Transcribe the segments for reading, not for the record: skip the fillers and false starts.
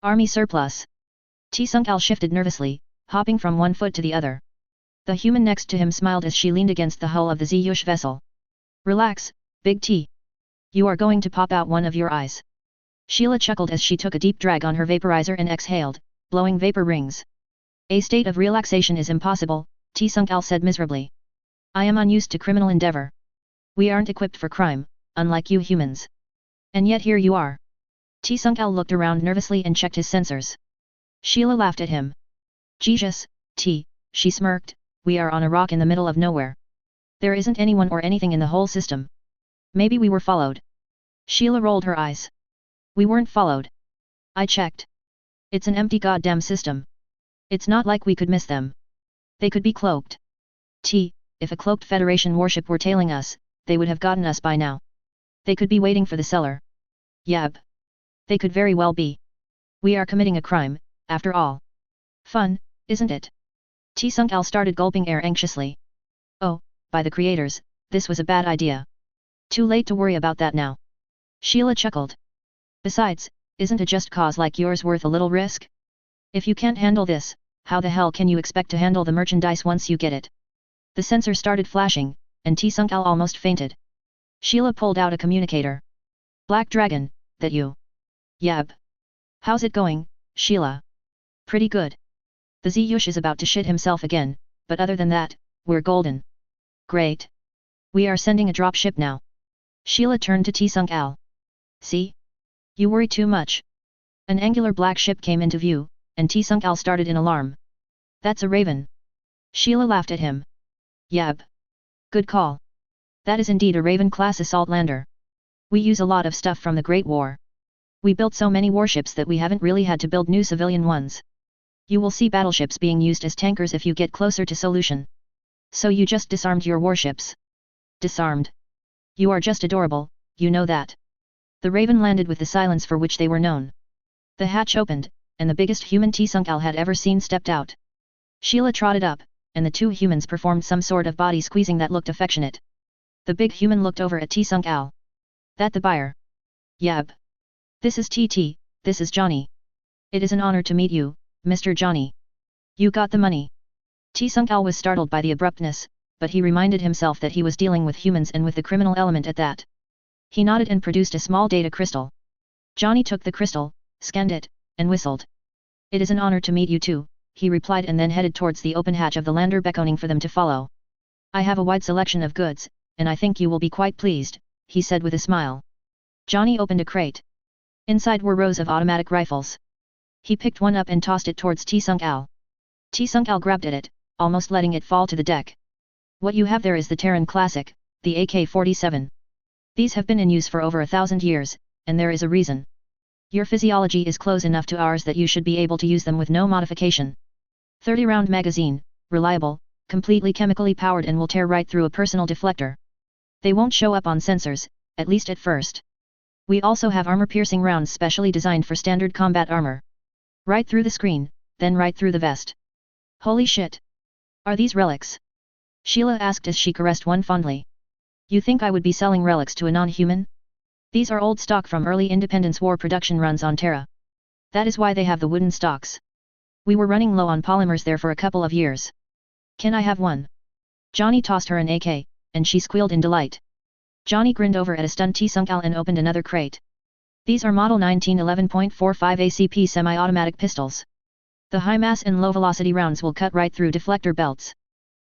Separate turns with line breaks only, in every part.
Army surplus. T-Sunk-Al shifted nervously, hopping from one foot to the other. The human next to him smiled as she leaned against the hull of the Ziyush vessel. Relax, Big T. You are going to pop out one of your eyes. Sheila chuckled as she took a deep drag on her vaporizer and exhaled, blowing vapor rings. A state of relaxation is impossible, T-Sunk-Al said miserably. I am unused to criminal endeavor. We aren't equipped for crime, unlike you humans. And yet here you are. T-Sunk-Al looked around nervously and checked his sensors. Sheila laughed at him. Jesus, T, she smirked, we are on a rock in the middle of nowhere. There isn't anyone or anything in the whole system. Maybe we were followed. Sheila rolled her eyes. We weren't followed. I checked. It's an empty goddamn system. It's not like we could miss them. They could be cloaked. T, if a cloaked Federation warship were tailing us, they would have gotten us by now. They could be waiting for the cellar. Yab. They could very well be. We are committing a crime, after all. Fun, isn't it? T-Sunk-Al started gulping air anxiously. Oh, by the creators, this was a bad idea. Too late to worry about that now. Sheila chuckled. Besides, isn't a just cause like yours worth a little risk? If you can't handle this, how the hell can you expect to handle the merchandise once you get it? The sensor started flashing, and T-Sunk-Al almost fainted. Sheila pulled out a communicator. Black Dragon, that you? Yab. How's it going, Sheila? Pretty good. The Ziyush is about to shit himself again, but other than that, we're golden. Great. We are sending a dropship now. Sheila turned to T-Sunk-Al. See? You worry too much. An angular black ship came into view, and T-Sunk-Al started in alarm. That's a Raven. Sheila laughed at him. Yab. Good call. That is indeed a Raven-class assault lander. We use a lot of stuff from the Great War. We built so many warships that we haven't really had to build new civilian ones. You will see battleships being used as tankers if you get closer to Solution. So you just disarmed your warships. Disarmed. You are just adorable, you know that. The Raven landed with the silence for which they were known. The hatch opened, and the biggest human T-Sunk-Al had ever seen stepped out. Sheila trotted up, and the two humans performed some sort of body squeezing that looked affectionate. The big human looked over at T-Sunk-Al. That the buyer? Yab. This is TT, this is Johnny. It is an honor to meet you, Mr. Johnny. You got the money. T-Sunk-Al was startled by the abruptness, but he reminded himself that he was dealing with humans and with the criminal element at that. He nodded and produced a small data crystal. Johnny took the crystal, scanned it, and whistled. It is an honor to meet you too, he replied and then headed towards the open hatch of the lander beckoning for them to follow. I have a wide selection of goods, and I think you will be quite pleased, he said with a smile. Johnny opened a crate. Inside were rows of automatic rifles. He picked one up and tossed it towards T-Sunk-Al. T-Sunk-Al grabbed at it, almost letting it fall to the deck. What you have there is the Terran Classic, the AK-47. These have been in use for over 1,000 years, and there is a reason. Your physiology is close enough to ours that you should be able to use them with no modification. 30-round magazine, reliable, completely chemically powered and will tear right through a personal deflector. They won't show up on sensors, at least at first. We also have armor-piercing rounds specially designed for standard combat armor. Right through the screen, then right through the vest. Holy shit! Are these relics? Sheila asked as she caressed one fondly. You think I would be selling relics to a non-human? These are old stock from early Independence War production runs on Terra. That is why they have the wooden stocks. We were running low on polymers there for a couple of years. Can I have one? Johnny tossed her an AK, and she squealed in delight. Johnny grinned over at a stunned T-Sunk-Al and opened another crate. These are Model 1911.45 ACP semi-automatic pistols. The high-mass and low-velocity rounds will cut right through deflector belts.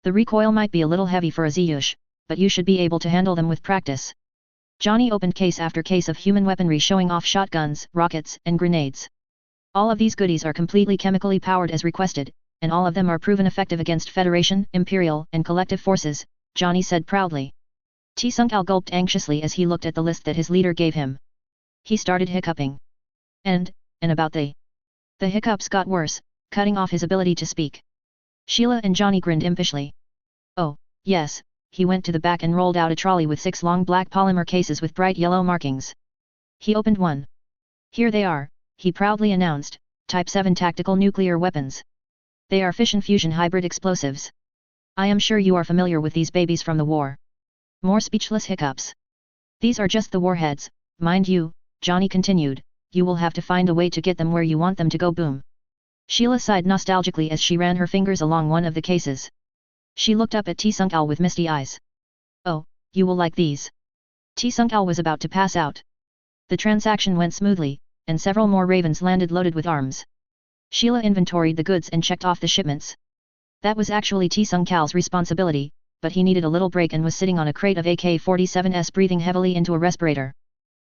The recoil might be a little heavy for a Ziyush, but you should be able to handle them with practice. Johnny opened case after case of human weaponry showing off shotguns, rockets, and grenades. All of these goodies are completely chemically powered as requested, and all of them are proven effective against Federation, Imperial, and collective forces, Johnny said proudly. T-Sunk-Al gulped anxiously as he looked at the list that his leader gave him. He started hiccuping. And about the hiccups got worse, cutting off his ability to speak. Sheila and Johnny grinned impishly. Oh, yes, he went to the back and rolled out a trolley with 6 long black polymer cases with bright yellow markings. He opened one. Here they are, he proudly announced, Type 7 tactical nuclear weapons. They are fission-fusion hybrid explosives. I am sure you are familiar with these babies from the war. More speechless hiccups. These are just the warheads, mind you, Johnny continued, you will have to find a way to get them where you want them to go. Boom. Sheila sighed nostalgically as she ran her fingers along one of the cases. She looked up at T-Sunk-Al with misty eyes. Oh, you will like these. T-Sunk-Al was about to pass out. The transaction went smoothly, and several more ravens landed loaded with arms. Sheila inventoried the goods and checked off the shipments. That was actually T-Sunk-Al's responsibility, but he needed a little break and was sitting on a crate of AK-47s breathing heavily into a respirator.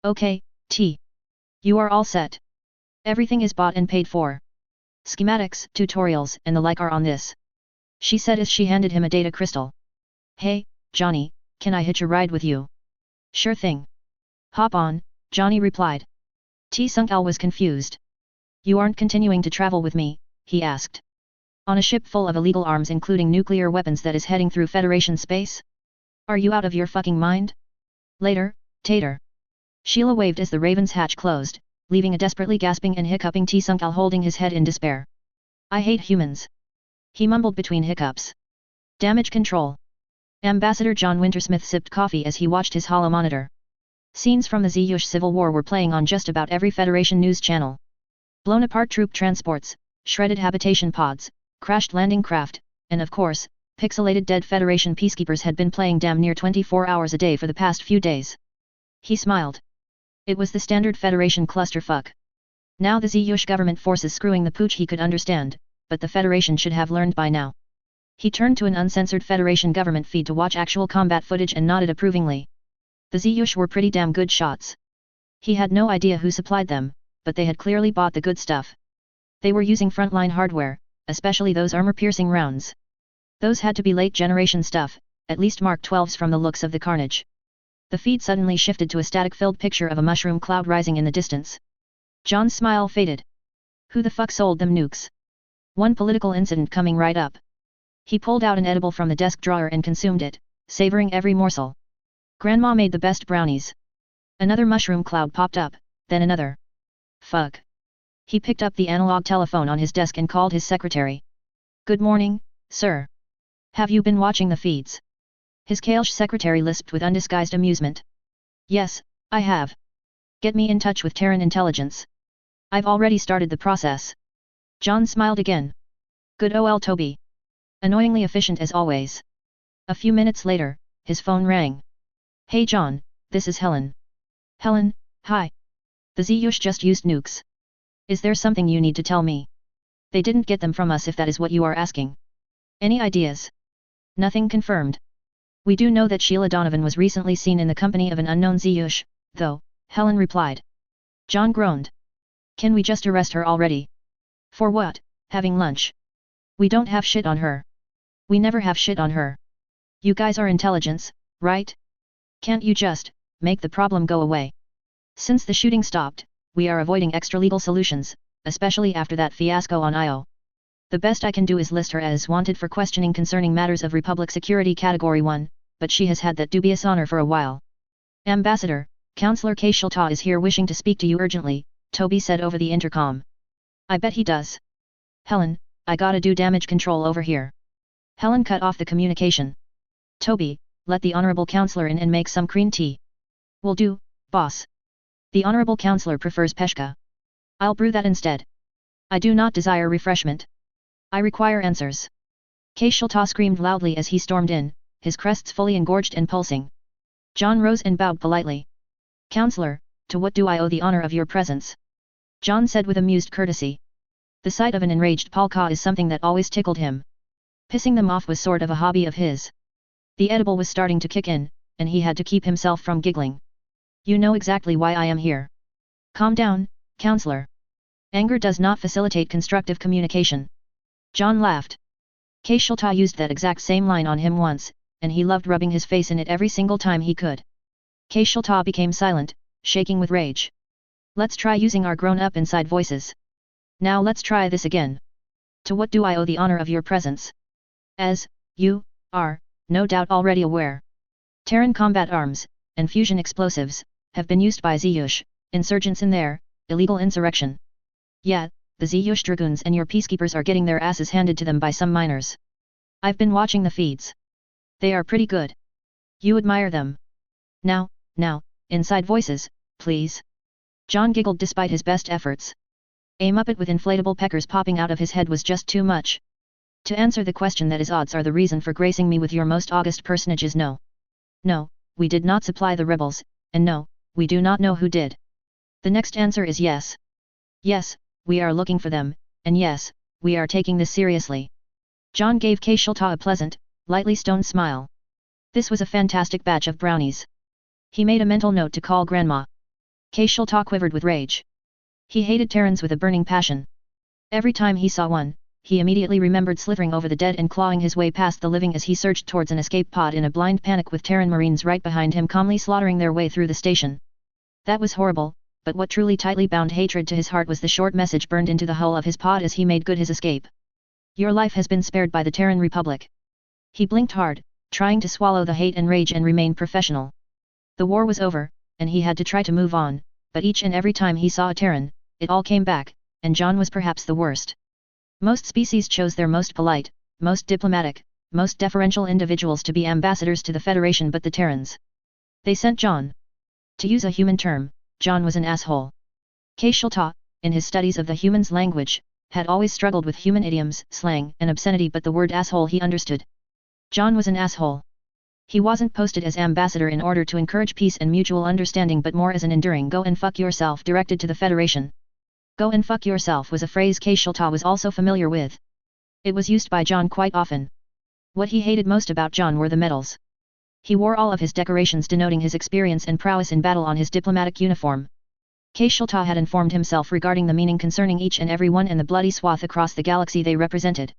Okay, T. You are all set. Everything is bought and paid for. Schematics, tutorials, and the like are on this. She said as she handed him a data crystal. Hey, Johnny, can I hitch a ride with you? Sure thing. Hop on, Johnny replied. T-Sunk-Al was confused. You aren't continuing to travel with me, he asked. On a ship full of illegal arms including nuclear weapons that is heading through Federation space? Are you out of your fucking mind? Later, Tater. Sheila waved as the Raven's hatch closed, leaving a desperately gasping and hiccuping T-Sunk-Al holding his head in despair. I hate humans. He mumbled between hiccups. Damage control. Ambassador John Wintersmith sipped coffee as he watched his holomonitor. Scenes from the Ziyush Civil War were playing on just about every Federation news channel. Blown apart troop transports, shredded habitation pods, crashed landing craft, and of course, pixelated dead Federation peacekeepers had been playing damn near 24 hours a day for the past few days. He smiled. It was the standard Federation clusterfuck. Now the Ziyush government forces screwing the pooch he could understand, but the Federation should have learned by now. He turned to an uncensored Federation government feed to watch actual combat footage and nodded approvingly. The Ziyush were pretty damn good shots. He had no idea who supplied them, but they had clearly bought the good stuff. They were using frontline hardware, especially those armor-piercing rounds. Those had to be late-generation stuff, at least Mark 12s from the looks of the carnage. The feed suddenly shifted to a static-filled picture of a mushroom cloud rising in the distance. John's smile faded. Who the fuck sold them nukes? One political incident coming right up. He pulled out an edible from the desk drawer and consumed it, savoring every morsel. Grandma made the best brownies. Another mushroom cloud popped up, then another. Fuck. He picked up the analog telephone on his desk and called his secretary. Good morning, sir. Have you been watching the feeds? His Kailsh secretary lisped with undisguised amusement. Yes, I have. Get me in touch with Terran intelligence. I've already started the process. John smiled again. Good ol' Toby. Annoyingly efficient as always. A few minutes later, his phone rang. Hey John, this is Helen. Helen, hi. The Ziyush just used nukes. Is there something you need to tell me? They didn't get them from us if that is what you are asking. Any ideas? Nothing confirmed. We do know that Sheila Donovan was recently seen in the company of an unknown Ziyush, though, Helen replied. John groaned. Can we just arrest her already? For what, having lunch? We don't have shit on her. We never have shit on her. You guys are intelligence, right? Can't you just make the problem go away? Since the shooting stopped, we are avoiding extra-legal solutions, especially after that fiasco on Io. The best I can do is list her as wanted for questioning concerning matters of Republic Security Category 1, but she has had that dubious honor for a while. Ambassador, Counselor Kelta is here wishing to speak to you urgently, Toby said over the intercom. I bet he does. Helen, I gotta do damage control over here. Helen cut off the communication. Toby, let the Honorable Counselor in and make some green tea. Will do, boss. The Honorable Counselor prefers peshka. I'll brew that instead. I do not desire refreshment. I require answers. Kelta screamed loudly as he stormed in, his crests fully engorged and pulsing. John rose and bowed politely. Counselor, to what do I owe the honor of your presence? John said with amused courtesy. The sight of an enraged Polka is something that always tickled him. Pissing them off was sort of a hobby of his. The edible was starting to kick in, and he had to keep himself from giggling. You know exactly why I am here. Calm down, Counselor. Anger does not facilitate constructive communication. John laughed. Kelta used that exact same line on him once, and he loved rubbing his face in it every single time he could. Kelta became silent, shaking with rage. Let's try using our grown-up inside voices. Now let's try this again. To what do I owe the honor of your presence? As, you, are, no doubt already aware. Terran combat arms, and fusion explosives, have been used by Ziyush, insurgents in their, illegal insurrection. Yet, the Ziyush dragoons and your peacekeepers are getting their asses handed to them by some miners. I've been watching the feeds. They are pretty good. You admire them. Now, inside voices, please. John giggled despite his best efforts. A muppet with inflatable peckers popping out of his head was just too much. To answer the question that is odds are the reason for gracing me with your most august personage is no. No, we did not supply the rebels, and no, we do not know who did. The next answer is yes. Yes, we are looking for them, and yes, we are taking this seriously. John gave Kelta a pleasant, lightly stoned smile. This was a fantastic batch of brownies. He made a mental note to call Grandma. Kelta quivered with rage. He hated Terrans with a burning passion. Every time he saw one, he immediately remembered slithering over the dead and clawing his way past the living as he surged towards an escape pod in a blind panic with Terran Marines right behind him calmly slaughtering their way through the station. That was horrible, but what truly tightly bound hatred to his heart was the short message burned into the hull of his pod as he made good his escape. Your life has been spared by the Terran Republic. He blinked hard, trying to swallow the hate and rage and remain professional. The war was over, and he had to try to move on, but each and every time he saw a Terran, it all came back, and John was perhaps the worst. Most species chose their most polite, most diplomatic, most deferential individuals to be ambassadors to the Federation, but the Terrans. They sent John. To use a human term, John was an asshole. Kelta, in his studies of the human's language, had always struggled with human idioms, slang, and obscenity, but the word asshole he understood. John was an asshole. He wasn't posted as ambassador in order to encourage peace and mutual understanding, but more as an enduring go and fuck yourself directed to the Federation. Go and fuck yourself was a phrase Kelta was also familiar with. It was used by John quite often. What he hated most about John were the medals. He wore all of his decorations denoting his experience and prowess in battle on his diplomatic uniform. Kelta had informed himself regarding the meaning concerning each and every one and the bloody swath across the galaxy they represented.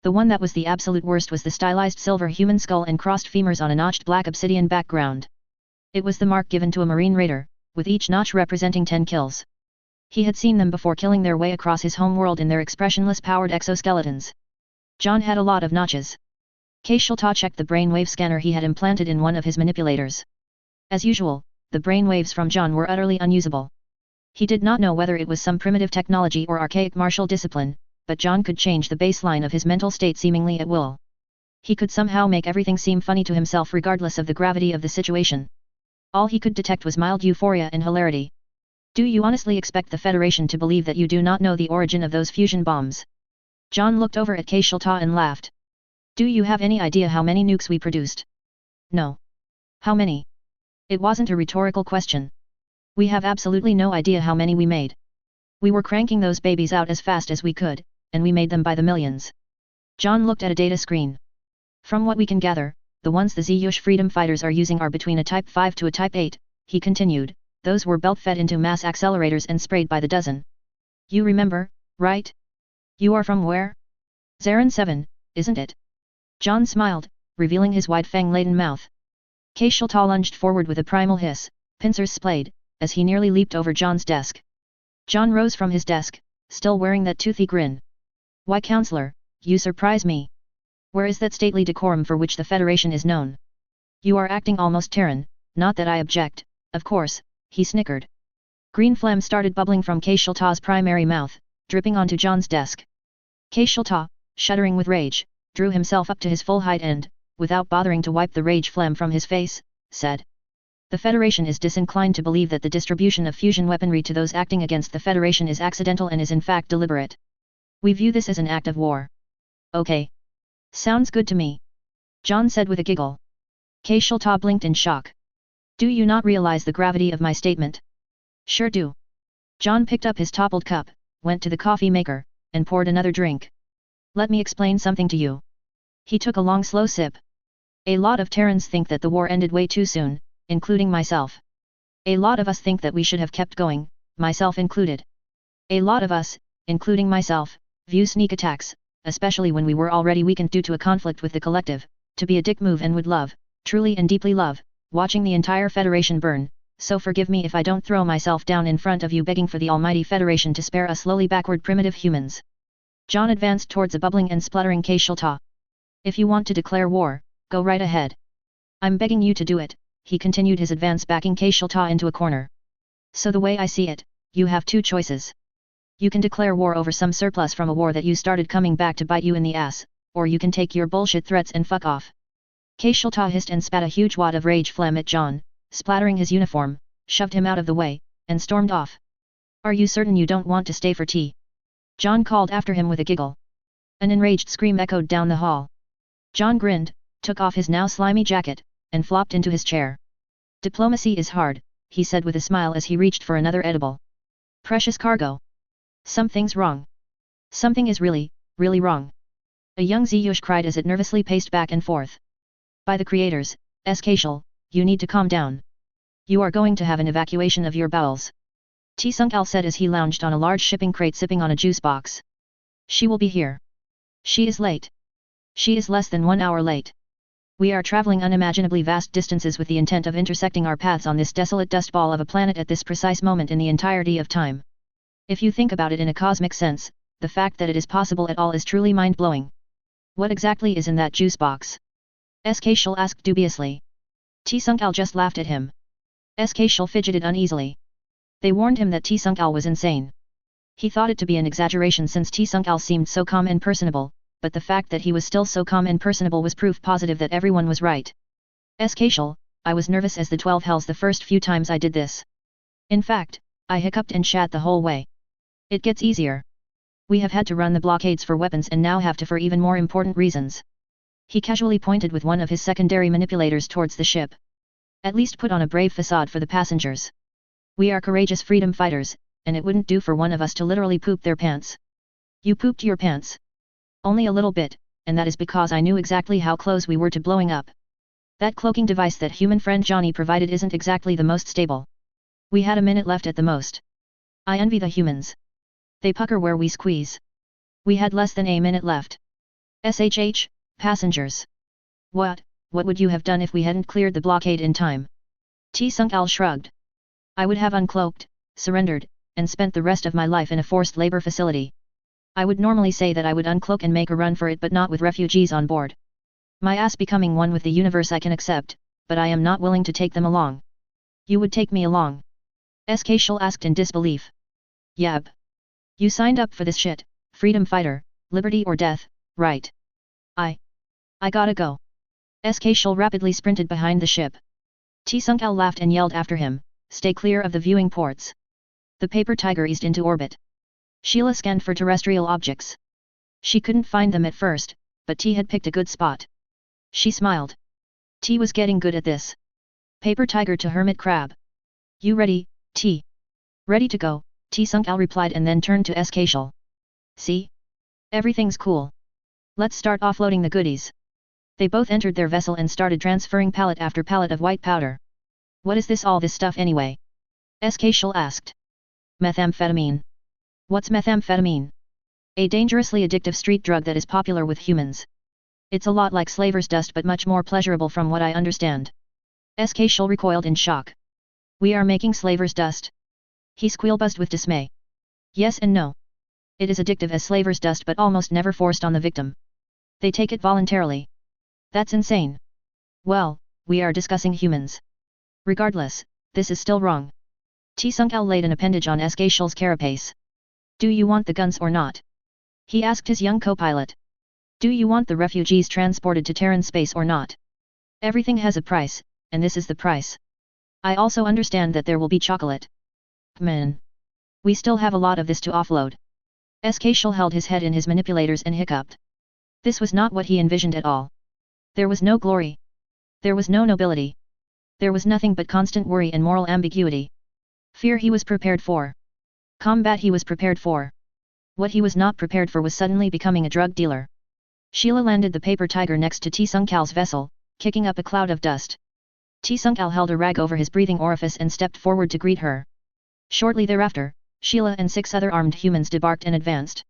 The one that was the absolute worst was the stylized silver human skull and crossed femurs on a notched black obsidian background. It was the mark given to a Marine Raider, with each notch representing 10 kills. He had seen them before killing their way across his homeworld in their expressionless powered exoskeletons. John had a lot of notches. Kelta checked the brainwave scanner he had implanted in one of his manipulators. As usual, the brainwaves from John were utterly unusable. He did not know whether it was some primitive technology or archaic martial discipline, but John could change the baseline of his mental state seemingly at will. He could somehow make everything seem funny to himself regardless of the gravity of the situation. All he could detect was mild euphoria and hilarity. Do you honestly expect the Federation to believe that you do not know the origin of those fusion bombs? John looked over at Kelta and laughed. Do you have any idea how many nukes we produced? No. How many? It wasn't a rhetorical question. We have absolutely no idea how many we made. We were cranking those babies out as fast as we could, and we made them by the millions. John looked at a data screen. From what we can gather, the ones the Zyush freedom fighters are using are between a Type 5 to a Type 8, he continued. Those were belt-fed into mass accelerators and sprayed by the dozen. You remember, right? You are from where? Zarin 7, isn't it? John smiled, revealing his wide fang-laden mouth. Kelta lunged forward with a primal hiss, pincers splayed, as he nearly leaped over John's desk. John rose from his desk, still wearing that toothy grin. Why, Counselor, you surprise me. Where is that stately decorum for which the Federation is known? You are acting almost Terran, not that I object, of course, he snickered. Green phlegm started bubbling from Kelta's primary mouth, dripping onto John's desk. Kelta, shuddering with rage, drew himself up to his full height and, without bothering to wipe the rage phlegm from his face, said. The Federation is disinclined to believe that the distribution of fusion weaponry to those acting against the Federation is accidental and is in fact deliberate. We view this as an act of war. Okay. Sounds good to me. John said with a giggle. Kelta blinked in shock. Do you not realize the gravity of my statement? Sure do. John picked up his toppled cup, went to the coffee maker, and poured another drink. Let me explain something to you. He took a long slow sip. A lot of Terrans think that the war ended way too soon, including myself. A lot of us think that we should have kept going, myself included. A lot of us, including myself, view sneak attacks, especially when we were already weakened due to a conflict with the collective, to be a dick move and would love, truly and deeply love, watching the entire Federation burn, so forgive me if I don't throw myself down in front of you begging for the almighty Federation to spare us slowly backward primitive humans. John advanced towards a bubbling and spluttering Kelta. If you want to declare war, go right ahead. I'm begging you to do it, he continued his advance backing Kelta into a corner. So the way I see it, you have two choices. You can declare war over some surplus from a war that you started coming back to bite you in the ass, or you can take your bullshit threats and fuck off. Kelta hissed and spat a huge wad of rage phlegm at John, splattering his uniform, shoved him out of the way, and stormed off. Are you certain you don't want to stay for tea? John called after him with a giggle. An enraged scream echoed down the hall. John grinned, took off his now slimy jacket, and flopped into his chair. Diplomacy is hard, he said with a smile as he reached for another edible. Precious cargo. Something's wrong. Something is really, really wrong. A young Ziyush cried as it nervously paced back and forth. By the creators, Escalation, you need to calm down. You are going to have an evacuation of your bowels. T-Sunk-Al said as he lounged on a large shipping crate sipping on a juice box. She will be here. She is late. She is less than 1 hour late. We are traveling unimaginably vast distances with the intent of intersecting our paths on this desolate dust ball of a planet at this precise moment in the entirety of time. If you think about it in a cosmic sense, the fact that it is possible at all is truly mind-blowing. What exactly is in that juice box? Escalation asked dubiously. T-Sunk-Al just laughed at him. Escalation fidgeted uneasily. They warned him that T-Sunk-Al was insane. He thought it to be an exaggeration since T-Sunk-Al seemed so calm and personable, but the fact that he was still so calm and personable was proof positive that everyone was right. Escalation, I was nervous as the 12 hells the first few times I did this. In fact, I hiccuped and shat the whole way. It gets easier. We have had to run the blockades for weapons and now have to for even more important reasons. He casually pointed with one of his secondary manipulators towards the ship. At least put on a brave facade for the passengers. We are courageous freedom fighters, and it wouldn't do for one of us to literally poop their pants. You pooped your pants. Only a little bit, and that is because I knew exactly how close we were to blowing up. That cloaking device that human friend Johnny provided isn't exactly the most stable. We had a minute left at the most. I envy the humans. They pucker where we squeeze. We had less than a minute left. SHH, passengers. What would you have done if we hadn't cleared the blockade in time? T-Sunk-Al shrugged. I would have uncloaked, surrendered, and spent the rest of my life in a forced labor facility. I would normally say that I would uncloak and make a run for it, but not with refugees on board. My ass becoming one with the universe I can accept, but I am not willing to take them along. You would take me along? Escalation asked in disbelief. Yab. You signed up for this shit, freedom fighter, liberty or death, right? I gotta go. Escalation rapidly sprinted behind the ship. T-Sunk-Al laughed and yelled after him, stay clear of the viewing ports. The paper tiger eased into orbit. Sheila scanned for terrestrial objects. She couldn't find them at first, but T had picked a good spot. She smiled. T was getting good at this. Paper tiger to hermit crab. You ready, T? Ready to go, T-Sunk-Al replied and then turned to Escalation. See? Everything's cool. Let's start offloading the goodies. They both entered their vessel and started transferring pallet after pallet of white powder. What is all this stuff anyway? Escalation asked. Methamphetamine. What's methamphetamine? A dangerously addictive street drug that is popular with humans. It's a lot like slaver's dust but much more pleasurable from what I understand. Escalation recoiled in shock. We are making slaver's dust? He squealbuzzed with dismay. Yes and no. It is addictive as slaver's dust but almost never forced on the victim. They take it voluntarily. That's insane. Well, we are discussing humans. Regardless, this is still wrong. T-Sunk-Al laid an appendage on Escalation's carapace. Do you want the guns or not? He asked his young co-pilot. Do you want the refugees transported to Terran space or not? Everything has a price, and this is the price. I also understand that there will be chocolate. Man. We still have a lot of this to offload. Escalation held his head in his manipulators and hiccuped. This was not what he envisioned at all. There was no glory. There was no nobility. There was nothing but constant worry and moral ambiguity. Fear he was prepared for. Combat he was prepared for. What he was not prepared for was suddenly becoming a drug dealer. Sheila landed the paper tiger next to T-Sunk-Al's vessel, kicking up a cloud of dust. T-Sunk-Al held a rag over his breathing orifice and stepped forward to greet her. Shortly thereafter, Sheila and 6 other armed humans debarked and advanced.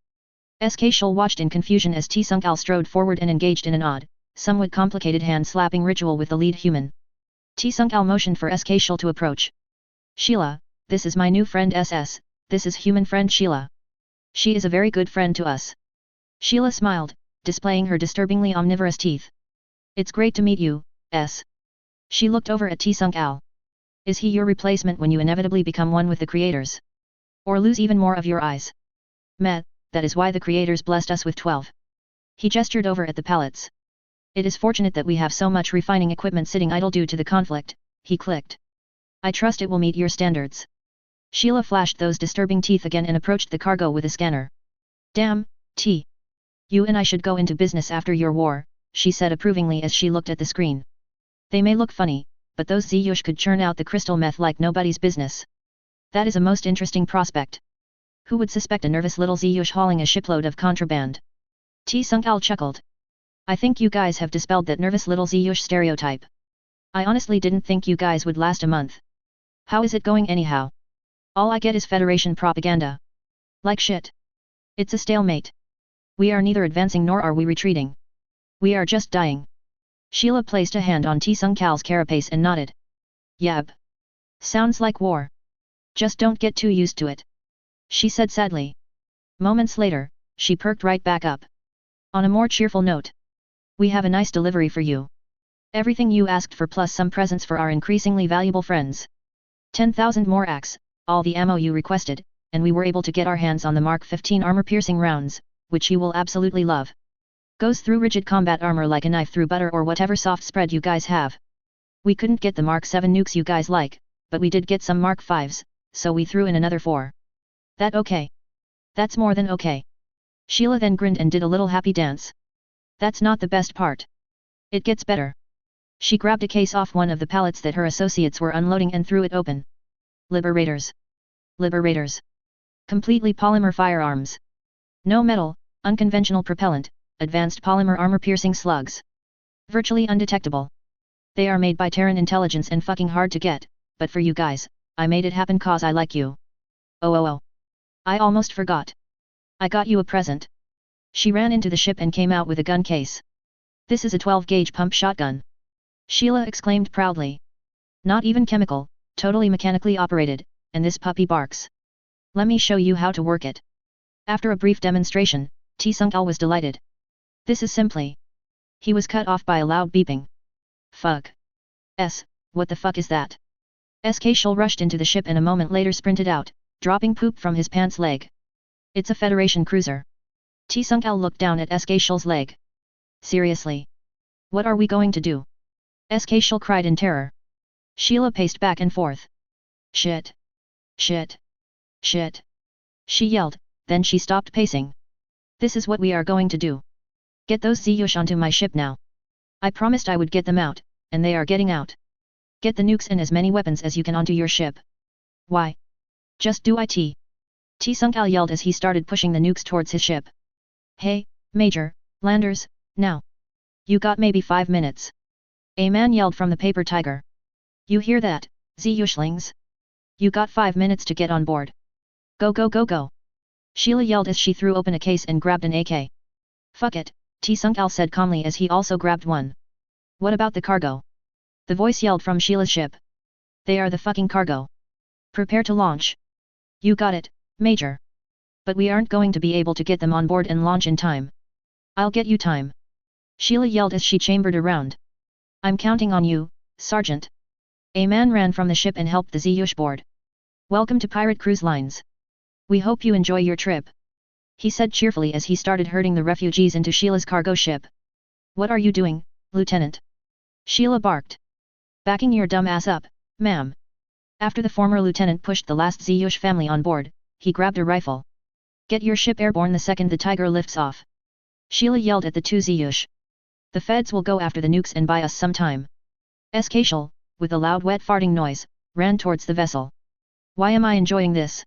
Escalation watched in confusion as T-Sunk-Al strode forward and engaged in an odd, somewhat complicated hand-slapping ritual with the lead human. T-Sunk-Al motioned for Escalation to approach. Sheila, this is my new friend SS, this is human friend Sheila. She is a very good friend to us. Sheila smiled, displaying her disturbingly omnivorous teeth. It's great to meet you, S. She looked over at T-Sunk-Al. Is he your replacement when you inevitably become one with the creators? Or lose even more of your eyes? Meh, that is why the creators blessed us with 12. He gestured over at the pallets. It is fortunate that we have so much refining equipment sitting idle due to the conflict, he clicked. I trust it will meet your standards. Sheila flashed those disturbing teeth again and approached the cargo with a scanner. Damn, T. You and I should go into business after your war, she said approvingly as she looked at the screen. They may look funny, but those Ziyush could churn out the crystal meth like nobody's business. That is a most interesting prospect. Who would suspect a nervous little Ziyush hauling a shipload of contraband? T. Sung-al chuckled. I think you guys have dispelled that nervous little Ziyush stereotype. I honestly didn't think you guys would last a month. How is it going anyhow? All I get is Federation propaganda. Like shit. It's a stalemate. We are neither advancing nor are we retreating. We are just dying. Sheila placed a hand on T. Sung-kal's carapace and nodded. Yab. Sounds like war. Just don't get too used to it. She said sadly. Moments later, she perked right back up. On a more cheerful note. We have a nice delivery for you. Everything you asked for plus some presents for our increasingly valuable friends. 10,000 more AX, all the ammo you requested, and we were able to get our hands on the Mark 15 armor-piercing rounds, which you will absolutely love. Goes through rigid combat armor like a knife through butter or whatever soft spread you guys have. We couldn't get the Mark 7 nukes you guys like, but we did get some Mark 5s, so we threw in another 4. That okay? That's more than okay. Sheila then grinned and did a little happy dance. That's not the best part. It gets better. She grabbed a case off one of the pallets that her associates were unloading and threw it open. Liberators. Liberators. Completely polymer firearms. No metal, unconventional propellant, advanced polymer armor-piercing slugs. Virtually undetectable. They are made by Terran intelligence and fucking hard to get, but for you guys, I made it happen cause I like you. Oh. I almost forgot. I got you a present. She ran into the ship and came out with a gun case. This is a 12-gauge pump shotgun. Sheila exclaimed proudly. Not even chemical, totally mechanically operated, and this puppy barks. Let me show you how to work it. After a brief demonstration, T. Sung-al was delighted. This is simply. He was cut off by a loud beeping. Fuck. What the fuck is that? Escalation rushed into the ship and a moment later sprinted out, dropping poop from his pants leg. It's a Federation cruiser. T. Sung-al looked down at Escalation's leg. Seriously? What are we going to do? Escalation cried in terror. Sheila paced back and forth. Shit. Shit. Shit. She yelled, then she stopped pacing. This is what we are going to do. Get those Ziyush onto my ship now. I promised I would get them out, and they are getting out. Get the nukes and as many weapons as you can onto your ship. Why? Just do it. T. Sung-al yelled as he started pushing the nukes towards his ship. Hey, Major, landers, now. You got maybe 5 minutes. A man yelled from the paper tiger. You hear that, Ziyushlings? You got 5 minutes to get on board. Go go go go. Sheila yelled as she threw open a case and grabbed an AK. Fuck it, T. Sung-al said calmly as he also grabbed one. What about the cargo? The voice yelled from Sheila's ship. They are the fucking cargo. Prepare to launch. You got it, Major. But we aren't going to be able to get them on board and launch in time. I'll get you time. Sheila yelled as she chambered around. I'm counting on you, Sergeant. A man ran from the ship and helped the Ziyush board. Welcome to Pirate Cruise Lines. We hope you enjoy your trip. He said cheerfully as he started herding the refugees into Sheila's cargo ship. What are you doing, Lieutenant? Sheila barked. Backing your dumb ass up, ma'am. After the former lieutenant pushed the last Ziyush family on board, he grabbed a rifle. Get your ship airborne the second the Tiger lifts off. Sheila yelled at the two Ziyush. The feds will go after the nukes and buy us some time. Escalation, with a loud wet farting noise, ran towards the vessel. Why am I enjoying this?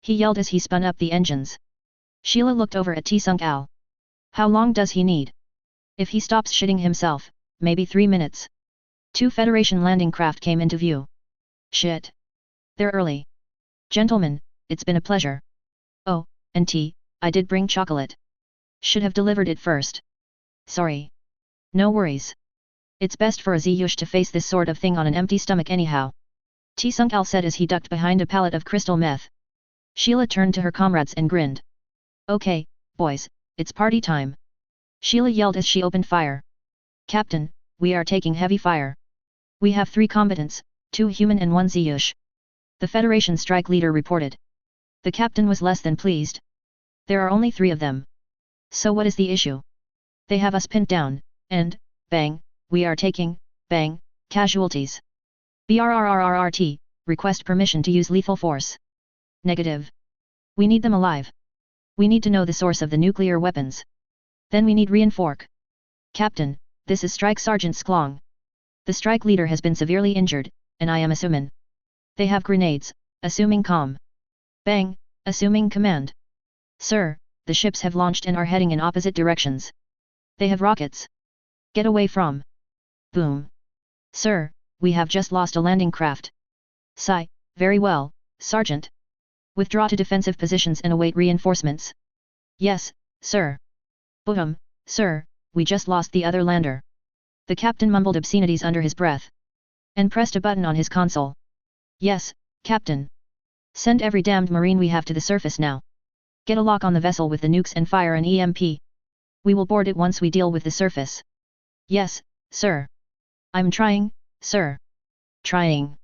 He yelled as he spun up the engines. Sheila looked over at T. Sung-al. How long does he need? If he stops shitting himself, maybe 3 minutes. 2 Federation landing craft came into view. Shit. They're early. Gentlemen, it's been a pleasure. Oh, and tea, I did bring chocolate. Should have delivered it first. Sorry. No worries. It's best for a Ziyush to face this sort of thing on an empty stomach anyhow. T. Sung-al said as he ducked behind a pallet of crystal meth. Sheila turned to her comrades and grinned. Okay, boys, it's party time. Sheila yelled as she opened fire. Captain, we are taking heavy fire. We have 3 combatants, 2 human and 1 Ziyush. The Federation strike leader reported. The captain was less than pleased. There are only 3 of them. So what is the issue? They have us pinned down, and, bang, we are taking, bang, casualties. BRRRRRT, request permission to use lethal force. Negative. We need them alive. We need to know the source of the nuclear weapons. Then we need reinforce. Captain, this is Strike Sergeant Sklong. The strike leader has been severely injured, and I am assuming. They have grenades, assuming calm. Bang, assuming command. Sir, the ships have launched and are heading in opposite directions. They have rockets. Get away from. Boom. Sir, we have just lost a landing craft. Sigh, very well, Sergeant. Withdraw to defensive positions and await reinforcements. Yes, sir. Boom, sir, we just lost the other lander. The captain mumbled obscenities under his breath. And pressed a button on his console. Yes, Captain. Send every damned marine we have to the surface now. Get a lock on the vessel with the nukes and fire an EMP. We will board it once we deal with the surface. Yes, sir. I'm trying, sir. Trying.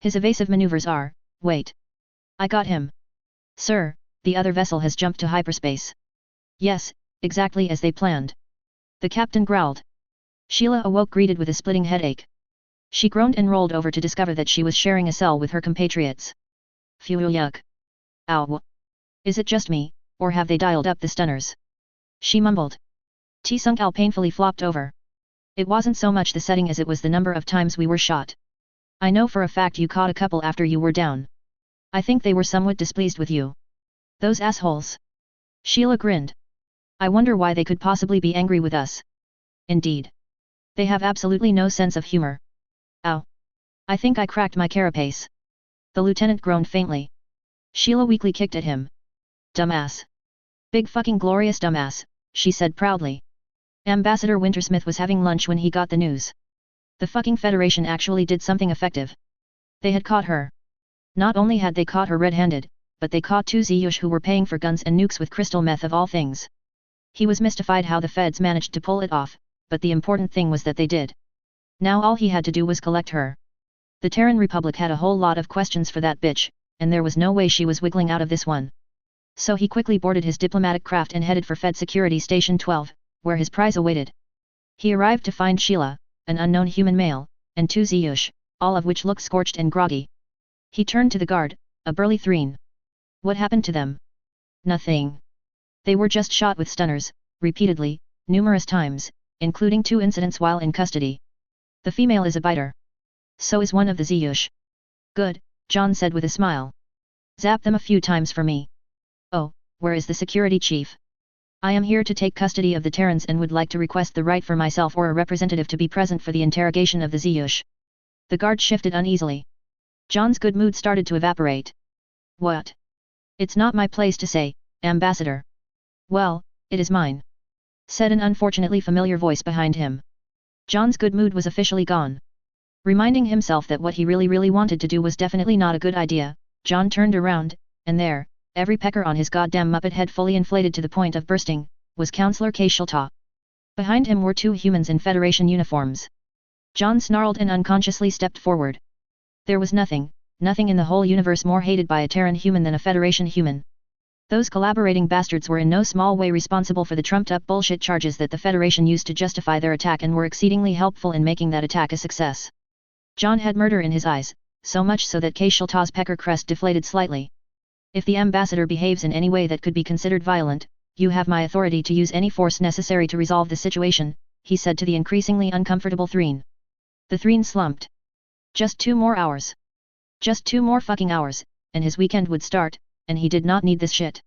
His evasive maneuvers are, wait. I got him. Sir, the other vessel has jumped to hyperspace. Yes, exactly as they planned. The captain growled. Sheila awoke greeted with a splitting headache. She groaned and rolled over to discover that she was sharing a cell with her compatriots. Phew, yuck. Ow. Is it just me, or have they dialed up the stunners? She mumbled. T-Sunk-Al painfully flopped over. It wasn't so much the setting as it was the number of times we were shot. I know for a fact you caught a couple after you were down. I think they were somewhat displeased with you. Those assholes. Sheila grinned. I wonder why they could possibly be angry with us. Indeed. They have absolutely no sense of humor. Ow. I think I cracked my carapace. The lieutenant groaned faintly. Sheila weakly kicked at him. Dumbass. Big fucking glorious dumbass, she said proudly. Ambassador Wintersmith was having lunch when he got the news. The fucking Federation actually did something effective. They had caught her. Not only had they caught her red-handed, but they caught two Ziyush who were paying for guns and nukes with crystal meth of all things. He was mystified how the feds managed to pull it off, but the important thing was that they did. Now all he had to do was collect her. The Terran Republic had a whole lot of questions for that bitch, and there was no way she was wiggling out of this one. So he quickly boarded his diplomatic craft and headed for Fed Security Station 12, where his prize awaited. He arrived to find Sheila, an unknown human male, and two Ziyush, all of which looked scorched and groggy. He turned to the guard, a burly Threen. What happened to them? Nothing. They were just shot with stunners, repeatedly, numerous times, including 2 incidents while in custody. The female is a biter. So is one of the Ziyush. Good, John said with a smile. Zap them a few times for me. Oh, where is the security chief? I am here to take custody of the Terrans and would like to request the right for myself or a representative to be present for the interrogation of the Ziyush. The guard shifted uneasily. John's good mood started to evaporate. What? It's not my place to say, Ambassador. Well, it is mine. Said an unfortunately familiar voice behind him. John's good mood was officially gone. Reminding himself that what he really wanted to do was definitely not a good idea, John turned around, and there, every pecker on his goddamn Muppet head fully inflated to the point of bursting, was Counselor Kelta. Behind him were 2 humans in Federation uniforms. John snarled and unconsciously stepped forward. There was nothing in the whole universe more hated by a Terran human than a Federation human. Those collaborating bastards were in no small way responsible for the trumped-up bullshit charges that the Federation used to justify their attack and were exceedingly helpful in making that attack a success. John had murder in his eyes, so much so that Kelta's pecker crest deflated slightly. If the ambassador behaves in any way that could be considered violent, you have my authority to use any force necessary to resolve the situation, he said to the increasingly uncomfortable Threen. The Threen slumped. Just 2 more hours. Just 2 more fucking hours, and his weekend would start, and he did not need this shit.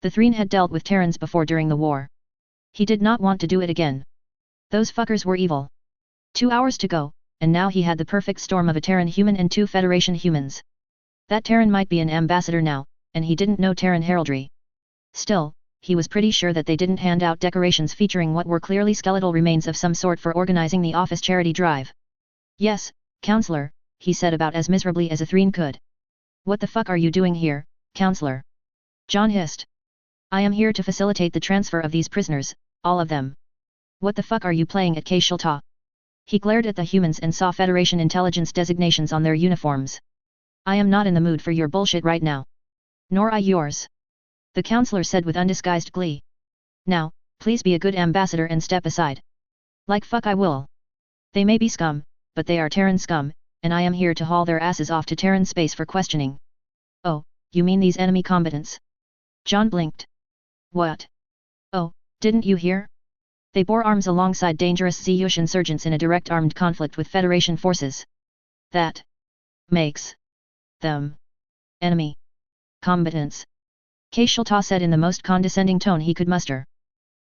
The Threen had dealt with Terrans before during the war. He did not want to do it again. Those fuckers were evil. 2 hours to go, and now he had the perfect storm of a Terran human and 2 Federation humans. That Terran might be an ambassador now, and he didn't know Terran heraldry. Still, he was pretty sure that they didn't hand out decorations featuring what were clearly skeletal remains of some sort for organizing the office charity drive. Yes, Counselor, he said about as miserably as a Threen could. What the fuck are you doing here, Counselor? John hissed. I am here to facilitate the transfer of these prisoners, all of them. What the fuck are you playing at Kelta? He glared at the humans and saw Federation intelligence designations on their uniforms. I am not in the mood for your bullshit right now. Nor I yours. The counselor said with undisguised glee. Now, please be a good ambassador and step aside. Like fuck I will. They may be scum, but they are Terran scum, and I am here to haul their asses off to Terran space for questioning. Oh, you mean these enemy combatants? John blinked. What? Oh, didn't you hear? They bore arms alongside dangerous Ziyush insurgents in a direct armed conflict with Federation forces. That makes them enemy combatants, Kelta said in the most condescending tone he could muster.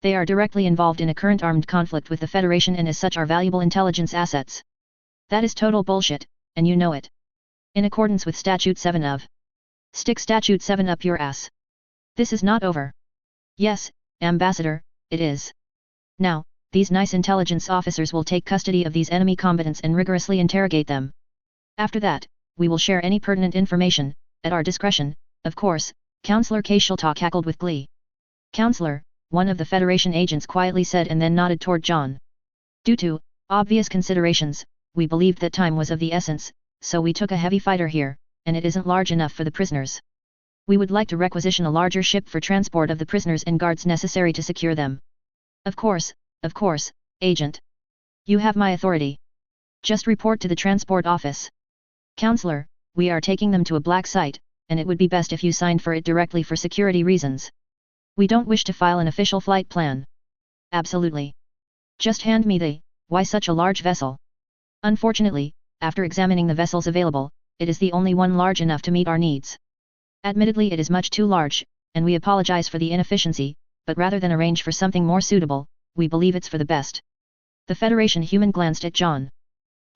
They are directly involved in a current armed conflict with the Federation and as such are valuable intelligence assets. That is total bullshit, and you know it. In accordance with Statute 7 of. Stick Statute 7 up your ass. This is not over. Yes, Ambassador, it is. Now, these nice intelligence officers will take custody of these enemy combatants and rigorously interrogate them. After that, we will share any pertinent information, at our discretion, of course, Counselor Kelta cackled with glee. Counselor, one of the Federation agents quietly said and then nodded toward John. Due to obvious considerations, we believed that time was of the essence, so we took a heavy fighter here, and it isn't large enough for the prisoners. We would like to requisition a larger ship for transport of the prisoners and guards necessary to secure them. Of course, Agent. You have my authority. Just report to the transport office. Counselor, we are taking them to a black site, and it would be best if you signed for it directly for security reasons. We don't wish to file an official flight plan. Absolutely. Just hand me the, why such a large vessel? Unfortunately, after examining the vessels available, it is the only one large enough to meet our needs. Admittedly it is much too large, and we apologize for the inefficiency, but rather than arrange for something more suitable, we believe it's for the best. The Federation human glanced at John.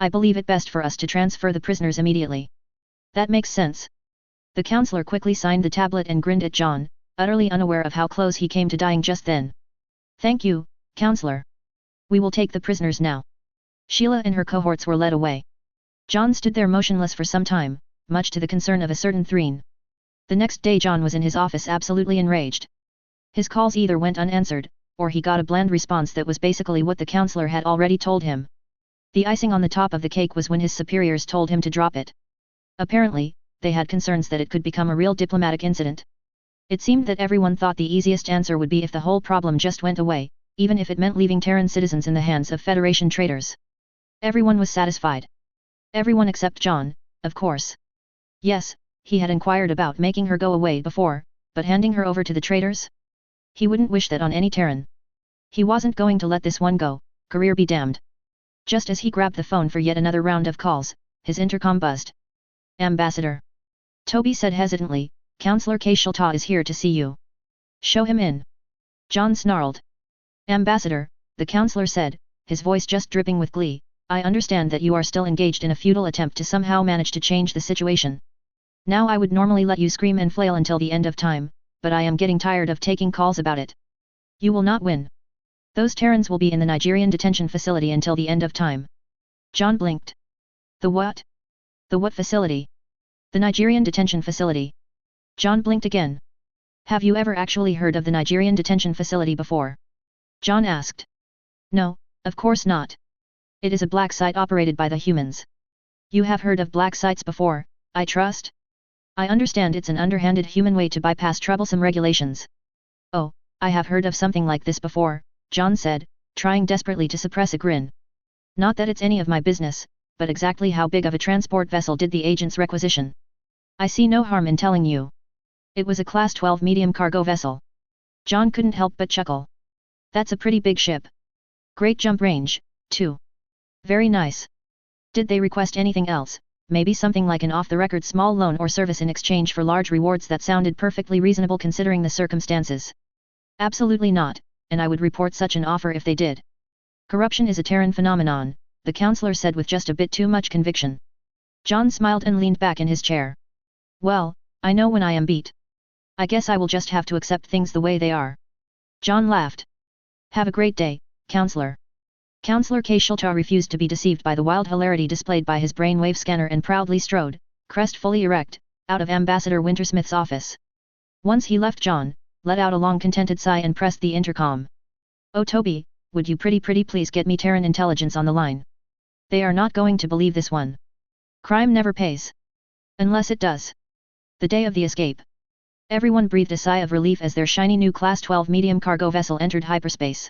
I believe it best for us to transfer the prisoners immediately. That makes sense. The counselor quickly signed the tablet and grinned at John, utterly unaware of how close he came to dying just then. Thank you, counselor. We will take the prisoners now. Sheila and her cohorts were led away. John stood there motionless for some time, much to the concern of a certain Threen. The next day John was in his office absolutely enraged. His calls either went unanswered, or he got a bland response that was basically what the counselor had already told him. The icing on the top of the cake was when his superiors told him to drop it. Apparently, they had concerns that it could become a real diplomatic incident. It seemed that everyone thought the easiest answer would be if the whole problem just went away, even if it meant leaving Terran citizens in the hands of Federation traitors. Everyone was satisfied. Everyone except John, of course. Yes, he had inquired about making her go away before, but handing her over to the traitors? He wouldn't wish that on any Terran. He wasn't going to let this one go, career be damned. Just as he grabbed the phone for yet another round of calls, his intercom buzzed. Ambassador. Toby said hesitantly, Counselor Kelta is here to see you. Show him in. John snarled. Ambassador, the counselor said, his voice just dripping with glee, I understand that you are still engaged in a futile attempt to somehow manage to change the situation. Now I would normally let you scream and flail until the end of time, but I am getting tired of taking calls about it. You will not win. Those Terrans will be in the Nigerian detention facility until the end of time. John blinked. The what? The what facility? The Nigerian detention facility. John blinked again. Have you ever actually heard of the Nigerian detention facility before? John asked. No, of course not. It is a black site operated by the humans. You have heard of black sites before, I trust? I understand it's an underhanded human way to bypass troublesome regulations. Oh, I have heard of something like this before, John said, trying desperately to suppress a grin. Not that it's any of my business, but exactly how big of a transport vessel did the agents requisition? I see no harm in telling you. It was a Class 12 medium cargo vessel. John couldn't help but chuckle. That's a pretty big ship. Great jump range, too. Very nice. Did they request anything else, maybe something like an off-the-record small loan or service in exchange for large rewards that sounded perfectly reasonable considering the circumstances? Absolutely not, and I would report such an offer if they did. Corruption is a Terran phenomenon, the counselor said with just a bit too much conviction. John smiled and leaned back in his chair. Well, I know when I am beat. I guess I will just have to accept things the way they are. John laughed. Have a great day, counselor. Counselor Kelta refused to be deceived by the wild hilarity displayed by his brainwave scanner and proudly strode, crest fully erect, out of Ambassador Wintersmith's office. Once he left John, let out a long contented sigh and pressed the intercom. Oh Toby, would you pretty please get me Terran intelligence on the line? They are not going to believe this one. Crime never pays. Unless it does. The day of the escape. Everyone breathed a sigh of relief as their shiny new Class 12 medium cargo vessel entered hyperspace.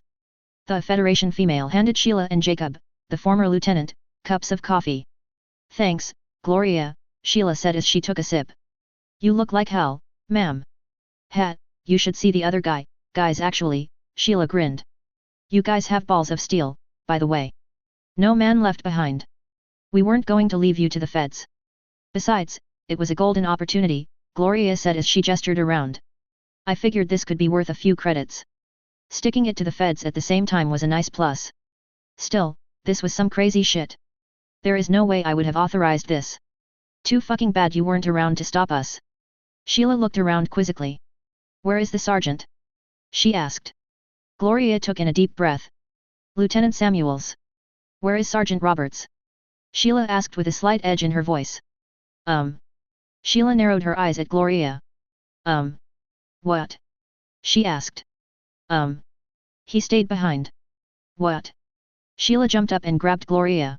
The Federation female handed Sheila and Jacob, the former lieutenant, cups of coffee. Thanks, Gloria, Sheila said as she took a sip. You look like hell, ma'am. Hat, you should see the other guys actually, Sheila grinned. You guys have balls of steel, by the way. No man left behind. We weren't going to leave you to the feds. Besides, it was a golden opportunity, Gloria said as she gestured around. I figured this could be worth a few credits. Sticking it to the feds at the same time was a nice plus. Still, this was some crazy shit. There is no way I would have authorized this. Too fucking bad you weren't around to stop us. Sheila looked around quizzically. Where is the sergeant? She asked. Gloria took in a deep breath. Lieutenant Samuels. Where is Sergeant Roberts? Sheila asked with a slight edge in her voice. Sheila narrowed her eyes at Gloria. What? She asked. He stayed behind. What? Sheila jumped up and grabbed Gloria.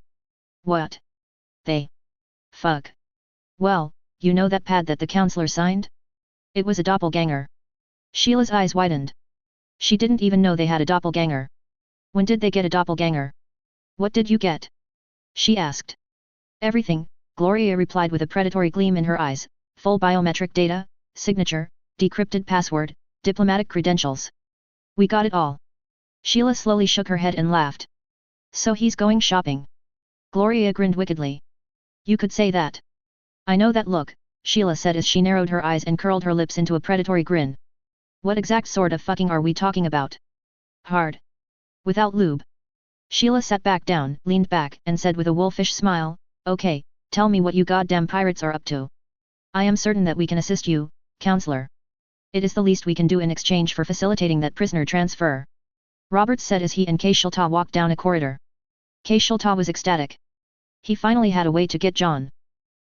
What? They. Fuck. Well, you know that pad that the counselor signed? It was a doppelganger. Sheila's eyes widened. She didn't even know they had a doppelganger. When did they get a doppelganger? What did you get? She asked. Everything, Gloria replied with a predatory gleam in her eyes, full biometric data, signature, decrypted password, diplomatic credentials. We got it all. Sheila slowly shook her head and laughed. So he's going shopping. Gloria grinned wickedly. You could say that. I know that look, Sheila said as she narrowed her eyes and curled her lips into a predatory grin. What exact sort of fucking are we talking about? Hard. Without lube. Sheila sat back down, leaned back, and said with a wolfish smile, Okay, tell me what you goddamn pirates are up to. I am certain that we can assist you, counselor. It is the least we can do in exchange for facilitating that prisoner transfer. Roberts said as he and Kelta walked down a corridor. Kelta was ecstatic. He finally had a way to get John.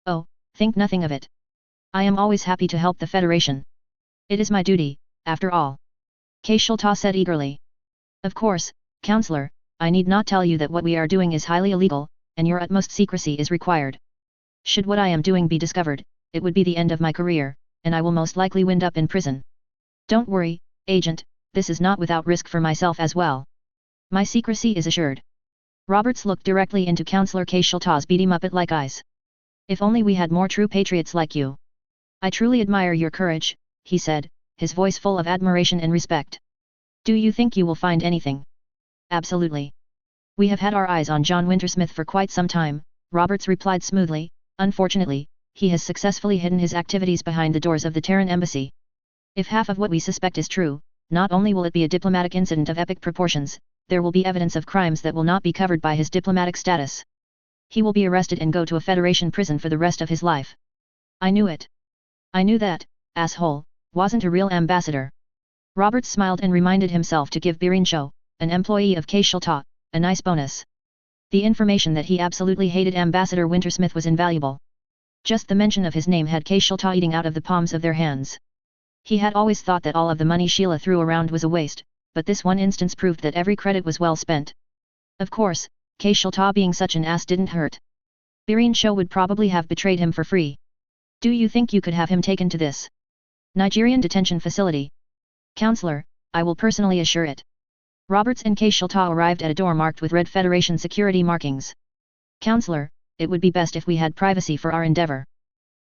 Oh, think nothing of it. I am always happy to help the Federation. It is my duty, after all. Kelta said eagerly. Of course, counselor, I need not tell you that what we are doing is highly illegal, and your utmost secrecy is required. Should what I am doing be discovered, it would be the end of my career, and I will most likely wind up in prison. Don't worry, agent, this is not without risk for myself as well. My secrecy is assured. Roberts looked directly into Counselor Kelta's beady Muppet-like eyes. If only we had more true patriots like you. I truly admire your courage, he said, his voice full of admiration and respect. Do you think you will find anything? Absolutely. We have had our eyes on John Wintersmith for quite some time, Roberts replied smoothly. Unfortunately, he has successfully hidden his activities behind the doors of the Terran embassy. If half of what we suspect is true, not only will it be a diplomatic incident of epic proportions, there will be evidence of crimes that will not be covered by his diplomatic status. He will be arrested and go to a Federation prison for the rest of his life. I knew it. I knew that, asshole, wasn't a real ambassador. Roberts smiled and reminded himself to give Birincho, an employee of Kelta, a nice bonus. The information that he absolutely hated Ambassador Wintersmith was invaluable. Just the mention of his name had Kelta eating out of the palms of their hands. He had always thought that all of the money Sheila threw around was a waste, but this one instance proved that every credit was well spent. Of course, Kelta being such an ass didn't hurt. Birincho would probably have betrayed him for free. Do you think you could have him taken to this Nigerian detention facility? Counselor, I will personally assure it. Roberts and Kelta arrived at a door marked with red Federation security markings. Counselor, it would be best if we had privacy for our endeavor.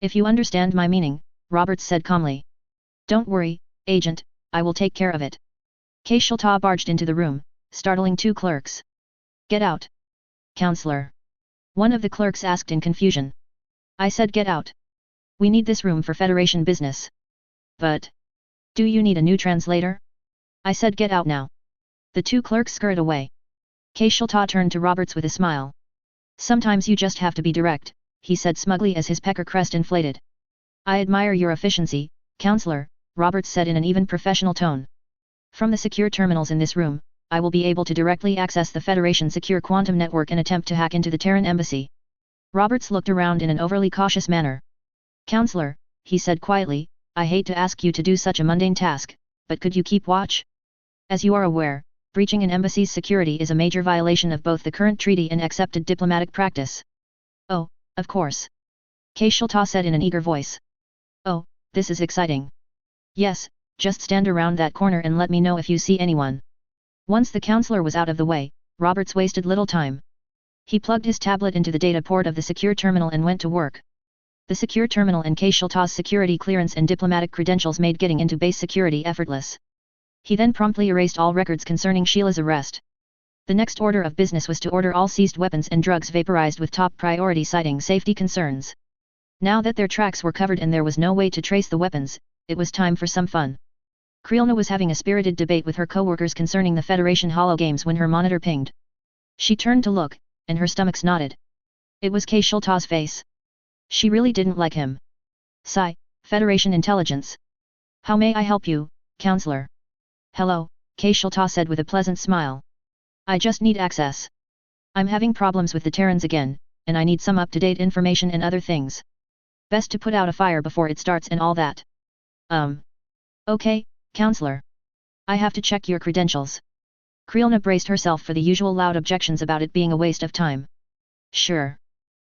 If you understand my meaning, Roberts said calmly. Don't worry, agent, I will take care of it. Kelta barged into the room, startling two clerks. Get out. Counselor. One of the clerks asked in confusion. I said get out. We need this room for Federation business. But. Do you need a new translator? I said get out now. The two clerks scurried away. Kelta turned to Roberts with a smile. Sometimes you just have to be direct, he said smugly as his pecker crest inflated. I admire your efficiency, Counselor, Roberts said in an even professional tone. From the secure terminals in this room, I will be able to directly access the Federation secure quantum network and attempt to hack into the Terran embassy. Roberts looked around in an overly cautious manner. Counselor, he said quietly, I hate to ask you to do such a mundane task, but could you keep watch? As you are aware, breaching an embassy's security is a major violation of both the current treaty and accepted diplomatic practice. Oh, of course. Kelta said in an eager voice. Oh, this is exciting. Yes, just stand around that corner and let me know if you see anyone. Once the counselor was out of the way, Roberts wasted little time. He plugged his tablet into the data port of the secure terminal and went to work. The secure terminal and Kelta's security clearance and diplomatic credentials made getting into base security effortless. He then promptly erased all records concerning Sheila's arrest. The next order of business was to order all seized weapons and drugs vaporized with top priority citing safety concerns. Now that their tracks were covered and there was no way to trace the weapons, it was time for some fun. Krielna was having a spirited debate with her co-workers concerning the Federation hologames when her monitor pinged. She turned to look, and her stomachs knotted. It was Kelta's face. She really didn't like him. Federation intelligence. How may I help you, counselor? Hello, Kelta said with a pleasant smile. I just need access. I'm having problems with the Terrans again, and I need some up-to-date information and other things. Best to put out a fire before it starts and all that. Okay, counselor. I have to check your credentials. Krielna braced herself for the usual loud objections about it being a waste of time. Sure.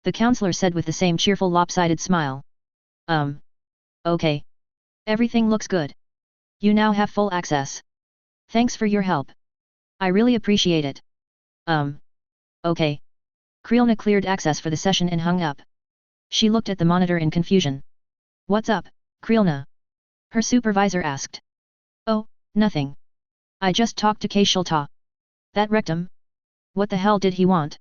The counselor said with the same cheerful lopsided smile. Okay. Everything looks good. You now have full access. Thanks for your help. I really appreciate it. Okay. Krielna cleared access for the session and hung up. She looked at the monitor in confusion. What's up, Krielna? Her supervisor asked. Oh, nothing. I just talked to Kelta. That wrecked him. What the hell did he want?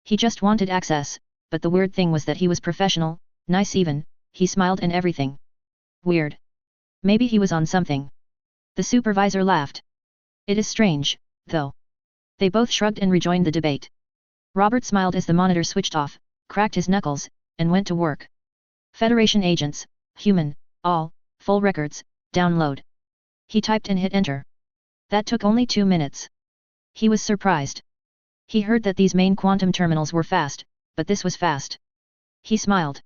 He just wanted access, but the weird thing was that he was professional, nice even, he smiled and everything. Weird. Maybe he was on something. The supervisor laughed. It is strange, though. They both shrugged and rejoined the debate. Robert smiled as the monitor switched off, cracked his knuckles, and went to work. Federation agents, human, all, full records, download. He typed and hit enter. That took only 2 minutes. He was surprised. He heard that these main quantum terminals were fast, but this was fast. He smiled.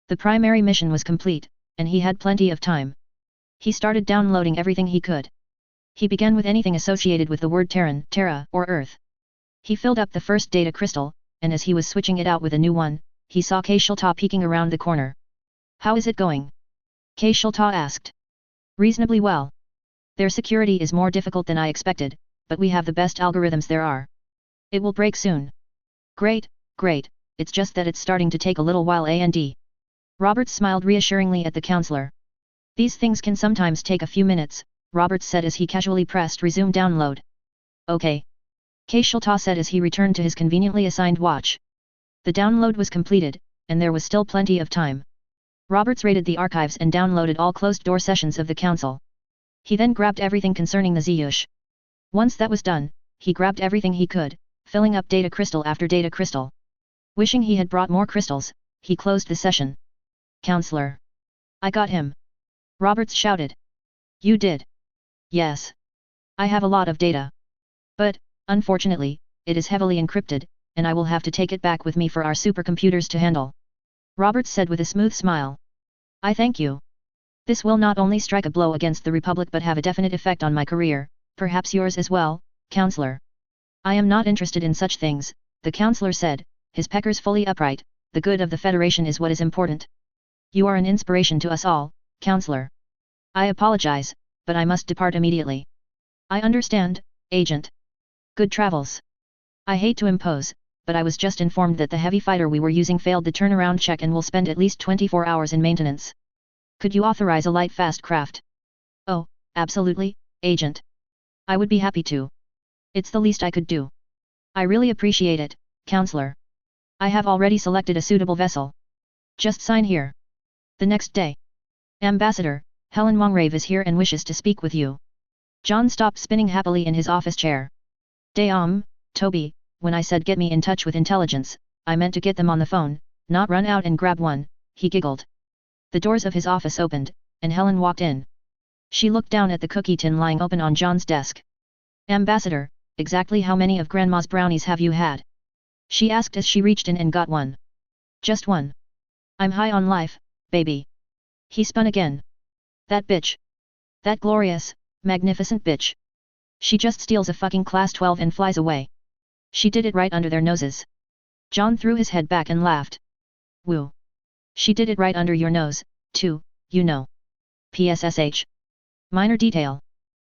The primary mission was complete, and he had plenty of time. He started downloading everything he could. He began with anything associated with the word Terran, Terra, or Earth. He filled up the first data crystal, and as he was switching it out with a new one, he saw Kelta peeking around the corner. How is it going? Kelta asked. Reasonably well. Their security is more difficult than I expected, but we have the best algorithms there are. It will break soon. Great, great, it's just that it's starting to take a little while and. Roberts smiled reassuringly at the counselor. These things can sometimes take a few minutes, Roberts said as he casually pressed resume download. Okay. Kelta said as he returned to his conveniently assigned watch. The download was completed, and there was still plenty of time. Roberts raided the archives and downloaded all closed-door sessions of the council. He then grabbed everything concerning the Ziyush. Once that was done, he grabbed everything he could, filling up data crystal after data crystal. Wishing he had brought more crystals, he closed the session. Counselor. I got him. Roberts shouted. You did? Yes. I have a lot of data. But, unfortunately, it is heavily encrypted, and I will have to take it back with me for our supercomputers to handle. Roberts said with a smooth smile. I thank you. This will not only strike a blow against the Republic but have a definite effect on my career, perhaps yours as well, counselor. I am not interested in such things, the counselor said, his peckers fully upright, the good of the Federation is what is important. You are an inspiration to us all, counselor. I apologize, but I must depart immediately. I understand, agent. Good travels. I hate to impose, but I was just informed that the heavy fighter we were using failed the turnaround check and will spend at least 24 hours in maintenance. Could you authorize a light fast craft? Oh, absolutely, agent. I would be happy to. It's the least I could do. I really appreciate it, counselor. I have already selected a suitable vessel. Just sign here. The next day. Ambassador, Helen Mongrave is here and wishes to speak with you. John stopped spinning happily in his office chair. Toby, when I said get me in touch with intelligence, I meant to get them on the phone, not run out and grab one, he giggled. The doors of his office opened, and Helen walked in. She looked down at the cookie tin lying open on John's desk. Ambassador, exactly how many of Grandma's brownies have you had? She asked as she reached in and got one. Just one. I'm high on life, baby. He spun again. That bitch. That glorious, magnificent bitch. She just steals a fucking class 12 and flies away. She did it right under their noses. John threw his head back and laughed. Woo. She did it right under your nose, too, you know. PSSH. Minor detail.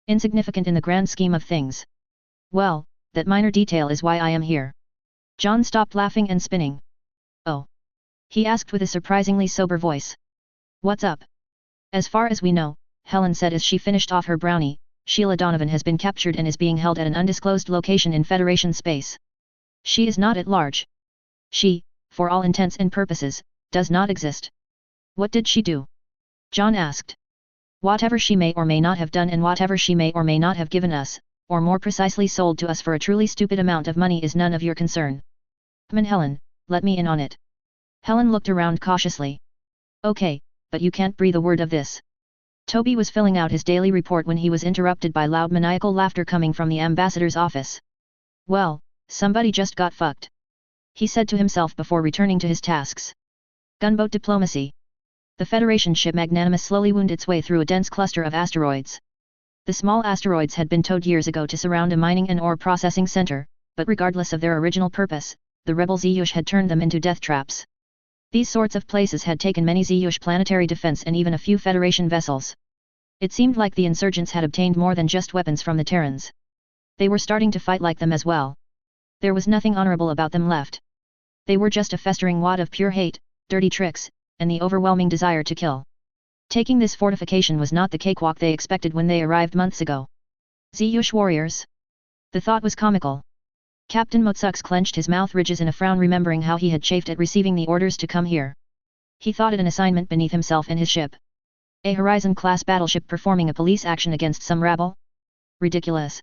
Insignificant in the grand scheme of things. Well, that minor detail is why I am here. John stopped laughing and spinning. Oh. He asked with a surprisingly sober voice. What's up? As far as we know, Helen said as she finished off her brownie, Sheila Donovan has been captured and is being held at an undisclosed location in Federation space. She is not at large. She, for all intents and purposes, does not exist. What did she do? John asked. Whatever she may or may not have done and whatever she may or may not have given us, or more precisely sold to us for a truly stupid amount of money is none of your concern. Helen, let me in on it. Helen looked around cautiously. Okay, but you can't breathe a word of this. Toby was filling out his daily report when he was interrupted by loud maniacal laughter coming from the ambassador's office. Well, somebody just got fucked. He said to himself before returning to his tasks. Gunboat diplomacy. The Federation ship Magnanimous slowly wound its way through a dense cluster of asteroids. The small asteroids had been towed years ago to surround a mining and ore processing center, but regardless of their original purpose, the rebel Ziyush had turned them into death traps. These sorts of places had taken many Ziyush planetary defense and even a few Federation vessels. It seemed like the insurgents had obtained more than just weapons from the Terrans. They were starting to fight like them as well. There was nothing honorable about them left. They were just a festering wad of pure hate, dirty tricks, and the overwhelming desire to kill. Taking this fortification was not the cakewalk they expected when they arrived months ago. Ziyush warriors? The thought was comical. Captain Motsux clenched his mouth ridges in a frown remembering how he had chafed at receiving the orders to come here. He thought it an assignment beneath himself and his ship. A Horizon-class battleship performing a police action against some rabble? Ridiculous.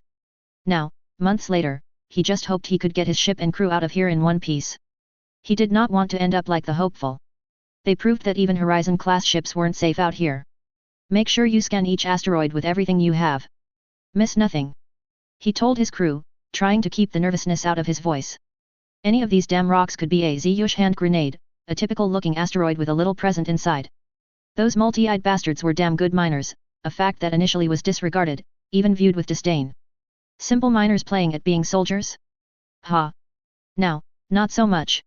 Now, months later, he just hoped he could get his ship and crew out of here in one piece. He did not want to end up like the hopeful. They proved that even Horizon-class ships weren't safe out here. Make sure you scan each asteroid with everything you have. Miss nothing. He told his crew, trying to keep the nervousness out of his voice. Any of these damn rocks could be a Ziyush hand grenade, a typical-looking asteroid with a little present inside. Those multi-eyed bastards were damn good miners, a fact that initially was disregarded, even viewed with disdain. Simple miners playing at being soldiers? Ha! Now, not so much.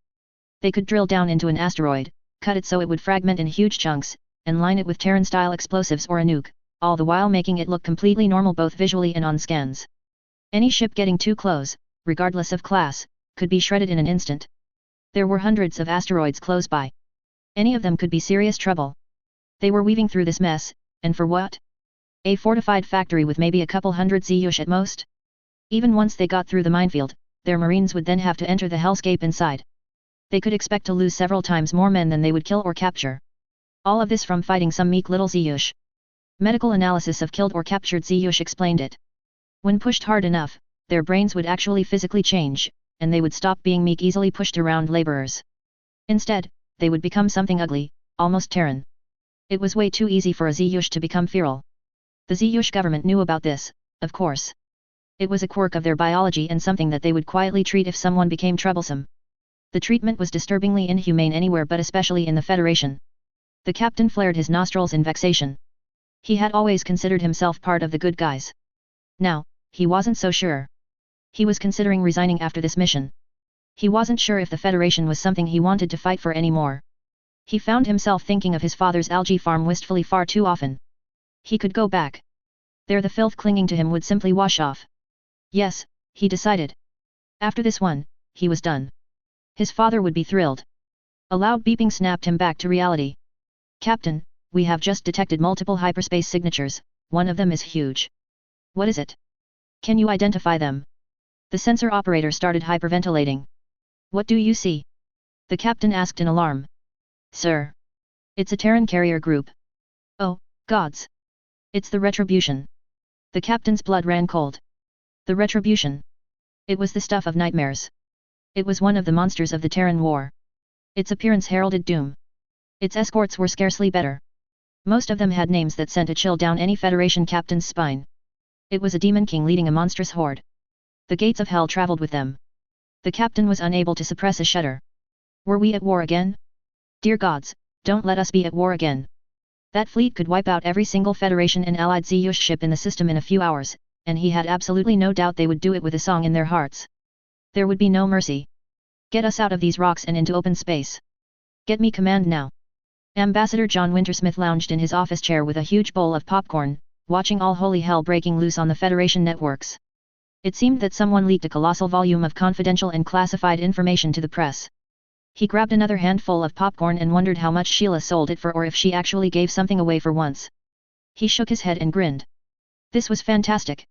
They could drill down into an asteroid, cut it so it would fragment in huge chunks, and line it with Terran-style explosives or a nuke, all the while making it look completely normal both visually and on scans. Any ship getting too close, regardless of class, could be shredded in an instant. There were hundreds of asteroids close by. Any of them could be serious trouble. They were weaving through this mess, and for what? A fortified factory with maybe a couple hundred Ziyush at most? Even once they got through the minefield, their marines would then have to enter the hellscape inside. They could expect to lose several times more men than they would kill or capture. All of this from fighting some meek little Ziyush. Medical analysis of killed or captured Ziyush explained it. When pushed hard enough, their brains would actually physically change, and they would stop being meek easily pushed around laborers. Instead, they would become something ugly, almost Terran. It was way too easy for a Ziyush to become feral. The Ziyush government knew about this, of course. It was a quirk of their biology and something that they would quietly treat if someone became troublesome. The treatment was disturbingly inhumane anywhere but especially in the Federation. The captain flared his nostrils in vexation. He had always considered himself part of the good guys. Now, he wasn't so sure. He was considering resigning after this mission. He wasn't sure if the Federation was something he wanted to fight for anymore. He found himself thinking of his father's algae farm wistfully far too often. He could go back. There the filth clinging to him would simply wash off. Yes, he decided. After this one, he was done. His father would be thrilled. A loud beeping snapped him back to reality. Captain, we have just detected multiple hyperspace signatures, one of them is huge. What is it? Can you identify them? The sensor operator started hyperventilating. What do you see? The captain asked in alarm. Sir. It's a Terran carrier group. Oh, gods. It's the Retribution. The captain's blood ran cold. The Retribution. It was the stuff of nightmares. It was one of the monsters of the Terran War. Its appearance heralded doom. Its escorts were scarcely better. Most of them had names that sent a chill down any Federation captain's spine. It was a demon king leading a monstrous horde. The gates of hell traveled with them. The captain was unable to suppress a shudder. Were we at war again? Dear gods, don't let us be at war again. That fleet could wipe out every single Federation and allied Ziyush ship in the system in a few hours, and he had absolutely no doubt they would do it with a song in their hearts. There would be no mercy. Get us out of these rocks and into open space. Get me command now. Ambassador John Wintersmith lounged in his office chair with a huge bowl of popcorn, watching all holy hell breaking loose on the Federation networks. It seemed that someone leaked a colossal volume of confidential and classified information to the press. He grabbed another handful of popcorn and wondered how much Sheila sold it for or if she actually gave something away for once. He shook his head and grinned. This was fantastic.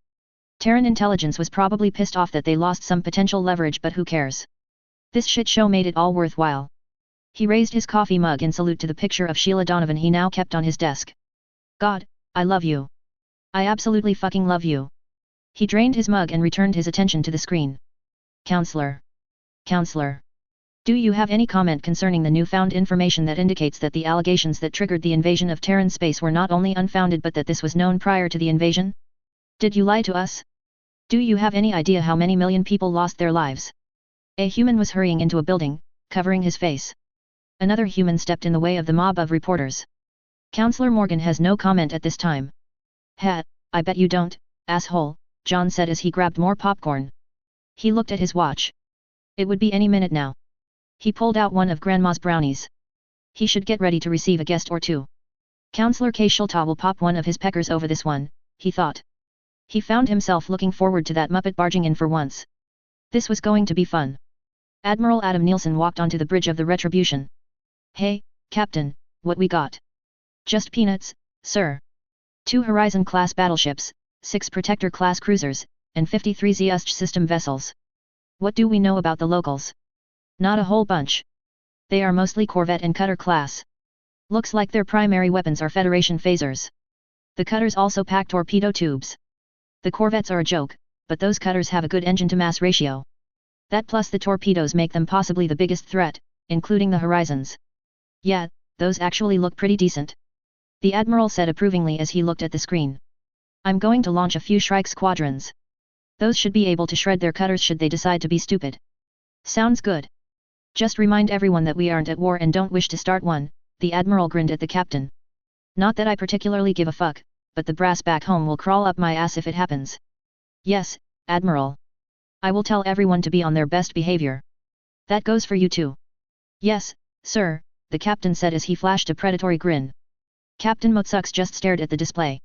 Terran intelligence was probably pissed off that they lost some potential leverage, but who cares? This shit show made it all worthwhile. He raised his coffee mug in salute to the picture of Sheila Donovan he now kept on his desk. God, I love you. I absolutely fucking love you. He drained his mug and returned his attention to the screen. Counselor. Counselor. Do you have any comment concerning the newfound information that indicates that the allegations that triggered the invasion of Terran space were not only unfounded but that this was known prior to the invasion? Did you lie to us? Do you have any idea how many million people lost their lives? A human was hurrying into a building, covering his face. Another human stepped in the way of the mob of reporters. Counselor Morgan has no comment at this time. Ha, I bet you don't, asshole, John said as he grabbed more popcorn. He looked at his watch. It would be any minute now. He pulled out one of Grandma's brownies. He should get ready to receive a guest or two. Counselor K. Shulta will pop one of his peckers over this one, he thought. He found himself looking forward to that Muppet barging in for once. This was going to be fun. Admiral Adam Nielsen walked onto the bridge of the Retribution. Hey, Captain, what we got? Just peanuts, sir. 2 Horizon-class battleships, 6 Protector-class cruisers, and 53 Zust system vessels. What do we know about the locals? Not a whole bunch. They are mostly corvette and cutter class. Looks like their primary weapons are Federation phasers. The cutters also pack torpedo tubes. The corvettes are a joke, but those cutters have a good engine-to-mass ratio. That plus the torpedoes make them possibly the biggest threat, including the Horizons. Yeah, those actually look pretty decent. The Admiral said approvingly as he looked at the screen. I'm going to launch a few Shrike squadrons. Those should be able to shred their cutters should they decide to be stupid. Sounds good. Just remind everyone that we aren't at war and don't wish to start one, the Admiral grinned at the captain. Not that I particularly give a fuck, but the brass back home will crawl up my ass if it happens. Yes, Admiral. I will tell everyone to be on their best behavior. That goes for you too. Yes, sir, the captain said as he flashed a predatory grin. Captain Motsux just stared at the display.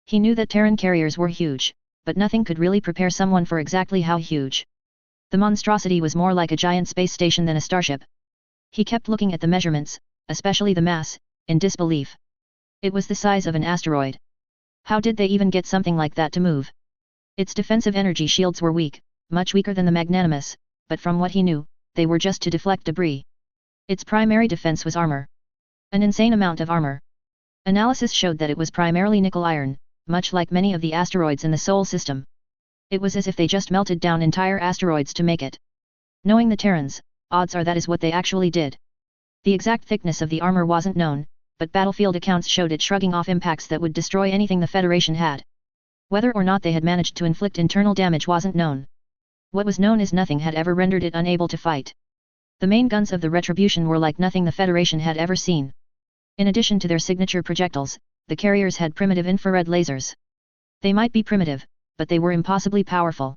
He knew that Terran carriers were huge, but nothing could really prepare someone for exactly how huge. The monstrosity was more like a giant space station than a starship. He kept looking at the measurements, especially the mass, in disbelief. It was the size of an asteroid. How did they even get something like that to move? Its defensive energy shields were weak, much weaker than the Magnanimous, but from what he knew, they were just to deflect debris. Its primary defense was armor. An insane amount of armor. Analysis showed that it was primarily nickel-iron, much like many of the asteroids in the Sol system. It was as if they just melted down entire asteroids to make it. Knowing the Terrans, odds are that is what they actually did. The exact thickness of the armor wasn't known, but battlefield accounts showed it shrugging off impacts that would destroy anything the Federation had. Whether or not they had managed to inflict internal damage wasn't known. What was known is nothing had ever rendered it unable to fight. The main guns of the Retribution were like nothing the Federation had ever seen. In addition to their signature projectiles, the carriers had primitive infrared lasers. They might be primitive, but they were impossibly powerful.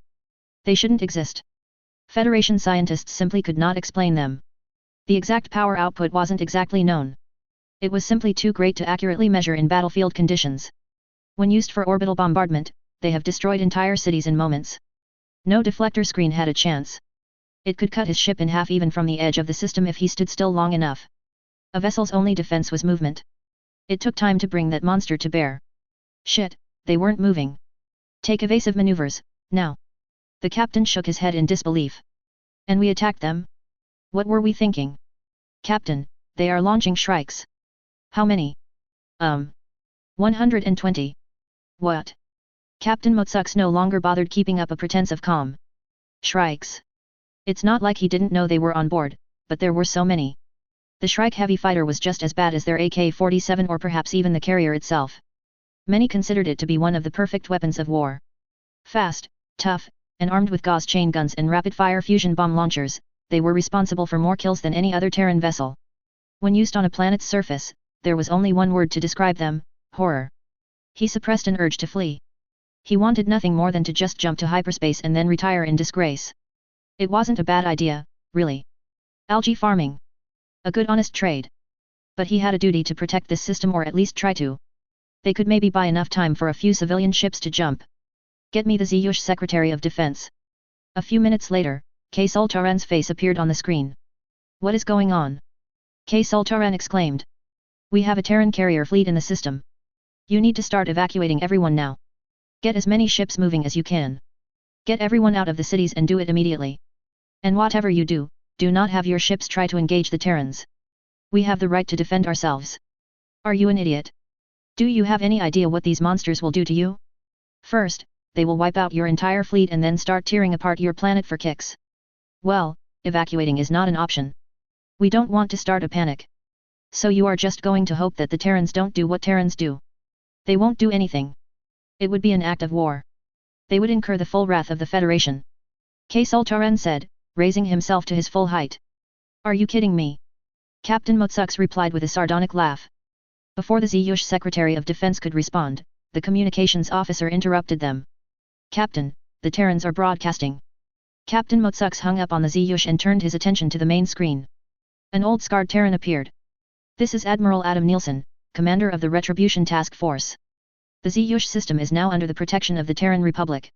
They shouldn't exist. Federation scientists simply could not explain them. The exact power output wasn't exactly known. It was simply too great to accurately measure in battlefield conditions. When used for orbital bombardment, they have destroyed entire cities in moments. No deflector screen had a chance. It could cut his ship in half even from the edge of the system if he stood still long enough. A vessel's only defense was movement. It took time to bring that monster to bear. Shit, they weren't moving. Take evasive maneuvers, now. The captain shook his head in disbelief. And we attacked them? What were we thinking? Captain, they are launching Shrikes. How many? 120. What? Captain Motsux no longer bothered keeping up a pretense of calm. Shrikes. It's not like he didn't know they were on board, but there were so many. The Shrike heavy fighter was just as bad as their AK-47 or perhaps even the carrier itself. Many considered it to be one of the perfect weapons of war. Fast, tough, and armed with gauze chain guns and rapid-fire fusion bomb launchers, they were responsible for more kills than any other Terran vessel. When used on a planet's surface, there was only one word to describe them: horror. He suppressed an urge to flee. He wanted nothing more than to just jump to hyperspace and then retire in disgrace. It wasn't a bad idea, really. Algae farming. A good honest trade. But he had a duty to protect this system, or at least try to. They could maybe buy enough time for a few civilian ships to jump. Get me the Ziyush Secretary of Defense. A few minutes later, K. Sultaran's face appeared on the screen. What is going on? Terran exclaimed. We have a Terran carrier fleet in the system. You need to start evacuating everyone now. Get as many ships moving as you can. Get everyone out of the cities and do it immediately. And whatever you do, do not have your ships try to engage the Terrans. We have the right to defend ourselves. Are you an idiot? Do you have any idea what these monsters will do to you? First, they will wipe out your entire fleet and then start tearing apart your planet for kicks. Well, evacuating is not an option. We don't want to start a panic. So you are just going to hope that the Terrans don't do what Terrans do. They won't do anything. It would be an act of war. They would incur the full wrath of the Federation. Terran said, raising himself to his full height. Are you kidding me? Captain Motsux replied with a sardonic laugh. Before the Ziyush Secretary of Defense could respond, the communications officer interrupted them. Captain, the Terrans are broadcasting. Captain Motsux hung up on the Ziyush and turned his attention to the main screen. An old scarred Terran appeared. This is Admiral Adam Nielsen, commander of the Retribution Task Force. The Ziyush system is now under the protection of the Terran Republic.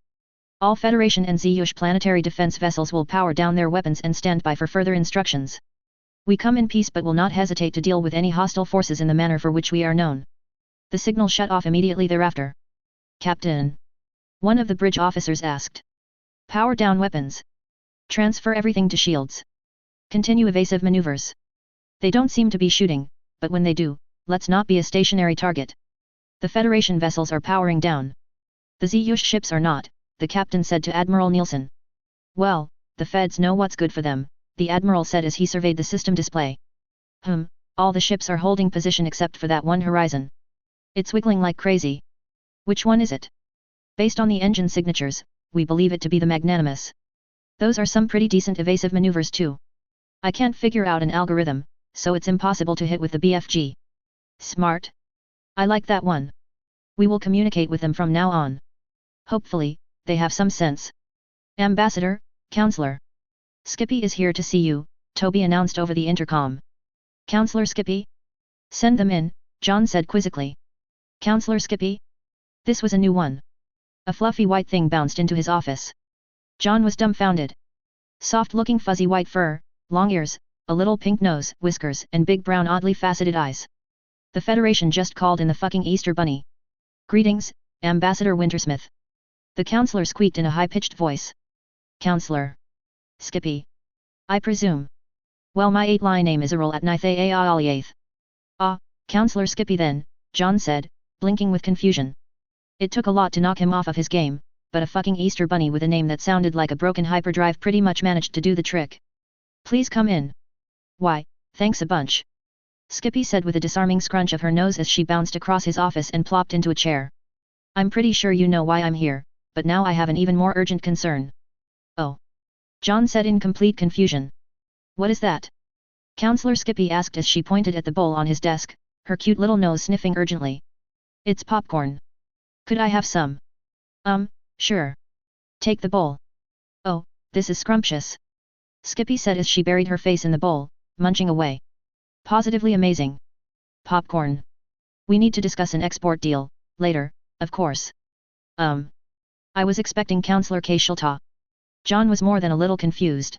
All Federation and Ziyush planetary defense vessels will power down their weapons and stand by for further instructions. We come in peace but will not hesitate to deal with any hostile forces in the manner for which we are known. The signal shut off immediately thereafter. Captain. One of the bridge officers asked. Power down weapons. Transfer everything to shields. Continue evasive maneuvers. They don't seem to be shooting, but when they do, let's not be a stationary target. The Federation vessels are powering down. The Ziyush ships are not, the captain said to Admiral Nielsen. Well, the Feds know what's good for them, the Admiral said as he surveyed the system display. All the ships are holding position except for that one horizon. It's wiggling like crazy. Which one is it? Based on the engine signatures, we believe it to be the Magnanimous. Those are some pretty decent evasive maneuvers too. I can't figure out an algorithm, so it's impossible to hit with the BFG. Smart. I like that one. We will communicate with them from now on. Hopefully, they have some sense. Ambassador, Counselor. Skippy is here to see you, Toby announced over the intercom. Counselor Skippy? Send them in, John said quizzically. Counselor Skippy? This was a new one. A fluffy white thing bounced into his office. John was dumbfounded. Soft-looking fuzzy white fur, long ears, a little pink nose, whiskers, and big brown oddly faceted eyes. The Federation just called in the fucking Easter Bunny. Greetings, Ambassador Wintersmith. The counselor squeaked in a high-pitched voice. Counselor. Skippy. I presume. Well, my 8-line name is Errol at Nithe Aliath. Ah, Counselor Skippy then, John said, blinking with confusion. It took a lot to knock him off of his game, but a fucking Easter Bunny with a name that sounded like a broken hyperdrive pretty much managed to do the trick. Please come in. Why, thanks a bunch. Skippy said with a disarming scrunch of her nose as she bounced across his office and plopped into a chair. I'm pretty sure you know why I'm here, but now I have an even more urgent concern. Oh. John said in complete confusion. What is that? Counselor Skippy asked as she pointed at the bowl on his desk, her cute little nose sniffing urgently. It's popcorn. Could I have some? Sure. Take the bowl. Oh, this is scrumptious. Skippy said as she buried her face in the bowl, munching away. Positively amazing. Popcorn. We need to discuss an export deal, later, of course. I was expecting Counselor Kelta. John was more than a little confused.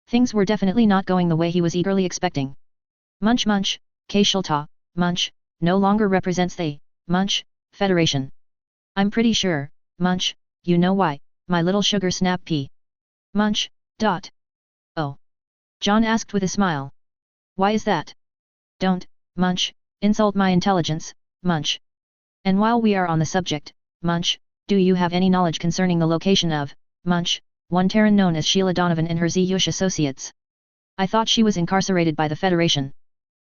Things were definitely not going the way he was eagerly expecting. Munch munch, Kelta, munch, no longer represents the, munch, Federation. I'm pretty sure, munch, you know why, my little sugar snap pea. Munch, dot. Oh. John asked with a smile. Why is that? Don't, munch, insult my intelligence, munch. And while we are on the subject, munch, do you have any knowledge concerning the location of, munch, one Terran known as Sheila Donovan and her Ziyush associates? I thought she was incarcerated by the Federation.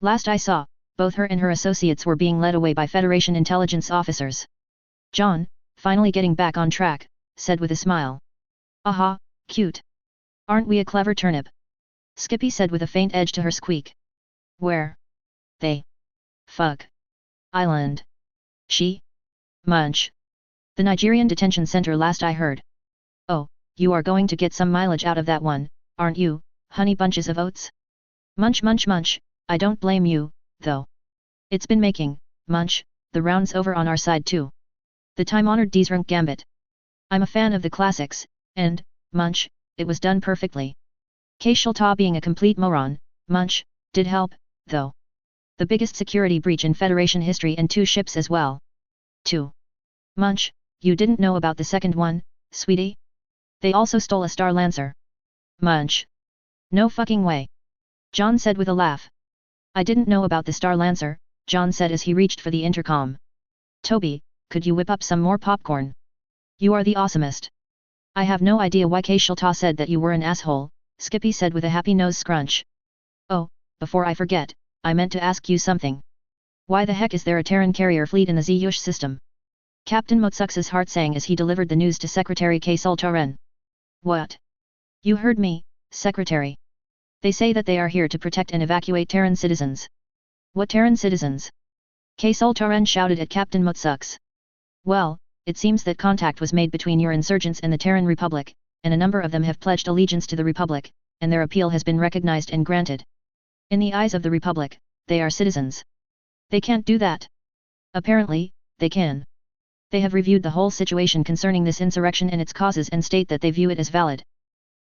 Last I saw, both her and her associates were being led away by Federation intelligence officers. John, finally getting back on track, said with a smile. Aha, cute. Aren't we a clever turnip? Skippy said with a faint edge to her squeak. Where? They. Fuck. Island. She? Munch. The Nigerian detention center last I heard. Oh, you are going to get some mileage out of that one, aren't you, honey bunches of oats? Munch munch munch, I don't blame you, though. It's been making, munch, the rounds over on our side too. The time-honored Dzrunk Gambit. I'm a fan of the classics, and, munch, it was done perfectly. Kelta being a complete moron, Munch, did help, though. The biggest security breach in Federation history and 2 ships as well. 2. Munch, you didn't know about the second one, sweetie? They also stole a Star Lancer. Munch. No fucking way. John said with a laugh. I didn't know about the Star Lancer, John said as he reached for the intercom. Toby, could you whip up some more popcorn? You are the awesomest. I have no idea why Kelta said that you were an asshole, Skippy said with a happy nose scrunch. Oh, before I forget, I meant to ask you something. Why the heck is there a Terran carrier fleet in the Zyush system? Captain Motsux's heart sang as he delivered the news to Secretary Kelta. What? You heard me, Secretary. They say that they are here to protect and evacuate Terran citizens. What Terran citizens? Kelta shouted at Captain Motsux. Well, it seems that contact was made between your insurgents and the Terran Republic, and a number of them have pledged allegiance to the Republic, and their appeal has been recognized and granted. In the eyes of the Republic, they are citizens. They can't do that. Apparently, they can. They have reviewed the whole situation concerning this insurrection and its causes and state that they view it as valid.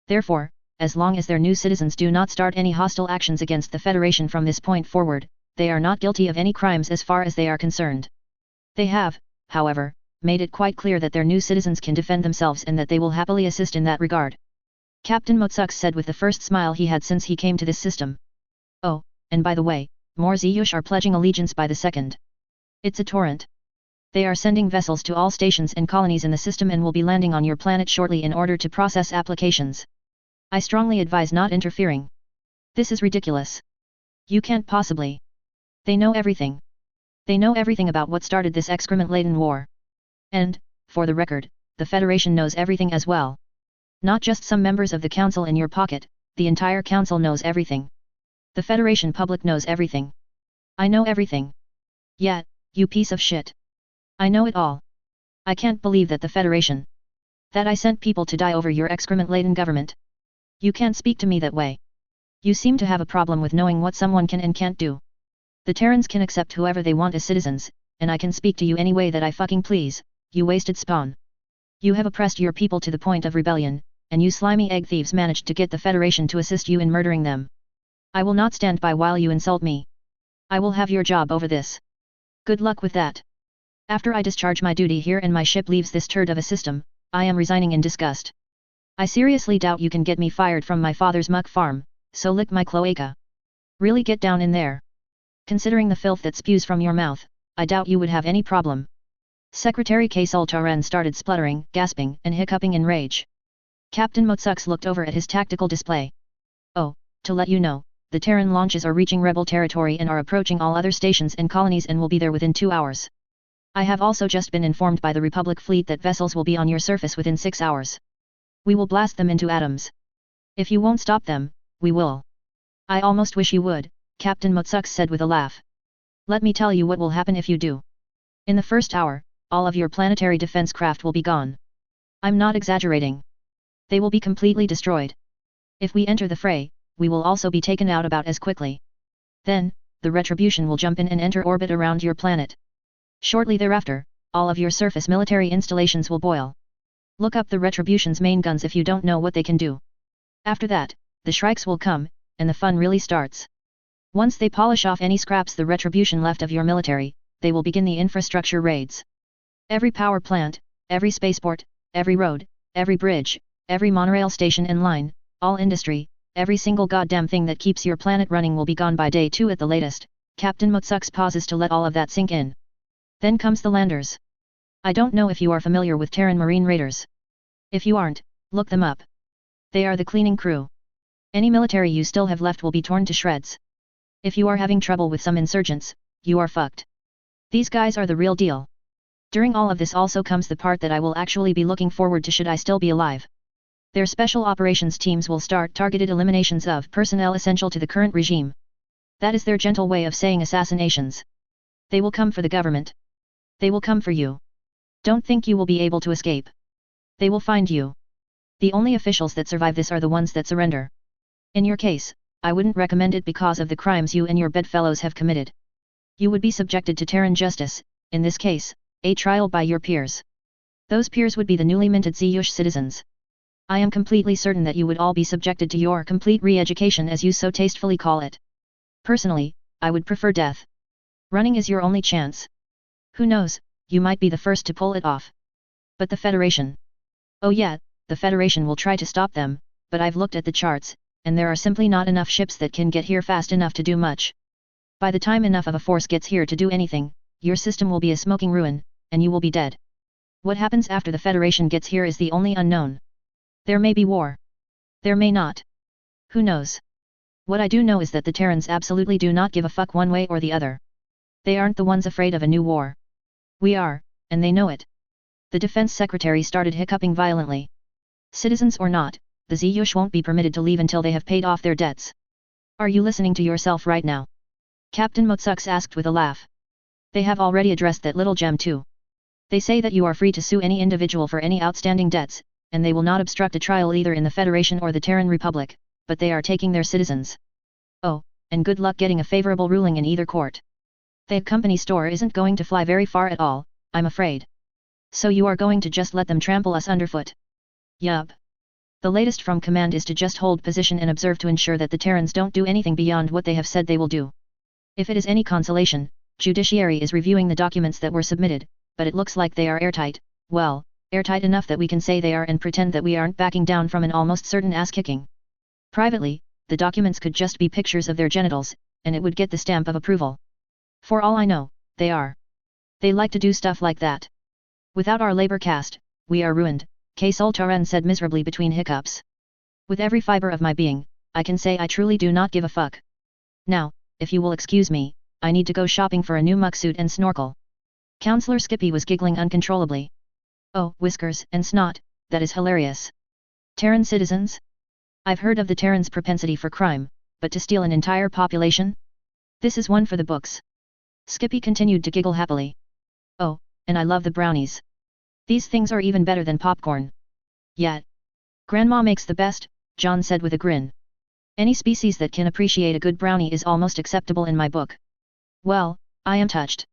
Therefore, as long as their new citizens do not start any hostile actions against the Federation from this point forward, they are not guilty of any crimes as far as they are concerned. They have, however, made it quite clear that their new citizens can defend themselves and that they will happily assist in that regard. Captain Motsux said with the first smile he had since he came to this system. Oh, and by the way, more Zyush are pledging allegiance by the second. It's a torrent. They are sending vessels to all stations and colonies in the system and will be landing on your planet shortly in order to process applications. I strongly advise not interfering. This is ridiculous. You can't possibly. They know everything. They know everything about what started this excrement-laden war. And, for the record, the Federation knows everything as well. Not just some members of the Council in your pocket, the entire Council knows everything. The Federation public knows everything. I know everything. Yeah, you piece of shit. I know it all. I can't believe that the Federation. That I sent people to die over your excrement-laden government. You can't speak to me that way. You seem to have a problem with knowing what someone can and can't do. The Terrans can accept whoever they want as citizens, and I can speak to you any way that I fucking please, you wasted spawn. You have oppressed your people to the point of rebellion, and you slimy egg thieves managed to get the Federation to assist you in murdering them. I will not stand by while you insult me. I will have your job over this. Good luck with that. After I discharge my duty here and my ship leaves this turd of a system, I am resigning in disgust. I seriously doubt you can get me fired from my father's muck farm, so lick my cloaca. Really get down in there. Considering the filth that spews from your mouth, I doubt you would have any problem. Secretary Kelta started spluttering, gasping, and hiccuping in rage. Captain Motsux looked over at his tactical display. Oh, to let you know, the Terran launches are reaching rebel territory and are approaching all other stations and colonies and will be there within 2 hours. I have also just been informed by the Republic fleet that vessels will be on your surface within 6 hours. We will blast them into atoms. If you won't stop them, we will. I almost wish you would, Captain Motsux said with a laugh. Let me tell you what will happen if you do. In the first hour, all of your planetary defense craft will be gone. I'm not exaggerating. They will be completely destroyed. If we enter the fray, we will also be taken out about as quickly. Then, the Retribution will jump in and enter orbit around your planet. Shortly thereafter, all of your surface military installations will boil. Look up the Retribution's main guns if you don't know what they can do. After that, the Shrikes will come, and the fun really starts. Once they polish off any scraps the Retribution left of your military, they will begin the infrastructure raids. Every power plant, every spaceport, every road, every bridge, every monorail station and line, all industry, every single goddamn thing that keeps your planet running will be gone by day 2 at the latest. Captain Motsux pauses to let all of that sink in. Then comes the landers. I don't know if you are familiar with Terran Marine Raiders. If you aren't, look them up. They are the cleaning crew. Any military you still have left will be torn to shreds. If you are having trouble with some insurgents, you are fucked. These guys are the real deal. During all of this also comes the part that I will actually be looking forward to should I still be alive. Their special operations teams will start targeted eliminations of personnel essential to the current regime. That is their gentle way of saying assassinations. They will come for the government. They will come for you. Don't think you will be able to escape. They will find you. The only officials that survive this are the ones that surrender. In your case, I wouldn't recommend it because of the crimes you and your bedfellows have committed. You would be subjected to Terran justice, in this case, a trial by your peers. Those peers would be the newly minted Zyush citizens. I am completely certain that you would all be subjected to your complete re-education as you so tastefully call it. Personally, I would prefer death. Running is your only chance. Who knows, you might be the first to pull it off. But the Federation. Oh yeah, the Federation will try to stop them, but I've looked at the charts, and there are simply not enough ships that can get here fast enough to do much. By the time enough of a force gets here to do anything, your system will be a smoking ruin, and you will be dead. What happens after the Federation gets here is the only unknown. There may be war. There may not. Who knows? What I do know is that the Terrans absolutely do not give a fuck one way or the other. They aren't the ones afraid of a new war. We are, and they know it. The Defense Secretary started hiccuping violently. Citizens or not, the Ziyush won't be permitted to leave until they have paid off their debts. Are you listening to yourself right now? Captain Motsux asked with a laugh. They have already addressed that little gem too. They say that you are free to sue any individual for any outstanding debts, and they will not obstruct a trial either in the Federation or the Terran Republic, but they are taking their citizens. Oh, and good luck getting a favorable ruling in either court. The company store isn't going to fly very far at all, I'm afraid. So you are going to just let them trample us underfoot? Yup. The latest from command is to just hold position and observe to ensure that the Terrans don't do anything beyond what they have said they will do. If it is any consolation, Judiciary is reviewing the documents that were submitted, but it looks like they are airtight, well, airtight enough that we can say they are and pretend that we aren't backing down from an almost certain ass-kicking. Privately, the documents could just be pictures of their genitals, and it would get the stamp of approval. For all I know, they are. They like to do stuff like that. Without our labor caste, we are ruined, Terran said miserably between hiccups. With every fiber of my being, I can say I truly do not give a fuck. Now, if you will excuse me, I need to go shopping for a new muck suit and snorkel. Counselor Skippy was giggling uncontrollably. Oh, whiskers and snot, that is hilarious. Terran citizens? I've heard of the Terrans' propensity for crime, but to steal an entire population? This is one for the books. Skippy continued to giggle happily. Oh, and I love the brownies. These things are even better than popcorn. Yet. Grandma makes the best, John said with a grin. Any species that can appreciate a good brownie is almost acceptable in my book. Well, I am touched.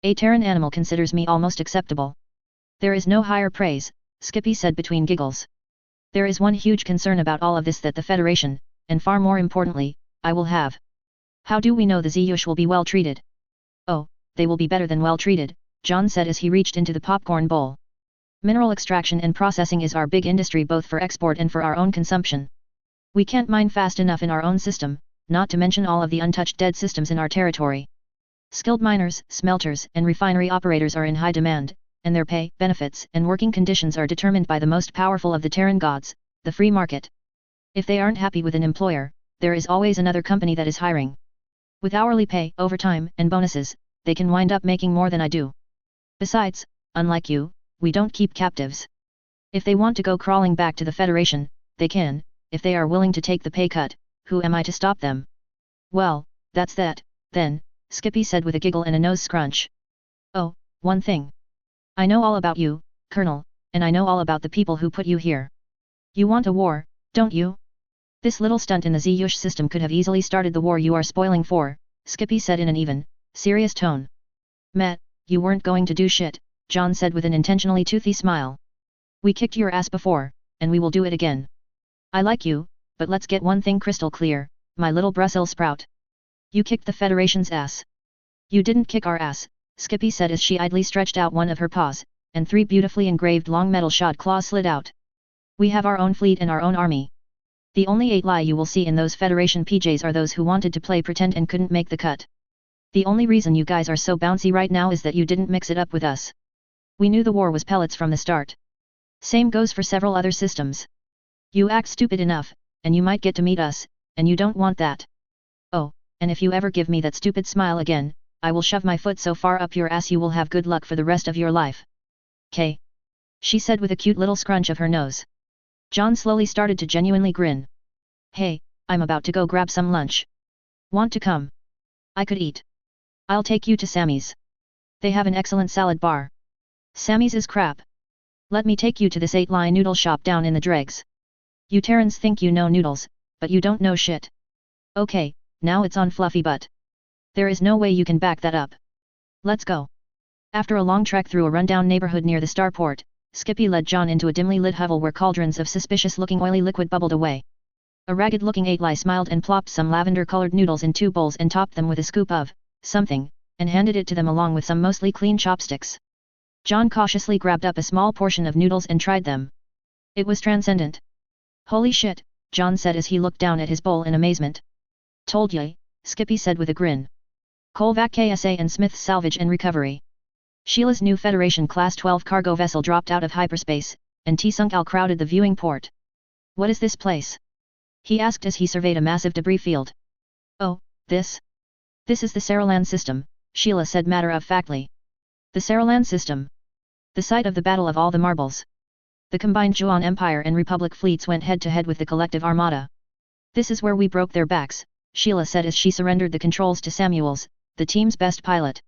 A Terran animal considers me almost acceptable. There is no higher praise, Skippy said between giggles. There is one huge concern about all of this that the Federation, and far more importantly, I will have. How do we know the Ziyush will be well treated? Oh, they will be better than well treated, John said as he reached into the popcorn bowl. Mineral extraction and processing is our big industry both for export and for our own consumption. We can't mine fast enough in our own system, not to mention all of the untouched dead systems in our territory. Skilled miners, smelters, and refinery operators are in high demand, and their pay, benefits, and working conditions are determined by the most powerful of the Terran gods, the free market. If they aren't happy with an employer, there is always another company that is hiring. With hourly pay, overtime, and bonuses, they can wind up making more than I do. Besides, unlike you, we don't keep captives. If they want to go crawling back to the Federation, they can, if they are willing to take the pay cut. Who am I to stop them? Well, that's that, then, Skippy said with a giggle and a nose scrunch. Oh, one thing. I know all about you, Colonel, and I know all about the people who put you here. You want a war, don't you? This little stunt in the Ziyush system could have easily started the war you are spoiling for, Skippy said in an even, serious tone. Matt, you weren't going to do shit, John said with an intentionally toothy smile. We kicked your ass before, and we will do it again. I like you, but let's get one thing crystal clear, my little Brussels sprout. You kicked the Federation's ass. You didn't kick our ass, Skippy said as she idly stretched out one of her paws, and 3 beautifully engraved long metal shod claws slid out. We have our own fleet and our own army. The only 8 lie you will see in those Federation PJs are those who wanted to play pretend and couldn't make the cut. The only reason you guys are so bouncy right now is that you didn't mix it up with us. We knew the war was pellets from the start. Same goes for several other systems. You act stupid enough, and you might get to meet us, and you don't want that. Oh, and if you ever give me that stupid smile again, I will shove my foot so far up your ass you will have good luck for the rest of your life. K. She said with a cute little scrunch of her nose. John slowly started to genuinely grin. Hey, I'm about to go grab some lunch. Want to come? I could eat. I'll take you to Sammy's. They have an excellent salad bar. Sammy's is crap. Let me take you to this 8-line noodle shop down in the dregs. You Terrans think you know noodles, but you don't know shit. Okay, now it's on fluffy butt. There is no way you can back that up. Let's go. After a long trek through a rundown neighborhood near the starport, Skippy led John into a dimly lit hovel where cauldrons of suspicious-looking oily liquid bubbled away. A ragged-looking Aitlai smiled and plopped some lavender-colored noodles in 2 bowls and topped them with a scoop of something, and handed it to them along with some mostly clean chopsticks. John cautiously grabbed up a small portion of noodles and tried them. It was transcendent. Holy shit, John said as he looked down at his bowl in amazement. Told ya, Skippy said with a grin. Kolvac KSA and Smith's Salvage and Recovery. Sheila's new Federation Class 12 cargo vessel dropped out of hyperspace, and T-Sunk crowded the viewing port. What is this place? He asked as he surveyed a massive debris field. Oh, this? This is the Saralan system, Sheila said matter-of-factly. The Saralan system. The site of the Battle of all the Marbles. The combined Zhuan Empire and Republic fleets went head-to-head with the collective armada. This is where we broke their backs, Sheila said as she surrendered the controls to Samuels, the team's best pilot.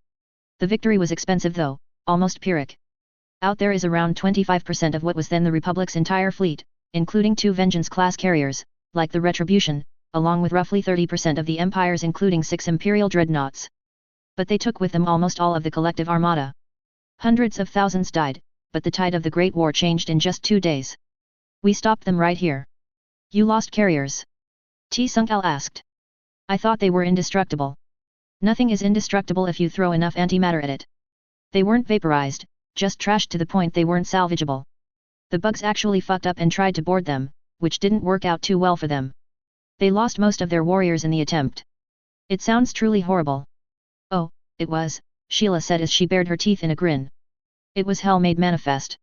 The victory was expensive though, almost Pyrrhic. Out there is around 25% of what was then the Republic's entire fleet, including 2 Vengeance-class carriers, like the Retribution, along with roughly 30% of the Empire's including 6 Imperial dreadnoughts. But they took with them almost all of the collective armada. Hundreds of thousands died, but the tide of the Great War changed in just 2 days. We stopped them right here. You lost carriers? T-Sunk asked. I thought they were indestructible. Nothing is indestructible if you throw enough antimatter at it. They weren't vaporized, just trashed to the point they weren't salvageable. The bugs actually fucked up and tried to board them, which didn't work out too well for them. They lost most of their warriors in the attempt. It sounds truly horrible. Oh, it was, Sheila said as she bared her teeth in a grin. It was hell made manifest.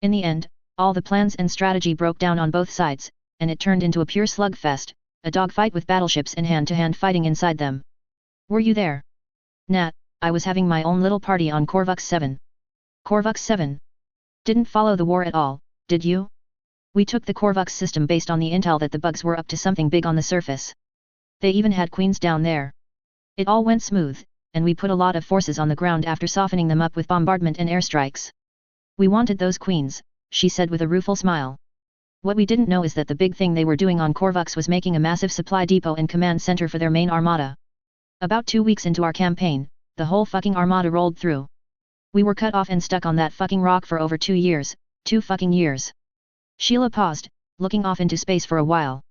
In the end, all the plans and strategy broke down on both sides, and it turned into a pure slugfest, a dogfight with battleships and hand-to-hand fighting inside them. Were you there? Nat, I was having my own little party on Korvux 7. Korvux 7? Didn't follow the war at all, did you? We took the Korvux system based on the intel that the bugs were up to something big on the surface. They even had queens down there. It all went smooth, and we put a lot of forces on the ground after softening them up with bombardment and airstrikes. We wanted those queens, she said with a rueful smile. What we didn't know is that the big thing they were doing on Korvux was making a massive supply depot and command center for their main armada. About 2 weeks into our campaign, the whole fucking armada rolled through. We were cut off and stuck on that fucking rock for over 2 years, 2 fucking years. Sheila paused, looking off into space for a while.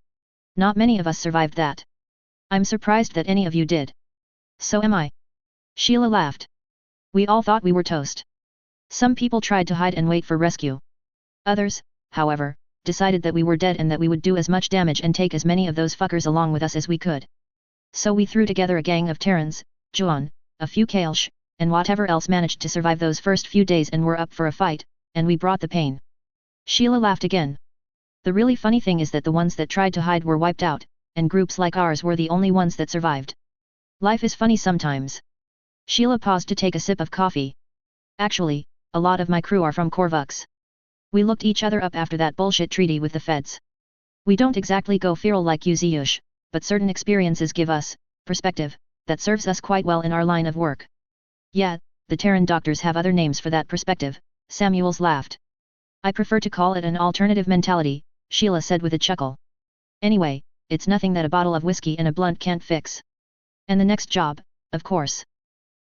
Not many of us survived that. I'm surprised that any of you did. So am I. Sheila laughed. We all thought we were toast. Some people tried to hide and wait for rescue. Others, however, decided that we were dead and that we would do as much damage and take as many of those fuckers along with us as we could. So we threw together a gang of Terrans, Zhuan, a few Kailsh, and whatever else managed to survive those first few days and were up for a fight, and we brought the pain. Sheila laughed again. The really funny thing is that the ones that tried to hide were wiped out, and groups like ours were the only ones that survived. Life is funny sometimes. Sheila paused to take a sip of coffee. Actually, a lot of my crew are from Korvux. We looked each other up after that bullshit treaty with the feds. We don't exactly go feral like you Ziyush, but certain experiences give us perspective that serves us quite well in our line of work. Yeah, the Terran doctors have other names for that perspective, Samuels laughed. I prefer to call it an alternative mentality, Sheila said with a chuckle. Anyway, it's nothing that a bottle of whiskey and a blunt can't fix. And the next job, of course.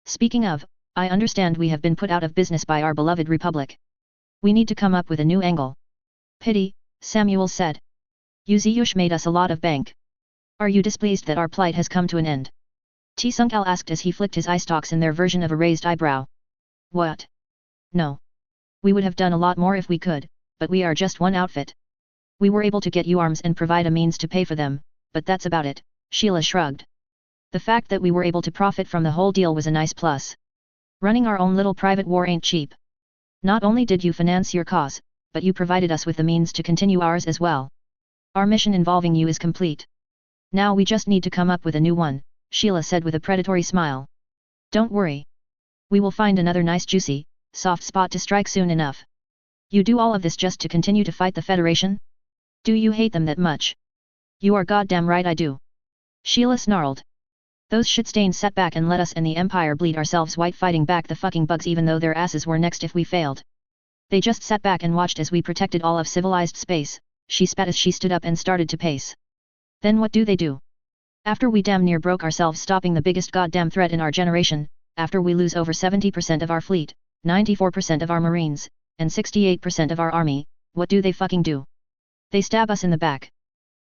Speaking of, I understand we have been put out of business by our beloved Republic. We need to come up with a new angle. Pity, Samuel said. Ziyush made us a lot of bank. Are you displeased that our plight has come to an end? T-Sunk asked as he flicked his eye stalks in their version of a raised eyebrow. What? No. We would have done a lot more if we could, but we are just one outfit. We were able to get you arms and provide a means to pay for them, but that's about it, Sheila shrugged. The fact that we were able to profit from the whole deal was a nice plus. Running our own little private war ain't cheap. Not only did you finance your cause, but you provided us with the means to continue ours as well. Our mission involving you is complete. Now we just need to come up with a new one, Sheila said with a predatory smile. Don't worry. We will find another nice juicy, soft spot to strike soon enough. You do all of this just to continue to fight the Federation? Do you hate them that much? You are goddamn right I do. Sheila snarled. Those shitstains sat back and let us and the Empire bleed ourselves white fighting back the fucking bugs even though their asses were next if we failed. They just sat back and watched as we protected all of civilized space, she spat as she stood up and started to pace. Then what do they do? After we damn near broke ourselves stopping the biggest goddamn threat in our generation, after we lose over 70% of our fleet, 94% of our marines, and 68% of our army, what do they fucking do? They stab us in the back.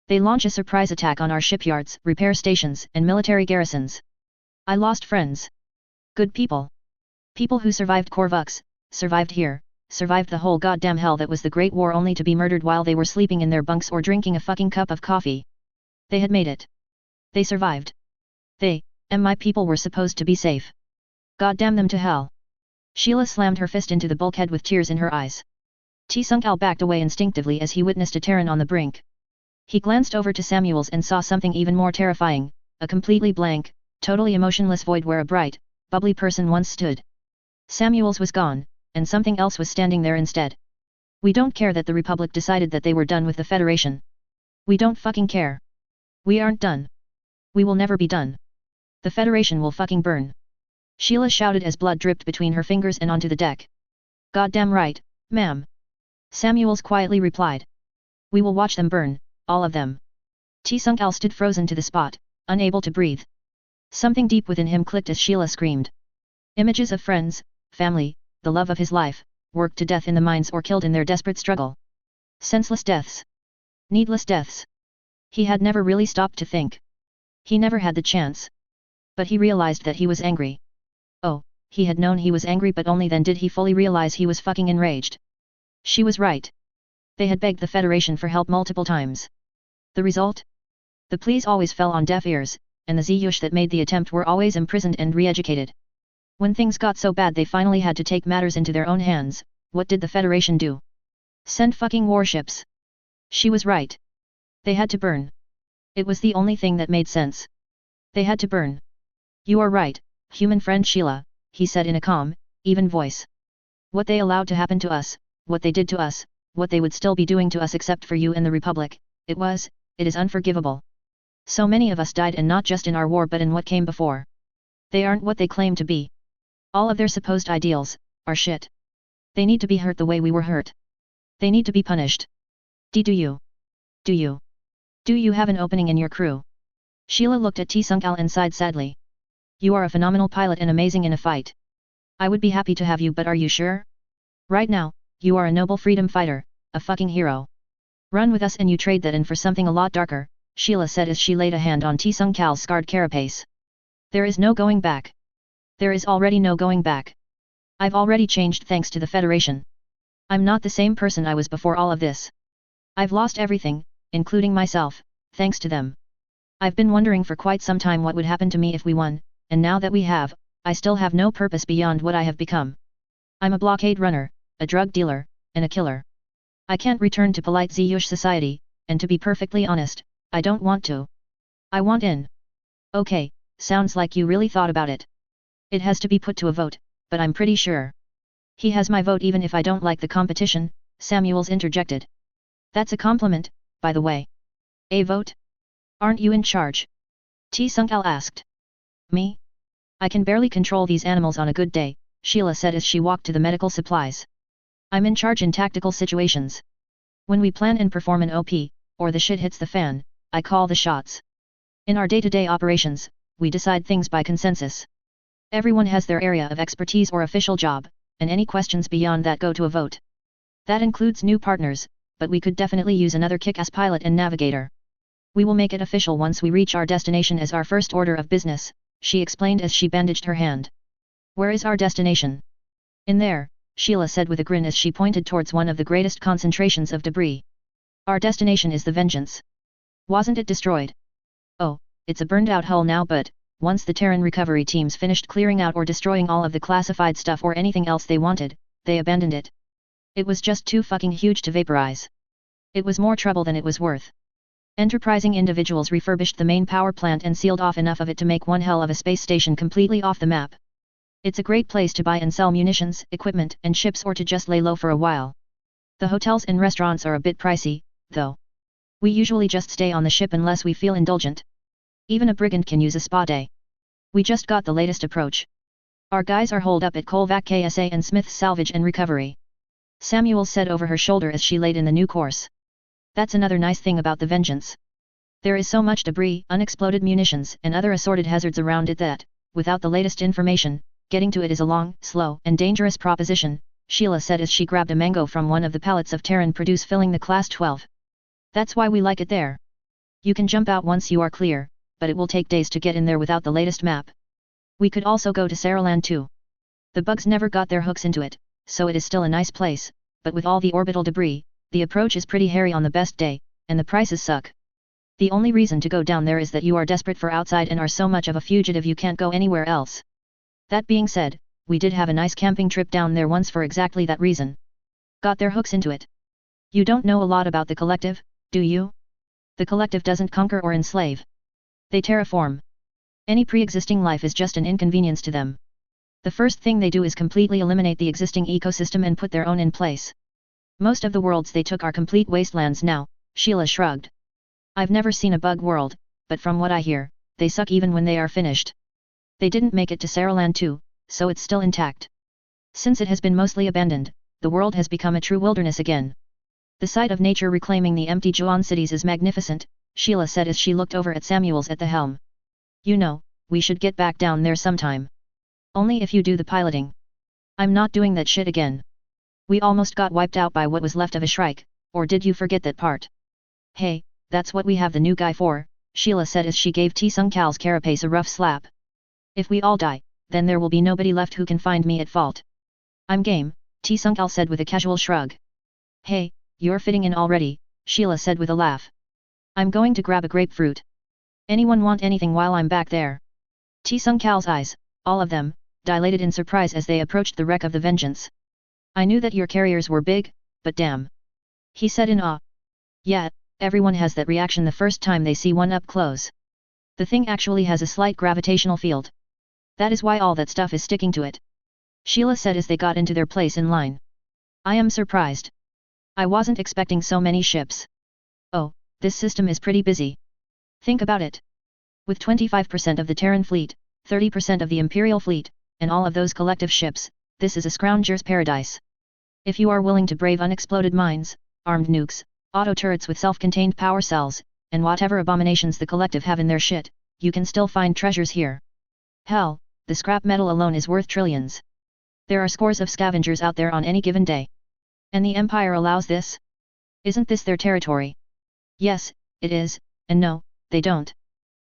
They launch a surprise attack on our shipyards, repair stations, and military garrisons. I lost friends. Good people. People who survived Korvux, survived here, survived the whole goddamn hell that was the Great War only to be murdered while they were sleeping in their bunks or drinking a fucking cup of coffee. They had made it. They survived. They, and my people were supposed to be safe. Goddamn them to hell. Sheila slammed her fist into the bulkhead with tears in her eyes. T-Sunk-Al backed away instinctively as he witnessed a Terran on the brink. He glanced over to Samuels and saw something even more terrifying, a completely blank, totally emotionless void where a bright, bubbly person once stood. Samuels was gone, and something else was standing there instead. We don't care that the Republic decided that they were done with the Federation. We don't fucking care. We aren't done. We will never be done. The Federation will fucking burn. Sheila shouted as blood dripped between her fingers and onto the deck. Goddamn right, ma'am. Samuels quietly replied. We will watch them burn, all of them. T-Sunk-Al stood frozen to the spot, unable to breathe. Something deep within him clicked as Sheila screamed. Images of friends, family, the love of his life, worked to death in the mines or killed in their desperate struggle. Senseless deaths. Needless deaths. He had never really stopped to think. He never had the chance. But he realized that he was angry. Oh, he had known he was angry, but only then did he fully realize he was fucking enraged. She was right. They had begged the Federation for help multiple times. The result? The pleas always fell on deaf ears, and the Ziyush that made the attempt were always imprisoned and re-educated. When things got so bad they finally had to take matters into their own hands, what did the Federation do? Send fucking warships. She was right. They had to burn. It was the only thing that made sense. They had to burn. You are right, human friend Sheila, he said in a calm, even voice. What they allowed to happen to us, what they did to us, what they would still be doing to us except for you and the Republic, it is unforgivable. So many of us died, and not just in our war but in what came before. They aren't what they claim to be. All of their supposed ideals are shit. They need to be hurt the way we were hurt. They need to be punished. Do you? Do you have an opening in your crew? Sheila looked at T-Sunk-Al and sighed sadly. You are a phenomenal pilot and amazing in a fight. I would be happy to have you, but are you sure? Right now, you are a noble freedom fighter, a fucking hero. Run with us and you trade that in for something a lot darker, Sheila said as she laid a hand on T-Sunk-Al's scarred carapace. There is no going back. There is already no going back. I've already changed thanks to the Federation. I'm not the same person I was before all of this. I've lost everything, including myself, thanks to them. I've been wondering for quite some time what would happen to me if we won, and now that we have, I still have no purpose beyond what I have become. I'm a blockade runner, a drug dealer, and a killer. I can't return to polite Ziyush society, and to be perfectly honest, I don't want to. I want in. Okay, sounds like you really thought about it. It has to be put to a vote, but I'm pretty sure. He has my vote even if I don't like the competition, Samuels interjected. That's a compliment, by the way. A vote? Aren't you in charge? T-Sunk-Al asked. Me? I can barely control these animals on a good day, Sheila said as she walked to the medical supplies. I'm in charge in tactical situations. When we plan and perform an OP, or the shit hits the fan, I call the shots. In our day-to-day operations, we decide things by consensus. Everyone has their area of expertise or official job, and any questions beyond that go to a vote. That includes new partners, but we could definitely use another kick-ass pilot and navigator. We will make it official once we reach our destination as our first order of business, she explained as she bandaged her hand. Where is our destination? In there, Sheila said with a grin as she pointed towards one of the greatest concentrations of debris. Our destination is the Vengeance. Wasn't it destroyed? Oh, it's a burned-out hull now, but once the Terran recovery teams finished clearing out or destroying all of the classified stuff or anything else they wanted, they abandoned it. It was just too fucking huge to vaporize. It was more trouble than it was worth. Enterprising individuals refurbished the main power plant and sealed off enough of it to make one hell of a space station completely off the map. It's a great place to buy and sell munitions, equipment, and ships, or to just lay low for a while. The hotels and restaurants are a bit pricey, though. We usually just stay on the ship unless we feel indulgent. Even a brigand can use a spa day. We just got the latest approach. Our guys are holed up at Kolvac KSA and Smith's Salvage and Recovery. Samuel said over her shoulder as she laid in the new course. That's another nice thing about the Vengeance. There is so much debris, unexploded munitions, and other assorted hazards around it that, without the latest information, getting to it is a long, slow, and dangerous proposition, Sheila said as she grabbed a mango from one of the pallets of Terran produce filling the class 12. That's why we like it there. You can jump out once you are clear, but it will take days to get in there without the latest map. We could also go to Saraland too. The bugs never got their hooks into it, so it is still a nice place, but with all the orbital debris, the approach is pretty hairy on the best day, and the prices suck. The only reason to go down there is that you are desperate for outside and are so much of a fugitive you can't go anywhere else. That being said, we did have a nice camping trip down there once for exactly that reason. Got their hooks into it. You don't know a lot about the collective, do you? The collective doesn't conquer or enslave. They terraform. Any pre-existing life is just an inconvenience to them. The first thing they do is completely eliminate the existing ecosystem and put their own in place. Most of the worlds they took are complete wastelands now, Sheila shrugged. I've never seen a bug world, but from what I hear, they suck even when they are finished. They didn't make it to Saraland too, so it's still intact. Since it has been mostly abandoned, the world has become a true wilderness again. The sight of nature reclaiming the empty Juan cities is magnificent, Sheila said as she looked over at Samuels at the helm. You know, we should get back down there sometime. Only if you do the piloting. I'm not doing that shit again. We almost got wiped out by what was left of a Shrike, or did you forget that part? Hey, that's what we have the new guy for, Sheila said as she gave Tsung Kal's carapace a rough slap. If we all die, then there will be nobody left who can find me at fault. I'm game, Tsung Kal said with a casual shrug. Hey, you're fitting in already, Sheila said with a laugh. I'm going to grab a grapefruit. Anyone want anything while I'm back there? Tsung Kal's eyes, all of them, dilated in surprise as they approached the wreck of the Vengeance. I knew that your carriers were big, but damn. He said in awe. Yeah, everyone has that reaction the first time they see one up close. The thing actually has a slight gravitational field. That is why all that stuff is sticking to it. Sheila said as they got into their place in line. I am surprised. I wasn't expecting so many ships. Oh, this system is pretty busy. Think about it. With 25% of the Terran fleet, 30% of the Imperial fleet, and all of those collective ships, this is a scrounger's paradise. If you are willing to brave unexploded mines, armed nukes, auto turrets with self-contained power cells, and whatever abominations the collective have in their shit, you can still find treasures here. Hell, the scrap metal alone is worth trillions. There are scores of scavengers out there on any given day. And the Empire allows this? Isn't this their territory? Yes, it is, and no, they don't.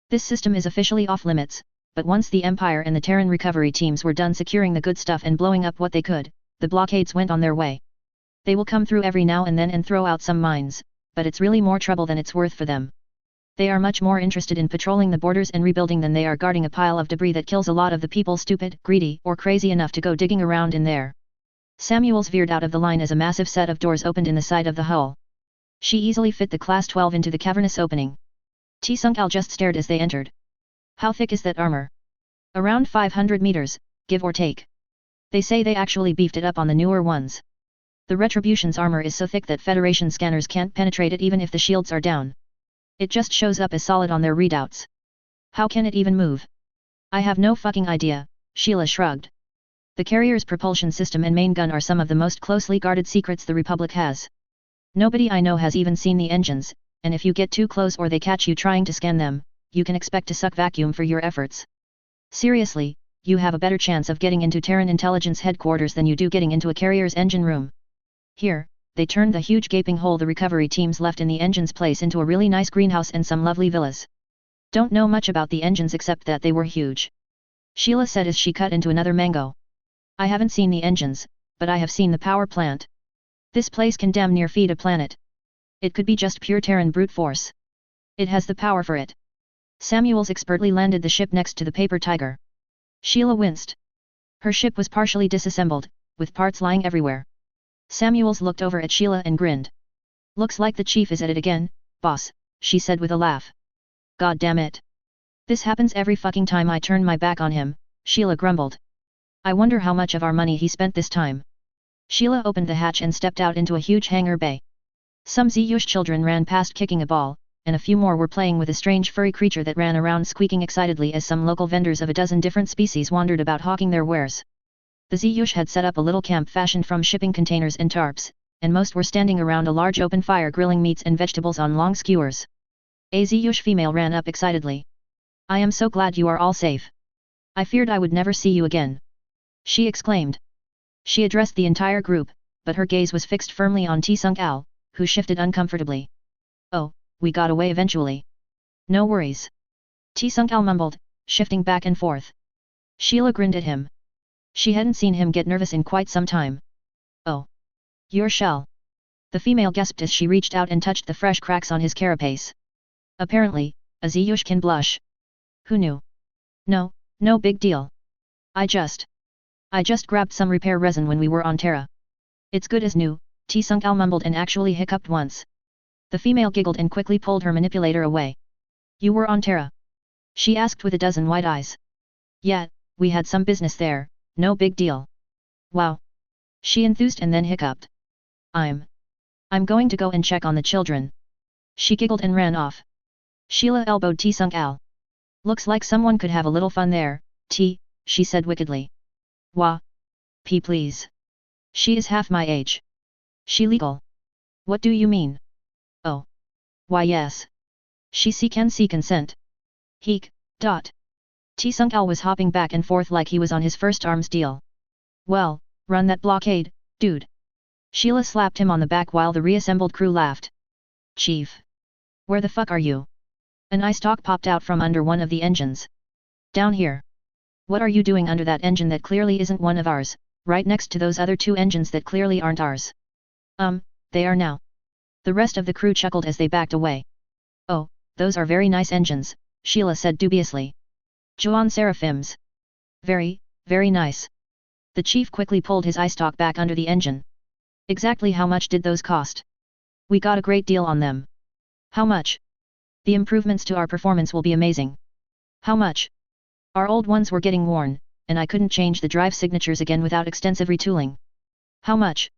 This system is officially off limits, but once the Empire and the Terran recovery teams were done securing the good stuff and blowing up what they could, the blockades went on their way. They will come through every now and then and throw out some mines, but it's really more trouble than it's worth for them. They are much more interested in patrolling the borders and rebuilding than they are guarding a pile of debris that kills a lot of the people stupid, greedy, or crazy enough to go digging around in there. Samuels veered out of the line as a massive set of doors opened in the side of the hull. She easily fit the Class 12 into the cavernous opening. Tsung Kal just stared as they entered. How thick is that armor? Around 500 meters, give or take. They say they actually beefed it up on the newer ones. The Retribution's armor is so thick that Federation scanners can't penetrate it even if the shields are down. It just shows up as solid on their readouts. How can it even move? I have no fucking idea, Sheila shrugged. The carrier's propulsion system and main gun are some of the most closely guarded secrets the Republic has. Nobody I know has even seen the engines, and if you get too close or they catch you trying to scan them, you can expect to suck vacuum for your efforts. Seriously, you have a better chance of getting into Terran intelligence headquarters than you do getting into a carrier's engine room. Here, they turned the huge gaping hole the recovery teams left in the engine's place into a really nice greenhouse and some lovely villas. Don't know much about the engines except that they were huge. Sheila said as she cut into another mango. I haven't seen the engines, but I have seen the power plant. This place can damn near feed a planet. It could be just pure Terran brute force. It has the power for it. Samuels expertly landed the ship next to the paper tiger. Sheila winced. Her ship was partially disassembled, with parts lying everywhere. Samuels looked over at Sheila and grinned. Looks like the chief is at it again, boss, she said with a laugh. God damn it. This happens every fucking time I turn my back on him, Sheila grumbled. I wonder how much of our money he spent this time. Sheila opened the hatch and stepped out into a huge hangar bay. Some Ziyush children ran past kicking a ball, and a few more were playing with a strange furry creature that ran around squeaking excitedly as some local vendors of a dozen different species wandered about hawking their wares. The Ziyush had set up a little camp fashioned from shipping containers and tarps, and most were standing around a large open fire grilling meats and vegetables on long skewers. A Ziyush female ran up excitedly. I am so glad you are all safe. I feared I would never see you again. She exclaimed. She addressed the entire group, but her gaze was fixed firmly on Tsung Al, who shifted uncomfortably. Oh, we got away eventually. No worries. Tsung Al mumbled, shifting back and forth. Sheila grinned at him. She hadn't seen him get nervous in quite some time. Oh. Your shell. The female gasped as she reached out and touched the fresh cracks on his carapace. Apparently, a Ziyush can blush. Who knew? No, no big deal. I just grabbed some repair resin when we were on Terra. It's good as new, Tsung Al mumbled and actually hiccuped once. The female giggled and quickly pulled her manipulator away. You were on Terra? She asked with a dozen wide eyes. Yeah, we had some business there, no big deal. Wow. She enthused and then hiccuped. I'm going to go and check on the children. She giggled and ran off. Sheila elbowed Tsung Al. Looks like someone could have a little fun there, she said wickedly. Wah. Please. She is half my age. She legal. What do you mean? Oh. Why yes. She can see consent. Heek. Tsung Al was hopping back and forth like he was on his first arms deal. Well, run that blockade, dude. Sheila slapped him on the back while the reassembled crew laughed. Chief. Where the fuck are you? An ice stalk popped out from under one of the engines. Down here. What are you doing under that engine that clearly isn't one of ours, right next to those other two engines that clearly aren't ours? They are now. The rest of the crew chuckled as they backed away. Oh, those are very nice engines, Sheila said dubiously. Juan Seraphims. Very, very nice. The chief quickly pulled his ice stalk back under the engine. Exactly how much did those cost? We got a great deal on them. How much? The improvements to our performance will be amazing. How much? Our old ones were getting worn, and I couldn't change the drive signatures again without extensive retooling. How much?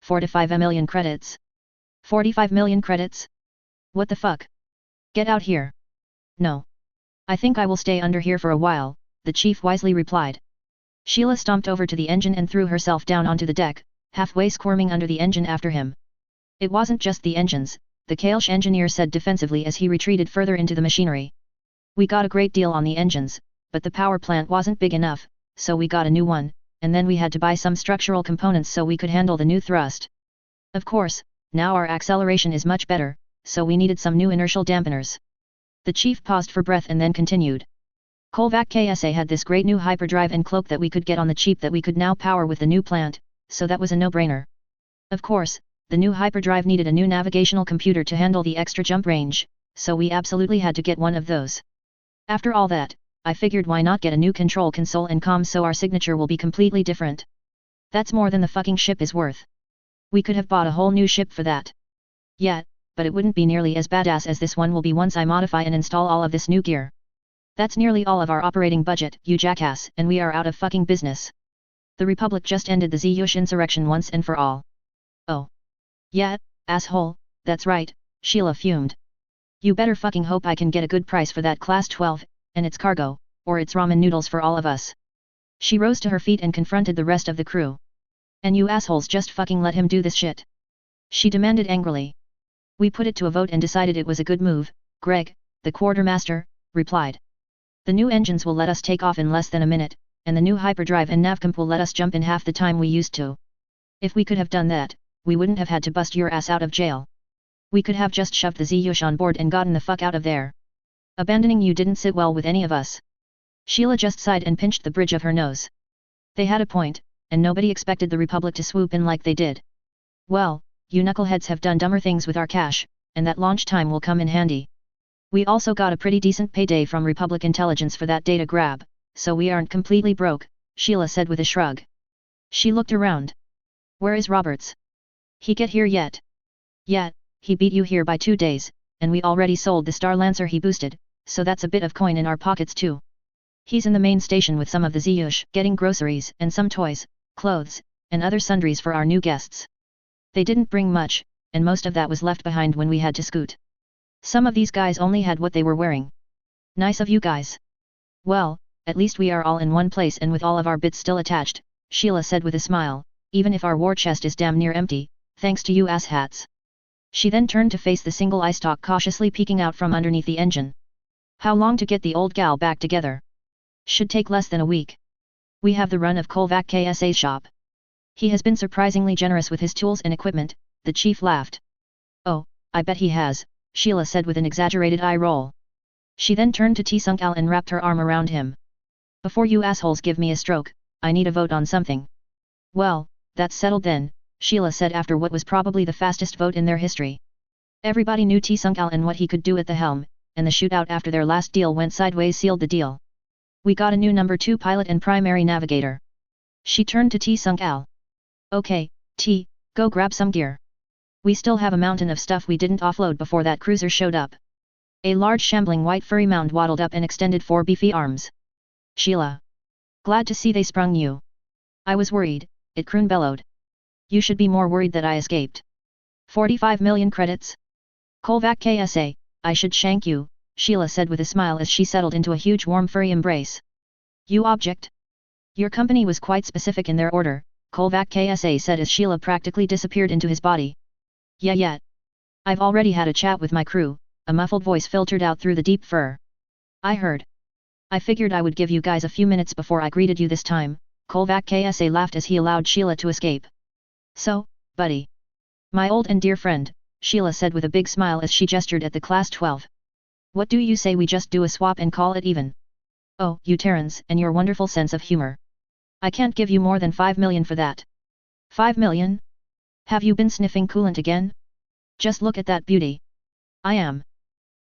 4 to 5 million credits. 45 million credits? What the fuck? Get out here. No. I think I will stay under here for a while, the chief wisely replied. Sheila stomped over to the engine and threw herself down onto the deck, halfway squirming under the engine after him. It wasn't just the engines, the Kailsh engineer said defensively as he retreated further into the machinery. We got a great deal on the engines, but the power plant wasn't big enough, so we got a new one, and then we had to buy some structural components so we could handle the new thrust. Of course, now our acceleration is much better, so we needed some new inertial dampeners. The chief paused for breath and then continued. Kolvac KSA had this great new hyperdrive and cloak that we could get on the cheap that we could now power with the new plant, so that was a no-brainer. Of course, the new hyperdrive needed a new navigational computer to handle the extra jump range, so we absolutely had to get one of those. After all that, I figured why not get a new control console and comms so our signature will be completely different. That's more than the fucking ship is worth. We could have bought a whole new ship for that. Yeah, but it wouldn't be nearly as badass as this one will be once I modify and install all of this new gear. That's nearly all of our operating budget, you jackass, and we are out of fucking business. The Republic just ended the Ziyush insurrection once and for all. Oh. Yeah, asshole, that's right, Sheila fumed. You better fucking hope I can get a good price for that Class 12, and its cargo, or its ramen noodles for all of us. She rose to her feet and confronted the rest of the crew. And you assholes just fucking let him do this shit. She demanded angrily. We put it to a vote and decided it was a good move, Greg, the quartermaster, replied. The new engines will let us take off in less than a minute, and the new hyperdrive and navcomp will let us jump in half the time we used to. If we could have done that, we wouldn't have had to bust your ass out of jail. We could have just shoved the Ziyush on board and gotten the fuck out of there. Abandoning you didn't sit well with any of us. Sheila just sighed and pinched the bridge of her nose. They had a point, and nobody expected the Republic to swoop in like they did. Well, you knuckleheads have done dumber things with our cash, and that launch time will come in handy. We also got a pretty decent payday from Republic intelligence for that data grab, so we aren't completely broke, Sheila said with a shrug. She looked around. Where is Roberts? He get here yet? Yeah, he beat you here by 2 days, and we already sold the Star Lancer he boosted, so that's a bit of coin in our pockets too. He's in the main station with some of the Ziyush, getting groceries and some toys, clothes, and other sundries for our new guests. They didn't bring much, and most of that was left behind when we had to scoot. Some of these guys only had what they were wearing. Nice of you guys. Well, at least we are all in one place and with all of our bits still attached, Sheila said with a smile, even if our war chest is damn near empty, thanks to you asshats. She then turned to face the single eye stalk cautiously peeking out from underneath the engine. How long to get the old gal back together? Should take less than a week. We have the run of Kolvac KSA's shop. He has been surprisingly generous with his tools and equipment, the chief laughed. Oh, I bet he has, Sheila said with an exaggerated eye roll. She then turned to T-Sunk-Al and wrapped her arm around him. Before you assholes give me a stroke, I need a vote on something. Well, that's settled then, Sheila said after what was probably the fastest vote in their history. Everybody knew T-Sunk-Al and what he could do at the helm, and the shootout after their last deal went sideways sealed the deal. We got a new number 2 pilot and primary navigator. She turned to T-Sunk-Al. Okay, T, go grab some gear. We still have a mountain of stuff we didn't offload before that cruiser showed up. A large shambling white furry mound waddled up and extended 4 beefy arms. Sheila. Glad to see they sprung you. I was worried, it croon bellowed. You should be more worried that I escaped. 45 million credits? Kolvak KSA, I should shank you, Sheila said with a smile as she settled into a huge warm furry embrace. You object? Your company was quite specific in their order, Kolvak KSA said as Sheila practically disappeared into his body. Yeah. I've already had a chat with my crew, a muffled voice filtered out through the deep fur. I heard. I figured I would give you guys a few minutes before I greeted you this time, Kolvak KSA laughed as he allowed Sheila to escape. So, buddy. My old and dear friend, Sheila said with a big smile as she gestured at the Class 12. What do you say we just do a swap and call it even? Oh, you Terrans and your wonderful sense of humor. I can't give you more than 5 million for that. 5 million? Have you been sniffing coolant again? Just look at that beauty. I am.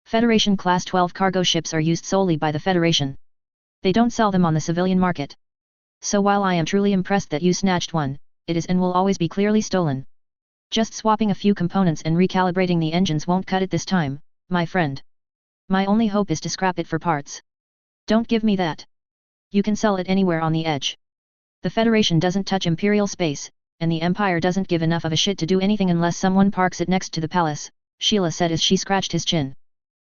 Federation Class 12 cargo ships are used solely by the Federation. They don't sell them on the civilian market. So while I am truly impressed that you snatched one, it is and will always be clearly stolen. Just swapping a few components and recalibrating the engines won't cut it this time, my friend. My only hope is to scrap it for parts. Don't give me that. You can sell it anywhere on the edge. The Federation doesn't touch Imperial space, and the Empire doesn't give enough of a shit to do anything unless someone parks it next to the palace, Sheila said as she scratched his chin.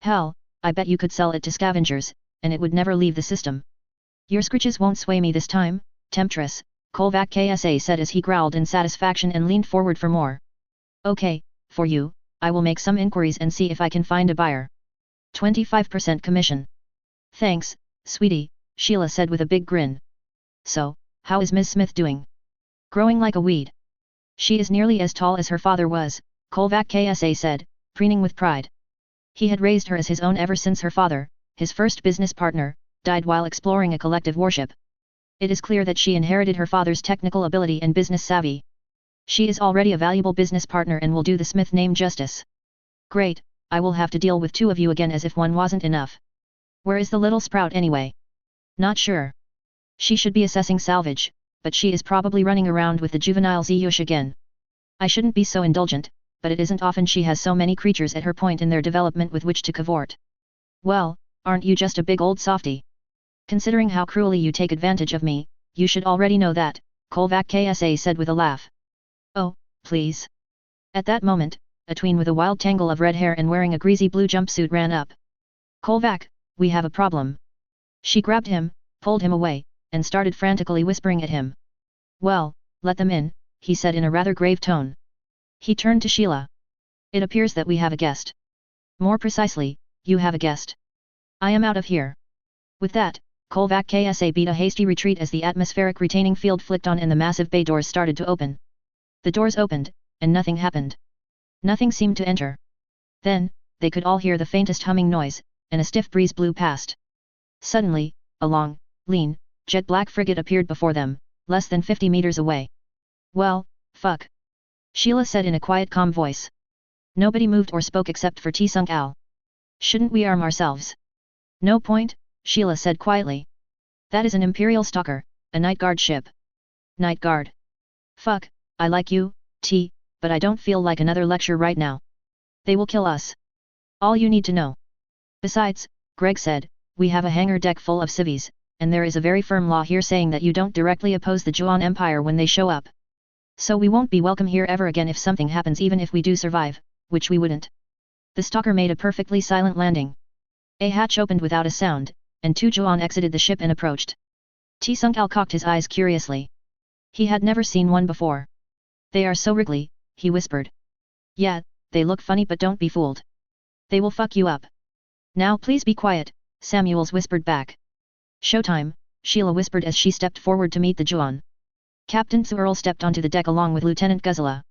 Hell, I bet you could sell it to scavengers, and it would never leave the system. Your scritches won't sway me this time, Temptress, Kolvak KSA said as he growled in satisfaction and leaned forward for more. Okay, for you, I will make some inquiries and see if I can find a buyer. 25% commission. Thanks, sweetie, Sheila said with a big grin. So, how is Ms. Smith doing? Growing like a weed. She is nearly as tall as her father was, Kolvak KSA said, preening with pride. He had raised her as his own ever since her father, his first business partner, died while exploring a collective warship. It is clear that she inherited her father's technical ability and business savvy. She is already a valuable business partner and will do the Smith name justice. Great, I will have to deal with 2 of you again as if one wasn't enough. Where is the little sprout anyway? Not sure. She should be assessing salvage, but she is probably running around with the juvenile Ziyush again. I shouldn't be so indulgent, but it isn't often she has so many creatures at her point in their development with which to cavort. Well, aren't you just a big old softy? Considering how cruelly you take advantage of me, you should already know that, Kolvak KSA said with a laugh. Oh, please. At that moment, a tween with a wild tangle of red hair and wearing a greasy blue jumpsuit ran up. Kolvak, we have a problem. She grabbed him, pulled him away, and started frantically whispering at him. Well, let them in, he said in a rather grave tone. He turned to Sheila. It appears that we have a guest. More precisely, you have a guest. I am out of here. With that, Kolvak KSA beat a hasty retreat as the atmospheric retaining field flicked on and the massive bay doors started to open. The doors opened, and nothing happened. Nothing seemed to enter. Then, they could all hear the faintest humming noise, and a stiff breeze blew past. Suddenly, a long, lean, jet-black frigate appeared before them, less than 50 meters away. Well, fuck. Sheila said in a quiet calm voice. Nobody moved or spoke except for T-Sunk-Al. Shouldn't we arm ourselves? No point, Sheila said quietly. That is an Imperial Stalker, a night guard ship. Night guard. Fuck, I like you, T, but I don't feel like another lecture right now. They will kill us. All you need to know. Besides, Greg said, we have a hangar deck full of civvies, and there is a very firm law here saying that you don't directly oppose the Juan Empire when they show up. So we won't be welcome here ever again if something happens, even if we do survive, which we wouldn't. The Stalker made a perfectly silent landing. A hatch opened without a sound, and 2 Juan exited the ship and approached. T-Sunk-Al cocked his eyes curiously. He had never seen one before. They are so wriggly, he whispered. Yeah, they look funny, but don't be fooled. They will fuck you up. Now please be quiet, Samuels whispered back. Showtime, Sheila whispered as she stepped forward to meet the Juan. Captain Earl stepped onto the deck along with Lieutenant Guzella.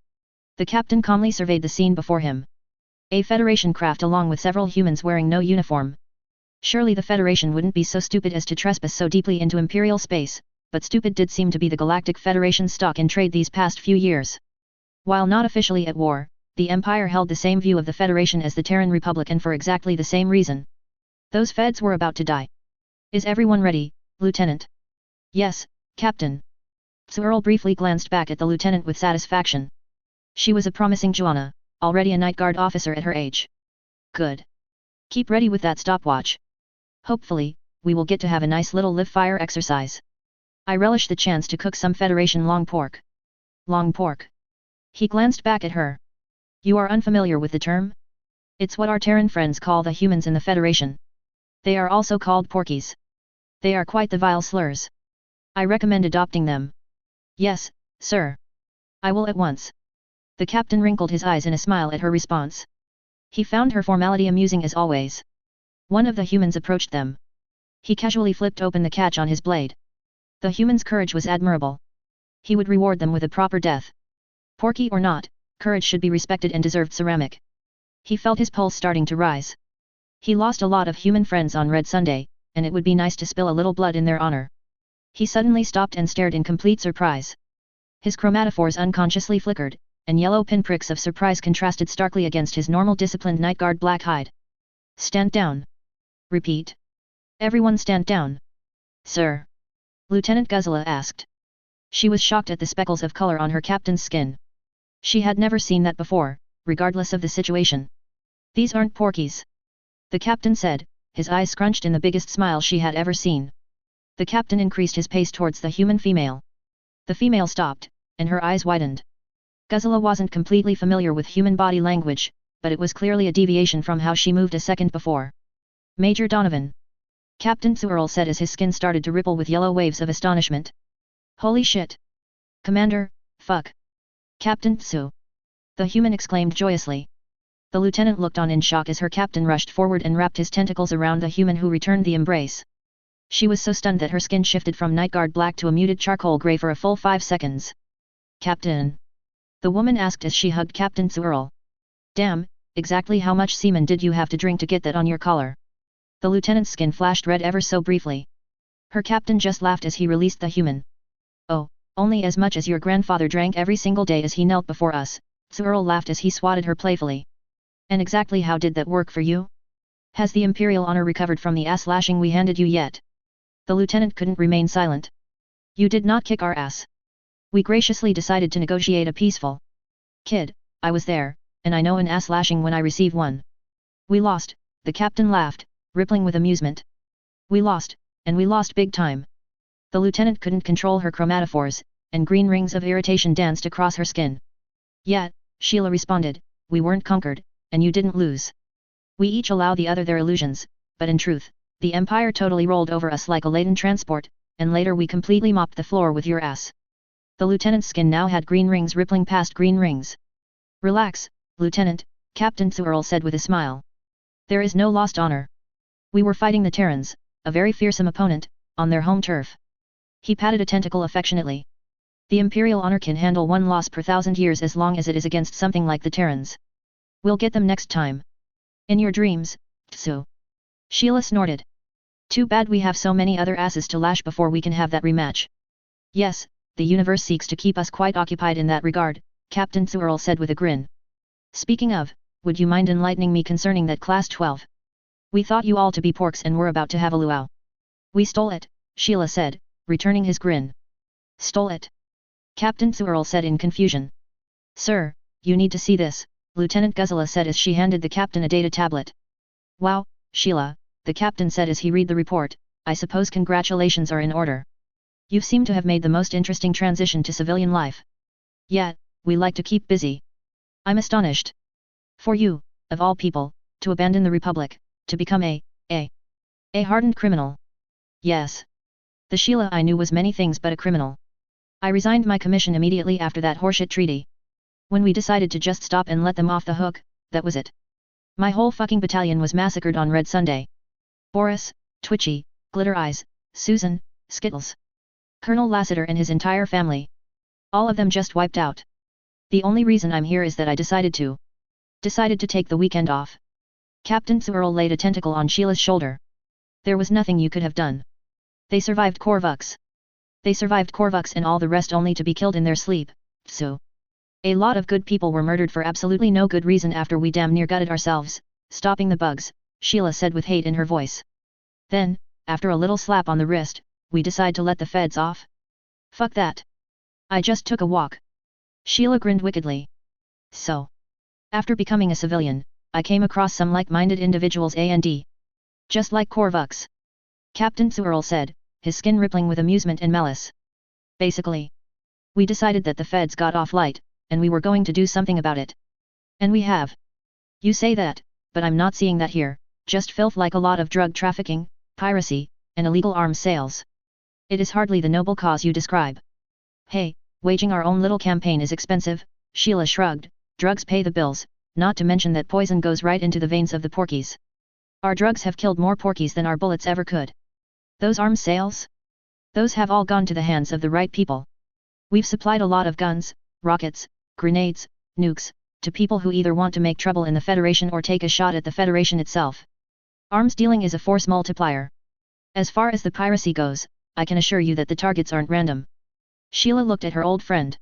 The captain calmly surveyed the scene before him. A Federation craft along with several humans wearing no uniform. Surely the Federation wouldn't be so stupid as to trespass so deeply into Imperial space, but stupid did seem to be the Galactic Federation's stock in trade these past few years. While not officially at war, the Empire held the same view of the Federation as the Terran Republic, and for exactly the same reason. Those Feds were about to die. Is everyone ready, Lieutenant? Yes, Captain. Earl briefly glanced back at the lieutenant with satisfaction. She was a promising Joanna, already a Night Guard officer at her age. Good. Keep ready with that stopwatch. Hopefully, we will get to have a nice little live-fire exercise. I relish the chance to cook some Federation long pork. Long pork. He glanced back at her. You are unfamiliar with the term? It's what our Terran friends call the humans in the Federation. They are also called porkies. They are quite the vile slurs. I recommend adopting them. Yes, sir. I will at once. The captain wrinkled his eyes in a smile at her response. He found her formality amusing as always. One of the humans approached them. He casually flipped open the catch on his blade. The human's courage was admirable. He would reward them with a proper death. Porky or not, courage should be respected and deserved ceramic. He felt his pulse starting to rise. He lost a lot of human friends on Red Sunday, and it would be nice to spill a little blood in their honor. He suddenly stopped and stared in complete surprise. His chromatophores unconsciously flickered, and yellow pinpricks of surprise contrasted starkly against his normal disciplined Night Guard black hide. Stand down. Repeat. Everyone stand down. Sir. Lieutenant Guzella asked. She was shocked at the speckles of color on her captain's skin. She had never seen that before, regardless of the situation. These aren't porkies. The captain said, his eyes scrunched in the biggest smile she had ever seen. The captain increased his pace towards the human female. The female stopped, and her eyes widened. Guzella wasn't completely familiar with human body language, but it was clearly a deviation from how she moved a second before. Major Donovan. Captain Earl said as his skin started to ripple with yellow waves of astonishment. Holy shit! Commander, fuck! Captain Tsu! The human exclaimed joyously. The lieutenant looked on in shock as her captain rushed forward and wrapped his tentacles around the human who returned the embrace. She was so stunned that her skin shifted from Night Guard black to a muted charcoal grey for a full 5 seconds. Captain! The woman asked as she hugged Captain Earl. Damn, exactly how much semen did you have to drink to get that on your collar? The lieutenant's skin flashed red ever so briefly. Her captain just laughed as he released the human. Oh, only as much as your grandfather drank every single day as he knelt before us, Earl laughed as he swatted her playfully. And exactly how did that work for you? Has the Imperial honor recovered from the ass lashing we handed you yet? The lieutenant couldn't remain silent. You did not kick our ass. We graciously decided to negotiate a peaceful. Kid, I was there, and I know an ass lashing when I receive one. We lost, the captain laughed, rippling with amusement. We lost, and we lost big time. The lieutenant couldn't control her chromatophores, and green rings of irritation danced across her skin. Yet, Sheila responded, we weren't conquered, and you didn't lose. We each allow the other their illusions, but in truth, the Empire totally rolled over us like a laden transport, and later we completely mopped the floor with your ass. The lieutenant's skin now had green rings rippling past green rings. Relax, Lieutenant, Captain Earl said with a smile. There is no lost honor. We were fighting the Terrans, a very fearsome opponent, on their home turf. He patted a tentacle affectionately. The Imperial honor can handle one loss per 1,000 years as long as it is against something like the Terrans. We'll get them next time. In your dreams, Tsu. Sheila snorted. Too bad we have so many other asses to lash before we can have that rematch. Yes, the universe seeks to keep us quite occupied in that regard, Captain Earl said with a grin. Speaking of, would you mind enlightening me concerning that Class 12? We thought you all to be porks and were about to have a luau. We stole it, Sheila said, returning his grin. Stole it? Captain Earl said in confusion. Sir, you need to see this, Lieutenant Guzella said as she handed the captain a data tablet. Wow, Sheila, the captain said as he read the report, I suppose congratulations are in order. You seem to have made the most interesting transition to civilian life. Yet, we like to keep busy. I'm astonished. For you, of all people, to abandon the Republic, to become a hardened criminal. Yes. The Sheila I knew was many things but a criminal. I resigned my commission immediately after that horseshit treaty. When we decided to just stop and let them off the hook, that was it. My whole fucking battalion was massacred on Red Sunday. Boris, Twitchy, Glitter Eyes, Susan, Skittles. Colonel Lassiter and his entire family, All of them just wiped out. The only reason I'm here is that I decided to take the weekend off. Captain Searle laid a tentacle on Sheila's shoulder. There was nothing you could have done. They survived Korvux. And all the rest only to be killed in their sleep, so. A lot of good people were murdered for absolutely no good reason after we damn near gutted ourselves, stopping the bugs, Sheila said with hate in her voice. Then, after a little slap on the wrist, we decide to let the feds off? Fuck that. I just took a walk. Sheila grinned wickedly. So. After becoming a civilian, I came across some like-minded individuals and just like Korvux. Captain Searle said, his skin rippling with amusement and malice. Basically. We decided that the feds got off light, and we were going to do something about it. And we have. You say that, but I'm not seeing that here, just filth like a lot of drug trafficking, piracy, and illegal arms sales. It is hardly the noble cause you describe. Hey, waging our own little campaign is expensive, Sheila shrugged, drugs pay the bills, not to mention that poison goes right into the veins of the porkies. Our drugs have killed more porkies than our bullets ever could. Those arms sales? Those have all gone to the hands of the right people. We've supplied a lot of guns, rockets, grenades, nukes, to people who either want to make trouble in the Federation or take a shot at the Federation itself. Arms dealing is a force multiplier. As far as the piracy goes, I can assure you that the targets aren't random. Sheila looked at her old friend.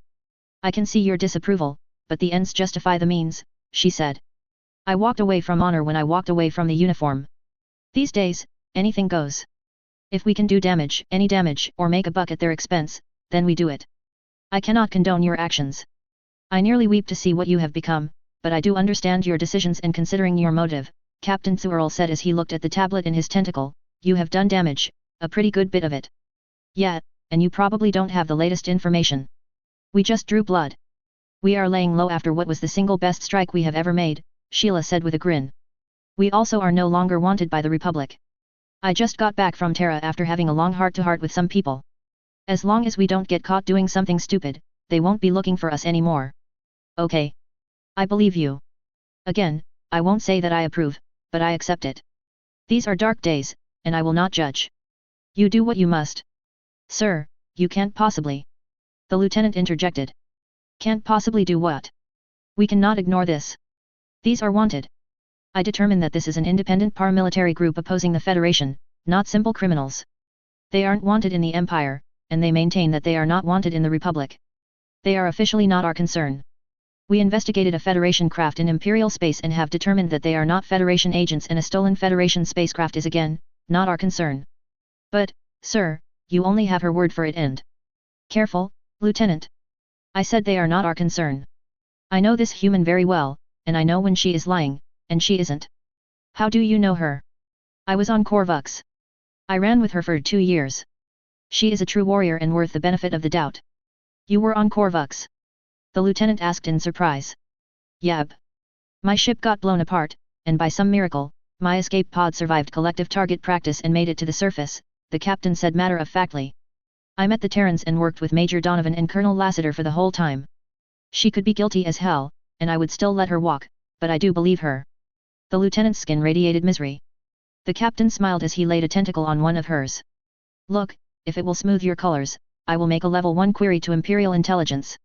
I can see your disapproval, but the ends justify the means, she said. I walked away from honor when I walked away from the uniform. These days, anything goes. If we can do damage, any damage, or make a buck at their expense, then we do it. I cannot condone your actions. I nearly weep to see what you have become, but I do understand your decisions and considering your motive, Captain Searle said as he looked at the tablet in his tentacle, you have done damage, a pretty good bit of it. Yeah, and you probably don't have the latest information. We just drew blood. We are laying low after what was the single best strike we have ever made, Sheila said with a grin. We also are no longer wanted by the Republic. I just got back from Terra after having a long heart-to-heart with some people. As long as we don't get caught doing something stupid, they won't be looking for us anymore. Okay. I believe you. Again, I won't say that I approve, but I accept it. These are dark days, and I will not judge. You do what you must. Sir, you can't possibly. The lieutenant interjected. Can't possibly do what? We cannot ignore this. These are wanted. I determine that this is an independent paramilitary group opposing the Federation, not simple criminals. They aren't wanted in the Empire, and they maintain that they are not wanted in the Republic. They are officially not our concern. We investigated a Federation craft in Imperial space and have determined that they are not Federation agents and a stolen Federation spacecraft is again, not our concern. But, sir, you only have her word for it and. Careful, Lieutenant. I said they are not our concern. I know this human very well, and I know when she is lying, and she isn't. How do you know her? I was on Korvux. I ran with her for 2 years. She is a true warrior and worth the benefit of the doubt. You were on Korvux? The lieutenant asked in surprise. Yab. My ship got blown apart, and by some miracle, my escape pod survived collective target practice and made it to the surface, the captain said matter-of-factly. I met the Terrans and worked with Major Donovan and Colonel Lassiter for the whole time. She could be guilty as hell, and I would still let her walk, but I do believe her. The lieutenant's skin radiated misery. The captain smiled as he laid a tentacle on one of hers. Look, if it will smooth your colors, I will make a level 1 query to Imperial intelligence.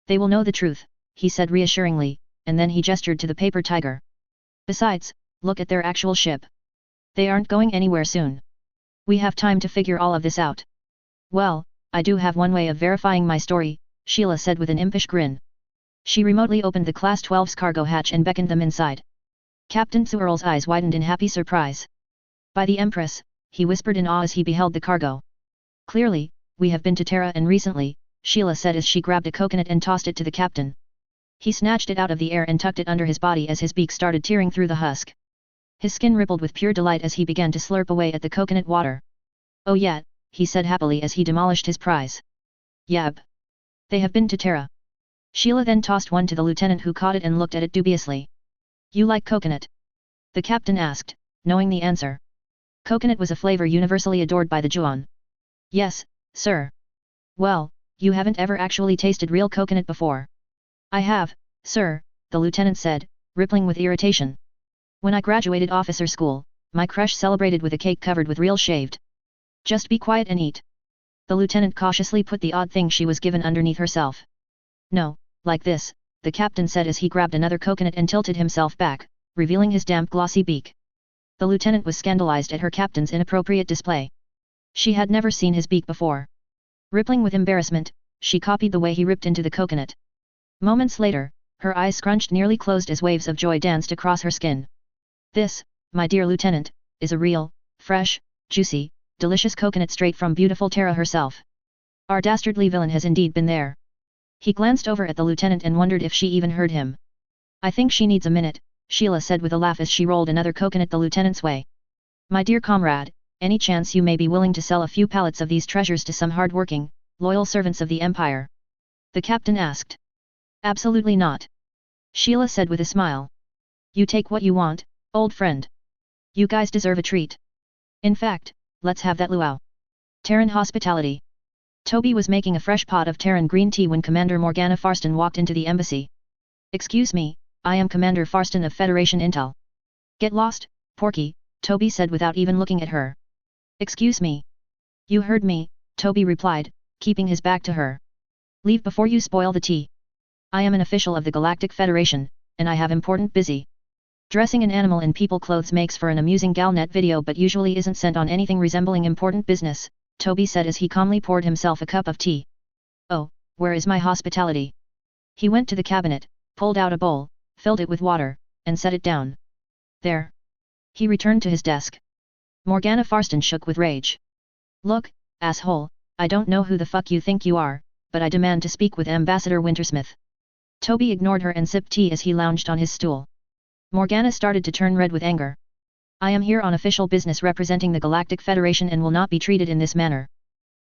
They will know the truth, he said reassuringly, and then he gestured to the paper tiger. Besides, look at their actual ship. They aren't going anywhere soon. We have time to figure all of this out. Well, I do have one way of verifying my story, Sheila said with an impish grin. She remotely opened the Class 12's cargo hatch and beckoned them inside. Captain Searle's eyes widened in happy surprise. By the Empress, he whispered in awe as he beheld the cargo. Clearly, we have been to Terra and recently, Sheila said as she grabbed a coconut and tossed it to the captain. He snatched it out of the air and tucked it under his body as his beak started tearing through the husk. His skin rippled with pure delight as he began to slurp away at the coconut water. Oh yeah, he said happily as he demolished his prize. Yab. They have been to Terra. Sheila then tossed one to the lieutenant who caught it and looked at it dubiously. You like coconut? The captain asked, knowing the answer. Coconut was a flavor universally adored by the Juan. Yes, sir. Well, you haven't ever actually tasted real coconut before. I have, sir, the lieutenant said, rippling with irritation. When I graduated officer school, my crush celebrated with a cake covered with real shaved. Just be quiet and eat. The lieutenant cautiously put the odd thing she was given underneath herself. No, like this, the captain said as he grabbed another coconut and tilted himself back, revealing his damp glossy beak. The lieutenant was scandalized at her captain's inappropriate display. She had never seen his beak before. Rippling with embarrassment, she copied the way he ripped into the coconut. Moments later, her eyes scrunched nearly closed as waves of joy danced across her skin. This, my dear lieutenant, is a real, fresh, juicy, delicious coconut straight from beautiful Terra herself. Our dastardly villain has indeed been there. He glanced over at the lieutenant and wondered if she even heard him. I think she needs a minute, Sheila said with a laugh as she rolled another coconut the lieutenant's way. My dear comrade, any chance you may be willing to sell a few pallets of these treasures to some hard-working, loyal servants of the Empire? The captain asked. Absolutely not. Sheila said with a smile. You take what you want, old friend. You guys deserve a treat. In fact, let's have that luau. Terran hospitality. Toby was making a fresh pot of Terran green tea when Commander Morgana Farston walked into the embassy. Excuse me, I am Commander Farston of Federation Intel. Get lost, Porky, Toby said without even looking at her. Excuse me. You heard me, Toby replied, keeping his back to her. Leave before you spoil the tea. I am an official of the Galactic Federation, and I have important busy. Dressing an animal in people clothes makes for an amusing Galnet video but usually isn't sent on anything resembling important business, Toby said as he calmly poured himself a cup of tea. Oh, where is my hospitality? He went to the cabinet, pulled out a bowl, filled it with water, and set it down. There. He returned to his desk. Morgana Farston shook with rage. Look, asshole, I don't know who the fuck you think you are, but I demand to speak with Ambassador Wintersmith. Toby ignored her and sipped tea as he lounged on his stool. Morgana started to turn red with anger. I am here on official business representing the Galactic Federation and will not be treated in this manner.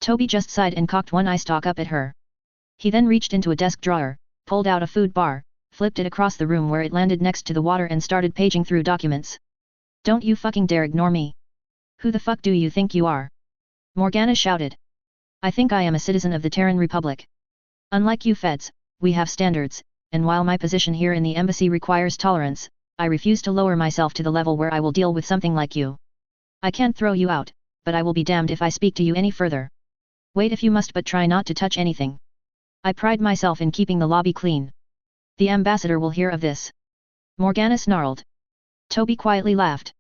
Toby just sighed and cocked one eye stalk up at her. He then reached into a desk drawer, pulled out a food bar, flipped it across the room where it landed next to the water and started paging through documents. Don't you fucking dare ignore me. Who the fuck do you think you are? Morgana shouted. I think I am a citizen of the Terran Republic. Unlike you feds, we have standards, and while my position here in the embassy requires tolerance, I refuse to lower myself to the level where I will deal with something like you. I can't throw you out, but I will be damned if I speak to you any further. Wait if you must, but try not to touch anything. I pride myself in keeping the lobby clean. The ambassador will hear of this. Morgana snarled. Toby quietly laughed.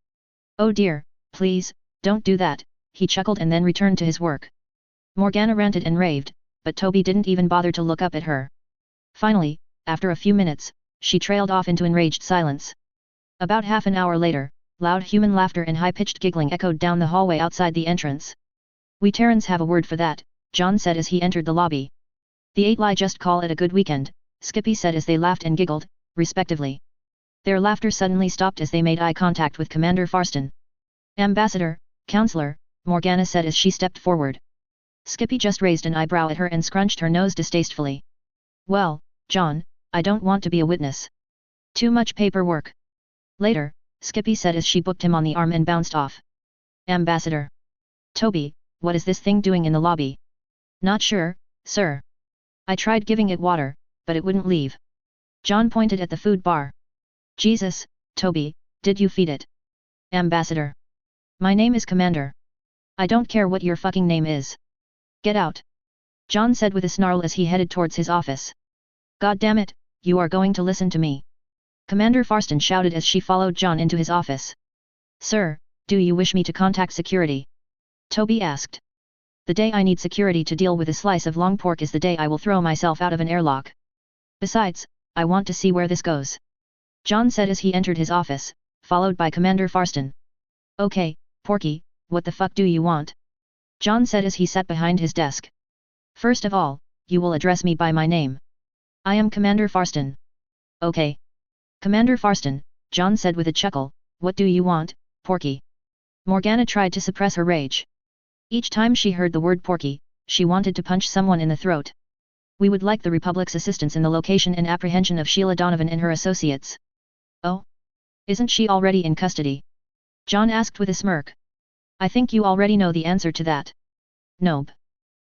Oh dear, please, don't do that, he chuckled and then returned to his work. Morgana ranted and raved, but Toby didn't even bother to look up at her. Finally, after a few minutes, she trailed off into enraged silence. About half an hour later, loud human laughter and high-pitched giggling echoed down the hallway outside the entrance. We Terrans have a word for that, John said as he entered the lobby. The eight-lie just call it a good weekend, Skippy said as they laughed and giggled, respectively. Their laughter suddenly stopped as they made eye contact with Commander Farston. Ambassador, Counselor, Morgana said as she stepped forward. Skippy just raised an eyebrow at her and scrunched her nose distastefully. Well, John, I don't want to be a witness. Too much paperwork. Later, Skippy said as she booked him on the arm and bounced off. Ambassador. Toby, what is this thing doing in the lobby? Not sure, sir. I tried giving it water, but it wouldn't leave. John pointed at the food bar. Jesus, Toby, did you feed it? Ambassador. My name is Commander. I don't care what your fucking name is. Get out. John said with a snarl as he headed towards his office. God damn it, you are going to listen to me. Commander Farston shouted as she followed John into his office. Sir, do you wish me to contact security? Toby asked. The day I need security to deal with a slice of long pork is the day I will throw myself out of an airlock. Besides, I want to see where this goes. John said as he entered his office, followed by Commander Farston. Okay, Porky, what the fuck do you want? John said as he sat behind his desk. First of all, you will address me by my name. I am Commander Farston. Okay. Commander Farston, John said with a chuckle, what do you want, Porky? Morgana tried to suppress her rage. Each time she heard the word Porky, she wanted to punch someone in the throat. We would like the Republic's assistance in the location and apprehension of Sheila Donovan and her associates. Oh? Isn't she already in custody? John asked with a smirk. I think you already know the answer to that. Nope.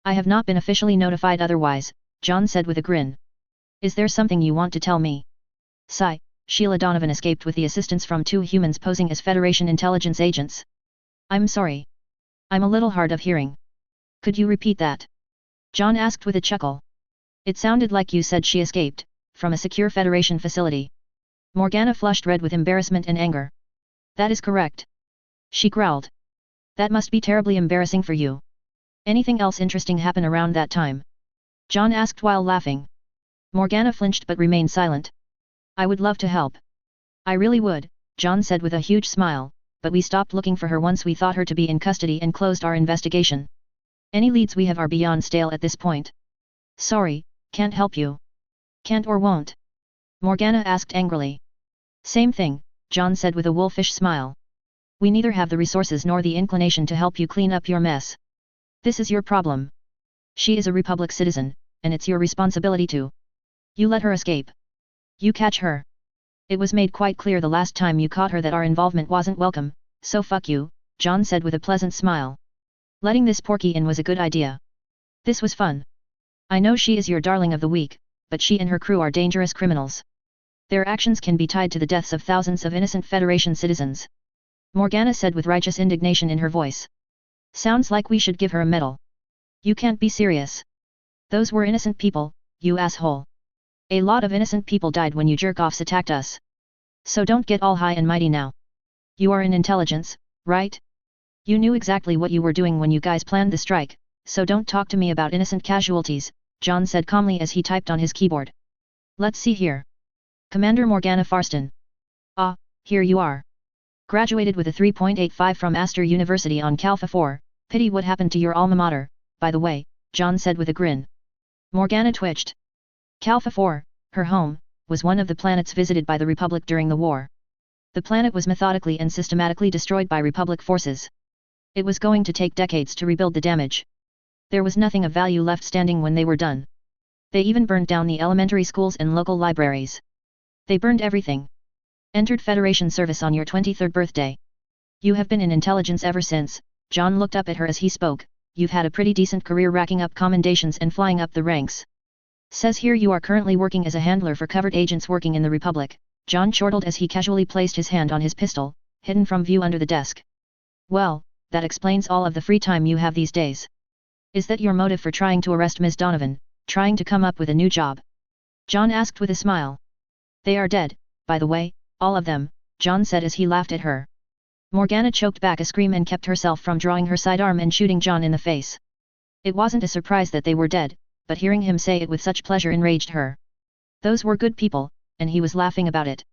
I have not been officially notified otherwise, John said with a grin. Is there something you want to tell me? Sigh, Sheila Donovan escaped with the assistance from two humans posing as Federation intelligence agents. I'm sorry. I'm a little hard of hearing. Could you repeat that? John asked with a chuckle. It sounded like you said she escaped, from a secure Federation facility. Morgana flushed red with embarrassment and anger. That is correct. She growled. That must be terribly embarrassing for you. Anything else interesting happen around that time? John asked while laughing. Morgana flinched but remained silent. I would love to help. I really would, John said with a huge smile, but we stopped looking for her once we thought her to be in custody and closed our investigation. Any leads we have are beyond stale at this point. Sorry, can't help you. Can't or won't? Morgana asked angrily. Same thing, John said with a wolfish smile. We neither have the resources nor the inclination to help you clean up your mess. This is your problem. She is a Republic citizen, and it's your responsibility to. You let her escape. You catch her. It was made quite clear the last time you caught her that our involvement wasn't welcome, so fuck you, John said with a pleasant smile. Letting this porky in was a good idea. This was fun. I know she is your darling of the week, but she and her crew are dangerous criminals. Their actions can be tied to the deaths of thousands of innocent Federation citizens. Morgana said with righteous indignation in her voice. Sounds like we should give her a medal. You can't be serious. Those were innocent people, you asshole. A lot of innocent people died when you jerk-offs attacked us. So don't get all high and mighty now. You are in intelligence, right? You knew exactly what you were doing when you guys planned the strike, so don't talk to me about innocent casualties, John said calmly as he typed on his keyboard. Let's see here. Commander Morgana Farston. Ah, here you are. Graduated with a 3.85 from Astor University on Calpha 4, pity what happened to your alma mater, by the way, John said with a grin. Morgana twitched. Calpha 4, her home, was one of the planets visited by the Republic during the war. The planet was methodically and systematically destroyed by Republic forces. It was going to take decades to rebuild the damage. There was nothing of value left standing when they were done. They even burned down the elementary schools and local libraries. They burned everything. Entered Federation service on your 23rd birthday. You have been in intelligence ever since, John looked up at her as he spoke. You've had a pretty decent career racking up commendations and flying up the ranks. Says here you are currently working as a handler for covert agents working in the Republic, John chortled as he casually placed his hand on his pistol, hidden from view under the desk. Well, that explains all of the free time you have these days. Is that your motive for trying to arrest Ms. Donovan, trying to come up with a new job? John asked with a smile. They are dead, by the way, all of them, John said as he laughed at her. Morgana choked back a scream and kept herself from drawing her sidearm and shooting John in the face. It wasn't a surprise that they were dead, but hearing him say it with such pleasure enraged her. Those were good people, and he was laughing about it.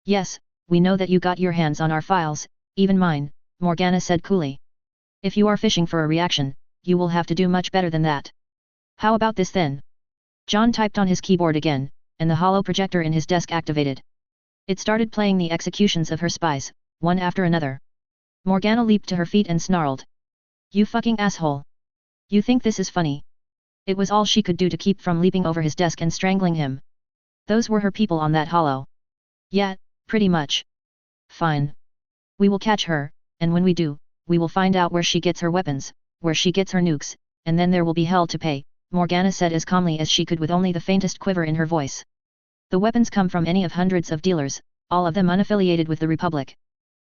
Yes, we know that you got your hands on our files, even mine, Morgana said coolly. If you are fishing for a reaction, you will have to do much better than that. How about this then? John typed on his keyboard again, and the hollow projector in his desk activated. It started playing the executions of her spies, one after another. Morgana leaped to her feet and snarled. You fucking asshole. You think this is funny? It was all she could do to keep from leaping over his desk and strangling him. Those were her people on that hollow. Yeah, pretty much. Fine. We will catch her, and when we do, we will find out where she gets her weapons, where she gets her nukes, and then there will be hell to pay, Morgana said as calmly as she could with only the faintest quiver in her voice. The weapons come from any of hundreds of dealers, all of them unaffiliated with the Republic.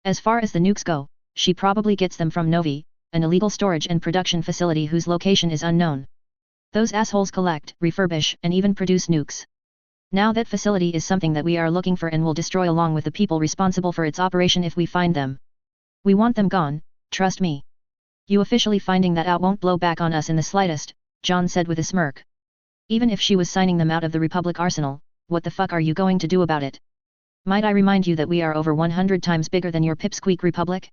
As far as the nukes go, she probably gets them from Novi, an illegal storage and production facility whose location is unknown. Those assholes collect, refurbish, and even produce nukes. Now that facility is something that we are looking for and will destroy along with the people responsible for its operation if we find them. We want them gone, trust me. You officially finding that out won't blow back on us in the slightest, John said with a smirk. Even if she was signing them out of the Republic arsenal, what the fuck are you going to do about it? Might I remind you that we are over 100 times bigger than your pipsqueak Republic?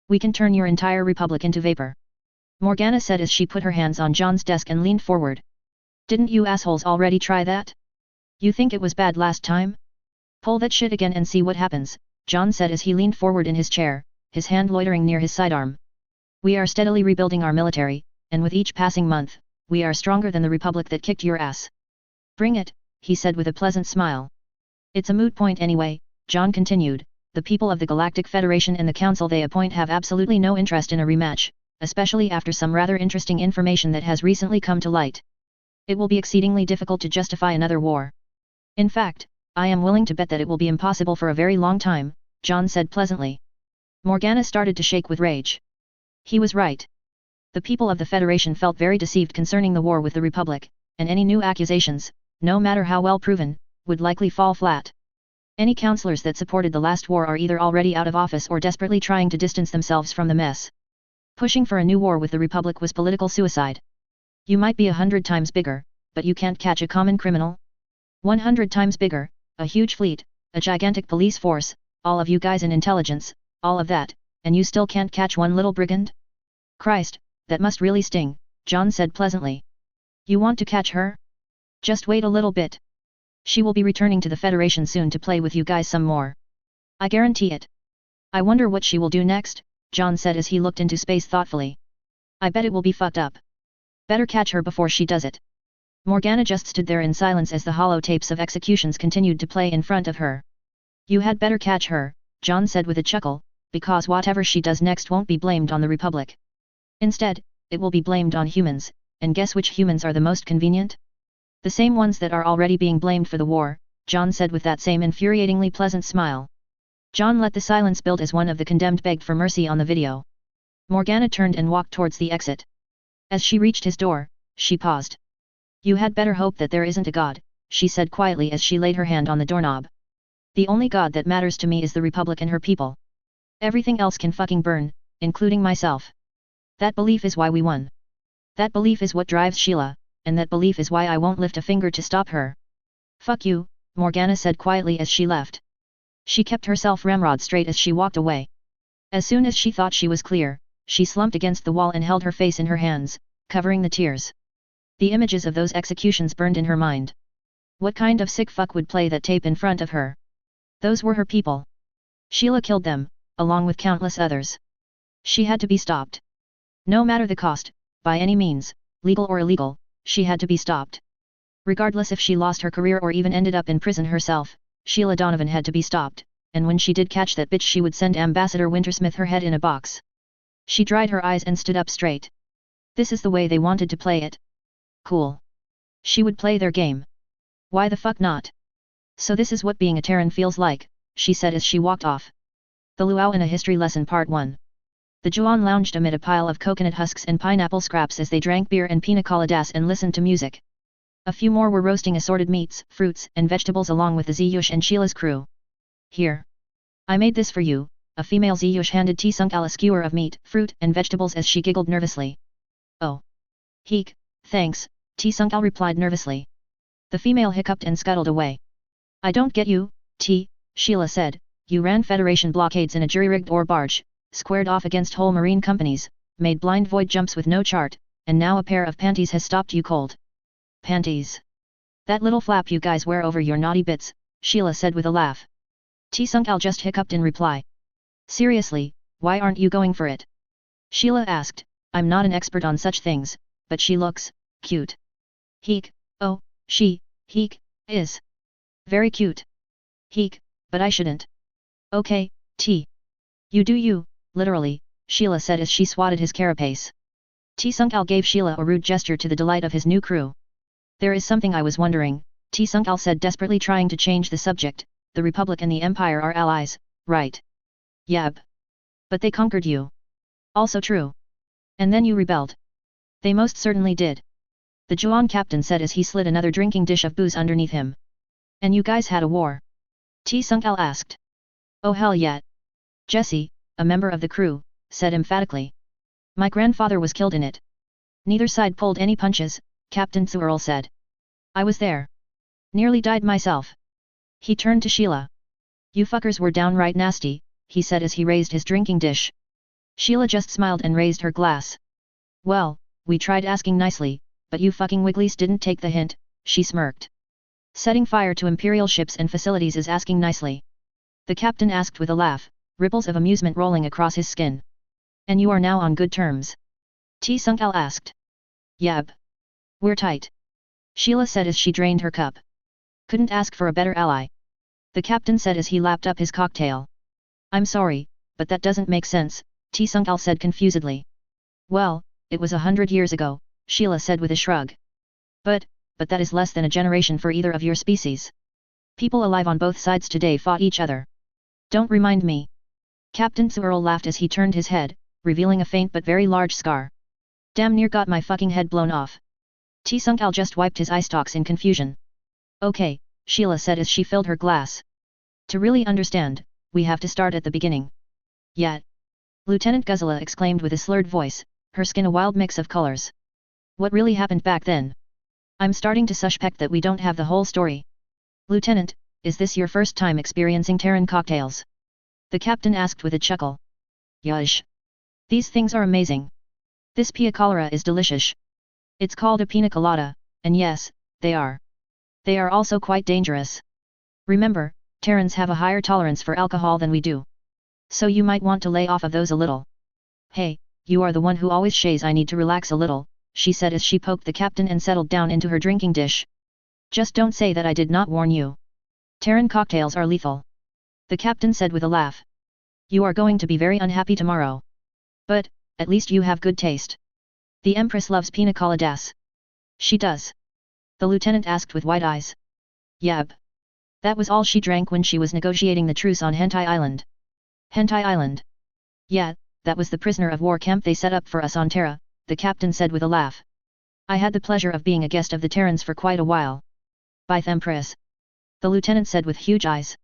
We can turn your entire Republic into vapor. Morgana said as she put her hands on John's desk and leaned forward. Didn't you assholes already try that? You think it was bad last time? Pull that shit again and see what happens, John said as he leaned forward in his chair, his hand loitering near his sidearm. We are steadily rebuilding our military, and with each passing month, we are stronger than the Republic that kicked your ass. Bring it, he said with a pleasant smile. It's a moot point anyway, John continued, the people of the Galactic Federation and the council they appoint have absolutely no interest in a rematch, especially after some rather interesting information that has recently come to light. It will be exceedingly difficult to justify another war. In fact, I am willing to bet that it will be impossible for a very long time, John said pleasantly. Morgana started to shake with rage. He was right. The people of the Federation felt very deceived concerning the war with the Republic, and any new accusations, no matter how well proven, would likely fall flat. Any councillors that supported the last war are either already out of office or desperately trying to distance themselves from the mess. Pushing for a new war with the Republic was political suicide. You might be 100 times bigger, but you can't catch a common criminal. 100 times bigger, a huge fleet, a gigantic police force, all of you guys in intelligence, all of that, and you still can't catch one little brigand? Christ, that must really sting, John said pleasantly. You want to catch her? Just wait a little bit. She will be returning to the Federation soon to play with you guys some more. I guarantee it. I wonder what she will do next, John said as he looked into space thoughtfully. I bet it will be fucked up. Better catch her before she does it. Morgana just stood there in silence as the holotapes of executions continued to play in front of her. You had better catch her, John said with a chuckle, because whatever she does next won't be blamed on the Republic. Instead, it will be blamed on humans, and guess which humans are the most convenient? The same ones that are already being blamed for the war, John said with that same infuriatingly pleasant smile. John let the silence build as one of the condemned begged for mercy on the video. Morgana turned and walked towards the exit. As she reached his door, she paused. You had better hope that there isn't a god, she said quietly as she laid her hand on the doorknob. The only god that matters to me is the Republic and her people. Everything else can fucking burn, including myself. That belief is why we won. That belief is what drives Sheila, and that belief is why I won't lift a finger to stop her. Fuck you, Morgana said quietly as she left. She kept herself ramrod straight as she walked away. As soon as she thought she was clear, she slumped against the wall and held her face in her hands, covering the tears. The images of those executions burned in her mind. What kind of sick fuck would play that tape in front of her? Those were her people. Sheila killed them, along with countless others. She had to be stopped. No matter the cost, by any means, legal or illegal, she had to be stopped. Regardless if she lost her career or even ended up in prison herself, Sheila Donovan had to be stopped, and when she did catch that bitch she would send Ambassador Wintersmith her head in a box. She dried her eyes and stood up straight. This is the way they wanted to play it. Cool. She would play their game. Why the fuck not? So this is what being a Terran feels like, she said as she walked off. The Luau in a History Lesson Part 1. The Juan lounged amid a pile of coconut husks and pineapple scraps as they drank beer and pina coladas and listened to music. A few more were roasting assorted meats, fruits, and vegetables along with the Ziyush and Sheila's crew. Here. I made this for you, a female Ziyush handed T-Sunk-Al a skewer of meat, fruit, and vegetables as she giggled nervously. Oh. Heek, thanks, T-Sunk-Al replied nervously. The female hiccuped and scuttled away. I don't get you, T, Sheila said, you ran Federation blockades in a jury-rigged ore barge, squared off against whole marine companies, made blind void jumps with no chart, and now a pair of panties has stopped you cold. Panties. That little flap you guys wear over your naughty bits, Sheila said with a laugh. T-Sunk-Al just hiccuped in reply. Seriously, why aren't you going for it? Sheila asked, I'm not an expert on such things, but she looks cute. Heek, oh, Heek, is very cute. Heek, but I shouldn't. Okay, T. You do you, literally, Sheila said as she swatted his carapace. T-Sunk-Al gave Sheila a rude gesture to the delight of his new crew. There is something I was wondering, T-Sunk-Al said desperately trying to change the subject, the Republic and the Empire are allies, right? Yab. But they conquered you. Also true. And then you rebelled. They most certainly did. The Juan captain said as he slid another drinking dish of booze underneath him. And you guys had a war? T-Sunk-Al asked. Oh hell yeah. Jesse, a member of the crew, said emphatically. My grandfather was killed in it. Neither side pulled any punches, Captain Searle said. I was there. Nearly died myself. He turned to Sheila. You fuckers were downright nasty, he said as he raised his drinking dish. Sheila just smiled and raised her glass. Well, we tried asking nicely, but you fucking wigglies didn't take the hint, she smirked. Setting fire to Imperial ships and facilities is asking nicely. The captain asked with a laugh, ripples of amusement rolling across his skin. And you are now on good terms? T-Sunk-Al asked. Yab. We're tight. Sheila said as she drained her cup. Couldn't ask for a better ally. The captain said as he lapped up his cocktail. I'm sorry, but that doesn't make sense, T-Sunk-Al said confusedly. Well, it was 100 years ago, Sheila said with a shrug. But that is less than a generation for either of your species. People alive on both sides today fought each other. Don't remind me. Captain Searle laughed as he turned his head, revealing a faint but very large scar. Damn near got my fucking head blown off. T-Sunk-Al just wiped his eye stalks in confusion. Okay, Sheila said as she filled her glass. To really understand, we have to start at the beginning. Yet. Lieutenant Guzella exclaimed with a slurred voice, her skin a wild mix of colors. What really happened back then? I'm starting to suspect that we don't have the whole story. Lieutenant, is this your first time experiencing Terran cocktails? The captain asked with a chuckle. Yush. These things are amazing. This pina colada is delicious. It's called a pina colada, and yes, they are. They are also quite dangerous. Remember, Terrans have a higher tolerance for alcohol than we do. So you might want to lay off of those a little. Hey, you are the one who always says I need to relax a little, she said as she poked the captain and settled down into her drinking dish. Just don't say that I did not warn you. Terran cocktails are lethal. The captain said with a laugh. You are going to be very unhappy tomorrow. But, at least you have good taste. The Empress loves pina coladas. She does. The lieutenant asked with wide eyes. Yab. That was all she drank when she was negotiating the truce on Hentai Island. Hentai Island? Yeah, that was the prisoner of war camp they set up for us on Terra, the captain said with a laugh. I had the pleasure of being a guest of the Terrans for quite a while. By Empress. The lieutenant said with huge eyes.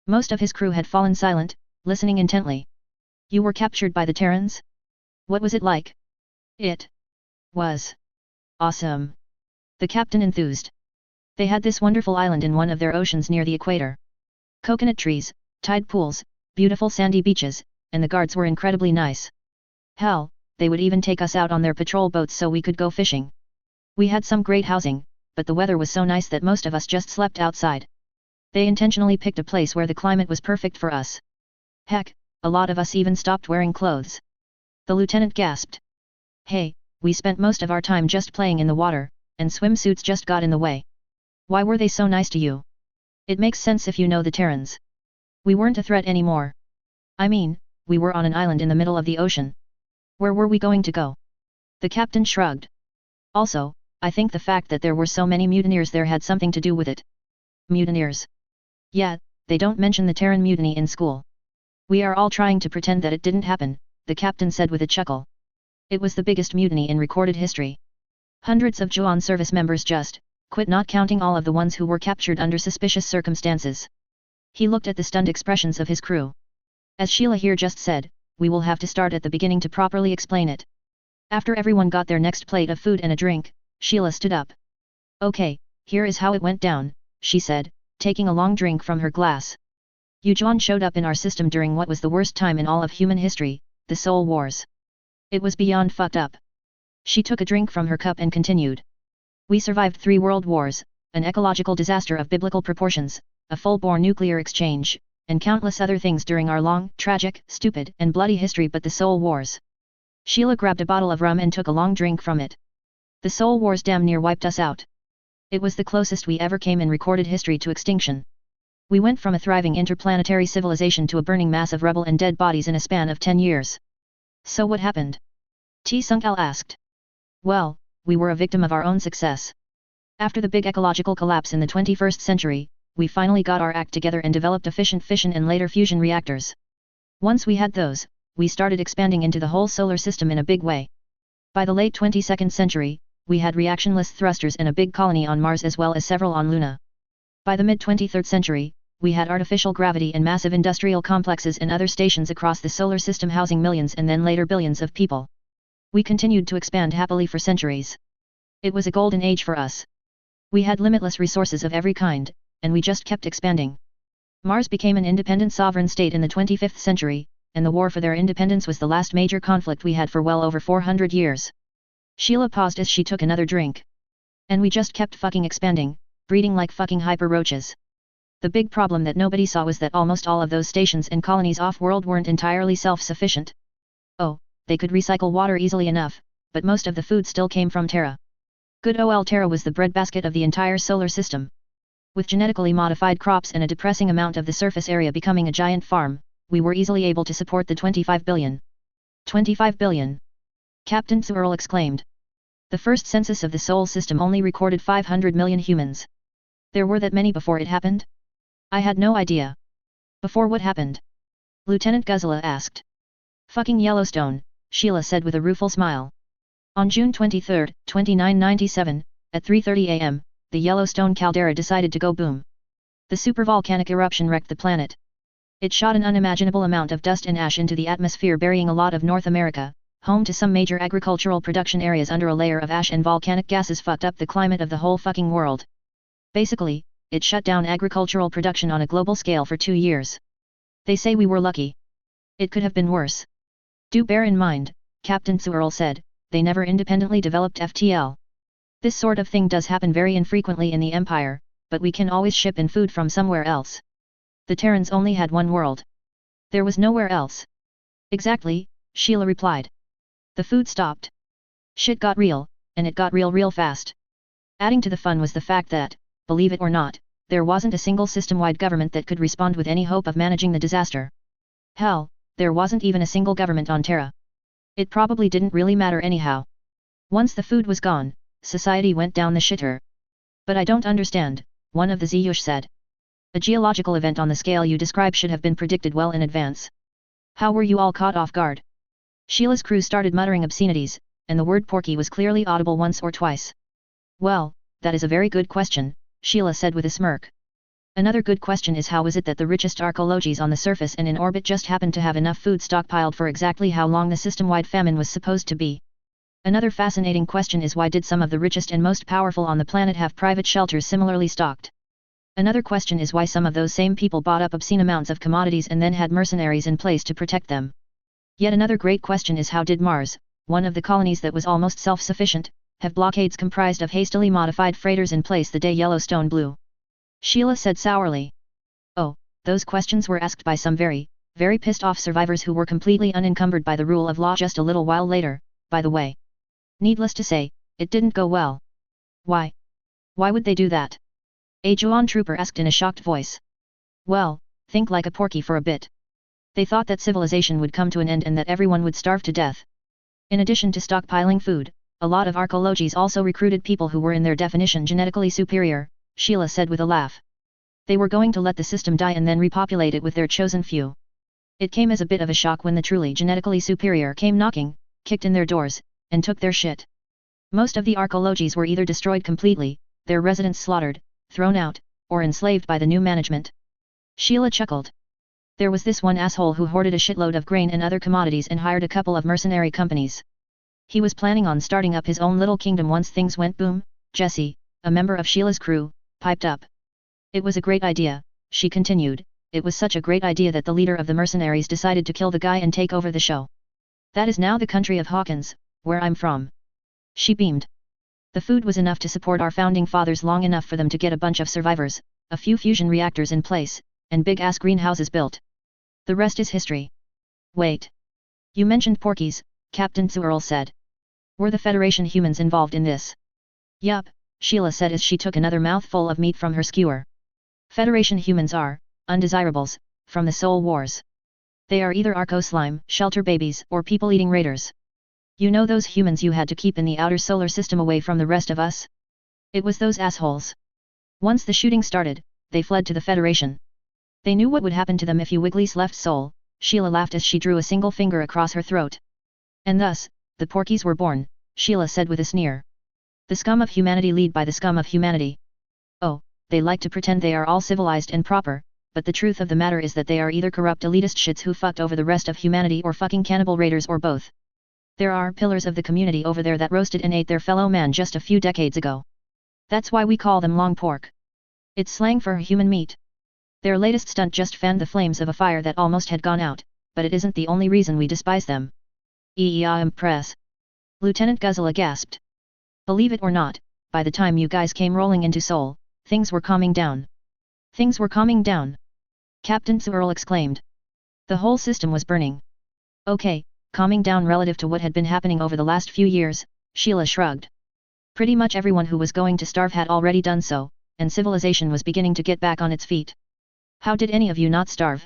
Most of his crew had fallen silent, listening intently. You were captured by the Terrans? What was it like? It was awesome. The captain enthused. They had this wonderful island in one of their oceans near the equator. Coconut trees, tide pools, beautiful sandy beaches, and the guards were incredibly nice. Hell, they would even take us out on their patrol boats so we could go fishing. We had some great housing, but the weather was so nice that most of us just slept outside. They intentionally picked a place where the climate was perfect for us. Heck, a lot of us even stopped wearing clothes. The lieutenant gasped. Hey, we spent most of our time just playing in the water, and swimsuits just got in the way. Why were they so nice to you? It makes sense if you know the Terrans. We weren't a threat anymore. I mean, we were on an island in the middle of the ocean. Where were we going to go? The captain shrugged. Also, I think the fact that there were so many mutineers there had something to do with it. Mutineers? Yeah, they don't mention the Terran mutiny in school. We are all trying to pretend that it didn't happen, the captain said with a chuckle. It was the biggest mutiny in recorded history. Hundreds of Juon service members just quit, not counting all of the ones who were captured under suspicious circumstances. He looked at the stunned expressions of his crew. As Sheila here just said, we will have to start at the beginning to properly explain it. After everyone got their next plate of food and a drink, Sheila stood up. Okay, here is how it went down, she said, taking a long drink from her glass. Yujuan showed up in our system during what was the worst time in all of human history, the Soul Wars. It was beyond fucked up. She took a drink from her cup and continued. We survived 3 world wars, an ecological disaster of biblical proportions, a full-bore nuclear exchange, and countless other things during our long, tragic, stupid, and bloody history. But the Soul Wars. Sheila grabbed a bottle of rum and took a long drink from it. The Soul Wars damn near wiped us out. It was the closest we ever came in recorded history to extinction. We went from a thriving interplanetary civilization to a burning mass of rubble and dead bodies in a span of 10 years. So what happened? T-Sunk-Al asked. Well, we were a victim of our own success. After the big ecological collapse in the 21st century, we finally got our act together and developed efficient fission and later fusion reactors. Once we had those, we started expanding into the whole solar system in a big way. By the late 22nd century, we had reactionless thrusters and a big colony on Mars as well as several on Luna. By the mid-23rd century, we had artificial gravity and massive industrial complexes and other stations across the solar system housing millions and then later billions of people. We continued to expand happily for centuries. It was a golden age for us. We had limitless resources of every kind, and we just kept expanding. Mars became an independent sovereign state in the 25th century, and the war for their independence was the last major conflict we had for well over 400 years. Sheila paused as she took another drink. And we just kept fucking expanding, breeding like fucking hyper roaches. The big problem that nobody saw was that almost all of those stations and colonies off-world weren't entirely self-sufficient. Oh, they could recycle water easily enough, but most of the food still came from Terra. Good ol' Terra was the breadbasket of the entire solar system. With genetically modified crops and a depressing amount of the surface area becoming a giant farm, we were easily able to support the 25 billion. 25 billion! Captain Searle exclaimed. The first census of the Sol system only recorded 500 million humans. There were that many before it happened? I had no idea. Before what happened? Lieutenant Guzella asked. Fucking Yellowstone, Sheila said with a rueful smile. On June 23, 2997, at 3:30 am, the Yellowstone caldera decided to go boom. The supervolcanic eruption wrecked the planet. It shot an unimaginable amount of dust and ash into the atmosphere, burying a lot of North America, home to some major agricultural production areas under a layer of ash, and volcanic gases fucked up the climate of the whole fucking world. Basically, it shut down agricultural production on a global scale for 2 years. They say we were lucky. It could have been worse. Do bear in mind, Captain Searle said, they never independently developed FTL. This sort of thing does happen very infrequently in the Empire, but we can always ship in food from somewhere else. The Terrans only had one world. There was nowhere else. Exactly, Sheila replied. The food stopped. Shit got real, and it got real fast. Adding to the fun was the fact that, believe it or not, there wasn't a single system-wide government that could respond with any hope of managing the disaster. Hell, there wasn't even a single government on Terra. It probably didn't really matter anyhow. Once the food was gone, society went down the shitter. But I don't understand, one of the Ziyush said. A geological event on the scale you describe should have been predicted well in advance. How were you all caught off guard? Sheila's crew started muttering obscenities, and the word porky was clearly audible once or twice. Well, that is a very good question, Sheila said with a smirk. Another good question is how is it that the richest archaeologies on the surface and in orbit just happened to have enough food stockpiled for exactly how long the system-wide famine was supposed to be? Another fascinating question is why did some of the richest and most powerful on the planet have private shelters similarly stocked? Another question is why some of those same people bought up obscene amounts of commodities and then had mercenaries in place to protect them. Yet another great question is how did Mars, one of the colonies that was almost self-sufficient, have blockades comprised of hastily modified freighters in place the day Yellowstone blew? Sheila said sourly. Oh, those questions were asked by some very pissed off survivors who were completely unencumbered by the rule of law just a little while later, by the way. Needless to say, it didn't go well. Why? Why would they do that? A Juan trooper asked in a shocked voice. Well, think like a porky for a bit. They thought that civilization would come to an end and that everyone would starve to death. In addition to stockpiling food, a lot of archaeologies also recruited people who were in their definition genetically superior, Sheila said with a laugh. They were going to let the system die and then repopulate it with their chosen few. It came as a bit of a shock when the truly genetically superior came knocking, kicked in their doors, and took their shit. Most of the archaeologies were either destroyed completely, their residents slaughtered, thrown out, or enslaved by the new management. Sheila chuckled. There was this one asshole who hoarded a shitload of grain and other commodities and hired a couple of mercenary companies. He was planning on starting up his own little kingdom once things went boom. Jesse, a member of Sheila's crew, piped up. It was a great idea, she continued, it was such a great idea that the leader of the mercenaries decided to kill the guy and take over the show. That is now the country of Hawkins, where I'm from. She beamed. The food was enough to support our founding fathers long enough for them to get a bunch of survivors, a few fusion reactors in place, and big-ass greenhouses built. The rest is history. Wait. You mentioned porkies, Captain Searle said. Were the Federation humans involved in this? Yup, Sheila said as she took another mouthful of meat from her skewer. Federation humans are undesirables from the Soul Wars. They are either Arco-slime, shelter babies, or people-eating raiders. You know those humans you had to keep in the outer solar system away from the rest of us? It was those assholes. Once the shooting started, they fled to the Federation. They knew what would happen to them if you Wigglies left Sol, Sheila laughed as she drew a single finger across her throat. And thus, the porkies were born, Sheila said with a sneer. The scum of humanity lead by the scum of humanity. Oh, they like to pretend they are all civilized and proper, but the truth of the matter is that they are either corrupt elitist shits who fucked over the rest of humanity or fucking cannibal raiders or both. There are pillars of the community over there that roasted and ate their fellow man just a few decades ago. That's why we call them long pork. It's slang for human meat. Their latest stunt just fanned the flames of a fire that almost had gone out, but it isn't the only reason we despise them. Empress. Lieutenant Guzzela gasped. Believe it or not, by the time you guys came rolling into Sol, things were calming down. Things were calming down. Captain Searle exclaimed. The whole system was burning. Okay, calming down relative to what had been happening over the last few years, Sheila shrugged. Pretty much everyone who was going to starve had already done so, and civilization was beginning to get back on its feet. How did any of you not starve?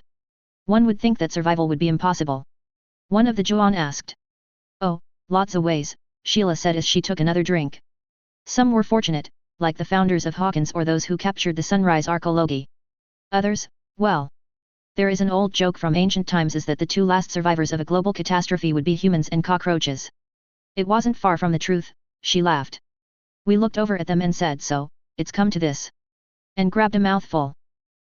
One would think that survival would be impossible. One of the Juan asked. Oh, lots of ways, Sheila said as she took another drink. Some were fortunate, like the founders of Hawkins or those who captured the Sunrise Archaeology. Others, well. There is an old joke from ancient times is that the two last survivors of a global catastrophe would be humans and cockroaches. It wasn't far from the truth, she laughed. We looked over at them and said, so, it's come to this. And grabbed a mouthful.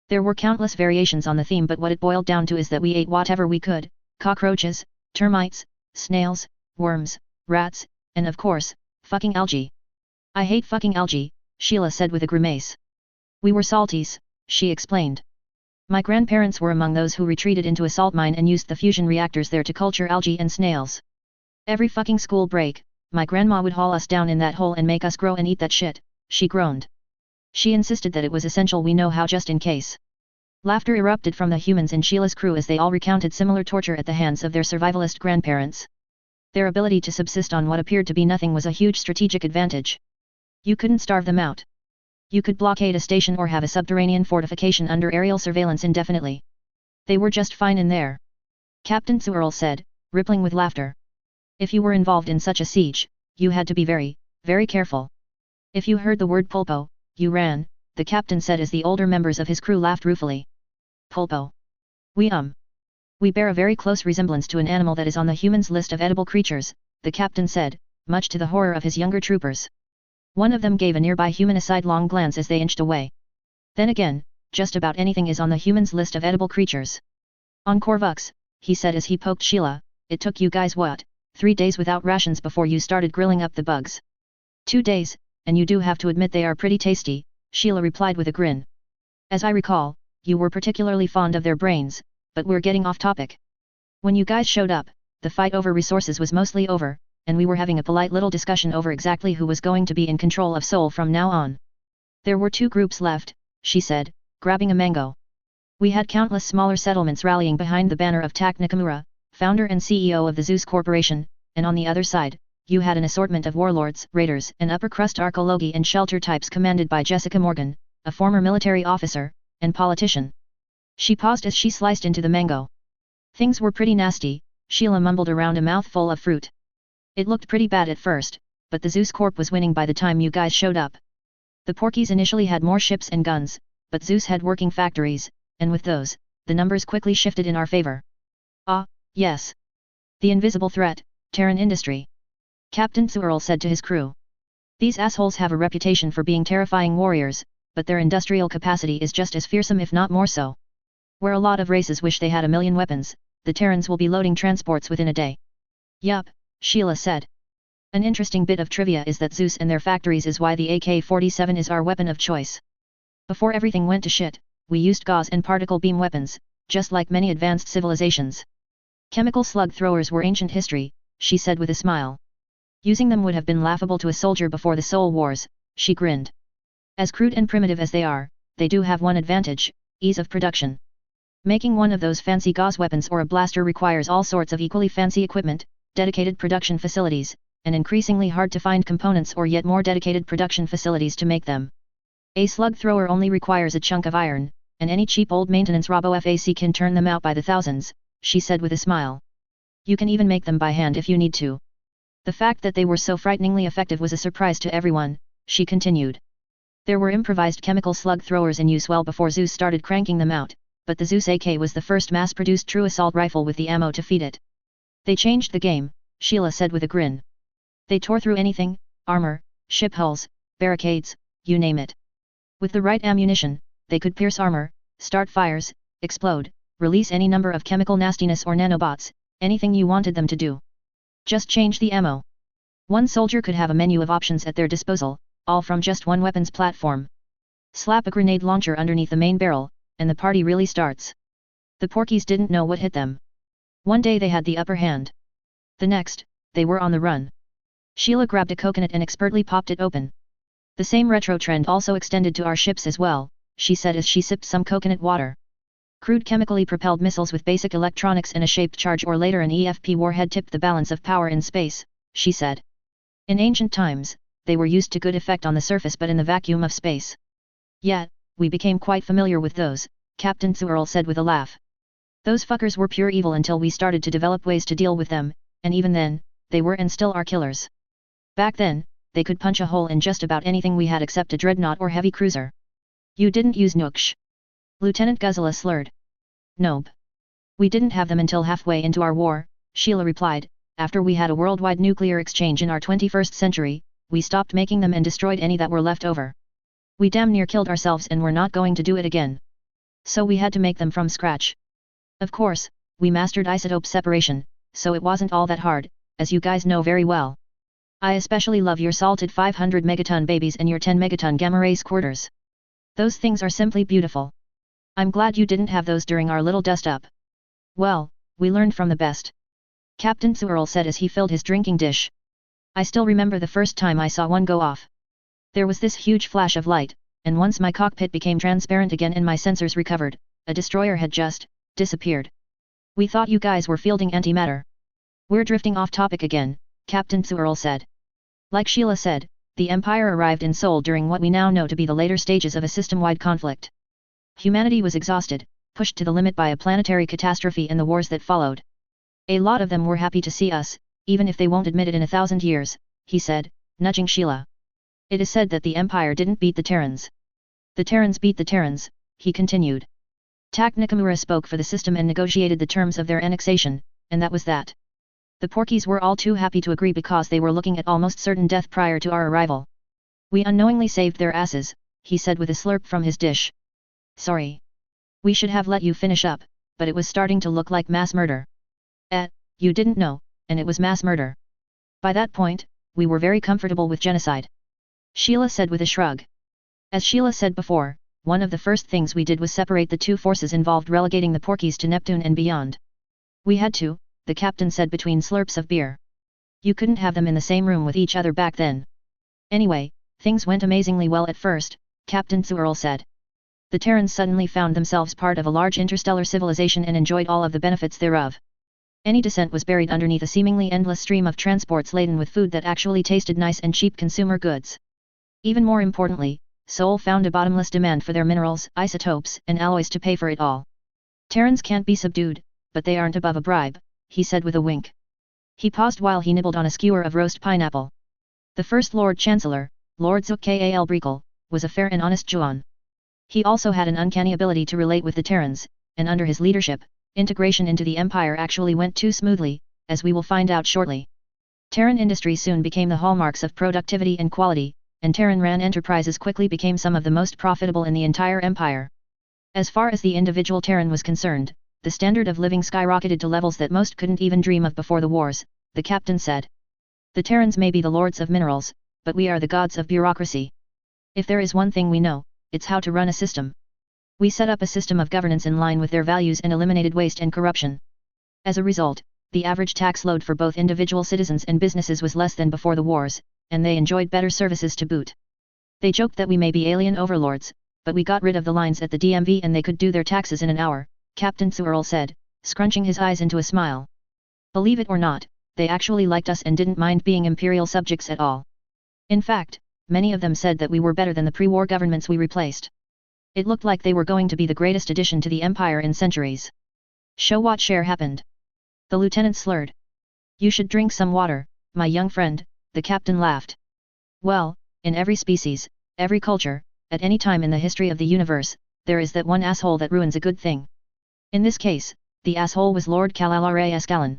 There were countless variations on the theme, but what it boiled down to is that we ate whatever we could, cockroaches, termites, snails, worms, rats, and of course, fucking algae. I hate fucking algae, Sheila said with a grimace. We were salties, she explained. My grandparents were among those who retreated into a salt mine and used the fusion reactors there to culture algae and snails. Every fucking school break, my grandma would haul us down in that hole and make us grow and eat that shit, she groaned. She insisted that it was essential we know how just in case. Laughter erupted from the humans in Sheila's crew as they all recounted similar torture at the hands of their survivalist grandparents. Their ability to subsist on what appeared to be nothing was a huge strategic advantage. You couldn't starve them out. You could blockade a station or have a subterranean fortification under aerial surveillance indefinitely. They were just fine in there. Captain Zuerl said, rippling with laughter. If you were involved in such a siege, you had to be very, very careful. If you heard the word pulpo, you ran, the captain said as the older members of his crew laughed ruefully. Pulpo. We bear a very close resemblance to an animal that is on the humans' list of edible creatures, the captain said, much to the horror of his younger troopers. One of them gave a nearby human a sidelong glance as they inched away. Then again, just about anything is on the humans' list of edible creatures. On Korvux, he said as he poked Sheila, it took you guys what, 3 days without rations before you started grilling up the bugs. 2 days, and you do have to admit they are pretty tasty, Sheila replied with a grin. As I recall, you were particularly fond of their brains, but we're getting off topic. When you guys showed up, the fight over resources was mostly over, and we were having a polite little discussion over exactly who was going to be in control of Seoul from now on. There were 2 groups left, she said, grabbing a mango. We had countless smaller settlements rallying behind the banner of Tak Nakamura, founder and CEO of the Zeus Corporation, and on the other side, you had an assortment of warlords, raiders, and upper-crust archaeology and shelter types commanded by Jessica Morgan, a former military officer, and politician. She paused as she sliced into the mango. Things were pretty nasty, Sheila mumbled around a mouthful of fruit. It looked pretty bad at first, but the Zeus Corp was winning by the time you guys showed up. The Porkies initially had more ships and guns, but Zeus had working factories, and with those, the numbers quickly shifted in our favor. Ah, yes. The invisible threat, Terran industry. Captain Zuerl said to his crew. These assholes have a reputation for being terrifying warriors, but their industrial capacity is just as fearsome if not more so. Where a lot of races wish they had a million weapons, the Terrans will be loading transports within a day. Yup, Sheila said. An interesting bit of trivia is that Zeus and their factories is why the AK-47 is our weapon of choice. Before everything went to shit, we used gauze and particle beam weapons, just like many advanced civilizations. Chemical slug throwers were ancient history, she said with a smile. Using them would have been laughable to a soldier before the Soul Wars, she grinned. As crude and primitive as they are, they do have one advantage, ease of production. Making one of those fancy gauze weapons or a blaster requires all sorts of equally fancy equipment, dedicated production facilities, and increasingly hard to find components or yet more dedicated production facilities to make them. A slug thrower only requires a chunk of iron, and any cheap old maintenance robo-FAC can turn them out by the thousands, she said with a smile. You can even make them by hand if you need to. The fact that they were so frighteningly effective was a surprise to everyone, she continued. There were improvised chemical slug throwers in use well before Zeus started cranking them out, but the Zeus AK was the first mass-produced true assault rifle with the ammo to feed it. They changed the game, Sheila said with a grin. They tore through anything, armor, ship hulls, barricades, you name it. With the right ammunition, they could pierce armor, start fires, explode, release any number of chemical nastiness or nanobots, anything you wanted them to do. Just change the ammo. One soldier could have a menu of options at their disposal, all from just one weapons platform. Slap a grenade launcher underneath the main barrel, and the party really starts. The Porkies didn't know what hit them. One day they had the upper hand. The next, they were on the run. Sheila grabbed a coconut and expertly popped it open. The same retro trend also extended to our ships as well, she said as she sipped some coconut water. Crude chemically propelled missiles with basic electronics and a shaped charge or later an EFP warhead tipped the balance of power in space, she said. In ancient times, they were used to good effect on the surface but in the vacuum of space. Yet, we became quite familiar with those, Captain Zuerl said with a laugh. Those fuckers were pure evil until we started to develop ways to deal with them, and even then, they were and still are killers. Back then, they could punch a hole in just about anything we had except a dreadnought or heavy cruiser. You didn't use nukes. Lieutenant Guzela slurred. Nope. We didn't have them until halfway into our war, Sheila replied, after we had a worldwide nuclear exchange in our 21st century, we stopped making them and destroyed any that were left over. We damn near killed ourselves and we're not going to do it again. So we had to make them from scratch. Of course, we mastered isotope separation, so it wasn't all that hard, as you guys know very well. I especially love your salted 500 megaton babies and your 10 megaton gamma ray squirters. Those things are simply beautiful. I'm glad you didn't have those during our little dust-up. Well, we learned from the best. Captain Sewell said as he filled his drinking dish. I still remember the first time I saw one go off. There was this huge flash of light, and once my cockpit became transparent again and my sensors recovered, a destroyer had just disappeared. We thought you guys were fielding antimatter. We're drifting off topic again, Captain Sewell said. Like Sheila said, the Empire arrived in Seoul during what we now know to be the later stages of a system-wide conflict. Humanity was exhausted, pushed to the limit by a planetary catastrophe and the wars that followed. A lot of them were happy to see us, even if they won't admit it in 1,000 years, he said, nudging Sheila. It is said that the Empire didn't beat the Terrans. The Terrans beat the Terrans, he continued. Tak Nakamura spoke for the system and negotiated the terms of their annexation, and that was that. The Porkies were all too happy to agree because they were looking at almost certain death prior to our arrival. We unknowingly saved their asses, he said with a slurp from his dish. Sorry. We should have let you finish up, but it was starting to look like mass murder. You didn't know, and it was mass murder. By that point, we were very comfortable with genocide. Sheila said with a shrug. As Sheila said before, one of the first things we did was separate the two forces involved, relegating the Porkies to Neptune and beyond. We had to, the captain said between slurps of beer. You couldn't have them in the same room with each other back then. Anyway, things went amazingly well at first, Captain Sewell said. The Terrans suddenly found themselves part of a large interstellar civilization and enjoyed all of the benefits thereof. Any descent was buried underneath a seemingly endless stream of transports laden with food that actually tasted nice and cheap consumer goods. Even more importantly, Seoul found a bottomless demand for their minerals, isotopes, and alloys to pay for it all. Terrans can't be subdued, but they aren't above a bribe, he said with a wink. He paused while he nibbled on a skewer of roast pineapple. The first Lord Chancellor, Lord Zukal Brekel, was a fair and honest Juan. He also had an uncanny ability to relate with the Terrans, and under his leadership, integration into the Empire actually went too smoothly, as we will find out shortly. Terran industry soon became the hallmarks of productivity and quality, and Terran-ran enterprises quickly became some of the most profitable in the entire Empire. As far as the individual Terran was concerned, the standard of living skyrocketed to levels that most couldn't even dream of before the wars, the captain said. The Terrans may be the lords of minerals, but we are the gods of bureaucracy. If there is one thing we know, it's how to run a system. We set up a system of governance in line with their values and eliminated waste and corruption. As a result, the average tax load for both individual citizens and businesses was less than before the wars, and they enjoyed better services to boot. They joked that we may be alien overlords, but we got rid of the lines at the DMV and they could do their taxes in an hour, Captain Sewell said, scrunching his eyes into a smile. Believe it or not, they actually liked us and didn't mind being Imperial subjects at all. In fact, many of them said that we were better than the pre-war governments we replaced. It looked like they were going to be the greatest addition to the Empire in centuries. Show what share happened. The lieutenant slurred. You should drink some water, my young friend, the captain laughed. Well, in every species, every culture, at any time in the history of the universe, there is that one asshole that ruins a good thing. In this case, the asshole was Lord Kalalare Escalon.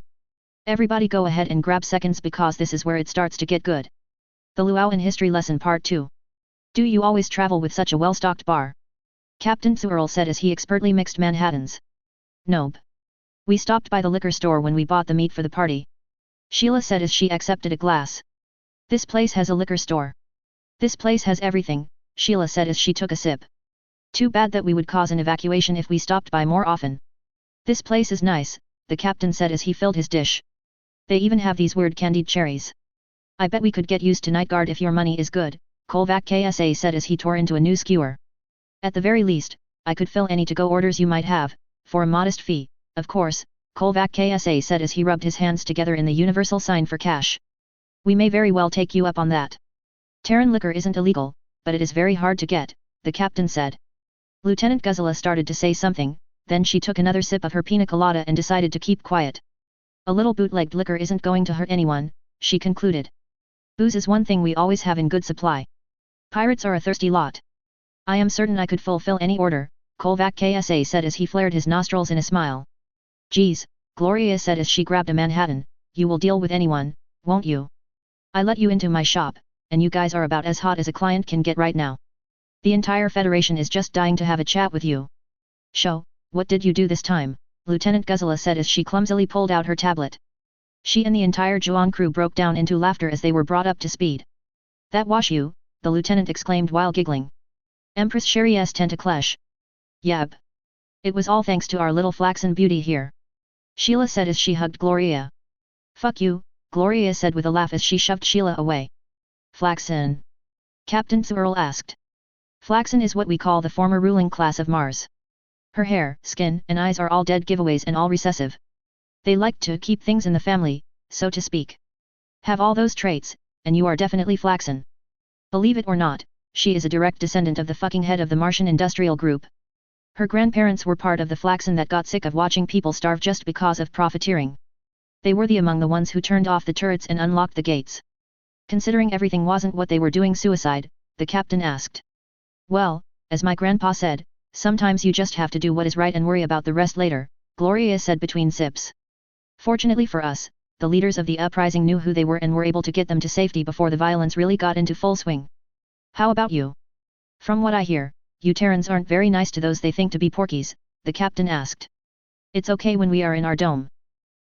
Everybody go ahead and grab seconds because this is where it starts to get good. The Luau in History Lesson Part 2. Do you always travel with such a well-stocked bar? Captain Sewell said as he expertly mixed Manhattans. Nope. We stopped by the liquor store when we bought the meat for the party. Sheila said as she accepted a glass. This place has a liquor store. This place has everything, Sheila said as she took a sip. Too bad that we would cause an evacuation if we stopped by more often. This place is nice, the captain said as he filled his dish. They even have these weird candied cherries. I bet we could get used to night guard if your money is good, Kolvak KSA said as he tore into a new skewer. At the very least, I could fill any to-go orders you might have, for a modest fee, of course, Kolvak KSA said as he rubbed his hands together in the universal sign for cash. We may very well take you up on that. Terran liquor isn't illegal, but it is very hard to get, the captain said. Lieutenant Guzela started to say something, then she took another sip of her pina colada and decided to keep quiet. A little bootlegged liquor isn't going to hurt anyone, she concluded. Booze is one thing we always have in good supply. Pirates are a thirsty lot. I am certain I could fulfill any order, Kolvak KSA said as he flared his nostrils in a smile. Geez, Gloria said as she grabbed a Manhattan, you will deal with anyone, won't you? I let you into my shop, and you guys are about as hot as a client can get right now. The entire Federation is just dying to have a chat with you. Sho, what did you do this time? Lieutenant Guzela said as she clumsily pulled out her tablet. She and the entire Juon crew broke down into laughter as they were brought up to speed. That wash you, the lieutenant exclaimed while giggling. Empress Sherry's tentaclesh. Yab. It was all thanks to our little flaxen beauty here. Sheila said as she hugged Gloria. Fuck you, Gloria said with a laugh as she shoved Sheila away. Flaxen? Captain Zurl asked. Flaxen is what we call the former ruling class of Mars. Her hair, skin, and eyes are all dead giveaways and all recessive. They like to keep things in the family, so to speak. Have all those traits, and you are definitely Flaxen. Believe it or not, she is a direct descendant of the fucking head of the Martian industrial group. Her grandparents were part of the Flaxen that got sick of watching people starve just because of profiteering. They were among the ones who turned off the turrets and unlocked the gates. Considering everything wasn't what they were doing suicide, the captain asked. Well, as my grandpa said, sometimes you just have to do what is right and worry about the rest later, Gloria said between sips. Fortunately for us, the leaders of the uprising knew who they were and were able to get them to safety before the violence really got into full swing. How about you? From what I hear, you Terrans aren't very nice to those they think to be porkies, the captain asked. It's okay when we are in our dome.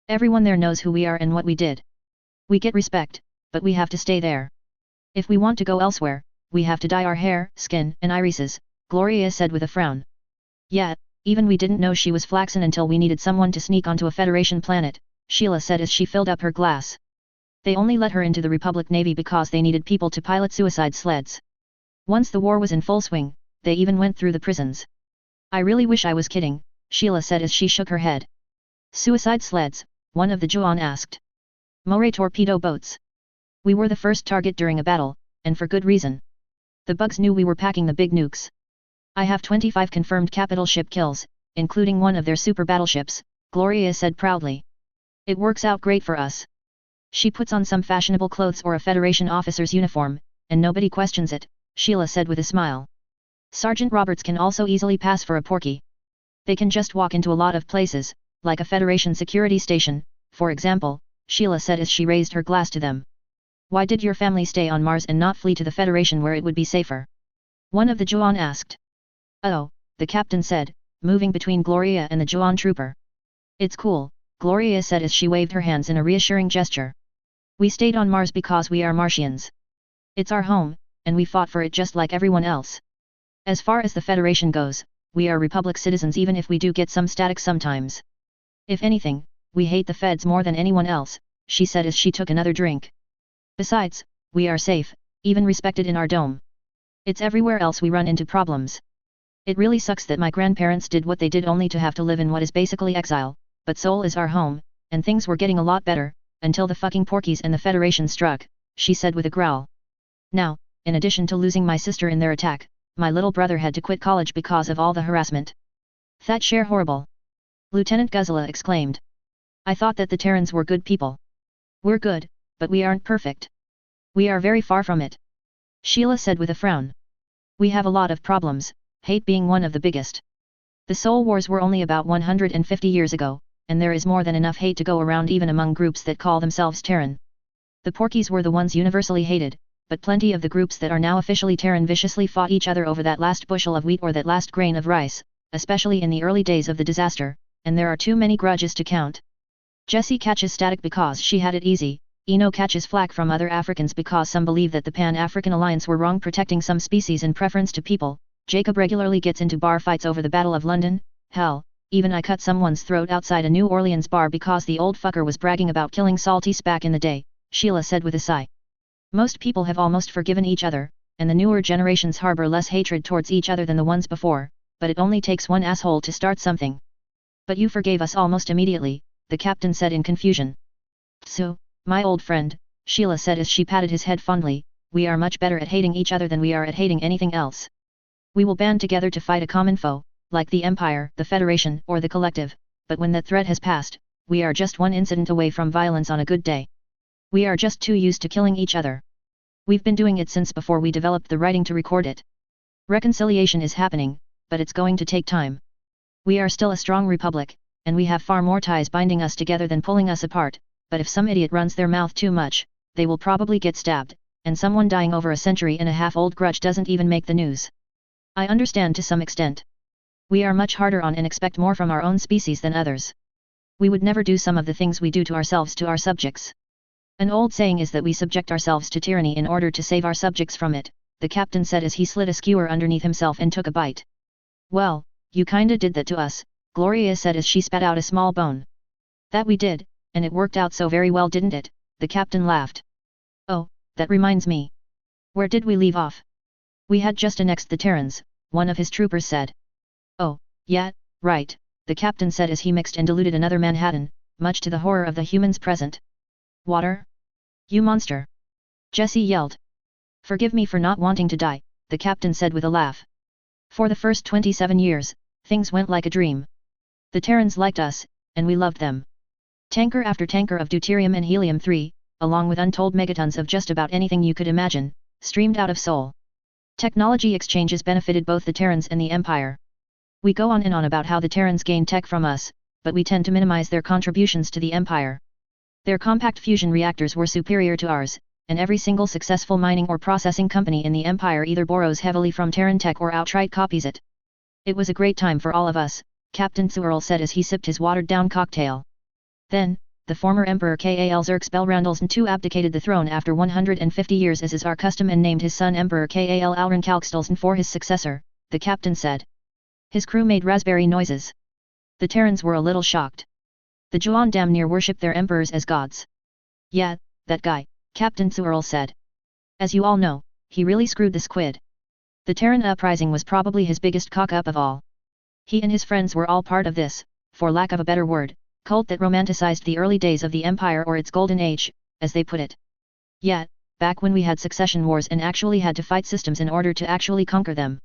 Everyone there knows who we are and what we did. We get respect, but we have to stay there. If we want to go elsewhere, we have to dye our hair, skin, and irises, Gloria said with a frown. Yeah, even we didn't know she was Flaxen until we needed someone to sneak onto a Federation planet, Sheila said as she filled up her glass. They only let her into the Republic Navy because they needed people to pilot suicide sleds. Once the war was in full swing, they even went through the prisons. I really wish I was kidding, Sheila said as she shook her head. Suicide sleds, one of the Juon asked. Moray torpedo boats. We were the first target during a battle, and for good reason. The bugs knew we were packing the big nukes. I have 25 confirmed capital ship kills, including one of their super battleships, Gloria said proudly. It works out great for us. She puts on some fashionable clothes or a Federation officer's uniform, and nobody questions it, Sheila said with a smile. Sergeant Roberts can also easily pass for a porky. They can just walk into a lot of places, like a Federation security station, for example, Sheila said as she raised her glass to them. Why did your family stay on Mars and not flee to the Federation where it would be safer? One of the Juon asked. Oh, the captain said, moving between Gloria and the Juon trooper. It's cool, Gloria said as she waved her hands in a reassuring gesture. We stayed on Mars because we are Martians. It's our home, and we fought for it just like everyone else. As far as the Federation goes, we are Republic citizens even if we do get some static sometimes. If anything, we hate the Feds more than anyone else, she said as she took another drink. Besides, we are safe, even respected in our dome. It's everywhere else we run into problems. It really sucks that my grandparents did what they did only to have to live in what is basically exile, but Seoul is our home, and things were getting a lot better, until the fucking porkies and the Federation struck, she said with a growl. Now, in addition to losing my sister in their attack, my little brother had to quit college because of all the harassment. That share horrible. Lieutenant Guzela exclaimed. I thought that the Terrans were good people. We're good, but we aren't perfect. We are very far from it. Sheila said with a frown. We have a lot of problems, hate being one of the biggest. The Soul Wars were only about 150 years ago, and there is more than enough hate to go around even among groups that call themselves Terran. The porkies were the ones universally hated, but plenty of the groups that are now officially Terran viciously fought each other over that last bushel of wheat or that last grain of rice, especially in the early days of the disaster, and there are too many grudges to count. Jessie catches static because she had it easy, Eno catches flack from other Africans because some believe that the Pan-African Alliance were wrong protecting some species in preference to people, Jacob regularly gets into bar fights over the Battle of London, hell, even I cut someone's throat outside a New Orleans bar because the old fucker was bragging about killing Saltys back in the day, Sheila said with a sigh. Most people have almost forgiven each other, and the newer generations harbor less hatred towards each other than the ones before, but it only takes one asshole to start something. But you forgave us almost immediately, the captain said in confusion. So, my old friend, Sheila said as she patted his head fondly, we are much better at hating each other than we are at hating anything else. We will band together to fight a common foe, like the Empire, the Federation, or the Collective, but when that threat has passed, we are just one incident away from violence on a good day. We are just too used to killing each other. We've been doing it since before we developed the writing to record it. Reconciliation is happening, but it's going to take time. We are still a strong republic, and we have far more ties binding us together than pulling us apart, but if some idiot runs their mouth too much, they will probably get stabbed, and someone dying over a century and a half old grudge doesn't even make the news. I understand to some extent. We are much harder on and expect more from our own species than others. We would never do some of the things we do to ourselves to our subjects. An old saying is that we subject ourselves to tyranny in order to save our subjects from it, the captain said as he slid a skewer underneath himself and took a bite. Well, you kinda did that to us, Gloria said as she spat out a small bone. That we did, and it worked out so very well, didn't it? The captain laughed. Oh, that reminds me. Where did we leave off? We had just annexed the Terrans, one of his troopers said. Oh, yeah, right, the captain said as he mixed and diluted another Manhattan, much to the horror of the humans present. Water? You monster! Jesse yelled. Forgive me for not wanting to die, the captain said with a laugh. For the first 27 years, things went like a dream. The Terrans liked us, and we loved them. Tanker after tanker of deuterium and helium-3, along with untold megatons of just about anything you could imagine, streamed out of Sol. Technology exchanges benefited both the Terrans and the Empire. We go on and on about how the Terrans gain tech from us, but we tend to minimize their contributions to the Empire. Their compact fusion reactors were superior to ours, and every single successful mining or processing company in the Empire either borrows heavily from Terran tech or outright copies it. It was a great time for all of us, Captain Sewell said as he sipped his watered-down cocktail. Then, the former Emperor Kal Xerxbelrandalsn II abdicated the throne after 150 years as is our custom and named his son Emperor Kal Alran Kalkstalsn for his successor, the captain said. His crew made raspberry noises. The Terrans were a little shocked. The Juan damn near worship their emperors as gods. Yeah, that guy, Captain Sewell said. As you all know, he really screwed the squid. The Terran uprising was probably his biggest cock-up of all. He and his friends were all part of this, for lack of a better word, cult that romanticized the early days of the Empire or its golden age, as they put it. Yeah, back when we had succession wars and actually had to fight systems in order to actually conquer them.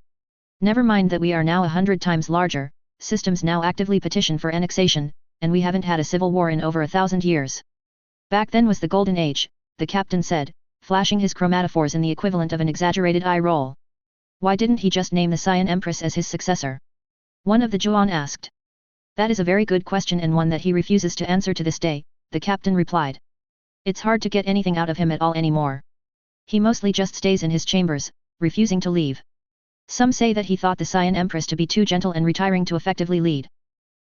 Never mind that we are now 100 times larger, systems now actively petition for annexation, and we haven't had a civil war in over 1,000 years. Back then was the golden age, the captain said, flashing his chromatophores in the equivalent of an exaggerated eye roll. Why didn't he just name the Cyan Empress as his successor? One of the Juan asked. That is a very good question and one that he refuses to answer to this day, the captain replied. It's hard to get anything out of him at all anymore. He mostly just stays in his chambers, refusing to leave. Some say that he thought the Cyan Empress to be too gentle and retiring to effectively lead.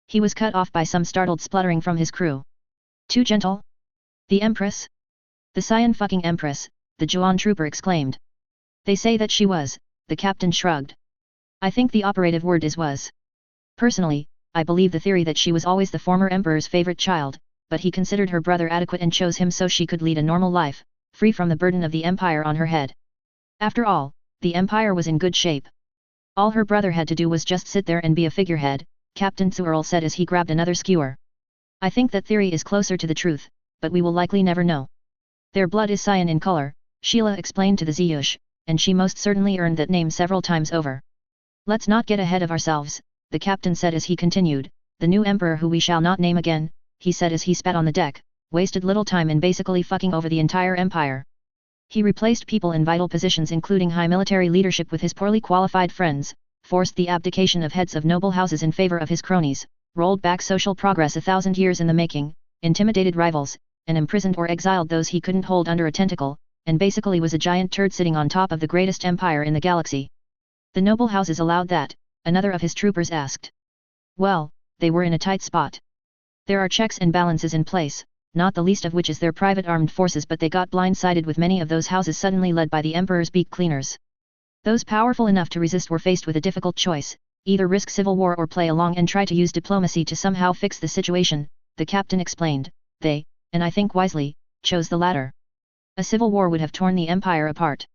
He was cut off by some startled spluttering from his crew. Too gentle? The Empress? The Cyan fucking Empress, the Juan trooper exclaimed. They say that she was, the captain shrugged. I think the operative word is was. Personally, I believe the theory that she was always the former emperor's favorite child, but he considered her brother adequate and chose him so she could lead a normal life, free from the burden of the empire on her head. After all, the empire was in good shape. All her brother had to do was just sit there and be a figurehead, Captain Sewell said as he grabbed another skewer. I think that theory is closer to the truth, but we will likely never know. Their blood is cyan in color, Sheila explained to the Ziyush, and she most certainly earned that name several times over. Let's not get ahead of ourselves, the captain said as he continued. The new emperor who we shall not name again, he said as he spat on the deck, wasted little time in basically fucking over the entire empire. He replaced people in vital positions including high military leadership with his poorly qualified friends, forced the abdication of heads of noble houses in favor of his cronies, rolled back social progress 1,000 years in the making, intimidated rivals, and imprisoned or exiled those he couldn't hold under a tentacle, and basically was a giant turd sitting on top of the greatest empire in the galaxy. The noble houses allowed that, another of his troopers asked. Well, they were in a tight spot. There are checks and balances in place, not the least of which is their private armed forces, but they got blindsided with many of those houses suddenly led by the emperor's beak cleaners. Those powerful enough to resist were faced with a difficult choice, either risk civil war or play along and try to use diplomacy to somehow fix the situation, the captain explained. They, and I think wisely, chose the latter. A civil war would have torn the empire apart.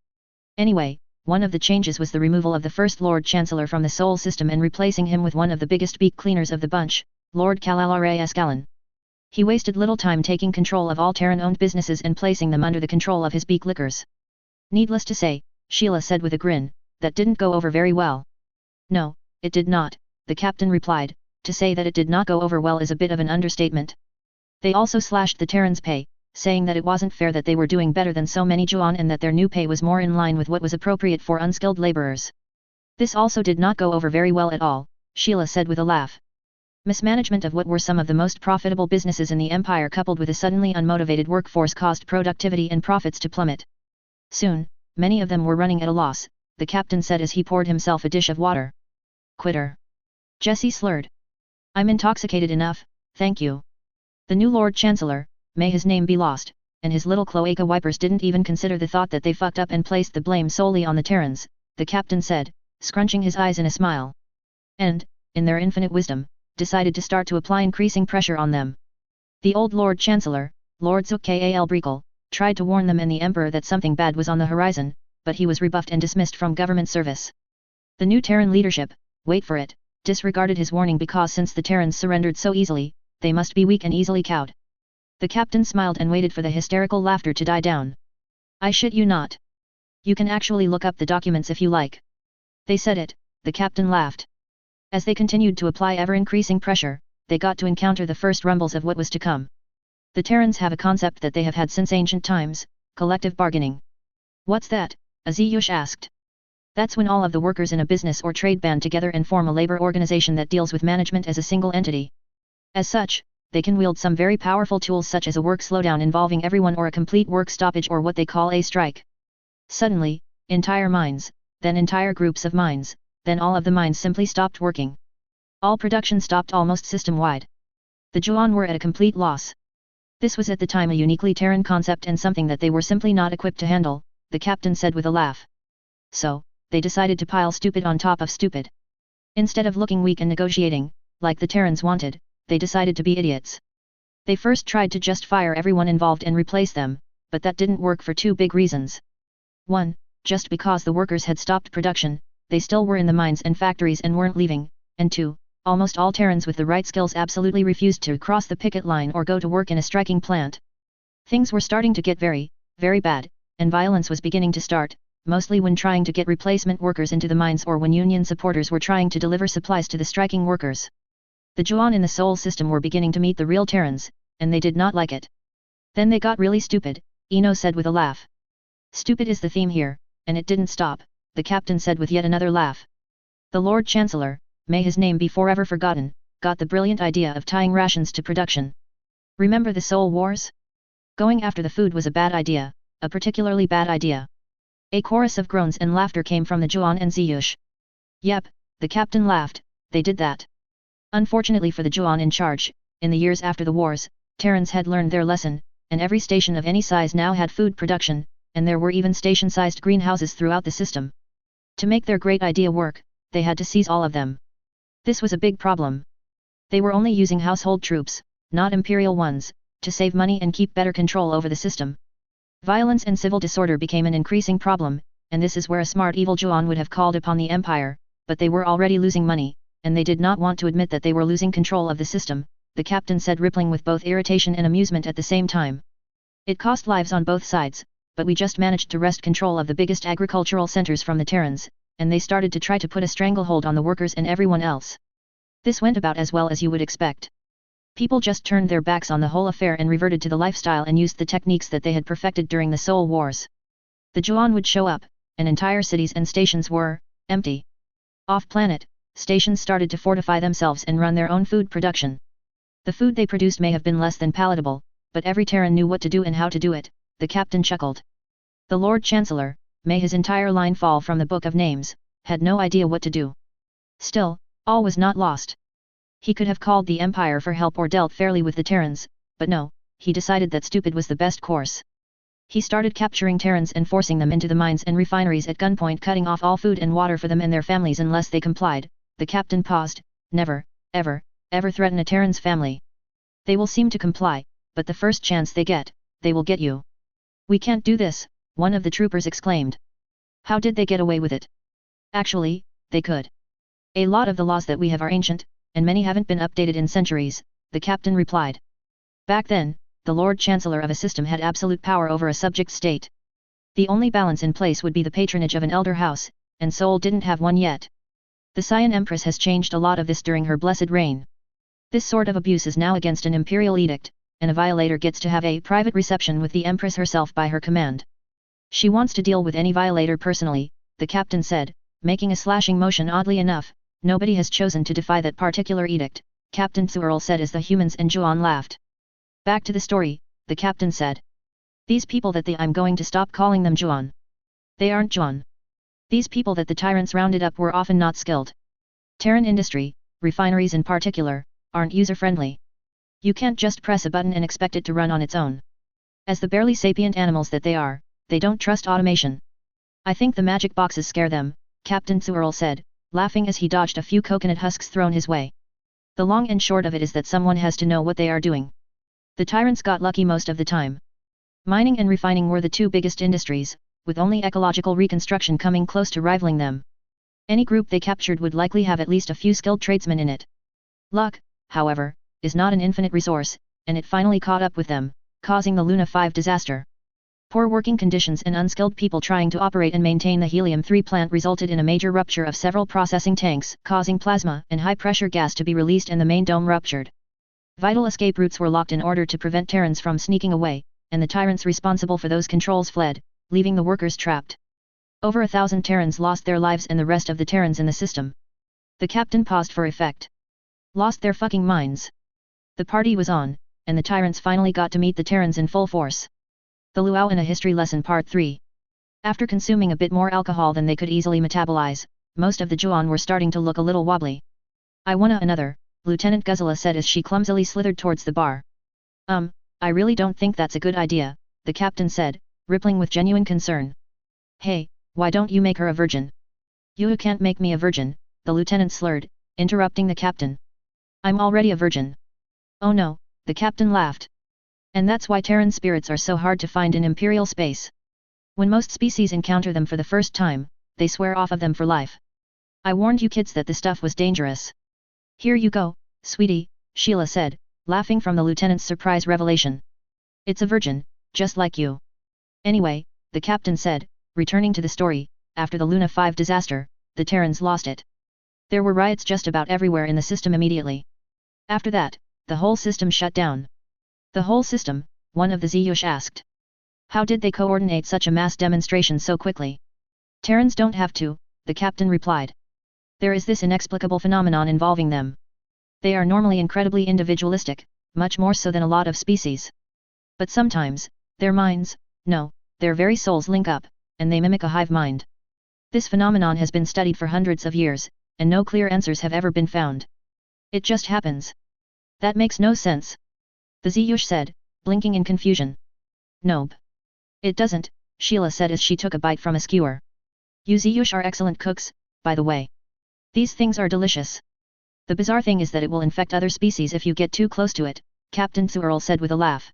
Anyway, one of the changes was the removal of the First Lord Chancellor from the Sol system and replacing him with one of the biggest beak cleaners of the bunch, Lord Kalalare Escalation. He wasted little time taking control of all Terran-owned businesses and placing them under the control of his beak lickers. Needless to say, Sheila said with a grin, that didn't go over very well. No, it did not, the captain replied. To say that it did not go over well is a bit of an understatement. They also slashed the Terrans' pay, saying that it wasn't fair that they were doing better than so many Juan and that their new pay was more in line with what was appropriate for unskilled laborers. This also did not go over very well at all, Sheila said with a laugh. Mismanagement of what were some of the most profitable businesses in the empire coupled with a suddenly unmotivated workforce caused productivity and profits to plummet. Soon, many of them were running at a loss, the captain said as he poured himself a dish of water. Quitter. Jesse slurred. I'm intoxicated enough, thank you. The new Lord Chancellor, may his name be lost, and his little cloaca wipers didn't even consider the thought that they fucked up and placed the blame solely on the Terrans, the captain said, scrunching his eyes in a smile. And, in their infinite wisdom, decided to start to apply increasing pressure on them. The old Lord Chancellor, Lord Zukal Brekel, tried to warn them and the Emperor that something bad was on the horizon, but he was rebuffed and dismissed from government service. The new Terran leadership, wait for it, disregarded his warning because since the Terrans surrendered so easily, they must be weak and easily cowed. The captain smiled and waited for the hysterical laughter to die down. I shit you not. You can actually look up the documents if you like. They said it, the captain laughed. As they continued to apply ever-increasing pressure, they got to encounter the first rumbles of what was to come. The Terrans have a concept that they have had since ancient times, collective bargaining. What's that? Aziyush asked. That's when all of the workers in a business or trade band together and form a labor organization that deals with management as a single entity. As such, they can wield some very powerful tools such as a work slowdown involving everyone or a complete work stoppage or what they call a strike. Suddenly, entire mines, then entire groups of mines, then all of the mines simply stopped working. All production stopped almost system-wide. The Juan were at a complete loss. This was at the time a uniquely Terran concept and something that they were simply not equipped to handle, the captain said with a laugh. So, they decided to pile stupid on top of stupid. Instead of looking weak and negotiating, like the Terrans wanted, they decided to be idiots. They first tried to just fire everyone involved and replace them, but that didn't work for two big reasons. 1. Just because the workers had stopped production, they still were in the mines and factories and weren't leaving, and 2. Almost all Terrans with the right skills absolutely refused to cross the picket line or go to work in a striking plant. Things were starting to get very, very bad, and violence was beginning to start, mostly when trying to get replacement workers into the mines or when Union supporters were trying to deliver supplies to the striking workers. The Juan in the Sol system were beginning to meet the real Terrans, and they did not like it. Then they got really stupid, Eno said with a laugh. Stupid is the theme here, and it didn't stop, the captain said with yet another laugh. The Lord Chancellor, may his name be forever forgotten, got the brilliant idea of tying rations to production. Remember the Sol Wars? Going after the food was a bad idea, a particularly bad idea. A chorus of groans and laughter came from the Juan and Ziyush. Yep, the captain laughed, they did that. Unfortunately for the Juan in charge, in the years after the wars, Terrans had learned their lesson, and every station of any size now had food production, and there were even station-sized greenhouses throughout the system. To make their great idea work, they had to seize all of them. This was a big problem. They were only using household troops, not Imperial ones, to save money and keep better control over the system. Violence and civil disorder became an increasing problem, and this is where a smart evil Juan would have called upon the Empire, but they were already losing money, and they did not want to admit that they were losing control of the system, the captain said, rippling with both irritation and amusement at the same time. It cost lives on both sides, but we just managed to wrest control of the biggest agricultural centers from the Terrans, and they started to try to put a stranglehold on the workers and everyone else. This went about as well as you would expect. People just turned their backs on the whole affair and reverted to the lifestyle and used the techniques that they had perfected during the Sol Wars. The Juan would show up, and entire cities and stations were empty. Off-planet, stations started to fortify themselves and run their own food production. The food they produced may have been less than palatable, but every Terran knew what to do and how to do it, the captain chuckled. The Lord Chancellor, may his entire line fall from the Book of Names, had no idea what to do. Still, all was not lost. He could have called the Empire for help or dealt fairly with the Terrans, but no, he decided that stupid was the best course. He started capturing Terrans and forcing them into the mines and refineries at gunpoint, cutting off all food and water for them and their families unless they complied. The captain paused. Never, ever, ever threaten a Terran's family. They will seem to comply, but the first chance they get, they will get you. We can't do this, one of the troopers exclaimed. How did they get away with it? Actually, they could. A lot of the laws that we have are ancient, and many haven't been updated in centuries, the captain replied. Back then, the Lord Chancellor of a system had absolute power over a subject state. The only balance in place would be the patronage of an elder house, and Sol didn't have one yet. The Cyan Empress has changed a lot of this during her blessed reign. This sort of abuse is now against an Imperial edict, and a violator gets to have a private reception with the Empress herself by her command. She wants to deal with any violator personally, the captain said, making a slashing motion. Oddly enough, nobody has chosen to defy that particular edict, Captain Su'erl said as the humans and Juan laughed. Back to the story, the captain said. These people that I'm going to stop calling them Juan. They aren't Juan. These people that the tyrants rounded up were often not skilled. Terran industry, refineries in particular, aren't user-friendly. You can't just press a button and expect it to run on its own. As the barely sapient animals that they are, they don't trust automation. I think the magic boxes scare them, Captain Su'erl said, laughing as he dodged a few coconut husks thrown his way. The long and short of it is that someone has to know what they are doing. The tyrants got lucky most of the time. Mining and refining were the two biggest industries, with only ecological reconstruction coming close to rivaling them. Any group they captured would likely have at least a few skilled tradesmen in it. Luck, however, is not an infinite resource, and it finally caught up with them, causing the Luna 5 disaster. Poor working conditions and unskilled people trying to operate and maintain the helium-3 plant resulted in a major rupture of several processing tanks, causing plasma and high-pressure gas to be released and the main dome ruptured. Vital escape routes were locked in order to prevent Terrans from sneaking away, and the tyrants responsible for those controls fled, leaving the workers trapped. Over 1,000 Terrans lost their lives and the rest of the Terrans in the system. The captain paused for effect. Lost their fucking minds. The party was on, and the tyrants finally got to meet the Terrans in full force. The Luau in a History Lesson Part 3. After consuming a bit more alcohol than they could easily metabolize, most of the Juan were starting to look a little wobbly. I wanna another, Lieutenant Guzela said as she clumsily slithered towards the bar. I really don't think that's a good idea, the captain said, rippling with genuine concern. Hey, why don't you make her a virgin? You can't make me a virgin, the lieutenant slurred, interrupting the captain. I'm already a virgin. Oh no, the captain laughed. And that's why Terran spirits are so hard to find in Imperial space. When most species encounter them for the first time, they swear off of them for life. I warned you kids that the stuff was dangerous. Here you go, sweetie, Sheila said, laughing from the lieutenant's surprise revelation. It's a virgin, just like you. Anyway, the captain said, returning to the story, after the Luna 5 disaster, the Terrans lost it. There were riots just about everywhere in the system immediately. After that, the whole system shut down. The whole system, one of the Ziyush asked. How did they coordinate such a mass demonstration so quickly? Terrans don't have to, the captain replied. There is this inexplicable phenomenon involving them. They are normally incredibly individualistic, much more so than a lot of species. But sometimes, their minds, no, their very souls link up, and they mimic a hive mind. This phenomenon has been studied for hundreds of years, and no clear answers have ever been found. It just happens. That makes no sense. The Ziyush said, blinking in confusion. Nope. It doesn't, Sheila said as she took a bite from a skewer. You Ziyush are excellent cooks, by the way. These things are delicious. The bizarre thing is that it will infect other species if you get too close to it, Captain Su'erl said with a laugh.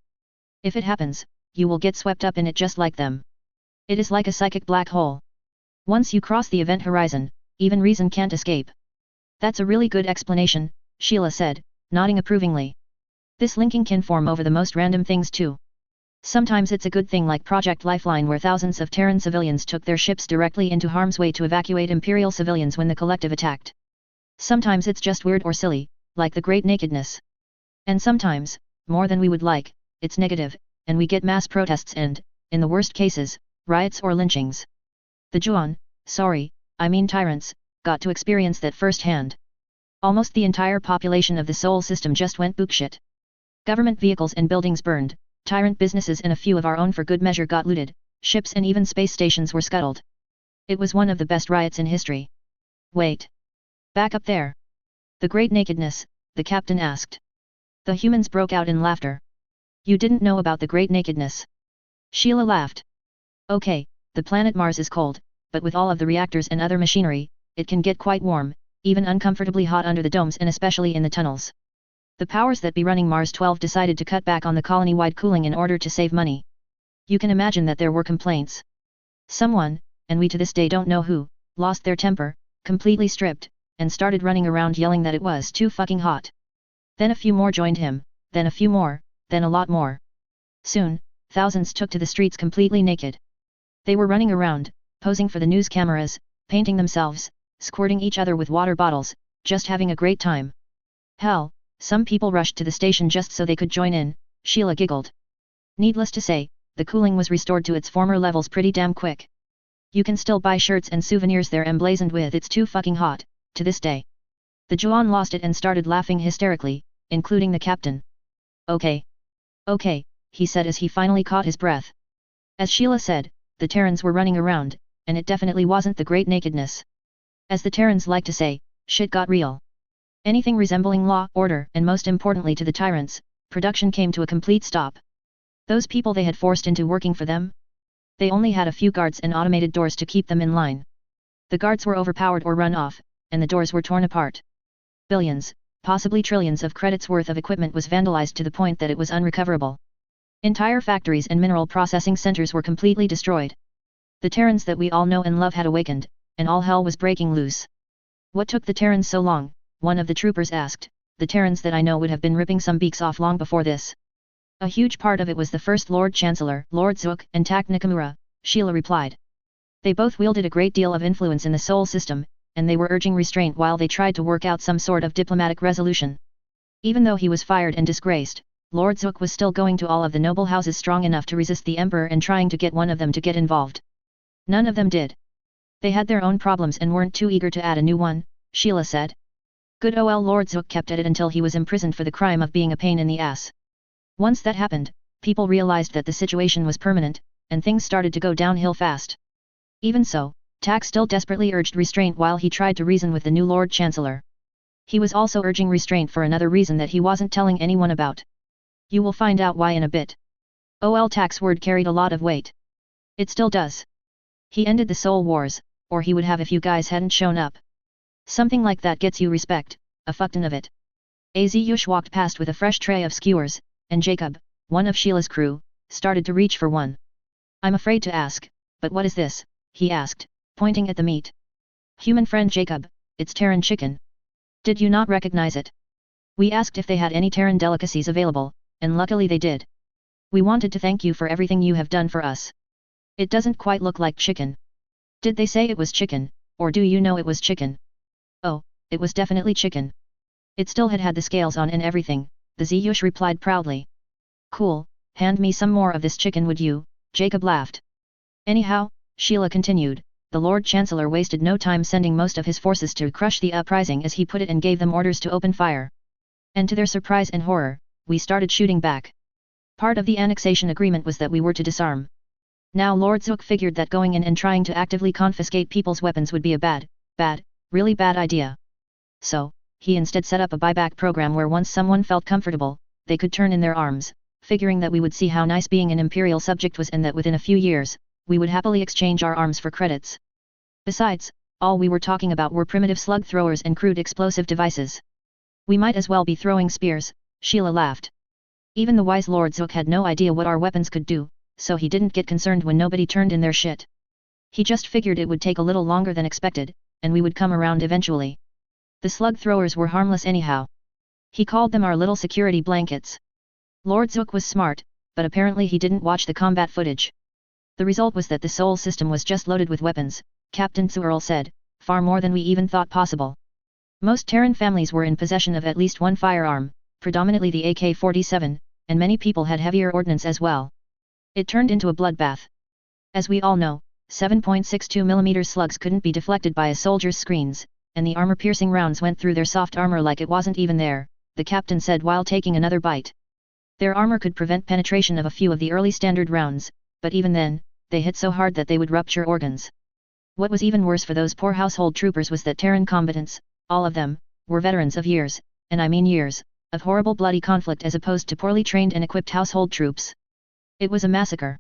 If it happens, you will get swept up in it just like them. It is like a psychic black hole. Once you cross the event horizon, even reason can't escape. That's a really good explanation, Sheila said, nodding approvingly. This linking can form over the most random things too. Sometimes it's a good thing like Project Lifeline where thousands of Terran civilians took their ships directly into harm's way to evacuate Imperial civilians when the collective attacked. Sometimes it's just weird or silly, like the Great Nakedness. And sometimes, more than we would like, it's negative, and we get mass protests and, in the worst cases, riots or lynchings. The Juan, I mean tyrants, got to experience that firsthand. Almost the entire population of the Sol system just went bookshit. Government vehicles and buildings burned, tyrant businesses and a few of our own for good measure got looted, ships and even space stations were scuttled. It was one of the best riots in history. Wait. Back up there. The Great Nakedness, the captain asked. The humans broke out in laughter. You didn't know about the Great Nakedness. Sheila laughed. Okay, the planet Mars is cold, but with all of the reactors and other machinery, it can get quite warm, even uncomfortably hot under the domes and especially in the tunnels. The powers that be running Mars 12 decided to cut back on the colony-wide cooling in order to save money. You can imagine that there were complaints. Someone, and we to this day don't know who, lost their temper, completely stripped, and started running around yelling that it was too fucking hot. Then a few more joined him, then a few more, then a lot more. Soon, thousands took to the streets completely naked. They were running around, posing for the news cameras, painting themselves, squirting each other with water bottles, just having a great time. Hell, some people rushed to the station just so they could join in, Sheila giggled. Needless to say, the cooling was restored to its former levels pretty damn quick. You can still buy shirts and souvenirs there emblazoned with "It's too fucking hot," to this day. The Juan lost it and started laughing hysterically, including the captain. Okay. Okay, he said as he finally caught his breath. As Sheila said, the Terrans were running around, and it definitely wasn't the great nakedness. As the Terrans like to say, shit got real. Anything resembling law, order, and most importantly to the tyrants, production came to a complete stop. Those people they had forced into working for them? They only had a few guards and automated doors to keep them in line. The guards were overpowered or run off, and the doors were torn apart. Billions, possibly trillions of credits worth of equipment was vandalized to the point that it was unrecoverable. Entire factories and mineral processing centers were completely destroyed. The Terrans that we all know and love had awakened, and all hell was breaking loose. What took the Terrans so long? One of the troopers asked. The Terrans that I know would have been ripping some beaks off long before this. A huge part of it was the First Lord Chancellor, Lord Zook, and Tak Nakamura, Sheila replied. They both wielded a great deal of influence in the Sol system, and they were urging restraint while they tried to work out some sort of diplomatic resolution. Even though he was fired and disgraced, Lord Zook was still going to all of the noble houses strong enough to resist the Emperor and trying to get one of them to get involved. None of them did. They had their own problems and weren't too eager to add a new one, Sheila said. Good ol' Lord Zook kept at it until he was imprisoned for the crime of being a pain in the ass. Once that happened, people realized that the situation was permanent, and things started to go downhill fast. Even so, Tak still desperately urged restraint while he tried to reason with the new Lord Chancellor. He was also urging restraint for another reason that he wasn't telling anyone about. You will find out why in a bit. Ol' Tak's word carried a lot of weight. It still does. He ended the Soul Wars, or he would have if you guys hadn't shown up. Something like that gets you respect, a fuckton of it. Azush walked past with a fresh tray of skewers, and Jacob, one of Sheila's crew, started to reach for one. I'm afraid to ask, but what is this? He asked, pointing at the meat. Human friend Jacob, it's Terran chicken. Did you not recognize it? We asked if they had any Terran delicacies available, and luckily they did. We wanted to thank you for everything you have done for us. It doesn't quite look like chicken. Did they say it was chicken, or do you know it was chicken? Oh, it was definitely chicken. It still had the scales on and everything, the Ziyush replied proudly. Cool, hand me some more of this chicken would you, Jacob laughed. Anyhow, Sheila continued, the Lord Chancellor wasted no time sending most of his forces to crush the uprising as he put it and gave them orders to open fire. And to their surprise and horror, we started shooting back. Part of the annexation agreement was that we were to disarm. Now Lord Zook figured that going in and trying to actively confiscate people's weapons would be a really bad idea. So, he instead set up a buyback program where once someone felt comfortable, they could turn in their arms, figuring that we would see how nice being an Imperial subject was and that within a few years, we would happily exchange our arms for credits. Besides, all we were talking about were primitive slug throwers and crude explosive devices. We might as well be throwing spears, Sheila laughed. Even the wise Lord Zook had no idea what our weapons could do, so he didn't get concerned when nobody turned in their shit. He just figured it would take a little longer than expected, and we would come around eventually. The slug throwers were harmless anyhow. He called them our little security blankets. Lord Zook was smart, but apparently he didn't watch the combat footage. The result was that the Sol system was just loaded with weapons, Captain Searle said, far more than we even thought possible. Most Terran families were in possession of at least one firearm, predominantly the AK-47, and many people had heavier ordnance as well. It turned into a bloodbath. As we all know, 7.62mm slugs couldn't be deflected by a soldier's screens, and the armor-piercing rounds went through their soft armor like it wasn't even there, the captain said while taking another bite. Their armor could prevent penetration of a few of the early standard rounds, but even then, they hit so hard that they would rupture organs. What was even worse for those poor household troopers was that Terran combatants, all of them, were veterans of years, and I mean years, of horrible bloody conflict as opposed to poorly trained and equipped household troops. It was a massacre.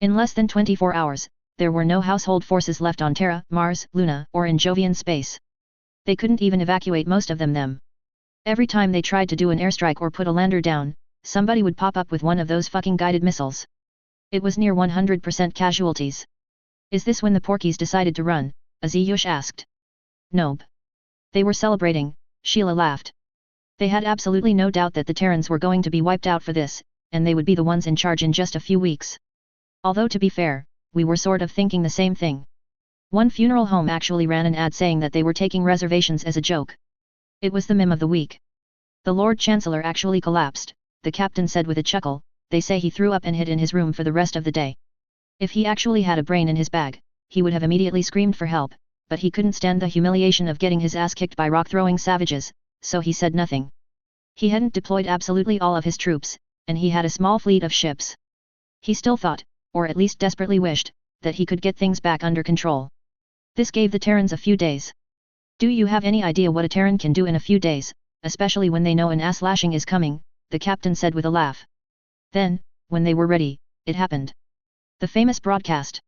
In less than 24 hours, there were no household forces left on Terra, Mars, Luna, or in Jovian space. They couldn't even evacuate most of them. Every time they tried to do an airstrike or put a lander down, somebody would pop up with one of those fucking guided missiles. It was near 100% casualties. Is this when the Porkies decided to run? Aziyush asked. Nope. They were celebrating, Sheila laughed. They had absolutely no doubt that the Terrans were going to be wiped out for this, and they would be the ones in charge in just a few weeks. Although to be fair, we were sort of thinking the same thing. One funeral home actually ran an ad saying that they were taking reservations as a joke. It was the meme of the week. The Lord Chancellor actually collapsed, the captain said with a chuckle. They say he threw up and hid in his room for the rest of the day. If he actually had a brain in his bag, he would have immediately screamed for help, but he couldn't stand the humiliation of getting his ass kicked by rock-throwing savages, so he said nothing. He hadn't deployed absolutely all of his troops, and he had a small fleet of ships. He still thought, or at least desperately wished, that he could get things back under control. This gave the Terrans a few days. Do you have any idea what a Terran can do in a few days, especially when they know an ass-lashing is coming, the captain said with a laugh. Then, when they were ready, it happened. The famous broadcast.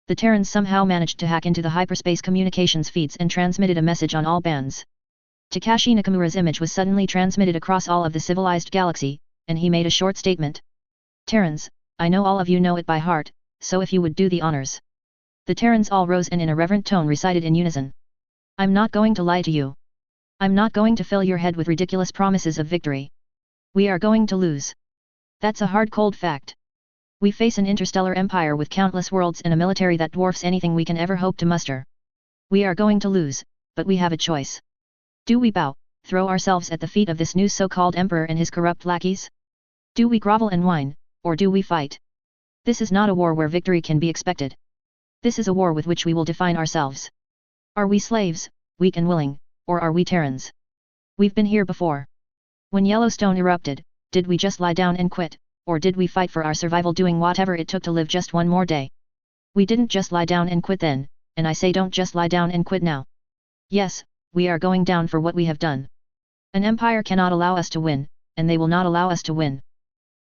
The Terrans somehow managed to hack into the hyperspace communications feeds and transmitted a message on all bands. Takashi Nakamura's image was suddenly transmitted across all of the civilized galaxy, and he made a short statement. Terrans, I know all of you know it by heart, so if you would do the honors. The Terrans all rose and in a reverent tone recited in unison. I'm not going to lie to you. I'm not going to fill your head with ridiculous promises of victory. We are going to lose. That's a hard cold fact. We face an interstellar empire with countless worlds and a military that dwarfs anything we can ever hope to muster. We are going to lose, but we have a choice. Do we bow, throw ourselves at the feet of this new so-called emperor and his corrupt lackeys? Do we grovel and whine, or do we fight? This is not a war where victory can be expected. This is a war with which we will define ourselves. Are we slaves, weak and willing, or are we Terrans? We've been here before. When Yellowstone erupted, did we just lie down and quit, or did we fight for our survival doing whatever it took to live just one more day? We didn't just lie down and quit then, and I say don't just lie down and quit now. Yes, we are going down for what we have done. An empire cannot allow us to win, and they will not allow us to win.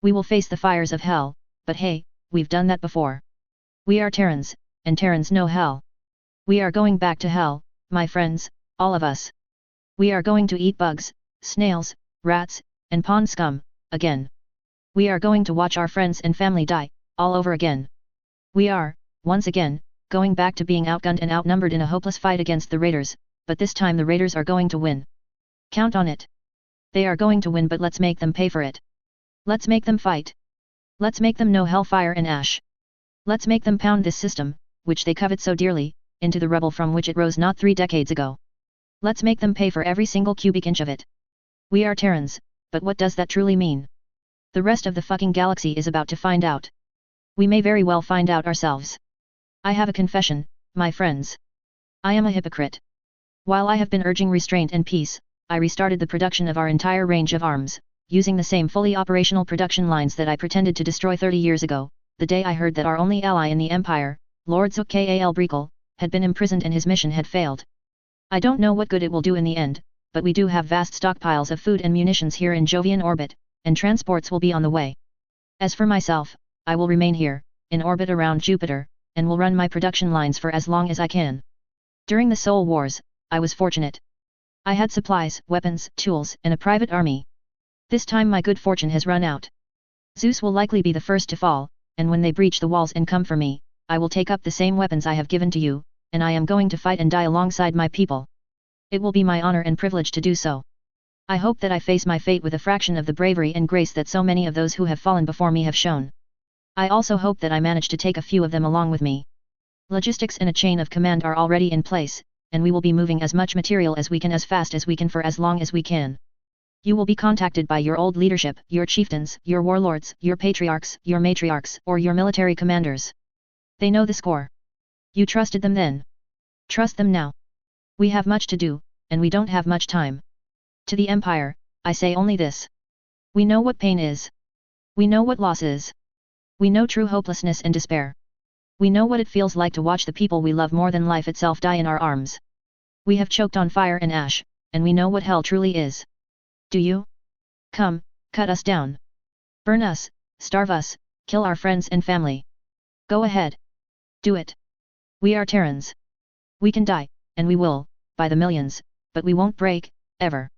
We will face the fires of hell, but hey, we've done that before. We are Terrans, and Terrans know hell. We are going back to hell, my friends, all of us. We are going to eat bugs, snails, rats, and pond scum, again. We are going to watch our friends and family die, all over again. We are, once again, going back to being outgunned and outnumbered in a hopeless fight against the raiders, but this time the raiders are going to win. Count on it. They are going to win, but let's make them pay for it. Let's make them fight. Let's make them know hellfire and ash. Let's make them pound this system, which they covet so dearly, into the rubble from which it rose not 3 decades ago. Let's make them pay for every single cubic inch of it. We are Terrans, but what does that truly mean? The rest of the fucking galaxy is about to find out. We may very well find out ourselves. I have a confession, my friends. I am a hypocrite. While I have been urging restraint and peace, I restarted the production of our entire range of arms, using the same fully operational production lines that I pretended to destroy 30 years ago, the day I heard that our only ally in the Empire, Lord Zook-Kal Breakel, had been imprisoned and his mission had failed. I don't know what good it will do in the end, but we do have vast stockpiles of food and munitions here in Jovian orbit, and transports will be on the way. As for myself, I will remain here, in orbit around Jupiter, and will run my production lines for as long as I can. During the Soul Wars, I was fortunate. I had supplies, weapons, tools, and a private army. This time my good fortune has run out. Zeus will likely be the first to fall, and when they breach the walls and come for me, I will take up the same weapons I have given to you, and I am going to fight and die alongside my people. It will be my honor and privilege to do so. I hope that I face my fate with a fraction of the bravery and grace that so many of those who have fallen before me have shown. I also hope that I manage to take a few of them along with me. Logistics and a chain of command are already in place, and we will be moving as much material as we can as fast as we can for as long as we can. You will be contacted by your old leadership, your chieftains, your warlords, your patriarchs, your matriarchs, or your military commanders. They know the score. You trusted them then. Trust them now. We have much to do, and we don't have much time. To the Empire, I say only this. We know what pain is. We know what loss is. We know true hopelessness and despair. We know what it feels like to watch the people we love more than life itself die in our arms. We have choked on fire and ash, and we know what hell truly is. Do you? Come, cut us down. Burn us, starve us, kill our friends and family. Go ahead. Do it. We are Terrans. We can die, and we will, by the millions, but we won't break, ever.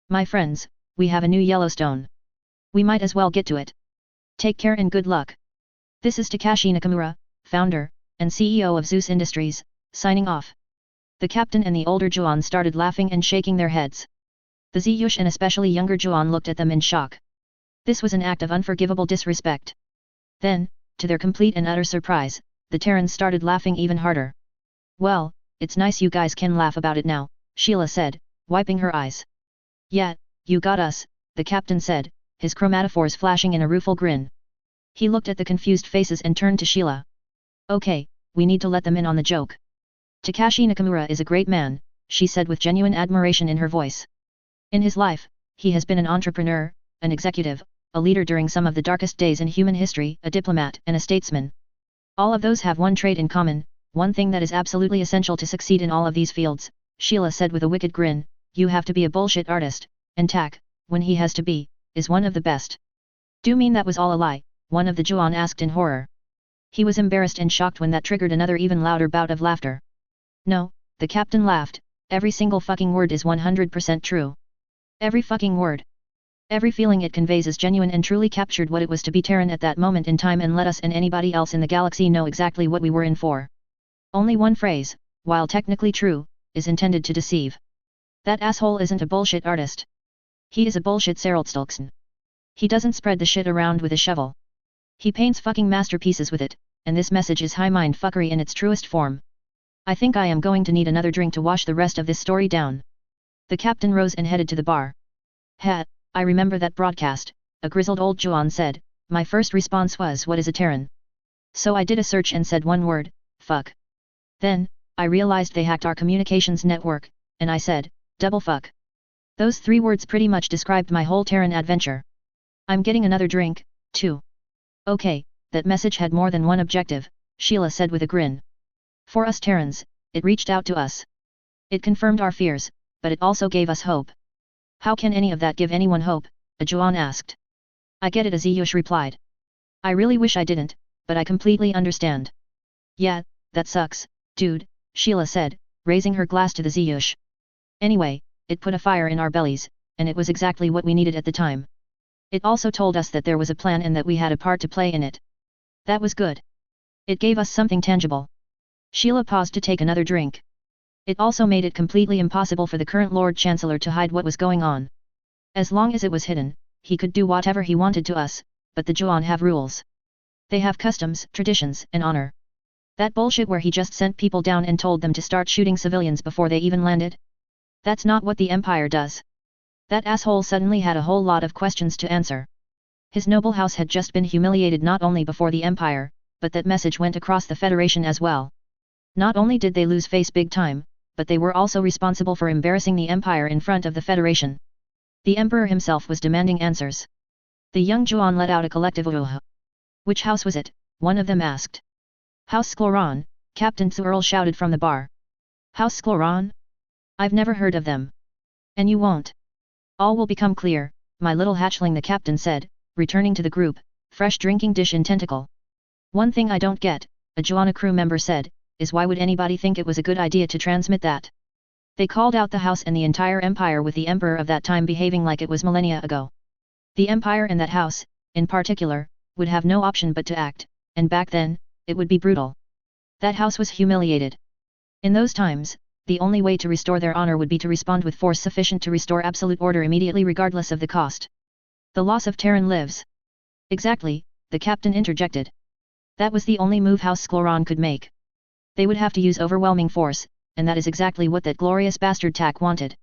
My friends, we have a new Yellowstone. We might as well get to it. Take care and good luck. This is Takashi Nakamura, founder and CEO of Zeus Industries, signing off. The captain and the older Juan started laughing and shaking their heads. The Ziyush and especially younger Juan looked at them in shock. This was an act of unforgivable disrespect. Then, to their complete and utter surprise, the Terrans started laughing even harder. Well, it's nice you guys can laugh about it now, Sheila said, wiping her eyes. Yeah, you got us, the captain said, his chromatophores flashing in a rueful grin. He looked at the confused faces and turned to Sheila. Okay, we need to let them in on the joke. Takashi Nakamura is a great man, she said with genuine admiration in her voice. In his life, he has been an entrepreneur, an executive, a leader during some of the darkest days in human history, a diplomat and a statesman. All of those have one trait in common, one thing that is absolutely essential to succeed in all of these fields, Sheila said with a wicked grin, you have to be a bullshit artist, and Tak, when he has to be, is one of the best. Do you mean that was all a lie? One of the Juon asked in horror. He was embarrassed and shocked when that triggered another even louder bout of laughter. No, the captain laughed, every single fucking word is 100% true. Every fucking word. Every feeling it conveys is genuine and truly captured what it was to be Terran at that moment in time and let us and anybody else in the galaxy know exactly what we were in for. Only one phrase, while technically true, is intended to deceive. That asshole isn't a bullshit artist. He is a bullshit Seraldstalkson. He doesn't spread the shit around with a shovel. He paints fucking masterpieces with it, and this message is high mind fuckery in its truest form. I think I am going to need another drink to wash the rest of this story down. The captain rose and headed to the bar. I remember that broadcast, a grizzled old Juon said. My first response was, what is a Terran? So I did a search and said one word, fuck. Then, I realized they hacked our communications network, and I said, double fuck. Those 3 words pretty much described my whole Terran adventure. I'm getting another drink, too. Okay, that message had more than one objective, Sheila said with a grin. For us Terrans, it reached out to us. It confirmed our fears, but it also gave us hope. How can any of that give anyone hope? A Juon asked. I get it, a Ziyush replied. I really wish I didn't, but I completely understand. Yeah, that sucks, dude, Sheila said, raising her glass to the Ziyush. Anyway, it put a fire in our bellies, and it was exactly what we needed at the time. It also told us that there was a plan and that we had a part to play in it. That was good. It gave us something tangible. Sheila paused to take another drink. It also made it completely impossible for the current Lord Chancellor to hide what was going on. As long as it was hidden, he could do whatever he wanted to us, but the Juon have rules. They have customs, traditions, and honor. That bullshit where he just sent people down and told them to start shooting civilians before they even landed? That's not what the Empire does. That asshole suddenly had a whole lot of questions to answer. His noble house had just been humiliated not only before the Empire, but that message went across the Federation as well. Not only did they lose face big time, but they were also responsible for embarrassing the Empire in front of the Federation. The Emperor himself was demanding answers. The young Juon let out a collective "Ugh." Which house was it? One of them asked. House Skloron, Captain Tsuerl shouted from the bar. House Skloron? I've never heard of them. And you won't. All will become clear, my little hatchling, the captain said, returning to the group, fresh drinking dish in tentacle. One thing I don't get, a Juana crew member said, is why would anybody think it was a good idea to transmit that? They called out the house and the entire empire with the emperor of that time behaving like it was millennia ago. The empire and that house, in particular, would have no option but to act, and back then, it would be brutal. That house was humiliated. In those times, the only way to restore their honor would be to respond with force sufficient to restore absolute order immediately regardless of the cost. The loss of Terran lives. Exactly, the captain interjected. That was the only move House Skloron could make. They would have to use overwhelming force, and that is exactly what that glorious bastard Tak wanted.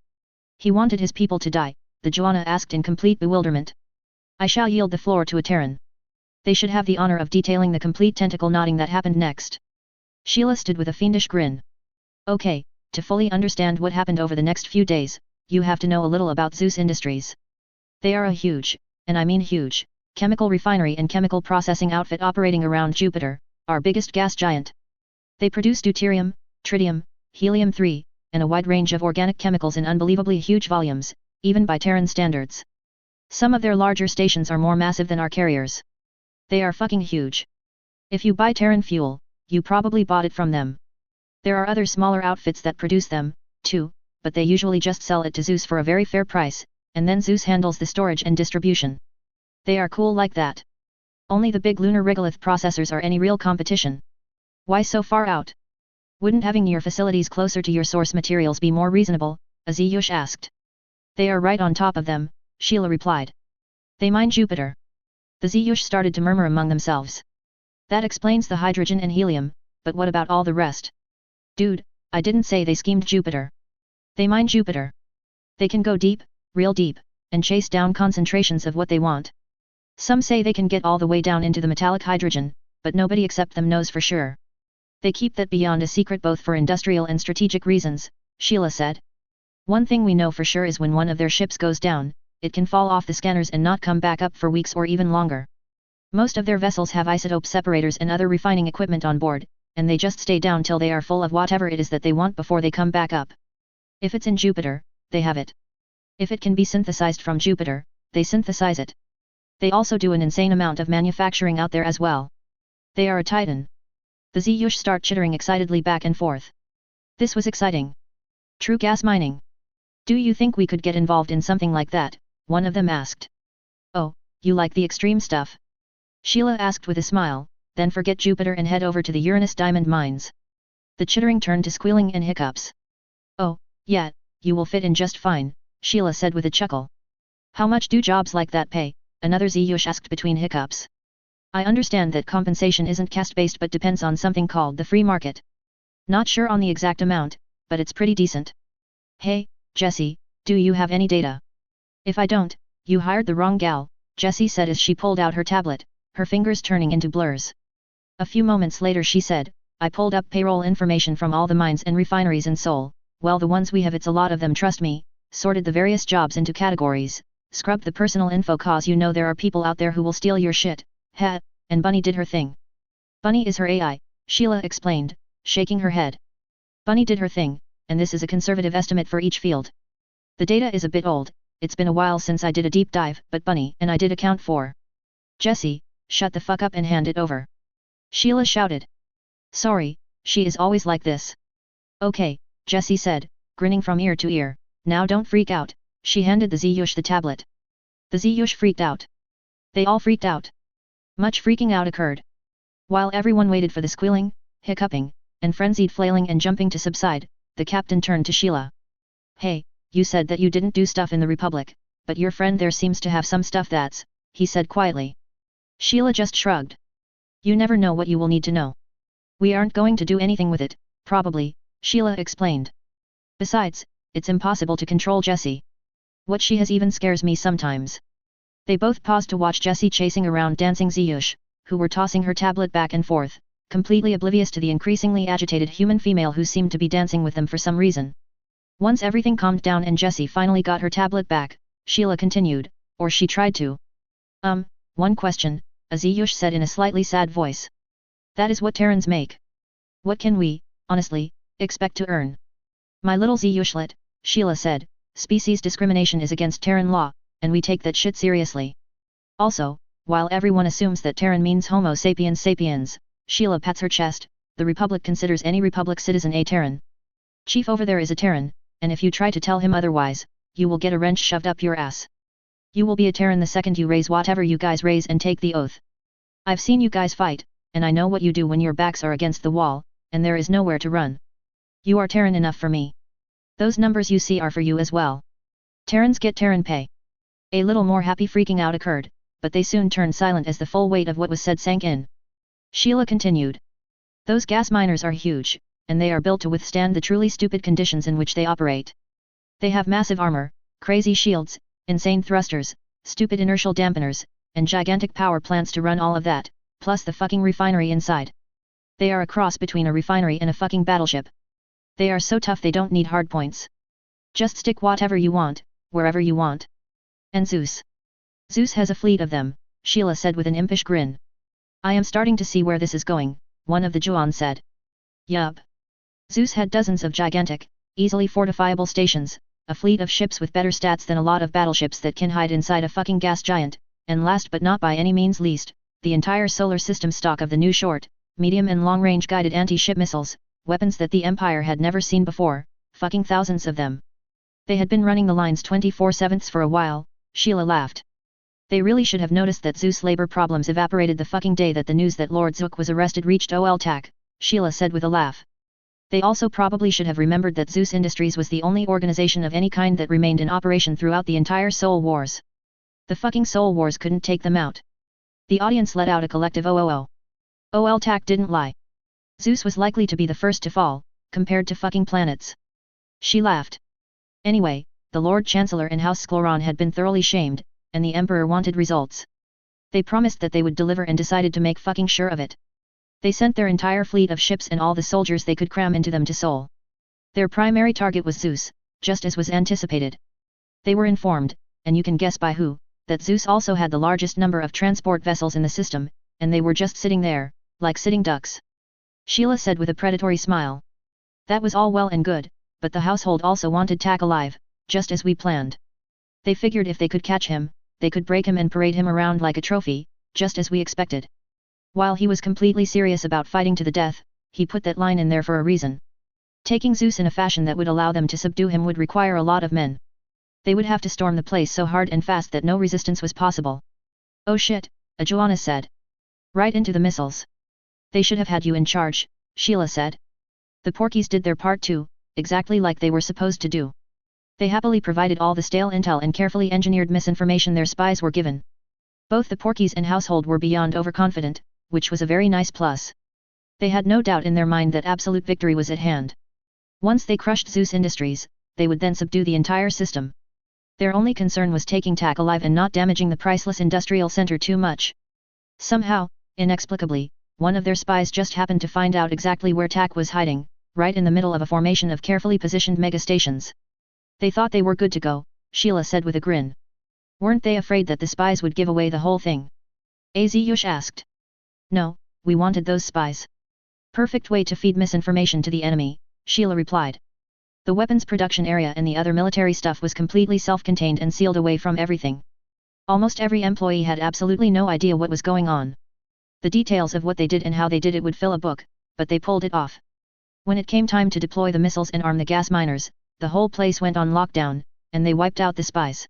He wanted his people to die, the Juana asked in complete bewilderment. I shall yield the floor to a Terran. They should have the honor of detailing the complete tentacle knotting that happened next. Sheila stood with a fiendish grin. Okay, to fully understand what happened over the next few days, you have to know a little about Zeus Industries. They are a huge, and I mean huge, chemical refinery and chemical processing outfit operating around Jupiter, our biggest gas giant. They produce deuterium, tritium, helium-3, and a wide range of organic chemicals in unbelievably huge volumes, even by Terran standards. Some of their larger stations are more massive than our carriers. They are fucking huge. If you buy Terran fuel, you probably bought it from them. There are other smaller outfits that produce them, too, but they usually just sell it to Zeus for a very fair price, and then Zeus handles the storage and distribution. They are cool like that. Only the big lunar regolith processors are any real competition. Why so far out? Wouldn't having your facilities closer to your source materials be more reasonable? Aziyush asked. They are right on top of them, Sheila replied. They mine Jupiter. The Ziyush started to murmur among themselves. That explains the hydrogen and helium, but what about all the rest? Dude, I didn't say they schemed Jupiter. They mine Jupiter. They can go deep, real deep, and chase down concentrations of what they want. Some say they can get all the way down into the metallic hydrogen, but nobody except them knows for sure. They keep that beyond a secret both for industrial and strategic reasons, Sheila said. One thing we know for sure is when one of their ships goes down, it can fall off the scanners and not come back up for weeks or even longer. Most of their vessels have isotope separators and other refining equipment on board, and they just stay down till they are full of whatever it is that they want before they come back up. If it's in Jupiter, they have it. If it can be synthesized from Jupiter, they synthesize it. They also do an insane amount of manufacturing out there as well. They are a titan. The Ziyush start chittering excitedly back and forth. This was exciting. True gas mining. Do you think we could get involved in something like that? One of them asked. Oh, you like the extreme stuff? Sheila asked with a smile, then forget Jupiter and head over to the Uranus diamond mines. The chittering turned to squealing and hiccups. Oh, yeah, you will fit in just fine, Sheila said with a chuckle. How much do jobs like that pay? Another Ziyush asked between hiccups. I understand that compensation isn't caste-based but depends on something called the free market. Not sure on the exact amount, but it's pretty decent. Hey, Jessie, do you have any data? If I don't, you hired the wrong gal, Jessie said as she pulled out her tablet, her fingers turning into blurs. A few moments later she said, I pulled up payroll information from all the mines and refineries in Seoul, well the ones we have it's a lot of them trust me, sorted the various jobs into categories, scrubbed the personal info cause you know there are people out there who will steal your shit, and Bunny did her thing. Bunny is her AI, Sheila explained, shaking her head. Bunny did her thing, and this is a conservative estimate for each field. The data is a bit old, it's been a while since I did a deep dive, but Bunny and I did account for. Jessie, shut the fuck up and hand it over. Sheila shouted. Sorry, she is always like this. Okay, Jessie said, grinning from ear to ear, now don't freak out, she handed the Ziyush the tablet. The Ziyush freaked out. They all freaked out. Much freaking out occurred. While everyone waited for the squealing, hiccuping, and frenzied flailing and jumping to subside, the captain turned to Sheila. Hey, you said that you didn't do stuff in the Republic, but your friend there seems to have some stuff that's, he said quietly. Sheila just shrugged. You never know what you will need to know. We aren't going to do anything with it, probably, Sheila explained. Besides, it's impossible to control Jessie. What she has even scares me sometimes. They both paused to watch Jessie chasing around dancing Ziyush, who were tossing her tablet back and forth, completely oblivious to the increasingly agitated human female who seemed to be dancing with them for some reason. Once everything calmed down and Jessie finally got her tablet back, Sheila continued, or she tried to. One question, a Ziyush said in a slightly sad voice. That is what Terrans make. What can we, honestly, expect to earn? My little Ziyushlet, Sheila said, species discrimination is against Terran law, and we take that shit seriously. Also, while everyone assumes that Terran means Homo sapiens sapiens, Sheila pats her chest, the Republic considers any Republic citizen a Terran. Chief over there is a Terran, and if you try to tell him otherwise, you will get a wrench shoved up your ass. You will be a Terran the second you raise whatever you guys raise and take the oath. I've seen you guys fight, and I know what you do when your backs are against the wall, and there is nowhere to run. You are Terran enough for me. Those numbers you see are for you as well. Terrans get Terran pay. A little more happy freaking out occurred, but they soon turned silent as the full weight of what was said sank in. Sheila continued. Those gas miners are huge, and they are built to withstand the truly stupid conditions in which they operate. They have massive armor, crazy shields, insane thrusters, stupid inertial dampeners, and gigantic power plants to run all of that, plus the fucking refinery inside. They are a cross between a refinery and a fucking battleship. They are so tough they don't need hardpoints. Just stick whatever you want, wherever you want. And Zeus. Zeus has a fleet of them, Sheila said with an impish grin. I am starting to see where this is going, one of the Juan said. Yup. Zeus had dozens of gigantic, easily fortifiable stations, a fleet of ships with better stats than a lot of battleships that can hide inside a fucking gas giant, and last but not by any means least, the entire solar system stock of the new short, medium and long-range guided anti-ship missiles, weapons that the Empire had never seen before, fucking thousands of them. They had been running the lines 24/7 for a while, Sheila laughed. They really should have noticed that Zeus' labor problems evaporated the fucking day that the news that Lord Zook was arrested reached OLTAC, Sheila said with a laugh. They also probably should have remembered that Zeus Industries was the only organization of any kind that remained in operation throughout the entire Soul Wars. The fucking Soul Wars couldn't take them out. The audience let out a collective OOO. OLTAC didn't lie. Zeus was likely to be the first to fall, compared to fucking planets. She laughed. Anyway, the Lord Chancellor and House Scleron had been thoroughly shamed, and the Emperor wanted results. They promised that they would deliver and decided to make fucking sure of it. They sent their entire fleet of ships and all the soldiers they could cram into them to Seoul. Their primary target was Zeus, just as was anticipated. They were informed, and you can guess by who, that Zeus also had the largest number of transport vessels in the system, and they were just sitting there, like sitting ducks. Sheila said with a predatory smile. That was all well and good, but the household also wanted Tak alive, just as we planned. They figured if they could catch him, they could break him and parade him around like a trophy, just as we expected. While he was completely serious about fighting to the death, he put that line in there for a reason. Taking Zeus in a fashion that would allow them to subdue him would require a lot of men. They would have to storm the place so hard and fast that no resistance was possible. Oh shit, Joanna said. Right into the missiles. They should have had you in charge, Sheila said. The Porkies did their part too, exactly like they were supposed to do. They happily provided all the stale intel and carefully engineered misinformation their spies were given. Both the Porkies and household were beyond overconfident, which was a very nice plus. They had no doubt in their mind that absolute victory was at hand. Once they crushed Zeus Industries, they would then subdue the entire system. Their only concern was taking Tak alive and not damaging the priceless industrial center too much. Somehow, inexplicably, one of their spies just happened to find out exactly where Tak was hiding, right in the middle of a formation of carefully positioned megastations. They thought they were good to go, Sheila said with a grin. Weren't they afraid that the spies would give away the whole thing? Azyush asked. No, we wanted those spies. Perfect way to feed misinformation to the enemy, Sheila replied. The weapons production area and the other military stuff was completely self-contained and sealed away from everything. Almost every employee had absolutely no idea what was going on. The details of what they did and how they did it would fill a book, but they pulled it off. When it came time to deploy the missiles and arm the gas miners, the whole place went on lockdown, and they wiped out the spies.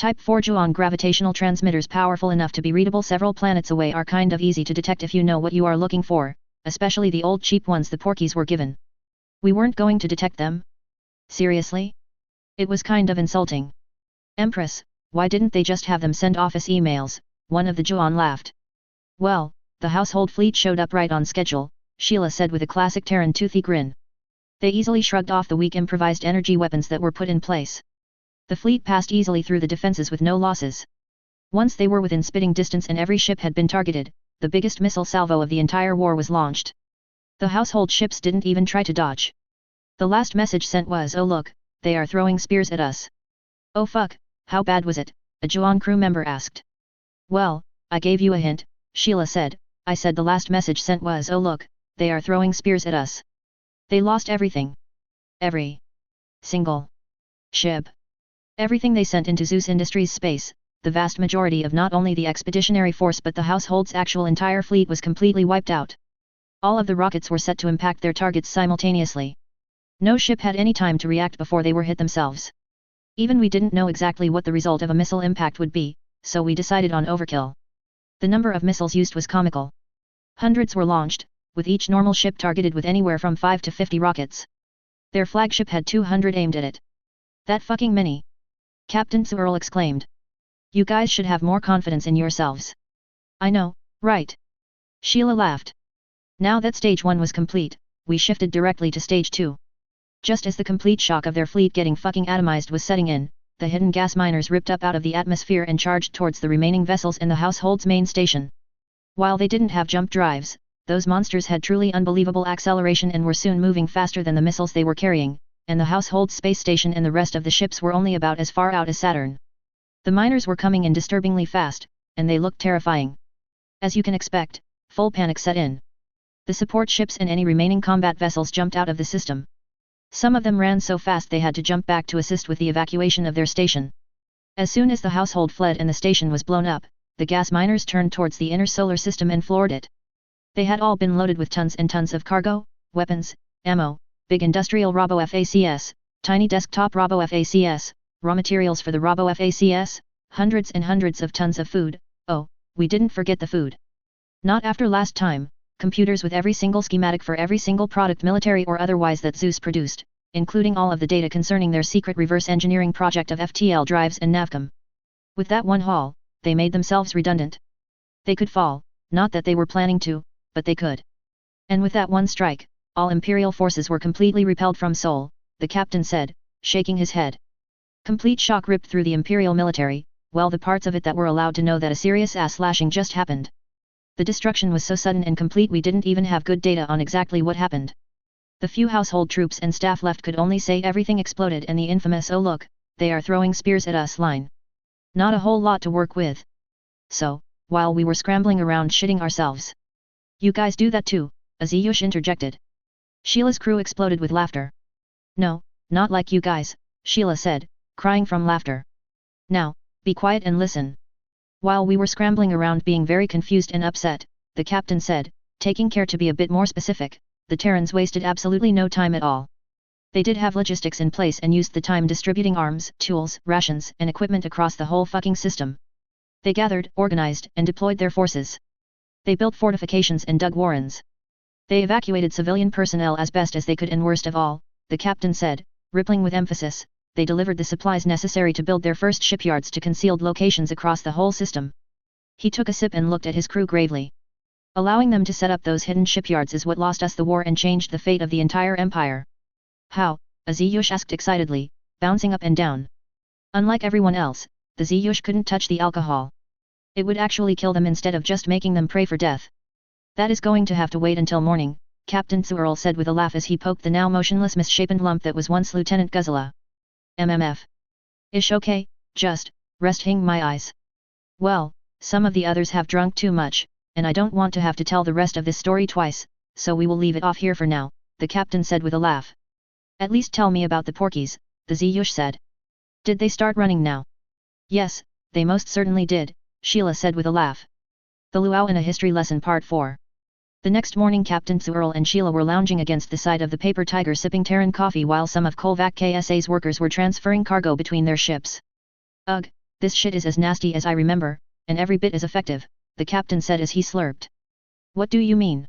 Type 4 Juon gravitational transmitters powerful enough to be readable several planets away are kind of easy to detect if you know what you are looking for, especially the old cheap ones the Porkies were given. We weren't going to detect them? Seriously? It was kind of insulting. Empress, why didn't they just have them send office emails? One of the Juon laughed. Well, the household fleet showed up right on schedule, Sheila said with a classic Terran toothy grin. They easily shrugged off the weak improvised energy weapons that were put in place. The fleet passed easily through the defenses with no losses. Once they were within spitting distance and every ship had been targeted, the biggest missile salvo of the entire war was launched. The household ships didn't even try to dodge. The last message sent was, "Oh look, they are throwing spears at us." "Oh fuck, how bad was it?" a Juon crew member asked. "Well, I gave you a hint," Sheila said. "I said the last message sent was, 'Oh look, they are throwing spears at us.' They lost everything. Every single ship. Everything they sent into Zeus Industries space, the vast majority of not only the expeditionary force but the household's actual entire fleet was completely wiped out. All of the rockets were set to impact their targets simultaneously. No ship had any time to react before they were hit themselves. Even we didn't know exactly what the result of a missile impact would be, so we decided on overkill. The number of missiles used was comical. Hundreds were launched, with each normal ship targeted with anywhere from 5 to 50 rockets. Their flagship had 200 aimed at it. That fucking many! Captain Zuerl exclaimed. You guys should have more confidence in yourselves. I know, right? Sheila laughed. Now that stage 1 was complete, we shifted directly to stage 2. Just as the complete shock of their fleet getting fucking atomized was setting in, the hidden gas miners ripped up out of the atmosphere and charged towards the remaining vessels in the household's main station. While they didn't have jump drives, those monsters had truly unbelievable acceleration and were soon moving faster than the missiles they were carrying, and the household space station and the rest of the ships were only about as far out as Saturn. The miners were coming in disturbingly fast, and they looked terrifying. As you can expect, full panic set in. The support ships and any remaining combat vessels jumped out of the system. Some of them ran so fast they had to jump back to assist with the evacuation of their station. As soon as the household fled and the station was blown up, the gas miners turned towards the inner solar system and floored it. They had all been loaded with tons and tons of cargo, weapons, ammo, big industrial robo-FACS, tiny desktop robo-FACS, raw materials for the robo-FACS, hundreds and hundreds of tons of food. Oh, we didn't forget the food. Not after last time. Computers with every single schematic for every single product military or otherwise that Zeus produced, including all of the data concerning their secret reverse engineering project of FTL drives and Navcom. With that one haul, they made themselves redundant. They could fall, not that they were planning to, but they could. And with that one strike, all Imperial forces were completely repelled from Seoul, the captain said, shaking his head. Complete shock ripped through the Imperial military, well the parts of it that were allowed to know that a serious ass lashing just happened. The destruction was so sudden and complete we didn't even have good data on exactly what happened. The few household troops and staff left could only say everything exploded and the infamous "oh look, they are throwing spears at us" line. Not a whole lot to work with. So, while we were scrambling around shitting ourselves. You guys do that too, Aziyush interjected. Sheila's crew exploded with laughter. No, not like you guys, Sheila said, crying from laughter. Now, be quiet and listen. While we were scrambling around being very confused and upset, the captain said, taking care to be a bit more specific, the Terrans wasted absolutely no time at all. They did have logistics in place and used the time distributing arms, tools, rations, and equipment across the whole fucking system. They gathered, organized, and deployed their forces. They built fortifications and dug warrens. They evacuated civilian personnel as best as they could, and worst of all, the captain said, rippling with emphasis, they delivered the supplies necessary to build their first shipyards to concealed locations across the whole system. He took a sip and looked at his crew gravely. Allowing them to set up those hidden shipyards is what lost us the war and changed the fate of the entire empire. How? Aziyush asked excitedly, bouncing up and down. Unlike everyone else, the Ziyush couldn't touch the alcohol. It would actually kill them instead of just making them pray for death. That is going to have to wait until morning, Captain Tsuerl said with a laugh as he poked the now motionless misshapen lump that was once Lieutenant Guzela. MMF. Ish okay, just, resting my eyes. Well, some of the others have drunk too much, and I don't want to have to tell the rest of this story twice, so we will leave it off here for now, the captain said with a laugh. At least tell me about the porkies, the Ziyush said. Did they start running now? Yes, they most certainly did, Sheila said with a laugh. The Luau in a History Lesson Part 4. The next morning Captain Tsuerl and Sheila were lounging against the side of the Paper Tiger sipping Terran coffee while some of Kolvac KSA's workers were transferring cargo between their ships. Ugh, this shit is as nasty as I remember, and every bit as effective, the captain said as he slurped. What do you mean?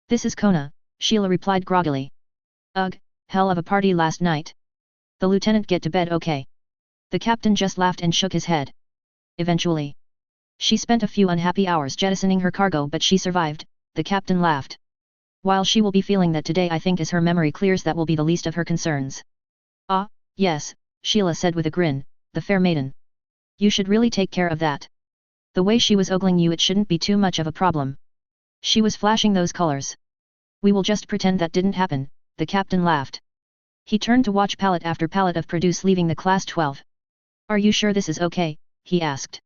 This is Kona, Sheila replied groggily. Ugh, hell of a party last night. The lieutenant get to bed okay? The captain just laughed and shook his head. Eventually. She spent a few unhappy hours jettisoning her cargo but she survived, the captain laughed. While she will be feeling that today, I think as her memory clears that will be the least of her concerns. Ah, yes, Sheila said with a grin, the fair maiden. You should really take care of that. The way she was ogling you, it shouldn't be too much of a problem. She was flashing those colors. We will just pretend that didn't happen, the captain laughed. He turned to watch pallet after pallet of produce leaving the Class 12. Are you sure this is okay? He asked.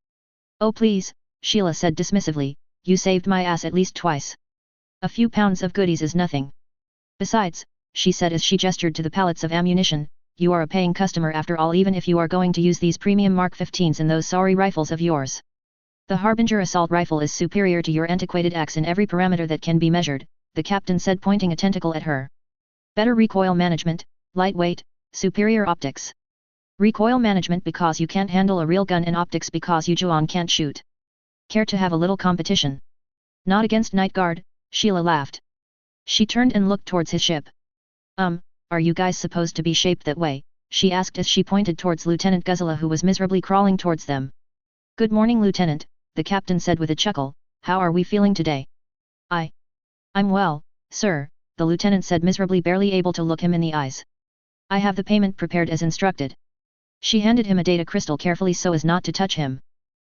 Oh please, Sheila said dismissively, you saved my ass at least twice. A few pounds of goodies is nothing. Besides, she said as she gestured to the pallets of ammunition, you are a paying customer after all, even if you are going to use these premium Mark 15s and those sorry rifles of yours. The Harbinger assault rifle is superior to your antiquated axe in every parameter that can be measured, the captain said, pointing a tentacle at her. Better recoil management, lightweight, superior optics. Recoil management because you can't handle a real gun, and optics because you Juan can't shoot. Care to have a little competition? Not against Night Guard, Sheila laughed. She turned and looked towards his ship. Are you guys supposed to be shaped that way? She asked as she pointed towards Lieutenant Guzela, who was miserably crawling towards them. Good morning, Lieutenant, the captain said with a chuckle, how are we feeling today? I'm well, sir, the lieutenant said miserably, barely able to look him in the eyes. I have the payment prepared as instructed. She handed him a data crystal carefully so as not to touch him.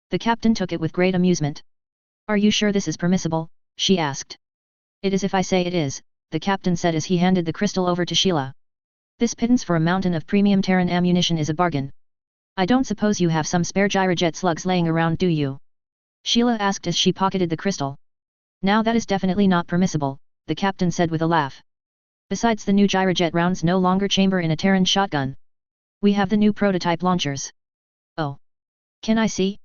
The captain took it with great amusement. Are you sure this is permissible? She asked. It is if I say it is, the captain said as he handed the crystal over to Sheila. This pittance for a mountain of premium Terran ammunition is a bargain. I don't suppose you have some spare gyrojet slugs laying around, do you? Sheila asked as she pocketed the crystal. Now that is definitely not permissible, the captain said with a laugh. Besides, the new gyrojet rounds no longer chamber in a Terran shotgun. We have the new prototype launchers. Oh. Can I see?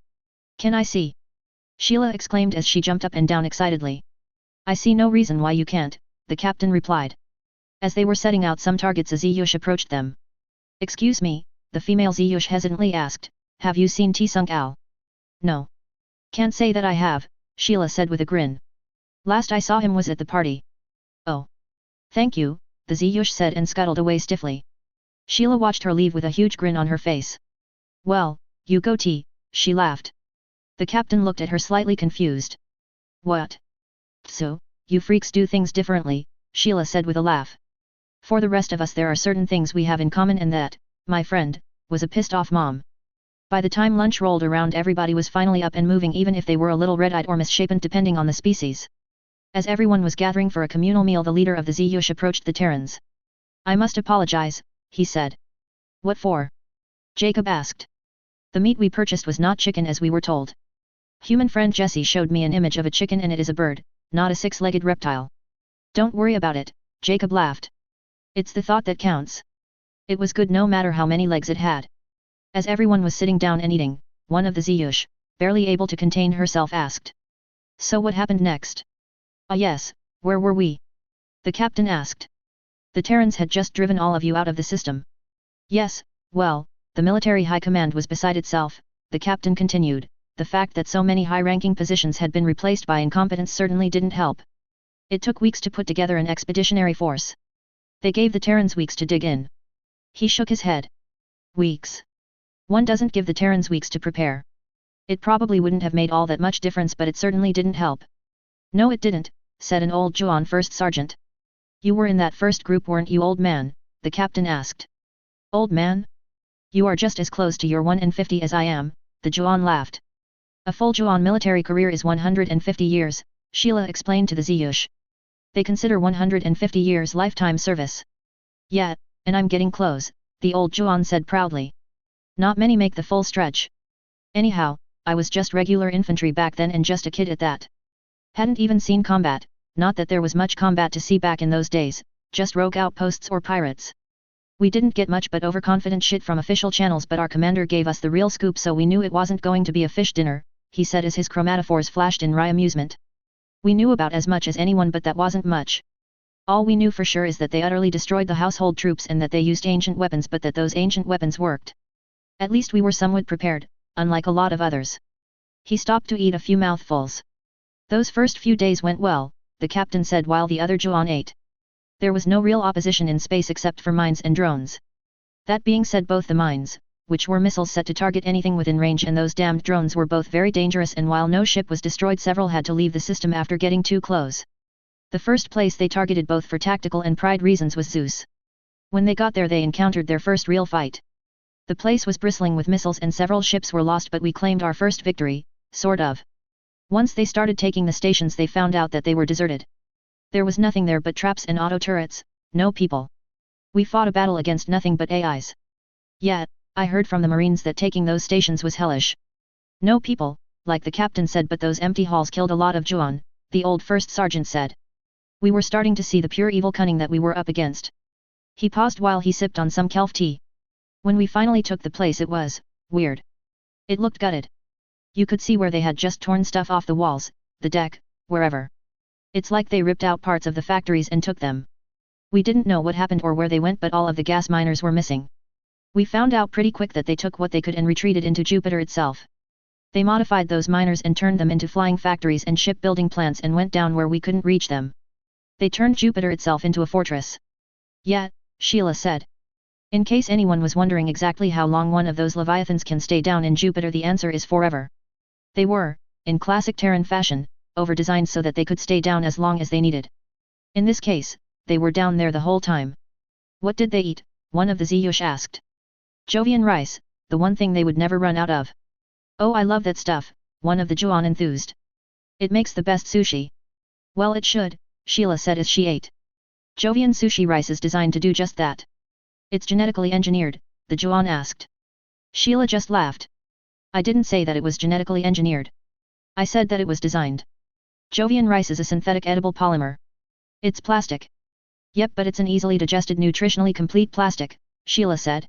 Can I see? Sheila exclaimed as she jumped up and down excitedly. I see no reason why you can't, the captain replied. As they were setting out some targets, a Ziyush approached them. Excuse me, the female Ziyush hesitantly asked, have you seen Tsung Al? No. Can't say that I have, Sheila said with a grin. Last I saw him was at the party. Oh. Thank you, the Ziyush said and scuttled away stiffly. Sheila watched her leave with a huge grin on her face. Well, you go T, she laughed. The captain looked at her slightly confused. What? So, you freaks do things differently, Sheila said with a laugh. For the rest of us there are certain things we have in common, and that, my friend, was a pissed off mom. By the time lunch rolled around, everybody was finally up and moving, even if they were a little red-eyed or misshapen depending on the species. As everyone was gathering for a communal meal, the leader of the Ziyush approached the Terrans. "I must apologize," he said. "What for?" Jacob asked. "The meat we purchased was not chicken as we were told. Human friend Jesse showed me an image of a chicken and it is a bird, not a six-legged reptile." "Don't worry about it," Jacob laughed. "It's the thought that counts." It was good no matter how many legs it had. As everyone was sitting down and eating, one of the Ziyush, barely able to contain herself, asked. "So what happened next?" "Ah yes, where were we?" the captain asked. "The Terrans had just driven all of you out of the system." "Yes, well, the military high command was beside itself," the captain continued. "The fact that so many high-ranking positions had been replaced by incompetence certainly didn't help. It took weeks to put together an expeditionary force. They gave the Terrans weeks to dig in." He shook his head. "Weeks? One doesn't give the Terrans weeks to prepare. It probably wouldn't have made all that much difference, but it certainly didn't help." "No it didn't," said an old Juan first sergeant. "You were in that first group, weren't you, old man?" the captain asked. "Old man? You are just as close to your 150 as I am," the Juan laughed. "A full Juan military career is 150 years, Sheila explained to the Ziyush. "They consider 150 years lifetime service." "Yeah, and I'm getting close," the old Juan said proudly. "Not many make the full stretch. Anyhow, I was just regular infantry back then and just a kid at that. Hadn't even seen combat, not that there was much combat to see back in those days, just rogue outposts or pirates. We didn't get much but overconfident shit from official channels, but our commander gave us the real scoop, so we knew it wasn't going to be a fish dinner," he said as his chromatophores flashed in wry amusement. "We knew about as much as anyone, but that wasn't much. All we knew for sure is that they utterly destroyed the household troops and that they used ancient weapons, but that those ancient weapons worked. At least we were somewhat prepared, unlike a lot of others." He stopped to eat a few mouthfuls. "Those first few days went well," the captain said while the other Juan ate. "There was no real opposition in space except for mines and drones. That being said, both the mines, which were missiles set to target anything within range, and those damned drones were both very dangerous, and while no ship was destroyed, several had to leave the system after getting too close. The first place they targeted both for tactical and pride reasons was Zeus. When they got there they encountered their first real fight. The place was bristling with missiles and several ships were lost, but we claimed our first victory, sort of. Once they started taking the stations they found out that they were deserted. There was nothing there but traps and auto turrets, no people. We fought a battle against nothing but AIs. Yeah, I heard from the Marines that taking those stations was hellish. No people, like the captain said, but those empty halls killed a lot of Juan, the old first sergeant said. We were starting to see the pure evil cunning that we were up against." He paused while he sipped on some kelf tea. "When we finally took the place it was weird. It looked gutted. You could see where they had just torn stuff off the walls, the deck, wherever. It's like they ripped out parts of the factories and took them. We didn't know what happened or where they went, but all of the gas miners were missing. We found out pretty quick that they took what they could and retreated into Jupiter itself. They modified those miners and turned them into flying factories and shipbuilding plants and went down where we couldn't reach them. They turned Jupiter itself into a fortress." "Yeah," Sheila said. "In case anyone was wondering exactly how long one of those leviathans can stay down in Jupiter, the answer is forever. They were, in classic Terran fashion, over-designed so that they could stay down as long as they needed. In this case, they were down there the whole time." "What did they eat?" one of the Ziyush asked. "Jovian rice, the one thing they would never run out of." "Oh, I love that stuff," one of the Juan enthused. "It makes the best sushi." "Well, it should," Sheila said as she ate. "Jovian sushi rice is designed to do just that." "It's genetically engineered?" the Juan asked. Sheila just laughed. "I didn't say that it was genetically engineered. I said that it was designed. Jovian rice is a synthetic edible polymer. It's plastic." "Yep, but it's an easily digested, nutritionally complete plastic," Sheila said.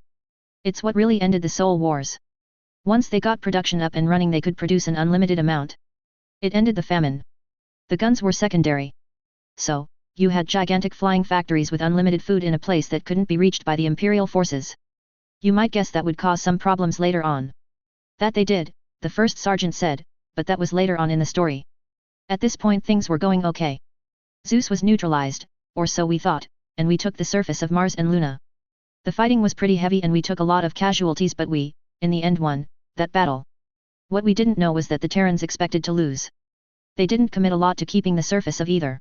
"It's what really ended the Soul Wars. Once they got production up and running they could produce an unlimited amount. It ended the famine. The guns were secondary. So, you had gigantic flying factories with unlimited food in a place that couldn't be reached by the Imperial forces. You might guess that would cause some problems later on." "That they did," the first sergeant said, "but that was later on in the story. At this point things were going okay. Zeus was neutralized, or so we thought, and we took the surface of Mars and Luna. The fighting was pretty heavy and we took a lot of casualties, but we, in the end, won that battle. What we didn't know was that the Terrans expected to lose. They didn't commit a lot to keeping the surface of either.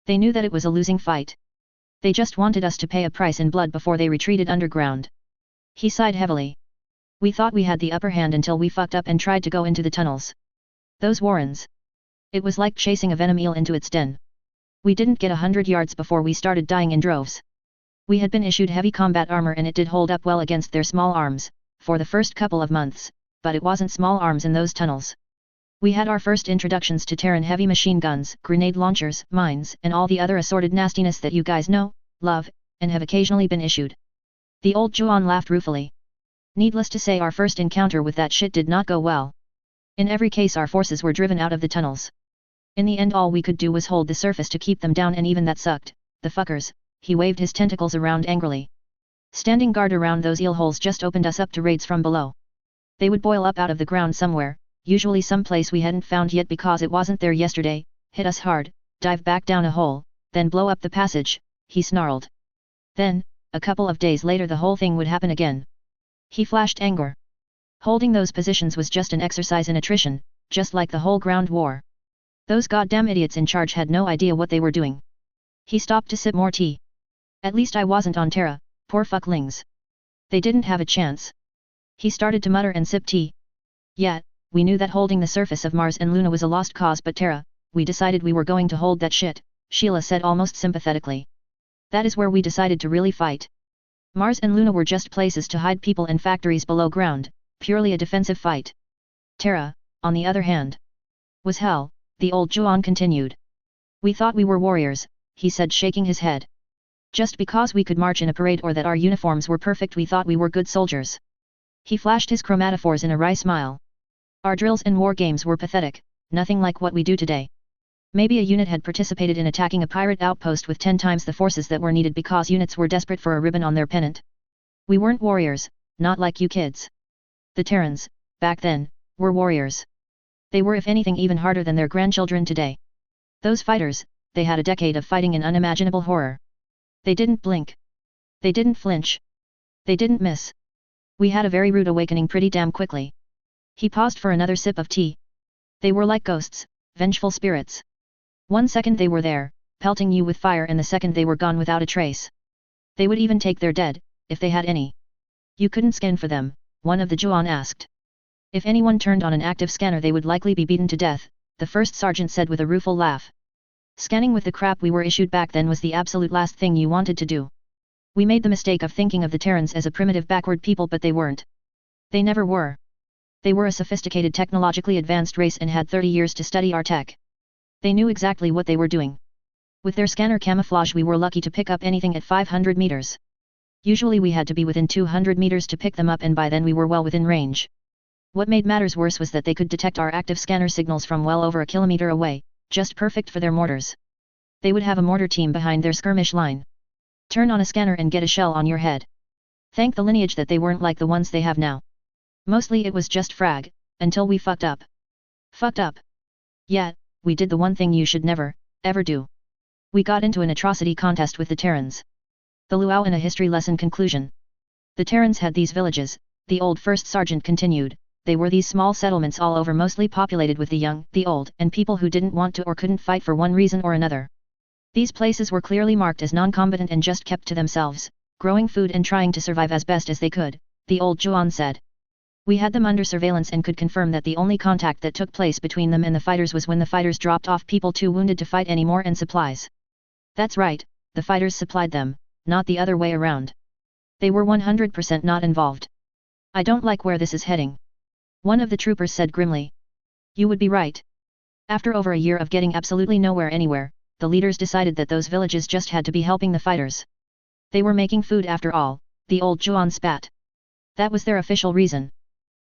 They knew that it was a losing fight. They just wanted us to pay a price in blood before they retreated underground." He sighed heavily. We thought we had the upper hand until we fucked up and tried to go into the tunnels. Those warrens. It was like chasing a venom eel into its den. We didn't get 100 yards before we started dying in droves. We had been issued heavy combat armor and it did hold up well against their small arms, for the first couple of months, but it wasn't small arms in those tunnels. We had our first introductions to Terran heavy machine guns, grenade launchers, mines, and all the other assorted nastiness that you guys know, love, and have occasionally been issued. The old Juan laughed ruefully. Needless to say, our first encounter with that shit did not go well. In every case our forces were driven out of the tunnels. In the end all we could do was hold the surface to keep them down, and even that sucked. The fuckers, he waved his tentacles around angrily. Standing guard around those eel holes just opened us up to raids from below. They would boil up out of the ground somewhere, usually some place we hadn't found yet because it wasn't there yesterday, hit us hard, dive back down a hole, then blow up the passage, he snarled. Then, a couple of days later the whole thing would happen again. He flashed anger. Holding those positions was just an exercise in attrition, just like the whole ground war. Those goddamn idiots in charge had no idea what they were doing. He stopped to sip more tea. At least I wasn't on Terra, poor fucklings. They didn't have a chance. He started to mutter and sip tea. Yet, we knew that holding the surface of Mars and Luna was a lost cause, but Terra, we decided we were going to hold that shit, Sheila said almost sympathetically. That is where we decided to really fight. Mars and Luna were just places to hide people and factories below ground, purely a defensive fight. Terra, on the other hand, was hell, the old Juan continued. We thought we were warriors, he said shaking his head. Just because we could march in a parade or that our uniforms were perfect we thought we were good soldiers. He flashed his chromatophores in a wry smile. Our drills and war games were pathetic, nothing like what we do today. Maybe a unit had participated in attacking a pirate outpost with 10 times the forces that were needed because units were desperate for a ribbon on their pennant. We weren't warriors, not like you kids. The Terrans, back then, were warriors. They were if anything even harder than their grandchildren today. Those fighters, they had a decade of fighting in unimaginable horror. They didn't blink. They didn't flinch. They didn't miss. We had a very rude awakening pretty damn quickly. He paused for another sip of tea. They were like ghosts, vengeful spirits. 1 second they were there, pelting you with fire, and the second they were gone without a trace. They would even take their dead, if they had any. You couldn't scan for them, one of the Juan asked. If anyone turned on an active scanner they would likely be beaten to death, the first sergeant said with a rueful laugh. Scanning with the crap we were issued back then was the absolute last thing you wanted to do. We made the mistake of thinking of the Terrans as a primitive backward people, but they weren't. They never were. They were a sophisticated technologically advanced race and had 30 years to study our tech. They knew exactly what they were doing. With their scanner camouflage we were lucky to pick up anything at 500 meters. Usually we had to be within 200 meters to pick them up, and by then we were well within range. What made matters worse was that they could detect our active scanner signals from well over a kilometer away, just perfect for their mortars. They would have a mortar team behind their skirmish line. Turn on a scanner and get a shell on your head. Thank the lineage that they weren't like the ones they have now. Mostly it was just frag, until we fucked up. Fucked up. Yet, we did the one thing you should never, ever do. We got into an atrocity contest with the Terrans. The Luau in a history lesson conclusion. The Terrans had these villages, the old first sergeant continued. They were these small settlements all over, mostly populated with the young, the old, and people who didn't want to or couldn't fight for one reason or another. These places were clearly marked as non-combatant and just kept to themselves, growing food and trying to survive as best as they could, the old Juan said. We had them under surveillance and could confirm that the only contact that took place between them and the fighters was when the fighters dropped off people too wounded to fight anymore and supplies. That's right, the fighters supplied them, not the other way around. They were 100% not involved. I don't like where this is heading. One of the troopers said grimly. You would be right. After over a year of getting absolutely nowhere anywhere, the leaders decided that those villages just had to be helping the fighters. They were making food after all, the old Juan spat. That was their official reason.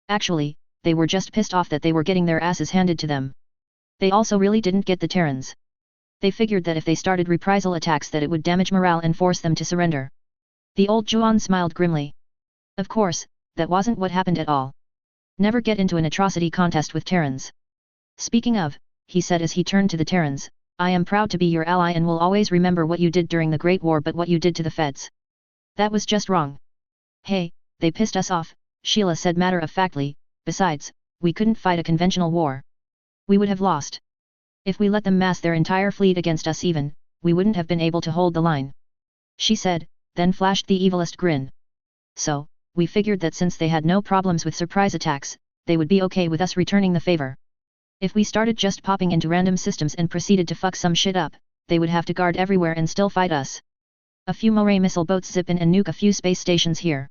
Actually, they were just pissed off that they were getting their asses handed to them. They also really didn't get the Terrans. They figured that if they started reprisal attacks that it would damage morale and force them to surrender. The old Juan smiled grimly. Of course, that wasn't what happened at all. Never get into an atrocity contest with Terrans. Speaking of, he said as he turned to the Terrans, I am proud to be your ally and will always remember what you did during the Great War, but what you did to the feds. That was just wrong. Hey, they pissed us off, Sheila said matter-of-factly, besides, we couldn't fight a conventional war. We would have lost. If we let them mass their entire fleet against us even, we wouldn't have been able to hold the line. She said, then flashed the evilest grin. So, we figured that since they had no problems with surprise attacks, they would be okay with us returning the favor. If we started just popping into random systems and proceeded to fuck some shit up, they would have to guard everywhere and still fight us. A few Moray missile boats zip in and nuke a few space stations here.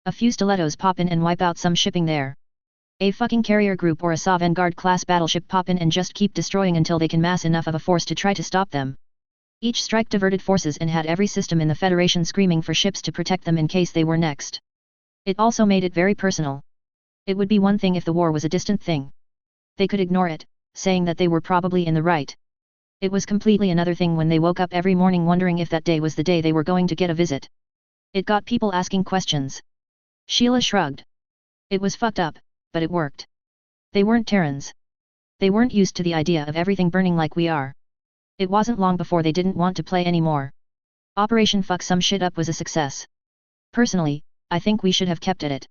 A few stilettos pop in and wipe out some shipping there. A fucking carrier group or a Saw Vanguard class battleship pop in and just keep destroying until they can mass enough of a force to try to stop them. Each strike diverted forces and had every system in the Federation screaming for ships to protect them in case they were next. It also made it very personal. It would be one thing if the war was a distant thing. They could ignore it, saying that they were probably in the right. It was completely another thing when they woke up every morning wondering if that day was the day they were going to get a visit. It got people asking questions. Sheila shrugged. It was fucked up, but it worked. They weren't Terrans. They weren't used to the idea of everything burning like we are. It wasn't long before they didn't want to play anymore. Operation Fuck Some Shit Up was a success. Personally, I think we should have kept at it.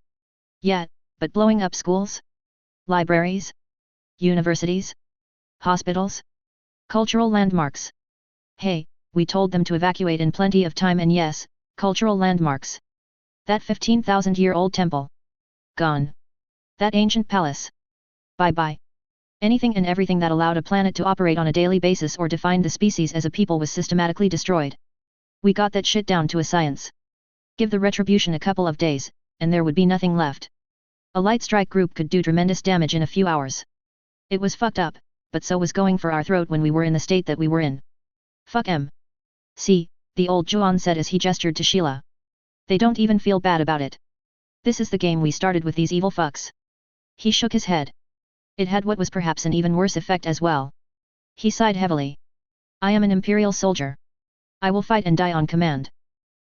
Yeah, but blowing up schools? Libraries? Universities? Hospitals? Cultural landmarks? Hey, we told them to evacuate in plenty of time and yes, cultural landmarks. That 15,000-year-old temple. Gone. That ancient palace. Bye-bye. Anything and everything that allowed a planet to operate on a daily basis or defined the species as a people was systematically destroyed. We got that shit down to a science. Give the retribution a couple of days, and there would be nothing left. A light strike group could do tremendous damage in a few hours. It was fucked up, but so was going for our throat when we were in the state that we were in. Fuck em. See, the old Juan said as he gestured to Sheila. They don't even feel bad about it. This is the game we started with these evil fucks. He shook his head. It had what was perhaps an even worse effect as well. He sighed heavily. I am an Imperial soldier. I will fight and die on command.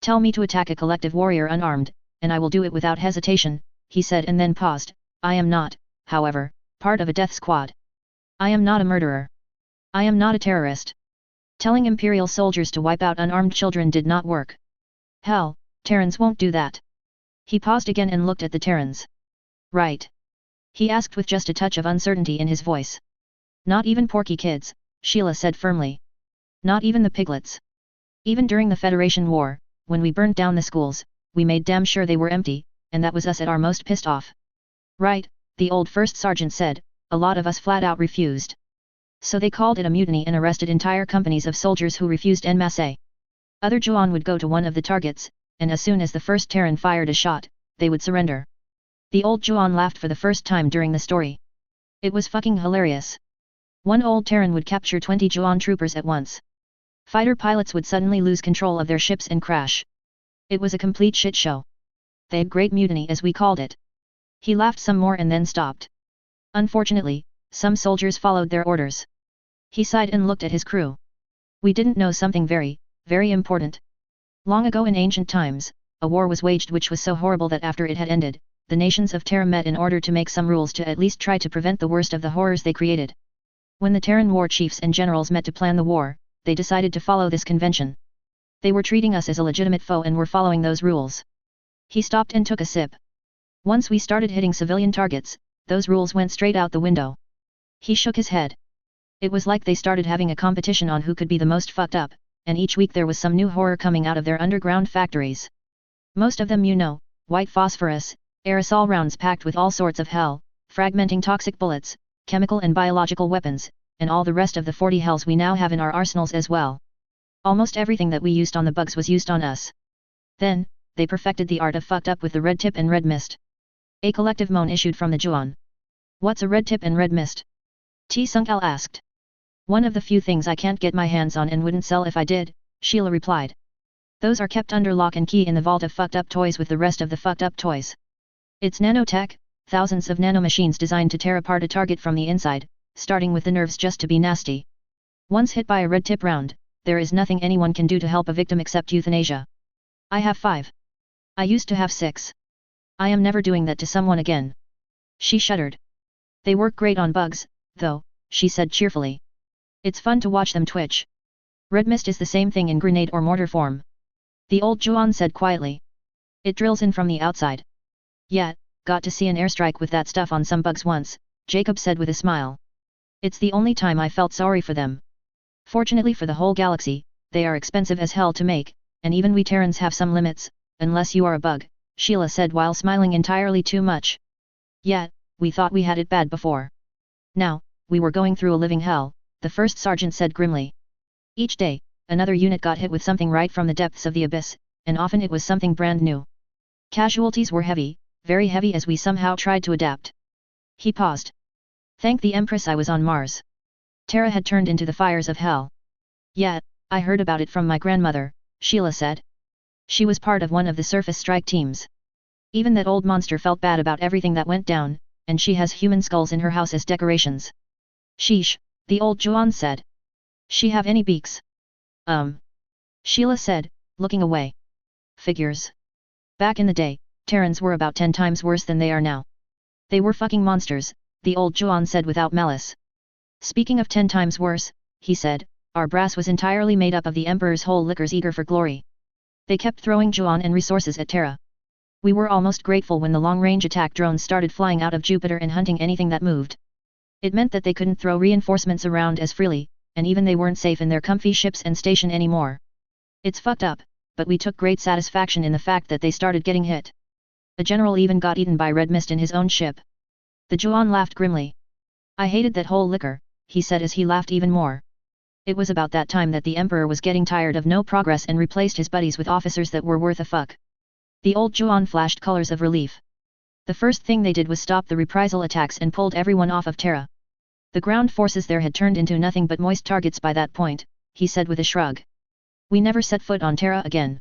Tell me to attack a collective warrior unarmed, and I will do it without hesitation, he said and then paused. I am not, however, part of a death squad. I am not a murderer. I am not a terrorist. Telling Imperial soldiers to wipe out unarmed children did not work. Hell, Terrans won't do that. He paused again and looked at the Terrans. Right. He asked with just a touch of uncertainty in his voice. Not even porky kids, Sheila said firmly. Not even the piglets. Even during the Federation War, when we burnt down the schools, we made damn sure they were empty, and that was us at our most pissed off. Right, the old first sergeant said, a lot of us flat out refused. So they called it a mutiny and arrested entire companies of soldiers who refused en masse. Other Juan would go to one of the targets, and as soon as the first Terran fired a shot, they would surrender. The old Juan laughed for the first time during the story. It was fucking hilarious. One old Terran would capture 20 Juan troopers at once. Fighter pilots would suddenly lose control of their ships and crash. It was a complete shit show. The Great Mutiny as we called it. He laughed some more and then stopped. Unfortunately, some soldiers followed their orders. He sighed and looked at his crew. We didn't know something very, very important. Long ago in ancient times, a war was waged which was so horrible that after it had ended, the nations of Terra met in order to make some rules to at least try to prevent the worst of the horrors they created. When the Terran war chiefs and generals met to plan the war, they decided to follow this convention. They were treating us as a legitimate foe and were following those rules. He stopped and took a sip. Once we started hitting civilian targets, those rules went straight out the window. He shook his head. It was like they started having a competition on who could be the most fucked up, and each week there was some new horror coming out of their underground factories. Most of them white phosphorus, aerosol rounds packed with all sorts of hell, fragmenting toxic bullets, chemical and biological weapons, and all the rest of the 40 hells we now have in our arsenals as well. Almost everything that we used on the bugs was used on us. Then, they perfected the art of fucked up with the red tip and red mist. A collective moan issued from the Juan. What's a red tip and red mist? T. Sung-Al asked. One of the few things I can't get my hands on and wouldn't sell if I did, Sheila replied. Those are kept under lock and key in the vault of fucked up toys with the rest of the fucked up toys. It's nanotech, thousands of nanomachines designed to tear apart a target from the inside, starting with the nerves just to be nasty. Once hit by a red tip round, there is nothing anyone can do to help a victim except euthanasia. I have 5. I used to have 6. I am never doing that to someone again. She shuddered. They work great on bugs, though, she said cheerfully. It's fun to watch them twitch. Red mist is the same thing in grenade or mortar form. The old Juan said quietly. It drills in from the outside. Yeah, got to see an airstrike with that stuff on some bugs once, Jacob said with a smile. It's the only time I felt sorry for them. Fortunately for the whole galaxy, they are expensive as hell to make, and even we Terrans have some limits, unless you are a bug, Sheila said while smiling entirely too much. Yet, we thought we had it bad before. Now, we were going through a living hell, the first sergeant said grimly. Each day, another unit got hit with something right from the depths of the abyss, and often it was something brand new. Casualties were heavy, very heavy as we somehow tried to adapt. He paused. Thank the Empress I was on Mars. Terra had turned into the fires of hell. Yet, I heard about it from my grandmother, Sheila said. She was part of one of the surface strike teams. Even that old monster felt bad about everything that went down, and she has human skulls in her house as decorations. Sheesh, the old Juan said. She have any beaks? Sheila said, looking away. Figures. Back in the day, Terrans were about 10 times worse than they are now. They were fucking monsters, the old Juan said without malice. Speaking of 10 times worse, he said, our brass was entirely made up of the Emperor's whole lickers eager for glory. They kept throwing Juan and resources at Terra. We were almost grateful when the long-range attack drones started flying out of Jupiter and hunting anything that moved. It meant that they couldn't throw reinforcements around as freely, and even they weren't safe in their comfy ships and station anymore. It's fucked up, but we took great satisfaction in the fact that they started getting hit. A general even got eaten by red mist in his own ship. The Juan laughed grimly. I hated that whole liquor, he said as he laughed even more. It was about that time that the Emperor was getting tired of no progress and replaced his buddies with officers that were worth a fuck. The old Juan flashed colors of relief. The first thing they did was stop the reprisal attacks and pulled everyone off of Terra. The ground forces there had turned into nothing but moist targets by that point, he said with a shrug. We never set foot on Terra again.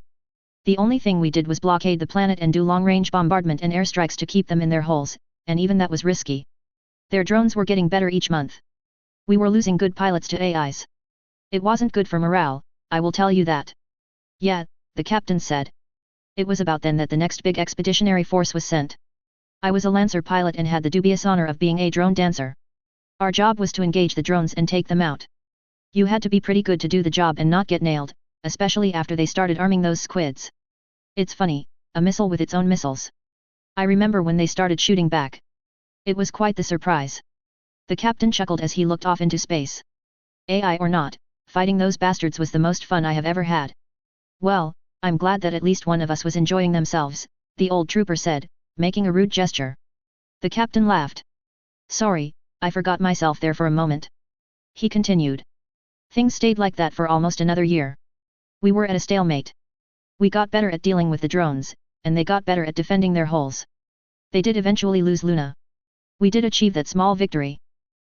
The only thing we did was blockade the planet and do long-range bombardment and airstrikes to keep them in their holes, and even that was risky. Their drones were getting better each month. We were losing good pilots to AIs. It wasn't good for morale, I will tell you that. Yeah, the captain said. It was about then that the next big expeditionary force was sent. I was a Lancer pilot and had the dubious honor of being a drone dancer. Our job was to engage the drones and take them out. You had to be pretty good to do the job and not get nailed, especially after they started arming those squids. It's funny, a missile with its own missiles. I remember when they started shooting back. It was quite the surprise. The captain chuckled as he looked off into space. AI or not, fighting those bastards was the most fun I have ever had. Well, I'm glad that at least one of us was enjoying themselves, the old trooper said, making a rude gesture. The captain laughed. Sorry, I forgot myself there for a moment. He continued. Things stayed like that for almost another year. We were at a stalemate. We got better at dealing with the drones, and they got better at defending their holes. They did eventually lose Luna. We did achieve that small victory.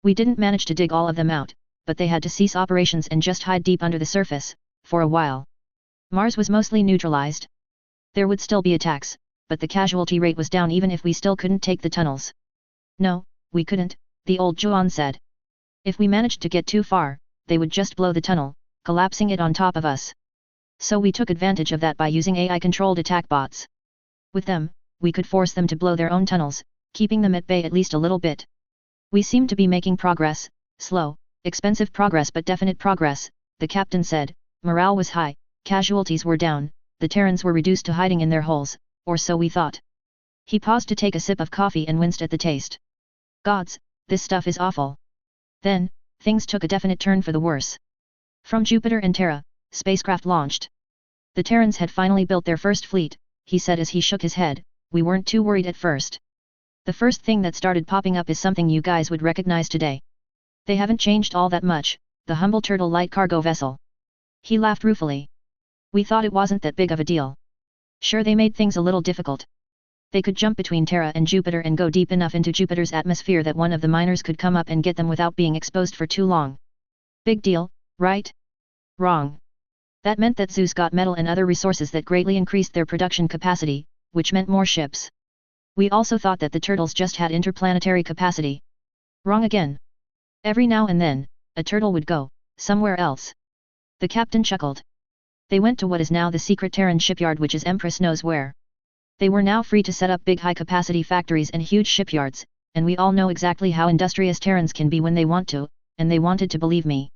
We didn't manage to dig all of them out, but they had to cease operations and just hide deep under the surface, for a while. Mars was mostly neutralized. There would still be attacks, but the casualty rate was down even if we still couldn't take the tunnels. No, we couldn't, the old Juan said. If we managed to get too far, they would just blow the tunnel, collapsing it on top of us. So we took advantage of that by using AI-controlled attack bots. With them, we could force them to blow their own tunnels, keeping them at bay at least a little bit. We seemed to be making progress, slow, expensive progress but definite progress, the captain said. Morale was high, casualties were down, the Terrans were reduced to hiding in their holes, or so we thought. He paused to take a sip of coffee and winced at the taste. Gods, this stuff is awful. Then, things took a definite turn for the worse. From Jupiter and Terra, spacecraft launched. The Terrans had finally built their first fleet, he said as he shook his head. We weren't too worried at first. The first thing that started popping up is something you guys would recognize today. They haven't changed all that much, the humble turtle light cargo vessel. He laughed ruefully. We thought it wasn't that big of a deal. Sure, they made things a little difficult. They could jump between Terra and Jupiter and go deep enough into Jupiter's atmosphere that one of the miners could come up and get them without being exposed for too long. Big deal, right? Wrong. That meant that Zeus got metal and other resources that greatly increased their production capacity, which meant more ships. We also thought that the turtles just had interplanetary capacity. Wrong again. Every now and then, a turtle would go somewhere else. The captain chuckled. They went to what is now the secret Terran shipyard, which is Empress knows where. They were now free to set up big high-capacity factories and huge shipyards, and we all know exactly how industrious Terrans can be when they want to, and they wanted to believe me.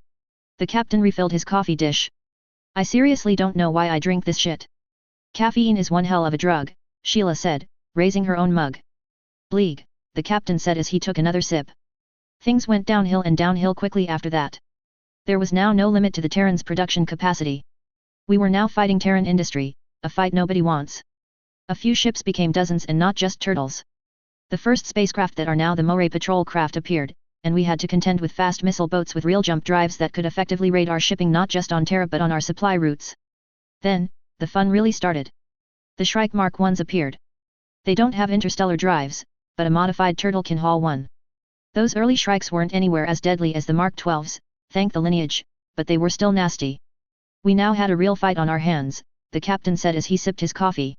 The captain refilled his coffee dish. I seriously don't know why I drink this shit. Caffeine is one hell of a drug, Sheila said, raising her own mug. Bleeg, the captain said as he took another sip. Things went downhill and downhill quickly after that. There was now no limit to the Terrans' production capacity. We were now fighting Terran industry, a fight nobody wants. A few ships became dozens and not just turtles. The first spacecraft that are now the Moray patrol craft appeared, and we had to contend with fast missile boats with real jump drives that could effectively raid our shipping not just on Terra but on our supply routes. Then, the fun really started. The Shrike Mark 1s appeared. They don't have interstellar drives, but a modified turtle can haul one. Those early Shrikes weren't anywhere as deadly as the Mark 12s, thank the lineage, but they were still nasty. We now had a real fight on our hands, the captain said as he sipped his coffee.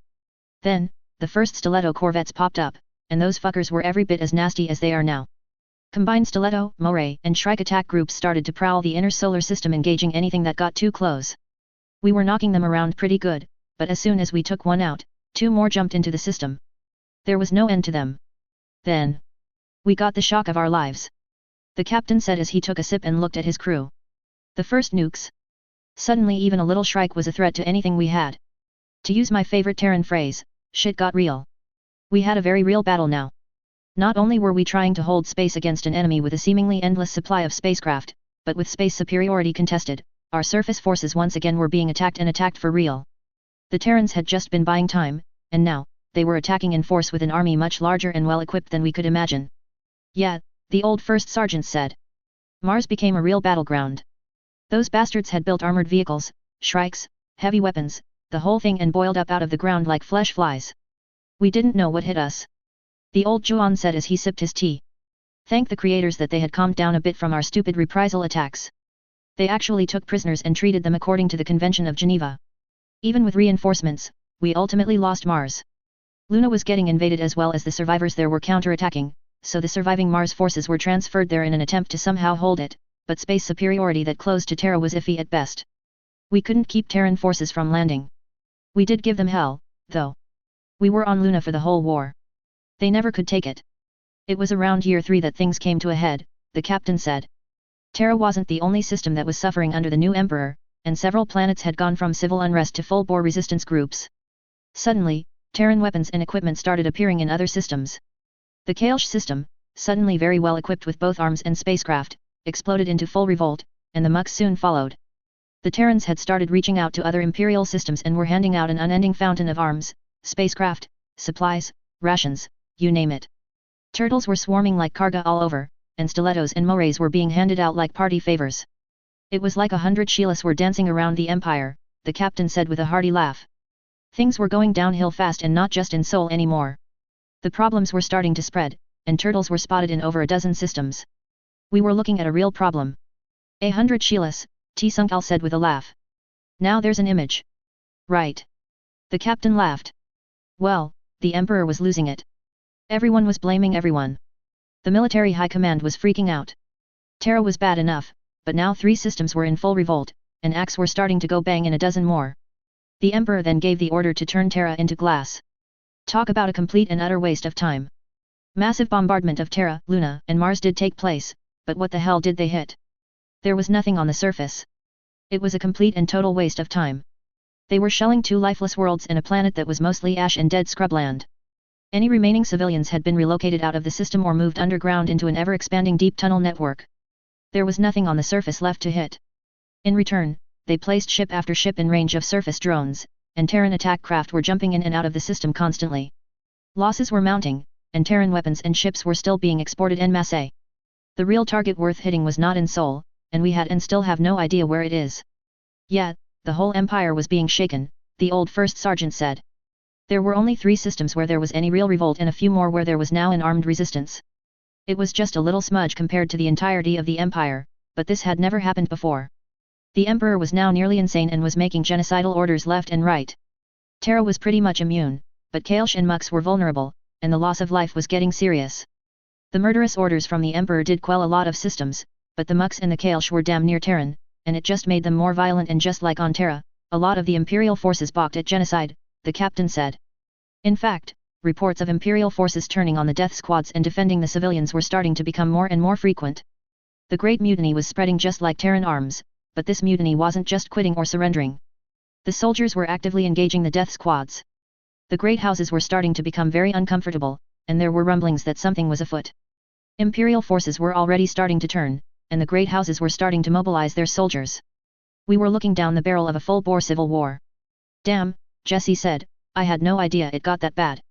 Then, the first stiletto corvettes popped up, and those fuckers were every bit as nasty as they are now. Combined stiletto, Moray, and Shrike attack groups started to prowl the inner solar system engaging anything that got too close. We were knocking them around pretty good, but as soon as we took one out, two more jumped into the system. There was no end to them. Then, we got the shock of our lives. The captain said as he took a sip and looked at his crew. The first nukes. Suddenly even a little Shrike was a threat to anything we had. To use my favorite Terran phrase, shit got real. We had a very real battle now. Not only were we trying to hold space against an enemy with a seemingly endless supply of spacecraft, but with space superiority contested, our surface forces once again were being attacked and attacked for real. The Terrans had just been buying time, and now, they were attacking in force with an army much larger and well equipped than we could imagine. Yeah, the old first sergeant said. Mars became a real battleground. Those bastards had built armored vehicles, Shrikes, heavy weapons, the whole thing and boiled up out of the ground like flesh flies. We didn't know what hit us. The old Juan said as he sipped his tea. Thank the creators that they had calmed down a bit from our stupid reprisal attacks. They actually took prisoners and treated them according to the Convention of Geneva. Even with reinforcements, we ultimately lost Mars. Luna was getting invaded as well as the survivors there were counter-attacking, so the surviving Mars forces were transferred there in an attempt to somehow hold it, but space superiority that close to Terra was iffy at best. We couldn't keep Terran forces from landing. We did give them hell, though. We were on Luna for the whole war. They never could take it. It was around year 3 that things came to a head, the captain said. Terra wasn't the only system that was suffering under the new Emperor, and several planets had gone from civil unrest to full-bore resistance groups. Suddenly, Terran weapons and equipment started appearing in other systems. The Kelta system, suddenly very well equipped with both arms and spacecraft, exploded into full revolt, and the mucks soon followed. The Terrans had started reaching out to other Imperial systems and were handing out an unending fountain of arms, spacecraft, supplies, rations, you name it. Turtles were swarming like carga all over, and stilettos and morays were being handed out like party favors. It was like 100 Sheilas were dancing around the Empire, the captain said with a hearty laugh. Things were going downhill fast and not just in Seoul anymore. The problems were starting to spread, and turtles were spotted in over a dozen systems. We were looking at a real problem. 100 Sheilas, T-Sunk-Al said with a laugh. Now there's an image. Right. The captain laughed. Well, the Emperor was losing it. Everyone was blaming everyone. The military high command was freaking out. Terra was bad enough, but now 3 systems were in full revolt, and acts were starting to go bang in a dozen more. The Emperor then gave the order to turn Terra into glass. Talk about a complete and utter waste of time. Massive bombardment of Terra, Luna, and Mars did take place, but what the hell did they hit? There was nothing on the surface. It was a complete and total waste of time. They were shelling 2 lifeless worlds and a planet that was mostly ash and dead scrubland. Any remaining civilians had been relocated out of the system or moved underground into an ever-expanding deep tunnel network. There was nothing on the surface left to hit. In return, they placed ship after ship in range of surface drones, and Terran attack craft were jumping in and out of the system constantly. Losses were mounting, and Terran weapons and ships were still being exported en masse. The real target worth hitting was not in Seoul, and we had and still have no idea where it is. Yet, the whole empire was being shaken, the old first sergeant said. There were only 3 systems where there was any real revolt and a few more where there was now an armed resistance. It was just a little smudge compared to the entirety of the empire, but this had never happened before. The emperor was now nearly insane and was making genocidal orders left and right. Terra was pretty much immune, but Kelta and Mux were vulnerable, and the loss of life was getting serious. The murderous orders from the emperor did quell a lot of systems, but the Mux and the Kelta were damn near Terran, and it just made them more violent, and just like on Terra, a lot of the Imperial forces balked at genocide, the captain said. In fact, reports of Imperial forces turning on the death squads and defending the civilians were starting to become more and more frequent. The Great Mutiny was spreading just like Terran arms, but this mutiny wasn't just quitting or surrendering. The soldiers were actively engaging the death squads. The great houses were starting to become very uncomfortable, and there were rumblings that something was afoot. Imperial forces were already starting to turn, and the great houses were starting to mobilize their soldiers. We were looking down the barrel of a full-bore civil war. Damn, Jesse said, I had no idea it got that bad.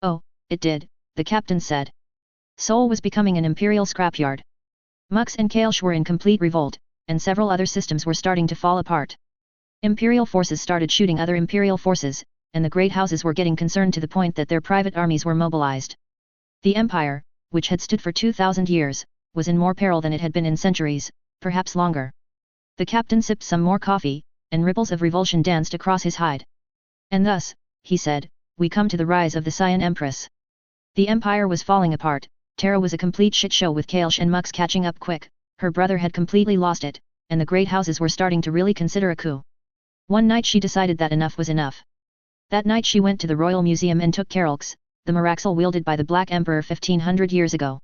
Oh, it did, the captain said. Seoul was becoming an Imperial scrapyard. Mux and Kailsh were in complete revolt, and several other systems were starting to fall apart. Imperial forces started shooting other Imperial forces, and the great houses were getting concerned to the point that their private armies were mobilized. The Empire, which had stood for 2,000 years, was in more peril than it had been in centuries, perhaps longer. The captain sipped some more coffee, and ripples of revulsion danced across his hide. And thus, he said, we come to the rise of the Cyan Empress. The Empire was falling apart. Terra was a complete shit show with Kailsh and Mux catching up quick, her brother had completely lost it, and the great houses were starting to really consider a coup. One night she decided that enough was enough. That night she went to the Royal Museum and took Keralx, the Maraxel wielded by the Black Emperor 1500 years ago.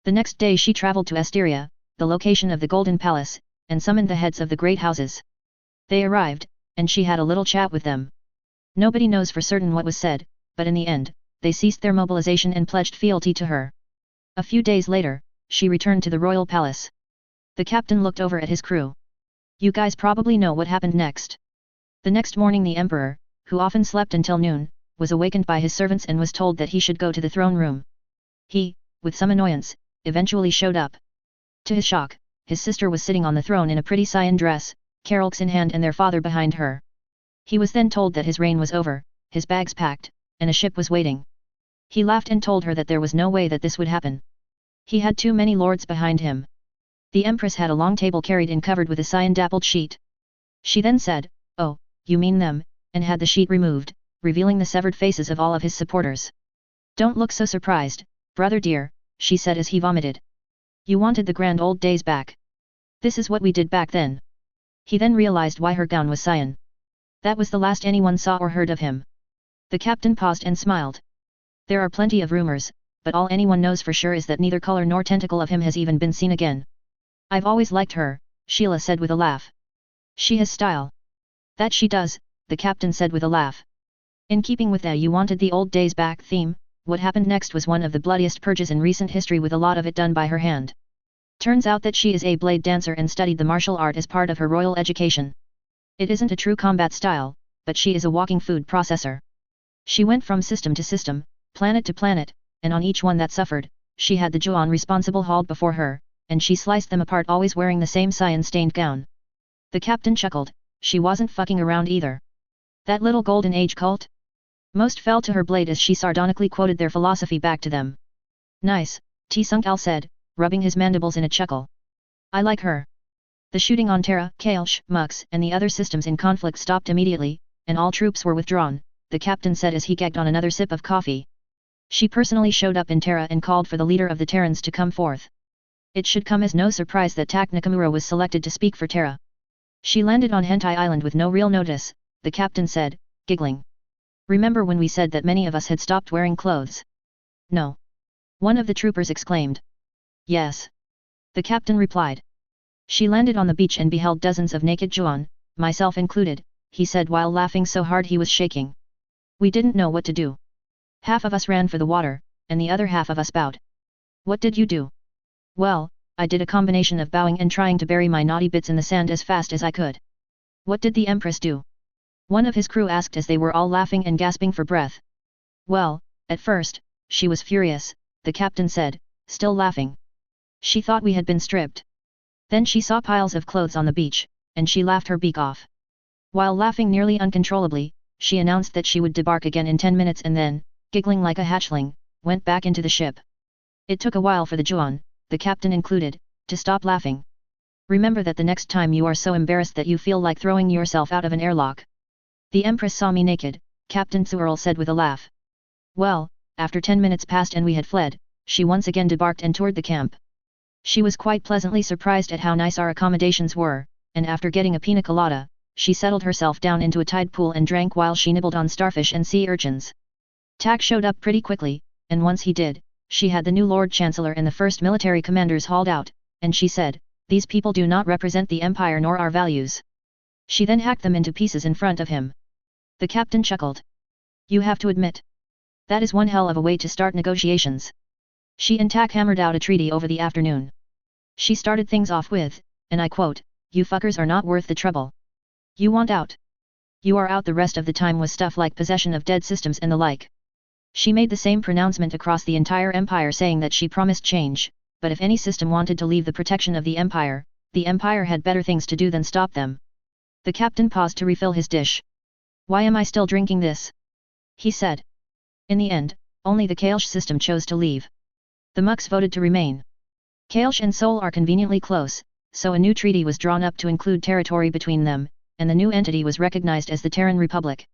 The next day she traveled to Asteria, the location of the Golden Palace, and summoned the heads of the great houses. They arrived, and she had a little chat with them. Nobody knows for certain what was said, but in the end, they ceased their mobilization and pledged fealty to her. A few days later, she returned to the royal palace. The captain looked over at his crew. You guys probably know what happened next. The next morning the emperor, who often slept until noon, was awakened by his servants and was told that he should go to the throne room. He, with some annoyance, eventually showed up. To his shock, his sister was sitting on the throne in a pretty cyan dress, Keralx in hand and their father behind her. He was then told that his reign was over, his bags packed, and a ship was waiting. He laughed and told her that there was no way that this would happen. He had too many lords behind him. The Empress had a long table carried in covered with a cyan-dappled sheet. She then said, "Oh, you mean them," and had the sheet removed, revealing the severed faces of all of his supporters. "Don't look so surprised, brother dear," she said as he vomited. "You wanted the grand old days back. This is what we did back then." He then realized why her gown was cyan. That was the last anyone saw or heard of him. The captain paused and smiled. There are plenty of rumors, but all anyone knows for sure is that neither color nor tentacle of him has even been seen again. "I've always liked her," Sheila said with a laugh. "She has style." "That she does," the captain said with a laugh. In keeping with the "you wanted the old days back" theme, what happened next was one of the bloodiest purges in recent history, with a lot of it done by her hand. Turns out that she is a blade dancer and studied the martial art as part of her royal education. It isn't a true combat style, but she is a walking food processor. She went from system to system, planet to planet, and on each one that suffered, she had the Juan responsible hauled before her, and she sliced them apart, always wearing the same cyan-stained gown. The captain chuckled. She wasn't fucking around either. That little golden age cult? Most fell to her blade as she sardonically quoted their philosophy back to them. "Nice," T-Sunk-Al said, rubbing his mandibles in a chuckle. "I like her." The shooting on Terra, Kailsh, Mux, and the other systems in conflict stopped immediately, and all troops were withdrawn, the captain said as he gagged on another sip of coffee. She personally showed up in Terra and called for the leader of the Terrans to come forth. It should come as no surprise that Tak Nakamura was selected to speak for Terra. "She landed on Hentai Island with no real notice," the captain said, giggling. "Remember when we said that many of us had stopped wearing clothes?" "No." One of the troopers exclaimed. "Yes." The captain replied. "She landed on the beach and beheld dozens of naked Juan, myself included," he said while laughing so hard he was shaking. "We didn't know what to do. Half of us ran for the water, and the other half of us bowed." "What did you do?" "Well, I did a combination of bowing and trying to bury my naughty bits in the sand as fast as I could." "What did the Empress do?" one of his crew asked as they were all laughing and gasping for breath. "Well, at first, she was furious," the captain said, still laughing. "She thought we had been stripped. Then she saw piles of clothes on the beach, and she laughed her beak off. While laughing nearly uncontrollably, she announced that she would debark again in 10 minutes and then, giggling like a hatchling, went back into the ship. It took a while for the Juan, the captain included, to stop laughing. Remember that the next time you are so embarrassed that you feel like throwing yourself out of an airlock. The Empress saw me naked, Captain Tsuerl said with a laugh. Well, after 10 minutes passed and we had fled, she once again debarked and toured the camp. She was quite pleasantly surprised at how nice our accommodations were, and after getting a pina colada, she settled herself down into a tide pool and drank while she nibbled on starfish and sea urchins. Tak showed up pretty quickly, and once he did, she had the new Lord Chancellor and the first military commanders hauled out, and she said, "These people do not represent the Empire nor our values." She then hacked them into pieces in front of him. The captain chuckled. "You have to admit. That is one hell of a way to start negotiations." She and Tak hammered out a treaty over the afternoon. She started things off with, and I quote, "You fuckers are not worth the trouble. You want out. You are out the rest of the time was stuff like possession of dead systems and the like. She made the same pronouncement across the entire empire saying that she promised change, but if any system wanted to leave the protection of the empire had better things to do than stop them. The captain paused to refill his dish. Why am I still drinking this? He said. In the end, only the Kelta system chose to leave. The Mux voted to remain. Kelta and Sol are conveniently close, so a new treaty was drawn up to include territory between them, and the new entity was recognized as the Terran Republic.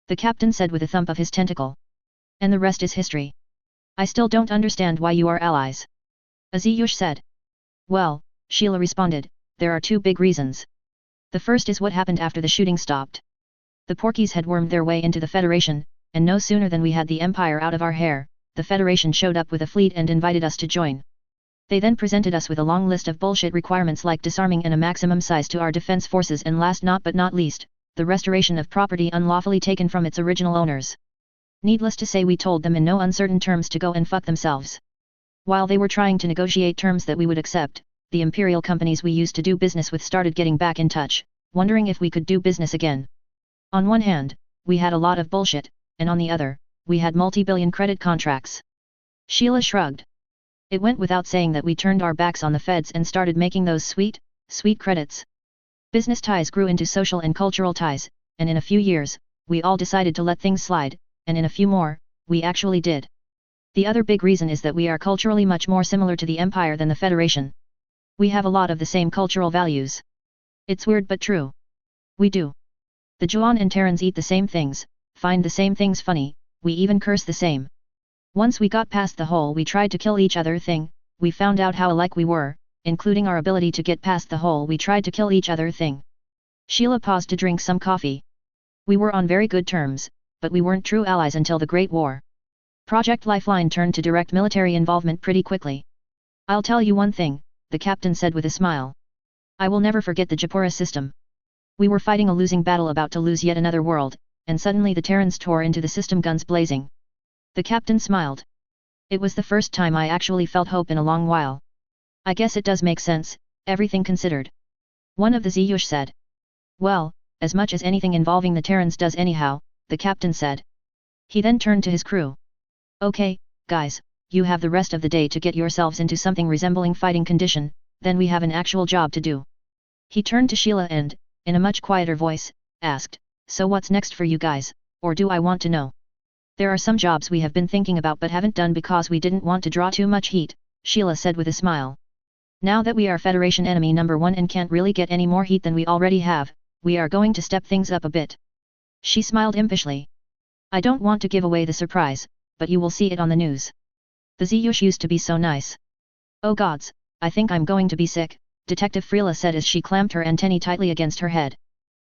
The captain said with a thump of his tentacle. And the rest is history. I still don't understand why you are allies. Aziyush said. Well, Sheila responded, there are two big reasons. The first is what happened after the shooting stopped. The Porkies had wormed their way into the Federation, and no sooner than we had the Empire out of our hair, the Federation showed up with a fleet and invited us to join. They then presented us with a long list of bullshit requirements like disarming and a maximum size to our defense forces and last but not least, the restoration of property unlawfully taken from its original owners. Needless to say we told them in no uncertain terms to go and fuck themselves. While they were trying to negotiate terms that we would accept, the Imperial companies we used to do business with started getting back in touch, wondering if we could do business again. On one hand, we had a lot of bullshit, and on the other, we had multi-billion credit contracts. Sheila shrugged. It went without saying that we turned our backs on the feds and started making those sweet credits. Business ties grew into social and cultural ties, and in a few years, we all decided to let things slide, and in a few more, we actually did. The other big reason is that we are culturally much more similar to the Empire than the Federation. We have a lot of the same cultural values. It's weird but true. We do. The Juan and Terrans eat the same things, find the same things funny, we even curse the same. Once we got past the whole we tried to kill each other thing, we found out how alike we were, including our ability to get past the whole we tried to kill each other thing. Sheila paused to drink some coffee. We were on very good terms, but we weren't true allies until the Great War. Project Lifeline turned to direct military involvement pretty quickly. I'll tell you one thing, the captain said with a smile. I will never forget the Japura system. We were fighting a losing battle about to lose yet another world, and suddenly the Terrans tore into the system guns blazing. The captain smiled. It was the first time I actually felt hope in a long while. I guess it does make sense, everything considered. One of the Ziyush said. Well, as much as anything involving the Terrans does anyhow, the captain said. He then turned to his crew. Okay, guys, you have the rest of the day to get yourselves into something resembling fighting condition, then we have an actual job to do. He turned to Sheila and, in a much quieter voice, asked, so what's next for you guys, or do I want to know? There are some jobs we have been thinking about but haven't done because we didn't want to draw too much heat, Sheila said with a smile. Now that we are Federation enemy number 1 and can't really get any more heat than we already have, we are going to step things up a bit. She smiled impishly. I don't want to give away the surprise, but you will see it on the news. The Ziyush used to be so nice. Oh gods, I think I'm going to be sick, Detective Freela said as she clamped her antennae tightly against her head.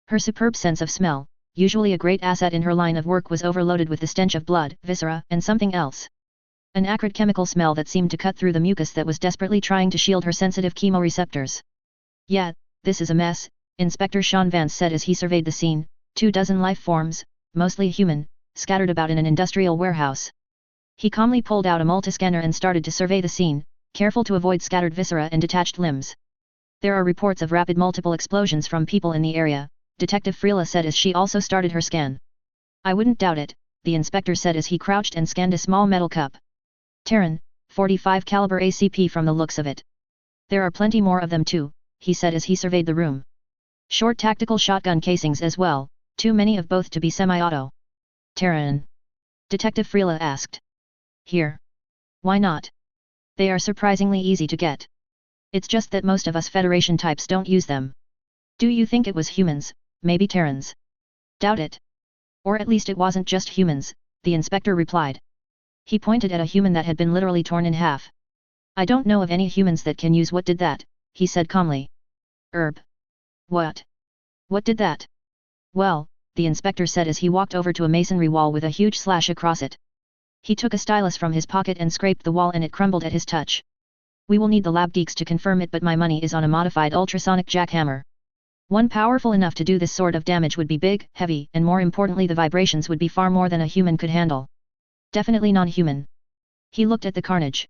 Her superb sense of smell, usually a great asset in her line of work, was overloaded with the stench of blood, viscera, and something else. An acrid chemical smell that seemed to cut through the mucus that was desperately trying to shield her sensitive chemoreceptors. Yeah, this is a mess, Inspector Sean Vance said as he surveyed the scene, 24 life forms, mostly human, scattered about in an industrial warehouse. He calmly pulled out a multiscanner and started to survey the scene, careful to avoid scattered viscera and detached limbs. There are reports of rapid multiple explosions from people in the area, Detective Freela said as she also started her scan. I wouldn't doubt it, the inspector said as he crouched and scanned a small metal cup. Terran, 45 caliber ACP from the looks of it. There are plenty more of them too, he said as he surveyed the room. Short tactical shotgun casings as well, too many of both to be semi-auto. Terran? Detective Freela asked. Here. Why not? They are surprisingly easy to get. It's just that most of us Federation types don't use them. Do you think it was humans, maybe Terrans? Doubt it. Or at least it wasn't just humans, the inspector replied. He pointed at a human that had been literally torn in half. I don't know of any humans that can use what did that, he said calmly. What? What did that? Well, the inspector said as he walked over to a masonry wall with a huge slash across it. He took a stylus from his pocket and scraped the wall and it crumbled at his touch. We will need the lab geeks to confirm it, but my money is on a modified ultrasonic jackhammer. One powerful enough to do this sort of damage would be big, heavy, and more importantly the vibrations would be far more than a human could handle. Definitely non-human. He looked at the carnage.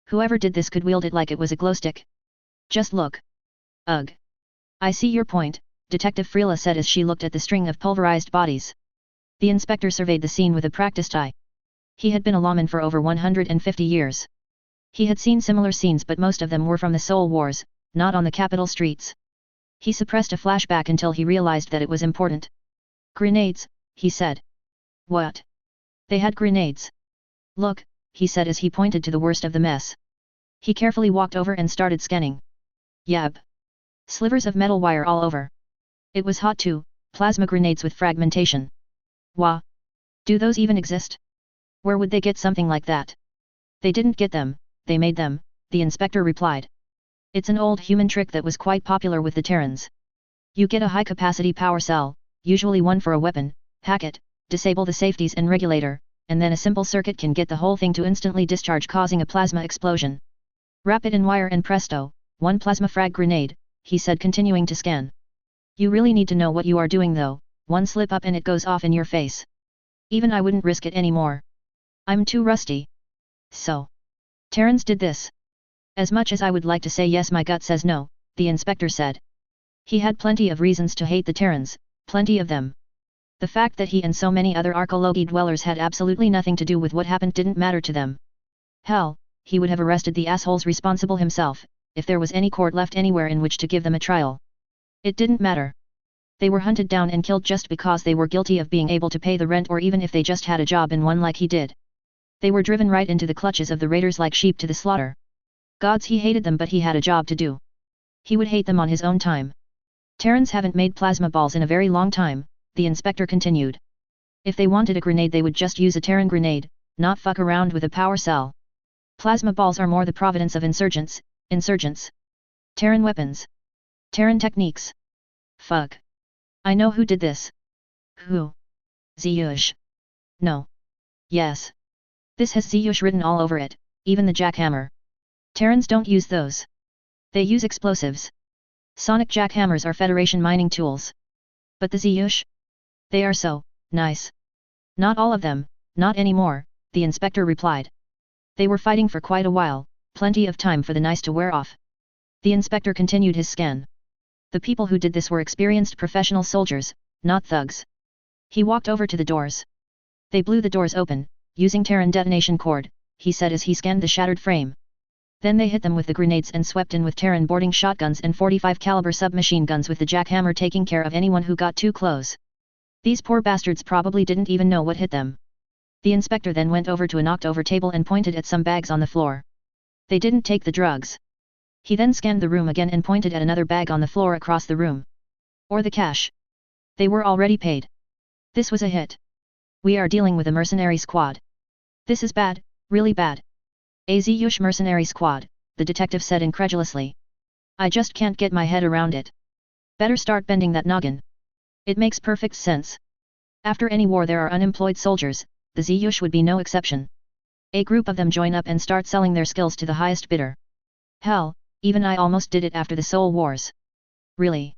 Whoever did this could wield it like it was a glow stick. Just look. Ugh. I see your point, Detective Freela said as she looked at the string of pulverized bodies. The inspector surveyed the scene with a practiced eye. He had been a lawman for over 150 years. He had seen similar scenes, but most of them were from the Soul Wars, not on the capital streets. He suppressed a flashback until he realized that it was important. Grenades, he said. What? They had grenades. Look, he said as he pointed to the worst of the mess. He carefully walked over and started scanning. Yab. Slivers of metal wire all over. It was hot too, plasma grenades with fragmentation. Wah. Do those even exist? Where would they get something like that? They didn't get them, they made them, the inspector replied. It's an old human trick that was quite popular with the Terrans. You get a high-capacity power cell, usually one for a weapon, hack it, disable the safeties and regulator, and then a simple circuit can get the whole thing to instantly discharge, causing a plasma explosion. Wrap it in wire and presto, one plasma frag grenade, he said, continuing to scan. You really need to know what you are doing though, one slip up and it goes off in your face. Even I wouldn't risk it anymore. I'm too rusty. So. Terrans did this. As much as I would like to say yes, my gut says no, the inspector said. He had plenty of reasons to hate the Terrans, plenty of them. The fact that he and so many other Arcologi dwellers had absolutely nothing to do with what happened didn't matter to them. Hell, he would have arrested the assholes responsible himself, if there was any court left anywhere in which to give them a trial. It didn't matter. They were hunted down and killed just because they were guilty of being able to pay the rent, or even if they just had a job in one like he did. They were driven right into the clutches of the raiders like sheep to the slaughter. Gods, he hated them, but he had a job to do. He would hate them on his own time. Terrans haven't made plasma balls in a very long time, the inspector continued. If they wanted a grenade they would just use a Terran grenade, not fuck around with a power cell. Plasma balls are more the providence of insurgents. Terran weapons. Terran techniques. Fuck. I know who did this. Who? Ziyush. No. Yes. This has Ziyush written all over it, even the jackhammer. Terrans don't use those. They use explosives. Sonic jackhammers are Federation mining tools. But the Ziyush? They are so nice. Not all of them, not anymore, the inspector replied. They were fighting for quite a while, plenty of time for the nice to wear off. The inspector continued his scan. The people who did this were experienced professional soldiers, not thugs. He walked over to the doors. They blew the doors open, using Terran detonation cord, he said as he scanned the shattered frame. Then they hit them with the grenades and swept in with Terran boarding shotguns and 45 caliber submachine guns, with the jackhammer taking care of anyone who got too close. These poor bastards probably didn't even know what hit them. The inspector then went over to a knocked-over table and pointed at some bags on the floor. They didn't take the drugs. He then scanned the room again and pointed at another bag on the floor across the room. Or the cash. They were already paid. This was a hit. We are dealing with a mercenary squad. This is bad, really bad. A Ziyush mercenary squad, the detective said incredulously. I just can't get my head around it. Better start bending that noggin. It makes perfect sense. After any war there are unemployed soldiers, the Ziyush would be no exception. A group of them join up and start selling their skills to the highest bidder. Hell, even I almost did it after the Soul Wars. Really?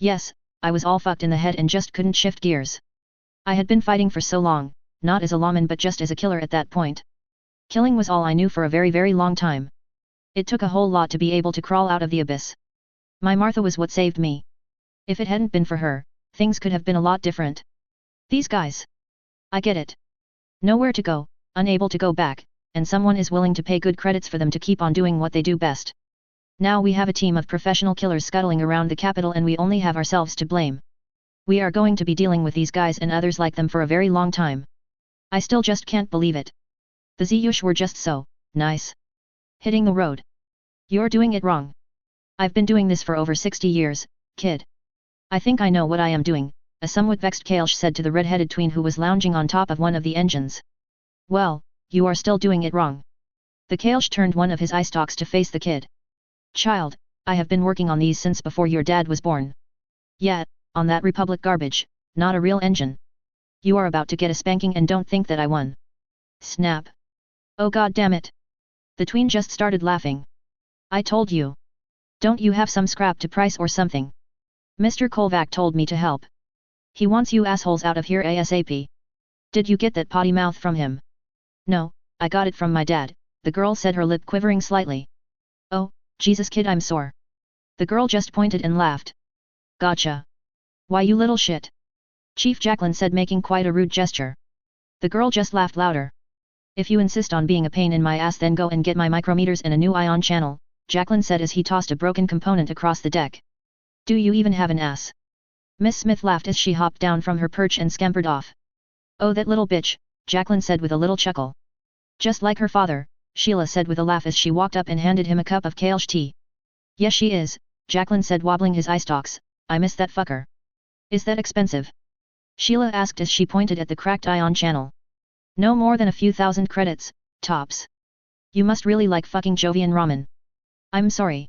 Yes, I was all fucked in the head and just couldn't shift gears. I had been fighting for so long, not as a lawman but just as a killer at that point. Killing was all I knew for a very, very long time. It took a whole lot to be able to crawl out of the abyss. My Martha was what saved me. If it hadn't been for her, things could have been a lot different. These guys. I get it. Nowhere to go, unable to go back, and someone is willing to pay good credits for them to keep on doing what they do best. Now we have a team of professional killers scuttling around the capital and we only have ourselves to blame. We are going to be dealing with these guys and others like them for a very long time. I still just can't believe it. The Ziyush were just so nice. Hitting the road. You're doing it wrong. I've been doing this for over 60 years, kid. I think I know what I am doing, a somewhat vexed Kailsh said to the red-headed tween who was lounging on top of one of the engines. Well, you are still doing it wrong. The Kailsh turned one of his eye stalks to face the kid. Child, I have been working on these since before your dad was born. Yeah, on that Republic garbage, not a real engine. You are about to get a spanking and don't think that I won. Snap. Oh god damn it. The tween just started laughing. I told you. Don't you have some scrap to price or something? Mr. Kolvak told me to help. He wants you assholes out of here ASAP. Did you get that potty mouth from him? No, I got it from my dad, the girl said, her lip quivering slightly. Oh, Jesus kid, I'm sore. The girl just pointed and laughed. Gotcha. Why you little shit? Chief Jacqueline said, making quite a rude gesture. The girl just laughed louder. If you insist on being a pain in my ass, then go and get my micrometers and a new ion channel, Jacqueline said as he tossed a broken component across the deck. Do you even have an ass? Miss Smith laughed as she hopped down from her perch and scampered off. Oh, that little bitch, Jacqueline said with a little chuckle. Just like her father, Sheila said with a laugh as she walked up and handed him a cup of kale tea. Yes she is, Jacqueline said, wobbling his eye stalks. I miss that fucker. Is that expensive? Sheila asked as she pointed at the cracked ion channel. No more than a few thousand credits, tops. You must really like fucking Jovian ramen. I'm sorry.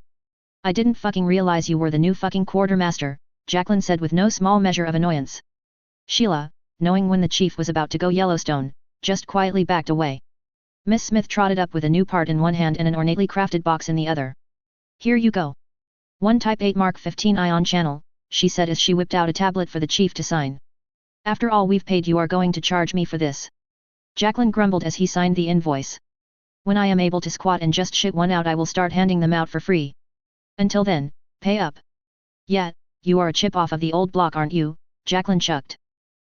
I didn't fucking realize you were the new fucking quartermaster, Jacqueline said with no small measure of annoyance. Sheila, knowing when the chief was about to go Yellowstone, just quietly backed away. Miss Smith trotted up with a new part in one hand and an ornately crafted box in the other. Here you go. One Type 8 Mark 15 ion channel, she said as she whipped out a tablet for the chief to sign. After all we've paid, you are going to charge me for this? Jacqueline grumbled as he signed the invoice. When I am able to squat and just shit one out, I will start handing them out for free. Until then, pay up. Yeah, you are a chip off of the old block, aren't you? Jacqueline chucked.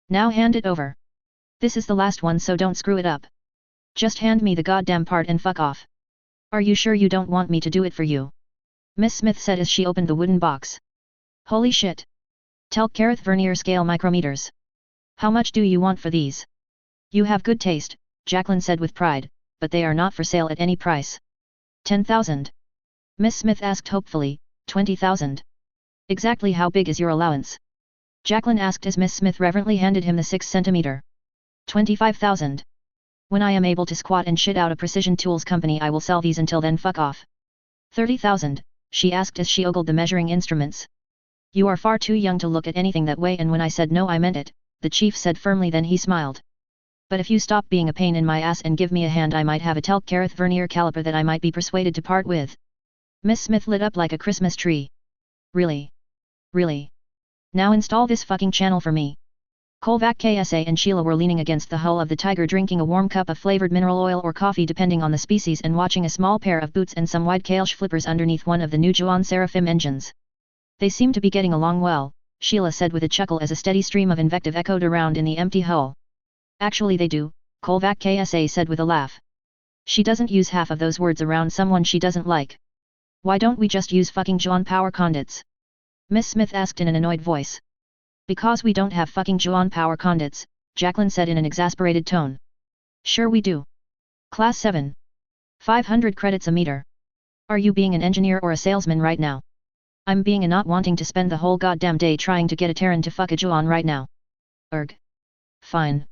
Now hand it over. This is the last one, so don't screw it up. Just hand me the goddamn part and fuck off. Are you sure you don't want me to do it for you? Miss Smith said as she opened the wooden box. Holy shit. Telk Kareth vernier scale micrometers. How much do you want for these? You have good taste, Jacqueline said with pride, but they are not for sale at any price. 10,000. Miss Smith asked hopefully. 20,000. Exactly how big is your allowance? Jacqueline asked as Miss Smith reverently handed him the 6 centimeter. 25,000. When I am able to squat and shit out a precision tools company, I will sell these. Until then, fuck off. 30,000, she asked as she ogled the measuring instruments. You are far too young to look at anything that way, and when I said no I meant it, the chief said firmly, then he smiled. But if you stop being a pain in my ass and give me a hand, I might have a Telk Kareth vernier caliper that I might be persuaded to part with. Miss Smith lit up like a Christmas tree. Really? Really? Now install this fucking channel for me. Kolvak KSA and Sheila were leaning against the hull of the Tiger, drinking a warm cup of flavored mineral oil or coffee depending on the species, and watching a small pair of boots and some wide Kailsh flippers underneath one of the new Juan Seraphim engines. They seem to be getting along well, Sheila said with a chuckle as a steady stream of invective echoed around in the empty hull. Actually they do, Kolvak KSA said with a laugh. She doesn't use half of those words around someone she doesn't like. Why don't we just use fucking Juan power conduits? Miss Smith asked in an annoyed voice. Because we don't have fucking Juan power conduits, Jacqueline said in an exasperated tone. Sure we do. Class 7. 500 credits a meter. Are you being an engineer or a salesman right now? I'm being a not wanting to spend the whole goddamn day trying to get a Terran to fuck a Juan right now. Erg. Fine.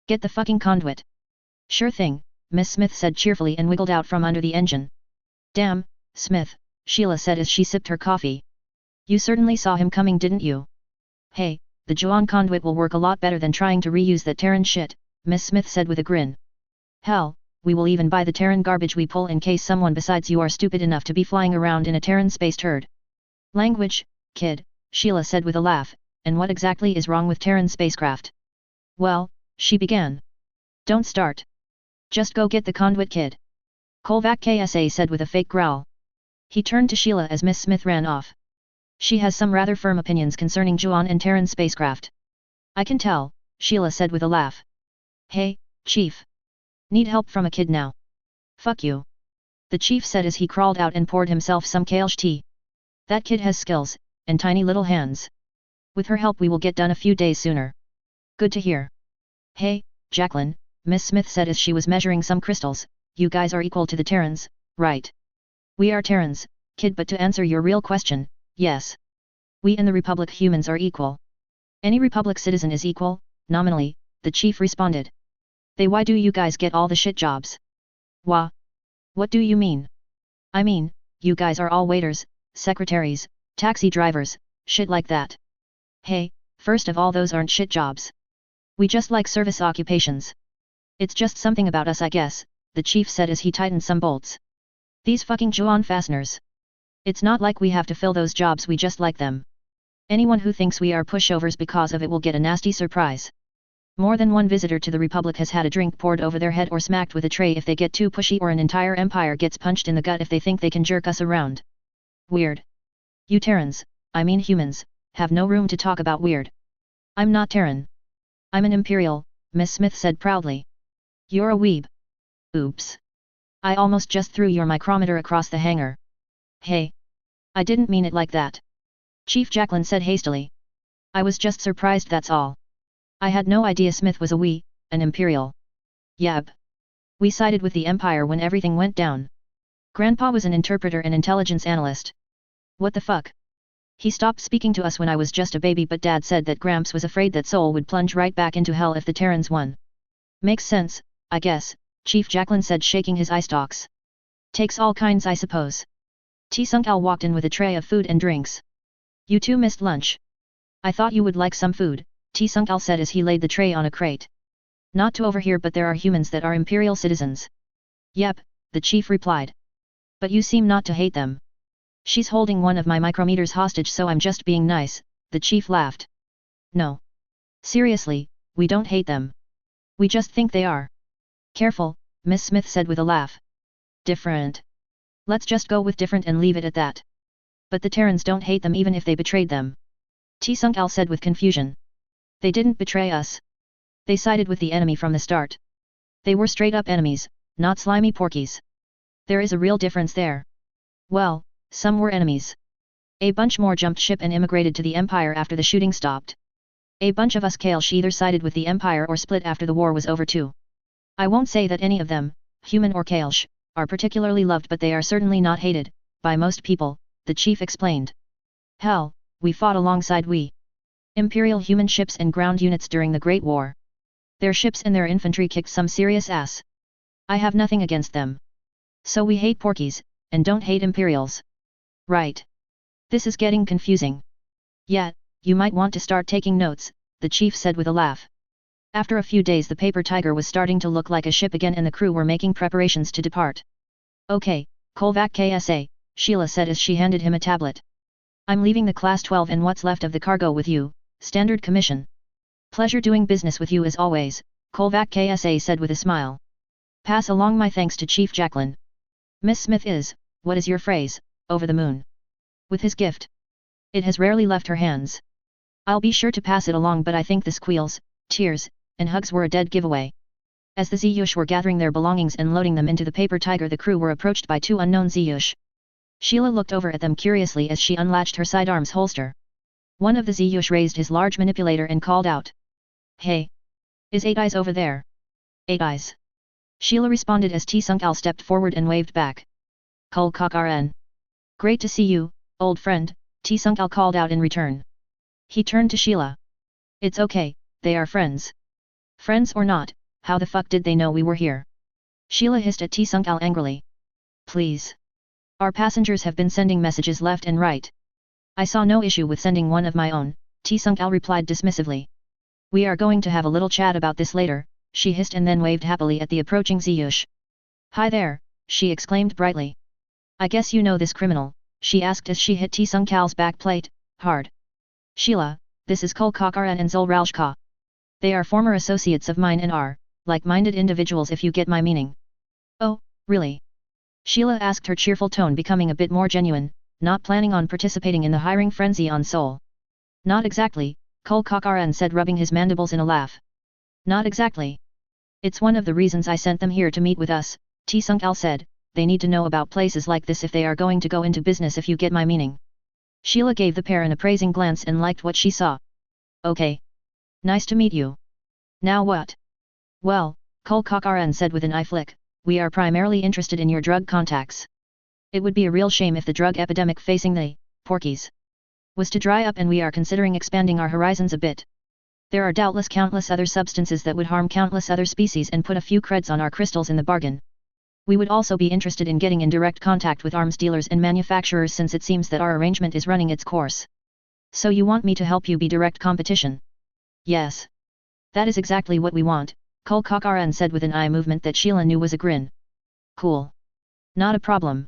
Get the fucking conduit. Sure thing, Miss Smith said cheerfully and wiggled out from under the engine. Damn, Smith, Sheila said as she sipped her coffee. You certainly saw him coming, didn't you? Hey, the Juan conduit will work a lot better than trying to reuse that Terran shit, Miss Smith said with a grin. Hell, we will even buy the Terran garbage we pull in case someone besides you are stupid enough to be flying around in a Terran space turd. Language, kid, Sheila said with a laugh, and what exactly is wrong with Terran spacecraft? Well, she began. Don't start. Just go get the conduit, kid. Kolvak KSA said with a fake growl. He turned to Sheila as Miss Smith ran off. She has some rather firm opinions concerning Juan and Terran spacecraft. I can tell, Sheila said with a laugh. Hey, Chief. Need help from a kid now. Fuck you. The chief said as he crawled out and poured himself some Kailsh tea. That kid has skills, and tiny little hands. With her help we will get done a few days sooner. Good to hear. Hey, Jacqueline, Miss Smith said as she was measuring some crystals, you guys are equal to the Terrans, right? We are Terrans, kid, but to answer your real question, yes. We and the Republic humans are equal. Any Republic citizen is equal, nominally, the chief responded. They why do you guys get all the shit jobs? Wah? What do you mean? I mean, you guys are all waiters, secretaries, taxi drivers, shit like that. Hey, first of all those aren't shit jobs. We just like service occupations. It's just something about us I guess, the chief said as he tightened some bolts. These fucking Juan fasteners. It's not like we have to fill those jobs, we just like them. Anyone who thinks we are pushovers because of it will get a nasty surprise. More than one visitor to the Republic has had a drink poured over their head or smacked with a tray if they get too pushy, or an entire empire gets punched in the gut if they think they can jerk us around. Weird. You Terrans, I mean humans, have no room to talk about weird. I'm not Terran. I'm an Imperial, Miss Smith said proudly. You're a weeb. Oops. I almost just threw your micrometer across the hangar. Hey. I didn't mean it like that. Chief Jacqueline said hastily. I was just surprised, that's all. I had no idea Smith was an Imperial. Yab. We sided with the Empire when everything went down. Grandpa was an interpreter and intelligence analyst. What the fuck? He stopped speaking to us when I was just a baby, but Dad said that Gramps was afraid that Sol would plunge right back into hell if the Terrans won. Makes sense, I guess, Chief Jacqueline said, shaking his eye stalks. Takes all kinds, I suppose. T-Sunk-Al walked in with a tray of food and drinks. You two missed lunch. I thought you would like some food, T-Sunk-Al said as he laid the tray on a crate. Not to overhear, but there are humans that are Imperial citizens. Yep, the chief replied. But you seem not to hate them. She's holding one of my micrometers hostage, so I'm just being nice, the chief laughed. No. Seriously, we don't hate them. We just think they are. Careful, Miss Smith said with a laugh. Different. Let's just go with different and leave it at that. But the Terrans don't hate them even if they betrayed them. T-Sunk-Al said with confusion. They didn't betray us. They sided with the enemy from the start. They were straight up enemies, not slimy porkies. There is a real difference there. Well, some were enemies. A bunch more jumped ship and immigrated to the Empire after the shooting stopped. A bunch of us Kailsh either sided with the Empire or split after the war was over too. I won't say that any of them, human or Kailsh, are particularly loved, but they are certainly not hated, by most people, the chief explained. Hell, we fought alongside Imperial human ships and ground units during the Great War. Their ships and their infantry kicked some serious ass. I have nothing against them. So we hate porkies, and don't hate Imperials. Right. This is getting confusing. Yeah, you might want to start taking notes, the chief said with a laugh. After a few days the paper tiger was starting to look like a ship again and the crew were making preparations to depart. Okay, Kolvak KSA, Sheila said as she handed him a tablet. I'm leaving the Class 12 and what's left of the cargo with you, Standard Commission. Pleasure doing business with you as always, Kolvak KSA said with a smile. Pass along my thanks to Chief Jacqueline. Miss Smith is, what is your phrase, over the moon with his gift. It has rarely left her hands. I'll be sure to pass it along, but I think the squeals, tears, and hugs were a dead giveaway. As the Ziyush were gathering their belongings and loading them into the paper tiger, the crew were approached by two unknown Ziyush. Sheila looked over at them curiously as she unlatched her sidearms holster. One of the Ziyush raised his large manipulator and called out. Hey! Is Eight Eyes over there? Eight Eyes. Sheila responded as T-Sunk-Al stepped forward and waved back. Kulkak-RN. Great to see you, old friend, T-Sunk-Al called out in return. He turned to Sheila. It's okay, they are friends. Friends or not, how the fuck did they know we were here? Sheila hissed at T-Sunk-Al angrily. Please. Our passengers have been sending messages left and right. I saw no issue with sending one of my own, T-Sunk-Al replied dismissively. We are going to have a little chat about this later, she hissed and then waved happily at the approaching Ziyush. Hi there, she exclaimed brightly. I guess you know this criminal, she asked as she hit T-Sunk-Al's back plate, hard. Sheila, this is Kulkak-RN and Zulralshka. They are former associates of mine and are, like-minded individuals if you get my meaning. Oh, really? Sheila asked, her cheerful tone becoming a bit more genuine, not planning on participating in the hiring frenzy on Sol. Not exactly, Kulkak-RN said, rubbing his mandibles in a laugh. Not exactly. It's one of the reasons I sent them here to meet with us, T-Sunk-Al said. They need to know about places like this if they are going to go into business, if you get my meaning. Sheila gave the pair an appraising glance and liked what she saw. Okay. Nice to meet you. Now what? Well, Kulkak-RN said with an eye flick, we are primarily interested in your drug contacts. It would be a real shame if the drug epidemic facing the porkies was to dry up, and we are considering expanding our horizons a bit. There are doubtless countless other substances that would harm countless other species and put a few creds on our crystals in the bargain. We would also be interested in getting in direct contact with arms dealers and manufacturers, since it seems that our arrangement is running its course. So you want me to help you be direct competition? Yes. That is exactly what we want, Kulkak-RN said with an eye movement that Sheila knew was a grin. Cool. Not a problem.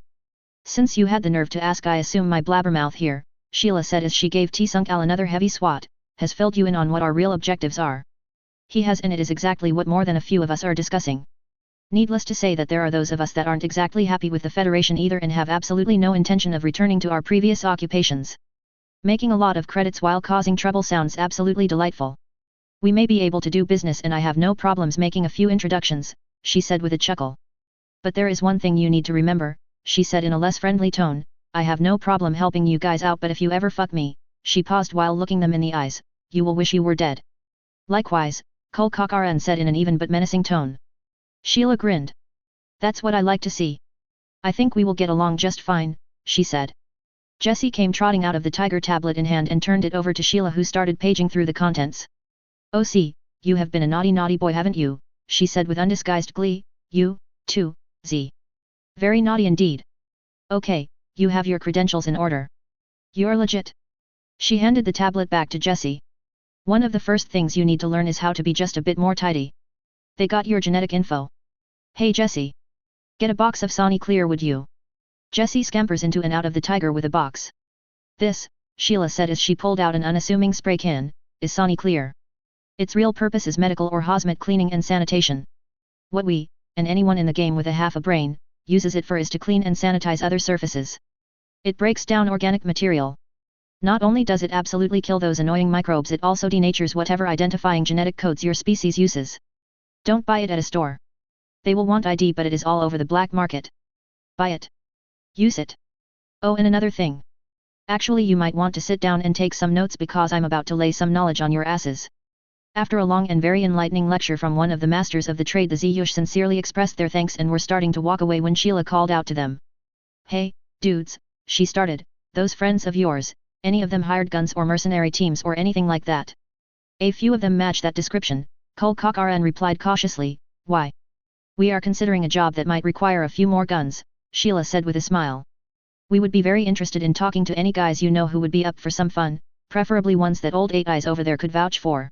Since you had the nerve to ask, I assume my blabbermouth here, Sheila said as she gave T-Sunk-Al another heavy swat, has filled you in on what our real objectives are. He has, and it is exactly what more than a few of us are discussing. Needless to say that there are those of us that aren't exactly happy with the Federation either and have absolutely no intention of returning to our previous occupations. Making a lot of credits while causing trouble sounds absolutely delightful. We may be able to do business and I have no problems making a few introductions, she said with a chuckle. But there is one thing you need to remember, she said in a less friendly tone, I have no problem helping you guys out but if you ever fuck me, she paused while looking them in the eyes, you will wish you were dead. Likewise, Kolkakaran said in an even but menacing tone. Sheila grinned. That's what I like to see. I think we will get along just fine, she said. Jessie came trotting out of the tiger tablet in hand and turned it over to Sheila who started paging through the contents. Oh see, you have been a naughty boy haven't you, she said with undisguised glee, you, too, Z. Very naughty indeed. Okay, you have your credentials in order. You're legit. She handed the tablet back to Jessie. One of the first things you need to learn is how to be just a bit more tidy. They got your genetic info. Hey Jessie. Get a box of Sonny Clear would you? Jessie scampers into and out of the tiger with a box. This, Sheila said as she pulled out an unassuming spray can, is Sonny Clear. Its real purpose is medical or hazmat cleaning and sanitation. What we, and anyone in the game with a half a brain, uses it for is to clean and sanitize other surfaces. It breaks down organic material. Not only does it absolutely kill those annoying microbes, it also denatures whatever identifying genetic codes your species uses. Don't buy it at a store. They will want ID but it is all over the black market. Buy it. Use it. Oh and another thing. Actually you might want to sit down and take some notes because I'm about to lay some knowledge on your asses. After a long and very enlightening lecture from one of the masters of the trade the Ziyush sincerely expressed their thanks and were starting to walk away when Sheila called out to them. Hey, dudes, she started, those friends of yours, any of them hired guns or mercenary teams or anything like that? A few of them match that description, Kolkakaran replied cautiously, why? We are considering a job that might require a few more guns, Sheila said with a smile. We would be very interested in talking to any guys you know who would be up for some fun, preferably ones that old Eight Eyes over there could vouch for.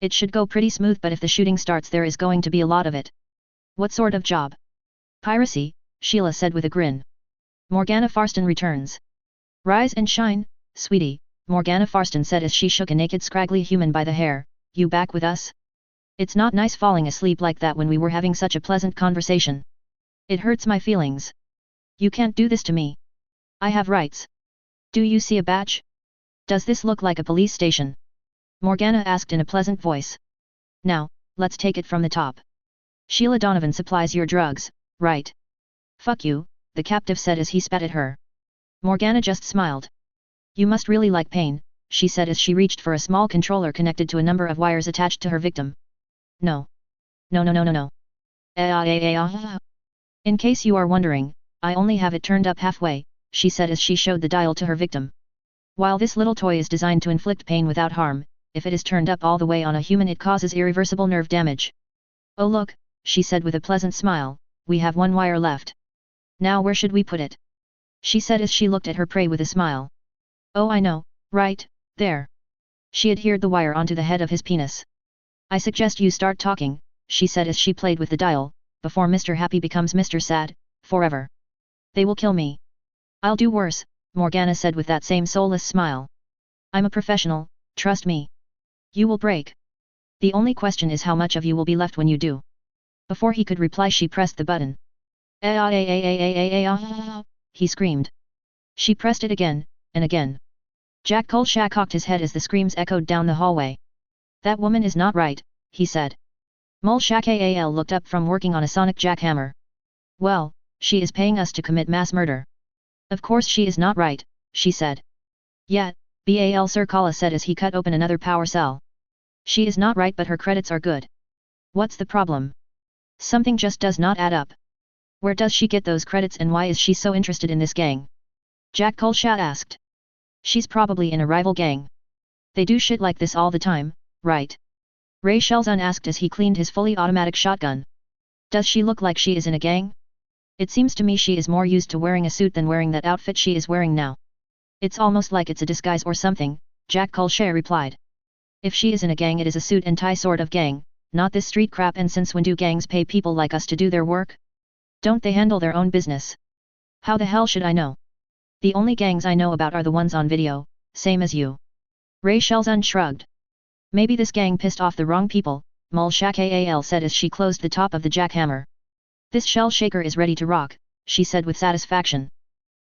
It should go pretty smooth but if the shooting starts there is going to be a lot of it. What sort of job? Piracy, Sheila said with a grin. Morgana Farston returns. Rise and shine, sweetie, Morgana Farston said as she shook a naked scraggly human by the hair, you back with us? It's not nice falling asleep like that when we were having such a pleasant conversation. It hurts my feelings. You can't do this to me. I have rights. Do you see a badge? Does this look like a police station? Morgana asked in a pleasant voice. Now, let's take it from the top. Sheila Donovan supplies your drugs, right? Fuck you, the captive said as he spat at her. Morgana just smiled. You must really like pain, she said as she reached for a small controller connected to a number of wires attached to her victim. No. No. In case you are wondering, I only have it turned up halfway, she said as she showed the dial to her victim. While this little toy is designed to inflict pain without harm, if it is turned up all the way on a human it causes irreversible nerve damage. Oh look, she said with a pleasant smile, we have one wire left. Now where should we put it? She said as she looked at her prey with a smile. Oh I know, right, there. She adhered the wire onto the head of his penis. I suggest you start talking, she said as she played with the dial, before Mr. Happy becomes Mr. Sad, forever. They will kill me. I'll do worse, Morgana said with that same soulless smile. I'm a professional, trust me. You will break. The only question is how much of you will be left when you do. Before he could reply she pressed the button. He screamed. She pressed it again, and again. Jack Kolshak cocked his head as the screams echoed down the hallway. That woman is not right, he said. Mulshak looked up from working on a sonic jackhammer. Well, she is paying us to commit mass murder. Of course she is not right, she said. Yet, Bal Sir Kala said as he cut open another power cell. She is not right but her credits are good. What's the problem? Something just does not add up. Where does she get those credits and why is she so interested in this gang? Jack Kolshat asked. She's probably in a rival gang. They do shit like this all the time, right? Ray Shelzun asked as he cleaned his fully automatic shotgun. Does she look like she is in a gang? It seems to me she is more used to wearing a suit than wearing that outfit she is wearing now. It's almost like it's a disguise or something, Jack Kolshat replied. If she is in a gang it is a suit and tie sort of gang, not this street crap, and since when do gangs pay people like us to do their work? Don't they handle their own business? How the hell should I know? The only gangs I know about are the ones on video, same as you. Ray Shelzun shrugged. Maybe this gang pissed off the wrong people, Mulshak said as she closed the top of the jackhammer. This shell shaker is ready to rock, she said with satisfaction.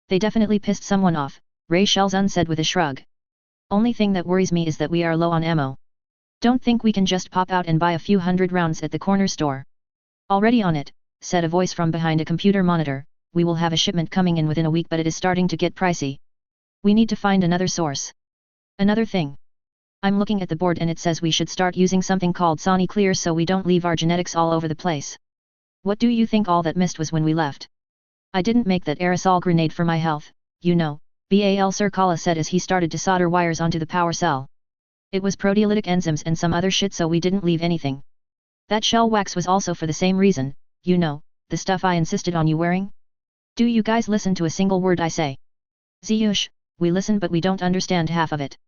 They definitely pissed someone off, Ray Shelzun said with a shrug. Only thing that worries me is that we are low on ammo. Don't think we can just pop out and buy a few hundred rounds at the corner store. Already on it, said a voice from behind a computer monitor. We will have a shipment coming in within a week, but it is starting to get pricey. We need to find another source. Another thing. I'm looking at the board and it says we should start using something called Sony Clear so we don't leave our genetics all over the place. What do you think all that mist was when we left? I didn't make that aerosol grenade for my health, you know, Bal Sir Kala said as he started to solder wires onto the power cell. It was proteolytic enzymes and some other shit, so we didn't leave anything. That shell wax was also for the same reason, you know, the stuff I insisted on you wearing? Do you guys listen to a single word I say? Ziyush, we listen but we don't understand half of it.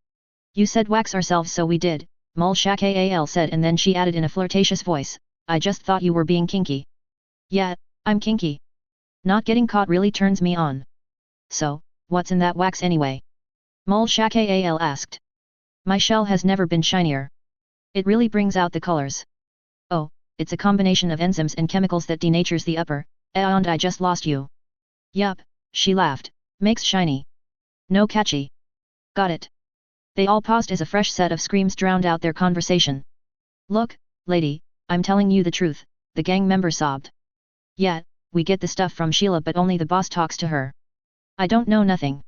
You said wax ourselves, so we did, Mulshak said, and then she added in a flirtatious voice, I just thought you were being kinky. Yeah, I'm kinky. Not getting caught really turns me on. So, what's in that wax anyway? Mulshak asked. My shell has never been shinier. It really brings out the colors. Oh, it's a combination of enzymes and chemicals that denatures the upper, and I just lost you. Yup, she laughed, makes shiny. No catchy. Got it. They all paused as a fresh set of screams drowned out their conversation. Look, lady, I'm telling you the truth, the gang member sobbed. Yeah, we get the stuff from Sheila but only the boss talks to her. I don't know nothing.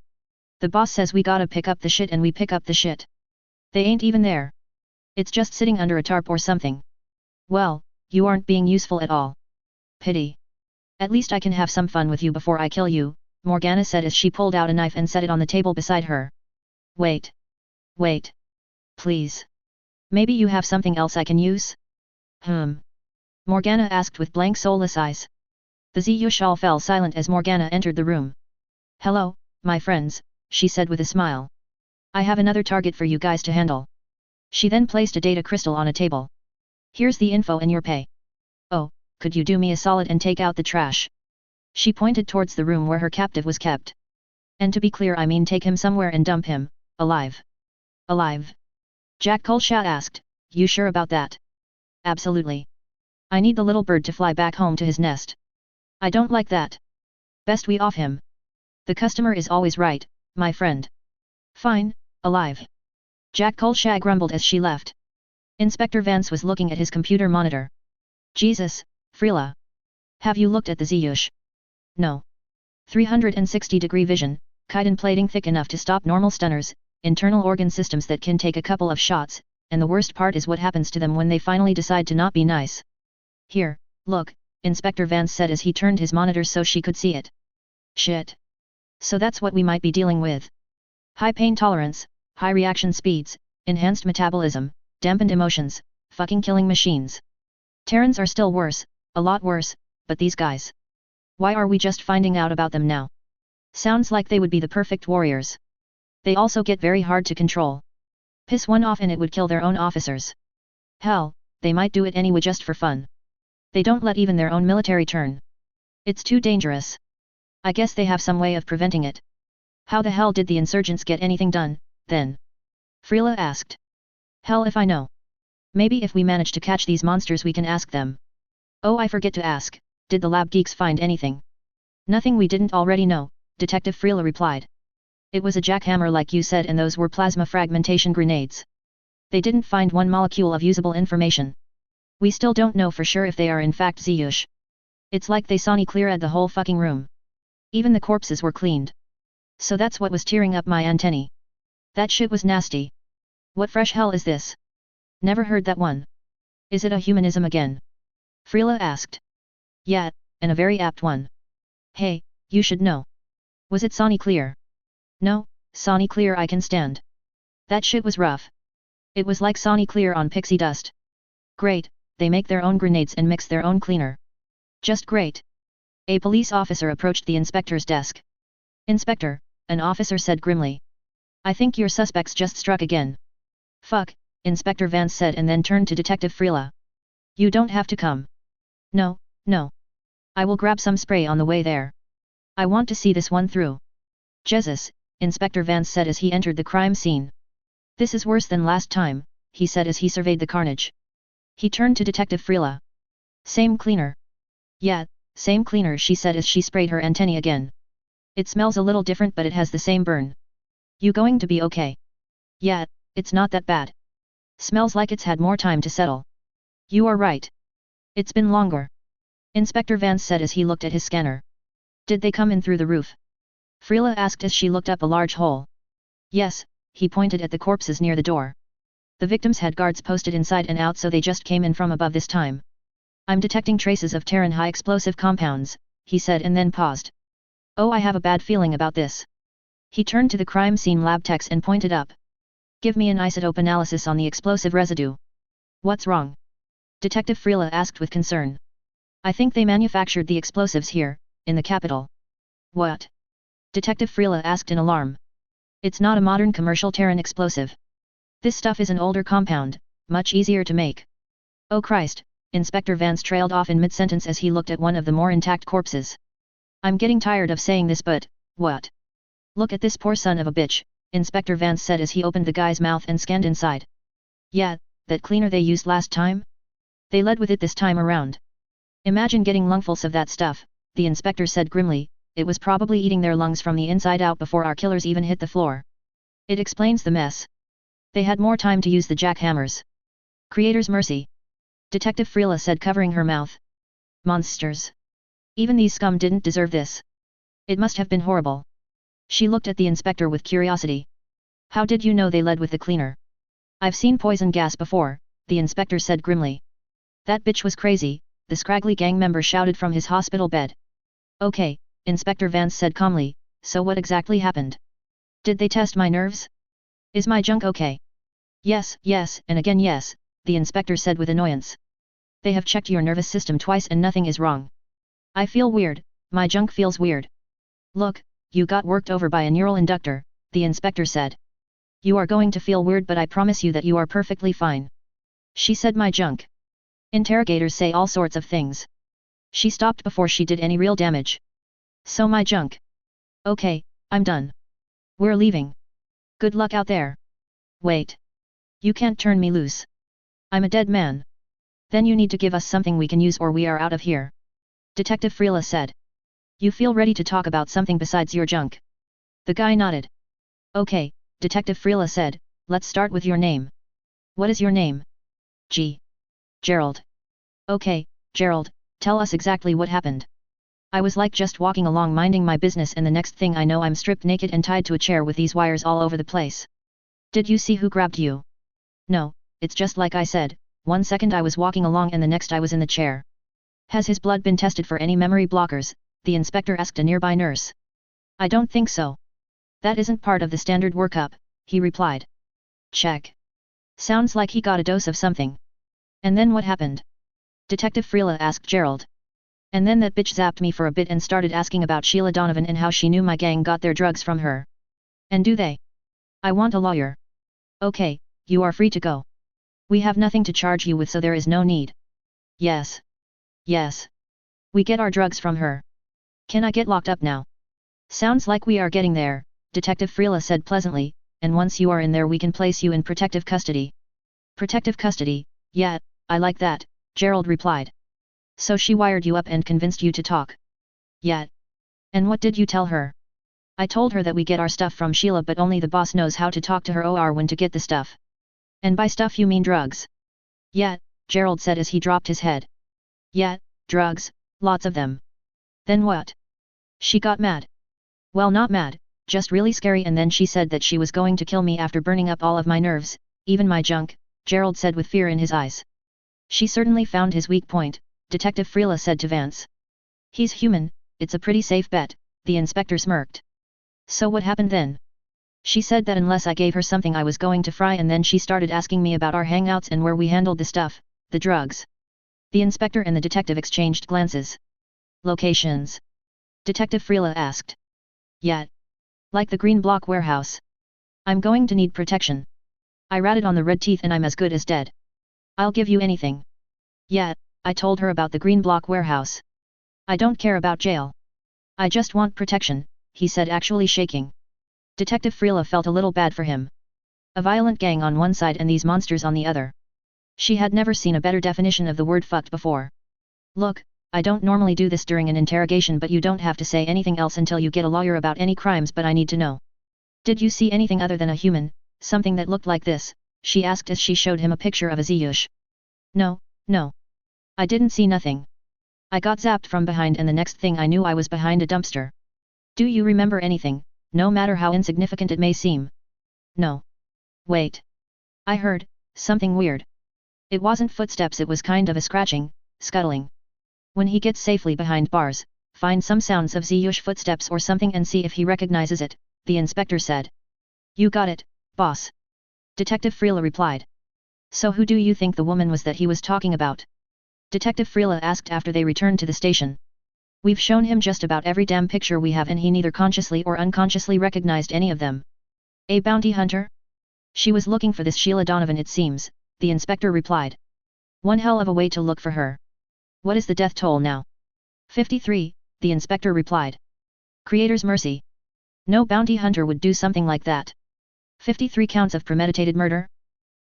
The boss says we gotta pick up the shit and we pick up the shit. They ain't even there. It's just sitting under a tarp or something. Well, you aren't being useful at all. Pity. At least I can have some fun with you before I kill you, Morgana said as she pulled out a knife and set it on the table beside her. Wait. Wait. Please. Maybe you have something else I can use? Morgana asked with blank soulless eyes. The Ziyush all fell silent as Morgana entered the room. Hello, my friends, she said with a smile. I have another target for you guys to handle. She then placed a data crystal on a table. Here's the info and your pay. Oh, could you do me a solid and take out the trash? She pointed towards the room where her captive was kept. And to be clear, I mean take him somewhere and dump him, alive. Alive? Jack Kolshat asked, you sure about that? Absolutely. I need the little bird to fly back home to his nest. I don't like that. Best we off him. The customer is always right, my friend. Fine, alive. Jack Kolshat grumbled as she left. Inspector Vance was looking at his computer monitor. Jesus, Freela. Have you looked at the Ziyush? No. 360-degree vision, chitin plating thick enough to stop normal stunners, internal organ systems that can take a couple of shots, and the worst part is what happens to them when they finally decide to not be nice. Here, look, Inspector Vance said as he turned his monitor so she could see it. Shit. So that's what we might be dealing with. High pain tolerance, high reaction speeds, enhanced metabolism, dampened emotions, fucking killing machines. Terrans are still worse, a lot worse, but these guys. Why are we just finding out about them now? Sounds like they would be the perfect warriors. They also get very hard to control. Piss one off and it would kill their own officers. Hell, they might do it anyway just for fun. They don't let even their own military turn. It's too dangerous. I guess they have some way of preventing it. How the hell did the insurgents get anything done, then? Freela asked. Hell if I know. Maybe if we manage to catch these monsters we can ask them. Oh, I forget to ask, did the lab geeks find anything? Nothing we didn't already know, Detective Freela replied. It was a jackhammer like you said, and those were plasma fragmentation grenades. They didn't find one molecule of usable information. We still don't know for sure if they are in fact Ziyush. It's like they Sony cleared the whole fucking room. Even the corpses were cleaned. So that's what was tearing up my antennae. That shit was nasty. What fresh hell is this? Never heard that one. Is it a humanism again? Freela asked. Yeah, and a very apt one. Hey, you should know. Was it Sony clear? No, Sony clear I can stand. That shit was rough. It was like Sony clear on pixie dust. Great, they make their own grenades and mix their own cleaner. Just great. A police officer approached the inspector's desk. Inspector, an officer said grimly. I think your suspects just struck again. Fuck, Inspector Vance said and then turned to Detective Freela. You don't have to come. No, no. I will grab some spray on the way there. I want to see this one through. Jesus, Inspector Vance said as he entered the crime scene. This is worse than last time, he said as he surveyed the carnage. He turned to Detective Freela. Same cleaner. Yeah, same cleaner, she said as she sprayed her antennae again. It smells a little different but it has the same burn. You going to be okay? Yeah, it's not that bad. Smells like it's had more time to settle. You are right. It's been longer. Inspector Vance said as he looked at his scanner. Did they come in through the roof? Freela asked as she looked up a large hole. Yes, he pointed at the corpses near the door. The victims had guards posted inside and out, so they just came in from above this time. I'm detecting traces of Terran high explosive compounds, he said and then paused. Oh, I have a bad feeling about this. He turned to the crime scene lab techs and pointed up. Give me an isotope analysis on the explosive residue. What's wrong? Detective Freela asked with concern. I think they manufactured the explosives here, in the capital. What? Detective Freela asked in alarm. It's not a modern commercial Terran explosive. This stuff is an older compound, much easier to make. Oh Christ, Inspector Vance trailed off in mid-sentence as he looked at one of the more intact corpses. I'm getting tired of saying this, but, what? Look at this poor son of a bitch, Inspector Vance said as he opened the guy's mouth and scanned inside. Yeah, that cleaner they used last time? They led with it this time around. Imagine getting lungfuls of that stuff, the inspector said grimly. It was probably eating their lungs from the inside out before our killers even hit the floor. It explains the mess. They had more time to use the jackhammers. Creator's mercy. Detective Freela said, covering her mouth. Monsters. Even these scum didn't deserve this. It must have been horrible. She looked at the inspector with curiosity. How did you know they led with the cleaner? I've seen poison gas before, the inspector said grimly. That bitch was crazy, the scraggly gang member shouted from his hospital bed. Okay, Inspector Vance said calmly, so what exactly happened? Did they test my nerves? Is my junk okay? Yes, yes, and again yes, the inspector said with annoyance. They have checked your nervous system twice and nothing is wrong. I feel weird, my junk feels weird. Look, you got worked over by a neural inductor, the inspector said. You are going to feel weird, but I promise you that you are perfectly fine. She said my junk. Interrogators say all sorts of things. She stopped before she did any real damage. So my junk. Okay, I'm done. We're leaving. Good luck out there. Wait. You can't turn me loose. I'm a dead man. Then you need to give us something we can use or we are out of here. Detective Freela said. You feel ready to talk about something besides your junk? The guy nodded. Okay, Detective Freela said, let's start with your name. What is your name? Gerald. Okay, Gerald, tell us exactly what happened. I was like just walking along minding my business and the next thing I know I'm stripped naked and tied to a chair with these wires all over the place. Did you see who grabbed you? No, it's just like I said, 1 second I was walking along and the next I was in the chair. Has his blood been tested for any memory blockers? The inspector asked a nearby nurse. I don't think so. That isn't part of the standard workup, he replied. Check. Sounds like he got a dose of something. And then what happened? Detective Freela asked Gerald. And then that bitch zapped me for a bit and started asking about Sheila Donovan and how she knew my gang got their drugs from her. And do they? I want a lawyer. Okay, you are free to go. We have nothing to charge you with, so there is no need. Yes. Yes. We get our drugs from her. Can I get locked up now? Sounds like we are getting there, Detective Freela said pleasantly, and once you are in there we can place you in protective custody. Protective custody, yeah, I like that, Gerald replied. So she wired you up and convinced you to talk? Yeah. And what did you tell her? I told her that we get our stuff from Sheila, but only the boss knows how to talk to her or when to get the stuff. And by stuff you mean drugs? Yeah, Gerald said as he dropped his head. Yeah, drugs, lots of them. Then what? She got mad. Well, not mad, just really scary, and then she said that she was going to kill me after burning up all of my nerves, even my junk, Gerald said with fear in his eyes. She certainly found his weak point, Detective Freela said to Vance. He's human, it's a pretty safe bet, the inspector smirked. So what happened then? She said that unless I gave her something I was going to fry, and then she started asking me about our hangouts and where we handled the stuff, the drugs. The inspector and the detective exchanged glances. Locations? Detective Freela asked. Yeah. Like the green block warehouse. I'm going to need protection. I ratted on the red teeth and I'm as good as dead. I'll give you anything. Yeah, I told her about the green block warehouse. I don't care about jail. I just want protection, he said, actually shaking. Detective Freela felt a little bad for him. A violent gang on one side and these monsters on the other. She had never seen a better definition of the word fucked before. Look, I don't normally do this during an interrogation, but you don't have to say anything else until you get a lawyer about any crimes, but I need to know. Did you see anything other than a human? something that looked like this? She asked as she showed him a picture of a Ziyush. No, no. I didn't see nothing. I got zapped from behind and the next thing I knew I was behind a dumpster. Do you remember anything, no matter how insignificant it may seem? No. Wait. I heard something weird. It wasn't footsteps, it was kind of a scratching, scuttling. When he gets safely behind bars, find some sounds of Ziyush footsteps or something and see if he recognizes it, the inspector said. You got it, boss. Detective Freela replied. So who do you think the woman was that he was talking about? Detective Freela asked after they returned to the station. We've shown him just about every damn picture we have and he neither consciously or unconsciously recognized any of them. A bounty hunter? She was looking for this Sheila Donovan it seems, the inspector replied. One hell of a way to look for her. What is the death toll now? 53, the inspector replied. Creator's mercy. No bounty hunter would do something like that. 53 counts of premeditated murder?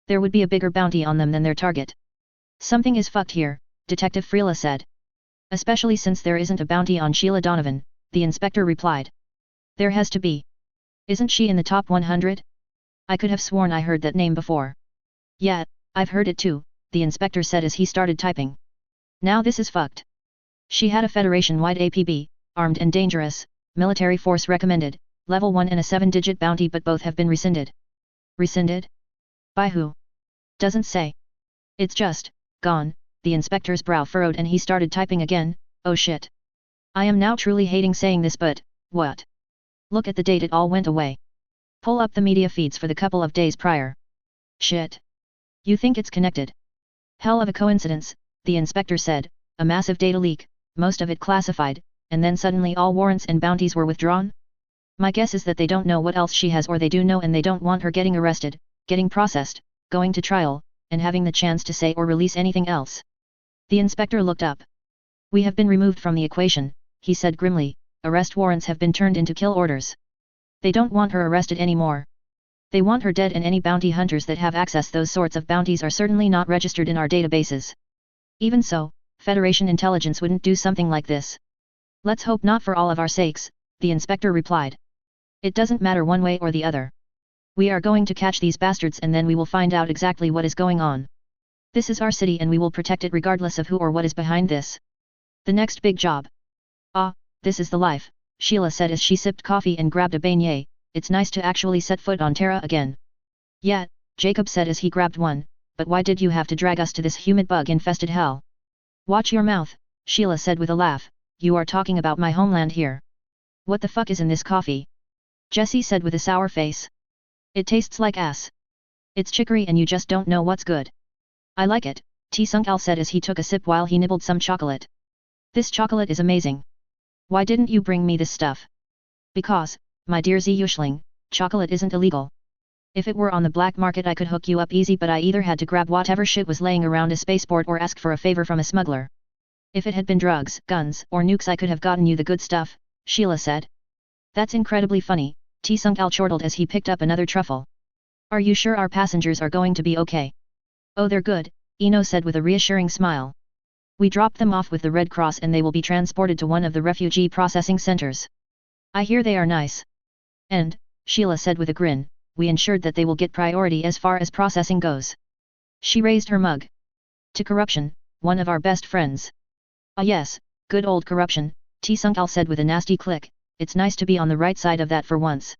There would be a bigger bounty on them than their target. Something is fucked here, Detective Freela said. Especially since there isn't a bounty on Sheila Donovan, the inspector replied. There has to be. Isn't she in the top 100? I could have sworn I heard that name before. Yeah, I've heard it too, the inspector said as he started typing. Now this is fucked. She had a Federation-wide APB, armed and dangerous, military force recommended, level 1 and a 7-digit bounty but both have been rescinded. Rescinded? By who? Doesn't say. It's just, gone, the inspector's brow furrowed and he started typing again, oh shit. I am now truly hating saying this but, what? Look at the date it all went away. Pull up the media feeds for the couple of days prior. Shit. You think it's connected? Hell of a coincidence, the inspector said, a massive data leak, most of it classified, and then suddenly all warrants and bounties were withdrawn? My guess is that they don't know what else she has or they do know and they don't want her getting arrested, getting processed, going to trial, and having the chance to say or release anything else. The inspector looked up. We have been removed from the equation, he said grimly, arrest warrants have been turned into kill orders. They don't want her arrested anymore. They want her dead and any bounty hunters that have access those sorts of bounties are certainly not registered in our databases. Even so, Federation intelligence wouldn't do something like this. Let's hope not for all of our sakes, the inspector replied. It doesn't matter one way or the other. We are going to catch these bastards and then we will find out exactly what is going on. This is our city and we will protect it regardless of who or what is behind this. The next big job. Ah, this is the life, Sheila said as she sipped coffee and grabbed a beignet. It's nice to actually set foot on Terra again. Yeah, Jacob said as he grabbed one, but why did you have to drag us to this humid bug-infested hell? Watch your mouth, Sheila said with a laugh, you are talking about my homeland here. What the fuck is in this coffee? Jessie said with a sour face. It tastes like ass. It's chicory and you just don't know what's good. I like it, T-Sunk-Al said as he took a sip while he nibbled some chocolate. This chocolate is amazing. Why didn't you bring me this stuff? Because, my dear Ziyushling, chocolate isn't illegal. If it were on the black market I could hook you up easy but I either had to grab whatever shit was laying around a spaceport or ask for a favor from a smuggler. If it had been drugs, guns, or nukes I could have gotten you the good stuff, Sheila said. That's incredibly funny, T-Sunk-Al chortled as he picked up another truffle. Are you sure our passengers are going to be okay? Oh they're good, Eno said with a reassuring smile. We dropped them off with the Red Cross and they will be transported to one of the refugee processing centers. I hear they are nice. And, Sheila said with a grin, we ensured that they will get priority as far as processing goes. She raised her mug. To corruption, one of our best friends. Ah yes, good old corruption, T-Sunk-Al said with a nasty click, it's nice to be on the right side of that for once.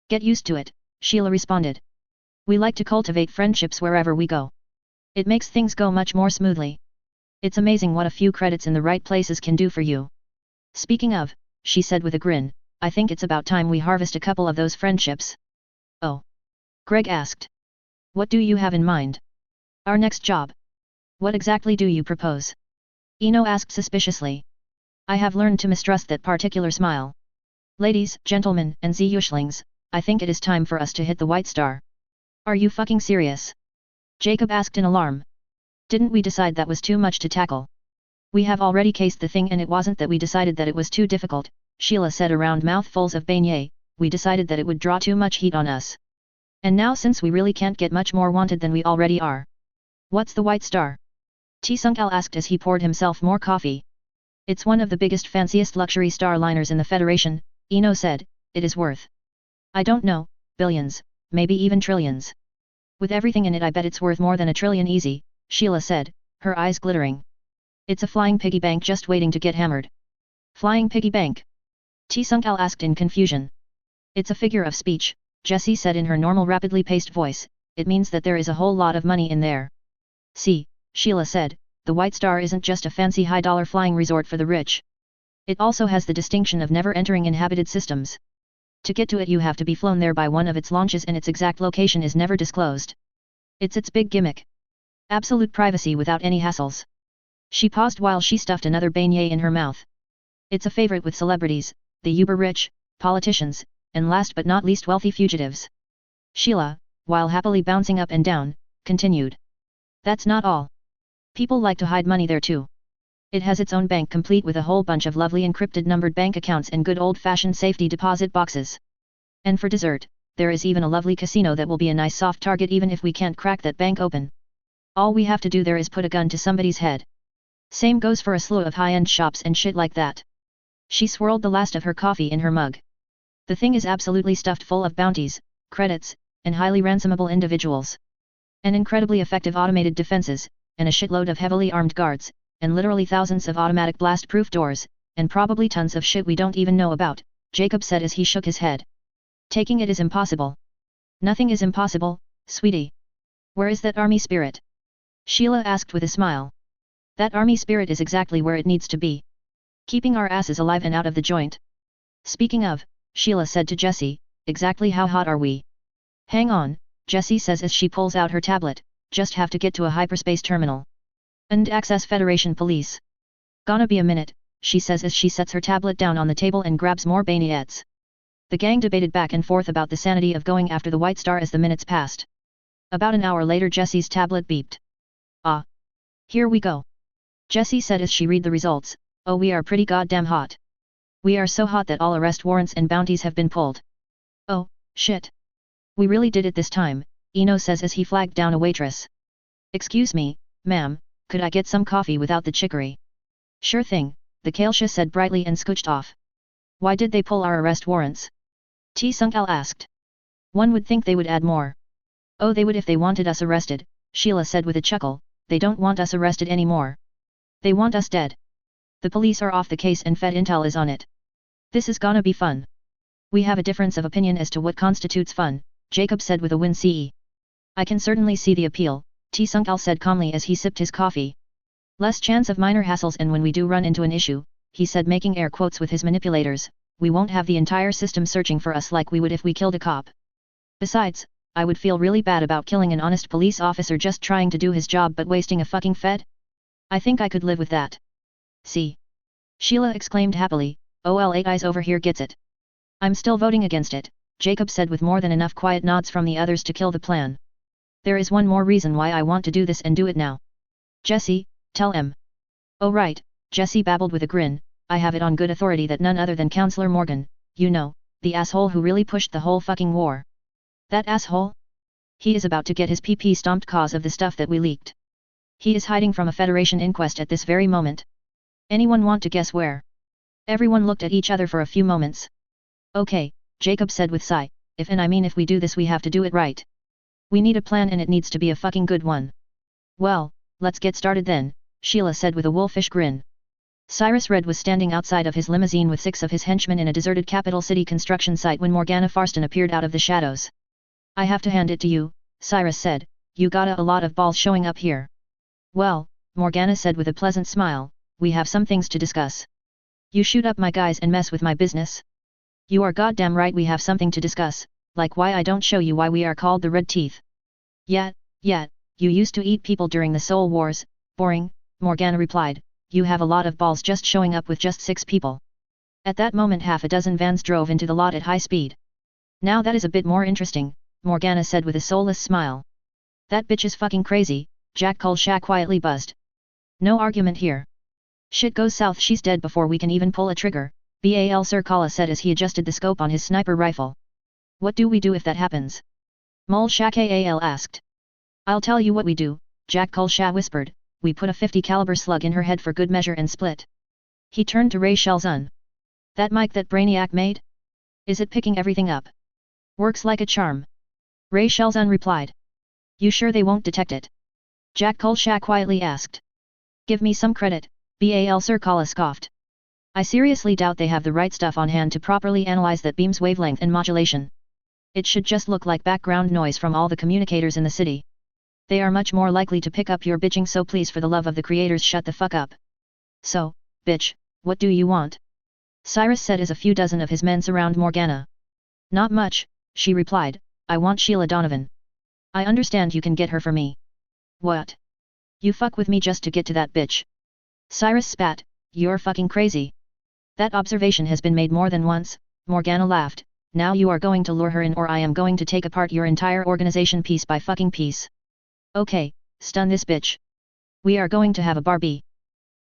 Get used to it, Sheila responded. We like to cultivate friendships wherever we go. It makes things go much more smoothly. It's amazing what a few credits in the right places can do for you. Speaking of, she said with a grin, I think it's about time we harvest a couple of those friendships. Oh. Greg asked. What do you have in mind? Our next job. What exactly do you propose? Eno asked suspiciously. I have learned to mistrust that particular smile. Ladies, gentlemen, and Ziyushlings, I think it is time for us to hit the White Star. Are you fucking serious? Jacob asked in alarm. Didn't we decide that was too much to tackle? We have already cased the thing and it wasn't that we decided that it was too difficult, Sheila said around mouthfuls of beignet, we decided that it would draw too much heat on us. And now since we really can't get much more wanted than we already are. What's the White Star? T-Sunk-Al asked as he poured himself more coffee. It's one of the biggest fanciest luxury starliners in the Federation, Eno said, it is worth. I don't know, billions, maybe even trillions. With everything in it, I bet it's worth more than a trillion easy, Sheila said, her eyes glittering. It's a flying piggy bank just waiting to get hammered. Flying piggy bank? T-Sunkal asked in confusion. It's a figure of speech, Jessie said in her normal rapidly paced voice, it means that there is a whole lot of money in there. See, Sheila said, the White Star isn't just a fancy high-dollar flying resort for the rich. It also has the distinction of never entering inhabited systems. To get to it you have to be flown there by one of its launches and its exact location is never disclosed. It's its big gimmick. Absolute privacy without any hassles. She paused while she stuffed another beignet in her mouth. It's a favorite with celebrities, the uber-rich, politicians, and last but not least wealthy fugitives. Sheila, while happily bouncing up and down, continued. That's not all. People like to hide money there too. It has its own bank complete with a whole bunch of lovely encrypted numbered bank accounts and good old-fashioned safety deposit boxes. And for dessert, there is even a lovely casino that will be a nice soft target even if we can't crack that bank open. All we have to do there is put a gun to somebody's head. Same goes for a slew of high-end shops and shit like that. She swirled the last of her coffee in her mug. The thing is absolutely stuffed full of bounties, credits, and highly ransomable individuals. And incredibly effective automated defenses, and a shitload of heavily armed guards, and literally thousands of automatic blast-proof doors, and probably tons of shit we don't even know about, Jacob said as he shook his head. Taking it is impossible. Nothing is impossible, sweetie. Where is that army spirit? Sheila asked with a smile. That army spirit is exactly where it needs to be. Keeping our asses alive and out of the joint. Speaking of, Sheila said to Jessie, exactly how hot are we? Hang on, Jessie says as she pulls out her tablet, just have to get to a hyperspace terminal. And access Federation police. Gonna be a minute, she says as she sets her tablet down on the table and grabs more beignets. The gang debated back and forth about the sanity of going after the White Star as the minutes passed. About an hour later Jessie's tablet beeped. Ah. Here we go. Jessie said as she read the results, oh we are pretty goddamn hot. We are so hot that all arrest warrants and bounties have been pulled. Oh, shit. We really did it this time, Eno says as he flagged down a waitress. Excuse me, ma'am, could I get some coffee without the chicory? Sure thing, the Kaelsha said brightly and scooched off. Why did they pull our arrest warrants? T-Sunkal asked. One would think they would add more. Oh they would if they wanted us arrested, Sheila said with a chuckle, they don't want us arrested anymore. They want us dead. The police are off the case and Fed Intel is on it. This is gonna be fun. We have a difference of opinion as to what constitutes fun, Jacob said with a wince. I can certainly see the appeal, T-Sunkal said calmly as he sipped his coffee. Less chance of minor hassles and when we do run into an issue, he said making air quotes with his manipulators, we won't have the entire system searching for us like we would if we killed a cop. Besides, I would feel really bad about killing an honest police officer just trying to do his job but wasting a fucking Fed. I think I could live with that. See? Sheila exclaimed happily, OL 8 eyes over here gets it. I'm still voting against it, Jacob said with more than enough quiet nods from the others to kill the plan. There is one more reason why I want to do this and do it now. Jessie, tell M. Oh right, Jessie babbled with a grin, I have it on good authority that none other than Counselor Morgan, you know, the asshole who really pushed the whole fucking war. That asshole? He is about to get his PP stomped cause of the stuff that we leaked. He is hiding from a Federation inquest at this very moment. Anyone want to guess where? Everyone looked at each other for a few moments. Okay, Jacob said with sigh, if we do this we have to do it right. We need a plan and it needs to be a fucking good one. Well, let's get started then, Sheila said with a wolfish grin. Cyrus Red was standing outside of his limousine with 6 of his henchmen in a deserted capital city construction site when Morgana Farston appeared out of the shadows. I have to hand it to you, Cyrus said, you got a lot of balls showing up here. Well, Morgana said with a pleasant smile, we have some things to discuss. You shoot up my guys and mess with my business? You are goddamn right we have something to discuss, like why I don't show you why we are called the Red Teeth. Yeah, you used to eat people during the Soul Wars, boring, Morgana replied, you have a lot of balls just showing up with just 6 people. At that moment half a dozen vans drove into the lot at high speed. Now that is a bit more interesting, Morgana said with a soulless smile. That bitch is fucking crazy, Jack Colshaw quietly buzzed. No argument here. Shit goes south she's dead before we can even pull a trigger, Bal Sir Kala said as he adjusted the scope on his sniper rifle. What do we do if that happens? Mol Shakal asked. I'll tell you what we do, Jack Colshaw whispered, we put a 50 caliber slug in her head for good measure and split. He turned to Ray Shelzun. That mic that Brainiac made? Is it picking everything up? Works like a charm. Ray Shelzun replied. You sure they won't detect it? Jack Kolshak quietly asked. Give me some credit, Bal Sirkala scoffed. I seriously doubt they have the right stuff on hand to properly analyze that beam's wavelength and modulation. It should just look like background noise from all the communicators in the city. They are much more likely to pick up your bitching, so please for the love of the creators shut the fuck up. So, bitch, what do you want? Cyrus said as a few dozen of his men surround Morgana. Not much, she replied, I want Sheila Donovan. I understand you can get her for me. What? You fuck with me just to get to that bitch? Cyrus spat, you're fucking crazy. That observation has been made more than once, Morgana laughed, now you are going to lure her in or I am going to take apart your entire organization piece by fucking piece. Okay, stun this bitch. We are going to have a Barbie.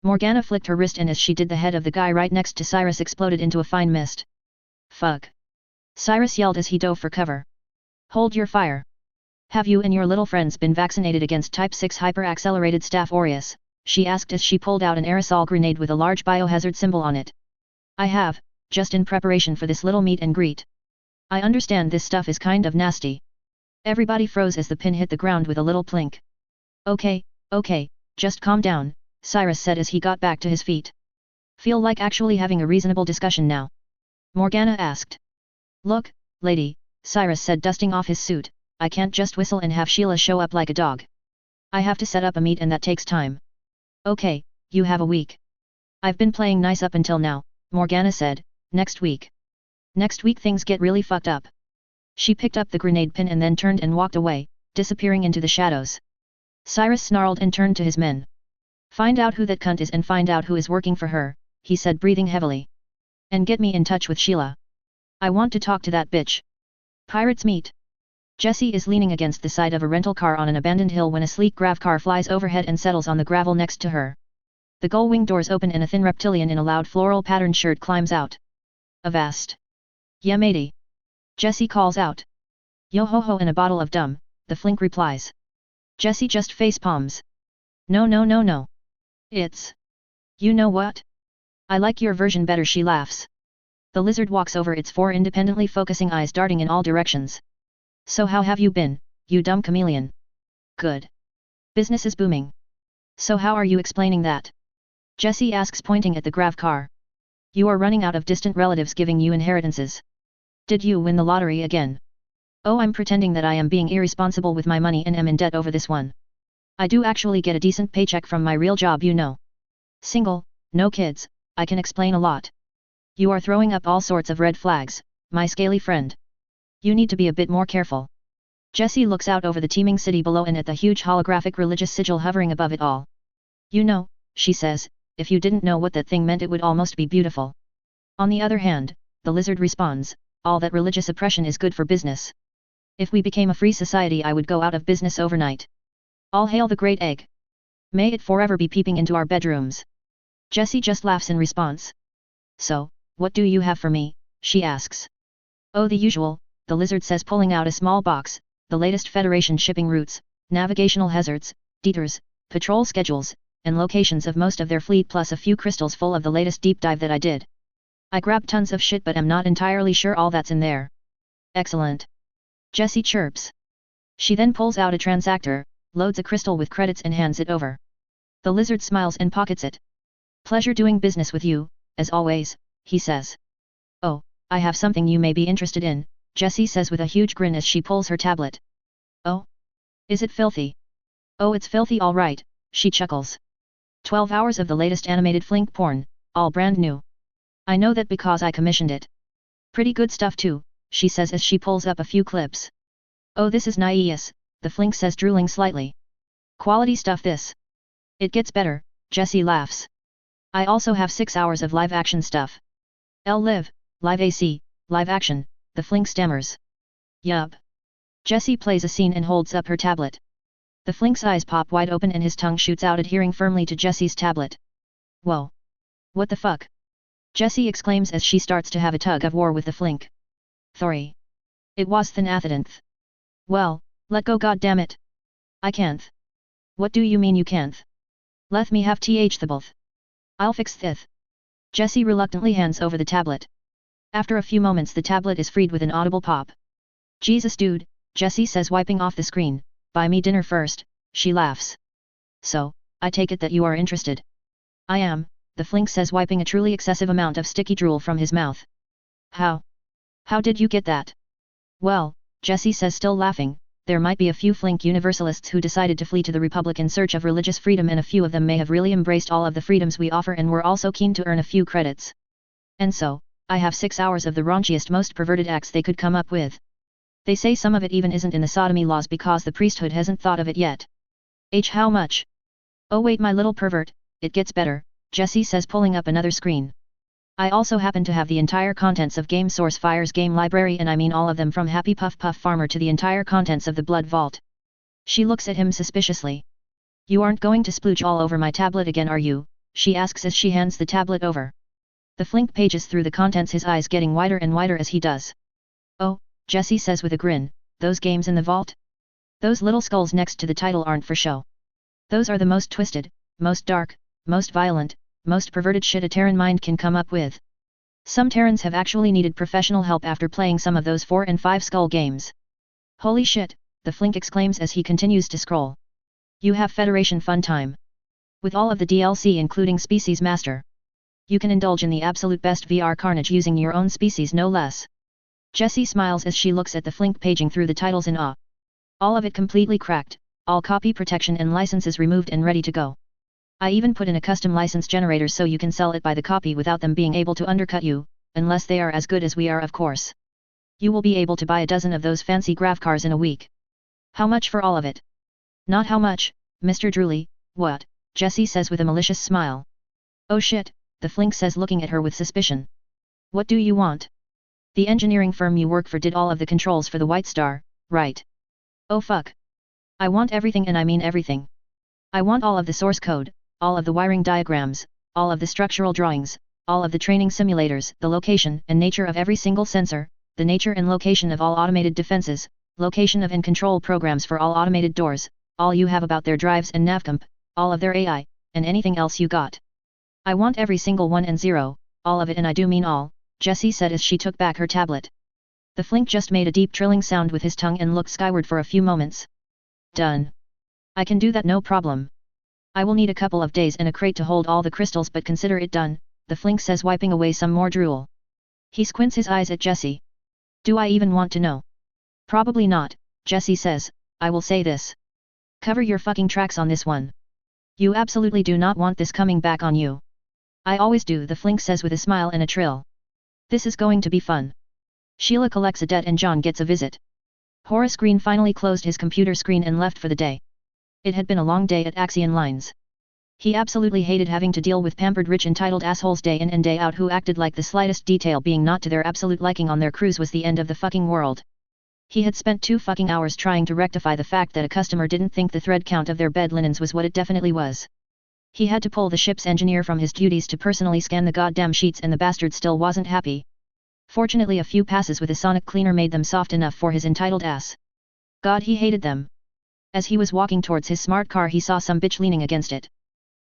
Morgana flicked her wrist and as she did the head of the guy right next to Cyrus exploded into a fine mist. Fuck. Cyrus yelled as he dove for cover. Hold your fire. Have you and your little friends been vaccinated against Type 6 hyper-accelerated Staph aureus? She asked as she pulled out an aerosol grenade with a large biohazard symbol on it. I have, just in preparation for this little meet and greet. I understand this stuff is kind of nasty. Everybody froze as the pin hit the ground with a little plink. Okay, just calm down, Cyrus said as he got back to his feet. Feel like actually having a reasonable discussion now? Morgana asked. Look, lady, Cyrus said dusting off his suit, I can't just whistle and have Sheila show up like a dog. I have to set up a meet and that takes time. Okay, you have a week. I've been playing nice up until now, Morgana said, next week. Next week things get really fucked up. She picked up the grenade pin and then turned and walked away, disappearing into the shadows. Cyrus snarled and turned to his men. Find out who that cunt is and find out who is working for her, he said breathing heavily. And get me in touch with Sheila. I want to talk to that bitch. Pirates meet. Jessie is leaning against the side of a rental car on an abandoned hill when a sleek grav car flies overhead and settles on the gravel next to her. The gull wing doors open and a thin reptilian in a loud floral patterned shirt climbs out. Avast. Yeah matey. Jessie calls out. Yo ho ho and a bottle of dumb, the flink replies. Jessie just face palms. No. It's. You know what? I like your version better, she laughs. The lizard walks over, its four independently focusing eyes darting in all directions. So how have you been, you dumb chameleon? Good. Business is booming. So how are you explaining that? Jessie asks pointing at the grav car. You are running out of distant relatives giving you inheritances. Did you win the lottery again? Oh, I'm pretending that I am being irresponsible with my money and am in debt over this one. I do actually get a decent paycheck from my real job, you know. Single, no kids, I can explain a lot. You are throwing up all sorts of red flags, my scaly friend. You need to be a bit more careful. Jessie looks out over the teeming city below and at the huge holographic religious sigil hovering above it all. You know, she says, if you didn't know what that thing meant it would almost be beautiful. On the other hand, the lizard responds, all that religious oppression is good for business. If we became a free society I would go out of business overnight. All hail the great egg. May it forever be peeping into our bedrooms. Jessie just laughs in response. So, what do you have for me, she asks. Oh, the usual, the lizard says pulling out a small box, the latest Federation shipping routes, navigational hazards, detours, patrol schedules, and locations of most of their fleet plus a few crystals full of the latest deep dive that I did. I grabbed tons of shit but am not entirely sure all that's in there. Excellent. Jessie chirps. She then pulls out a transactor, loads a crystal with credits and hands it over. The lizard smiles and pockets it. Pleasure doing business with you, as always, he says. Oh, I have something you may be interested in, Jessie says with a huge grin as she pulls her tablet. Oh? Is it filthy? Oh, it's filthy all right, she chuckles. 12 hours of the latest animated flink porn, all brand new. I know that because I commissioned it. Pretty good stuff too, she says as she pulls up a few clips. Oh, this is nice, the flink says drooling slightly. Quality stuff this. It gets better, Jessie laughs. I also have 6 hours of live action stuff. Live AC, live action, the flink stammers. Yup. Jessie plays a scene and holds up her tablet. The flink's eyes pop wide open and his tongue shoots out adhering firmly to Jessie's tablet. Whoa. What the fuck? Jessie exclaims as she starts to have a tug of war with the flink. Thori. It was thin athadanth. Well, let go goddammit. I can't. What do you mean you can't? Let me have the both. I'll fix thith. Jessie reluctantly hands over the tablet. After a few moments the tablet is freed with an audible pop. Jesus dude, Jessie says, wiping off the screen. Buy me dinner first, she laughs. So, I take it that you are interested. I am, the Flink says, wiping a truly excessive amount of sticky drool from his mouth. How? How did you get that? Well, Jessie says, still laughing, there might be a few Flink universalists who decided to flee to the Republic in search of religious freedom, and a few of them may have really embraced all of the freedoms we offer and were also keen to earn a few credits. And so, I have 6 hours of the raunchiest, most perverted acts they could come up with. They say some of it even isn't in the sodomy laws because the priesthood hasn't thought of it yet. How much? Oh wait, my little pervert, it gets better, Jessie says, pulling up another screen. I also happen to have the entire contents of Game Source Fire's game library, and I mean all of them, from Happy Puff Puff Farmer to the entire contents of the Blood Vault. She looks at him suspiciously. You aren't going to splooge all over my tablet again, are you? She asks as she hands the tablet over. The Flink pages through the contents, his eyes getting wider and wider as he does. Oh, Jessie says with a grin, those games in the vault? Those little skulls next to the title aren't for show. Those are the most twisted, most dark, most violent, most perverted shit a Terran mind can come up with. Some Terrans have actually needed professional help after playing some of those 4 and 5 skull games. Holy shit, the Flink exclaims as he continues to scroll. You have Federation fun time. With all of the DLC including Species Master. You can indulge in the absolute best VR carnage using your own species, no less. Jessie smiles as she looks at the Flink paging through the titles in awe. All of it completely cracked, all copy protection and licenses removed and ready to go. I even put in a custom license generator so you can sell it by the copy without them being able to undercut you, unless they are as good as we are, of course. You will be able to buy a dozen of those fancy grav cars in a week. How much for all of it? Not how much, Mr. Drooly, what? Jessie says with a malicious smile. Oh shit, the Flink says, looking at her with suspicion. What do you want? The engineering firm you work for did all of the controls for the White Star, right? Oh fuck. I want everything, and I mean everything. I want all of the source code, all of the wiring diagrams, all of the structural drawings, all of the training simulators, the location and nature of every single sensor, the nature and location of all automated defenses, location of and control programs for all automated doors, all you have about their drives and navcomp, all of their AI, and anything else you got. I want every single 1 and 0, all of it, and I do mean all, Jessie said as she took back her tablet. The Flink just made a deep trilling sound with his tongue and looked skyward for a few moments. Done. I can do that, no problem. I will need a couple of days and a crate to hold all the crystals, but consider it done, the Flink says, wiping away some more drool. He squints his eyes at Jessie. Do I even want to know? Probably not, Jessie says. I will say this. Cover your fucking tracks on this one. You absolutely do not want this coming back on you. I always do, the Flink says with a smile and a trill. This is going to be fun. Sheila collects a debt and John gets a visit. Horace Green finally closed his computer screen and left for the day. It had been a long day at Axion Lines. He absolutely hated having to deal with pampered rich entitled assholes day in and day out who acted like the slightest detail being not to their absolute liking on their cruise was the end of the fucking world. He had spent 2 fucking hours trying to rectify the fact that a customer didn't think the thread count of their bed linens was what it definitely was. He had to pull the ship's engineer from his duties to personally scan the goddamn sheets, and the bastard still wasn't happy. Fortunately, a few passes with a sonic cleaner made them soft enough for his entitled ass. God, he hated them. As he was walking towards his smart car, he saw some bitch leaning against it.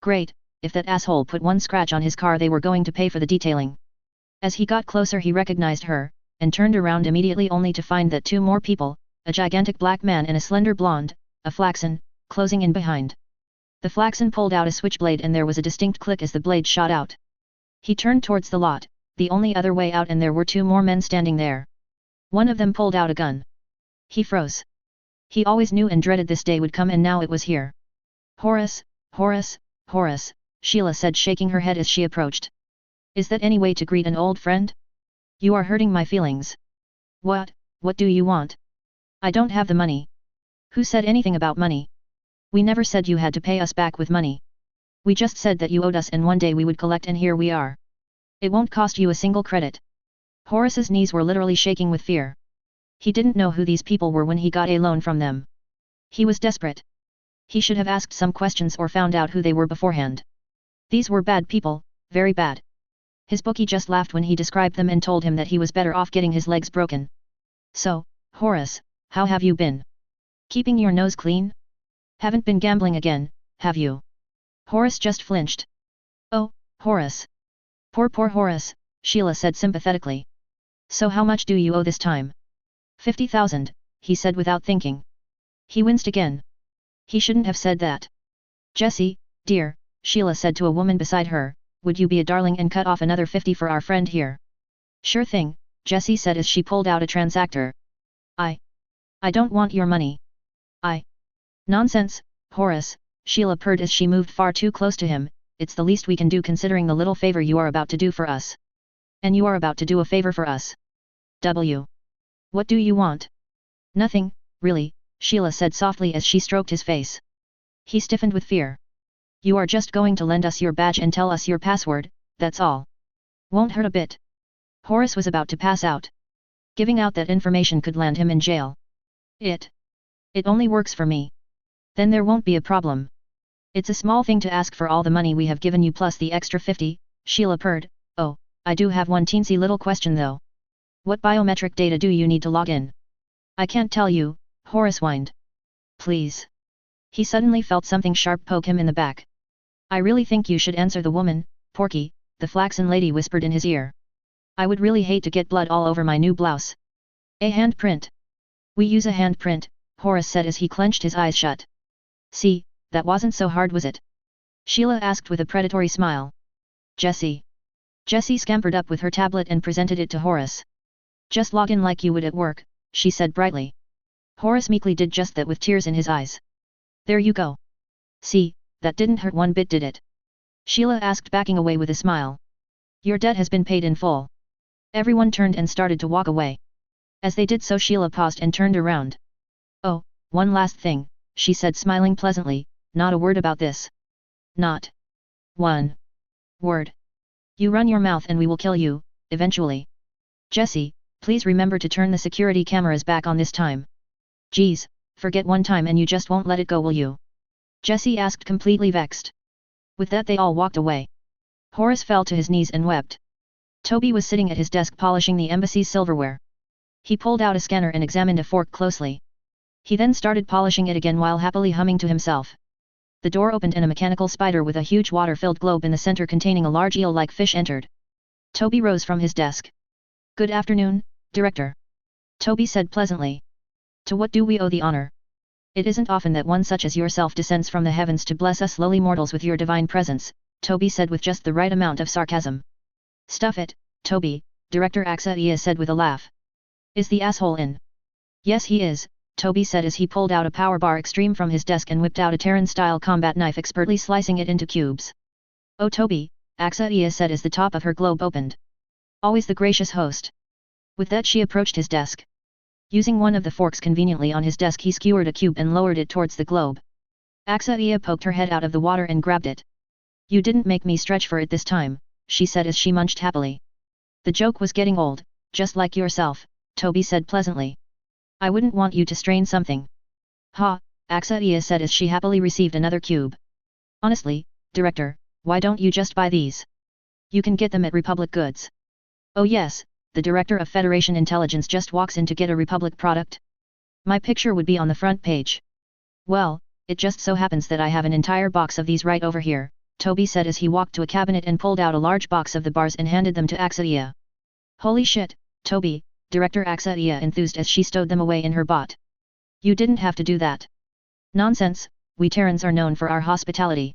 Great, if that asshole put one scratch on his car, they were going to pay for the detailing. As he got closer, he recognized her, and turned around immediately, only to find that 2 more people, a gigantic black man and a slender blonde, a flaxen, closing in behind. The flaxen pulled out a switchblade and there was a distinct click as the blade shot out. He turned towards the lot, the only other way out, and there were 2 more men standing there. One of them pulled out a gun. He froze. He always knew and dreaded this day would come, and now it was here. Horace, Horace, Horace, Sheila said, shaking her head as she approached. Is that any way to greet an old friend? You are hurting my feelings. What do you want? I don't have the money. Who said anything about money? We never said you had to pay us back with money. We just said that you owed us and one day we would collect, and here we are. It won't cost you a single credit. Horace's knees were literally shaking with fear. He didn't know who these people were when he got a loan from them. He was desperate. He should have asked some questions or found out who they were beforehand. These were bad people, very bad. His bookie just laughed when he described them and told him that he was better off getting his legs broken. So, Horace, how have you been? Keeping your nose clean? Haven't been gambling again, have you? Horace just flinched. Oh, Horace. Poor Horace, Sheila said sympathetically. So how much do you owe this time? 50,000, he said without thinking. He winced again. He shouldn't have said that. Jessie, dear, Sheila said to a woman beside her, would you be a darling and cut off another 50 for our friend here? Sure thing, Jessie said as she pulled out a transactor. I don't want your money. Nonsense, Horace, Sheila purred as she moved far too close to him, it's the least we can do considering the little favor you are about to do for us. And you are about to do a favor for us. What do you want? Nothing, really, Sheila said softly as she stroked his face. He stiffened with fear. You are just going to lend us your badge and tell us your password, that's all. Won't hurt a bit. Horace was about to pass out. Giving out that information could land him in jail. It only works for me. Then there won't be a problem. It's a small thing to ask for all the money we have given you plus the extra 50, Sheila purred. Oh, I do have one teensy little question though. What biometric data do you need to log in? I can't tell you, Horace whined. Please. He suddenly felt something sharp poke him in the back. I really think you should answer the woman, Porky, the flaxen lady whispered in his ear. I would really hate to get blood all over my new blouse. A handprint. We use a handprint, Horace said as he clenched his eyes shut. See, that wasn't so hard was it? Sheila asked with a predatory smile. Jessie. Jessie scampered up with her tablet and presented it to Horace. Just log in like you would at work, she said brightly. Horace meekly did just that with tears in his eyes. There you go. See, that didn't hurt one bit, did it? Sheila asked, backing away with a smile. Your debt has been paid in full. Everyone turned and started to walk away. As they did so, Sheila paused and turned around. Oh, one last thing, she said smiling pleasantly, not a word about this. Not one word. You run your mouth and we will kill you, eventually. Jessie, please remember to turn the security cameras back on this time. Geez, forget one time and you just won't let it go, will you? Jessie asked, completely vexed. With that they all walked away. Horace fell to his knees and wept. Toby was sitting at his desk polishing the embassy's silverware. He pulled out a scanner and examined a fork closely. He then started polishing it again while happily humming to himself. The door opened and a mechanical spider with a huge water-filled globe in the center containing a large eel-like fish entered. Toby rose from his desk. Good afternoon, Director. Toby said pleasantly. To what do we owe the honor? It isn't often that one such as yourself descends from the heavens to bless us lowly mortals with your divine presence, Toby said with just the right amount of sarcasm. Stuff it, Toby, Director Axaia said with a laugh. Is the asshole in? Yes he is, Toby said as he pulled out a power bar extreme from his desk and whipped out a Terran-style combat knife, expertly slicing it into cubes. Oh Toby, Axaia said as the top of her globe opened. Always the gracious host. With that she approached his desk. Using one of the forks conveniently on his desk, he skewered a cube and lowered it towards the globe. Axaia poked her head out of the water and grabbed it. You didn't make me stretch for it this time, she said as she munched happily. The joke was getting old, just like yourself, Toby said pleasantly. I wouldn't want you to strain something. Ha, Axaia said as she happily received another cube. Honestly, Director, why don't you just buy these? You can get them at Republic Goods. Oh yes, the Director of Federation Intelligence just walks in to get a Republic product? My picture would be on the front page. Well, it just so happens that I have an entire box of these right over here, Toby said as he walked to a cabinet and pulled out a large box of the bars and handed them to Axaia. Holy shit, Toby, Director Axaia enthused as she stowed them away in her bot. You didn't have to do that. Nonsense, we Terrans are known for our hospitality.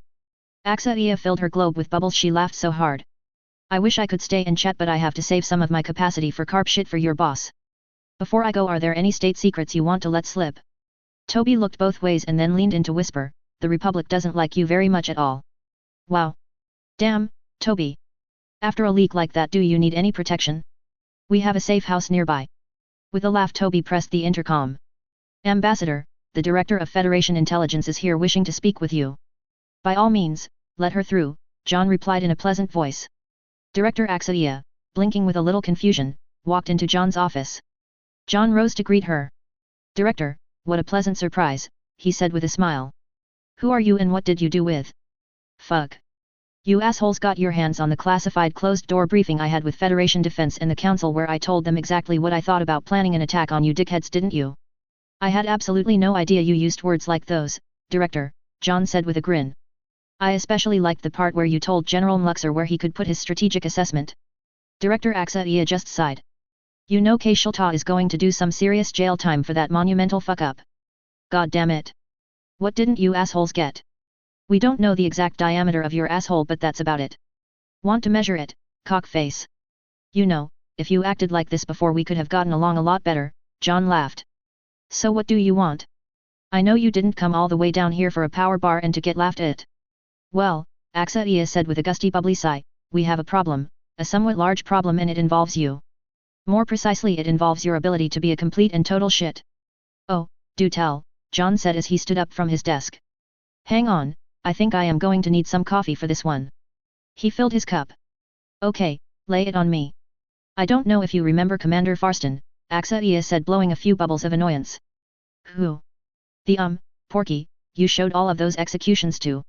Axaia filled her globe with bubbles. She laughed so hard. I wish I could stay and chat, but I have to save some of my capacity for carp shit for your boss. Before I go, are there any state secrets you want to let slip? Toby looked both ways and then leaned in to whisper, the Republic doesn't like you very much at all. Wow. Damn, Toby. After a leak like that, do you need any protection? We have a safe house nearby. With a laugh, Toby pressed the intercom. Ambassador, the Director of Federation Intelligence is here wishing to speak with you. By all means, let her through, John replied in a pleasant voice. Director Axaia, blinking with a little confusion, walked into John's office. John rose to greet her. Director, what a pleasant surprise, he said with a smile. Who are you and what did you do with? Fuck. You assholes got your hands on the classified closed-door briefing I had with Federation Defense and the Council where I told them exactly what I thought about planning an attack on you dickheads, didn't you? I had absolutely no idea you used words like those, Director, John said with a grin. I especially liked the part where you told General Mluxer where he could put his strategic assessment. Director Axaia just sighed. You know Kelta is going to do some serious jail time for that monumental fuck-up. God damn it. What didn't you assholes get? We don't know the exact diameter of your asshole, but that's about it. Want to measure it, cockface? You know, if you acted like this before we could have gotten along a lot better, John laughed. So what do you want? I know you didn't come all the way down here for a power bar and to get laughed at. Well, Axaia said with a gusty bubbly sigh, we have a problem, a somewhat large problem, and it involves you. More precisely, it involves your ability to be a complete and total shit. Oh, do tell, John said as he stood up from his desk. Hang on, I think I am going to need some coffee for this one. He filled his cup. Okay, lay it on me. I don't know if you remember Commander Farston, Axaia said, blowing a few bubbles of annoyance. Who? The Porky, you showed all of those executions to.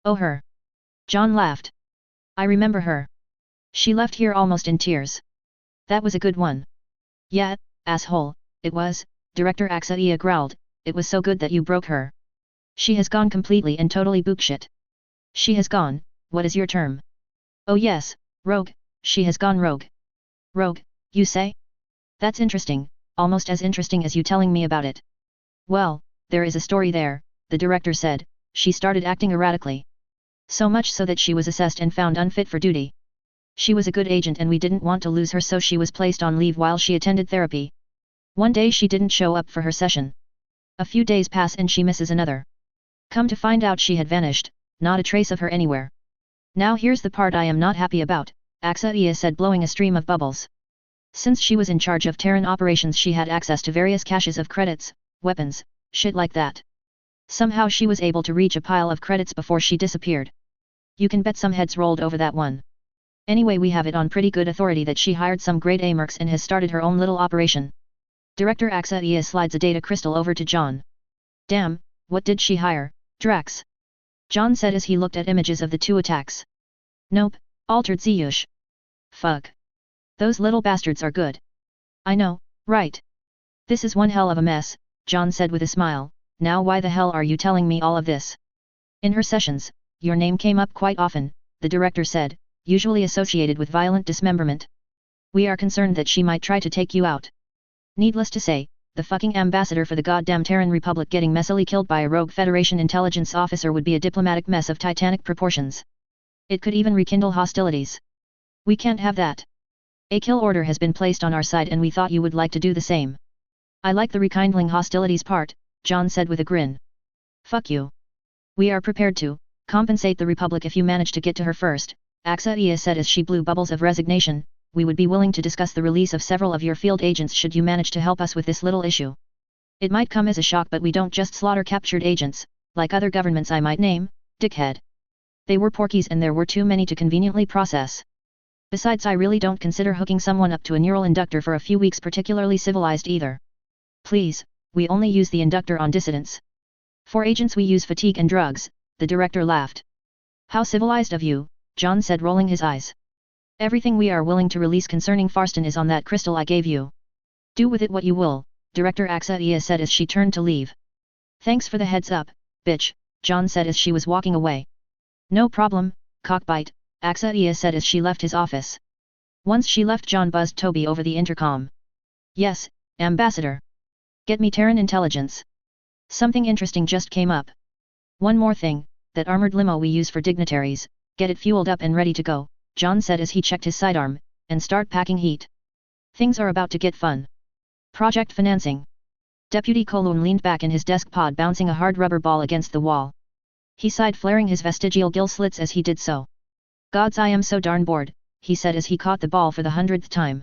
Oh, her. John laughed. I remember her. She left here almost in tears. That was a good one. Yeah, asshole, it was, Director Axaia growled, it was so good that you broke her. She has gone completely and totally bookshit. She has gone, what is your term? Oh yes, rogue, she has gone rogue. Rogue, you say? That's interesting, almost as interesting as you telling me about it. Well, there is a story there, the director said. She started acting erratically. So much so that she was assessed and found unfit for duty. She was a good agent and we didn't want to lose her, so she was placed on leave while she attended therapy. One day she didn't show up for her session. A few days pass and she misses another. Come to find out, she had vanished, not a trace of her anywhere. Now here's the part I am not happy about, Axaia said, blowing a stream of bubbles. Since she was in charge of Terran operations, she had access to various caches of credits, weapons, shit like that. Somehow she was able to reach a pile of credits before she disappeared. You can bet some heads rolled over that one. Anyway, we have it on pretty good authority that she hired some grade A mercs and has started her own little operation. Director Axaia slides a data crystal over to John. Damn, what did she hire, Drax? John said as he looked at images of the two attacks. Nope, altered Ziyush. Fuck. Those little bastards are good. I know, right? This is one hell of a mess, John said with a smile. Now why the hell are you telling me all of this? In her sessions, your name came up quite often, the director said, usually associated with violent dismemberment. We are concerned that she might try to take you out. Needless to say, the fucking ambassador for the goddamn Terran Republic getting messily killed by a rogue Federation intelligence officer would be a diplomatic mess of titanic proportions. It could even rekindle hostilities. We can't have that. A kill order has been placed on our side and we thought you would like to do the same. I like the rekindling hostilities part, John said with a grin. Fuck you. We are prepared to compensate the Republic if you manage to get to her first, Axaia said as she blew bubbles of resignation. We would be willing to discuss the release of several of your field agents should you manage to help us with this little issue. It might come as a shock, but we don't just slaughter captured agents, like other governments I might name, dickhead. They were porkies and there were too many to conveniently process. Besides, I really don't consider hooking someone up to a neural inductor for a few weeks particularly civilized either. Please, we only use the inductor on dissidents. For agents we use fatigue and drugs, the director laughed. How civilized of you, John said, rolling his eyes. Everything we are willing to release concerning Farston is on that crystal I gave you. Do with it what you will, Director Axaia said as she turned to leave. Thanks for the heads up, bitch, John said as she was walking away. No problem, cockbite, Axaia said as she left his office. Once she left, John buzzed Toby over the intercom. Yes, Ambassador. Get me Terran intelligence. Something interesting just came up. One more thing, that armored limo we use for dignitaries, get it fueled up and ready to go, John said as he checked his sidearm, and start packing heat. Things are about to get fun. Project financing. Deputy Kowloon leaned back in his desk pod, bouncing a hard rubber ball against the wall. He sighed, flaring his vestigial gill slits as he did so. Gods, I am so darn bored, he said as he caught the ball for the 100th time.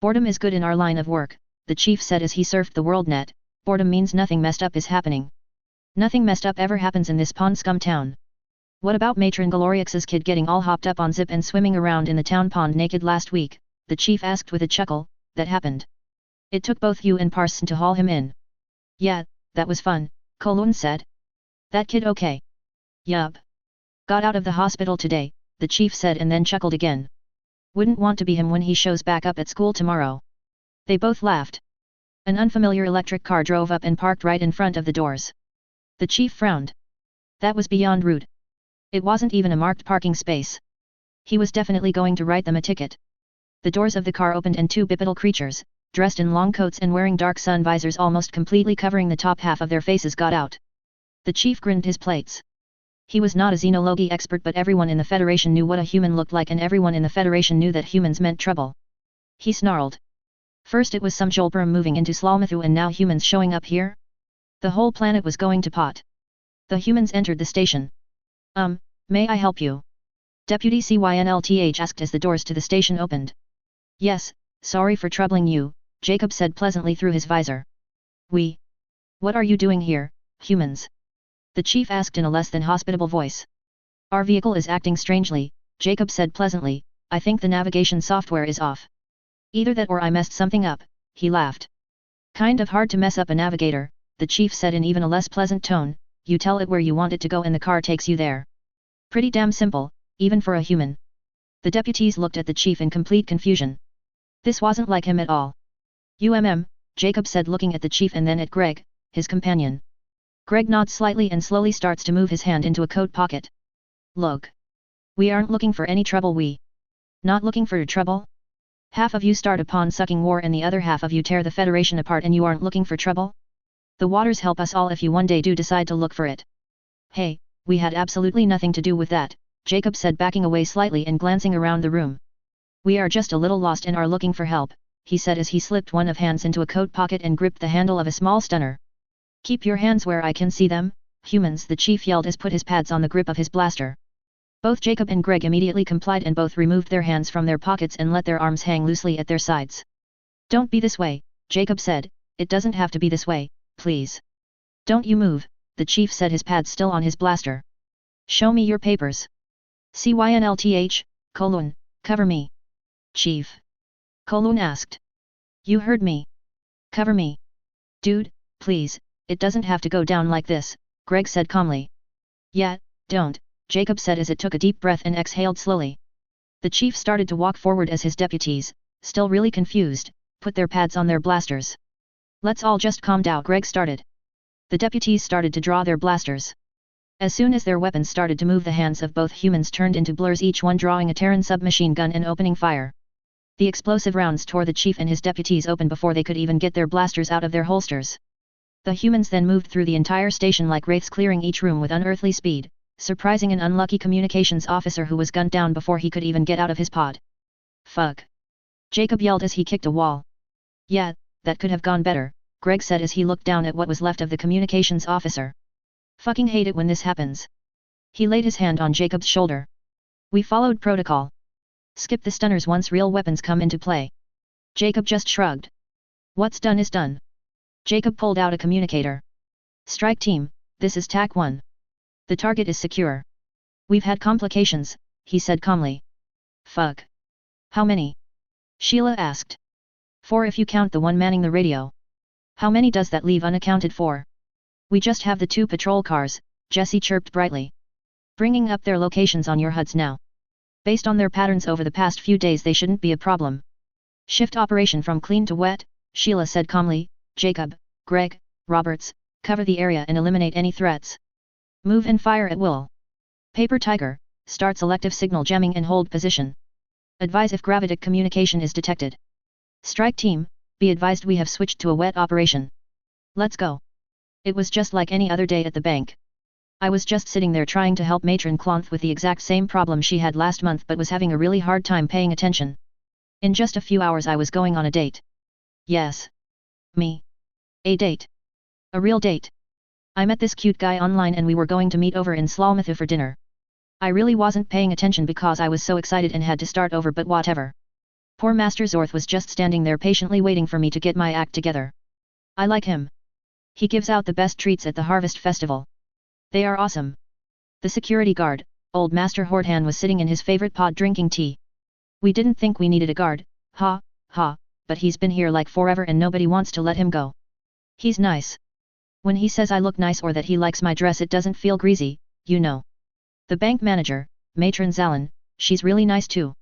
Boredom is good in our line of work, the chief said as he surfed the WorldNet. Boredom means nothing messed up is happening. Nothing messed up ever happens in this pond scum town. What about Matron Gloriax's kid getting all hopped up on Zip and swimming around in the town pond naked last week? The chief asked with a chuckle. That happened. It took both you and Parson to haul him in. Yeah, that was fun, Kowloon said. That kid okay? Yup. Got out of the hospital today, the chief said and then chuckled again. Wouldn't want to be him when he shows back up at school tomorrow. They both laughed. An unfamiliar electric car drove up and parked right in front of the doors. The chief frowned. That was beyond rude. It wasn't even a marked parking space. He was definitely going to write them a ticket. The doors of the car opened and two bipedal creatures, dressed in long coats and wearing dark sun visors almost completely covering the top half of their faces got out. The chief grinned his plates. He was not a xenology expert, but everyone in the Federation knew what a human looked like, and everyone in the Federation knew that humans meant trouble. He snarled. First it was some Jolperum moving into Slalmathu, and now humans showing up here? The whole planet was going to pot. The humans entered the station. May I help you? Deputy Cynlth asked as the doors to the station opened. Yes, sorry for troubling you, Jacob said pleasantly through his visor. What are you doing here, humans? The chief asked in a less than hospitable voice. Our vehicle is acting strangely, Jacob said pleasantly. I think the navigation software is off. Either that or I messed something up, he laughed. Kind of hard to mess up a navigator, the chief said in even a less pleasant tone. You tell it where you want it to go and the car takes you there. Pretty damn simple, even for a human. The deputies looked at the chief in complete confusion. This wasn't like him at all. Jacob said looking at the chief and then at Greg, his companion. Greg nods slightly and slowly starts to move his hand into a coat pocket. Look. We aren't looking for any trouble. Not looking for trouble? Half of you start a pawn-sucking war and the other half of you tear the Federation apart, and you aren't looking for trouble? The waters help us all if you one day do decide to look for it. Hey, we had absolutely nothing to do with that, Jacob said backing away slightly and glancing around the room. We are just a little lost and are looking for help, he said as he slipped one of hands into a coat pocket and gripped the handle of a small stunner. Keep your hands where I can see them, humans, the chief yelled as put his pads on the grip of his blaster. Both Jacob and Greg immediately complied and both removed their hands from their pockets and let their arms hang loosely at their sides. Don't be this way, Jacob said, it doesn't have to be this way, please. Don't you move, the chief said, his pads still on his blaster. Show me your papers. Cynlth, cover me. Chief. Kowloon asked. You heard me. Cover me. Dude, please, it doesn't have to go down like this, Greg said calmly. Yeah, don't, Jacob said as it took a deep breath and exhaled slowly. The chief started to walk forward as his deputies, still really confused, put their pads on their blasters. Let's all just calm down, Greg started. The deputies started to draw their blasters. As soon as their weapons started to move, the hands of both humans turned into blurs, each one drawing a Terran submachine gun and opening fire. The explosive rounds tore the chief and his deputies open before they could even get their blasters out of their holsters. The humans then moved through the entire station like wraiths, clearing each room with unearthly speed, surprising an unlucky communications officer who was gunned down before he could even get out of his pod. Fuck. Jacob yelled as he kicked a wall. Yeah, that could have gone better, Greg said as he looked down at what was left of the communications officer. Fucking hate it when this happens. He laid his hand on Jacob's shoulder. We followed protocol. Skip the stunners once real weapons come into play. Jacob just shrugged. What's done is done. Jacob pulled out a communicator. Strike team, this is TAC 1. The target is secure. We've had complications, he said calmly. Fuck. How many? Sheila asked. 4 if you count the one manning the radio. How many does that leave unaccounted for? We just have the 2 patrol cars, Jesse chirped brightly. Bringing up their locations on your HUDs now. Based on their patterns over the past few days, they shouldn't be a problem. Shift operation from clean to wet, Sheila said calmly. Jacob, Greg, Roberts, cover the area and eliminate any threats. Move and fire at will. Paper Tiger, start selective signal jamming and hold position. Advise if gravitic communication is detected. Strike team, be advised we have switched to a wet operation. Let's go. It was just like any other day at the bank. I was just sitting there trying to help Matron Clonth with the exact same problem she had last month, but was having a really hard time paying attention. In just a few hours I was going on a date. Yes. Me. A date. A real date. I met this cute guy online and we were going to meet over in Slalmathu for dinner. I really wasn't paying attention because I was so excited and had to start over, but whatever. Poor Master Zorth was just standing there patiently waiting for me to get my act together. I like him. He gives out the best treats at the Harvest Festival. They are awesome. The security guard, old Master Hordhan, was sitting in his favorite pod drinking tea. We didn't think we needed a guard, but he's been here like forever and nobody wants to let him go. He's nice. When he says I look nice or that he likes my dress, it doesn't feel greasy, you know. The bank manager, Matron Zalin, she's really nice too.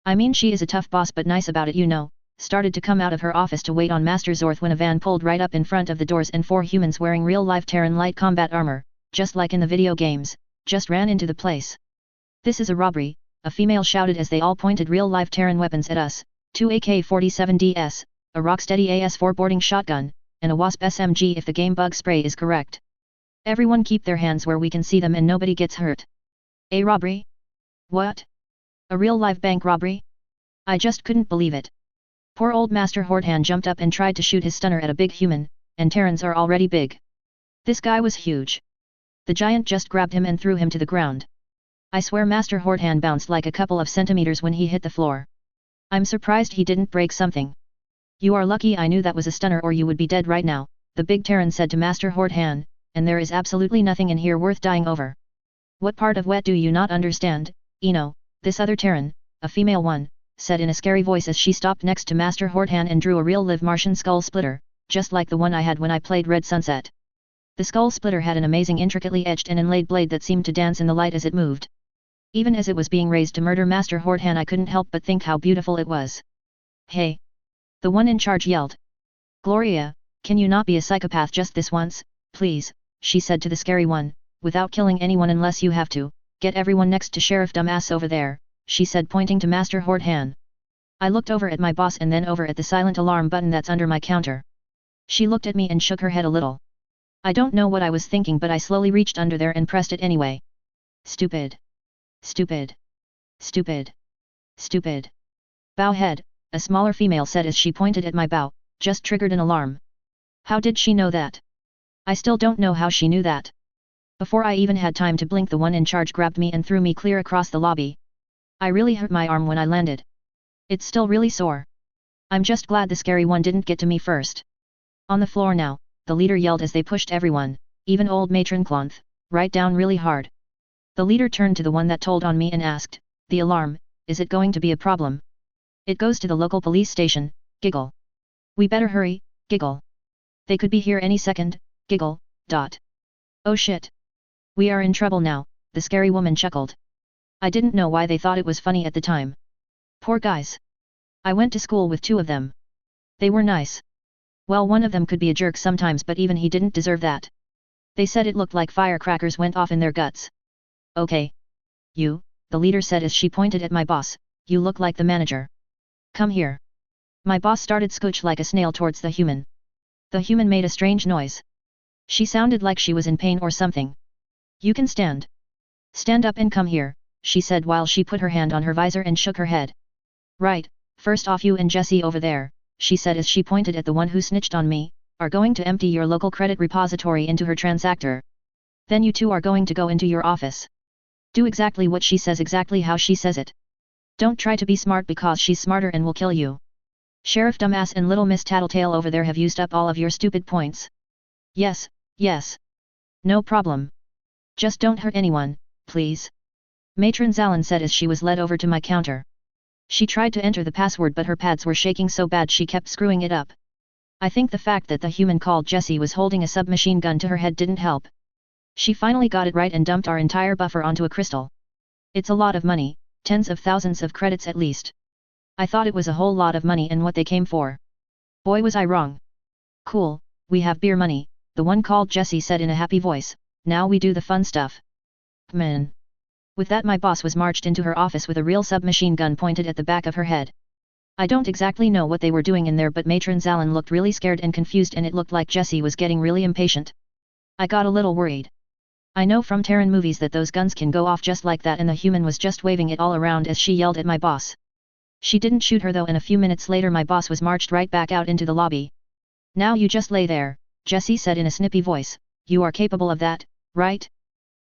I mean, she is a tough boss but nice about it, you know. Started to come out of her office to wait on Master Zorth when a van pulled right up in front of the doors and 4 humans wearing real-life Terran light combat armor, just like in the video games, just ran into the place. This is a robbery, a female shouted as they all pointed real-life Terran weapons at us, 2 AK-47DS, a Rocksteady AS4 boarding shotgun, and a Wasp SMG if the game bug spray is correct. Everyone keep their hands where we can see them and nobody gets hurt. A robbery? What? A real live bank robbery? I just couldn't believe it. Poor old Master Hordhan jumped up and tried to shoot his stunner at a big human, and Terrans are already big. This guy was huge. The giant just grabbed him and threw him to the ground. I swear Master Hordhan bounced like a couple of centimeters when he hit the floor. I'm surprised he didn't break something. You are lucky I knew that was a stunner or you would be dead right now, the big Terran said to Master Hordhan, and there is absolutely nothing in here worth dying over. What part of what do you not understand, Eno? This other Terran, a female one, said in a scary voice as she stopped next to Master Hordhan and drew a real live Martian skull splitter, just like the one I had when I played Red Sunset. The skull splitter had an amazing intricately edged and inlaid blade that seemed to dance in the light as it moved. Even as it was being raised to murder Master Hordhan, I couldn't help but think how beautiful it was. Hey! The one in charge yelled. Gloria, can you not be a psychopath just this once, please, she said to the scary one, without killing anyone unless you have to, get everyone next to Sheriff Dumbass over there, she said pointing to Master Hordhan. I looked over at my boss and then over at the silent alarm button that's under my counter. She looked at me and shook her head a little. I don't know what I was thinking but I slowly reached under there and pressed it anyway. Stupid. Stupid. Stupid. Stupid. Bow head, a smaller female said as she pointed at my bow, just triggered an alarm. How did she know that? I still don't know how she knew that. Before I even had time to blink, the one in charge grabbed me and threw me clear across the lobby. I really hurt my arm when I landed. It's still really sore. I'm just glad the scary one didn't get to me first. On the floor now, the leader yelled as they pushed everyone, even old matron Clonthe, right down really hard. The leader turned to the one that told on me and asked, the alarm, is it going to be a problem? It goes to the local police station, giggle. We better hurry, giggle. They could be here any second, giggle, dot. Oh shit. We are in trouble now, the scary woman chuckled. I didn't know why they thought it was funny at the time. Poor guys. I went to school with two of them. They were nice. Well, one of them could be a jerk sometimes but even he didn't deserve that. They said it looked like firecrackers went off in their guts. Okay. You, the leader said as she pointed at my boss, you look like the manager. Come here. My boss started scooch like a snail towards the human. The human made a strange noise. She sounded like she was in pain or something. You can stand. Stand up and come here, she said while she put her hand on her visor and shook her head. Right, first off you and Jesse over there, she said as she pointed at the one who snitched on me, are going to empty your local credit repository into her transactor. Then you two are going to go into your office. Do exactly what she says exactly how she says it. Don't try to be smart because she's smarter and will kill you. Sheriff Dumbass and Little Miss Tattletale over there have used up all of your stupid points. Yes, yes. No problem. Just don't hurt anyone, please. Matron Zalin said as she was led over to my counter. She tried to enter the password but her pads were shaking so bad she kept screwing it up. I think the fact that the human called Jessie was holding a submachine gun to her head didn't help. She finally got it right and dumped our entire buffer onto a crystal. It's a lot of money, tens of thousands of credits at least. I thought it was a whole lot of money and what they came for. Boy was I wrong. Cool, we have beer money, the one called Jessie said in a happy voice, now we do the fun stuff. Man. With that my boss was marched into her office with a real submachine gun pointed at the back of her head. I don't exactly know what they were doing in there but Matron Zalin looked really scared and confused and it looked like Jessie was getting really impatient. I got a little worried. I know from Terran movies that those guns can go off just like that and the human was just waving it all around as she yelled at my boss. She didn't shoot her though and a few minutes later my boss was marched right back out into the lobby. Now you just lay there, Jessie said in a snippy voice, you are capable of that, right?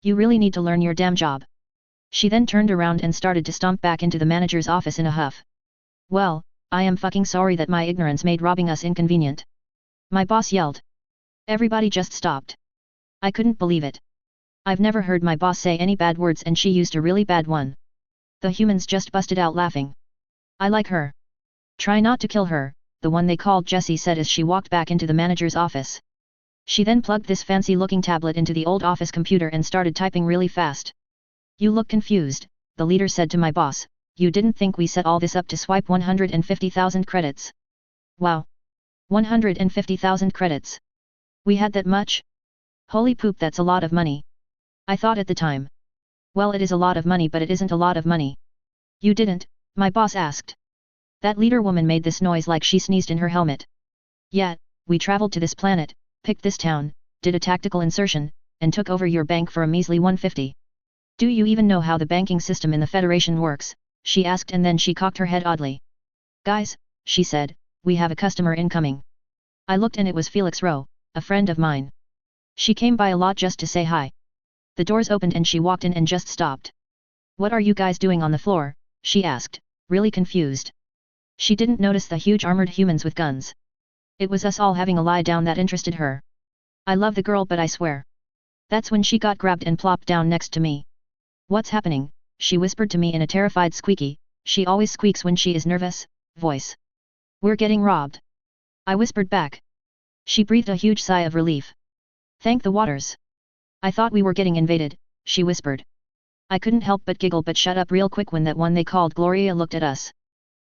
You really need to learn your damn job. She then turned around and started to stomp back into the manager's office in a huff. Well, I am fucking sorry that my ignorance made robbing us inconvenient. My boss yelled. Everybody just stopped. I couldn't believe it. I've never heard my boss say any bad words and she used a really bad one. The humans just busted out laughing. I like her. Try not to kill her, the one they called Jessie said as she walked back into the manager's office. She then plugged this fancy-looking tablet into the old office computer and started typing really fast. You look confused, the leader said to my boss, you didn't think we set all this up to swipe 150,000 credits. Wow. 150,000 credits. We had that much? Holy poop, that's a lot of money. I thought at the time. Well, it is a lot of money but it isn't a lot of money. You didn't, my boss asked. That leader woman made this noise like she sneezed in her helmet. Yeah, we traveled to this planet, picked this town, did a tactical insertion, and took over your bank for a measly 150. Do you even know how the banking system in the Federation works? She asked, and then she cocked her head oddly. Guys, she said, we have a customer incoming. I looked, and it was Felix Rowe, a friend of mine. She came by a lot just to say hi. The doors opened and she walked in and just stopped. What are you guys doing on the floor? She asked, really confused. She didn't notice the huge armored humans with guns. It was us all having a lie down that interested her. I love the girl, but I swear. That's when she got grabbed and plopped down next to me. What's happening? She whispered to me in a terrified squeaky, she always squeaks when she is nervous, voice. We're getting robbed. I whispered back. She breathed a huge sigh of relief. Thank the waters. I thought we were getting invaded, she whispered. I couldn't help but giggle, but shut up real quick when that one they called Gloria looked at us.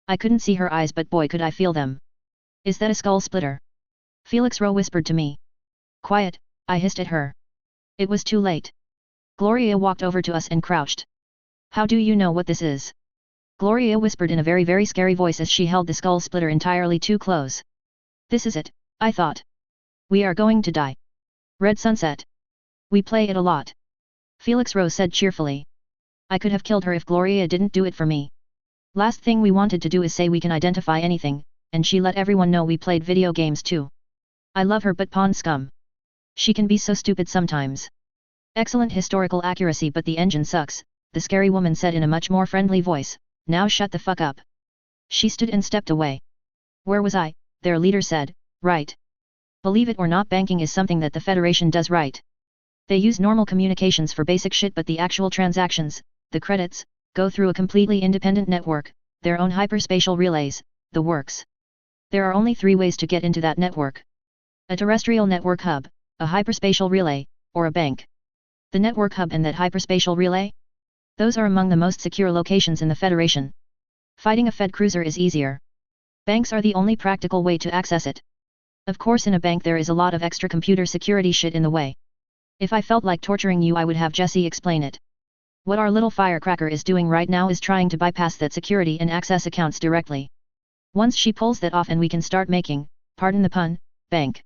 I couldn't see her eyes, but boy could I feel them. Is that a skull splitter? Felix Rowe whispered to me. Quiet, I hissed at her. It was too late. Gloria walked over to us and crouched. How do you know what this is? Gloria whispered in a very, very scary voice as she held the skull splitter entirely too close. This is it, I thought. We are going to die. Red sunset. We play it a lot. Felix Rowe said cheerfully. I could have killed her if Gloria didn't do it for me. Last thing we wanted to do is say we can identify anything, and she let everyone know we played video games too. I love her, but pawn scum. She can be so stupid sometimes. Excellent historical accuracy, but the engine sucks, the scary woman said in a much more friendly voice. Now shut the fuck up. She stood and stepped away. Where was I? Their leader said, right. Believe it or not, banking is something that the Federation does right. They use normal communications for basic shit, but the actual transactions, the credits, go through a completely independent network, their own hyperspatial relays, the works. There are only 3 ways to get into that network. A terrestrial network hub, a hyperspatial relay, or a bank. The network hub and that hyperspatial relay? Those are among the most secure locations in the Federation. Fighting a Fed cruiser is easier. Banks are the only practical way to access it. Of course, in a bank there is a lot of extra computer security shit in the way. If I felt like torturing you, I would have Jesse explain it. What our little firecracker is doing right now is trying to bypass that security and access accounts directly. Once she pulls that off and we can start making, pardon the pun, bank.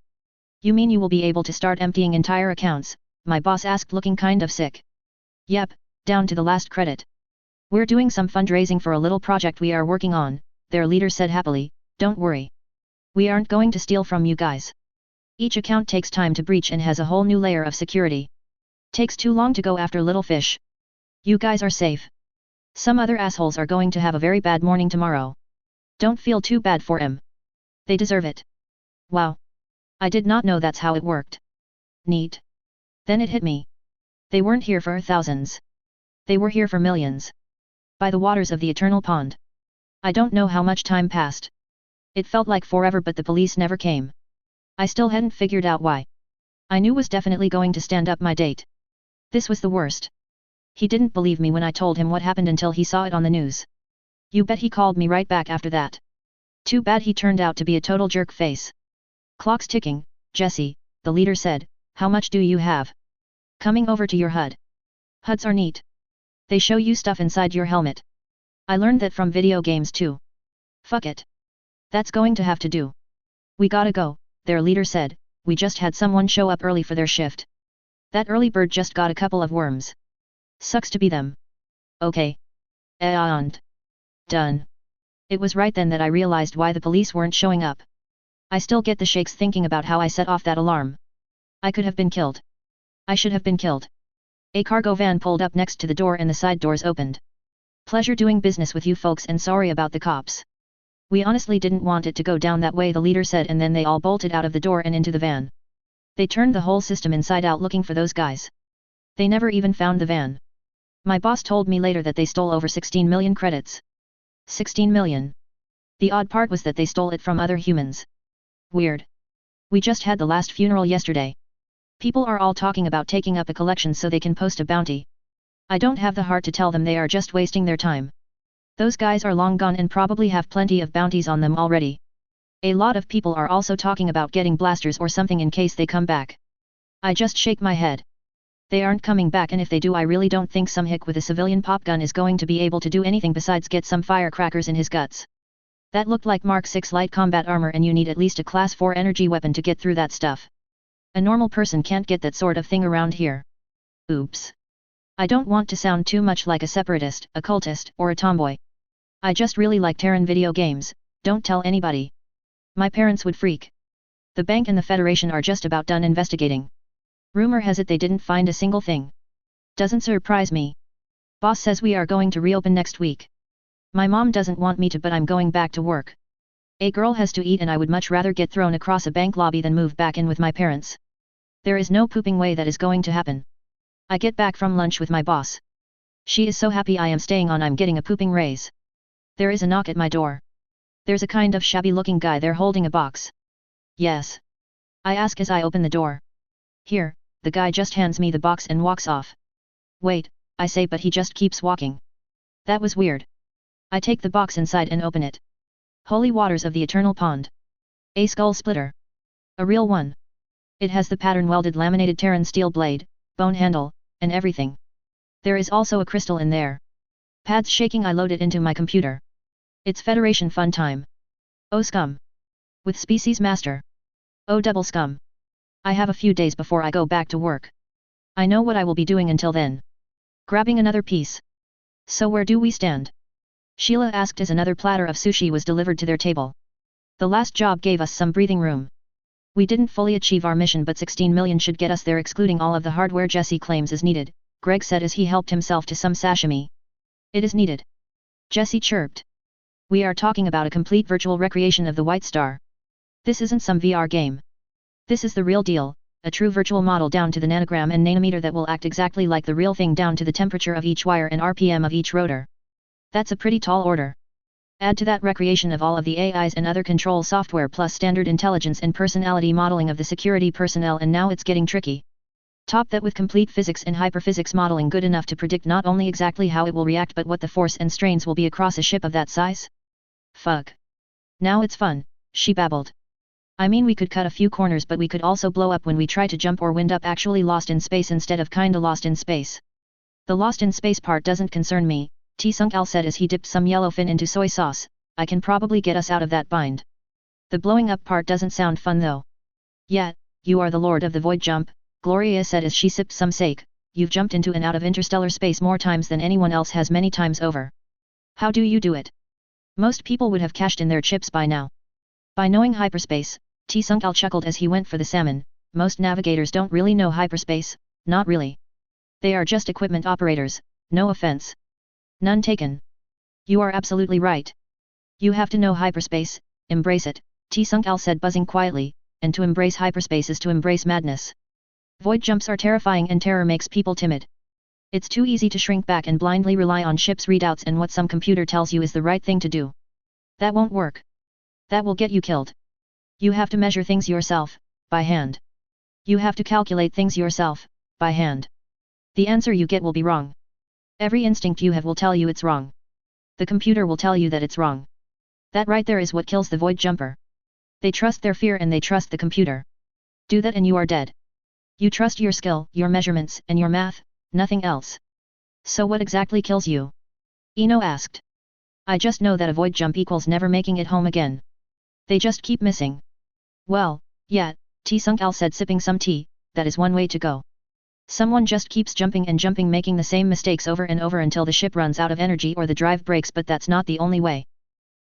You mean you will be able to start emptying entire accounts? My boss asked, looking kind of sick. Yep, down to the last credit. We're doing some fundraising for a little project we are working on, their leader said happily. Don't worry. We aren't going to steal from you guys. Each account takes time to breach and has a whole new layer of security. Takes too long to go after little fish. You guys are safe. Some other assholes are going to have a very bad morning tomorrow. Don't feel too bad for them. They deserve it. Wow. I did not know that's how it worked. Neat. Then it hit me. They weren't here for thousands. They were here for millions. By the waters of the eternal pond. I don't know how much time passed. It felt like forever, but the police never came. I still hadn't figured out why. I knew was definitely going to stand up my date. This was the worst. He didn't believe me when I told him what happened until he saw it on the news. You bet he called me right back after that. Too bad he turned out to be a total jerk face. Clock's ticking, Jesse, the leader said. How much do you have? Coming over to your HUD. HUDs are neat. They show you stuff inside your helmet. I learned that from video games too. Fuck it. That's going to have to do. We gotta go, their leader said. We just had someone show up early for their shift. That early bird just got a couple of worms. Sucks to be them. Okay. And done. It was right then that I realized why the police weren't showing up. I still get the shakes thinking about how I set off that alarm. I could have been killed. I should have been killed. A cargo van pulled up next to the door and the side doors opened. Pleasure doing business with you folks, and sorry about the cops. We honestly didn't want it to go down that way, the leader said, and then they all bolted out of the door and into the van. They turned the whole system inside out looking for those guys. They never even found the van. My boss told me later that they stole over 16 million credits. 16 million. The odd part was that they stole it from other humans. Weird. We just had the last funeral yesterday. People are all talking about taking up a collection so they can post a bounty. I don't have the heart to tell them they are just wasting their time. Those guys are long gone and probably have plenty of bounties on them already. A lot of people are also talking about getting blasters or something in case they come back. I just shake my head. They aren't coming back, and if they do, I really don't think some hick with a civilian pop gun is going to be able to do anything besides get some firecrackers in his guts. That looked like Mark 6 light combat armor, and you need at least a class 4 energy weapon to get through that stuff. A normal person can't get that sort of thing around here. Oops. I don't want to sound too much like a separatist, a cultist, or a tomboy. I just really like Terran video games, don't tell anybody. My parents would freak. The bank and the Federation are just about done investigating. Rumor has it they didn't find a single thing. Doesn't surprise me. Boss says we are going to reopen next week. My mom doesn't want me to, but I'm going back to work. A girl has to eat, and I would much rather get thrown across a bank lobby than move back in with my parents. There is no pooping way that is going to happen. I get back from lunch with my boss. She is so happy I am staying on. I'm getting a pooping raise. There is a knock at my door. There's a kind of shabby looking guy there holding a box. Yes. I ask as I open the door. Here, the guy just hands me the box and walks off. Wait, I say, but he just keeps walking. That was weird. I take the box inside and open it. Holy waters of the eternal pond. A skull splitter. A real one. It has the pattern welded laminated Terran steel blade, bone handle, and everything. There is also a crystal in there. Pads shaking, I load it into my computer. It's Federation fun time. Oh scum. With Species Master. Oh double scum. I have a few days before I go back to work. I know what I will be doing until then. Grabbing another piece. So where do we stand? Sheila asked as another platter of sushi was delivered to their table. The last job gave us some breathing room. We didn't fully achieve our mission, but 16 million should get us there, excluding all of the hardware Jesse claims is needed, Greg said as he helped himself to some sashimi. It is needed. Jesse chirped. We are talking about a complete virtual recreation of the White Star. This isn't some VR game. This is the real deal, a true virtual model down to the nanogram and nanometer that will act exactly like the real thing down to the temperature of each wire and RPM of each rotor. That's a pretty tall order. Add to that recreation of all of the AIs and other control software plus standard intelligence and personality modeling of the security personnel, and now it's getting tricky. Top that with complete physics and hyperphysics modeling good enough to predict not only exactly how it will react but what the force and strains will be across a ship of that size. Fuck. Now it's fun, she babbled. I mean, we could cut a few corners, but we could also blow up when we try to jump or wind up actually lost in space instead of kinda lost in space. The lost in space part doesn't concern me, T-Sunk Al said as he dipped some yellowfin into soy sauce. I can probably get us out of that bind. The blowing up part doesn't sound fun though. Yet, you are the lord of the void jump, Gloria said as she sipped some sake. You've jumped into and out of interstellar space more times than anyone else has, many times over. How do you do it? Most people would have cashed in their chips by now. By knowing hyperspace, T-Sunk Al chuckled as he went for the salmon. Most navigators don't really know hyperspace, not really. They are just equipment operators, no offense. None taken. You are absolutely right. You have to know hyperspace, embrace it, T-Sunk Al said, buzzing quietly, and to embrace hyperspace is to embrace madness. Void jumps are terrifying and terror makes people timid. It's too easy to shrink back and blindly rely on ship's readouts and what some computer tells you is the right thing to do. That won't work. That will get you killed. You have to measure things yourself, by hand. You have to calculate things yourself, by hand. The answer you get will be wrong. Every instinct you have will tell you it's wrong. The computer will tell you that it's wrong. That right there is what kills the void jumper. They trust their fear and they trust the computer. Do that and you are dead. You trust your skill, your measurements, and your math, nothing else. So what exactly kills you? Eno asked. I just know that a void jump equals never making it home again. They just keep missing. Well, yeah, T-Sunk Al said, sipping some tea, that is one way to go. Someone just keeps jumping and jumping, making the same mistakes over and over until the ship runs out of energy or the drive breaks, but that's not the only way.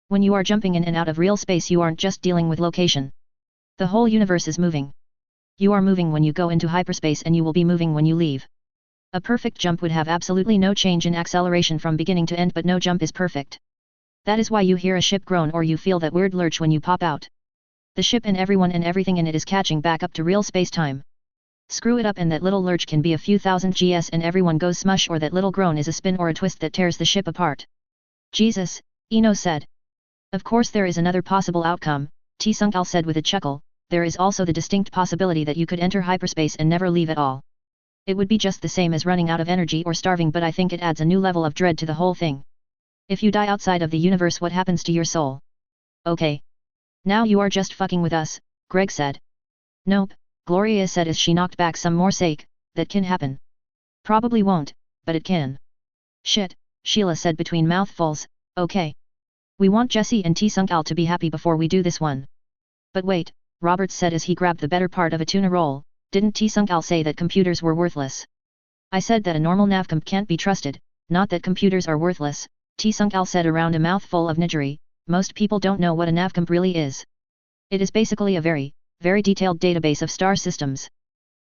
When you are jumping in and out of real space, you aren't just dealing with location. The whole universe is moving. You are moving when you go into hyperspace and you will be moving when you leave. A perfect jump would have absolutely no change in acceleration from beginning to end, but no jump is perfect. That is why you hear a ship groan or you feel that weird lurch when you pop out. The ship and everyone and everything in it is catching back up to real space-time. Screw it up and that little lurch can be a few thousand GS and everyone goes smush, or that little groan is a spin or a twist that tears the ship apart. Jesus, Eno said. Of course there is another possible outcome, T-Sunk Al said with a chuckle. There is also the distinct possibility that you could enter hyperspace and never leave at all. It would be just the same as running out of energy or starving, but I think it adds a new level of dread to the whole thing. If you die outside of the universe, what happens to your soul? Okay. Now you are just fucking with us, Greg said. Nope, Gloria said as she knocked back some more sake. That can happen. Probably won't, but it can. Shit, Sheila said between mouthfuls. Okay. We want Jesse and T-Sunk to be happy before we do this one. But wait, Roberts said as he grabbed the better part of a tuna roll, didn't T-Sunk say that computers were worthless? I said that a normal navcomp can't be trusted, not that computers are worthless, T-Sunk said around a mouthful of niggery. Most people don't know what a navcomp really is. It is basically a very, very detailed database of star systems.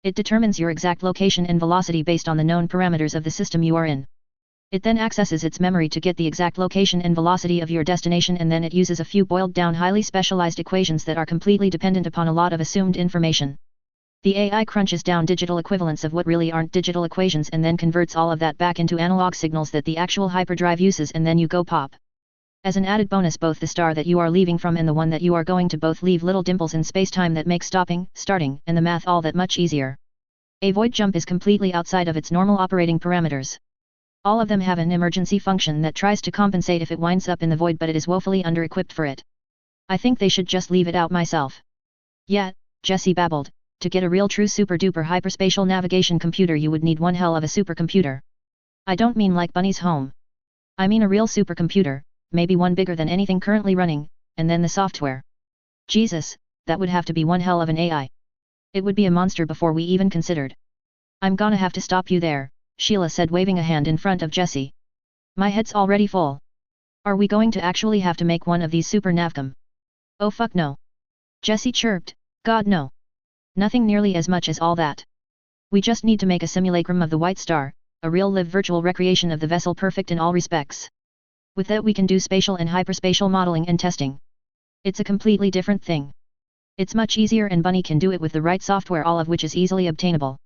It determines your exact location and velocity based on the known parameters of the system you are in. It then accesses its memory to get the exact location and velocity of your destination, and then it uses a few boiled down highly specialized equations that are completely dependent upon a lot of assumed information. The AI crunches down digital equivalents of what really aren't digital equations and then converts all of that back into analog signals that the actual hyperdrive uses, and then you go pop. As an added bonus, both the star that you are leaving from and the one that you are going to both leave little dimples in spacetime that make stopping, starting, and the math all that much easier. A void jump is completely outside of its normal operating parameters. All of them have an emergency function that tries to compensate if it winds up in the void, but it is woefully under-equipped for it. I think they should just leave it out myself. Yeah, Jesse babbled, to get a real true super-duper hyperspatial navigation computer you would need one hell of a supercomputer. I don't mean like Bunny's home. I mean a real supercomputer, maybe one bigger than anything currently running, and then the software. Jesus, that would have to be one hell of an AI. It would be a monster before we even considered. I'm gonna have to stop you there, Sheila said, waving a hand in front of Jesse. My head's already full. Are we going to actually have to make one of these super navcom? Oh fuck no. Jesse chirped, God no. Nothing nearly as much as all that. We just need to make a simulacrum of the White Star, a real live virtual recreation of the vessel, perfect in all respects. With that we can do spatial and hyperspatial modeling and testing. It's a completely different thing. It's much easier, and Bunny can do it with the right software, all of which is easily obtainable.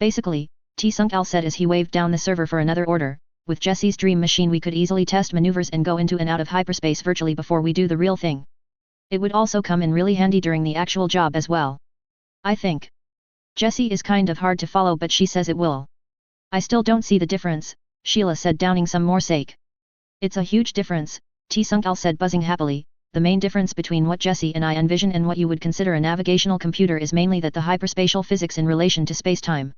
Basically, T-Sunk said as he waved down the server for another order, with Jesse's dream machine we could easily test maneuvers and go into and out of hyperspace virtually before we do the real thing. It would also come in really handy during the actual job as well. I think. Jessie is kind of hard to follow, but she says it will. I still don't see the difference, Sheila said, downing some more sake. It's a huge difference, T-Sunk said, buzzing happily. The main difference between what Jesse and I envision and what you would consider a navigational computer is mainly that the hyperspatial physics in relation to space-time.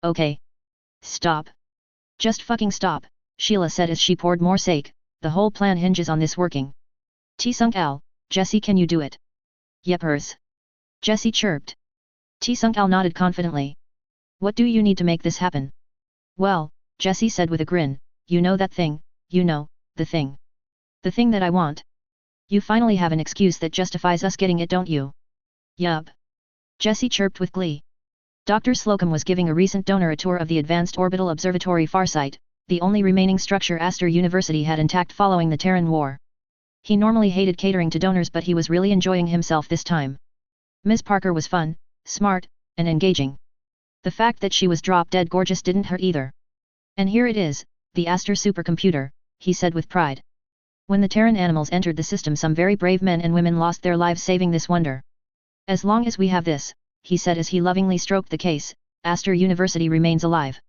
Okay. Stop. Just fucking stop, Sheila said as she poured more sake. The whole plan hinges on this working. T-Sunk Jesse, can you do it? Yepers. Jesse chirped. T-Sunk nodded confidently. What do you need to make this happen? Well, Jesse said with a grin, you know that thing, you know, the thing. The thing that I want. You finally have an excuse that justifies us getting it, don't you? Yup. Jesse chirped with glee. Dr. Slocum was giving a recent donor a tour of the Advanced Orbital Observatory Farsight, the only remaining structure Astor University had intact following the Terran War. He normally hated catering to donors, but he was really enjoying himself this time. Ms. Parker was fun, smart, and engaging. The fact that she was drop-dead gorgeous didn't hurt either. And here it is, the Astor supercomputer, he said with pride. When the Terran animals entered the system, some very brave men and women lost their lives saving this wonder. As long as we have this, he said as he lovingly stroked the case, Astor University remains alive.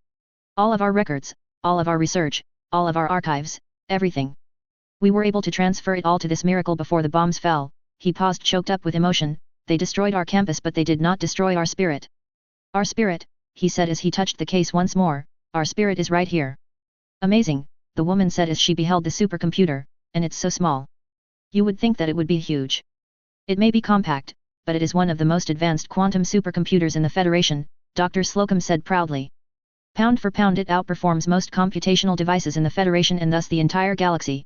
All of our records, all of our research, all of our archives, everything. We were able to transfer it all to this miracle before the bombs fell. He paused, choked up with emotion. They destroyed our campus, but they did not destroy our spirit. Our spirit, he said as he touched the case once more, our spirit is right here. Amazing, the woman said as she beheld the supercomputer, and it's so small. You would think that it would be huge. It may be compact, but it is one of the most advanced quantum supercomputers in the Federation, Dr. Slocum said proudly. Pound for pound it outperforms most computational devices in the Federation and thus the entire galaxy.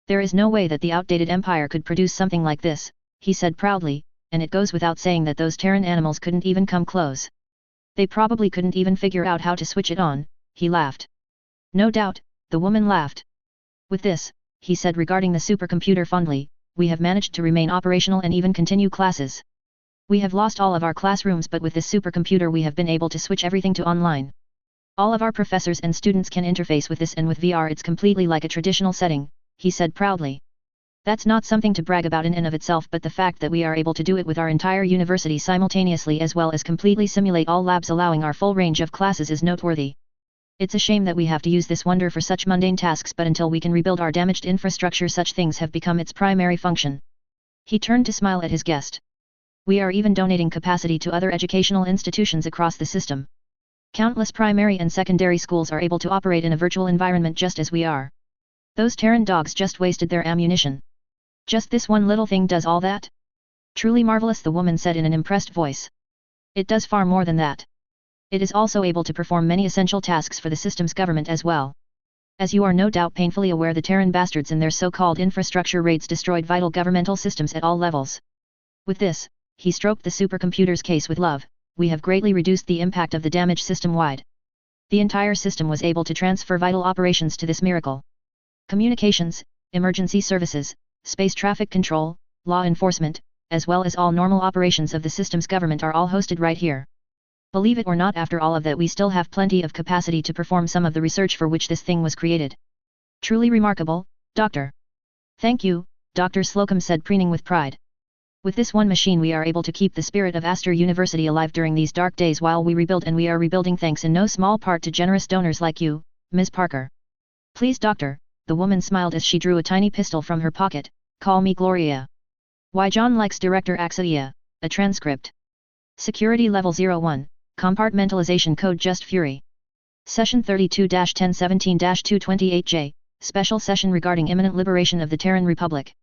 There is no way that the outdated Empire could produce something like this, he said proudly, and it goes without saying that those Terran animals couldn't even come close. They probably couldn't even figure out how to switch it on, he laughed. No doubt, the woman laughed. With this, he said regarding the supercomputer fondly, we have managed to remain operational and even continue classes. We have lost all of our classrooms, but with this supercomputer we have been able to switch everything to online. All of our professors and students can interface with this, and with VR it's completely like a traditional setting, he said proudly. That's not something to brag about in and of itself, but the fact that we are able to do it with our entire university simultaneously as well as completely simulate all labs allowing our full range of classes is noteworthy. It's a shame that we have to use this wonder for such mundane tasks, but until we can rebuild our damaged infrastructure such things have become its primary function. He turned to smile at his guest. We are even donating capacity to other educational institutions across the system. Countless primary and secondary schools are able to operate in a virtual environment just as we are. Those Terran dogs just wasted their ammunition. Just this one little thing does all that? Truly marvelous, the woman said in an impressed voice. It does far more than that. It is also able to perform many essential tasks for the system's government as well. As you are no doubt painfully aware, the Terran bastards and their so-called infrastructure raids destroyed vital governmental systems at all levels. With this, he stroked the supercomputer's case with love, we have greatly reduced the impact of the damage system-wide. The entire system was able to transfer vital operations to this miracle. Communications, emergency services, space traffic control, law enforcement, as well as all normal operations of the system's government are all hosted right here. Believe it or not, after all of that we still have plenty of capacity to perform some of the research for which this thing was created. Truly remarkable, Doctor. Thank you, Dr. Slocum said, preening with pride. With this one machine we are able to keep the spirit of Astor University alive during these dark days while we rebuild, and we are rebuilding thanks in no small part to generous donors like you, Ms. Parker. Please, Doctor, the woman smiled as she drew a tiny pistol from her pocket, call me Gloria. Why John likes Director Axaia, a transcript. Security Level 01, Compartmentalization Code Just Fury. Session 32-1017-228J, Special Session regarding imminent liberation of the Terran Republic.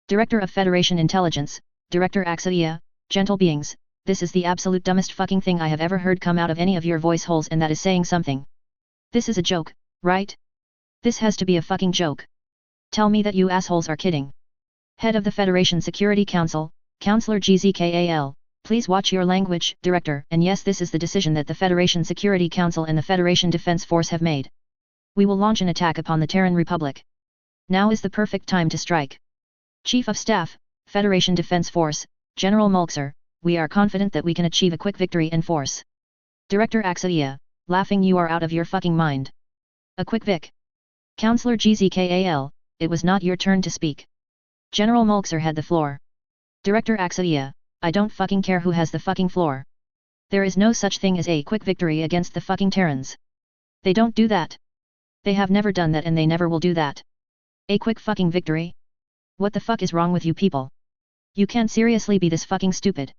Director of Federation Intelligence, Director Axaia, gentle beings, this is the absolute dumbest fucking thing I have ever heard come out of any of your voice holes, and that is saying something. This is a joke, right? This has to be a fucking joke. Tell me that you assholes are kidding. Head of the Federation Security Council, Counselor GZKAL, please watch your language, Director, and yes, this is the decision that the Federation Security Council and the Federation Defense Force have made. We will launch an attack upon the Terran Republic. Now is the perfect time to strike. Chief of Staff, Federation Defense Force, General Mulxer, we are confident that we can achieve a quick victory in force. Director Axaia, laughing, you are out of your fucking mind. A quick vic. Counselor GZKAL, it was not your turn to speak. General Mulxer had the floor. Director Axaia, I don't fucking care who has the fucking floor. There is no such thing as a quick victory against the fucking Terrans. They don't do that. They have never done that and they never will do that. A quick fucking victory? What the fuck is wrong with you people? You can't seriously be this fucking stupid.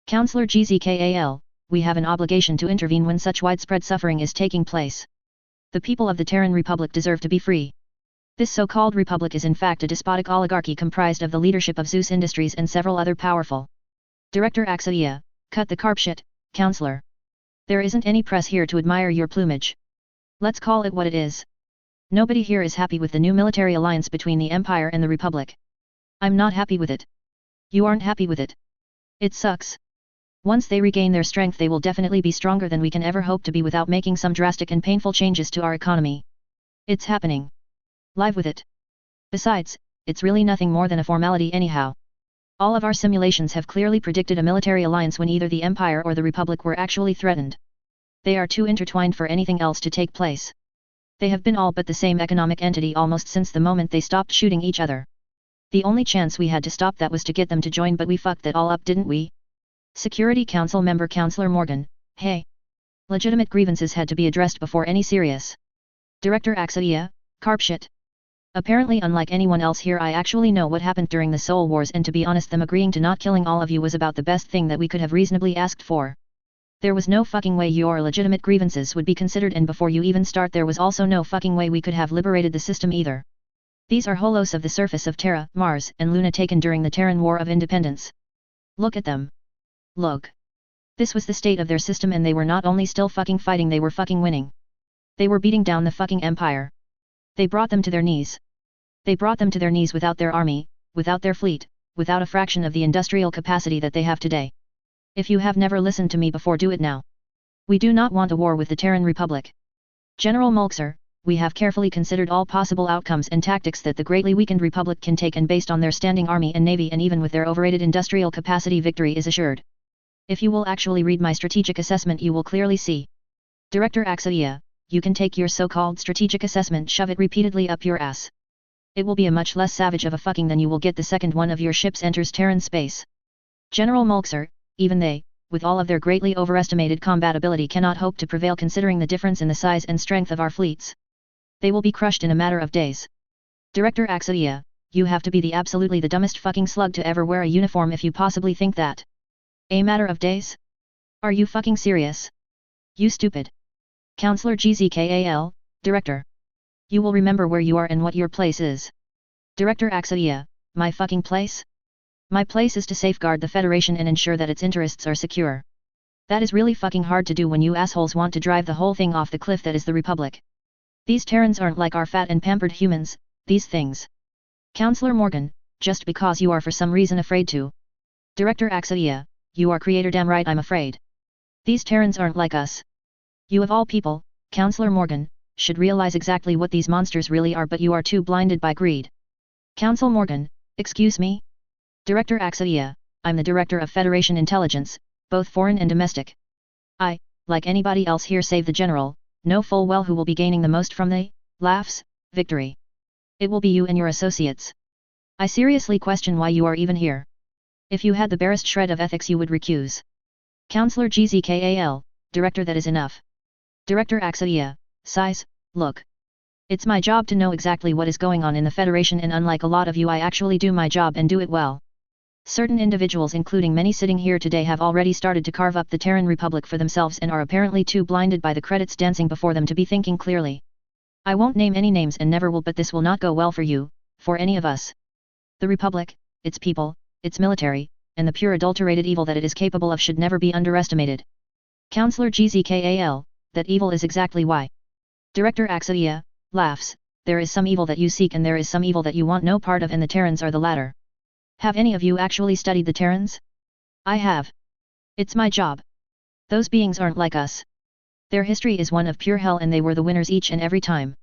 Counselor GZKAL, we have an obligation to intervene when such widespread suffering is taking place. The people of the Terran Republic deserve to be free. This so-called republic is in fact a despotic oligarchy comprised of the leadership of Zeus Industries and several other powerful. Director Axaia, cut the carp shit, Counselor. There isn't any press here to admire your plumage. Let's call it what it is. Nobody here is happy with the new military alliance between the Empire and the Republic. I'm not happy with it. You aren't happy with it. It sucks. Once they regain their strength they will definitely be stronger than we can ever hope to be without making some drastic and painful changes to our economy. It's happening. Live with it. Besides, it's really nothing more than a formality anyhow. All of our simulations have clearly predicted a military alliance when either the Empire or the Republic were actually threatened. They are too intertwined for anything else to take place. They have been all but the same economic entity almost since the moment they stopped shooting each other. The only chance we had to stop that was to get them to join, but we fucked that all up, didn't we? Security Council member Counselor Morgan, hey. Legitimate grievances had to be addressed before any serious. Director Axaia, carp shit. Apparently unlike anyone else here I actually know what happened during the Soul Wars, and to be honest them agreeing to not killing all of you was about the best thing that we could have reasonably asked for. There was no fucking way your legitimate grievances would be considered, and before you even start there was also no fucking way we could have liberated the system either. These are holos of the surface of Terra, Mars, and Luna taken during the Terran War of Independence. Look at them. Look. This was the state of their system, and they were not only still fucking fighting, they were fucking winning. They were beating down the fucking Empire. They brought them to their knees. They brought them to their knees without their army, without their fleet, without a fraction of the industrial capacity that they have today. If you have never listened to me before, do it now. We do not want a war with the Terran Republic. General Mulxer, we have carefully considered all possible outcomes and tactics that the greatly weakened Republic can take, and based on their standing army and navy and even with their overrated industrial capacity, victory is assured. If you will actually read my strategic assessment you will clearly see. Director Axaia, you can take your so-called strategic assessment, shove it repeatedly up your ass. It will be a much less savage of a fucking than you will get the second one of your ships enters Terran space. General Mulxer, even they, with all of their greatly overestimated combat ability, cannot hope to prevail considering the difference in the size and strength of our fleets. They will be crushed in a matter of days. Director Axaia, you have to be the absolutely the dumbest fucking slug to ever wear a uniform if you possibly think that. A matter of days? Are you fucking serious? You stupid. Counselor GZKAL, Director. You will remember where you are and what your place is. Director Axadia, my fucking place? My place is to safeguard the Federation and ensure that its interests are secure. That is really fucking hard to do when you assholes want to drive the whole thing off the cliff that is the Republic. These Terrans aren't like our fat and pampered humans, these things. Counselor Morgan, just because you are for some reason afraid to. Director Axadia, you are creator, damn right I'm afraid. These Terrans aren't like us. You of all people, Counselor Morgan, should realize exactly what these monsters really are, but you are too blinded by greed. Counsel Morgan, excuse me? Director Axadia, I'm the Director of Federation Intelligence, both foreign and domestic. I, like anybody else here save the General, know full well who will be gaining the most from the, laughs, victory. It will be you and your associates. I seriously question why you are even here. If you had the barest shred of ethics you would recuse. Counselor GZKAL, Director, that is enough. Director Axadia, sighs, look. It's my job to know exactly what is going on in the Federation, and unlike a lot of you I actually do my job and do it well. Certain individuals, including many sitting here today, have already started to carve up the Terran Republic for themselves and are apparently too blinded by the credits dancing before them to be thinking clearly. I won't name any names and never will, but this will not go well for you, for any of us. The Republic, its people, its military, and the pure adulterated evil that it is capable of should never be underestimated. Counselor GZKAL, that evil is exactly why. Director Axadia, laughs, there is some evil that you seek and there is some evil that you want no part of, and the Terrans are the latter. Have any of you actually studied the Terrans? I have. It's my job. Those beings aren't like us. Their history is one of pure hell and they were the winners each and every time.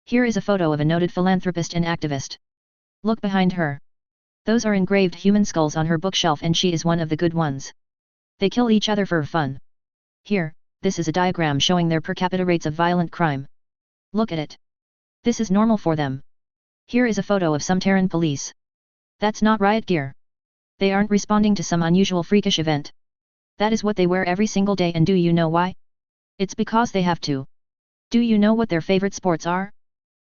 Here is a photo of a noted philanthropist and activist. Look behind her. Those are engraved human skulls on her bookshelf and she is one of the good ones. They kill each other for fun. Here, this is a diagram showing their per capita rates of violent crime. Look at it. This is normal for them. Here is a photo of some Terran police. That's not riot gear. They aren't responding to some unusual freakish event. That is what they wear every single day, and do you know why? It's because they have to. Do you know what their favorite sports are?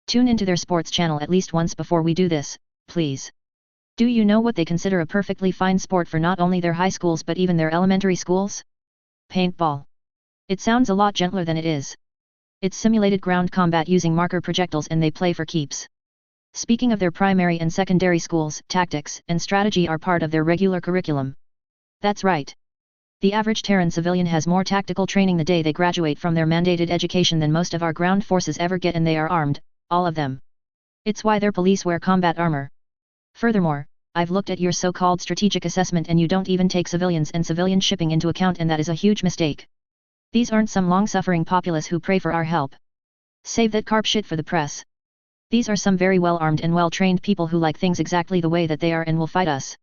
Tune into their sports channel at least once before we do this, please. Do you know what they consider a perfectly fine sport for not only their high schools but even their elementary schools? Paintball. It sounds a lot gentler than it is. It's simulated ground combat using marker projectiles and they play for keeps. Speaking of their primary and secondary schools, tactics and strategy are part of their regular curriculum. That's right. The average Terran civilian has more tactical training the day they graduate from their mandated education than most of our ground forces ever get, and they are armed, all of them. It's why their police wear combat armor. Furthermore, I've looked at your so-called strategic assessment and you don't even take civilians and civilian shipping into account, and that is a huge mistake. These aren't some long-suffering populace who pray for our help. Save that carp shit for the press. These are some very well-armed and well-trained people who like things exactly the way that they are and will fight us.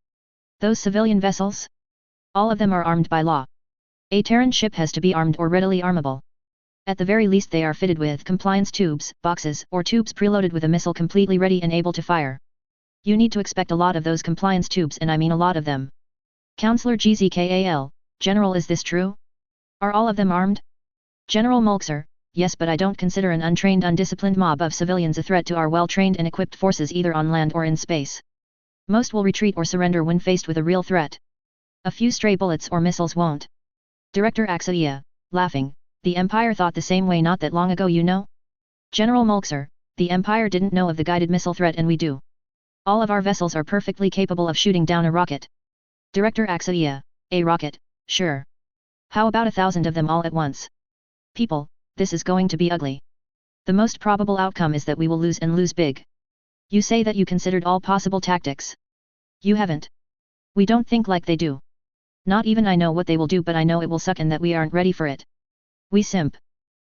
Those civilian vessels? All of them are armed by law. A Terran ship has to be armed or readily armable. At the very least they are fitted with compliance tubes, boxes, or tubes preloaded with a missile completely ready and able to fire. You need to expect a lot of those compliance tubes, and I mean a lot of them. Counselor GZKAL, General, is this true? Are all of them armed? General Mulxer, yes, but I don't consider an untrained, undisciplined mob of civilians a threat to our well-trained and equipped forces either on land or in space. Most will retreat or surrender when faced with a real threat. A few stray bullets or missiles won't. Director Axadia, laughing, the Empire thought the same way not that long ago, you know? General Mulxer, the Empire didn't know of the guided missile threat and we do. All of our vessels are perfectly capable of shooting down a rocket. Director Axadia, a rocket, sure. How about 1,000 of them all at once? People, this is going to be ugly. The most probable outcome is that we will lose and lose big. You say that you considered all possible tactics. You haven't. We don't think like they do. Not even I know what they will do, but I know it will suck and that we aren't ready for it. We simp.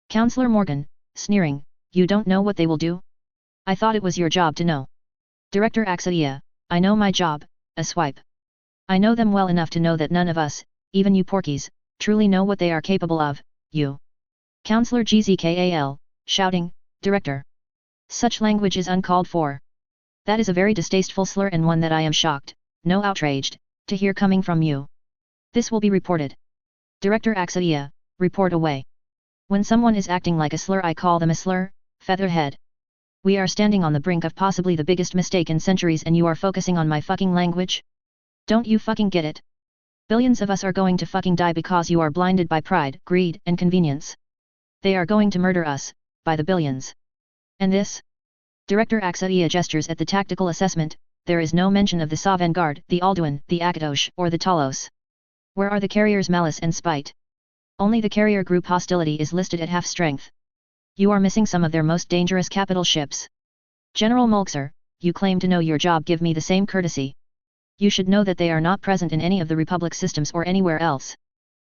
Counselor Morgan, sneering, you don't know what they will do? I thought it was your job to know. Director Axadia, I know my job, a swipe. I know them well enough to know that none of us, even you porkies, truly know what they are capable of, you. Counselor GZKAL, shouting, Director. Such language is uncalled for. That is a very distasteful slur and one that I am shocked, no outraged, to hear coming from you. This will be reported. Director Axadia, report away. When someone is acting like a slur I call them a slur, featherhead. We are standing on the brink of possibly the biggest mistake in centuries and you are focusing on my fucking language? Don't you fucking get it? Billions of us are going to fucking die because you are blinded by pride, greed, and convenience. They are going to murder us, by the billions. And this? Director Axaia gestures at the tactical assessment. There is no mention of the Savanguard, the Alduin, the Akatosh, or the Talos. Where are the carriers Malice and Spite? Only the carrier group Hostility is listed at half strength. You are missing some of their most dangerous capital ships. General Mulxer, you claim to know your job, give me the same courtesy. You should know that they are not present in any of the Republic systems or anywhere else.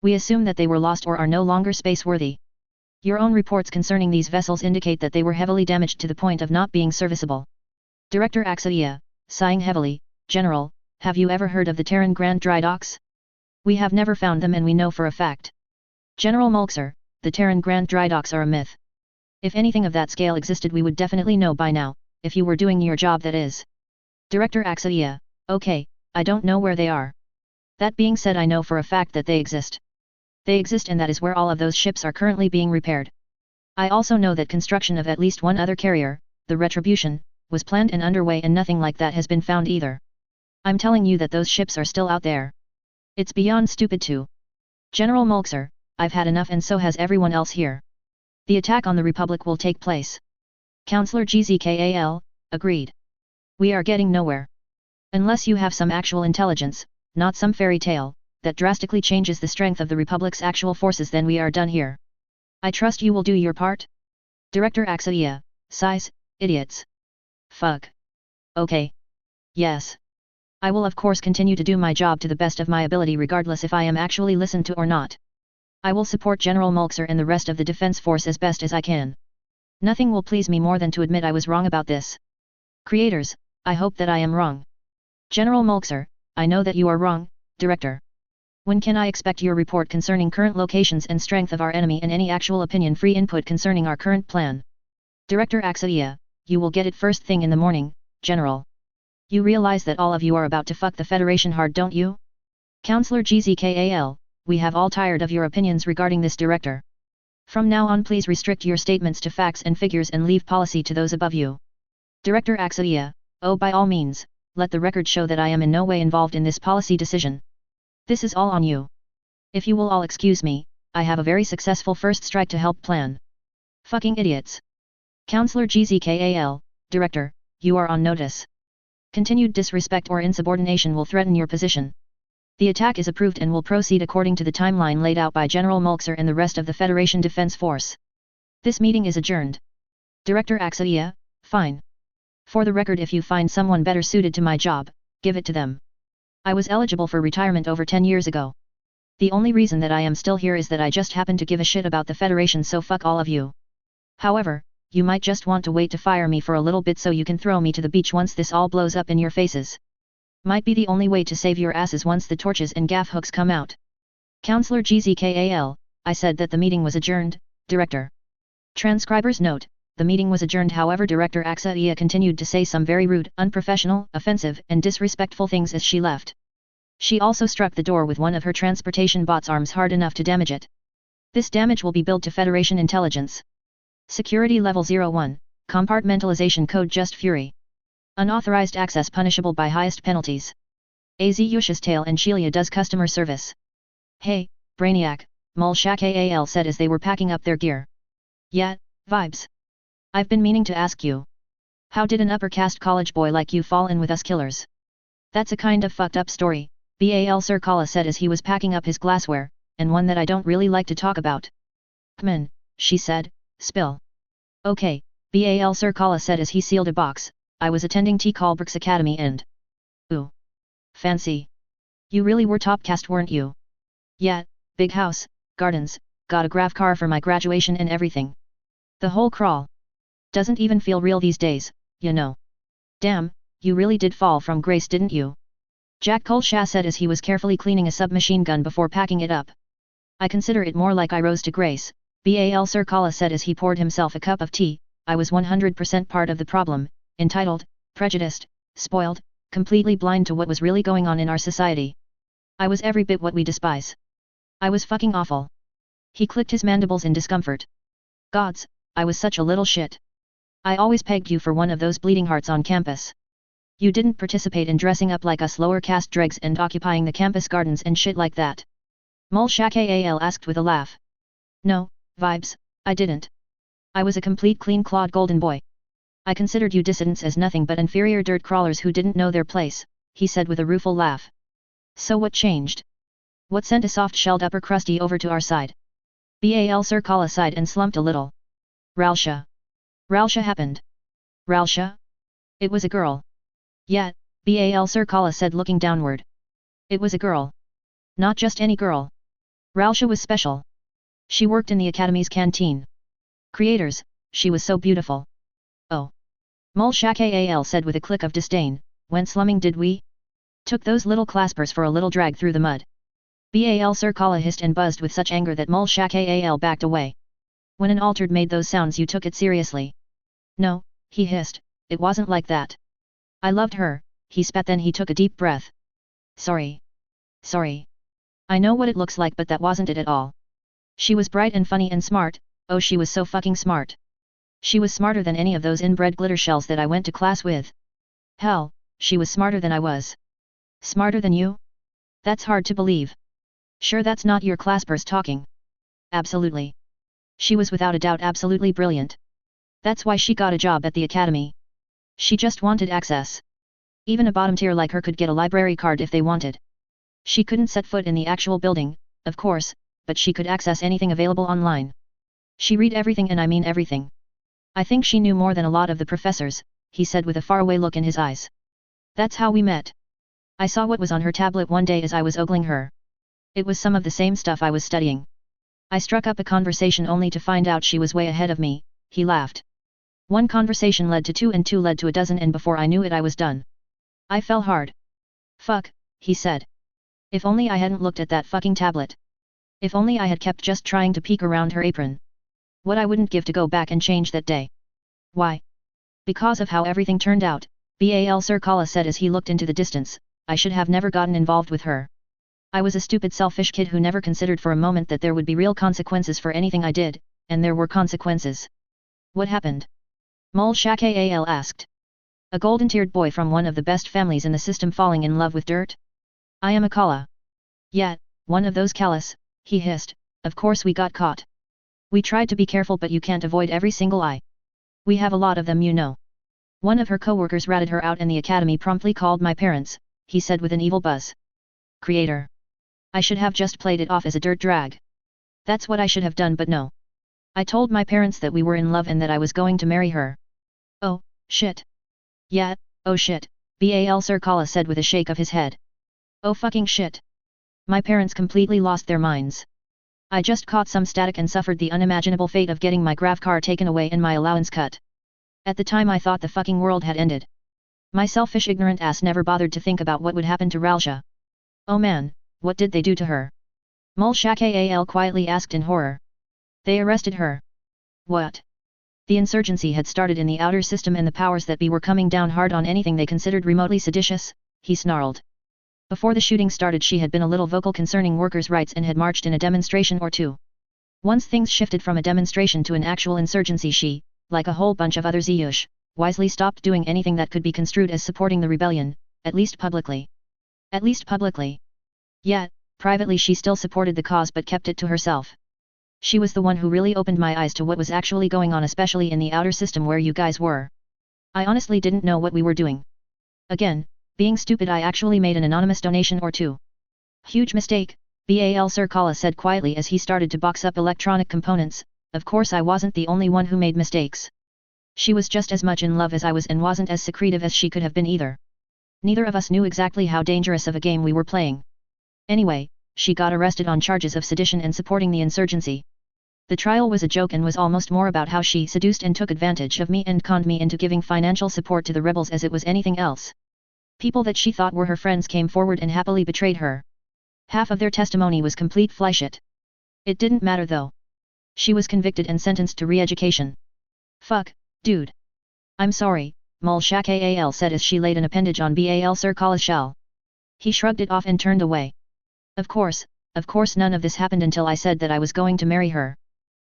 We assume that they were lost or are no longer space-worthy. Your own reports concerning these vessels indicate that they were heavily damaged to the point of not being serviceable. Director Axaia, sighing heavily, General, have you ever heard of the Terran Grand Dry Docks? We have never found them and we know for a fact. General Mulxer, the Terran Grand Dry Docks are a myth. If anything of that scale existed we would definitely know by now, if you were doing your job that is. Director Axaia, okay, I don't know where they are. That being said, I know for a fact that they exist. They exist, and that is where all of those ships are currently being repaired. I also know that construction of at least one other carrier, the Retribution, was planned and underway, and nothing like that has been found either. I'm telling you that those ships are still out there. It's beyond stupid too. General Mulxer, I've had enough, and so has everyone else here. The attack on the Republic will take place. Counselor GZKAL, agreed. We are getting nowhere. Unless you have some actual intelligence, not some fairy tale, that drastically changes the strength of the Republic's actual forces, then we are done here. I trust you will do your part? Director Axaia, sighs, idiots. Fuck. Okay. Yes. I will of course continue to do my job to the best of my ability, regardless if I am actually listened to or not. I will support General Mulxer and the rest of the Defense Force as best as I can. Nothing will please me more than to admit I was wrong about this. Creators, I hope that I am wrong. General Mulxer, I know that you are wrong, Director. When can I expect your report concerning current locations and strength of our enemy, and any actual opinion-free input concerning our current plan? Director Axaia, you will get it first thing in the morning, General. You realize that all of you are about to fuck the Federation hard, don't you? Counselor GZKAL, we have all tired of your opinions regarding this, Director. From now on please restrict your statements to facts and figures and leave policy to those above you. Director Axaia, oh, by all means, let the record show that I am in no way involved in this policy decision. This is all on you. If you will all excuse me, I have a very successful first strike to help plan. Fucking idiots. Counselor GZKAL, Director, you are on notice. Continued disrespect or insubordination will threaten your position. The attack is approved and will proceed according to the timeline laid out by General Mulxer and the rest of the Federation Defense Force. This meeting is adjourned. Director Axaia, fine. For the record, if you find someone better suited to my job, give it to them. I was eligible for retirement over 10 years ago. The only reason that I am still here is that I just happen to give a shit about the Federation, so fuck all of you. However, you might just want to wait to fire me for a little bit so you can throw me to the beach once this all blows up in your faces. Might be the only way to save your asses once the torches and gaff hooks come out. Counselor GZKAL, I said that the meeting was adjourned, Director. Transcribers note, the meeting was adjourned. However, Director Axaia continued to say some very rude, unprofessional, offensive, and disrespectful things as she left. She also struck the door with one of her transportation bot's arms hard enough to damage it. This damage will be billed to Federation Intelligence. Security Level 01, Compartmentalization Code Just Fury. Unauthorized access punishable by highest penalties. AZ Yush's tail and Shelia does customer service. Hey, Brainiac, Mulshak said as they were packing up their gear. Yeah, vibes. I've been meaning to ask you. How did an upper caste college boy like you fall in with us killers? That's a kind of fucked up story, Bal Sir Kala said as he was packing up his glassware, and one that I don't really like to talk about. Kman, she said, spill. Okay, Bal Sir Kala said as he sealed a box. I was attending T. Colbrooks Academy and... Ooh. Fancy. You really were top caste, weren't you? Yeah, big house, gardens, got a grav car for my graduation and everything. The whole crawl. Doesn't even feel real these days, you know. Damn, you really did fall from grace, didn't you? Jack Colshaw said as he was carefully cleaning a submachine gun before packing it up. I consider it more like I rose to grace, Bal Sir Kala said as he poured himself a cup of tea. I was 100% part of the problem, entitled, prejudiced, spoiled, completely blind to what was really going on in our society. I was every bit what we despise. I was fucking awful. He clicked his mandibles in discomfort. Gods, I was such a little shit. I always pegged you for one of those bleeding hearts on campus. You didn't participate in dressing up like us lower caste dregs and occupying the campus gardens and shit like that. Mulshak asked with a laugh. No, vibes, I didn't. I was a complete clean-clawed golden boy. I considered you dissidents as nothing but inferior dirt crawlers who didn't know their place, he said with a rueful laugh. So what changed? What sent a soft-shelled upper crusty over to our side? Bal Sir Kala sighed and slumped a little. Ralsha. Ralsha happened. Ralsha? It was a girl. Yet, Bal Sir Kala said looking downward. It was a girl. Not just any girl. Ralsha was special. She worked in the Academy's canteen. Creators, she was so beautiful. Oh. Mulshak said with a click of disdain, went slumming did we? Took those little claspers for a little drag through the mud. Bal Sir Kala hissed and buzzed with such anger that Mulshak backed away. When an altered made those sounds you took it seriously. No, he hissed, it wasn't like that. I loved her, he spat then he took a deep breath. Sorry. Sorry. I know what it looks like but that wasn't it at all. She was bright and funny and smart, oh she was so fucking smart. She was smarter than any of those inbred glitter shells that I went to class with. Hell, she was smarter than I was. Smarter than you? That's hard to believe. Sure that's not your claspers talking. Absolutely. She was without a doubt absolutely brilliant. That's why she got a job at the Academy. She just wanted access. Even a bottom tier like her could get a library card if they wanted. She couldn't set foot in the actual building, of course, but she could access anything available online. She read everything and I mean everything. I think she knew more than a lot of the professors, he said with a faraway look in his eyes. That's how we met. I saw what was on her tablet one day as I was ogling her. It was some of the same stuff I was studying. I struck up a conversation only to find out she was way ahead of me, he laughed. One conversation led to two and two led to a dozen and before I knew it I was done. I fell hard. Fuck, he said. If only I hadn't looked at that fucking tablet. If only I had kept just trying to peek around her apron. What I wouldn't give to go back and change that day. Why? Because of how everything turned out, Bal Sir Kala said as he looked into the distance, I should have never gotten involved with her. I was a stupid selfish kid who never considered for a moment that there would be real consequences for anything I did, and there were consequences. What happened? Mulshak asked. A golden-tiered boy from one of the best families in the system falling in love with dirt? I am a Kala. Yet, one of those callous, he hissed, of course we got caught. We tried to be careful but you can't avoid every single eye. We have a lot of them you know. One of her co-workers ratted her out and the Academy promptly called my parents, he said with an evil buzz. Creator. I should have just played it off as a dirt drag. That's what I should have done but no. I told my parents that we were in love and that I was going to marry her. Oh, shit. Yeah, oh shit, Bal Sir Kala said with a shake of his head. Oh fucking shit. My parents completely lost their minds. I just caught some static and suffered the unimaginable fate of getting my grav car taken away and my allowance cut. At the time I thought the fucking world had ended. My selfish ignorant ass never bothered to think about what would happen to Ralsha. Oh man, what did they do to her? Mulshak quietly asked in horror. They arrested her. What? The insurgency had started in the outer system and the powers that be were coming down hard on anything they considered remotely seditious, he snarled. Before the shooting started she had been a little vocal concerning workers' rights and had marched in a demonstration or two. Once things shifted from a demonstration to an actual insurgency she, like a whole bunch of other Ziyush, wisely stopped doing anything that could be construed as supporting the rebellion, at least publicly. At least publicly. Yet, privately she still supported the cause but kept it to herself. She was the one who really opened my eyes to what was actually going on especially in the outer system where you guys were. I honestly didn't know what we were doing. Again, being stupid I actually made an anonymous donation or two. Huge mistake, Bal Sir Kala said quietly as he started to box up electronic components, of course I wasn't the only one who made mistakes. She was just as much in love as I was and wasn't as secretive as she could have been either. Neither of us knew exactly how dangerous of a game we were playing. Anyway, she got arrested on charges of sedition and supporting the insurgency. The trial was a joke and was almost more about how she seduced and took advantage of me and conned me into giving financial support to the rebels as it was anything else. People that she thought were her friends came forward and happily betrayed her. Half of their testimony was complete flyshit. It didn't matter though. She was convicted and sentenced to re-education. Fuck, dude. I'm sorry, Mulshak said as she laid an appendage on Bal Sir Kala's shell. He shrugged it off and turned away. Of course none of this happened until I said that I was going to marry her.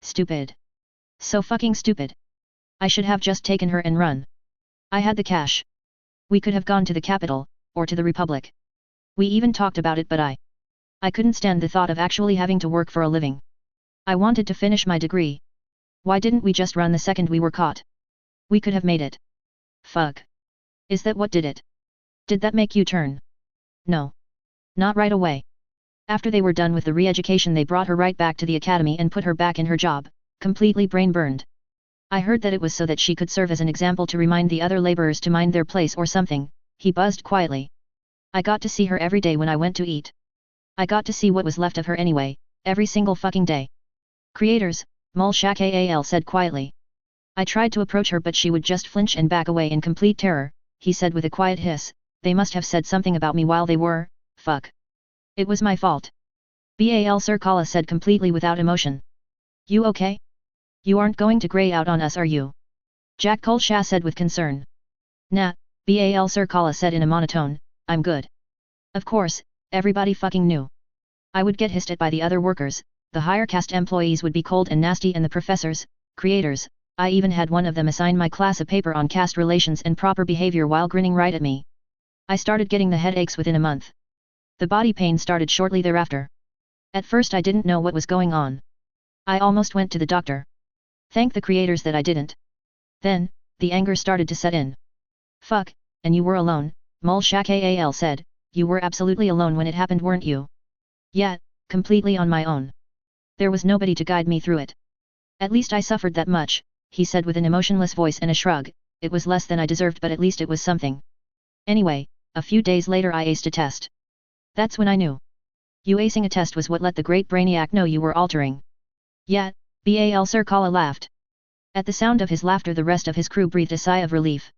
Stupid. So fucking stupid. I should have just taken her and run. I had the cash. We could have gone to the capital, or to the Republic. We even talked about it but I couldn't stand the thought of actually having to work for a living. I wanted to finish my degree. Why didn't we just run the second we were caught? We could have made it. Fuck. Is that what did it? Did that make you turn? No. Not right away. After they were done with the re-education they brought her right back to the academy and put her back in her job, completely brain-burned. I heard that it was so that she could serve as an example to remind the other laborers to mind their place or something, he buzzed quietly. I got to see her every day when I went to eat. I got to see what was left of her anyway, every single fucking day. Creators, Mulshakal said quietly. I tried to approach her but she would just flinch and back away in complete terror, he said with a quiet hiss, they must have said something about me while they were, fuck. It was my fault. Bal Sir Kala said completely without emotion. You okay? You aren't going to grey out on us are you? Jack Kolsha said with concern. Nah, Bal Sir Kala said in a monotone, I'm good. Of course, everybody fucking knew. I would get hissed at by the other workers, the higher caste employees would be cold and nasty and the professors, creators, I even had one of them assign my class a paper on caste relations and proper behavior while grinning right at me. I started getting the headaches within a month. The body pain started shortly thereafter. At first I didn't know what was going on. I almost went to the doctor. Thank the creators that I didn't. Then, the anger started to set in. Fuck, and you were alone, Mulshakal said, you were absolutely alone when it happened weren't you? Yeah, completely on my own. There was nobody to guide me through it. At least I suffered that much, he said with an emotionless voice and a shrug, it was less than I deserved but at least it was something. Anyway, a few days later I aced a test. That's when I knew. You acing a test was what let the great brainiac know you were altering. Yeah, Bal Sir Kala laughed. At the sound of his laughter the rest of his crew breathed a sigh of relief.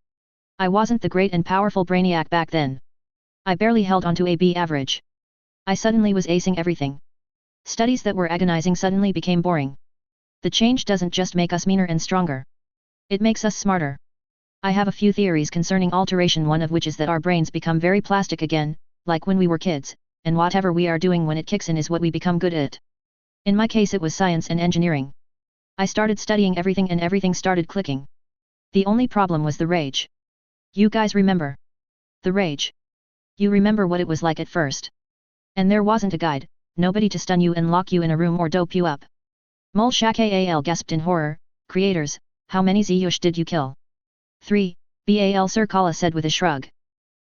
I wasn't the great and powerful brainiac back then. I barely held on to a B average. I suddenly was acing everything. Studies that were agonizing suddenly became boring. The change doesn't just make us meaner and stronger. It makes us smarter. I have a few theories concerning alteration, one of which is that our brains become very plastic again, like when we were kids, and whatever we are doing when it kicks in is what we become good at. In my case it was science and engineering. I started studying everything and everything started clicking. The only problem was the rage. You guys remember? The rage. You remember what it was like at first. And there wasn't a guide, nobody to stun you and lock you in a room or dope you up. Mulshakal gasped in horror, creators, how many Ziyush did you kill? 3, Bal Sir Kala said with a shrug.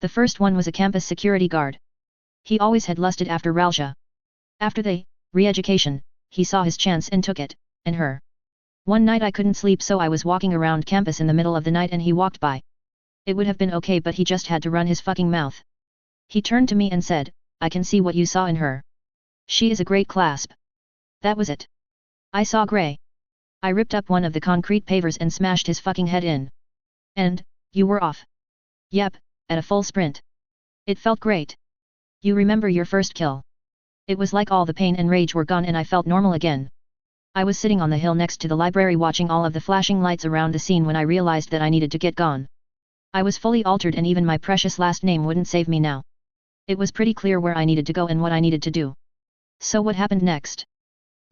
The first one was a campus security guard. He always had lusted after Ralsha. After the re-education, he saw his chance and took it, and her. One night I couldn't sleep so I was walking around campus in the middle of the night and he walked by. It would have been okay but he just had to run his fucking mouth. He turned to me and said, I can see what you saw in her. She is a great clasp. That was it. I saw grey. I ripped up one of the concrete pavers and smashed his fucking head in. And, you were off. Yep, at a full sprint. It felt great. You remember your first kill. It was like all the pain and rage were gone and I felt normal again. I was sitting on the hill next to the library watching all of the flashing lights around the scene when I realized that I needed to get gone. I was fully altered and even my precious last name wouldn't save me now. It was pretty clear where I needed to go and what I needed to do. So what happened next?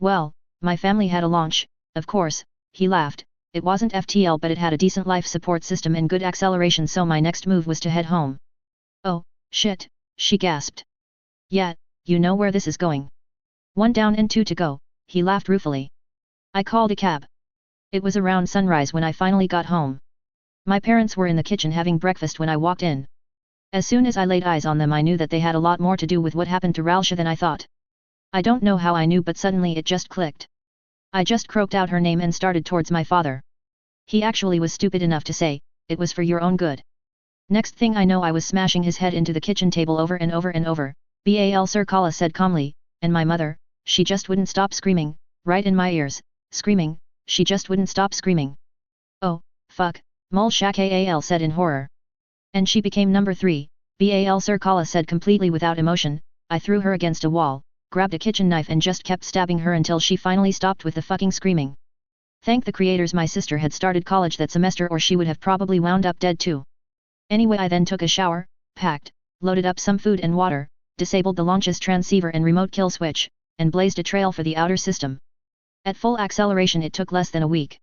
Well, my family had a launch, of course, he laughed, it wasn't FTL but it had a decent life support system and good acceleration so my next move was to head home. Oh, shit, she gasped. Yeah, you know where this is going. 1 down and 2 to go, he laughed ruefully. I called a cab. It was around sunrise when I finally got home. My parents were in the kitchen having breakfast when I walked in. As soon as I laid eyes on them I knew that they had a lot more to do with what happened to Ralsha than I thought. I don't know how I knew but suddenly it just clicked. I just croaked out her name and started towards my father. He actually was stupid enough to say, it was for your own good. Next thing I know I was smashing his head into the kitchen table over and over and over, Bal Sir Kala said calmly, and my mother, she just wouldn't stop screaming, right in my ears, screaming, she just wouldn't stop screaming. Oh, fuck, Mulshakal said in horror. And she became number 3, Bal Sir Kala said completely without emotion, I threw her against a wall, grabbed a kitchen knife and just kept stabbing her until she finally stopped with the fucking screaming. Thank the creators my sister had started college that semester or she would have probably wound up dead too. Anyway I then took a shower, packed, loaded up some food and water, disabled the launch's transceiver and remote kill switch, and blazed a trail for the outer system. At full acceleration it took less than a week.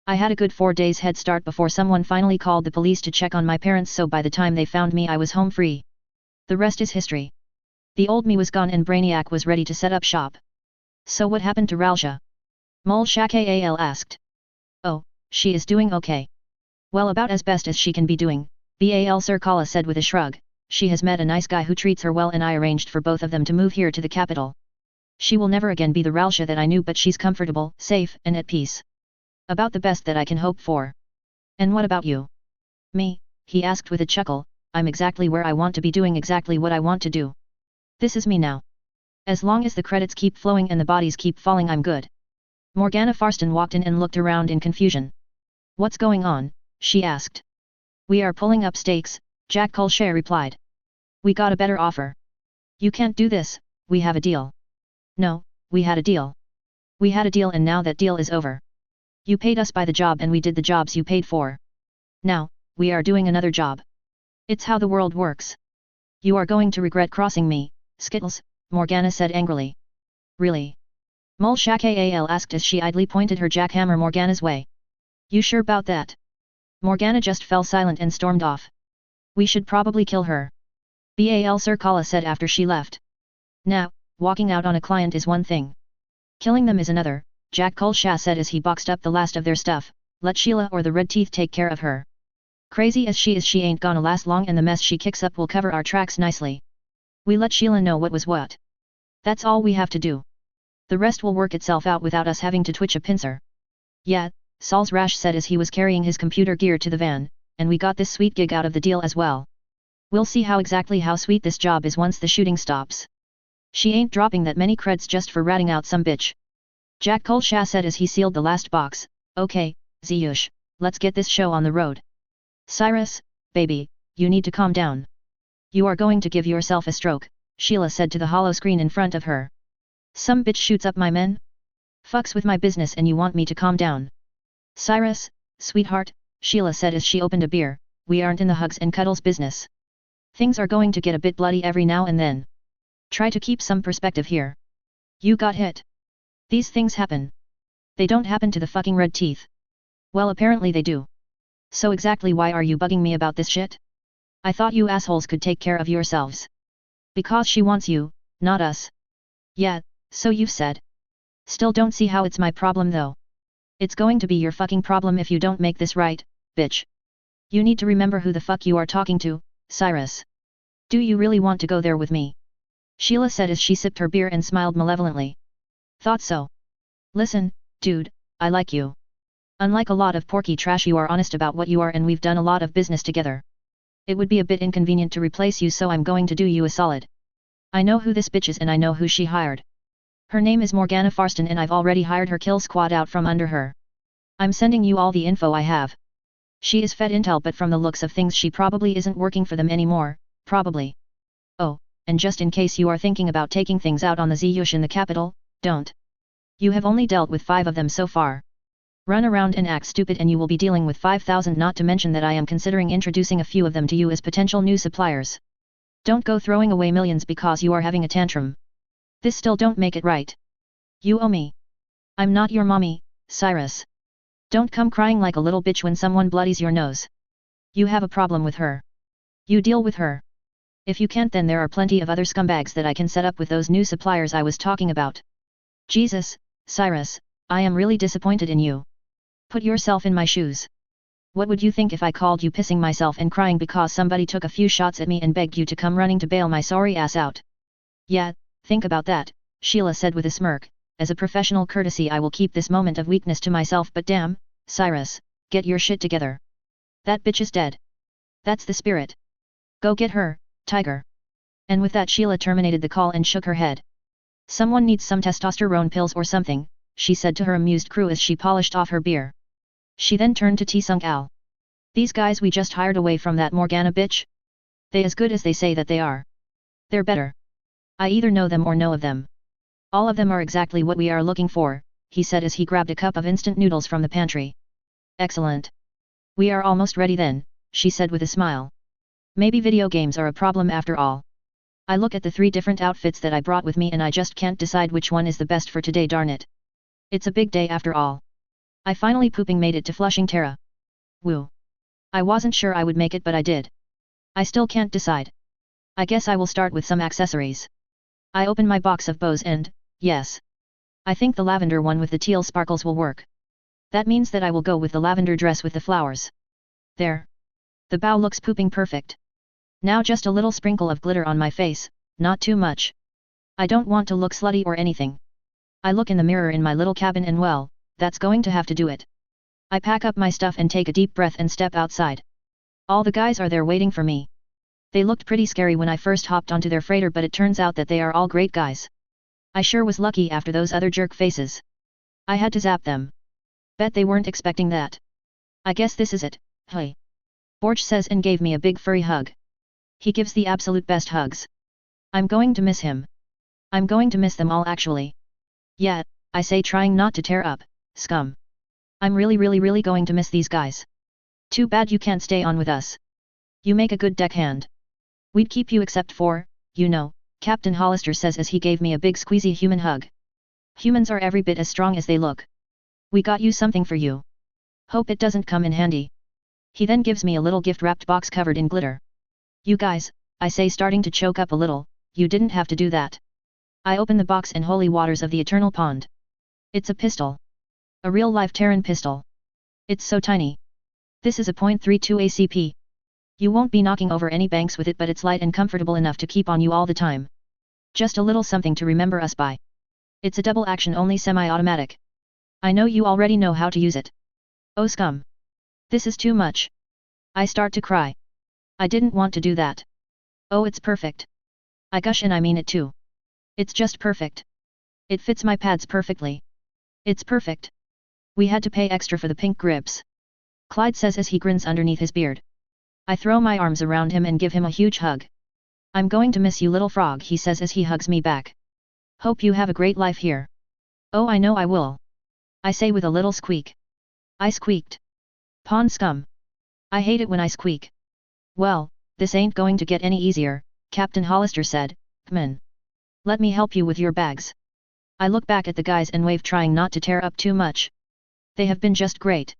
I had a good 4 days head start before someone finally called the police to check on my parents so by the time they found me I was home free. The rest is history. The old me was gone and Brainiac was ready to set up shop. So what happened to Ralsha? Mulshakal asked. Oh, she is doing okay. Well, about as best as she can be doing, Bal Sir Kala said with a shrug. She has met a nice guy who treats her well and I arranged for both of them to move here to the capital. She will never again be the Ralsha that I knew, but she's comfortable, safe, and at peace. About the best that I can hope for. And what about you? Me, he asked with a chuckle. I'm exactly where I want to be, doing exactly what I want to do. This is me now. As long as the credits keep flowing and the bodies keep falling, I'm good. Morgana Farston walked in and looked around in confusion. What's going on? She asked. We are pulling up stakes, Jack Colchet replied. We got a better offer. You can't do this, we have a deal. No, we had a deal. We had a deal and now that deal is over. You paid us by the job and we did the jobs you paid for. Now, we are doing another job. It's how the world works. You are going to regret crossing me, Skittles, Morgana said angrily. Really? Mol Shakal asked as she idly pointed her jackhammer Morgana's way. You sure about that? Morgana just fell silent and stormed off. We should probably kill her. Bal Sir Kala said after she left. Now, walking out on a client is one thing. Killing them is another, Jack Colchet said as he boxed up the last of their stuff. Let Sheila or the Red Teeth take care of her. Crazy as she is, she ain't gonna last long and the mess she kicks up will cover our tracks nicely. We let Sheila know what was what. That's all we have to do. The rest will work itself out without us having to twitch a pincer. Yeah, Saul's Rash said as he was carrying his computer gear to the van, and we got this sweet gig out of the deal as well. We'll see how sweet this job is once the shooting stops. She ain't dropping that many creds just for ratting out some bitch. Jack Colchet said as he sealed the last box. Okay, Ziyush, let's get this show on the road. Cyrus, baby, you need to calm down. You are going to give yourself a stroke, Sheila said to the hollow screen in front of her. Some bitch shoots up my men? Fucks with my business and you want me to calm down. Cyrus, sweetheart, Sheila said as she opened a beer, we aren't in the hugs and cuddles business. Things are going to get a bit bloody every now and then. Try to keep some perspective here. You got hit. These things happen. They don't happen to the fucking Red Teeth. Well, apparently they do. So exactly why are you bugging me about this shit? I thought you assholes could take care of yourselves. Because she wants you, not us. Yeah, so you've said. Still don't see how it's my problem though. It's going to be your fucking problem if you don't make this right, bitch. You need to remember who the fuck you are talking to, Cyrus. Do you really want to go there with me? Sheila said as she sipped her beer and smiled malevolently. Thought so. Listen, dude, I like you. Unlike a lot of porky trash, you are honest about what you are and we've done a lot of business together. It would be a bit inconvenient to replace you, so I'm going to do you a solid. I know who this bitch is and I know who she hired. Her name is Morgana Farston and I've already hired her kill squad out from under her. I'm sending you all the info I have. She is fed intel, but from the looks of things she probably isn't working for them anymore, probably. Oh, and just in case you are thinking about taking things out on the Ziyush in the capital, don't. You have only dealt with 5 of them so far. Run around and act stupid and you will be dealing with 5,000, not to mention that I am considering introducing a few of them to you as potential new suppliers. Don't go throwing away millions because you are having a tantrum. This still don't make it right. You owe me. I'm not your mommy, Cyrus. Don't come crying like a little bitch when someone bloodies your nose. You have a problem with her. You deal with her. If you can't, then there are plenty of other scumbags that I can set up with those new suppliers I was talking about. Jesus, Cyrus, I am really disappointed in you. Put yourself in my shoes. What would you think if I called you pissing myself and crying because somebody took a few shots at me and begged you to come running to bail my sorry ass out? Yeah, think about that, Sheila said with a smirk. As a professional courtesy I will keep this moment of weakness to myself, but damn, Cyrus, get your shit together. That bitch is dead. That's the spirit. Go get her, tiger. And with that Sheila terminated the call and shook her head. Someone needs some testosterone pills or something, she said to her amused crew as she polished off her beer. She then turned to Tsung Al. These guys we just hired away from that Morgana bitch? They as good as they say that they are. They're better. I either know them or know of them. All of them are exactly what we are looking for, he said as he grabbed a cup of instant noodles from the pantry. Excellent. We are almost ready then, she said with a smile. Maybe video games are a problem after all. I look at the 3 different outfits that I brought with me and I just can't decide which one is the best for today, darn it. It's a big day after all. I finally pooping made it to Flushing Terra. Woo. I wasn't sure I would make it, but I did. I still can't decide. I guess I will start with some accessories. I open my box of bows and, yes. I think the lavender one with the teal sparkles will work. That means that I will go with the lavender dress with the flowers. There. The bow looks pooping perfect. Now just a little sprinkle of glitter on my face, not too much. I don't want to look slutty or anything. I look in the mirror in my little cabin and well, that's going to have to do it. I pack up my stuff and take a deep breath and step outside. All the guys are there waiting for me. They looked pretty scary when I first hopped onto their freighter, but it turns out that they are all great guys. I sure was lucky after those other jerk faces. I had to zap them. Bet they weren't expecting that. I guess this is it, hey. Borch says and gave me a big furry hug. He gives the absolute best hugs. I'm going to miss him. I'm going to miss them all actually. Yeah, I say, trying not to tear up, scum. I'm really going to miss these guys. Too bad you can't stay on with us. You make a good deckhand. We'd keep you except for, you know, Captain Hollister says as he gave me a big squeezy human hug. Humans are every bit as strong as they look. We got you something for you. Hope it doesn't come in handy. He then gives me a little gift-wrapped box covered in glitter. You guys, I say, starting to choke up a little, you didn't have to do that. I open the box in holy waters of the eternal pond. It's a pistol. A real-life Terran pistol. It's so tiny. This is a .32 ACP. You won't be knocking over any banks with it, but it's light and comfortable enough to keep on you all the time. Just a little something to remember us by. It's a double-action only semi-automatic. I know you already know how to use it. Oh scum. This is too much. I start to cry. I didn't want to do that. Oh, it's perfect. I gush, and I mean it too. It's just perfect. It fits my pads perfectly. It's perfect. We had to pay extra for the pink grips. Clyde says as he grins underneath his beard. I throw my arms around him and give him a huge hug. I'm going to miss you, little frog, he says as he hugs me back. Hope you have a great life here. Oh, I know I will. I say with a little squeak. I squeaked. Pond scum. I hate it when I squeak. Well, this ain't going to get any easier, Captain Hollister said. Come in. Let me help you with your bags. I look back at the guys and wave, trying not to tear up too much. They have been just great.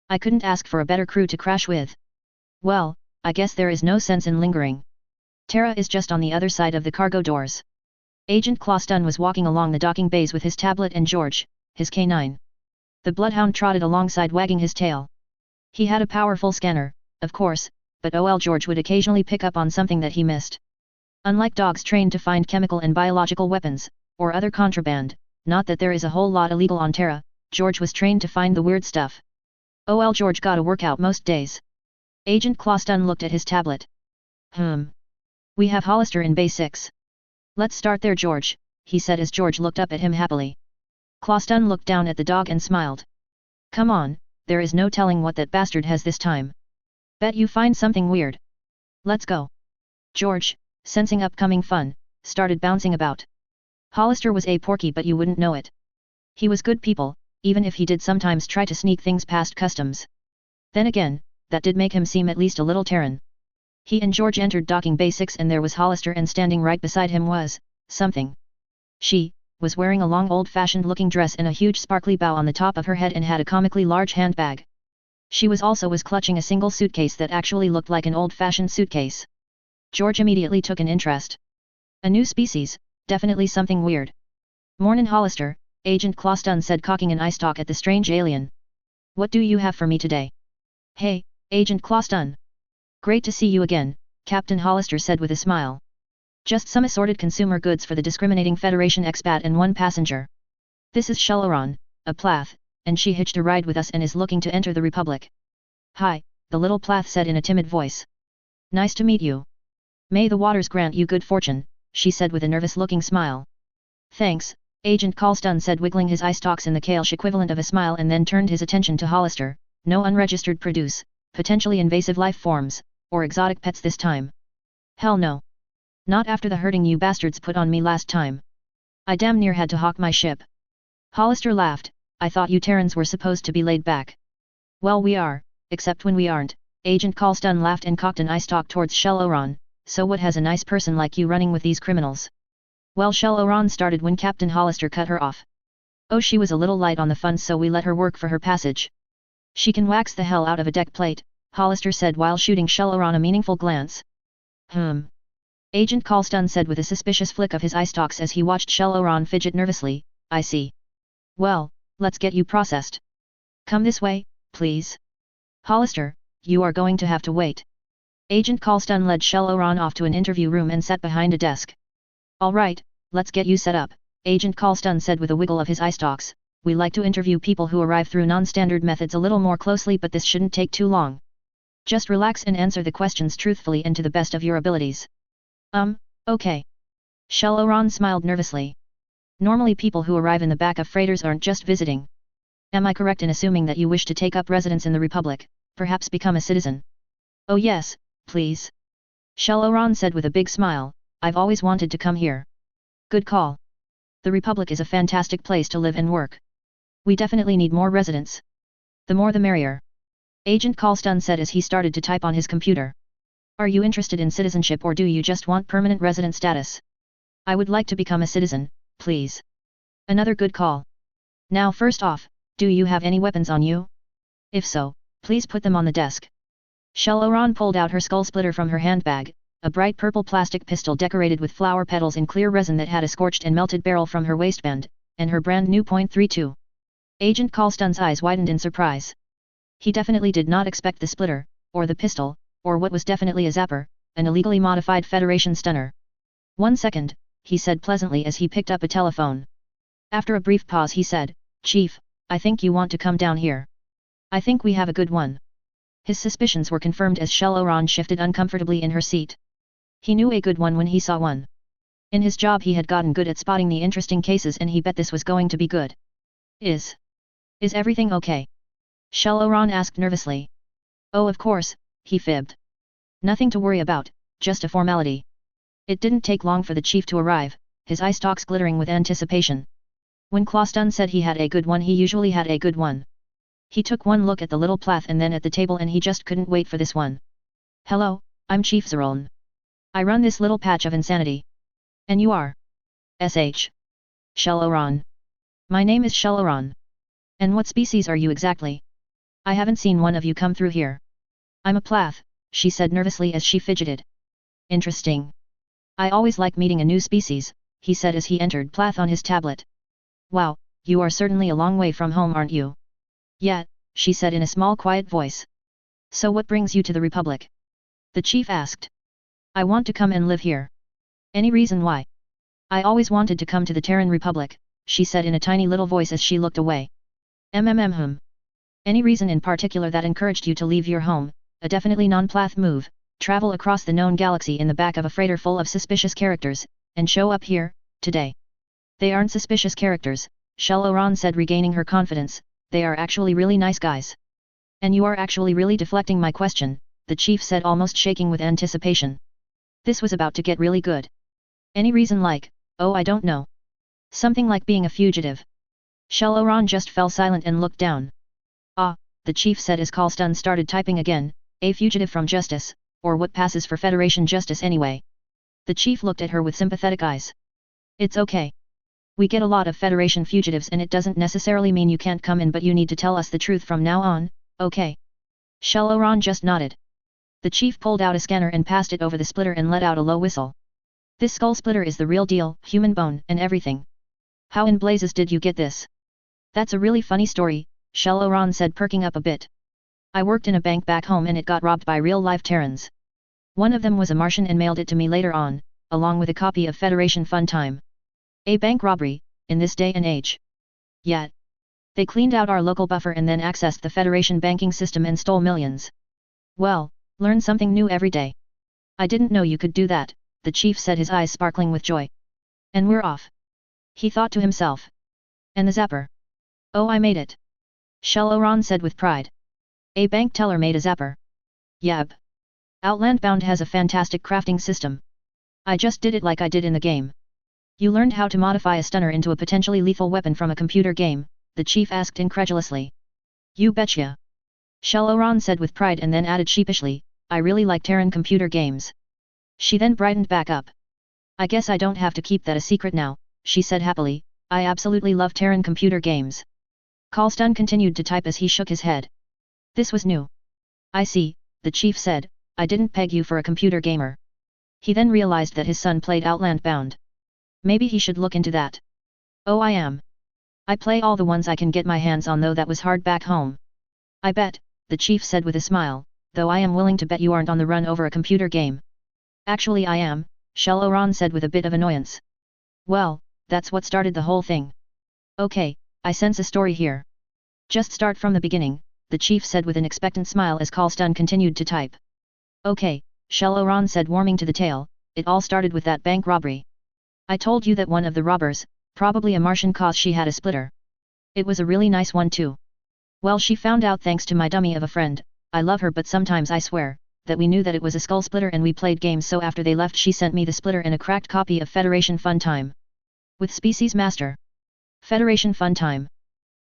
I couldn't ask for a better crew to crash with. Well, I guess there is no sense in lingering. Terra is just on the other side of the cargo doors. Agent Closton was walking along the docking bays with his tablet and George, his K9. The bloodhound trotted alongside, wagging his tail. He had a powerful scanner, of course, but George would occasionally pick up on something that he missed. Unlike dogs trained to find chemical and biological weapons, or other contraband, not that there is a whole lot illegal on Terra, George was trained to find the weird stuff. George got a workout most days. Agent Closton looked at his tablet. We have Hollister in Bay 6. Let's start there, George, he said as George looked up at him happily. Closton looked down at the dog and smiled. Come on, there is no telling what that bastard has this time. Bet you find something weird. Let's go. George, sensing upcoming fun, started bouncing about. Hollister was a porky, but you wouldn't know it. He was good people, even if he did sometimes try to sneak things past customs. Then again, that did make him seem at least a little Terran. He and George entered docking bay 6 and there was Hollister, and standing right beside him was, something. She was wearing a long old-fashioned looking dress and a huge sparkly bow on the top of her head and had a comically large handbag. She was clutching a single suitcase that actually looked like an old-fashioned suitcase. George immediately took an interest. A new species, definitely something weird. Mornin' Hollister, Agent Closton said, cocking an eye stalk at the strange alien. What do you have for me today? Hey, Agent Closton. Great to see you again, Captain Hollister said with a smile. Just some assorted consumer goods for the discriminating Federation expat and one passenger. This is Shelleron, a Plath, and she hitched a ride with us and is looking to enter the Republic. Hi, the little Plath said in a timid voice. Nice to meet you. May the waters grant you good fortune, she said with a nervous-looking smile. Thanks, Agent Closton said, wiggling his eye stalks in the Kalish equivalent of a smile, and then turned his attention to Hollister. No unregistered produce, potentially invasive life forms, or exotic pets this time. Hell no. Not after the hurting you bastards put on me last time. I damn near had to hawk my ship. Hollister laughed. I thought you Terrans were supposed to be laid back. Well, we are, except when we aren't. Agent Closton laughed and cocked an eye stalk towards Shelleron. So what has a nice person like you running with these criminals? Well, Shelleron started when Captain Hollister cut her off. Oh, she was a little light on the funds, so we let her work for her passage. She can wax the hell out of a deck plate, Hollister said while shooting Shelleron a meaningful glance. Agent Closton said with a suspicious flick of his eye stalks as he watched Shelleron fidget nervously. I see. Well, let's get you processed. Come this way, please. Hollister, you are going to have to wait. Agent Colston led Shelloran off to an interview room and sat behind a desk. All right, let's get you set up, Agent Colston said with a wiggle of his eye stalks. We like to interview people who arrive through non-standard methods a little more closely, but this shouldn't take too long. Just relax and answer the questions truthfully and to the best of your abilities. Okay. Shelloran smiled nervously. Normally people who arrive in the back of freighters aren't just visiting. Am I correct in assuming that you wish to take up residence in the Republic, perhaps become a citizen? Oh yes, please. Shelloran said with a big smile, I've always wanted to come here. Good call. The Republic is a fantastic place to live and work. We definitely need more residents. The more the merrier. Agent Colston said as he started to type on his computer. Are you interested in citizenship or do you just want permanent resident status? I would like to become a citizen, please. Another good call. Now first off, do you have any weapons on you? If so, please put them on the desk. Shelloran pulled out her skull splitter from her handbag, a bright purple plastic pistol decorated with flower petals in clear resin that had a scorched and melted barrel from her waistband, and her brand new .32. Agent Colston's eyes widened in surprise. He definitely did not expect the splitter, or the pistol, or what was definitely a zapper, an illegally modified Federation stunner. 1 second, he said pleasantly as he picked up a telephone. After a brief pause he said, Chief, I think you want to come down here. I think we have a good one. His suspicions were confirmed as Shelloran shifted uncomfortably in her seat. He knew a good one when he saw one. In his job he had gotten good at spotting the interesting cases and he bet this was going to be good. Is everything okay? Shelloran asked nervously. Oh of course, he fibbed. Nothing to worry about, just a formality. It didn't take long for the chief to arrive, his eye stalks glittering with anticipation. When Colston said he had a good one he usually had a good one. He took one look at the little plath and then at the table and he just couldn't wait for this one. Hello, I'm Chief Zeroln. I run this little patch of insanity. And you are? SH. Shelloran. My name is Shelloran. And what species are you exactly? I haven't seen one of you come through here. I'm a plath, she said nervously as she fidgeted. Interesting. I always like meeting a new species, he said as he entered plath on his tablet. Wow, you are certainly a long way from home aren't you? Yeah, she said in a small quiet voice. So what brings you to the Republic? The chief asked. I want to come and live here. Any reason why? I always wanted to come to the Terran Republic, she said in a tiny little voice as she looked away. Any reason in particular that encouraged you to leave your home, a definitely non-plath move, travel across the known galaxy in the back of a freighter full of suspicious characters, and show up here, today? They aren't suspicious characters, Shelloran said regaining her confidence, they are actually really nice guys. And you are actually really deflecting my question, the chief said almost shaking with anticipation. This was about to get really good. Any reason like, oh I don't know. Something like being a fugitive. Shelloran just fell silent and looked down. Ah, the chief said as Colston started typing again, a fugitive from justice, or what passes for Federation justice anyway. The chief looked at her with sympathetic eyes. It's okay. We get a lot of Federation fugitives and it doesn't necessarily mean you can't come in but you need to tell us the truth from now on, okay? Shelloran just nodded. The chief pulled out a scanner and passed it over the splitter and let out a low whistle. This skull splitter is the real deal, human bone and everything. How in blazes did you get this? That's a really funny story, Shelloran said perking up a bit. I worked in a bank back home and it got robbed by real-life Terrans. One of them was a Martian and mailed it to me later on, along with a copy of Federation Fun Time. A bank robbery, in this day and age. Yet. They cleaned out our local buffer and then accessed the Federation banking system and stole millions. Well, learn something new every day. I didn't know you could do that, the chief said his eyes sparkling with joy. And we're off. He thought to himself. And the zapper. Oh I made it. Shelloran said with pride. A bank teller made a zapper. Yab. Outlandbound has a fantastic crafting system. I just did it like I did in the game. You learned how to modify a stunner into a potentially lethal weapon from a computer game, the chief asked incredulously. You betcha. Shelloran said with pride and then added sheepishly, I really like Terran computer games. She then brightened back up. I guess I don't have to keep that a secret now, she said happily, I absolutely love Terran computer games. Colston continued to type as he shook his head. This was new. I see, the chief said, I didn't peg you for a computer gamer. He then realized that his son played Outlandbound. Maybe he should look into that. Oh I am. I play all the ones I can get my hands on, though that was hard back home. I bet, the chief said with a smile, though I am willing to bet you aren't on the run over a computer game. Actually I am, Shalloran said with a bit of annoyance. Well, that's what started the whole thing. Okay, I sense a story here. Just start from the beginning, the chief said with an expectant smile as Kalstan continued to type. Okay, Shalloran said, warming to the tale. It all started with that bank robbery. I told you that one of the robbers, probably a Martian, cause she had a splitter. It was a really nice one too. Well, she found out thanks to my dummy of a friend. I love her, but sometimes I swear that we knew that it was a skull splitter and we played games, so after they left she sent me the splitter and a cracked copy of Federation Fun Time. With Species Master. Federation Fun Time.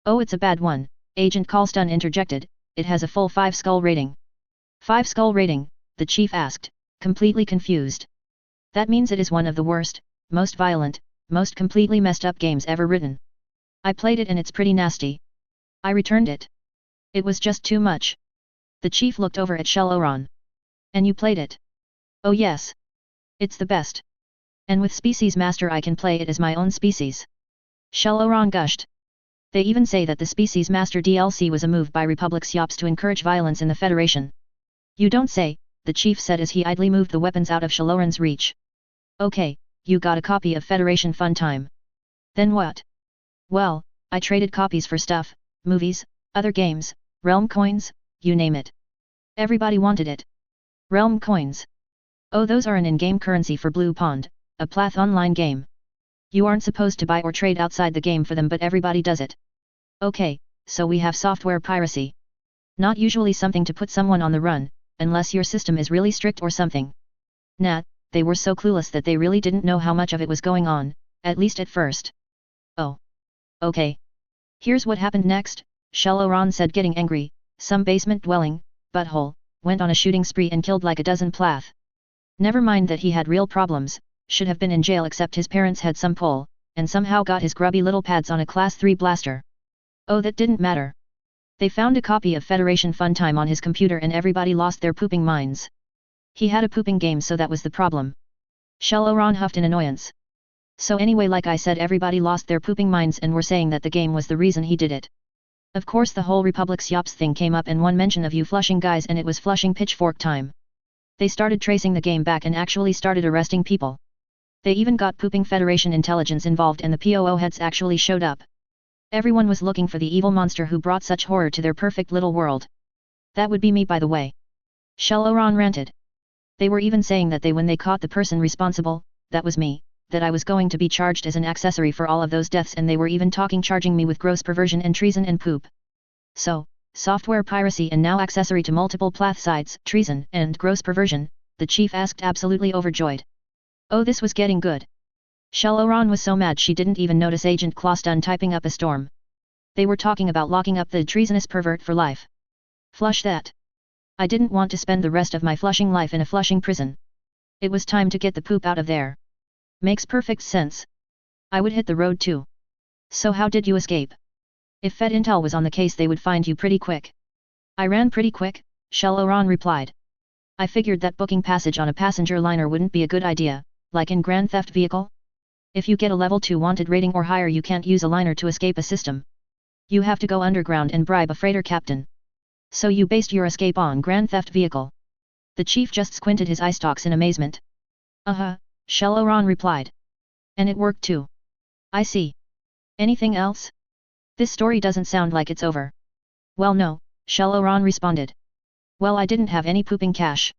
Oh, it's a bad one, Agent Kalstan interjected. It has a full 5 skull rating. 5 skull rating, the chief asked, completely confused. That means it is one of the worst, most violent, most completely messed up games ever written. I played it and it's pretty nasty. I returned it. It was just too much. The chief looked over at Shalloran. And you played it? Oh yes. It's the best. And with Species Master I can play it as my own species. Shalloran gushed. They even say that the Species Master DLC was a move by Republic's Yops to encourage violence in the Federation. You don't say, the chief said as he idly moved the weapons out of Shalloran's reach. Okay, you got a copy of Federation Fun Time. Then what? Well, I traded copies for stuff, movies, other games, realm coins, you name it. Everybody wanted it. Realm coins. Oh, those are an in-game currency for Blue Pond, a Plath online game. You aren't supposed to buy or trade outside the game for them, but everybody does it. Okay, so we have software piracy. Not usually something to put someone on the run, unless your system is really strict or something. Nah, they were so clueless that they really didn't know how much of it was going on, at least at first. Oh. Okay. Here's what happened next, Shalloran said, getting angry. Some basement-dwelling butthole went on a shooting spree and killed like a dozen Plath. Never mind that he had real problems, should have been in jail, except his parents had some pull, and somehow got his grubby little pads on a Class 3 blaster. Oh, that didn't matter. They found a copy of Federation Fun Time on his computer and everybody lost their pooping minds. He had a pooping game, so that was the problem. Shalloran huffed in annoyance. So anyway, like I said, everybody lost their pooping minds and were saying that the game was the reason he did it. Of course the whole Republic's Yops thing came up and one mention of you flushing guys, and it was flushing pitchfork time. They started tracing the game back and actually started arresting people. They even got pooping Federation intelligence involved and the POO heads actually showed up. Everyone was looking for the evil monster who brought such horror to their perfect little world. That would be me, by the way. Shalloran ranted. They were even saying that when they caught the person responsible, that was me, that I was going to be charged as an accessory for all of those deaths, and they were even charging me with gross perversion and treason and poop. So, software piracy and now accessory to multiple Plath sites, treason and gross perversion, the chief asked, absolutely overjoyed. Oh, this was getting good. Shalloran was so mad she didn't even notice Agent Kalstan typing up a storm. They were talking about locking up the treasonous pervert for life. Flush that. I didn't want to spend the rest of my flushing life in a flushing prison. It was time to get the poop out of there. Makes perfect sense. I would hit the road too. So how did you escape? If Fed Intel was on the case, they would find you pretty quick. I ran pretty quick, Shalloran replied. I figured that booking passage on a passenger liner wouldn't be a good idea, like in Grand Theft Vehicle. If you get a level 2 wanted rating or higher, you can't use a liner to escape a system. You have to go underground and bribe a freighter captain. So you based your escape on Grand Theft Vehicle. The chief just squinted his eye stalks in amazement. Uh-huh, Shalloran replied. And it worked too. I see. Anything else? This story doesn't sound like it's over. Well, no, Shalloran responded. Well, I didn't have any pooping cash.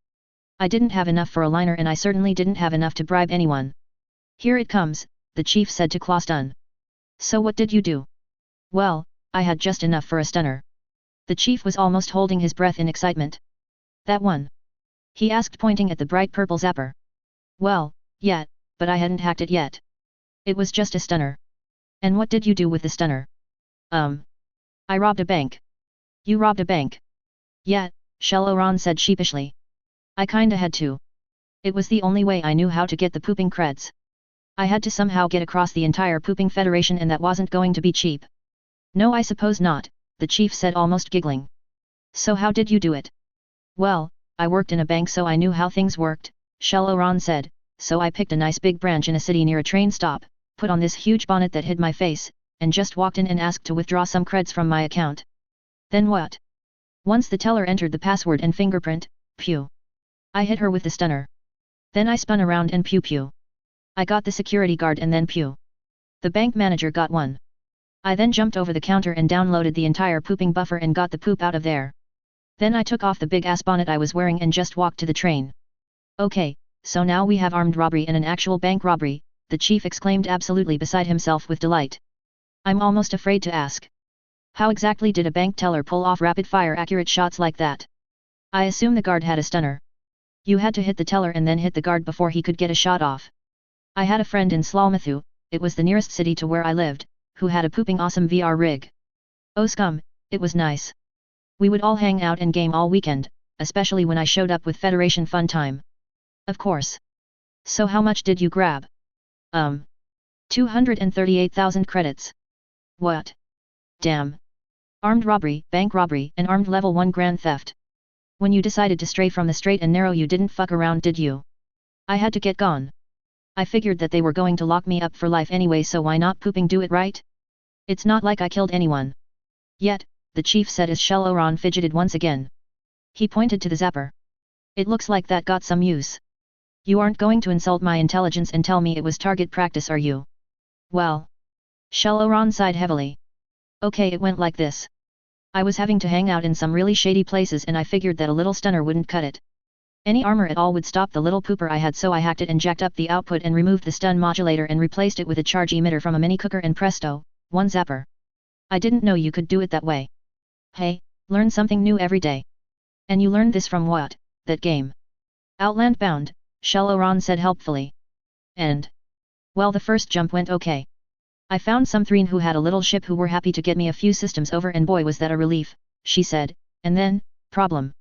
I didn't have enough for a liner, and I certainly didn't have enough to bribe anyone. Here it comes, the chief said to Kalstan. So what did you do? Well, I had just enough for a stunner. The chief was almost holding his breath in excitement. That one? He asked, pointing at the bright purple zapper. Well, yeah, but I hadn't hacked it yet. It was just a stunner. And what did you do with the stunner? I robbed a bank. You robbed a bank? Yeah, Shalloran said sheepishly. I kinda had to. It was the only way I knew how to get the pooping creds. I had to somehow get across the entire pooping Federation, and that wasn't going to be cheap. No, I suppose not, the chief said, almost giggling. So how did you do it? Well, I worked in a bank, so I knew how things worked, Shalloran said, so I picked a nice big branch in a city near a train stop, put on this huge bonnet that hid my face, and just walked in and asked to withdraw some creds from my account. Then what? Once the teller entered the password and fingerprint, pew. I hit her with the stunner. Then I spun around and pew pew. I got the security guard and then pew. The bank manager got one. I then jumped over the counter and downloaded the entire pooping buffer and got the poop out of there. Then I took off the big ass bonnet I was wearing and just walked to the train. Okay, so now we have armed robbery and an actual bank robbery, the chief exclaimed absolutely beside himself with delight. I'm almost afraid to ask. How exactly did a bank teller pull off rapid-fire accurate shots like that? I assume the guard had a stunner. You had to hit the teller and then hit the guard before he could get a shot off. I had a friend in Slalmathu, it was the nearest city to where I lived, who had a pooping awesome VR rig. Oh scum, it was nice. We would all hang out and game all weekend, especially when I showed up with Federation fun time. Of course. So how much did you grab? 238,000 credits. What? Damn. Armed robbery, bank robbery, and armed level 1 grand theft. When you decided to stray from the straight and narrow you didn't fuck around, did you? I had to get gone. I figured that they were going to lock me up for life anyway, so why not pooping do it right? It's not like I killed anyone. Yet, the chief said as Shell-Oran fidgeted once again. He pointed to the zapper. It looks like that got some use. You aren't going to insult my intelligence and tell me it was target practice, are you? Well. Shell-Oran sighed heavily. Okay, it went like this. I was having to hang out in some really shady places and I figured that a little stunner wouldn't cut it. Any armor at all would stop the little pooper I had, so I hacked it and jacked up the output and removed the stun modulator and replaced it with a charge emitter from a mini cooker and presto, one zapper. I didn't know you could do it that way. Hey, learn something new every day. And you learned this from what? That game? Outland Bound, Shell-Oran said helpfully. And? Well, the first jump went okay. I found some Threen who had a little ship who were happy to get me a few systems over, and boy was that a relief, she said, and then, problem.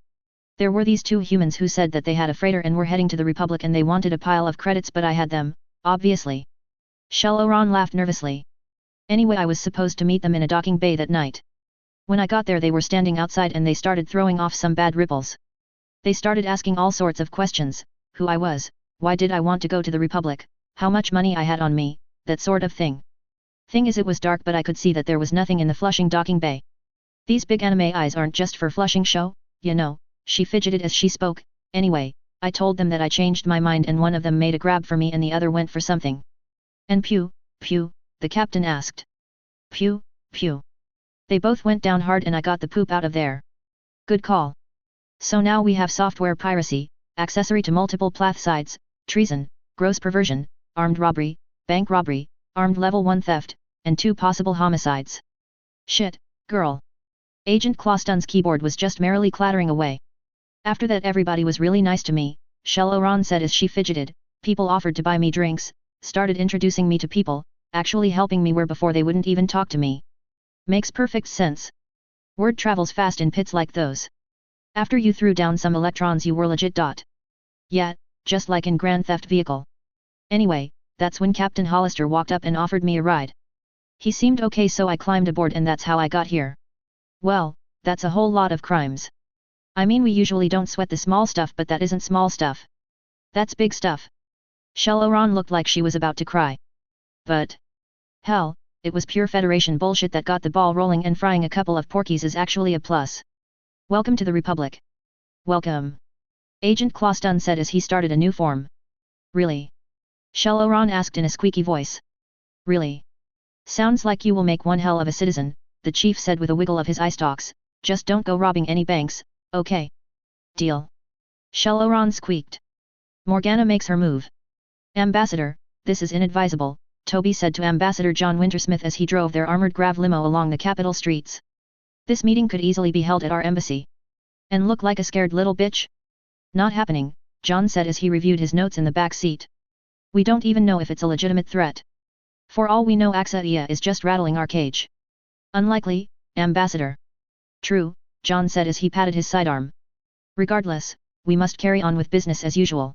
There were these two humans who said that they had a freighter and were heading to the Republic and they wanted a pile of credits, but I had them, obviously. Shell-Oran laughed nervously. Anyway, I was supposed to meet them in a docking bay that night. When I got there they were standing outside and they started throwing off some bad ripples. They started asking all sorts of questions, who I was, why did I want to go to the Republic, how much money I had on me, that sort of thing. Thing is, it was dark but I could see that there was nothing in the Flushing docking bay. These big anime eyes aren't just for Flushing show, you know, she fidgeted as she spoke. Anyway, I told them that I changed my mind and one of them made a grab for me and the other went for something. And pew, pew, the captain asked. Pew, pew. They both went down hard and I got the poop out of there. Good call. So now we have software piracy, accessory to multiple plathsides, treason, gross perversion, armed robbery, bank robbery, armed level 1 theft, and 2 possible homicides. Shit, girl. Agent Clawstun's keyboard was just merrily clattering away. After that everybody was really nice to me, Shell-Oran said as she fidgeted. People offered to buy me drinks, started introducing me to people, actually helping me where before they wouldn't even talk to me. Makes perfect sense. Word travels fast in pits like those. After you threw down some electrons you were legit. Yeah, just like in Grand Theft Vehicle. Anyway, that's when Captain Hollister walked up and offered me a ride. He seemed okay, so I climbed aboard and that's how I got here. Well, that's a whole lot of crimes. I mean, we usually don't sweat the small stuff, but that isn't small stuff. That's big stuff. Shell-Oran looked like she was about to cry. But hell, it was pure Federation bullshit that got the ball rolling, and frying a couple of porkies is actually a plus. Welcome to the Republic. Welcome. Agent Clawstun said as he started a new form. Really? Shell-Oran asked in a squeaky voice. Really? Sounds like you will make one hell of a citizen, the chief said with a wiggle of his eye stalks. Just don't go robbing any banks, okay? Deal. Shell-Oran squeaked. Morgana makes her move. Ambassador, this is inadvisable, Toby said to Ambassador John Wintersmith as he drove their armored grav limo along the capital streets. This meeting could easily be held at our embassy. And look like a scared little bitch? Not happening, John said as he reviewed his notes in the back seat. We don't even know if it's a legitimate threat. For all we know, Axaia is just rattling our cage. Unlikely, Ambassador. True, John said as he patted his sidearm. Regardless, we must carry on with business as usual.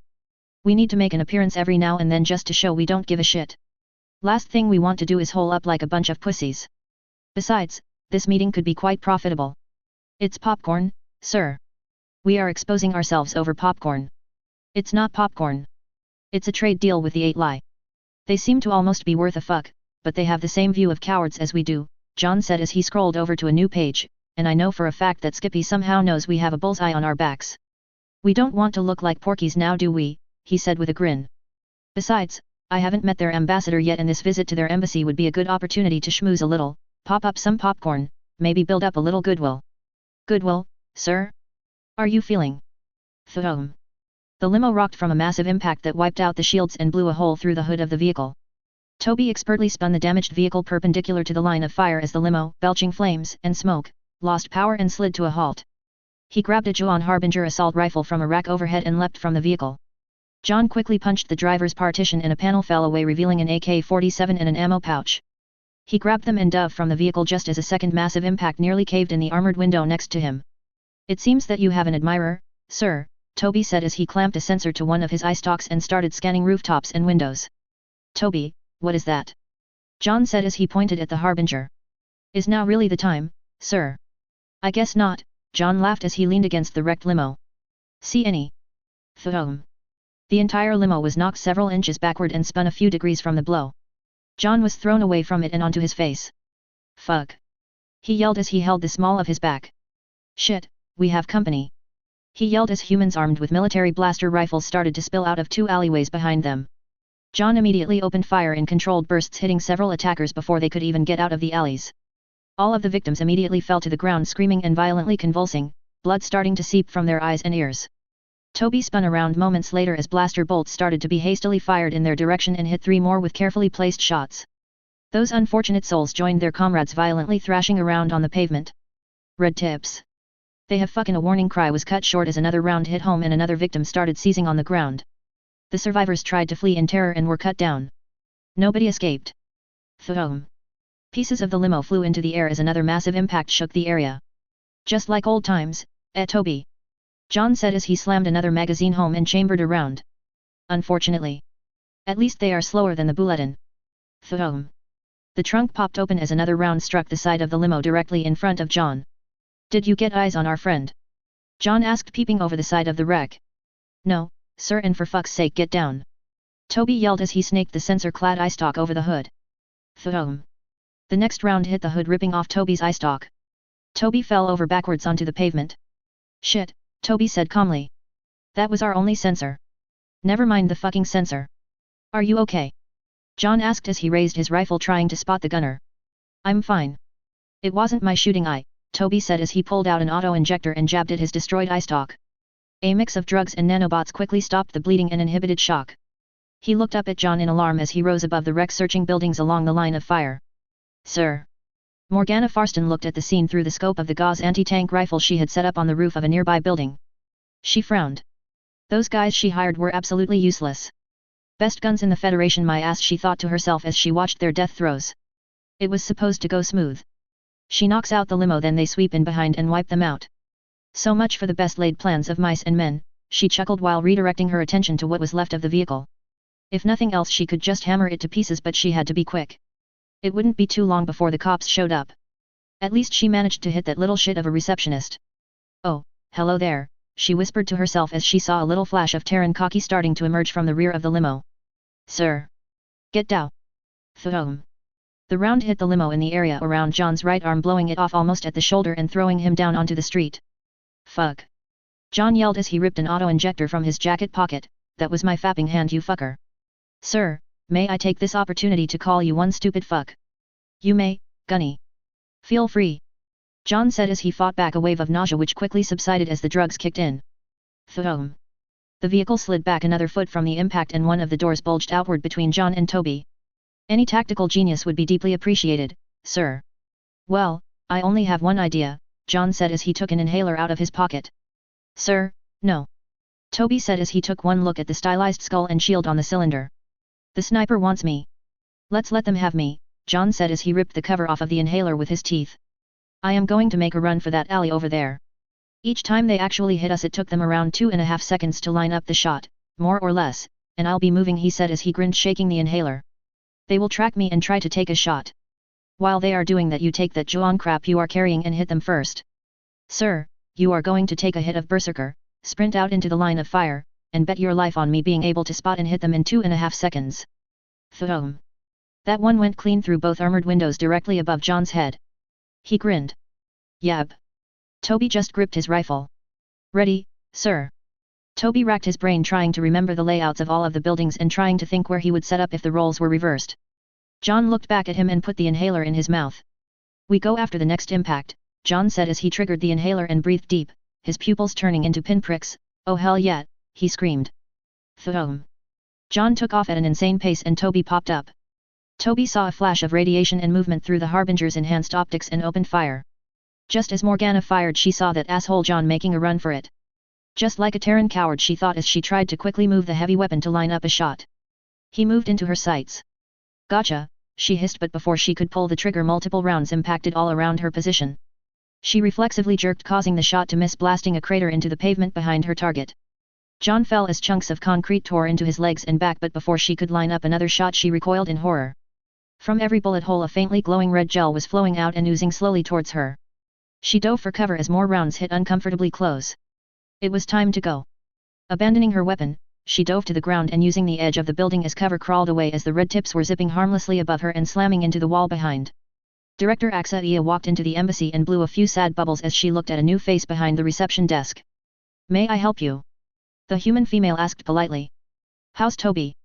We need to make an appearance every now and then just to show we don't give a shit. Last thing we want to do is hole up like a bunch of pussies. Besides, this meeting could be quite profitable. It's popcorn, sir. We are exposing ourselves over popcorn. It's not popcorn. It's a trade deal with the 8 Lie. They seem to almost be worth a fuck, but they have the same view of cowards as we do, John said as he scrolled over to a new page, and I know for a fact that Skippy somehow knows we have a bullseye on our backs. We don't want to look like porkies now, do we? He said with a grin. Besides, I haven't met their ambassador yet, and this visit to their embassy would be a good opportunity to schmooze a little, pop up some popcorn, maybe build up a little goodwill. Goodwill, sir? Are you feeling? Thum. The limo rocked from a massive impact that wiped out the shields and blew a hole through the hood of the vehicle. Toby expertly spun the damaged vehicle perpendicular to the line of fire as the limo, belching flames and smoke, lost power and slid to a halt. He grabbed a Juan Harbinger assault rifle from a rack overhead and leapt from the vehicle. John quickly punched the driver's partition and a panel fell away, revealing an AK-47 and an ammo pouch. He grabbed them and dove from the vehicle just as a second massive impact nearly caved in the armored window next to him. It seems that you have an admirer, sir, Toby said as he clamped a sensor to one of his eye stalks and started scanning rooftops and windows. Toby, what is that? John said as he pointed at the Harbinger. Is now really the time, sir? I guess not, John laughed as he leaned against the wrecked limo. See any? Thum. The entire limo was knocked several inches backward and spun a few degrees from the blow. John was thrown away from it and onto his face. Fuck. He yelled as he held the small of his back. Shit, we have company. He yelled as humans armed with military blaster rifles started to spill out of two alleyways behind them. John immediately opened fire in controlled bursts, hitting several attackers before they could even get out of the alleys. All of the victims immediately fell to the ground screaming and violently convulsing, blood starting to seep from their eyes and ears. Toby spun around moments later as blaster bolts started to be hastily fired in their direction and hit 3 more with carefully placed shots. Those unfortunate souls joined their comrades violently thrashing around on the pavement. Red tips. They have fucking. A warning cry was cut short as another round hit home and another victim started seizing on the ground. The survivors tried to flee in terror and were cut down. Nobody escaped. Thum. Pieces of the limo flew into the air as another massive impact shook the area. Just like old times, Toby. John said as he slammed another magazine home and chambered a round. Unfortunately. At least they are slower than the bulletin. Thum. The trunk popped open as another round struck the side of the limo directly in front of John. Did you get eyes on our friend? John asked, peeping over the side of the wreck. No, sir, and for fuck's sake get down. Toby yelled as he snaked the sensor-clad eye stalk over the hood. Thum. The next round hit the hood, ripping off Toby's eye stalk. Toby fell over backwards onto the pavement. Shit, Toby said calmly. That was our only sensor. Never mind the fucking sensor. Are you okay? John asked as he raised his rifle trying to spot the gunner. I'm fine. It wasn't my shooting eye, Toby said as he pulled out an auto-injector and jabbed at his destroyed eye stalk. A mix of drugs and nanobots quickly stopped the bleeding and inhibited shock. He looked up at John in alarm as he rose above the wreck, searching buildings along the line of fire. Sir. Morgana Farston looked at the scene through the scope of the gauze anti-tank rifle she had set up on the roof of a nearby building. She frowned. Those guys she hired were absolutely useless. Best guns in the Federation, my ass, she thought to herself as she watched their death throes. It was supposed to go smooth. She knocks out the limo, then they sweep in behind and wipe them out. So much for the best laid plans of mice and men, she chuckled while redirecting her attention to what was left of the vehicle. If nothing else, she could just hammer it to pieces, but she had to be quick. It wouldn't be too long before the cops showed up. At least she managed to hit that little shit of a receptionist. Oh, hello there, she whispered to herself as she saw a little flash of Terran khaki starting to emerge from the rear of the limo. Sir. Get down. Thum. The round hit the limo in the area around John's right arm, blowing it off almost at the shoulder and throwing him down onto the street. Fuck. John yelled as he ripped an auto-injector from his jacket pocket. That was my fapping hand, you fucker. Sir, may I take this opportunity to call you one stupid fuck? You may, Gunny. Feel free. John said as he fought back a wave of nausea which quickly subsided as the drugs kicked in. Thum. The vehicle slid back another foot from the impact and one of the doors bulged outward between John and Toby. Any tactical genius would be deeply appreciated, sir. Well, I only have one idea, John said as he took an inhaler out of his pocket. Sir, no. Toby said as he took one look at the stylized skull and shield on the cylinder. The sniper wants me. Let's let them have me, John said as he ripped the cover off of the inhaler with his teeth. I am going to make a run for that alley over there. Each time they actually hit us it took them around 2.5 seconds to line up the shot, more or less, and I'll be moving, he said as he grinned, shaking the inhaler. They will track me and try to take a shot. While they are doing that, you take that Juan crap you are carrying and hit them first. Sir, you are going to take a hit of Berserker, sprint out into the line of fire, and bet your life on me being able to spot and hit them in 2.5 seconds. Thum. That one went clean through both armored windows directly above John's head. He grinned. Yab. Toby just gripped his rifle. Ready, sir. Toby racked his brain trying to remember the layouts of all of the buildings and trying to think where he would set up if the roles were reversed. John looked back at him and put the inhaler in his mouth. We go after the next impact, John said as he triggered the inhaler and breathed deep, his pupils turning into pinpricks. Oh hell yeah, he screamed. Thum. John took off at an insane pace and Toby popped up. Toby saw a flash of radiation and movement through the Harbinger's enhanced optics and opened fire. Just as Morgana fired, she saw that asshole John making a run for it. Just like a Terran coward, she thought as she tried to quickly move the heavy weapon to line up a shot. He moved into her sights. Gotcha, she hissed, but before she could pull the trigger, multiple rounds impacted all around her position. She reflexively jerked, causing the shot to miss, blasting a crater into the pavement behind her target. John fell as chunks of concrete tore into his legs and back, but before she could line up another shot, she recoiled in horror. From every bullet hole a faintly glowing red gel was flowing out and oozing slowly towards her. She dove for cover as more rounds hit uncomfortably close. It was time to go. Abandoning her weapon, she dove to the ground and using the edge of the building as cover crawled away as the red tips were zipping harmlessly above her and slamming into the wall behind. Director Axaia walked into the embassy and blew a few sad bubbles as she looked at a new face behind the reception desk. May I help you? The human female asked politely. How's Toby?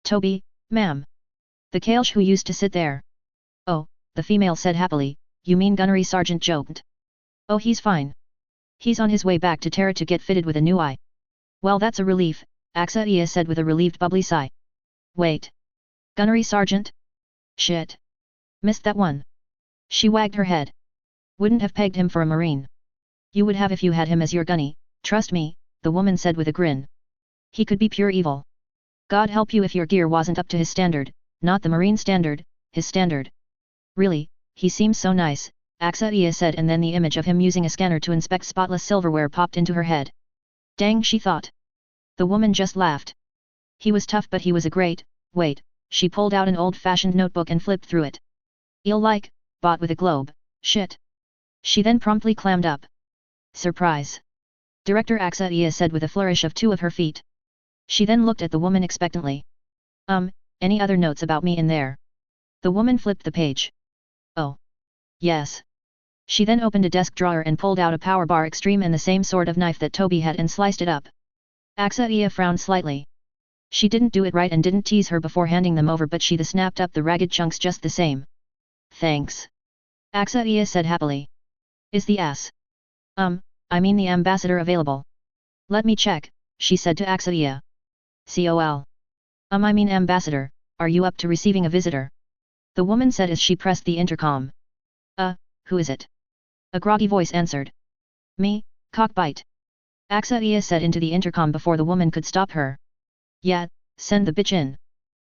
Toby, ma'am. The Kailsh who used to sit there. Oh, the female said happily, you mean Gunnery Sergeant joked. Oh, he's fine. He's on his way back to Terra to get fitted with a new eye. Well, that's a relief, Axaia said with a relieved bubbly sigh. Wait. Gunnery Sergeant? Shit. Missed that one. She wagged her head. Wouldn't have pegged him for a Marine. You would have if you had him as your gunny, trust me, the woman said with a grin. He could be pure evil. God help you if your gear wasn't up to his standard, not the Marine standard, his standard. Really, he seems so nice, Axaia said, and then the image of him using a scanner to inspect spotless silverware popped into her head. Dang, she thought. The woman just laughed. He was tough, but he was a great, wait, she pulled out an old-fashioned notebook and flipped through it. Eel-like, bought with a globe, shit. She then promptly clammed up. Surprise. Director Axaia said with a flourish of two of her feet. She then looked at the woman expectantly. Any other notes about me in there? The woman flipped the page. Oh. Yes. She then opened a desk drawer and pulled out a power bar extreme and the same sort of knife that Toby had and sliced it up. Axaia frowned slightly. She didn't do it right and didn't tease her before handing them over, but she snapped up the ragged chunks just the same. Thanks. Axaia said happily. Is the ass? I mean the ambassador available? Let me check, she said to Axaia. COL. I mean ambassador, are you up to receiving a visitor? The woman said as she pressed the intercom. Who is it? A groggy voice answered. Me, cockbite. Axaia said into the intercom before the woman could stop her. Yeah, send the bitch in.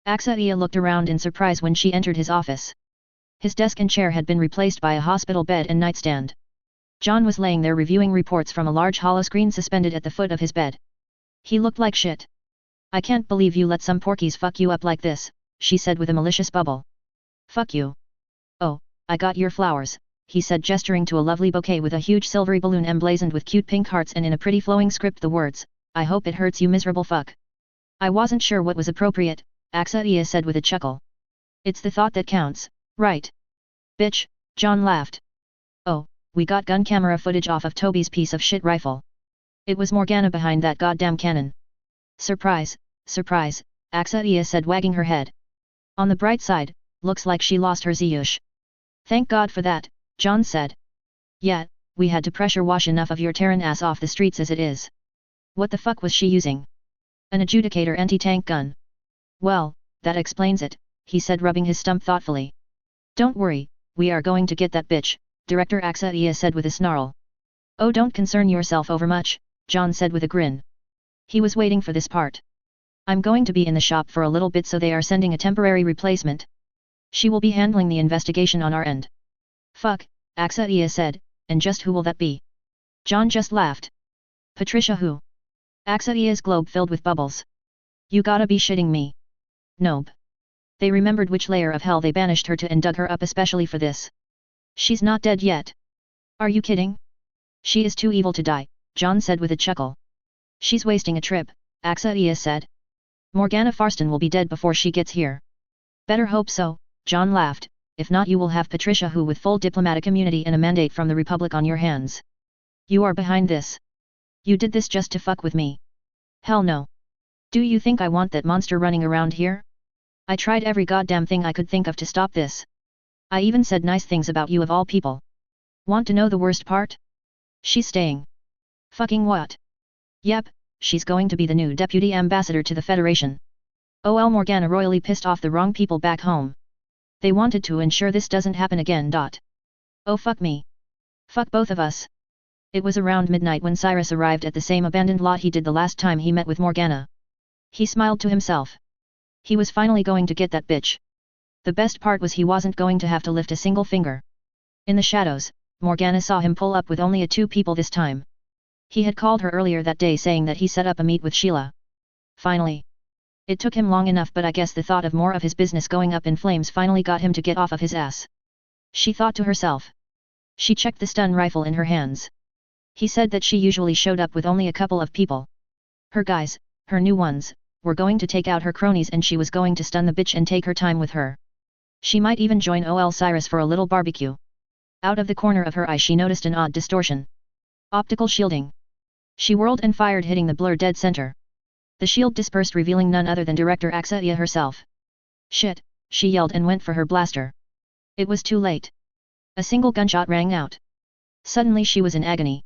Axaia looked around in surprise when she entered his office. His desk and chair had been replaced by a hospital bed and nightstand. John was laying there reviewing reports from a large holoscreen suspended at the foot of his bed. He looked like shit. I can't believe you let some porkies fuck you up like this, she said with a malicious bubble. Fuck you. Oh, I got your flowers, he said, gesturing to a lovely bouquet with a huge silvery balloon emblazoned with cute pink hearts and in a pretty flowing script the words, I hope it hurts you miserable fuck. I wasn't sure what was appropriate, Axaia said with a chuckle. It's the thought that counts, right? Bitch, John laughed. Oh, we got gun camera footage off of Toby's piece of shit rifle. It was Morgana behind that goddamn cannon. Surprise, surprise, Axaia said, wagging her head. On the bright side, looks like she lost her Ziyush. Thank God for that, John said. Yeah, we had to pressure wash enough of your Terran ass off the streets as it is. What the fuck was she using? An adjudicator anti-tank gun. Well, that explains it, he said, rubbing his stump thoughtfully. Don't worry, we are going to get that bitch, Director Axaia said with a snarl. Oh, don't concern yourself over much, John said with a grin. He was waiting for this part. I'm going to be in the shop for a little bit, so they are sending a temporary replacement. She will be handling the investigation on our end. Fuck, Axaia said, and just who will that be? John just laughed. Patricia who? Axaia's globe filled with bubbles. You gotta be shitting me. Nope. They remembered which layer of hell they banished her to and dug her up especially for this. She's not dead yet. Are you kidding? She is too evil to die, John said with a chuckle. She's wasting a trip, Axaia said. Morgana Farston will be dead before she gets here. Better hope so, John laughed. If not, you will have Patricia, who with full diplomatic immunity and a mandate from the Republic on your hands. You are behind this. You did this just to fuck with me. Hell no. Do you think I want that monster running around here? I tried every goddamn thing I could think of to stop this. I even said nice things about you of all people. Want to know the worst part? She's staying. Fucking what? Yep, she's going to be the new deputy ambassador to the Federation. OL Morgana royally pissed off the wrong people back home. They wanted to ensure this doesn't happen again. Oh fuck me. Fuck both of us. It was around midnight when Cyrus arrived at the same abandoned lot he did the last time he met with Morgana. He smiled to himself. He was finally going to get that bitch. The best part was he wasn't going to have to lift a single finger. In the shadows, Morgana saw him pull up with only two people this time. He had called her earlier that day saying that he set up a meet with Sheila. Finally. It took him long enough, but I guess the thought of more of his business going up in flames finally got him to get off of his ass. She thought to herself. She checked the stun rifle in her hands. He said that she usually showed up with only a couple of people. Her guys, her new ones, were going to take out her cronies, and she was going to stun the bitch and take her time with her. She might even join OL Cyrus for a little barbecue. Out of the corner of her eye she noticed an odd distortion. Optical shielding. She whirled and fired, hitting the blur dead center. The shield dispersed, revealing none other than Director Axaia herself. Shit, she yelled and went for her blaster. It was too late. A single gunshot rang out. Suddenly she was in agony.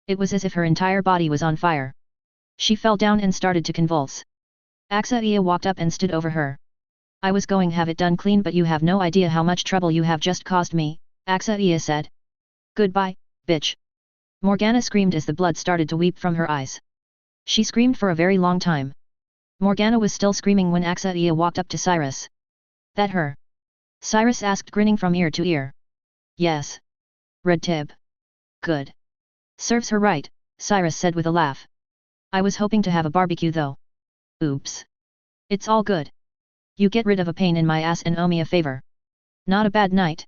It was as if her entire body was on fire. She fell down and started to convulse. Axaia walked up and stood over her. I was going to have it done clean, but you have no idea how much trouble you have just caused me, Axaia said. Goodbye, bitch. Morgana screamed as the blood started to weep from her eyes. She screamed for a very long time. Morgana was still screaming when Axaia walked up to Cyrus. That her? Cyrus asked, grinning from ear to ear. Yes. Red tib. Good. Serves her right, Cyrus said with a laugh. I was hoping to have a barbecue though. Oops. It's all good. You get rid of a pain in my ass and owe me a favor. Not a bad night?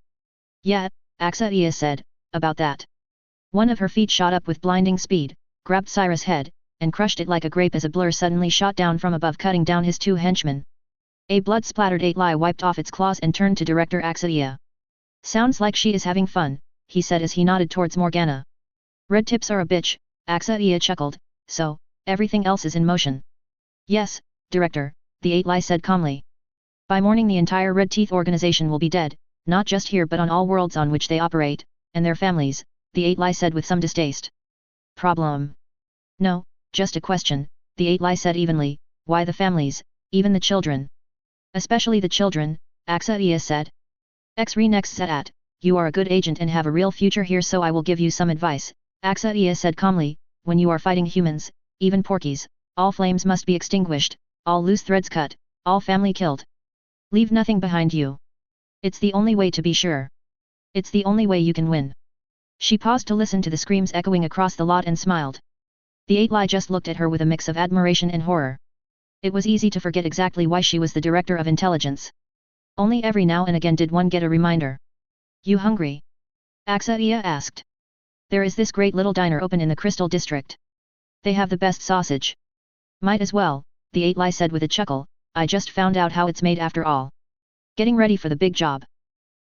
Yeah, Axaia said, about that. One of her feet shot up with blinding speed, grabbed Cyrus' head, and crushed it like a grape as a blur suddenly shot down from above, cutting down his two henchmen. A blood-splattered 8-lie wiped off its claws and turned to Director Axaia. Sounds like she is having fun, he said as he nodded towards Morgana. Red tips are a bitch, Axaia chuckled, so, everything else is in motion. Yes, Director, the 8-lie said calmly. By morning the entire Red Teeth organization will be dead, not just here but on all worlds on which they operate, and their families, the 8-lie said with some distaste. Problem? No, just a question, the 8-lie said evenly. Why the families, even the children? Especially the children, Axaia said. X-Renex said at, you are a good agent and have a real future here, so I will give you some advice, Axaia said calmly. When you are fighting humans, even porkies, all flames must be extinguished, all loose threads cut, all family killed. Leave nothing behind you. It's the only way to be sure. It's the only way you can win. She paused to listen to the screams echoing across the lot and smiled. The 8-lie just looked at her with a mix of admiration and horror. It was easy to forget exactly why she was the director of intelligence. Only every now and again did one get a reminder. You hungry? Axaia asked. There is this great little diner open in the Crystal District. They have the best sausage. Might as well, the 8-lie said with a chuckle. I just found out how it's made after all. Getting ready for the big job.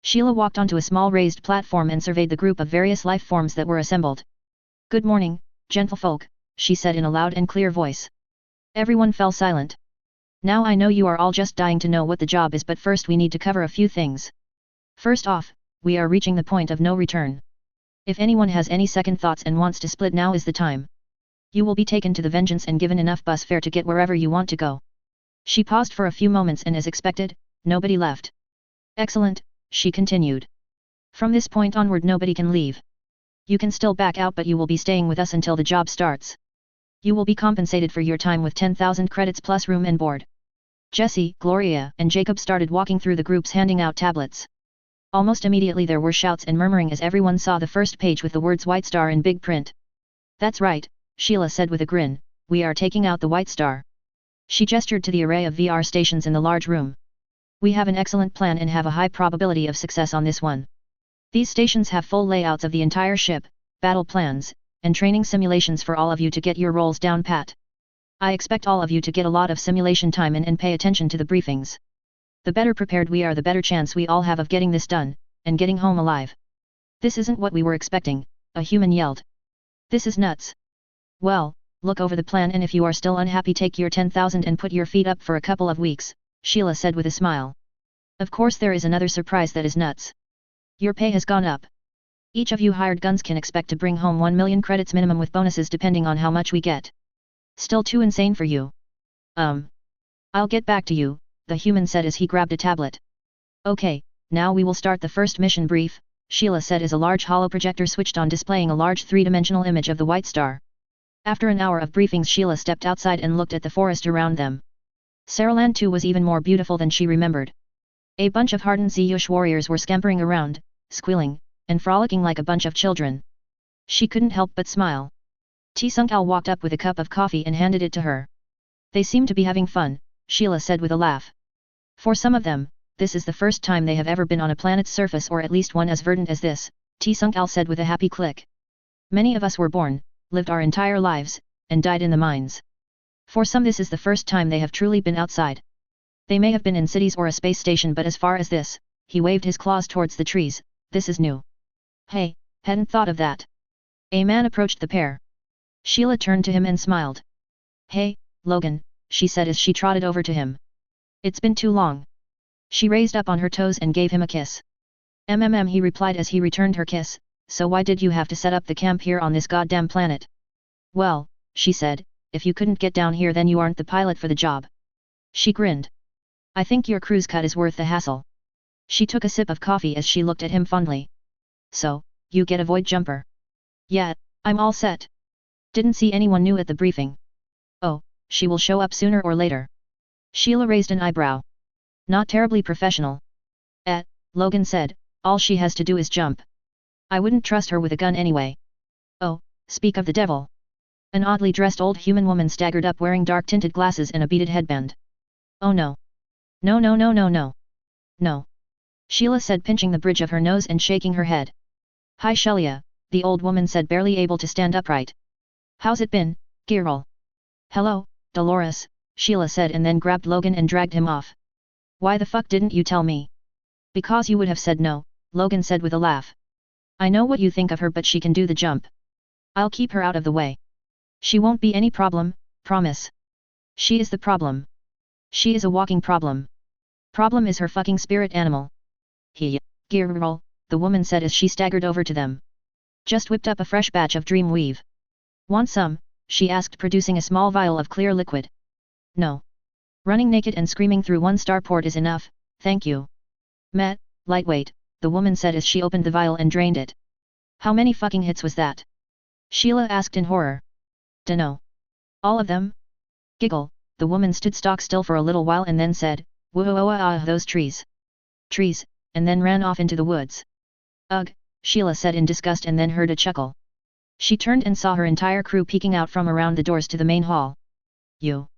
Sheila walked onto a small raised platform and surveyed the group of various life forms that were assembled. Good morning, gentlefolk, she said in a loud and clear voice. Everyone fell silent. Now I know you are all just dying to know what the job is, but first we need to cover a few things. First off, we are reaching the point of no return. If anyone has any second thoughts and wants to split, now is the time. You will be taken to the Vengeance and given enough bus fare to get wherever you want to go. She paused for a few moments and as expected, nobody left. Excellent, she continued. From this point onward nobody can leave. You can still back out, but you will be staying with us until the job starts. You will be compensated for your time with 10,000 credits plus room and board. Jesse, Gloria, and Jacob started walking through the groups handing out tablets. Almost immediately there were shouts and murmuring as everyone saw the first page with the words White Star in big print. That's right, Sheila said with a grin, we are taking out the White Star. She gestured to the array of VR stations in the large room. We have an excellent plan and have a high probability of success on this one. These stations have full layouts of the entire ship, battle plans, and training simulations for all of you to get your roles down pat. I expect all of you to get a lot of simulation time in and pay attention to the briefings. The better prepared we are, the better chance we all have of getting this done, and getting home alive. This isn't what we were expecting, a human yelled. This is nuts. Well, look over the plan, and if you are still unhappy, take your 10,000 and put your feet up for a couple of weeks, Sheila said with a smile. Of course there is another surprise that is nuts. Your pay has gone up. Each of you hired guns can expect to bring home 1 million credits minimum with bonuses depending on how much we get. Still too insane for you? I'll get back to you, the human said as he grabbed a tablet. Okay, now we will start the first mission brief, Sheila said as a large hollow projector switched on, displaying a large three-dimensional image of the White Star. After an hour of briefings, Sheila stepped outside and looked at the forest around them. Saraland too was even more beautiful than she remembered. A bunch of hardened Ziyush warriors were scampering around, squealing, and frolicking like a bunch of children. She couldn't help but smile. T-Sunkal walked up with a cup of coffee and handed it to her. They seem to be having fun, Sheila said with a laugh. For some of them, this is the first time they have ever been on a planet's surface, or at least one as verdant as this, T-Sunkal said with a happy click. Many of us were born, lived our entire lives, and died in the mines. For some this is the first time they have truly been outside. They may have been in cities or a space station, but as far as this, he waved his claws towards the trees, this is new. Hey, hadn't thought of that. A man approached the pair. Sheila turned to him and smiled. Hey, Logan, she said as she trotted over to him. It's been too long. She raised up on her toes and gave him a kiss. He replied as he returned her kiss, so why did you have to set up the camp here on this goddamn planet? Well, she said, if you couldn't get down here then you aren't the pilot for the job. She grinned. I think your cruise cut is worth the hassle. She took a sip of coffee as she looked at him fondly. So, you get a void jumper? Yeah, I'm all set. Didn't see anyone new at the briefing. Oh, she will show up sooner or later. Sheila raised an eyebrow. Not terribly professional. Logan said, all she has to do is jump. I wouldn't trust her with a gun anyway. Oh, speak of the devil. An oddly dressed old human woman staggered up wearing dark-tinted glasses and a beaded headband. Oh no. No no no no no. No. Sheila said, pinching the bridge of her nose and shaking her head. Hi Shelia, the old woman said, barely able to stand upright. How's it been, Girl? Hello, Dolores, Sheila said and then grabbed Logan and dragged him off. Why the fuck didn't you tell me? Because you would have said no, Logan said with a laugh. I know what you think of her, but she can do the jump. I'll keep her out of the way. She won't be any problem, promise. She is the problem. She is a walking problem. Problem is her fucking spirit animal. Girl, the woman said as she staggered over to them. Just whipped up a fresh batch of dream weave. Want some? She asked, producing a small vial of clear liquid. No. Running naked and screaming through one starport is enough, thank you. Met, lightweight, the woman said as she opened the vial and drained it. How many fucking hits was that? Sheila asked in horror. Dunno. All of them? Giggle, the woman stood stock still for a little while and then said, whoa, those trees. Trees, and then ran off into the woods. Ugh, Sheila said in disgust and then heard a chuckle. She turned and saw her entire crew peeking out from around the doors to the main hall. You.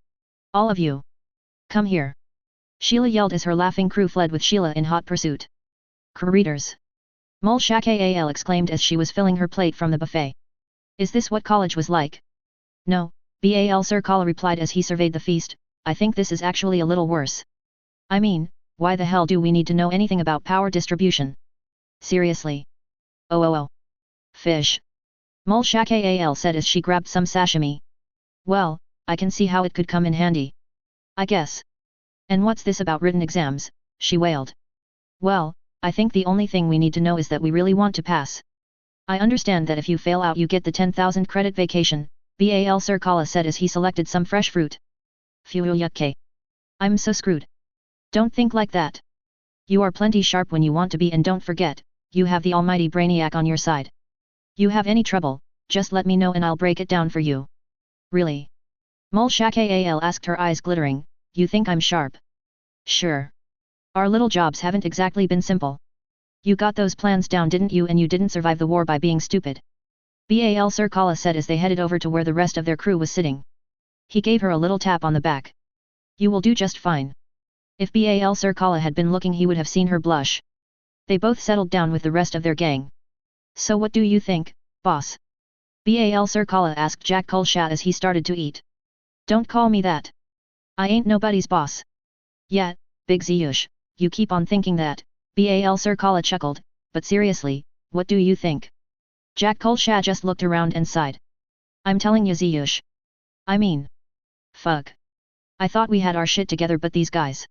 All of you. Come here. Sheila yelled as her laughing crew fled with Sheila in hot pursuit. Creators. Mulshakal exclaimed as she was filling her plate from the buffet. Is this what college was like? No, Bal Sir Kala replied as he surveyed the feast, I think this is actually a little worse. I mean, why the hell do we need to know anything about power distribution? Seriously. Oh. Fish. Mulshakal said as she grabbed some sashimi. Well, I can see how it could come in handy. I guess. And what's this about written exams? She wailed. Well, I think the only thing we need to know is that we really want to pass. I understand that if you fail out you get the 10,000 credit vacation, Bal Sir Kala said as he selected some fresh fruit. Phew yuck. I'm so screwed. Don't think like that. You are plenty sharp when you want to be, and don't forget, you have the almighty Brainiac on your side. You have any trouble, just let me know and I'll break it down for you. Really? Mulshakal asked, her eyes glittering, you think I'm sharp? Sure. Our little jobs haven't exactly been simple. You got those plans down, didn't you, and you didn't survive the war by being stupid. Bal Sir Kala said as they headed over to where the rest of their crew was sitting. He gave her a little tap on the back. You will do just fine. If Bal Sir Kala had been looking he would have seen her blush. They both settled down with the rest of their gang. So what do you think, boss? Bal Sir Kala asked Jack Kulsha as he started to eat. Don't call me that. I ain't nobody's boss. Yeah, Big Ziyush, you keep on thinking that, Bal Sir Kala chuckled, but seriously, what do you think? Jack Kolsha just looked around and sighed. I'm telling you Ziyush. I mean. Fuck. I thought we had our shit together but these guys.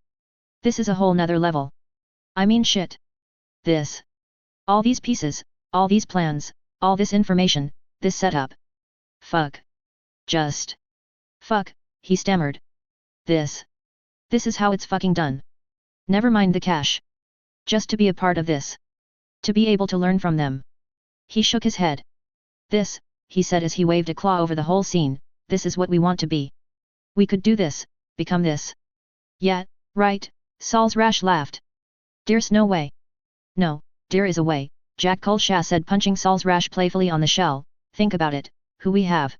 This is a whole nother level. I mean shit. This. All these pieces, all these plans, all this information, this setup. Fuck. Just. Fuck, he stammered. This is how it's fucking done. Never mind the cash. Just to be a part of this. To be able to learn from them. He shook his head. This, he said as he waved a claw over the whole scene, this is what we want to be. We could do this, become this. Yeah, right, Saul's Rash laughed. There's no way. No, there is a way, Jack Kolsha said punching Saul's Rash playfully on the shell. Think about it, who we have.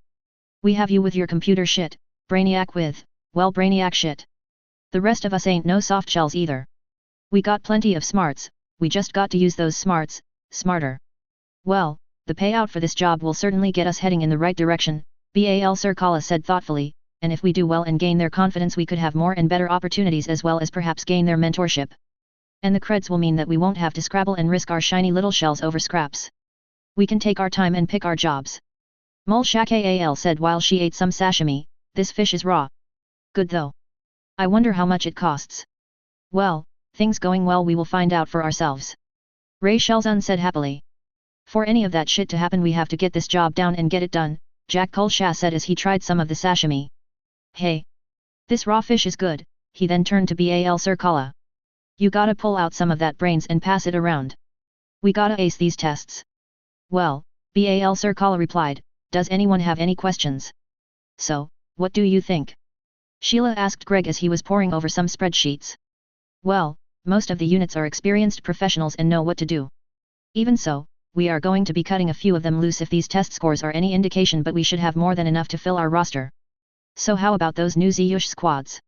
We have you with your computer shit, Brainiac with, well Brainiac shit. The rest of us ain't no soft shells either. We got plenty of smarts, we just got to use those smarts, smarter. Well, the payout for this job will certainly get us heading in the right direction, Bal Sir Kala said thoughtfully, and if we do well and gain their confidence we could have more and better opportunities as well as perhaps gain their mentorship. And the creds will mean that we won't have to scrabble and risk our shiny little shells over scraps. We can take our time and pick our jobs. Mol Shak-Al said while she ate some sashimi, this fish is raw. Good though. I wonder how much it costs. Well, things going well we will find out for ourselves. Ray Shelzun said happily. For any of that shit to happen we have to get this job down and get it done, Jack Kolsha said as he tried some of the sashimi. Hey! This raw fish is good, he then turned to Bal Sir Kala. You gotta pull out some of that brains and pass it around. We gotta ace these tests. Well, Bal Sir Kala replied, does anyone have any questions? So, what do you think? Sheila asked Greg as he was poring over some spreadsheets. Well, most of the units are experienced professionals and know what to do. Even so, we are going to be cutting a few of them loose if these test scores are any indication but we should have more than enough to fill our roster. So how about those new Ziyush squads?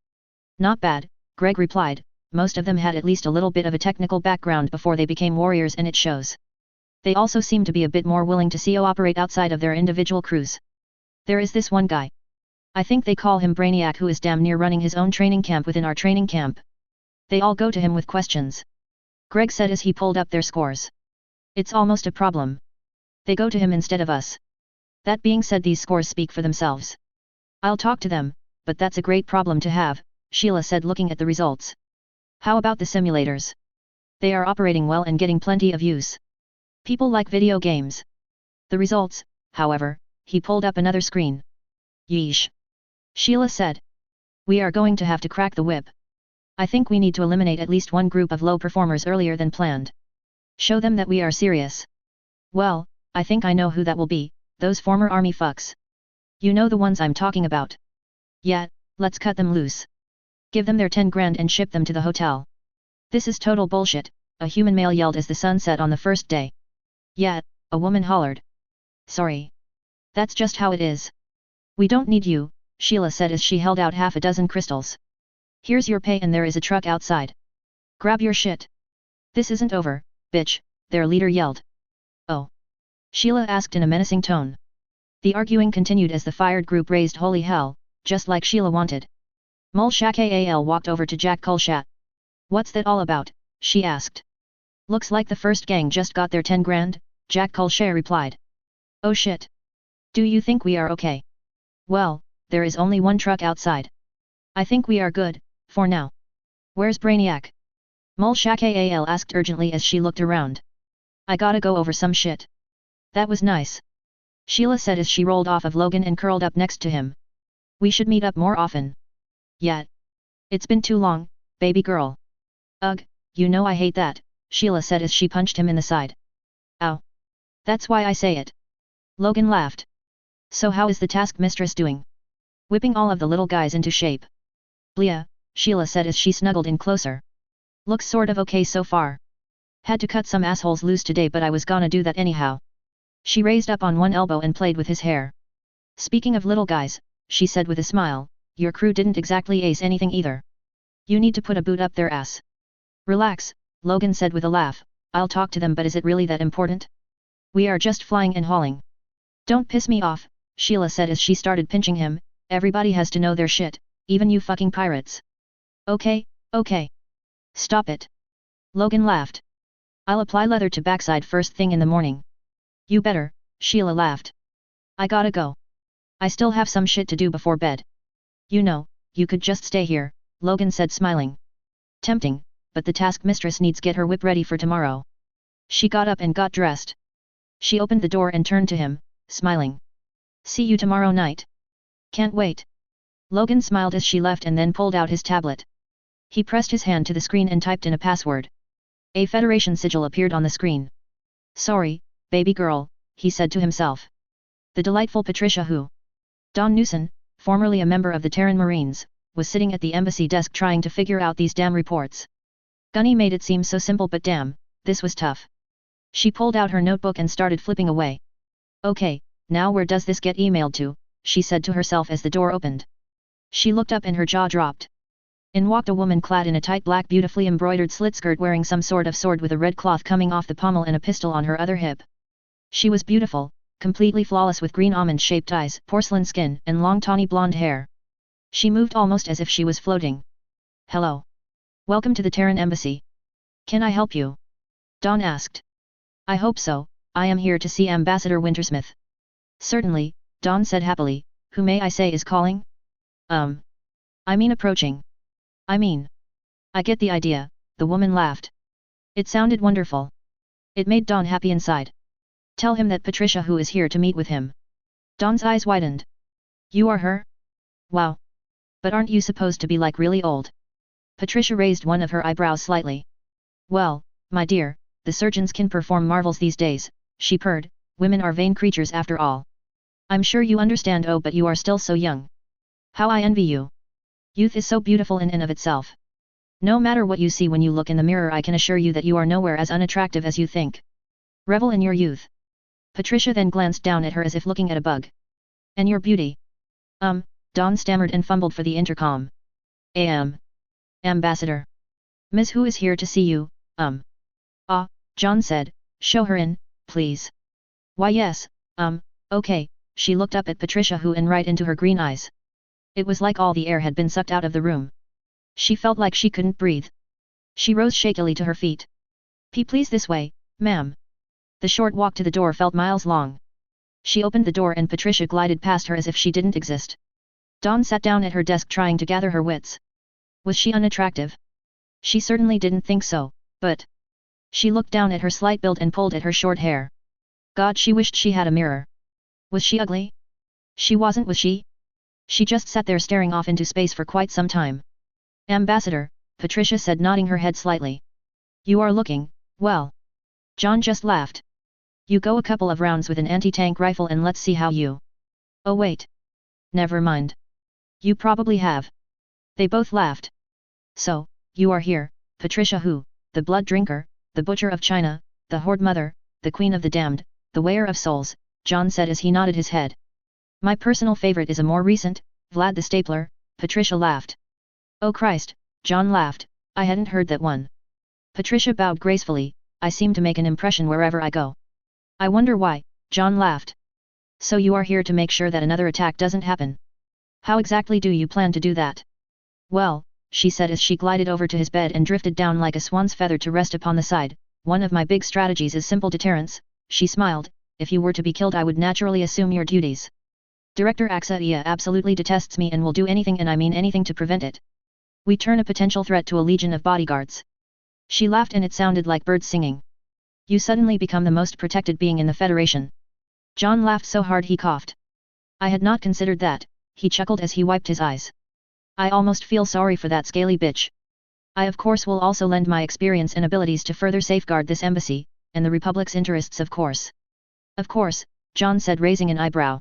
Not bad, Greg replied, most of them had at least a little bit of a technical background before they became warriors and it shows. They also seem to be a bit more willing to cooperate outside of their individual crews. There is this one guy. I think they call him Brainiac who is damn near running his own training camp within our training camp. They all go to him with questions. Greg said as he pulled up their scores. It's almost a problem. They go to him instead of us. That being said these scores speak for themselves. I'll talk to them, but that's a great problem to have, Sheila said looking at the results. How about the simulators? They are operating well and getting plenty of use. People like video games. The results, however, he pulled up another screen. Yeesh. Sheila said. We are going to have to crack the whip. I think we need to eliminate at least one group of low performers earlier than planned. Show them that we are serious. Well, I think I know who that will be, those former army fucks. You know the ones I'm talking about. Yeah, let's cut them loose. Give them their 10 grand and ship them to the hotel. This is total bullshit, a human male yelled as the sun set on the first day. Yeah, a woman hollered. Sorry. That's just how it is. We don't need you, Sheila said as she held out half a dozen crystals. Here's your pay and there is a truck outside. Grab your shit. This isn't over, bitch, their leader yelled. Oh. Sheila asked in a menacing tone. The arguing continued as the fired group raised holy hell, just like Sheila wanted. Mol Shak-Al walked over to Jack Kolsha. What's that all about, she asked. Looks like the first gang just got their 10 grand, Jack Kolsha replied. Oh shit. Do you think we are okay? Well, there is only one truck outside. I think we are good, for now. Where's Brainiac? Mol Shak-Al asked urgently as she looked around. I gotta go over some shit. That was nice. Sheila said as she rolled off of Logan and curled up next to him. We should meet up more often. Yeah. It's been too long, baby girl. Ugh, you know I hate that, Sheila said as she punched him in the side. Ow. That's why I say it. Logan laughed. So how is the task mistress doing? Whipping all of the little guys into shape. Blia, Sheila said as she snuggled in closer. Looks sort of okay so far. Had to cut some assholes loose today but I was gonna do that anyhow. She raised up on one elbow and played with his hair. Speaking of little guys, she said with a smile, your crew didn't exactly ace anything either. You need to put a boot up their ass. Relax, Logan said with a laugh, I'll talk to them but is it really that important? We are just flying and hauling. Don't piss me off, Sheila said as she started pinching him, everybody has to know their shit, even you fucking pirates. Okay, okay. Stop it. Logan laughed. I'll apply leather to backside first thing in the morning. You better, Sheila laughed. I gotta go. I still have some shit to do before bed. You know, you could just stay here, Logan said smiling. Tempting, but the task mistress needs get her whip ready for tomorrow. She got up and got dressed. She opened the door and turned to him, smiling. See you tomorrow night. Can't wait. Logan smiled as she left and then pulled out his tablet. He pressed his hand to the screen and typed in a password. A Federation sigil appeared on the screen. Sorry, baby girl, he said to himself. The delightful Patricia who? Don Newson, formerly a member of the Terran Marines, was sitting at the embassy desk trying to figure out these damn reports. Gunny made it seem so simple but damn, this was tough. She pulled out her notebook and started flipping away. Okay, now where does this get emailed to, she said to herself as the door opened. She looked up and her jaw dropped. In walked a woman clad in a tight black beautifully embroidered slit skirt wearing some sort of sword with a red cloth coming off the pommel and a pistol on her other hip. She was beautiful, completely flawless with green almond-shaped eyes, porcelain skin, and long tawny blonde hair. She moved almost as if she was floating. Hello. Welcome to the Terran Embassy. Can I help you? Dawn asked. I hope so, I am here to see Ambassador Wintersmith. Certainly, Dawn said happily, who may I say is calling? I mean approaching. I get the idea, the woman laughed. It sounded wonderful. It made Dawn happy inside. Tell him that Patricia who is here to meet with him. Dawn's eyes widened. You are her? Wow. But aren't you supposed to be like really old? Patricia raised one of her eyebrows slightly. Well, my dear, the surgeons can perform marvels these days, she purred, women are vain creatures after all. I'm sure you understand. Oh, but you are still so young. How I envy you. Youth is so beautiful in and of itself. No matter what you see when you look in the mirror, I can assure you that you are nowhere as unattractive as you think. Revel in your youth. Patricia then glanced down at her as if looking at a bug. And your beauty? Dawn stammered and fumbled for the intercom. Ambassador. Ms. Who is here to see you, John said, show her in, please. Why yes, okay, she looked up at Patricia who and right into her green eyes. It was like all the air had been sucked out of the room. She felt like she couldn't breathe. She rose shakily to her feet. Please this way, ma'am. The short walk to the door felt miles long. She opened the door and Patricia glided past her as if she didn't exist. Dawn sat down at her desk trying to gather her wits. Was she unattractive? She certainly didn't think so, but... She looked down at her slight build and pulled at her short hair. God, she wished she had a mirror. Was she ugly? She wasn't, was she? She just sat there staring off into space for quite some time. Ambassador, Patricia said, nodding her head slightly. You are looking, well. John just laughed. You go a couple of rounds with an anti-tank rifle and let's see how you... Oh wait. Never mind. You probably have. They both laughed. So, you are here, Patricia who, the blood drinker, the butcher of China, the horde mother, the queen of the damned, the weigher of souls, John said as he nodded his head. My personal favorite is a more recent, Vlad the Stapler, Patricia laughed. Oh Christ, John laughed, I hadn't heard that one. Patricia bowed gracefully, I seem to make an impression wherever I go. I wonder why, John laughed. So you are here to make sure that another attack doesn't happen. How exactly do you plan to do that? Well, she said as she glided over to his bed and drifted down like a swan's feather to rest upon the side, one of my big strategies is simple deterrence, she smiled, if you were to be killed I would naturally assume your duties. Director Axaia absolutely detests me and will do anything, and I mean anything, to prevent it. We turn a potential threat to a legion of bodyguards. She laughed and it sounded like birds singing. You suddenly become the most protected being in the Federation. John laughed so hard he coughed. I had not considered that, he chuckled as he wiped his eyes. I almost feel sorry for that scaly bitch. I of course will also lend my experience and abilities to further safeguard this embassy, and the Republic's interests of course. Of course, John said, raising an eyebrow.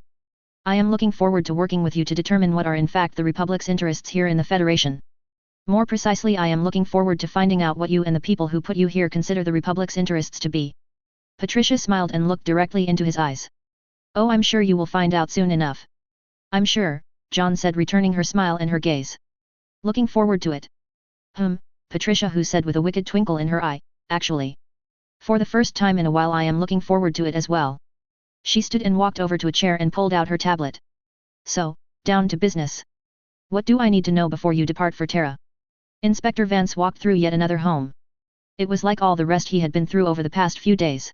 I am looking forward to working with you to determine what are in fact the Republic's interests here in the Federation. More precisely, I am looking forward to finding out what you and the people who put you here consider the Republic's interests to be. Patricia smiled and looked directly into his eyes. Oh, I'm sure you will find out soon enough. I'm sure, John said, returning her smile and her gaze. Looking forward to it. Patricia who said with a wicked twinkle in her eye, actually. For the first time in a while I am looking forward to it as well. She stood and walked over to a chair and pulled out her tablet. So, down to business. What do I need to know before you depart for Terra? Inspector Vance walked through yet another home. It was like all the rest he had been through over the past few days.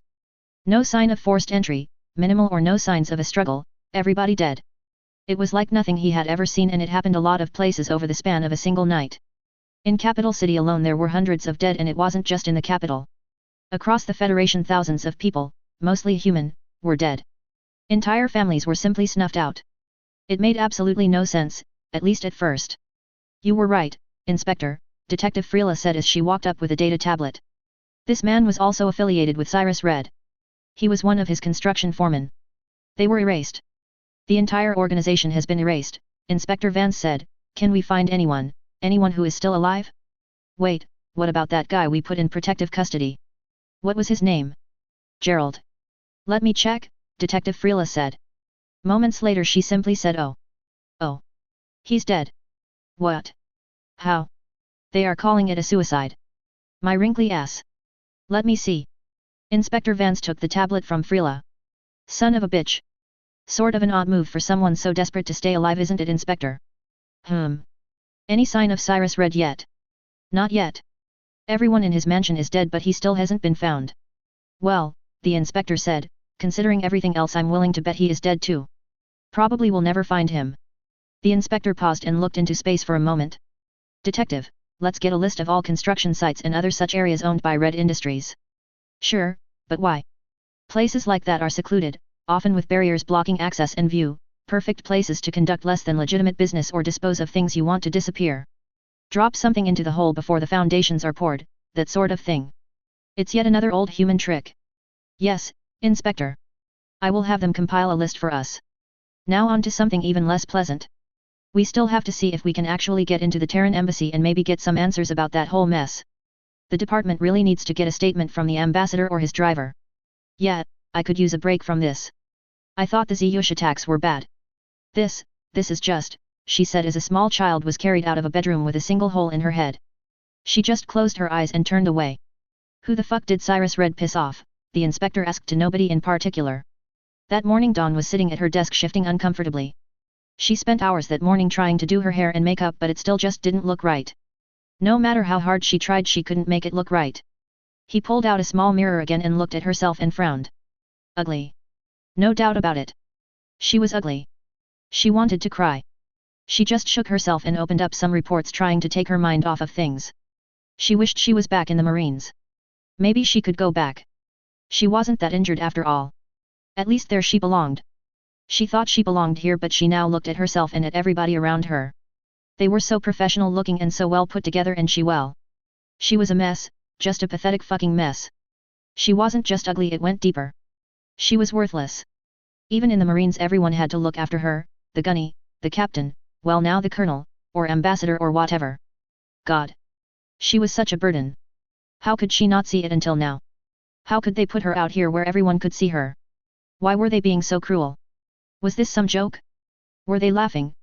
No sign of forced entry, minimal or no signs of a struggle, everybody dead. It was like nothing he had ever seen, and it happened a lot of places over the span of a single night. In Capital City alone there were hundreds of dead, and it wasn't just in the capital. Across the Federation thousands of people, mostly human, were dead. Entire families were simply snuffed out. It made absolutely no sense, at least at first. You were right, Inspector, Detective Freela said as she walked up with a data tablet. This man was also affiliated with Cyrus Red. He was one of his construction foremen. They were erased. The entire organization has been erased, Inspector Vance said. Can we find anyone who is still alive? Wait, what about that guy we put in protective custody? What was his name? Gerald. Let me check, Detective Freela said. Moments later she simply said, oh. Oh. He's dead. What? How? They are calling it a suicide. My wrinkly ass. Let me see. Inspector Vance took the tablet from Freela. Son of a bitch. Sort of an odd move for someone so desperate to stay alive, isn't it, Inspector? Any sign of Cyrus Red yet? Not yet. Everyone in his mansion is dead, but he still hasn't been found. Well, the inspector said, considering everything else I'm willing to bet he is dead too. Probably we'll never find him. The inspector paused and looked into space for a moment. Detective, let's get a list of all construction sites and other such areas owned by Red Industries. Sure, but why? Places like that are secluded, often with barriers blocking access and view, perfect places to conduct less than legitimate business or dispose of things you want to disappear. Drop something into the hole before the foundations are poured, that sort of thing. It's yet another old human trick. Yes, Inspector. I will have them compile a list for us. Now on to something even less pleasant. We still have to see if we can actually get into the Terran embassy and maybe get some answers about that whole mess. The department really needs to get a statement from the ambassador or his driver. Yeah, I could use a break from this. I thought the Ziyush attacks were bad. This is just, she said as a small child was carried out of a bedroom with a single hole in her head. She just closed her eyes and turned away. Who the fuck did Cyrus Red piss off? The inspector asked, to nobody in particular. That morning Dawn was sitting at her desk shifting uncomfortably. She spent hours that morning trying to do her hair and makeup, but it still just didn't look right. No matter how hard she tried, she couldn't make it look right. He pulled out a small mirror again and looked at herself and frowned. Ugly. No doubt about it. She was ugly. She wanted to cry. She just shook herself and opened up some reports, trying to take her mind off of things. She wished she was back in the Marines. Maybe she could go back. She wasn't that injured after all. At least there she belonged. She thought she belonged here, but she now looked at herself and at everybody around her. They were so professional looking and so well put together, and she was a mess, just a pathetic fucking mess. She wasn't just ugly, it went deeper. She was worthless. Even in the Marines everyone had to look after her, the gunny, the captain, well now the colonel, or ambassador or whatever. God. She was such a burden. How could she not see it until now? How could they put her out here where everyone could see her? Why were they being so cruel? Was this some joke? Were they laughing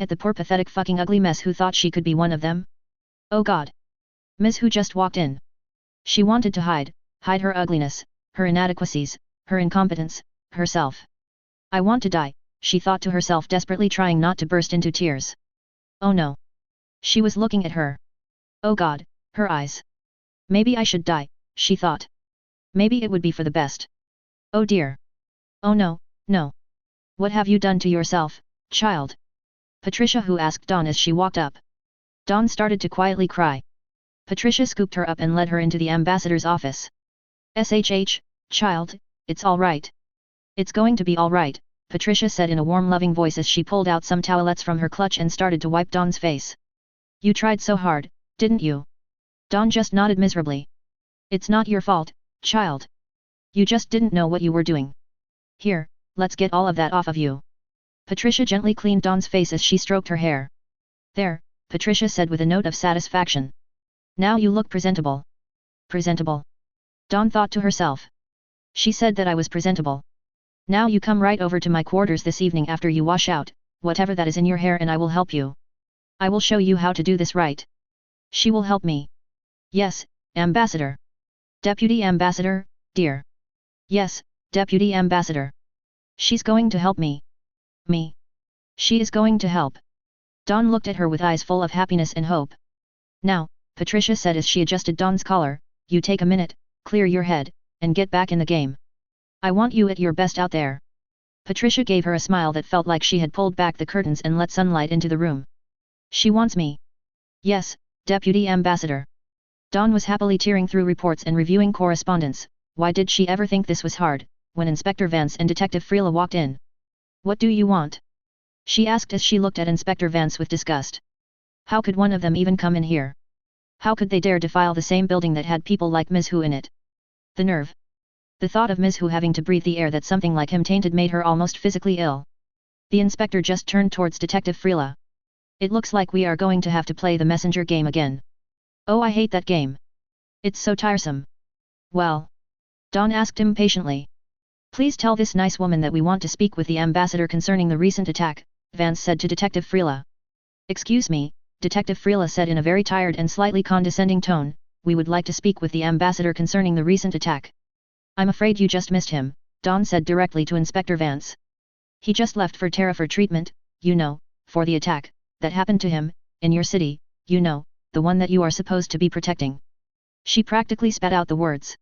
at the poor pathetic fucking ugly mess who thought she could be one of them? Oh God. Ms. Who just walked in. She wanted to hide her ugliness, her inadequacies, her incompetence, herself. I want to die, she thought to herself, desperately trying not to burst into tears. Oh no. She was looking at her. Oh God, her eyes. Maybe I should die, she thought. Maybe it would be for the best. Oh dear. Oh no, no. What have you done to yourself, child? Patricia who asked Dawn as she walked up. Dawn started to quietly cry. Patricia scooped her up and led her into the ambassador's office. SHH, child, it's all right. It's going to be all right, Patricia said in a warm loving voice as she pulled out some towelettes from her clutch and started to wipe Dawn's face. You tried so hard, didn't you? Dawn just nodded miserably. It's not your fault, child. You just didn't know what you were doing. Here, let's get all of that off of you. Patricia gently cleaned Dawn's face as she stroked her hair. There, Patricia said with a note of satisfaction. Now you look presentable. Presentable? Dawn thought to herself. She said that I was presentable. Now you come right over to my quarters this evening after you wash out, whatever that is in your hair, and I will help you. I will show you how to do this right. She will help me. Yes, Ambassador. Deputy Ambassador, dear. Yes, Deputy Ambassador. She's going to help me. Me. She is going to help. Dawn looked at her with eyes full of happiness and hope. Now, Patricia said as she adjusted Dawn's collar, you take a minute, clear your head, and get back in the game. I want you at your best out there. Patricia gave her a smile that felt like she had pulled back the curtains and let sunlight into the room. She wants me. Yes, Deputy Ambassador. Dawn was happily tearing through reports and reviewing correspondence. Why did she ever think this was hard, when Inspector Vance and Detective Freela walked in? What do you want? She asked as she looked at Inspector Vance with disgust. How could one of them even come in here? How could they dare defile the same building that had people like Ms. Hu in it? The nerve. The thought of Ms. Hu having to breathe the air that something like him tainted made her almost physically ill. The inspector just turned towards Detective Freela. It looks like we are going to have to play the messenger game again. Oh, I hate that game. It's so tiresome. Well? Dawn asked impatiently. Please tell this nice woman that we want to speak with the ambassador concerning the recent attack, Vance said to Detective Freela. Excuse me, Detective Freela said in a very tired and slightly condescending tone, we would like to speak with the ambassador concerning the recent attack. I'm afraid you just missed him, Dawn said directly to Inspector Vance. He just left for Terra for treatment, you know, for the attack that happened to him, in your city, you know, the one that you are supposed to be protecting. She practically spat out the words.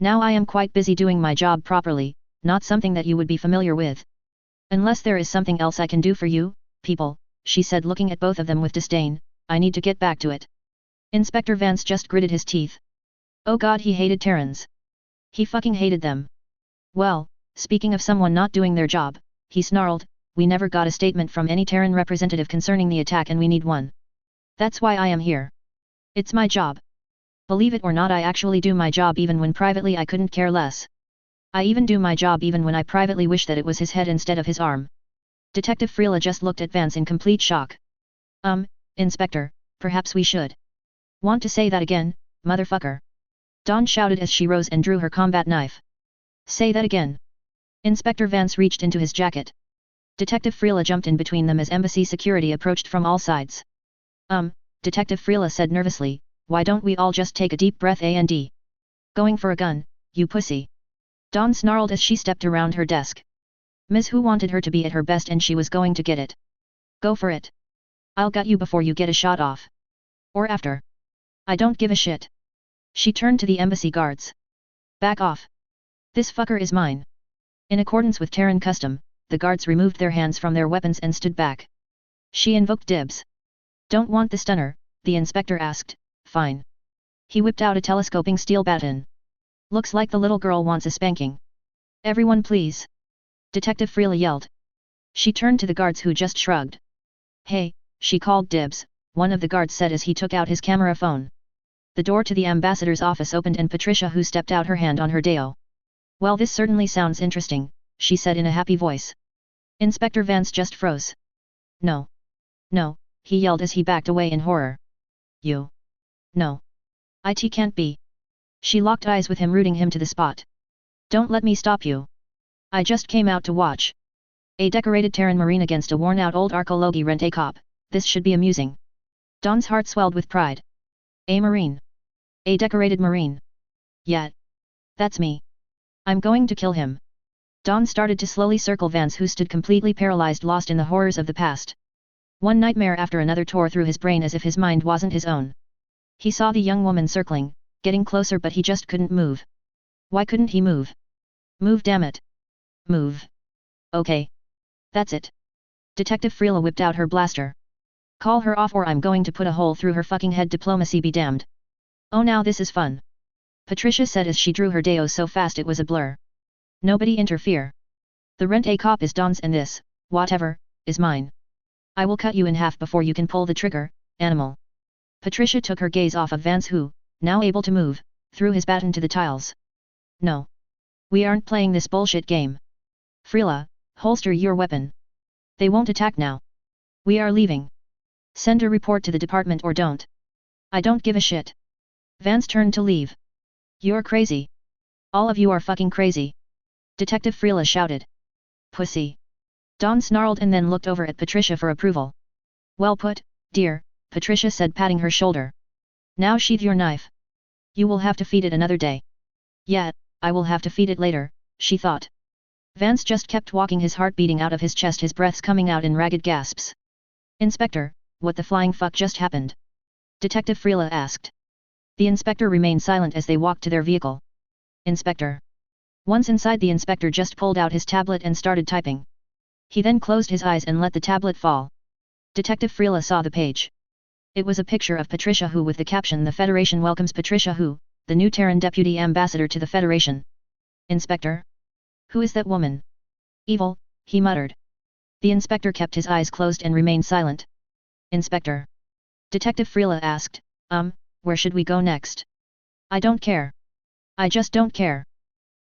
Now I am quite busy doing my job properly, not something that you would be familiar with. Unless there is something else I can do for you, people, she said looking at both of them with disdain, I need to get back to it. Inspector Vance just gritted his teeth. Oh god, he hated Terrans. He fucking hated them. Well, speaking of someone not doing their job, he snarled, we never got a statement from any Terran representative concerning the attack and we need one. That's why I am here. It's my job. Believe it or not, I actually do my job even when privately I couldn't care less. I even do my job even when I privately wish that it was his head instead of his arm. Detective Freela just looked at Vance in complete shock. Inspector, perhaps we should. Want to say that again, motherfucker? Dawn shouted as she rose and drew her combat knife. Say that again. Inspector Vance reached into his jacket. Detective Freela jumped in between them as embassy security approached from all sides. Detective Freela said nervously, why don't we all just take a deep breath and going for a gun, you pussy. Dawn snarled as she stepped around her desk. Ms. Hu wanted her to be at her best and she was going to get it. Go for it. I'll gut you before you get a shot off. Or after. I don't give a shit. She turned to the embassy guards. Back off. This fucker is mine. In accordance with Terran custom, the guards removed their hands from their weapons and stood back. She invoked dibs. Don't want the stunner, the inspector asked. Fine. He whipped out a telescoping steel baton. Looks like the little girl wants a spanking. Everyone please. Detective Freela yelled. She turned to the guards who just shrugged. Hey, she called dibs, one of the guards said as he took out his camera phone. The door to the ambassador's office opened and Patricia Hu stepped out, her hand on her deo. Well, this certainly sounds interesting, she said in a happy voice. Inspector Vance just froze. No. No, he yelled as he backed away in horror. You. No. It can't be. She locked eyes with him, rooting him to the spot. Don't let me stop you. I just came out to watch. A decorated Terran Marine against a worn-out old archeology rent-a-cop, this should be amusing. Dawn's heart swelled with pride. A Marine. A decorated Marine. Yeah. That's me. I'm going to kill him. Dawn started to slowly circle Vance, who stood completely paralyzed, lost in the horrors of the past. One nightmare after another tore through his brain as if his mind wasn't his own. He saw the young woman circling, getting closer, but he just couldn't move. Why couldn't he move? Move, damn it. Move. Okay. That's it. Detective Freela whipped out her blaster. Call her off or I'm going to put a hole through her fucking head, diplomacy be damned. Oh, now this is fun. Patricia said as she drew her deo so fast it was a blur. Nobody interfere. The rent-a-cop is Dawn's and this, whatever, is mine. I will cut you in half before you can pull the trigger, animal. Patricia took her gaze off of Vance, who, now able to move, threw his baton to the tiles. No. We aren't playing this bullshit game. Freela, holster your weapon. They won't attack now. We are leaving. Send a report to the department or don't. I don't give a shit. Vance turned to leave. You're crazy. All of you are fucking crazy. Detective Freela shouted. Pussy. Dawn snarled and then looked over at Patricia for approval. Well put, dear, Patricia said, patting her shoulder. Now sheath your knife. You will have to feed it another day. Yeah, I will have to feed it later, she thought. Vance just kept walking, his heart beating out of his chest, his breaths coming out in ragged gasps. Inspector, what the flying fuck just happened? Detective Freela asked. The inspector remained silent as they walked to their vehicle. Inspector. Once inside, the inspector just pulled out his tablet and started typing. He then closed his eyes and let the tablet fall. Detective Freela saw the page. It was a picture of Patricia Hu with the caption, "The Federation welcomes Patricia Hu, the new Terran Deputy Ambassador to the Federation." Inspector? Who is that woman? Evil, he muttered. The inspector kept his eyes closed and remained silent. Inspector. Detective Freela asked, where should we go next? I don't care. I just don't care.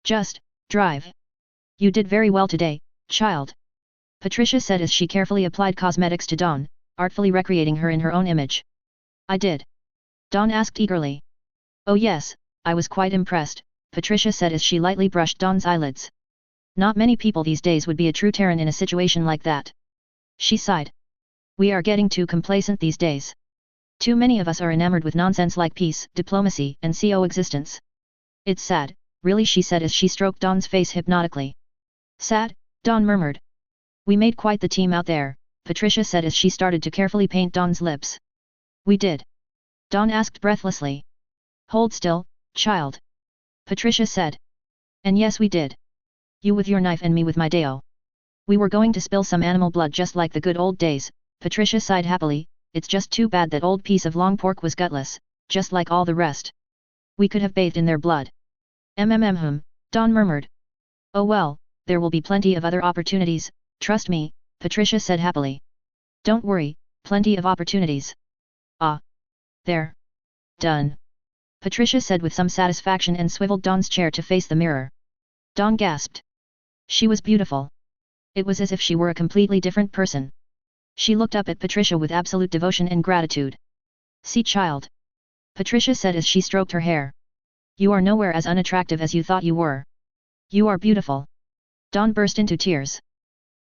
Just, drive. You did very well today, child. Patricia said as she carefully applied cosmetics to Dawn, artfully recreating her in her own image. I did. Dawn asked eagerly. Oh yes, I was quite impressed, Patricia said as she lightly brushed Dawn's eyelids. Not many people these days would be a true Terran in a situation like that. She sighed. We are getting too complacent these days. Too many of us are enamored with nonsense like peace, diplomacy, and coexistence. It's sad, really, she said as she stroked Dawn's face hypnotically. Sad? Dawn murmured. We made quite the team out there, Patricia said as she started to carefully paint Dawn's lips. We did? Dawn asked breathlessly. Hold still, child. Patricia said. And yes, we did. You with your knife and me with my deo. We were going to spill some animal blood just like the good old days, Patricia sighed happily. It's just too bad that old piece of long pork was gutless, just like all the rest. We could have bathed in their blood. Dawn murmured. Oh well, there will be plenty of other opportunities, trust me, Patricia said happily. Don't worry, plenty of opportunities. Ah. There. Done. Patricia said with some satisfaction and swiveled Dawn's chair to face the mirror. Dawn gasped. She was beautiful. It was as if she were a completely different person. She looked up at Patricia with absolute devotion and gratitude. See, child. Patricia said as she stroked her hair. You are nowhere as unattractive as you thought you were. You are beautiful. Dawn burst into tears.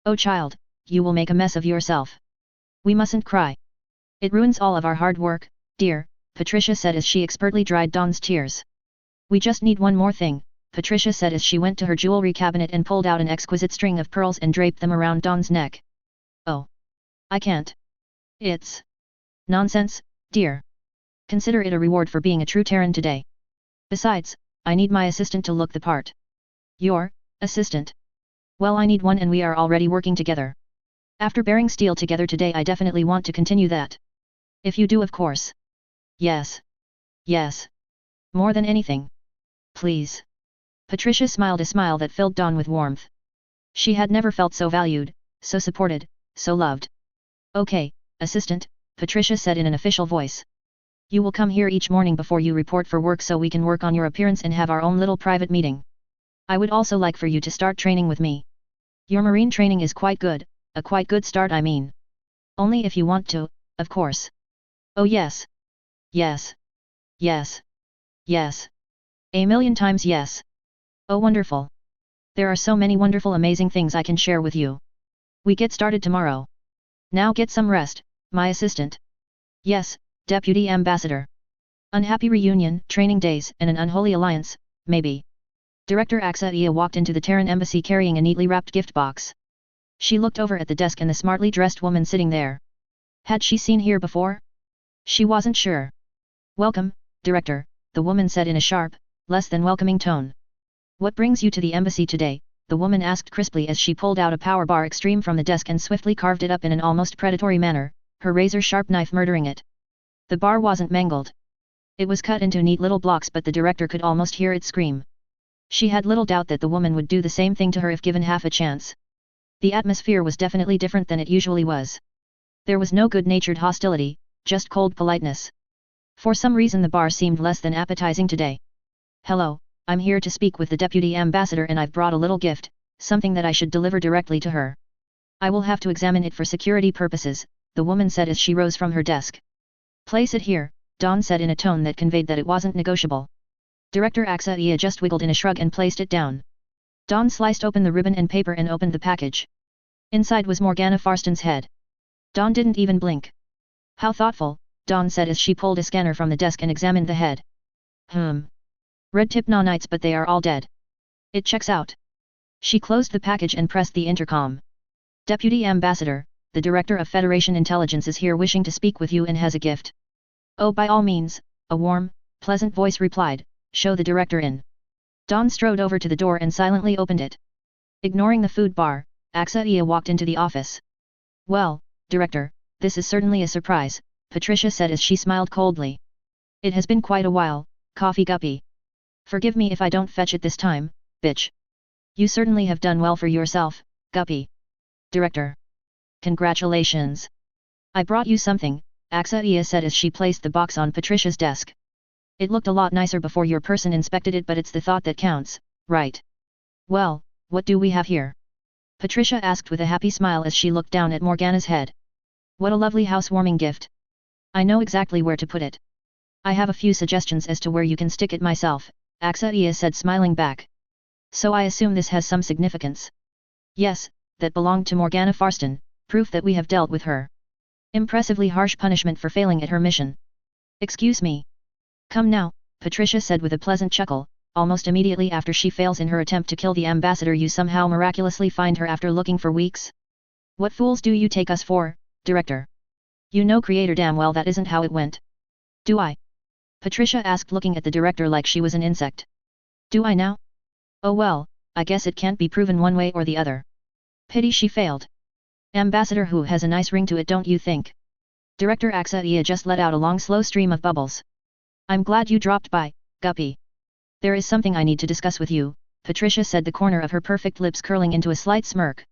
Oh child, you will make a mess of yourself. We mustn't cry. It ruins all of our hard work, dear, Patricia said as she expertly dried Dawn's tears. We just need one more thing, Patricia said as she went to her jewelry cabinet and pulled out an exquisite string of pearls and draped them around Dawn's neck. Oh. I can't. It's nonsense, dear. Consider it a reward for being a true Terran today. Besides, I need my assistant to look the part. Your assistant? Well, I need one and we are already working together. After bearing steel together today, I definitely want to continue that. If you do, of course. Yes. Yes. More than anything. Please. Patricia smiled a smile that filled Dawn with warmth. She had never felt so valued, so supported, so loved. Okay, assistant, Patricia said in an official voice. You will come here each morning before you report for work so we can work on your appearance and have our own little private meeting. I would also like for you to start training with me. Your marine training is quite good, a quite good start I mean. Only if you want to, of course. Oh yes. Yes. Yes. Yes. A million times yes. Oh wonderful. There are so many wonderful amazing things I can share with you. We get started tomorrow. Now get some rest, my assistant. Yes, Deputy Ambassador. Unhappy reunion, training days, and an unholy alliance, maybe. Director Axaia walked into the Terran embassy carrying a neatly wrapped gift box. She looked over at the desk and the smartly dressed woman sitting there. Had she seen here before? She wasn't sure. Welcome, Director, the woman said in a sharp, less than welcoming tone. What brings you to the embassy today? The woman asked crisply as she pulled out a power bar extreme from the desk and swiftly carved it up in an almost predatory manner, her razor-sharp knife murdering it. The bar wasn't mangled. It was cut into neat little blocks, but the director could almost hear it scream. She had little doubt that the woman would do the same thing to her if given half a chance. The atmosphere was definitely different than it usually was. There was no good-natured hostility, just cold politeness. For some reason the bar seemed less than appetizing today. Hello. I'm here to speak with the Deputy Ambassador and I've brought a little gift, something that I should deliver directly to her. I will have to examine it for security purposes, the woman said as she rose from her desk. Place it here, Dawn said in a tone that conveyed that it wasn't negotiable. Director Axaia just wiggled in a shrug and placed it down. Dawn sliced open the ribbon and paper and opened the package. Inside was Morgana Farston's head. Dawn didn't even blink. How thoughtful, Dawn said as she pulled a scanner from the desk and examined the head. Red tip nanites, but they are all dead. It checks out. She closed the package and pressed the intercom. Deputy Ambassador, the Director of Federation Intelligence is here wishing to speak with you and has a gift. Oh, by all means, a warm, pleasant voice replied, show the director in. Dawn strode over to the door and silently opened it. Ignoring the food bar, Axaia walked into the office. Well, director, this is certainly a surprise, Patricia said as she smiled coldly. It has been quite a while, Coffee Guppy. Forgive me if I don't fetch it this time, bitch. You certainly have done well for yourself, Guppy. Director. Congratulations. I brought you something, Axaia said as she placed the box on Patricia's desk. It looked a lot nicer before your person inspected it, but it's the thought that counts, right? Well, what do we have here? Patricia asked with a happy smile as she looked down at Morgana's head. What a lovely housewarming gift. I know exactly where to put it. I have a few suggestions as to where you can stick it myself, Axaia said smiling back. So I assume this has some significance. Yes, that belonged to Morgana Farston, proof that we have dealt with her. Impressively harsh punishment for failing at her mission. Excuse me. Come now, Patricia said with a pleasant chuckle, almost immediately after she fails in her attempt to kill the ambassador you somehow miraculously find her after looking for weeks? What fools do you take us for, director? You know creator damn well that isn't how it went. Do I? Patricia asked looking at the director like she was an insect. Do I now? Oh well, I guess it can't be proven one way or the other. Pity she failed. Ambassador who has a nice ring to it, don't you think? Director Axaia just let out a long slow stream of bubbles. I'm glad you dropped by, Guppy. There is something I need to discuss with you, Patricia said, the corner of her perfect lips curling into a slight smirk.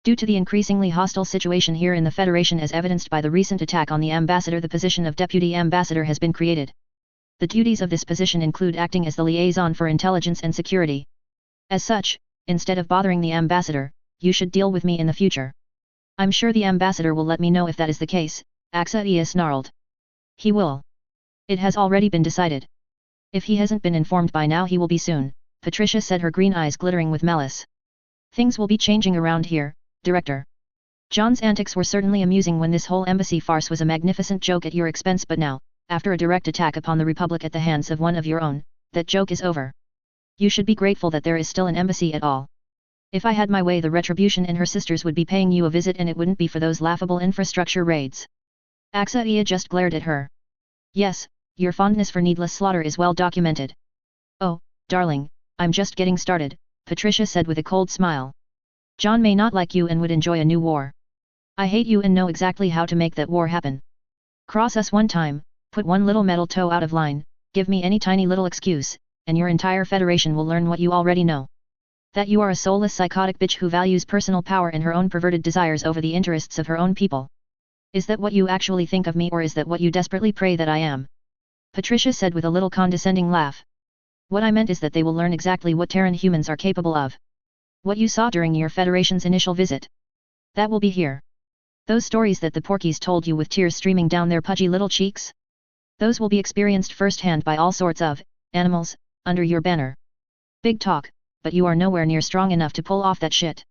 Due to the increasingly hostile situation here in the Federation as evidenced by the recent attack on the ambassador, the position of deputy ambassador has been created. The duties of this position include acting as the liaison for intelligence and security. As such, instead of bothering the ambassador, you should deal with me in the future. I'm sure the ambassador will let me know if that is the case, Axaia snarled. He will. It has already been decided. If he hasn't been informed by now, he will be soon, Patricia said, her green eyes glittering with malice. Things will be changing around here, director. John's antics were certainly amusing when this whole embassy farce was a magnificent joke at your expense, but now, after a direct attack upon the Republic at the hands of one of your own, that joke is over. You should be grateful that there is still an embassy at all. If I had my way, the Retribution and her sisters would be paying you a visit, and it wouldn't be for those laughable infrastructure raids. Axaia just glared at her. Yes, your fondness for needless slaughter is well documented. Oh, darling, I'm just getting started, Patricia said with a cold smile. John may not like you and would enjoy a new war. I hate you and know exactly how to make that war happen. Cross us one time, put one little metal toe out of line, give me any tiny little excuse, and your entire Federation will learn what you already know. That you are a soulless psychotic bitch who values personal power and her own perverted desires over the interests of her own people. Is that what you actually think of me, or is that what you desperately pray that I am? Patricia said with a little condescending laugh. What I meant is that they will learn exactly what Terran humans are capable of. What you saw during your Federation's initial visit. That will be here. Those stories that the porkies told you with tears streaming down their pudgy little cheeks? Those will be experienced firsthand by all sorts of animals under your banner. Big talk, but you are nowhere near strong enough to pull off that shit.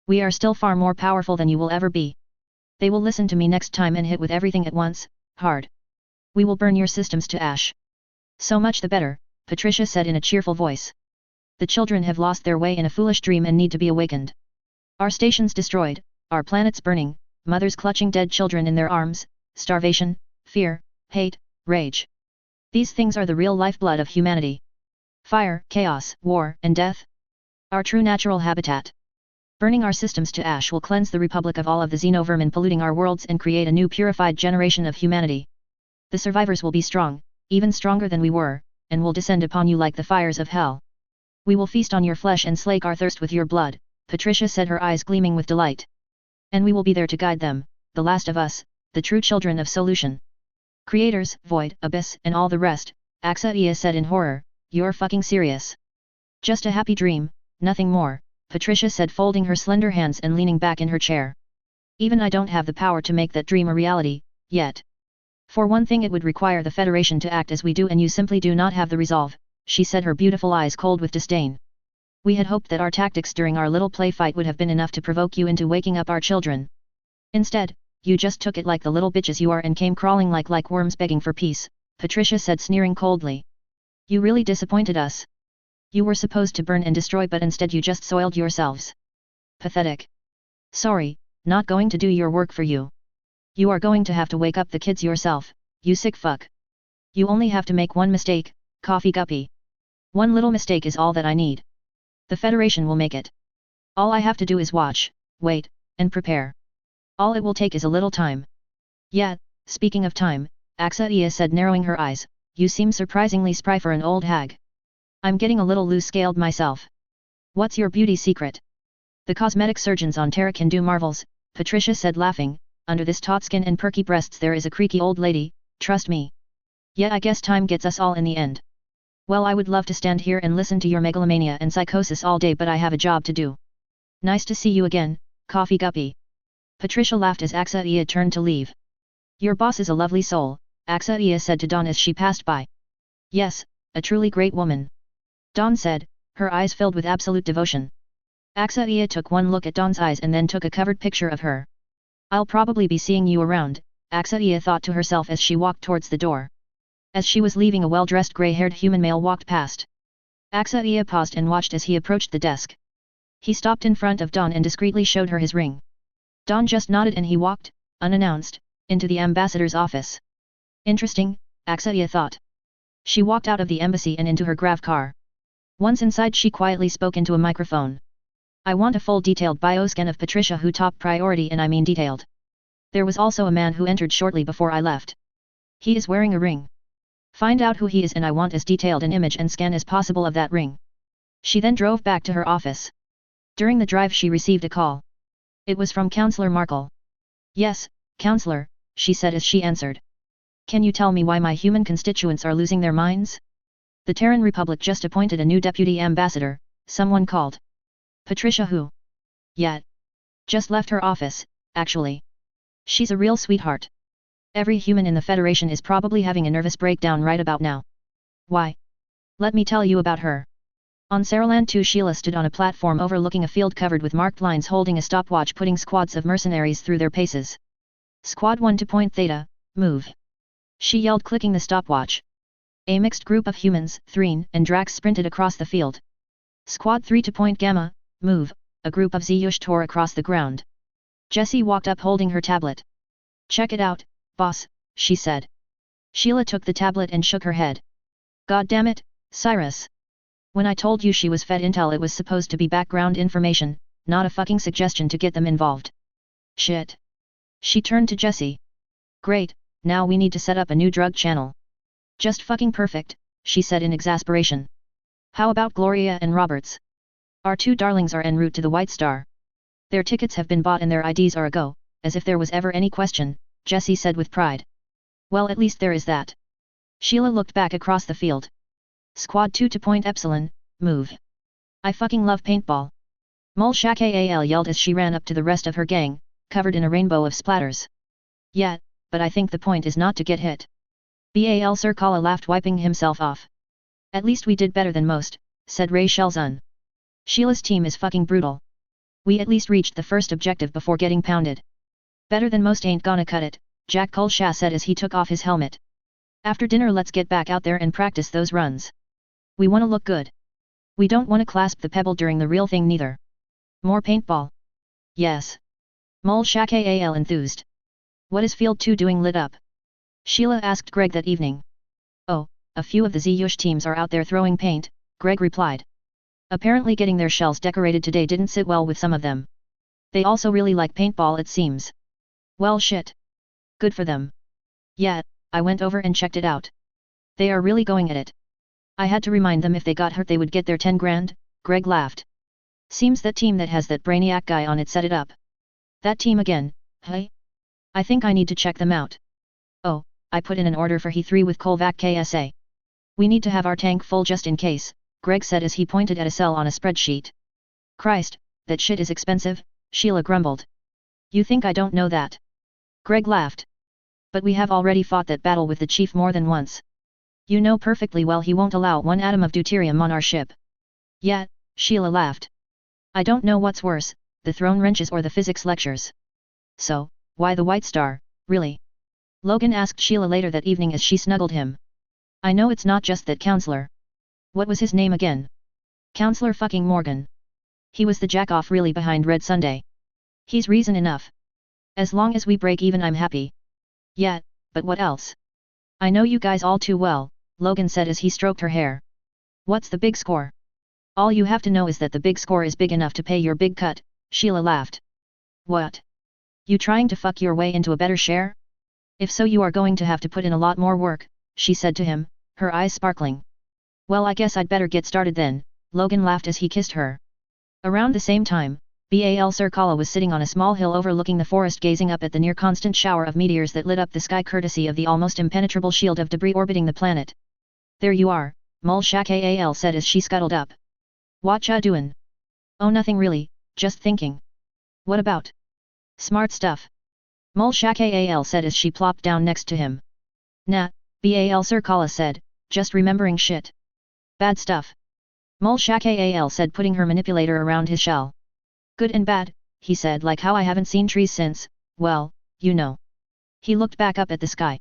We are still far more powerful than you will ever be. They will listen to me next time and hit with everything at once, hard. We will burn your systems to ash. So much the better, Patricia said in a cheerful voice. The children have lost their way in a foolish dream and need to be awakened. Our stations destroyed, our planets burning, mothers clutching dead children in their arms, starvation, fear, hate, rage. These things are the real lifeblood of humanity. Fire, chaos, war, and death? Our true natural habitat. Burning our systems to ash will cleanse the Republic of all of the xenovermin polluting our worlds and create a new purified generation of humanity. The survivors will be strong, even stronger than we were, and will descend upon you like the fires of hell. We will feast on your flesh and slake our thirst with your blood, Patricia said, her eyes gleaming with delight. And we will be there to guide them, the last of us, the true children of Solution. Creators, Void, Abyss, and all the rest, Axaia said in horror, you're fucking serious. Just a happy dream, nothing more, Patricia said, folding her slender hands and leaning back in her chair. Even I don't have the power to make that dream a reality, yet. For one thing, it would require the Federation to act as we do, and you simply do not have the resolve, she said, her beautiful eyes cold with disdain. We had hoped that our tactics during our little play fight would have been enough to provoke you into waking up our children. Instead, you just took it like the little bitches you are and came crawling like worms begging for peace, Patricia said, sneering coldly. You really disappointed us. You were supposed to burn and destroy, but instead you just soiled yourselves. Pathetic. Sorry, not going to do your work for you. You are going to have to wake up the kids yourself, you sick fuck. You only have to make one mistake, coffee guppy. One little mistake is all that I need. The Federation will make it. All I have to do is watch, wait, and prepare. All it will take is a little time. Yeah, speaking of time, Axaia said, narrowing her eyes, you seem surprisingly spry for an old hag. I'm getting a little loose-scaled myself. What's your beauty secret? The cosmetic surgeons on Terra can do marvels, Patricia said, laughing. Under this taut skin and perky breasts there is a creaky old lady, trust me. Yeah, I guess time gets us all in the end. Well, I would love to stand here and listen to your megalomania and psychosis all day, but I have a job to do. Nice to see you again, coffee guppy. Patricia laughed as Axaia turned to leave. Your boss is a lovely soul, Axaia said to Dawn as she passed by. Yes, a truly great woman. Dawn said, her eyes filled with absolute devotion. Axaia took one look at Dawn's eyes and then took a covered picture of her. I'll probably be seeing you around, Axaia thought to herself as she walked towards the door. As she was leaving, a well-dressed grey-haired human male walked past. Axaia paused and watched as he approached the desk. He stopped in front of Dawn and discreetly showed her his ring. Dawn just nodded and he walked, unannounced, into the ambassador's office. Interesting, Axaia thought. She walked out of the embassy and into her grav car. Once inside, she quietly spoke into a microphone. I want a full detailed bioscan of Patricia, who top priority, and I mean detailed. There was also a man who entered shortly before I left. He is wearing a ring. Find out who he is and I want as detailed an image and scan as possible of that ring. She then drove back to her office. During the drive she received a call. It was from Counselor Markle. Yes, Counselor, she said as she answered. Can you tell me why my human constituents are losing their minds? The Terran Republic just appointed a new deputy ambassador, someone called. Patricia who? Yeah. Just left her office, actually. She's a real sweetheart. Every human in the Federation is probably having a nervous breakdown right about now. Why? Let me tell you about her. On Saraland 2, Sheila stood on a platform overlooking a field covered with marked lines, holding a stopwatch, putting squads of mercenaries through their paces. Squad 1 to point theta, move. She yelled, clicking the stopwatch. A mixed group of humans, Threen and Drax, sprinted across the field. Squad 3 to point gamma, move. A group of Ziyush tore across the ground. Jessie walked up holding her tablet. Check it out, boss, she said. Sheila took the tablet and shook her head. God damn it, Cyrus. When I told you she was fed intel, it was supposed to be background information, not a fucking suggestion to get them involved. Shit. She turned to Jessie. Great, now we need to set up a new drug channel. Just fucking perfect, she said in exasperation. How about Gloria and Roberts? Our two darlings are en route to the White Star. Their tickets have been bought and their IDs are a go, as if there was ever any question, Jessie said with pride. Well, at least there is that. Sheila looked back across the field. Squad 2 to point epsilon, move. I fucking love paintball. Mul Shakal yelled as she ran up to the rest of her gang, covered in a rainbow of splatters. Yeah, but I think the point is not to get hit. Bal Sir Kala laughed, wiping himself off. At least we did better than most, said Ray Shelzun. Sheila's team is fucking brutal. We at least reached the first objective before getting pounded. Better than most ain't gonna cut it, Jack Kulsha said as he took off his helmet. After dinner let's get back out there and practice those runs. We wanna look good. We don't wanna clasp the pebble during the real thing neither. More paintball. Yes. Mul Shakal enthused. What is Field 2 doing lit up? Sheila asked Greg that evening. Oh, a few of the Ziyush teams are out there throwing paint, Greg replied. Apparently getting their shells decorated today didn't sit well with some of them. They also really like paintball, it seems. Well shit. Good for them. Yeah, I went over and checked it out. They are really going at it. I had to remind them if they got hurt they would get their 10 grand, Greg laughed. Seems that team that has that brainiac guy on it set it up. That team again, hey? I think I need to check them out. Oh, I put in an order for He3 with Kolvac KSA. We need to have our tank full just in case, Greg said as he pointed at a cell on a spreadsheet. Christ, that shit is expensive, Sheila grumbled. You think I don't know that? Greg laughed. But we have already fought that battle with the chief more than once. You know perfectly well he won't allow one atom of deuterium on our ship. Yeah, Sheila laughed. I don't know what's worse, the throne wrenches or the physics lectures. So, why the White Star, really? Logan asked Sheila later that evening as she snuggled him. I know it's not just that counselor. What was his name again? Counselor fucking Morgan. He was the jack-off really behind Red Sunday. He's reason enough. As long as we break even I'm happy. Yeah, but what else? I know you guys all too well, Logan said as he stroked her hair. What's the big score? All you have to know is that the big score is big enough to pay your big cut, Sheila laughed. What? You trying to fuck your way into a better share? If so, you are going to have to put in a lot more work, she said to him, her eyes sparkling. Well, I guess I'd better get started then, Logan laughed as he kissed her. Around the same time, Bal Sirkala was sitting on a small hill overlooking the forest, gazing up at the near constant shower of meteors that lit up the sky courtesy of the almost impenetrable shield of debris orbiting the planet. There you are, Mulshak said as she scuttled up. Whatcha doin'? Oh, nothing really, just thinking. What about? Smart stuff. Mulshak said as she plopped down next to him. Nah, Bal Sirkala said, just remembering shit. Bad stuff. Mulshak said, putting her manipulator around his shell. Good and bad, he said, like how I haven't seen trees since, well, you know. He looked back up at the sky.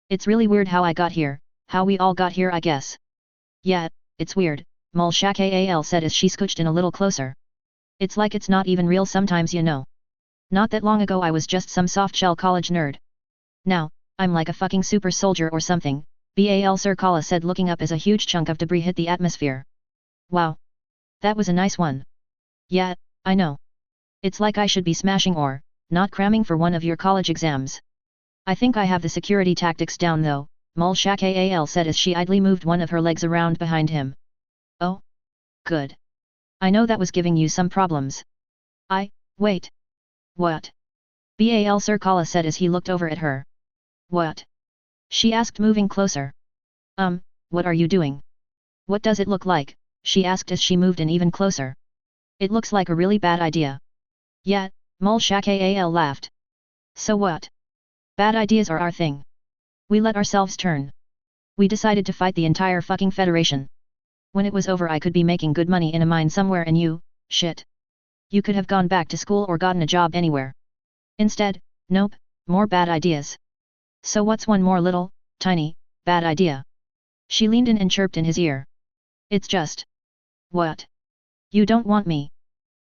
It's really weird how I got here, how we all got here, I guess. Yeah, it's weird, Mulshak said as she scooched in a little closer. It's like it's not even real sometimes, you know. Not that long ago I was just some soft-shell college nerd. Now, I'm like a fucking super soldier or something, Bal Sirkala said, looking up as a huge chunk of debris hit the atmosphere. Wow. That was a nice one. Yeah, I know. It's like I should be smashing or, not cramming for one of your college exams. I think I have the security tactics down though, Mulshak said as she idly moved one of her legs around behind him. Oh? Good. I know that was giving you some problems. Wait. What? Bal Sirkala said as he looked over at her. What? She asked, moving closer. What are you doing? What does it look like? She asked as she moved in even closer. It looks like a really bad idea. Yeah, Mulshak laughed. So what? Bad ideas are our thing. We let ourselves turn. We decided to fight the entire fucking Federation. When it was over I could be making good money in a mine somewhere and you, shit. You could have gone back to school or gotten a job anywhere. Instead, nope, more bad ideas. So what's one more little, tiny, bad idea? She leaned in and chirped in his ear. It's just. What? You don't want me?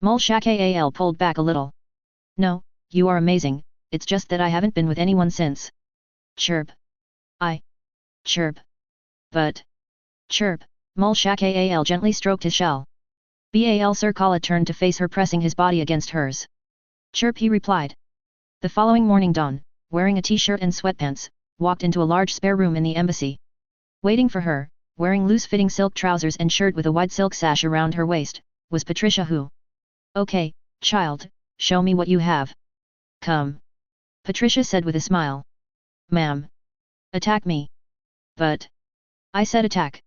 Mulshak pulled back a little. No, you are amazing, it's just that I haven't been with anyone since. Chirp. Chirp. But. Chirp, Mulshak gently stroked his shell. Bal Sirkala turned to face her, pressing his body against hers. Chirp, he replied. The following morning, Dawn, wearing a t-shirt and sweatpants, walked into a large spare room in the embassy. Waiting for her, wearing loose-fitting silk trousers and shirt with a wide silk sash around her waist, was Patricia, who. Okay, child, show me what you have. Come. Patricia said with a smile. Ma'am. Attack me. But. I said attack.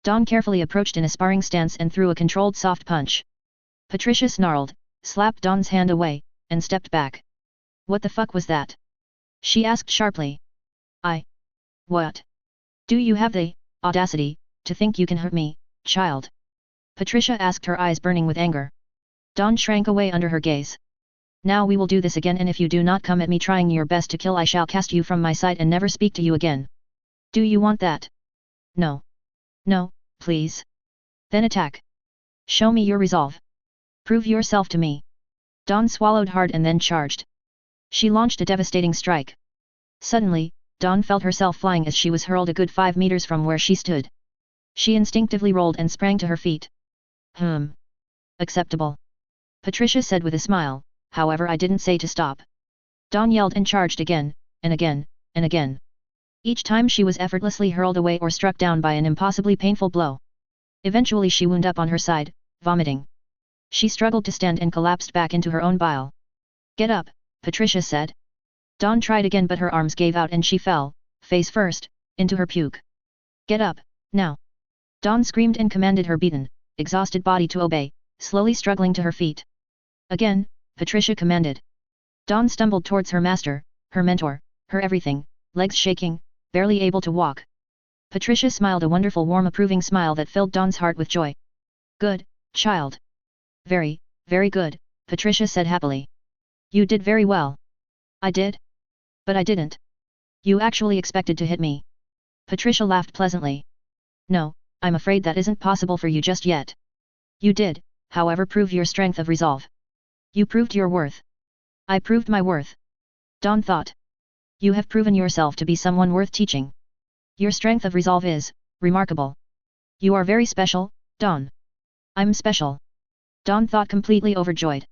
Dawn carefully approached in a sparring stance and threw a controlled soft punch. Patricia snarled, slapped Dawn's hand away, and stepped back. What the fuck was that? She asked sharply. What? Do you have the audacity to think you can hurt me, child? Patricia asked, her eyes burning with anger. Dawn shrank away under her gaze. Now we will do this again, and if you do not come at me trying your best to kill, I shall cast you from my sight and never speak to you again. Do you want that? No. No, please. Then attack. Show me your resolve. Prove yourself to me. Dawn swallowed hard and then charged. She launched a devastating strike. Suddenly, Dawn felt herself flying as she was hurled a good 5 meters from where she stood. She instinctively rolled and sprang to her feet. Acceptable. Patricia said with a smile, however I didn't say to stop. Dawn yelled and charged again, and again, and again. Each time she was effortlessly hurled away or struck down by an impossibly painful blow. Eventually she wound up on her side, vomiting. She struggled to stand and collapsed back into her own bile. Get up, Patricia said. Dawn tried again, but her arms gave out and she fell, face first, into her puke. Get up, now. Dawn screamed and commanded her beaten, exhausted body to obey, slowly struggling to her feet. Again, Patricia commanded. Dawn stumbled towards her master, her mentor, her everything, legs shaking, barely able to walk. Patricia smiled a wonderful warm approving smile that filled Dawn's heart with joy. Good, child. Very, very good, Patricia said happily. You did very well. I did? But I didn't. You actually expected to hit me. Patricia laughed pleasantly. No, I'm afraid that isn't possible for you just yet. You did, however, prove your strength of resolve. You proved your worth. I proved my worth. Dawn thought. You have proven yourself to be someone worth teaching. Your strength of resolve is remarkable. You are very special, Dawn. I'm special. Dawn thought, completely overjoyed.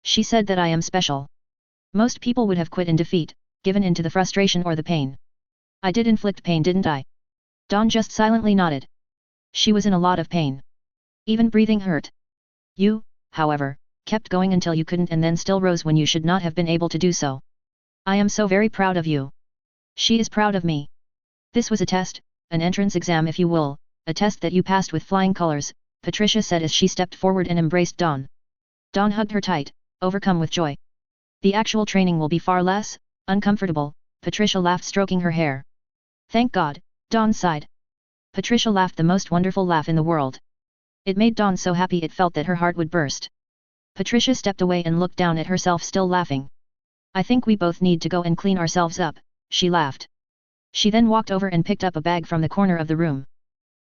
She said that I am special. Most people would have quit in defeat, given in to the frustration or the pain. I did inflict pain, didn't I? Dawn just silently nodded. She was in a lot of pain. Even breathing hurt. You, however, kept going until you couldn't and then still rose when you should not have been able to do so. I am so very proud of you. She is proud of me. This was a test, an entrance exam if you will, a test that you passed with flying colors, Patricia said as she stepped forward and embraced Dawn. Dawn hugged her tight, overcome with joy. The actual training will be far less uncomfortable, Patricia laughed, stroking her hair. Thank God, Dawn sighed. Patricia laughed the most wonderful laugh in the world. It made Dawn so happy it felt that her heart would burst. Patricia stepped away and looked down at herself, still laughing. I think we both need to go and clean ourselves up, she laughed. She then walked over and picked up a bag from the corner of the room.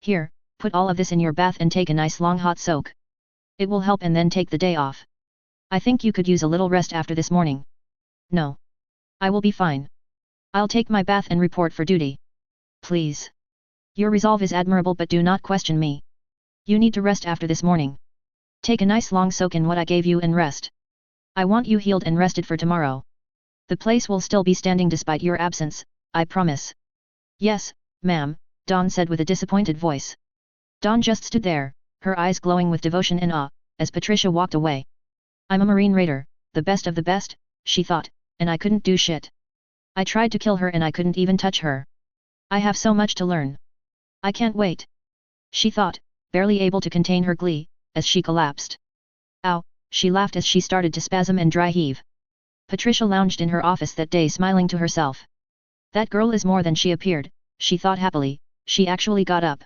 Here, put all of this in your bath and take a nice long hot soak. It will help, and then take the day off. I think you could use a little rest after this morning. No. I will be fine. I'll take my bath and report for duty. Please. Your resolve is admirable, but do not question me. You need to rest after this morning. Take a nice long soak in what I gave you and rest. I want you healed and rested for tomorrow. The place will still be standing despite your absence, I promise. Yes, ma'am, Dawn said with a disappointed voice. Dawn just stood there, her eyes glowing with devotion and awe, as Patricia walked away. I'm a Marine Raider, the best of the best, she thought, and I couldn't do shit. I tried to kill her and I couldn't even touch her. I have so much to learn. I can't wait. She thought, barely able to contain her glee, as she collapsed. Ow, she laughed as she started to spasm and dry heave. Patricia lounged in her office that day, smiling to herself. That girl is more than she appeared, she thought happily. She actually got up.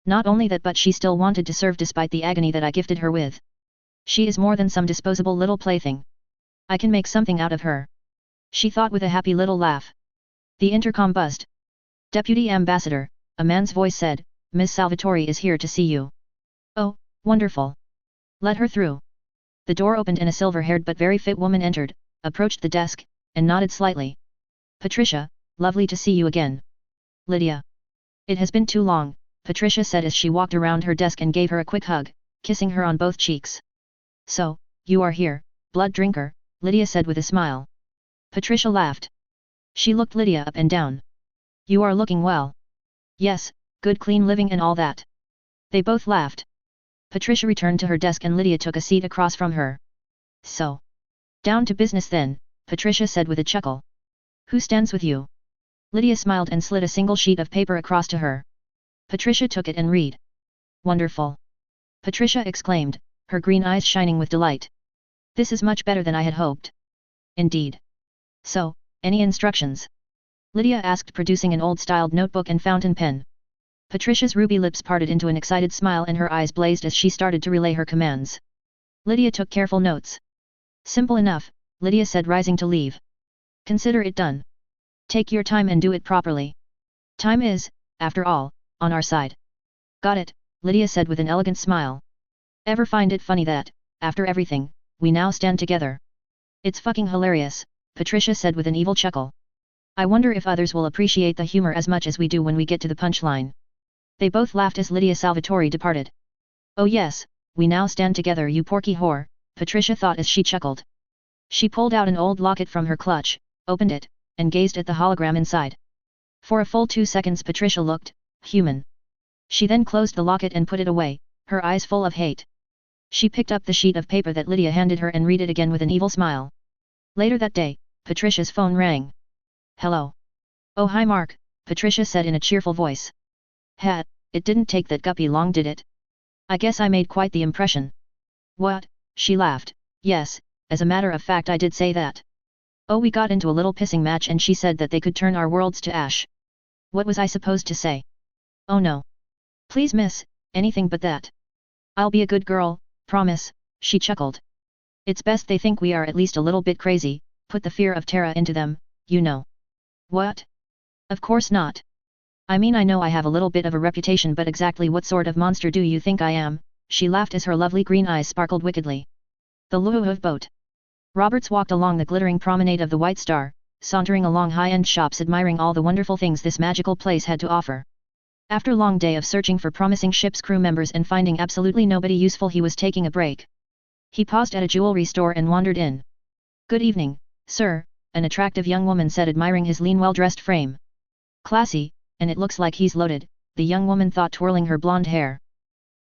Not only that, but she still wanted to serve despite the agony that I gifted her with. She is more than some disposable little plaything. I can make something out of her. She thought with a happy little laugh. The intercom buzzed. Deputy Ambassador, a man's voice said, Ms. Salvatore is here to see you. Oh, wonderful. Let her through. The door opened and a silver-haired but very fit woman entered, approached the desk, and nodded slightly. Patricia, lovely to see you again. Lydia. It has been too long, Patricia said as she walked around her desk and gave her a quick hug, kissing her on both cheeks. So, you are here, blood drinker, Lydia said with a smile. Patricia laughed. She looked Lydia up and down. You are looking well. Yes, good clean living and all that. They both laughed. Patricia returned to her desk and Lydia took a seat across from her. So. Down to business then, Patricia said with a chuckle. Who stands with you? Lydia smiled and slid a single sheet of paper across to her. Patricia took it and read. Wonderful. Patricia exclaimed, her green eyes shining with delight. This is much better than I had hoped. Indeed. So, any instructions? Lydia asked, producing an old-styled notebook and fountain pen. Patricia's ruby lips parted into an excited smile and her eyes blazed as she started to relay her commands. Lydia took careful notes. Simple enough, Lydia said, rising to leave. Consider it done. Take your time and do it properly. Time is, after all, on our side. Got it, Lydia said with an elegant smile. Ever find it funny that, after everything, we now stand together? It's fucking hilarious, Patricia said with an evil chuckle. I wonder if others will appreciate the humor as much as we do when we get to the punchline. They both laughed as Lydia Salvatore departed. Oh yes, we now stand together, you porky whore, Patricia thought as she chuckled. She pulled out an old locket from her clutch, opened it, and gazed at the hologram inside. For a full 2 seconds Patricia looked human. She then closed the locket and put it away, her eyes full of hate. She picked up the sheet of paper that Lydia handed her and read it again with an evil smile. Later that day, Patricia's phone rang. Hello. Oh hi Mark, Patricia said in a cheerful voice. It didn't take that guppy long, did it? I guess I made quite the impression. What? She laughed. Yes, as a matter of fact I did say that. Oh, we got into a little pissing match and she said that they could turn our worlds to ash. What was I supposed to say? Oh no. Please miss, anything but that. I'll be a good girl, promise, she chuckled. It's best they think we are at least a little bit crazy, put the fear of Terra into them, you know. What? Of course not. I mean I know I have a little bit of a reputation, but exactly what sort of monster do you think I am? She laughed as her lovely green eyes sparkled wickedly. The Luau boat. Roberts walked along the glittering promenade of the White Star, sauntering along high-end shops admiring all the wonderful things this magical place had to offer. After a long day of searching for promising ship's crew members and finding absolutely nobody useful, he was taking a break. He paused at a jewelry store and wandered in. "Good evening, sir," an attractive young woman said, admiring his lean, well-dressed frame. "Classy, and it looks like he's loaded," the young woman thought, twirling her blonde hair.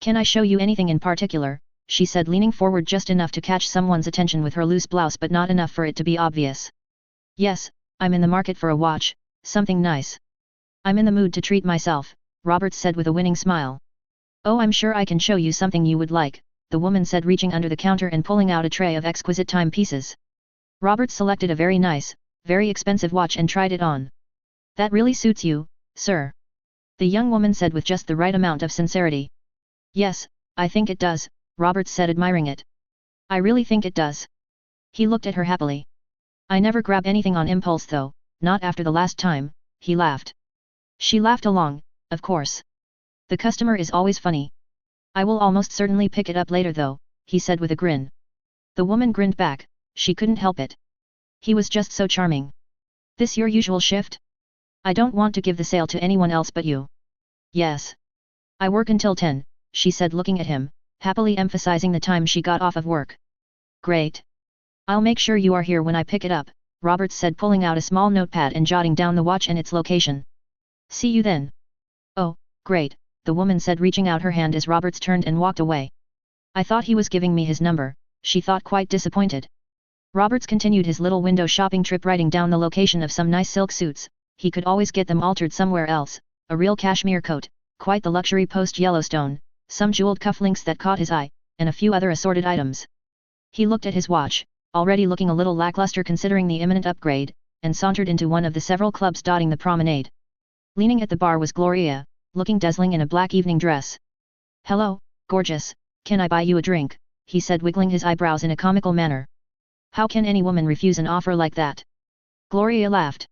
"Can I show you anything in particular?" she said, leaning forward just enough to catch someone's attention with her loose blouse but not enough for it to be obvious. "Yes, I'm in the market for a watch, something nice. I'm in the mood to treat myself," Roberts said with a winning smile. "Oh, I'm sure I can show you something you would like," the woman said, reaching under the counter and pulling out a tray of exquisite timepieces. Roberts selected a very nice, very expensive watch and tried it on. "That really suits you, sir," the young woman said with just the right amount of sincerity. "Yes, I think it does," Roberts said, admiring it. "I really think it does." He looked at her happily. "I never grab anything on impulse though, not after the last time," he laughed. She laughed along. "Of course. The customer is always funny. I will almost certainly pick it up later though," he said with a grin. The woman grinned back, she couldn't help it. He was just so charming. "This your usual shift? I don't want to give the sale to anyone else but you." "Yes. I work until 10, she said, looking at him, happily emphasizing the time she got off of work. "Great. I'll make sure you are here when I pick it up," Roberts said, pulling out a small notepad and jotting down the watch and its location. "See you then." "Oh, great," the woman said, reaching out her hand as Roberts turned and walked away. "I thought he was giving me his number," she thought, quite disappointed. Roberts continued his little window shopping trip, writing down the location of some nice silk suits. He could always get them altered somewhere else, a real cashmere coat, quite the luxury post-Yellowstone, some jeweled cufflinks that caught his eye, and a few other assorted items. He looked at his watch, already looking a little lackluster considering the imminent upgrade, and sauntered into one of the several clubs dotting the promenade. Leaning at the bar was Gloria, looking dazzling in a black evening dress. "Hello, gorgeous, can I buy you a drink?" he said, wiggling his eyebrows in a comical manner. "How can any woman refuse an offer like that?" Gloria laughed.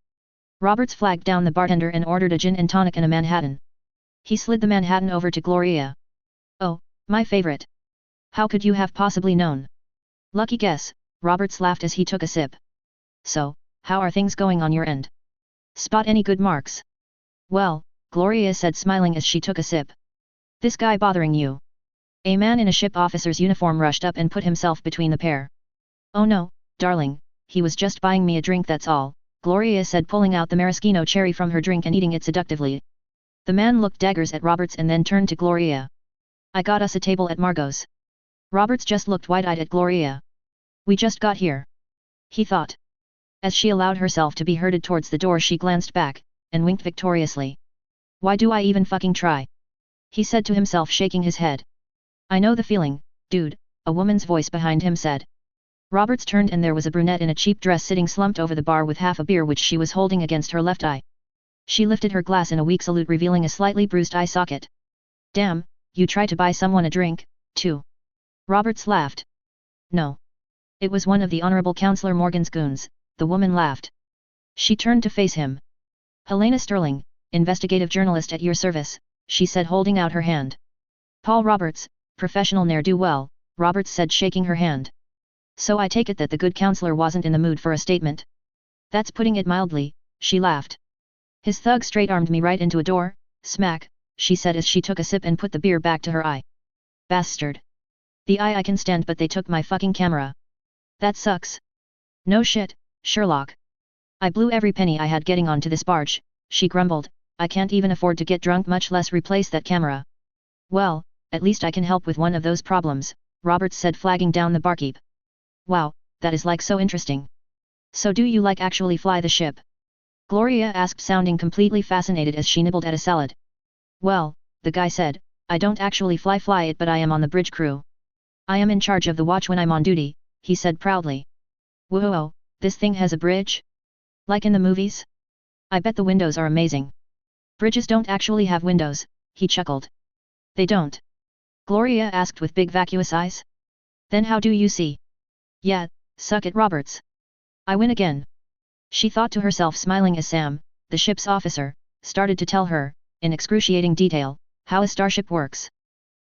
Roberts flagged down the bartender and ordered a gin and tonic and a Manhattan. He slid the Manhattan over to Gloria. "Oh, my favorite. How could you have possibly known?" "Lucky guess," Roberts laughed as he took a sip. "So, how are things going on your end? Spot any good marks?" "Well," Gloria said, smiling as she took a sip. "This guy bothering you?" A man in a ship officer's uniform rushed up and put himself between the pair. "Oh no, darling, he was just buying me a drink, that's all," Gloria said, pulling out the maraschino cherry from her drink and eating it seductively. The man looked daggers at Roberts and then turned to Gloria. "I got us a table at Margot's." Roberts just looked wide-eyed at Gloria. "We just got here," he thought. As she allowed herself to be herded towards the door, she glanced back, and winked victoriously. "Why do I even fucking try?" he said to himself, shaking his head. "I know the feeling, dude," a woman's voice behind him said. Roberts turned and there was a brunette in a cheap dress sitting slumped over the bar with half a beer which she was holding against her left eye. She lifted her glass in a weak salute, revealing a slightly bruised eye socket. "Damn, you try to buy someone a drink, too?" Roberts laughed. "No. It was one of the Honorable Counselor Morgan's goons," the woman laughed. She turned to face him. "Helena Sterling, investigative journalist at your service," she said, holding out her hand. "Paul Roberts, professional ne'er-do-well," Roberts said, shaking her hand. "So I take it that the good counselor wasn't in the mood for a statement?" "That's putting it mildly," she laughed. "His thug straight-armed me right into a door, smack," she said as she took a sip and put the beer back to her eye. "Bastard. The eye I can stand, but they took my fucking camera. That sucks." "No shit, Sherlock. I blew every penny I had getting onto this barge," she grumbled. "I can't even afford to get drunk, much less replace that camera." "Well, at least I can help with one of those problems," Roberts said, flagging down the barkeep. "Wow, that is like so interesting. So do you like actually fly the ship?" Gloria asked, sounding completely fascinated as she nibbled at a salad. "Well," the guy said, "I don't actually fly it, but I am on the bridge crew. I am in charge of the watch when I'm on duty," he said proudly. "Whoa, this thing has a bridge? Like in the movies? I bet the windows are amazing." "Bridges don't actually have windows," he chuckled. "They don't?" Gloria asked with big vacuous eyes. "Then how do you see?" "Yeah, suck it, Roberts. I win again." She thought to herself, smiling as Sam, the ship's officer, started to tell her, in excruciating detail, how a starship works.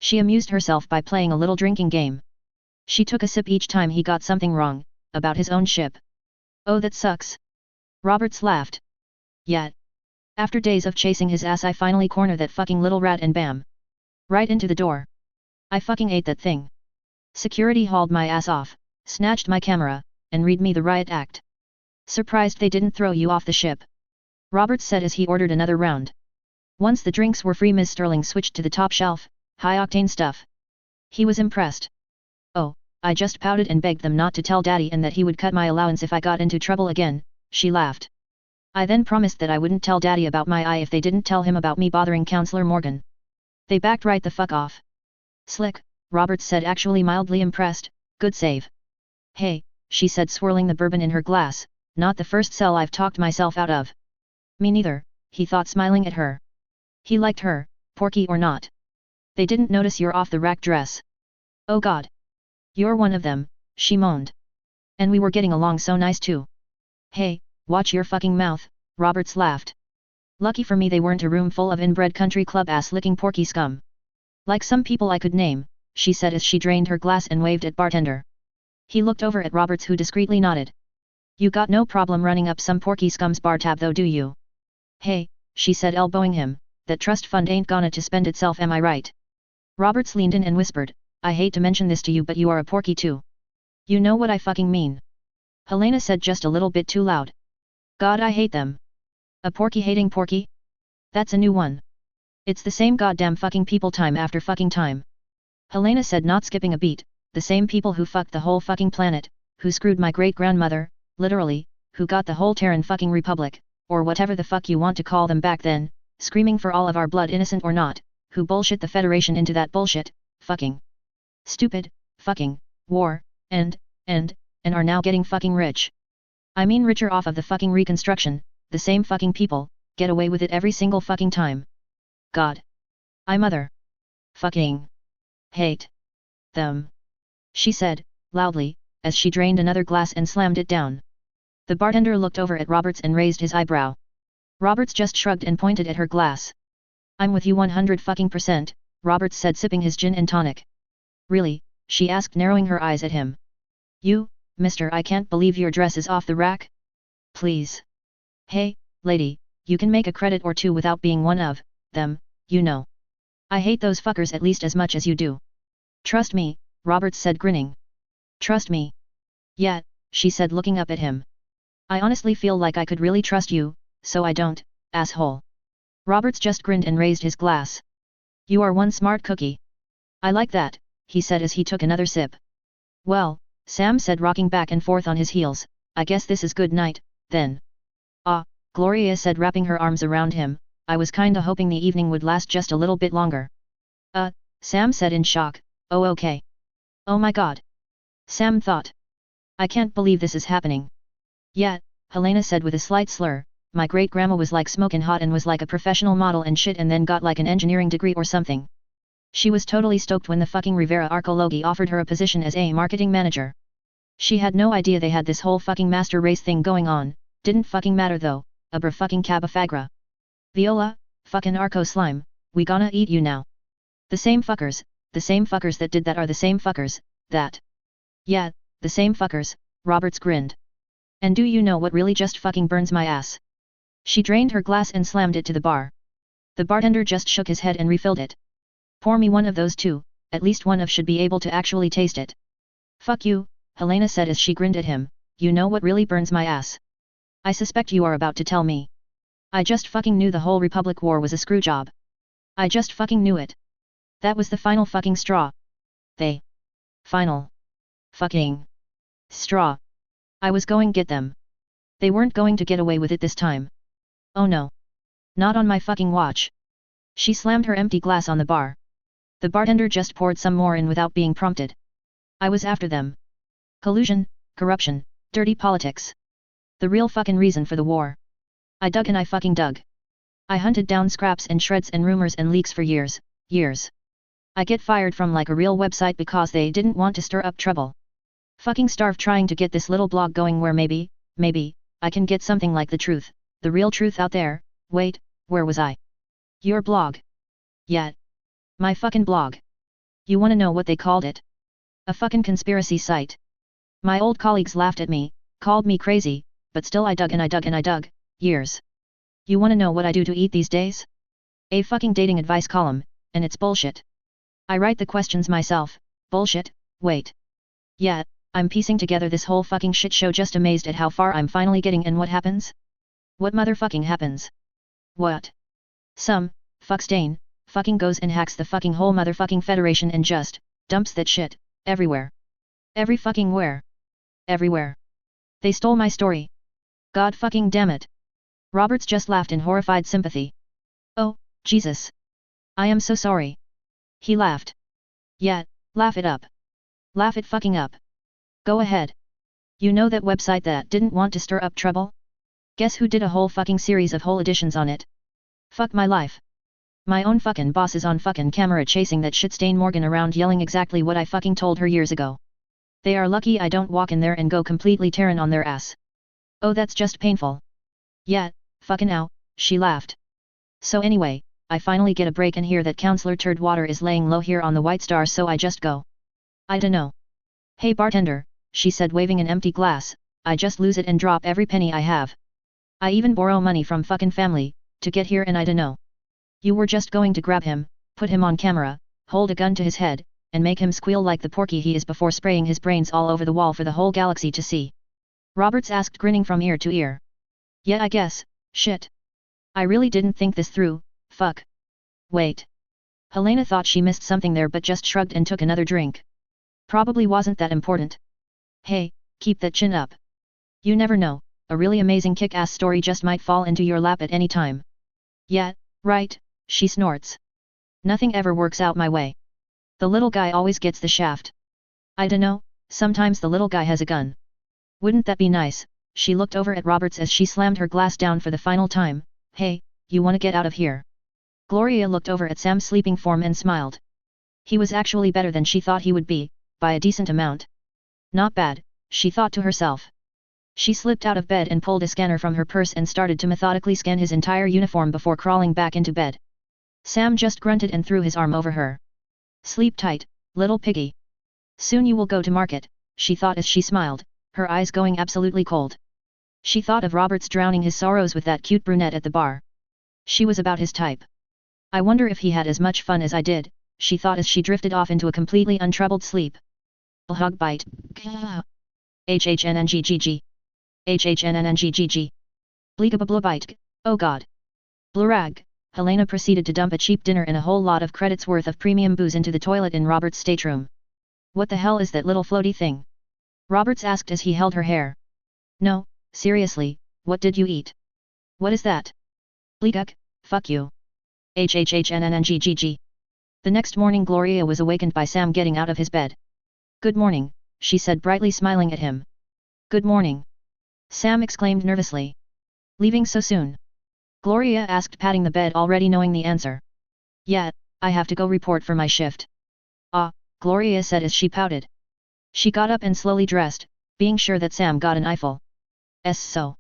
She amused herself by playing a little drinking game. She took a sip each time he got something wrong, about his own ship. "Oh, that sucks. Roberts laughed. Yet. After days of chasing his ass I finally corner that fucking little rat and bam. Right into the door. I fucking ate that thing. Security hauled my ass off, snatched my camera, and read me the riot act. Surprised they didn't throw you off the ship. Roberts said as he ordered another round. Once the drinks were free, Miss Sterling switched to the top shelf, high-octane stuff. He was impressed. Oh, I just pouted and begged them not to tell Daddy and that he would cut my allowance if I got into trouble again, she laughed. I then promised that I wouldn't tell Daddy about my eye if they didn't tell him about me bothering Counselor Morgan. They backed right the fuck off. Slick, Roberts said, actually mildly impressed. Good save. Hey, she said, swirling the bourbon in her glass, not the first cell I've talked myself out of. Me neither, he thought, smiling at her. He liked her, Porky or not. They didn't notice your off-the-rack dress. Oh God. You're one of them, she moaned. And we were getting along so nice too. Hey, watch your fucking mouth, Roberts laughed. Lucky for me they weren't a room full of inbred country club ass-licking Porky scum. Like some people I could name, she said as she drained her glass and waved at bartender. He looked over at Roberts, who discreetly nodded. You got no problem running up some Porky scum's bar tab though, do you? Hey, she said, elbowing him, that trust fund ain't gonna to spend itself, am I right? Roberts leaned in and whispered, I hate to mention this to you, but you are a Porky too. You know what I fucking mean. Helena said, just a little bit too loud. God, I hate them. A Porky hating Porky? That's a new one. It's the same goddamn fucking people time after fucking time. Helena said, not skipping a beat, the same people who fucked the whole fucking planet, who screwed my great-grandmother, literally, who got the whole Terran fucking republic, or whatever the fuck you want to call them back then, screaming for all of our blood, innocent or not, who bullshit the Federation into that bullshit, fucking stupid, fucking, war, and are now getting fucking rich. I mean richer off of the fucking Reconstruction, the same fucking people, get away with it every single fucking time. God. I mother. Fucking. Hate. Them. She said, loudly, as she drained another glass and slammed it down. The bartender looked over at Roberts and raised his eyebrow. Roberts just shrugged and pointed at her glass. I'm with you 100%, Roberts said, sipping his gin and tonic. Really? She asked, narrowing her eyes at him. You, mister, I can't believe your dress is off the rack? Please. Hey, lady, you can make a credit or two without being one of them, you know. I hate those fuckers at least as much as you do. Trust me, Roberts said, grinning. Trust me. Yeah, she said, looking up at him. I honestly feel like I could really trust you, so I don't, asshole. Roberts just grinned and raised his glass. You are one smart cookie. I like that, he said as he took another sip. Well, Sam said, rocking back and forth on his heels, I guess this is good night, then. Ah, Gloria said, wrapping her arms around him, I was kinda hoping the evening would last just a little bit longer. Sam said in shock, oh okay. Oh my God. Sam thought. I can't believe this is happening. Yeah, Helena said with a slight slur, my great-grandma was like smokin' hot and was like a professional model and shit and then got like an engineering degree or something. She was totally stoked when the fucking Rivera Arcologi offered her a position as a marketing manager. She had no idea they had this whole fucking master race thing going on, didn't fucking matter though, abra fucking cabafagra. Viola, fucking Arco slime, we gonna eat you now. The same fuckers that did that are the same fuckers, that. Yeah, the same fuckers, Roberts grinned. And do you know what really just fucking burns my ass? She drained her glass and slammed it to the bar. The bartender just shook his head and refilled it. Pour me one of those too, at least one of should be able to actually taste it. Fuck you, Helena said as she grinned at him, you know what really burns my ass? I suspect you are about to tell me. I just fucking knew the whole Republic War was a screw job. I just fucking knew it. That was the final fucking straw. Final. Fucking. Straw. I was going get them. They weren't going to get away with it this time. Oh no. Not on my fucking watch. She slammed her empty glass on the bar. The bartender just poured some more in without being prompted. I was after them. Collusion, corruption, dirty politics. The real fucking reason for the war. I dug and I fucking dug. I hunted down scraps and shreds and rumors and leaks for years. I get fired from like a real website because they didn't want to stir up trouble. Fucking starve trying to get this little blog going where maybe, I can get something like the truth, the real truth out there. Wait, where was I? Your blog. Yeah. My fucking blog. You wanna know what they called it? A fucking conspiracy site. My old colleagues laughed at me, called me crazy, but still I dug and I dug and I dug, years. You wanna know what I do to eat these days? A fucking dating advice column, and it's bullshit. I write the questions myself, bullshit, wait. Yeah, I'm piecing together this whole fucking shit show just amazed at how far I'm finally getting and what happens? What motherfucking happens? What? Some fuckstain fucking goes and hacks the fucking whole motherfucking Federation and just dumps that shit everywhere. Every fucking where. Everywhere. They stole my story. God fucking damn it. Roberts just laughed in horrified sympathy. Oh, Jesus. I am so sorry. He laughed. Yeah, laugh it up. Laugh it fucking up. Go ahead. You know that website that didn't want to stir up trouble? Guess who did a whole fucking series of whole editions on it? Fuck my life. My own fucking boss is on fucking camera chasing that shitstain Morgan around yelling exactly what I fucking told her years ago. They are lucky I don't walk in there and go completely Terran on their ass. Oh, that's just painful. Yeah, fucking ow, she laughed. So anyway, I finally get a break and hear that Counselor Turdwater is laying low here on the White Star, so I just go. I dunno. Hey bartender, she said waving an empty glass, I just lose it and drop every penny I have. I even borrow money from fucking family, to get here and I dunno. You were just going to grab him, put him on camera, hold a gun to his head, and make him squeal like the porky he is before spraying his brains all over the wall for the whole galaxy to see. Roberts asked, grinning from ear to ear. Yeah, I guess, shit. I really didn't think this through, fuck. Wait. Helena thought she missed something there but just shrugged and took another drink. Probably wasn't that important. Hey, keep that chin up. You never know, a really amazing kick-ass story just might fall into your lap at any time. Yeah, right, she snorts. Nothing ever works out my way. The little guy always gets the shaft. I dunno, sometimes the little guy has a gun. Wouldn't that be nice? She looked over at Roberts as she slammed her glass down for the final time. Hey, you wanna get out of here? Gloria looked over at Sam's sleeping form and smiled. He was actually better than she thought he would be, by a decent amount. Not bad, she thought to herself. She slipped out of bed and pulled a scanner from her purse and started to methodically scan his entire uniform before crawling back into bed. Sam just grunted and threw his arm over her. Sleep tight, little piggy. Soon you will go to market, she thought as she smiled, her eyes going absolutely cold. She thought of Roberts drowning his sorrows with that cute brunette at the bar. She was about his type. I wonder if he had as much fun as I did, she thought as she drifted off into a completely untroubled sleep. Hug bite. HHNNGGG. HHNNNGGG. Bleekababla oh god. Blurag, Helena proceeded to dump a cheap dinner and a whole lot of credits worth of premium booze into the toilet in Robert's stateroom. What the hell is that little floaty thing? Roberts asked as he held her hair. No, seriously, what did you eat? What is that? Bleekuk, fuck you. HHHNNNGGG. The next morning Gloria was awakened by Sam getting out of his bed. Good morning, she said brightly smiling at him. Good morning. Sam exclaimed nervously. Leaving so soon? Gloria asked, patting the bed already knowing the answer. Yeah, I have to go report for my shift. Ah, Gloria said as she pouted. She got up and slowly dressed, being sure that Sam got an eyeful. So.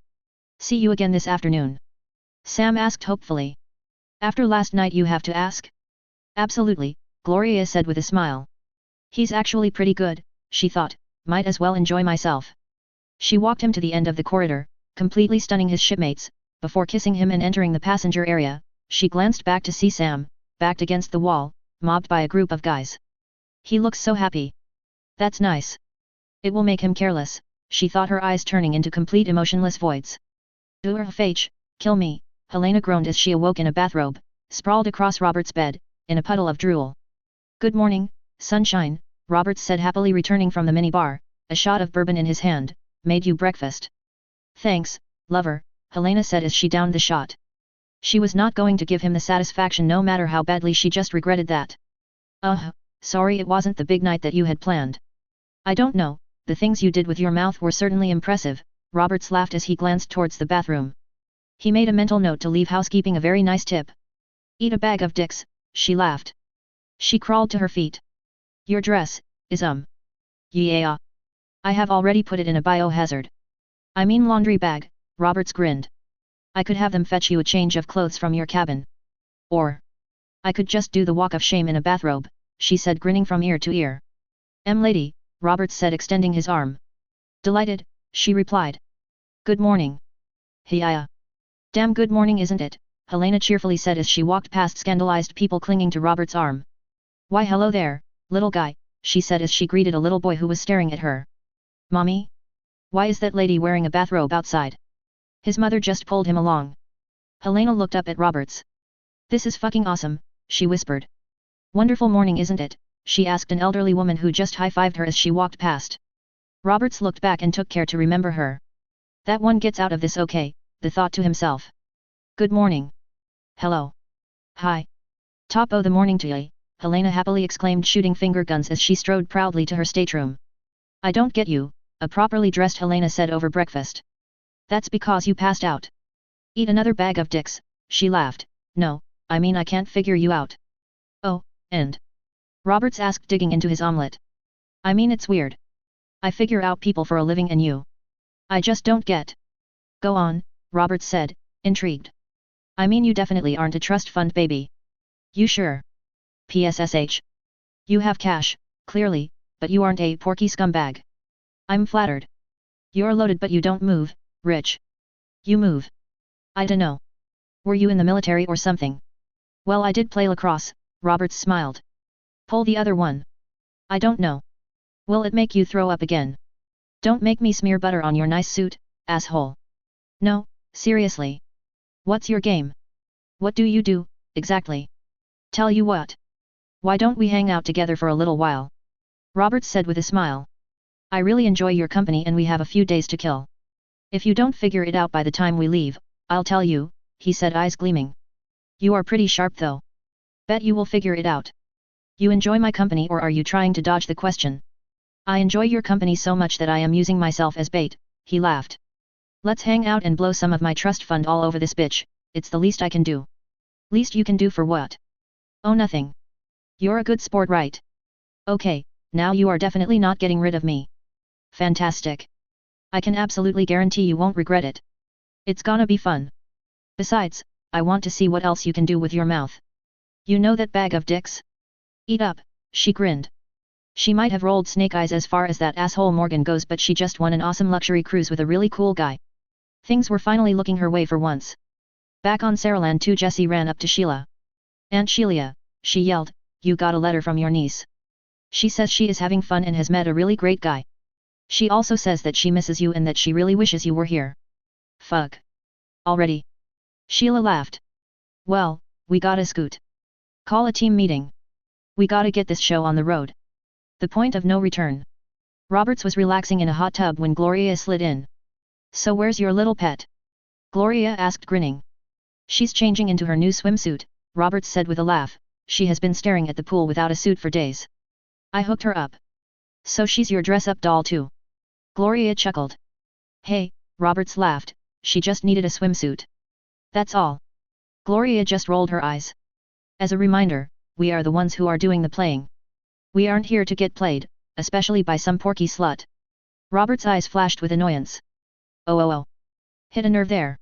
See you again this afternoon. Sam asked hopefully. After last night you have to ask? Absolutely, Gloria said with a smile. He's actually pretty good, she thought, might as well enjoy myself. She walked him to the end of the corridor, completely stunning his shipmates. Before kissing him and entering the passenger area, she glanced back to see Sam, backed against the wall, mobbed by a group of guys. He looks so happy. That's nice. It will make him careless, she thought, her eyes turning into complete emotionless voids. Urfh, kill me, Helena groaned as she awoke in a bathrobe, sprawled across Robert's bed, in a puddle of drool. Good morning, sunshine, Roberts said happily, returning from the minibar, a shot of bourbon in his hand. Made you breakfast. Thanks, lover, Helena said as she downed the shot. She was not going to give him the satisfaction no matter how badly she just regretted that. Sorry it wasn't the big night that you had planned. I don't know, the things you did with your mouth were certainly impressive, Roberts laughed as he glanced towards the bathroom. He made a mental note to leave housekeeping a very nice tip. Eat a bag of dicks, she laughed. She crawled to her feet. Your dress, is Yeah. I have already put it in a biohazard. I mean laundry bag, Roberts grinned. I could have them fetch you a change of clothes from your cabin. Or I could just do the walk of shame in a bathrobe, she said, grinning from ear to ear. Lady, Roberts said, extending his arm. Delighted, she replied. Good morning. Hiya. Damn good morning isn't it? Helena cheerfully said as she walked past scandalized people clinging to Robert's arm. Why hello there, little guy, she said as she greeted a little boy who was staring at her. Mommy? Why is that lady wearing a bathrobe outside? His mother just pulled him along. Helena looked up at Roberts. This is fucking awesome, she whispered. Wonderful morning isn't it? She asked an elderly woman who just high-fived her as she walked past. Roberts looked back and took care to remember her. That one gets out of this okay, the thought to himself. Good morning. Hello. Hi. Top o' the morning to ye, Helena happily exclaimed, shooting finger guns as she strode proudly to her stateroom. I don't get you, a properly dressed Helena said over breakfast. That's because you passed out. Eat another bag of dicks, she laughed. No, I mean I can't figure you out. Oh, and? Roberts asked, digging into his omelette. I mean it's weird. I figure out people for a living and you. I just don't get. Go on, Roberts said, intrigued. I mean you definitely aren't a trust fund baby. You sure? PSSH. You have cash, clearly, but you aren't a porky scumbag. I'm flattered. You're loaded but you don't move, rich. You move. I dunno. Were you in the military or something? Well, I did play lacrosse, Roberts smiled. Pull the other one. I don't know. Will it make you throw up again? Don't make me smear butter on your nice suit, asshole. No, seriously. What's your game? What do you do, exactly? Tell you what. Why don't we hang out together for a little while? Roberts said with a smile. I really enjoy your company and we have a few days to kill. If you don't figure it out by the time we leave, I'll tell you, he said, eyes gleaming. You are pretty sharp though. Bet you will figure it out. You enjoy my company or are you trying to dodge the question? I enjoy your company so much that I am using myself as bait, he laughed. Let's hang out and blow some of my trust fund all over this bitch, it's the least I can do. Least you can do for what? Oh, nothing. You're a good sport, right? Okay, now you are definitely not getting rid of me. Fantastic. I can absolutely guarantee you won't regret it. It's gonna be fun. Besides, I want to see what else you can do with your mouth. You know that bag of dicks? Eat up, she grinned. She might have rolled snake eyes as far as that asshole Morgan goes, but she just won an awesome luxury cruise with a really cool guy. Things were finally looking her way for once. Back on Saraland 2, Jessie ran up to Sheila. Aunt Sheila, she yelled, you got a letter from your niece. She says she is having fun and has met a really great guy. She also says that she misses you and that she really wishes you were here. Fuck. Already? Sheila laughed. Well, we gotta scoot. Call a team meeting. We gotta get this show on the road. The point of no return. Roberts was relaxing in a hot tub when Gloria slid in. So where's your little pet? Gloria asked, grinning. She's changing into her new swimsuit, Roberts said with a laugh. She has been staring at the pool without a suit for days. I hooked her up. So she's your dress-up doll too? Gloria chuckled. Hey, Roberts laughed, she just needed a swimsuit. That's all. Gloria just rolled her eyes. As a reminder, we are the ones who are doing the playing. We aren't here to get played, especially by some porky slut. Robert's eyes flashed with annoyance. Oh. Hit a nerve there.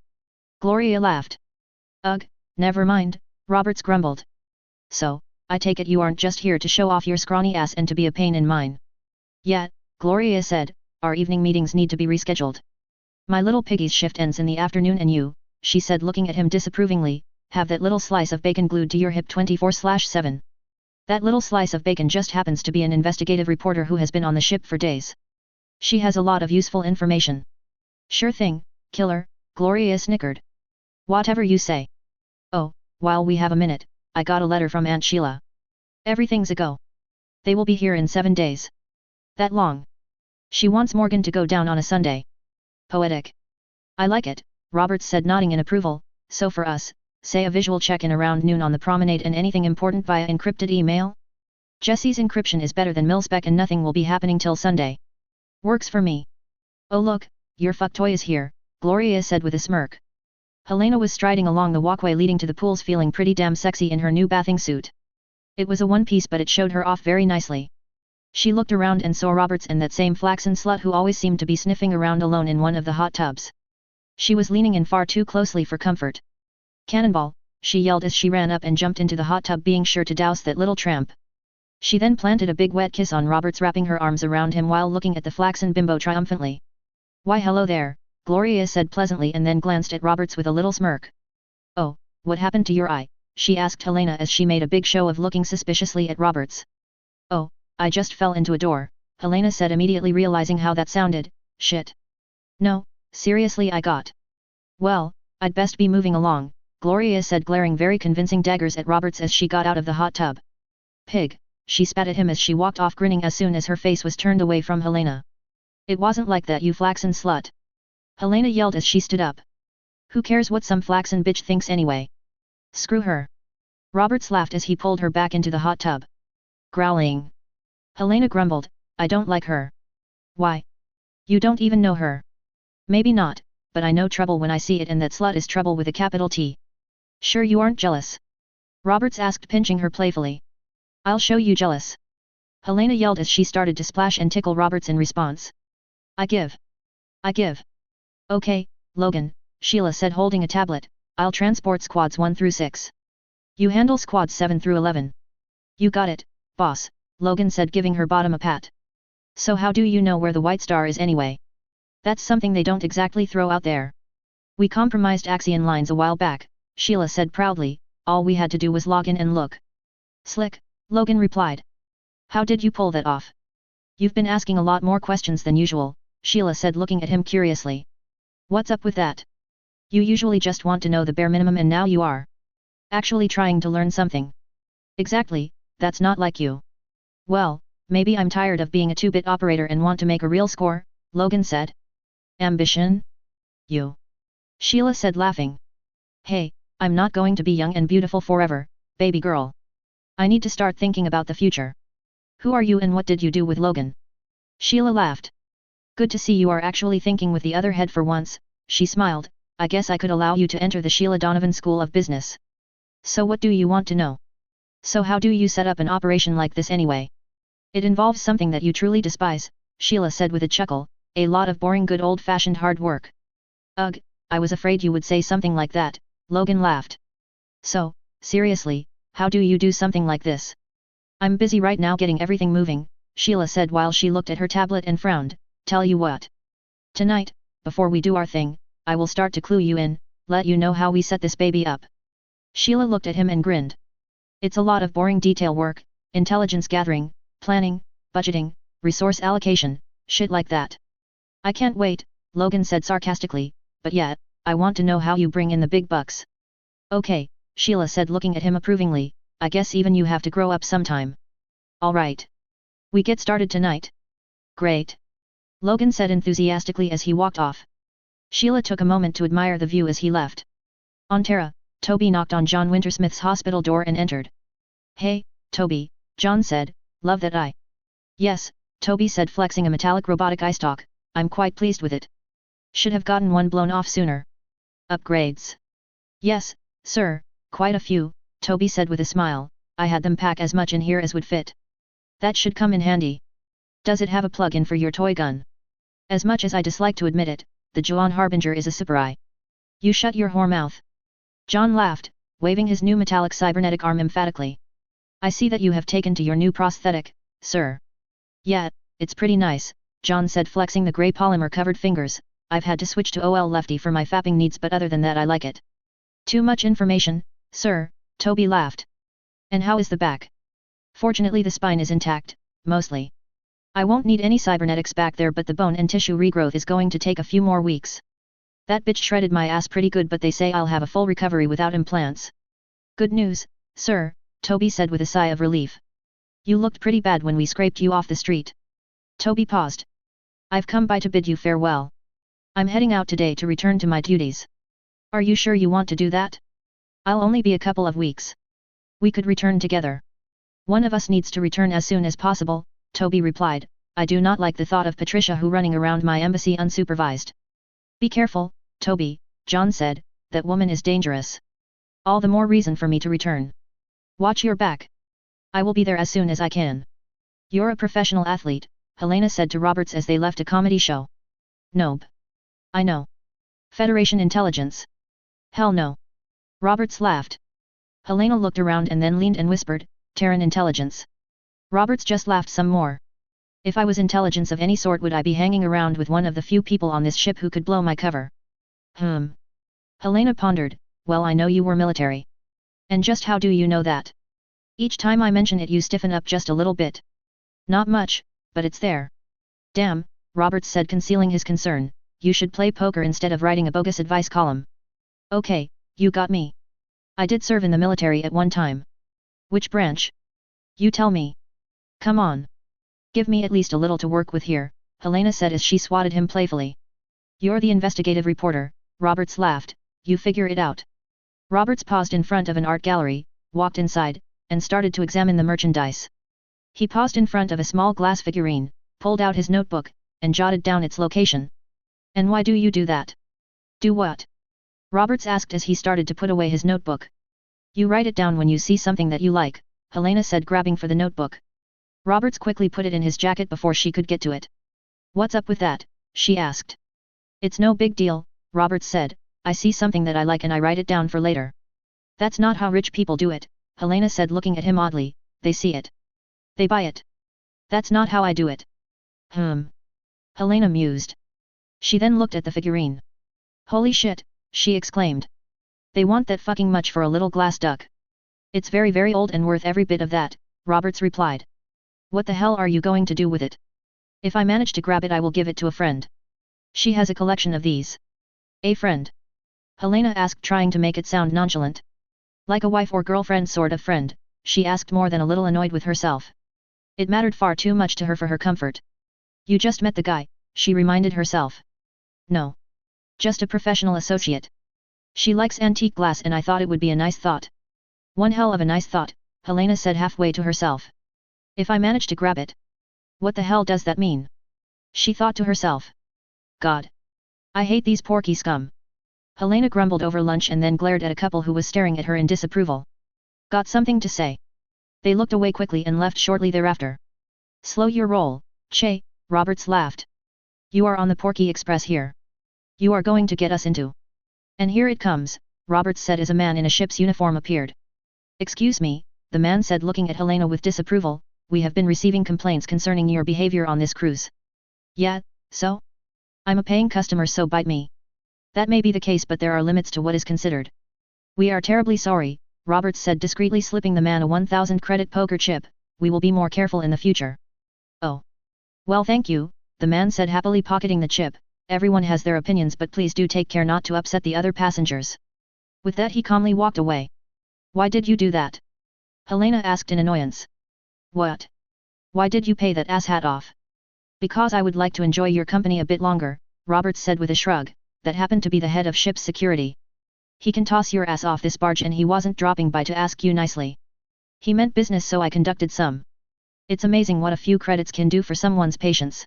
Gloria laughed. Ugh, never mind, Roberts grumbled. So, I take it you aren't just here to show off your scrawny ass and to be a pain in mine. Yeah, Gloria said, our evening meetings need to be rescheduled. My little piggy's shift ends in the afternoon and you, she said looking at him disapprovingly, have that little slice of bacon glued to your hip 24/7. That little slice of bacon just happens to be an investigative reporter who has been on the ship for days. She has a lot of useful information. Sure thing, killer, Gloria snickered. Whatever you say. Oh, while we have a minute, I got a letter from Aunt Sheila. Everything's a go. They will be here in 7 days. That long. She wants Morgan to go down on a Sunday. Poetic. I like it, Roberts said, nodding in approval. So for us, say a visual check-in around noon on the promenade and anything important via encrypted email? Jessie's encryption is better than mil-spec and nothing will be happening till Sunday. Works for me. Oh look, your fuck toy is here, Gloria said with a smirk. Helena was striding along the walkway leading to the pools feeling pretty damn sexy in her new bathing suit. It was a one-piece but it showed her off very nicely. She looked around and saw Roberts and that same flaxen slut who always seemed to be sniffing around alone in one of the hot tubs. She was leaning in far too closely for comfort. Cannonball, she yelled as she ran up and jumped into the hot tub, being sure to douse that little tramp. She then planted a big wet kiss on Roberts, wrapping her arms around him while looking at the flaxen bimbo triumphantly. Why hello there, Gloria said pleasantly and then glanced at Roberts with a little smirk. Oh, what happened to your eye? She asked Helena as she made a big show of looking suspiciously at Roberts. Oh, I just fell into a door, Helena said immediately realizing how that sounded. Shit. No, seriously I got. Well, I'd best be moving along, Gloria said glaring very convincing daggers at Roberts as she got out of the hot tub. Pig, she spat at him as she walked off grinning as soon as her face was turned away from Helena. It wasn't like that you flaxen slut. Helena yelled as she stood up. Who cares what some flaxen bitch thinks anyway? Screw her. Roberts laughed as he pulled her back into the hot tub. Growling. Helena grumbled, I don't like her. Why? You don't even know her. Maybe not, but I know trouble when I see it and that slut is trouble with a capital T. Sure you aren't jealous? Roberts asked pinching her playfully. I'll show you jealous. Helena yelled as she started to splash and tickle Roberts in response. I give. Okay, Logan, Sheila said holding a tablet, I'll transport squads 1 through 6. You handle squads 7 through 11. You got it, boss, Logan said giving her bottom a pat. So how do you know where the White Star is anyway? That's something they don't exactly throw out there. We compromised Axion lines a while back, Sheila said proudly, all we had to do was log in and look. Slick, Logan replied. How did you pull that off? You've been asking a lot more questions than usual, Sheila said looking at him curiously. What's up with that? You usually just want to know the bare minimum and now you are actually trying to learn something. Exactly, that's not like you. Well, maybe I'm tired of being a 2-bit operator and want to make a real score, Logan said. Ambition? You. Sheila said laughing. Hey, I'm not going to be young and beautiful forever, baby girl. I need to start thinking about the future. Who are you and what did you do with Logan? Sheila laughed. Good to see you are actually thinking with the other head for once, she smiled. I guess I could allow you to enter the Sheila Donovan School of Business. So what do you want to know? So how do you set up an operation like this anyway? It involves something that you truly despise, Sheila said with a chuckle, a lot of boring good old-fashioned hard work. Ugh, I was afraid you would say something like that, Logan laughed. So, seriously, how do you do something like this? I'm busy right now getting everything moving, Sheila said while she looked at her tablet and frowned. Tell you what. Tonight, before we do our thing, I will start to clue you in, let you know how we set this baby up. Sheila looked at him and grinned. It's a lot of boring detail work, intelligence gathering, planning, budgeting, resource allocation, shit like that. I can't wait, Logan said sarcastically, but yet, I want to know how you bring in the big bucks. Okay, Sheila said looking at him approvingly, I guess even you have to grow up sometime. Alright. We get started tonight. Great. Logan said enthusiastically as he walked off. Sheila took a moment to admire the view as he left. On Terra, Toby knocked on John Wintersmith's hospital door and entered. Hey, Toby, John said, love that eye. Yes, Toby said flexing a metallic robotic eye stalk, I'm quite pleased with it. Should have gotten one blown off sooner. Upgrades. Yes, sir, quite a few, Toby said with a smile, I had them pack as much in here as would fit. That should come in handy. Does it have a plug-in for your toy gun? As much as I dislike to admit it, the Juan Harbinger is a super eye. You shut your whore mouth. John laughed, waving his new metallic cybernetic arm emphatically. I see that you have taken to your new prosthetic, sir. Yeah, it's pretty nice, John said flexing the grey polymer-covered fingers. I've had to switch to OL Lefty for my fapping needs but other than that I like it. Too much information, sir, Toby laughed. And how is the back? Fortunately the spine is intact, mostly. I won't need any cybernetics back there but the bone and tissue regrowth is going to take a few more weeks. That bitch shredded my ass pretty good but they say I'll have a full recovery without implants. Good news, sir, Toby said with a sigh of relief. You looked pretty bad when we scraped you off the street. Toby paused. I've come by to bid you farewell. I'm heading out today to return to my duties. Are you sure you want to do that? I'll only be a couple of weeks. We could return together. One of us needs to return as soon as possible, Toby replied. I do not like the thought of Patricia who running around my embassy unsupervised. Be careful, Toby, John said, that woman is dangerous. All the more reason for me to return. Watch your back. I will be there as soon as I can. You're a professional athlete, Helena said to Roberts as they left a comedy show. Nope. I know. Federation intelligence. Hell no. Roberts laughed. Helena looked around and then leaned and whispered, Terran intelligence. Roberts just laughed some more. If I was intelligence of any sort, would I be hanging around with one of the few people on this ship who could blow my cover? Helena pondered, well, I know you were military. And just how do you know that? Each time I mention it you stiffen up just a little bit. Not much, but it's there. Damn, Roberts said, concealing his concern, you should play poker instead of writing a bogus advice column. Okay, you got me. I did serve in the military at one time. Which branch? You tell me. Come on. Give me at least a little to work with here, Helena said as she swatted him playfully. You're the investigative reporter, Roberts laughed, you figure it out. Roberts paused in front of an art gallery, walked inside, and started to examine the merchandise. He paused in front of a small glass figurine, pulled out his notebook, and jotted down its location. And why do you do that? Do what? Roberts asked as he started to put away his notebook. You write it down when you see something that you like, Helena said, grabbing for the notebook. Roberts quickly put it in his jacket before she could get to it. What's up with that? She asked. It's no big deal, Roberts said, I see something that I like and I write it down for later. That's not how rich people do it, Helena said, looking at him oddly, they see it. They buy it. That's not how I do it. Helena mused. She then looked at the figurine. Holy shit, she exclaimed. They want that fucking much for a little glass duck. It's very very old and worth every bit of that, Roberts replied. What the hell are you going to do with it? If I manage to grab it I will give it to a friend. She has a collection of these. A friend? Helena asked, trying to make it sound nonchalant. Like a wife or girlfriend sort of friend, she asked, more than a little annoyed with herself. It mattered far too much to her for her comfort. You just met the guy, she reminded herself. No. Just a professional associate. She likes antique glass and I thought it would be a nice thought. One hell of a nice thought, Helena said halfway to herself. If I manage to grab it. What the hell does that mean? She thought to herself. God. I hate these porky scum. Helena grumbled over lunch and then glared at a couple who was staring at her in disapproval. Got something to say? They looked away quickly and left shortly thereafter. Slow your roll, Che, Roberts laughed. You are on the Porky Express here. You are going to get us into. And here it comes, Roberts said as a man in a ship's uniform appeared. Excuse me, the man said, looking at Helena with disapproval, we have been receiving complaints concerning your behavior on this cruise. Yeah, so? I'm a paying customer, so bite me. That may be the case, but there are limits to what is considered. We are terribly sorry, Roberts said, discreetly slipping the man a 1,000 credit poker chip. We will be more careful in the future. Oh. Well, thank you, the man said, happily pocketing the chip. Everyone has their opinions, but please do take care not to upset the other passengers. With that he calmly walked away. Why did you do that? Helena asked in annoyance. What? Why did you pay that asshat off? Because I would like to enjoy your company a bit longer, Roberts said with a shrug, that happened to be the head of ship's security. He can toss your ass off this barge and he wasn't dropping by to ask you nicely. He meant business, so I conducted some. It's amazing what a few credits can do for someone's patience.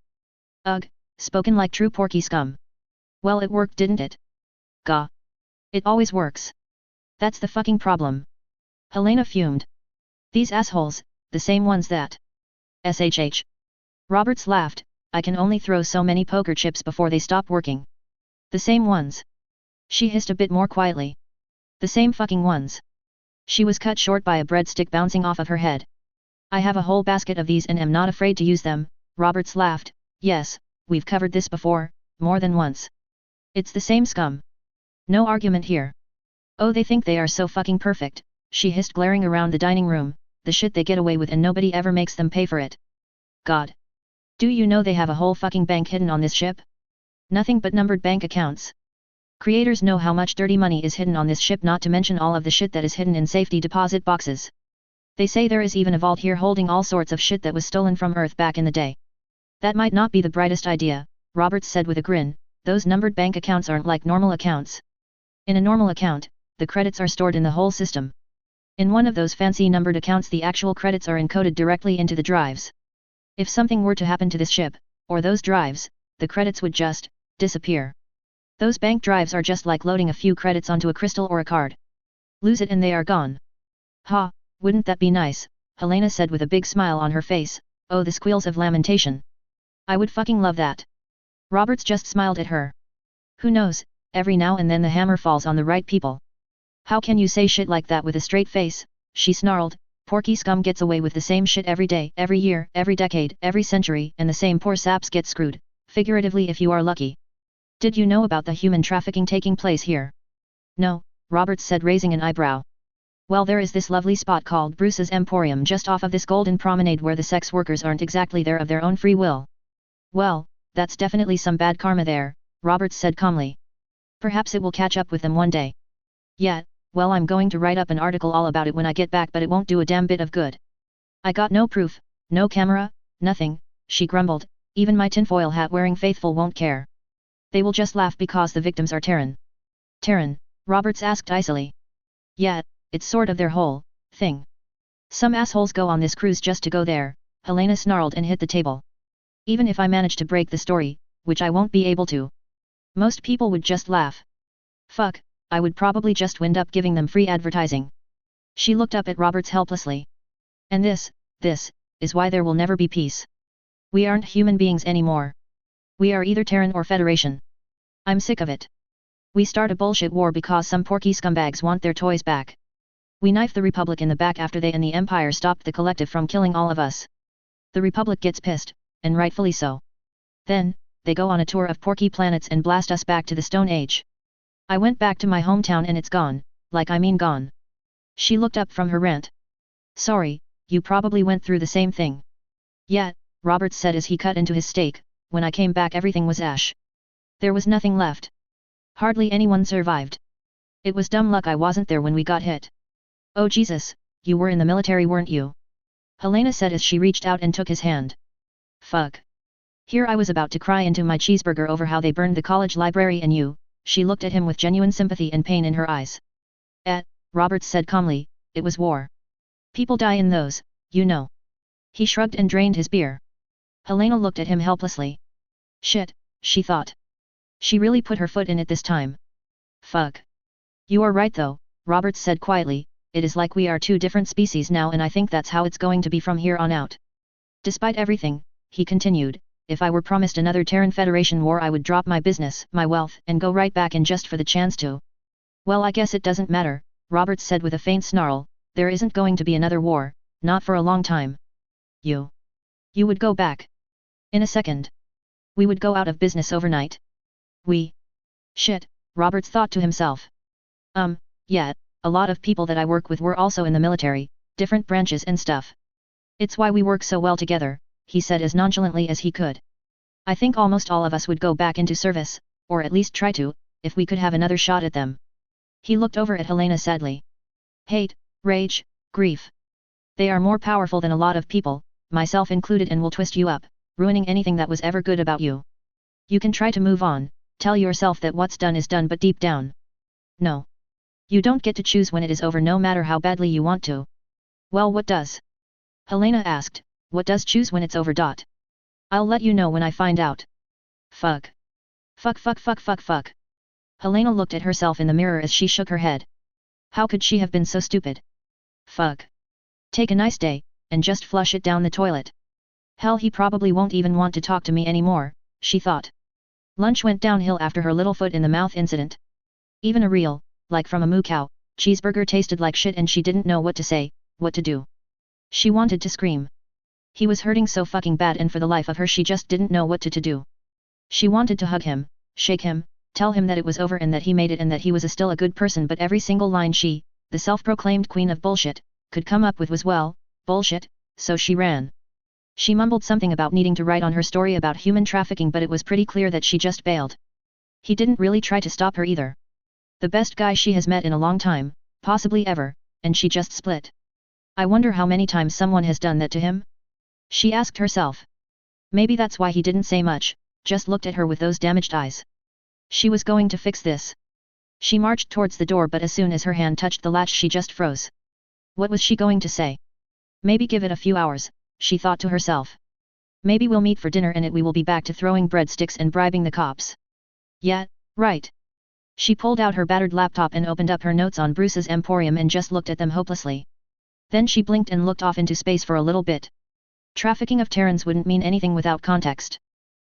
Ugh, spoken like true porky scum. Well, it worked, didn't it? Gah. It always works. That's the fucking problem. Helena fumed. These assholes, the same ones that... SHH. Roberts laughed, I can only throw so many poker chips before they stop working. The same ones. She hissed a bit more quietly. The same fucking ones. She was cut short by a breadstick bouncing off of her head. I have a whole basket of these and am not afraid to use them, Roberts laughed. Yes, we've covered this before, more than once. It's the same scum. No argument here. Oh, they think they are so fucking perfect, she hissed, glaring around the dining room, the shit they get away with and nobody ever makes them pay for it. God. Do you know they have a whole fucking bank hidden on this ship? Nothing but numbered bank accounts. Creators know how much dirty money is hidden on this ship, not to mention all of the shit that is hidden in safety deposit boxes. They say there is even a vault here holding all sorts of shit that was stolen from Earth back in the day. That might not be the brightest idea, Roberts said with a grin. Those numbered bank accounts aren't like normal accounts. In a normal account, the credits are stored in the whole system. In one of those fancy numbered accounts, the actual credits are encoded directly into the drives. If something were to happen to this ship, or those drives, the credits would just disappear. Those bank drives are just like loading a few credits onto a crystal or a card. Lose it and they are gone. Ha, wouldn't that be nice, Helena said with a big smile on her face. Oh, the squeals of lamentation. I would fucking love that. Roberts just smiled at her. Who knows, every now and then the hammer falls on the right people. How can you say shit like that with a straight face, she snarled, Porky scum gets away with the same shit every day, every year, every decade, every century, and the same poor saps get screwed, figuratively if you are lucky. Did you know about the human trafficking taking place here? No, Roberts said, raising an eyebrow. Well, there is this lovely spot called Bruce's Emporium just off of this golden promenade where the sex workers aren't exactly there of their own free will. Well, that's definitely some bad karma there, Roberts said calmly. Perhaps it will catch up with them one day. Yeah, well, I'm going to write up an article all about it when I get back, but it won't do a damn bit of good. I got no proof, no camera, nothing, she grumbled, even my tinfoil hat wearing faithful won't care. They will just laugh because the victims are Terran. Terran? Roberts asked icily. Yeah, it's sort of their whole thing. Some assholes go on this cruise just to go there, Helena snarled and hit the table. Even if I manage to break the story, which I won't be able to, most people would just laugh. Fuck, I would probably just wind up giving them free advertising. She looked up at Roberts helplessly. And this is why there will never be peace. We aren't human beings anymore. We are either Terran or Federation. I'm sick of it. We start a bullshit war because some porky scumbags want their toys back. We knife the Republic in the back after they and the Empire stopped the Collective from killing all of us. The Republic gets pissed, and rightfully so. Then, they go on a tour of porky planets and blast us back to the Stone Age. I went back to my hometown and it's gone, like I mean gone. She looked up from her rant. Sorry, you probably went through the same thing. Yeah, Roberts said as he cut into his steak, when I came back everything was ash. There was nothing left. Hardly anyone survived. It was dumb luck I wasn't there when we got hit. Oh Jesus, you were in the military, weren't you? Helena said as she reached out and took his hand. Fuck. Here I was about to cry into my cheeseburger over how they burned the college library and you. She looked at him with genuine sympathy and pain in her eyes. Roberts said calmly, it was war. People die in those, you know. He shrugged and drained his beer. Helena looked at him helplessly. Shit, she thought. She really put her foot in it this time. Fuck. You are right though, Roberts said quietly, it is like we are two different species now and I think that's how it's going to be from here on out. Despite everything, he continued, if I were promised another Terran Federation war I would drop my business, my wealth, and go right back in just for the chance to. Well, I guess it doesn't matter, Roberts said with a faint snarl, there isn't going to be another war, not for a long time. You would go back. In a second. We would go out of business overnight. Shit, Roberts thought to himself. Yeah, a lot of people that I work with were also in the military, different branches and stuff. It's why we work so well together, he said as nonchalantly as he could. I think almost all of us would go back into service, or at least try to, if we could have another shot at them. He looked over at Helena sadly. Hate, rage, grief. They are more powerful than a lot of people, myself included, and will twist you up, ruining anything that was ever good about you. You can try to move on, tell yourself that what's done is done, but deep down. No. You don't get to choose when it is over no matter how badly you want to. Well, what does? Helena asked, what does choose when it's over? I'll let you know when I find out. Fuck. Fuck fuck fuck fuck fuck. Helena looked at herself in the mirror as she shook her head. How could she have been so stupid? Fuck. Take a nice day, and just flush it down the toilet. Hell, he probably won't even want to talk to me anymore, she thought. Lunch went downhill after her little foot in the mouth incident. Even a real, like from a moo cow, cheeseburger tasted like shit and she didn't know what to say, what to do. She wanted to scream. He was hurting so fucking bad and for the life of her she just didn't know what to do. She wanted to hug him, shake him, tell him that it was over and that he made it and that he was still a good person, but every single line she, the self-proclaimed queen of bullshit, could come up with was well, bullshit, so she ran. She mumbled something about needing to write on her story about human trafficking, but it was pretty clear that she just bailed. He didn't really try to stop her either. The best guy she has met in a long time, possibly ever, and she just split. I wonder how many times someone has done that to him? She asked herself. Maybe that's why he didn't say much, just looked at her with those damaged eyes. She was going to fix this. She marched towards the door, but as soon as her hand touched the latch she just froze. What was she going to say? Maybe give it a few hours, she thought to herself. Maybe we'll meet for dinner and we will be back to throwing breadsticks and bribing the cops. Yeah, right. She pulled out her battered laptop and opened up her notes on Bruce's Emporium and just looked at them hopelessly. Then she blinked and looked off into space for a little bit. Trafficking of Terrans wouldn't mean anything without context.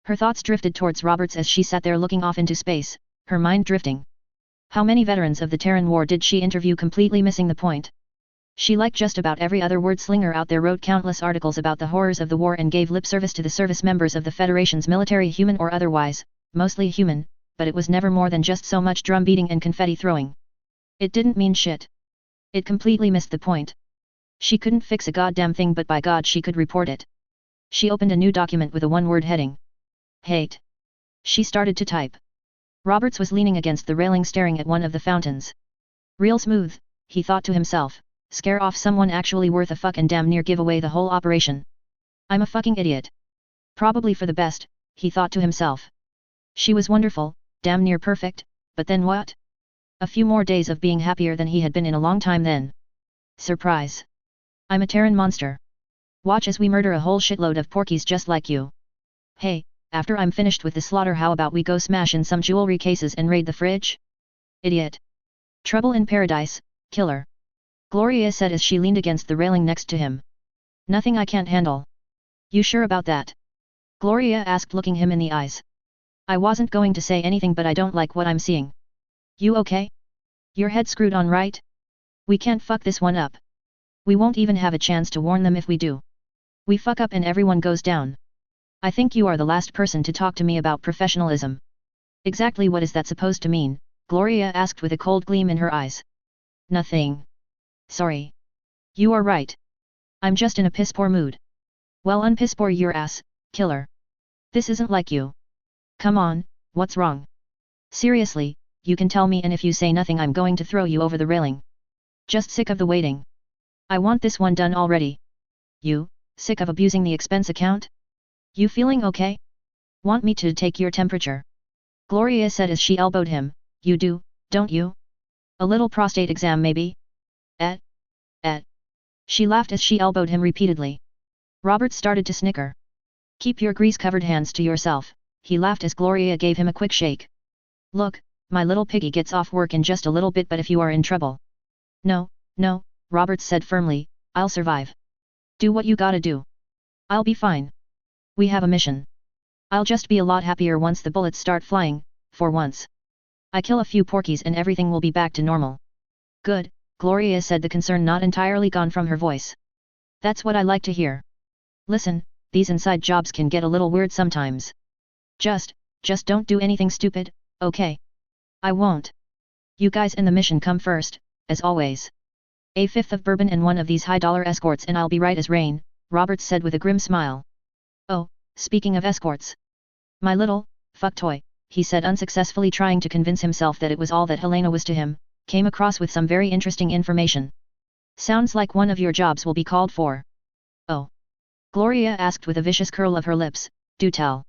Her thoughts drifted towards Roberts as she sat there looking off into space, her mind drifting. How many veterans of the Terran War did she interview, completely missing the point? She, like just about every other word slinger out there, wrote countless articles about the horrors of the war and gave lip service to the service members of the Federation's military, human or otherwise, mostly human, but it was never more than just so much drum beating and confetti throwing. It didn't mean shit. It completely missed the point. She couldn't fix a goddamn thing, but by God she could report it. She opened a new document with a one-word heading. Hate. She started to type. Roberts was leaning against the railing staring at one of the fountains. Real smooth, he thought to himself. Scare off someone actually worth a fuck and damn near give away the whole operation. I'm a fucking idiot. Probably for the best, he thought to himself. She was wonderful, damn near perfect, but then what? A few more days of being happier than he had been in a long time then. Surprise. I'm a Terran monster. Watch as we murder a whole shitload of porkies just like you. Hey, after I'm finished with the slaughter, how about we go smash in some jewelry cases and raid the fridge? Idiot. Trouble in paradise, killer. Gloria said as she leaned against the railing next to him. Nothing I can't handle. You sure about that? Gloria asked, looking him in the eyes. I wasn't going to say anything, but I don't like what I'm seeing. You okay? Your head screwed on, right? We can't fuck this one up. We won't even have a chance to warn them if we do. We fuck up and everyone goes down. I think you are the last person to talk to me about professionalism. Exactly what is that supposed to mean? Gloria asked with a cold gleam in her eyes. Nothing. Sorry. You are right. I'm just in a piss-poor mood. Well, unpiss-poor your ass, killer. This isn't like you. Come on, what's wrong? Seriously, you can tell me, and if you say nothing I'm going to throw you over the railing. Just sick of the waiting. I want this one done already. You, sick of abusing the expense account? You feeling okay? Want me to take your temperature? Gloria said as she elbowed him. You do, don't you? A little prostate exam maybe? She laughed as she elbowed him repeatedly. Robert started to snicker. Keep your grease-covered hands to yourself, he laughed as Gloria gave him a quick shake. Look, my little piggy gets off work in just a little bit, but if you are in trouble. No, Robert said firmly, I'll survive. Do what you gotta do. I'll be fine. We have a mission. I'll just be a lot happier once the bullets start flying, for once. I kill a few porkies and everything will be back to normal. Good, Gloria said, the concern not entirely gone from her voice. That's what I like to hear. Listen, these inside jobs can get a little weird sometimes. Just don't do anything stupid, okay? I won't. You guys and the mission come first, as always. A fifth of bourbon and one of these high-dollar escorts and I'll be right as rain, Roberts said with a grim smile. Oh, speaking of escorts. My little, fuck toy, he said, unsuccessfully trying to convince himself that it was all that Helena was to him, came across with some very interesting information. Sounds like one of your jobs will be called for. Oh. Gloria asked with a vicious curl of her lips, do tell.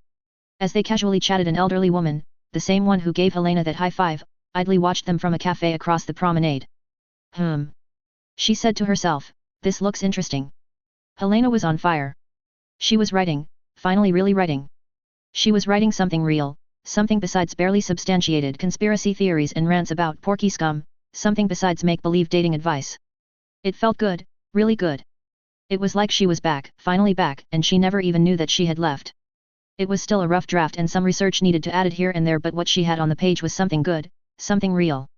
As they casually chatted, an elderly woman, the same one who gave Helena that high five, idly watched them from a cafe across the promenade. She said to herself, this looks interesting. Helena was on fire. She was writing, finally really writing. She was writing something real, something besides barely substantiated conspiracy theories and rants about porky scum, something besides make-believe dating advice. It felt good, really good. It was like she was back, finally back, and she never even knew that she had left. It was still a rough draft and some research needed to add it here and there, but what she had on the page was something good, something real.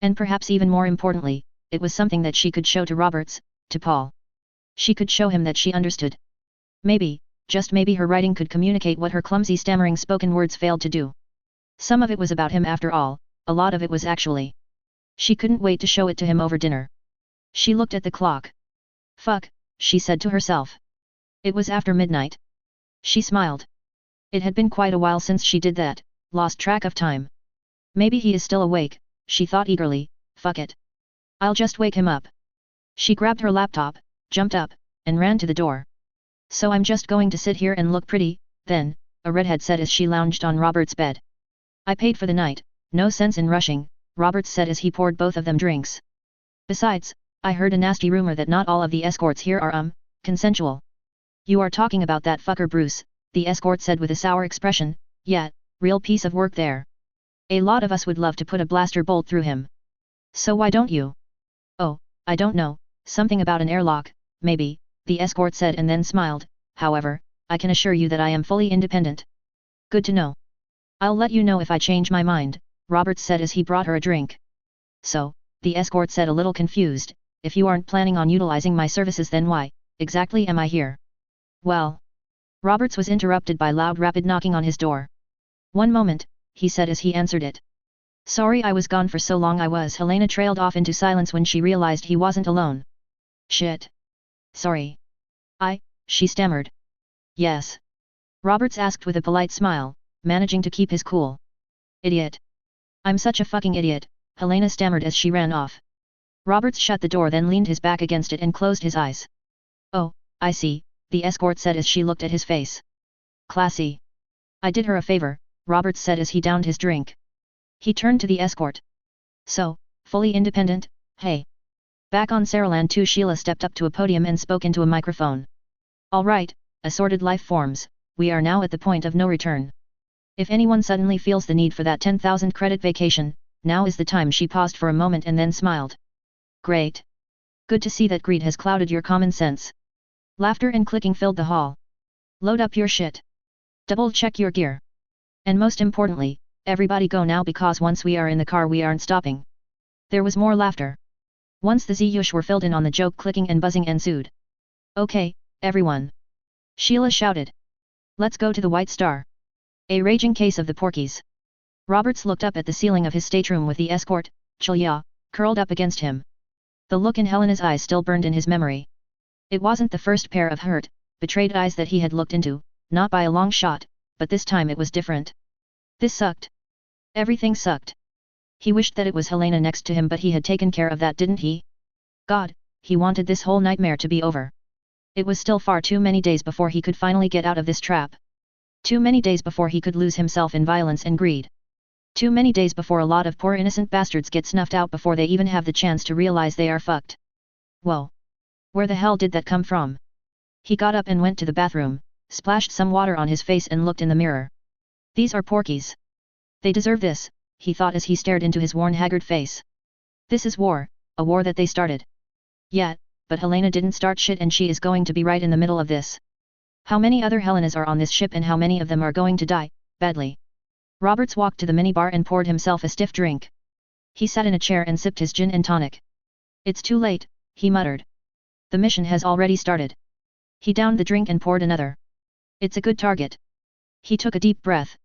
And perhaps even more importantly, it was something that she could show to Roberts, to Paul. She could show him that she understood. Maybe, just maybe her writing could communicate what her clumsy stammering spoken words failed to do. Some of it was about him after all, a lot of it was actually. She couldn't wait to show it to him over dinner. She looked at the clock. Fuck, she said to herself. It was after midnight. She smiled. It had been quite a while since she did that, lost track of time. Maybe he is still awake, she thought eagerly. Fuck it. I'll just wake him up. She grabbed her laptop, jumped up, and ran to the door. So I'm just going to sit here and look pretty, then, a redhead said as she lounged on Robert's bed. I paid for the night, no sense in rushing, Roberts said as he poured both of them drinks. Besides, I heard a nasty rumor that not all of the escorts here are consensual. You are talking about that fucker Bruce, the escort said with a sour expression. Yeah, real piece of work there. A lot of us would love to put a blaster bolt through him. So why don't you? Oh, I don't know, something about an airlock, maybe, the escort said and then smiled. However, I can assure you that I am fully independent. Good to know. I'll let you know if I change my mind, Roberts said as he brought her a drink. So, the escort said, a little confused, if you aren't planning on utilizing my services then why, exactly am I here? Well. Roberts was interrupted by loud rapid knocking on his door. One moment, he said as he answered it. Sorry I was gone for so long I was. Helena trailed off into silence when she realized he wasn't alone. Shit. Sorry. She stammered. Yes. Roberts asked with a polite smile, managing to keep his cool. Idiot. I'm such a fucking idiot, Helena stammered as she ran off. Roberts shut the door then leaned his back against it and closed his eyes. Oh, I see, the escort said as she looked at his face. Classy. I did her a favor, Roberts said as he downed his drink. He turned to the escort. So, fully independent, hey. Back on Saraland 2 Sheila stepped up to a podium and spoke into a microphone. Alright, assorted life forms, we are now at the point of no return. If anyone suddenly feels the need for that 10,000 credit vacation, now is the time. She paused for a moment and then smiled. Great. Good to see that greed has clouded your common sense. Laughter and clicking filled the hall. Load up your shit. Double check your gear. And most importantly, everybody go now because once we are in the car we aren't stopping. There was more laughter. Once the Ziyush were filled in on the joke, clicking and buzzing ensued. Okay, everyone. Sheila shouted. Let's go to the White Star. A raging case of the Porkies. Roberts looked up at the ceiling of his stateroom with the escort, Chilya, curled up against him. The look in Helena's eyes still burned in his memory. It wasn't the first pair of hurt, betrayed eyes that he had looked into, not by a long shot, but this time it was different. This sucked. Everything sucked. He wished that it was Helena next to him, but he had taken care of that, didn't he? God, he wanted this whole nightmare to be over. It was still far too many days before he could finally get out of this trap. Too many days before he could lose himself in violence and greed. Too many days before a lot of poor innocent bastards get snuffed out before they even have the chance to realize they are fucked. Whoa. Where the hell did that come from? He got up and went to the bathroom, splashed some water on his face and looked in the mirror. These are Porkies. They deserve this, he thought as he stared into his worn, haggard face. This is war, a war that they started. Yeah, but Helena didn't start shit and she is going to be right in the middle of this. How many other Helenas are on this ship and how many of them are going to die, badly? Roberts walked to the minibar and poured himself a stiff drink. He sat in a chair and sipped his gin and tonic. It's too late, he muttered. The mission has already started. He downed the drink and poured another. It's a good target. He took a deep breath.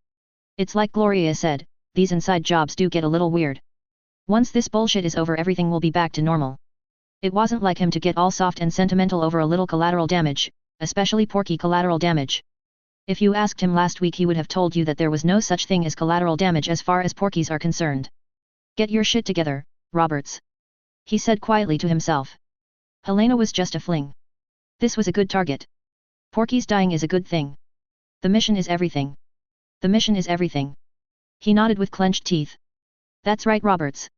It's like Gloria said, these inside jobs do get a little weird. Once this bullshit is over everything will be back to normal. It wasn't like him to get all soft and sentimental over a little collateral damage, especially Porky collateral damage. If you asked him last week he would have told you that there was no such thing as collateral damage as far as Porkies are concerned. Get your shit together, Roberts. He said quietly to himself. Helena was just a fling. This was a good target. Porky's dying is a good thing. The mission is everything. The mission is everything. He nodded with clenched teeth. That's right, Roberts.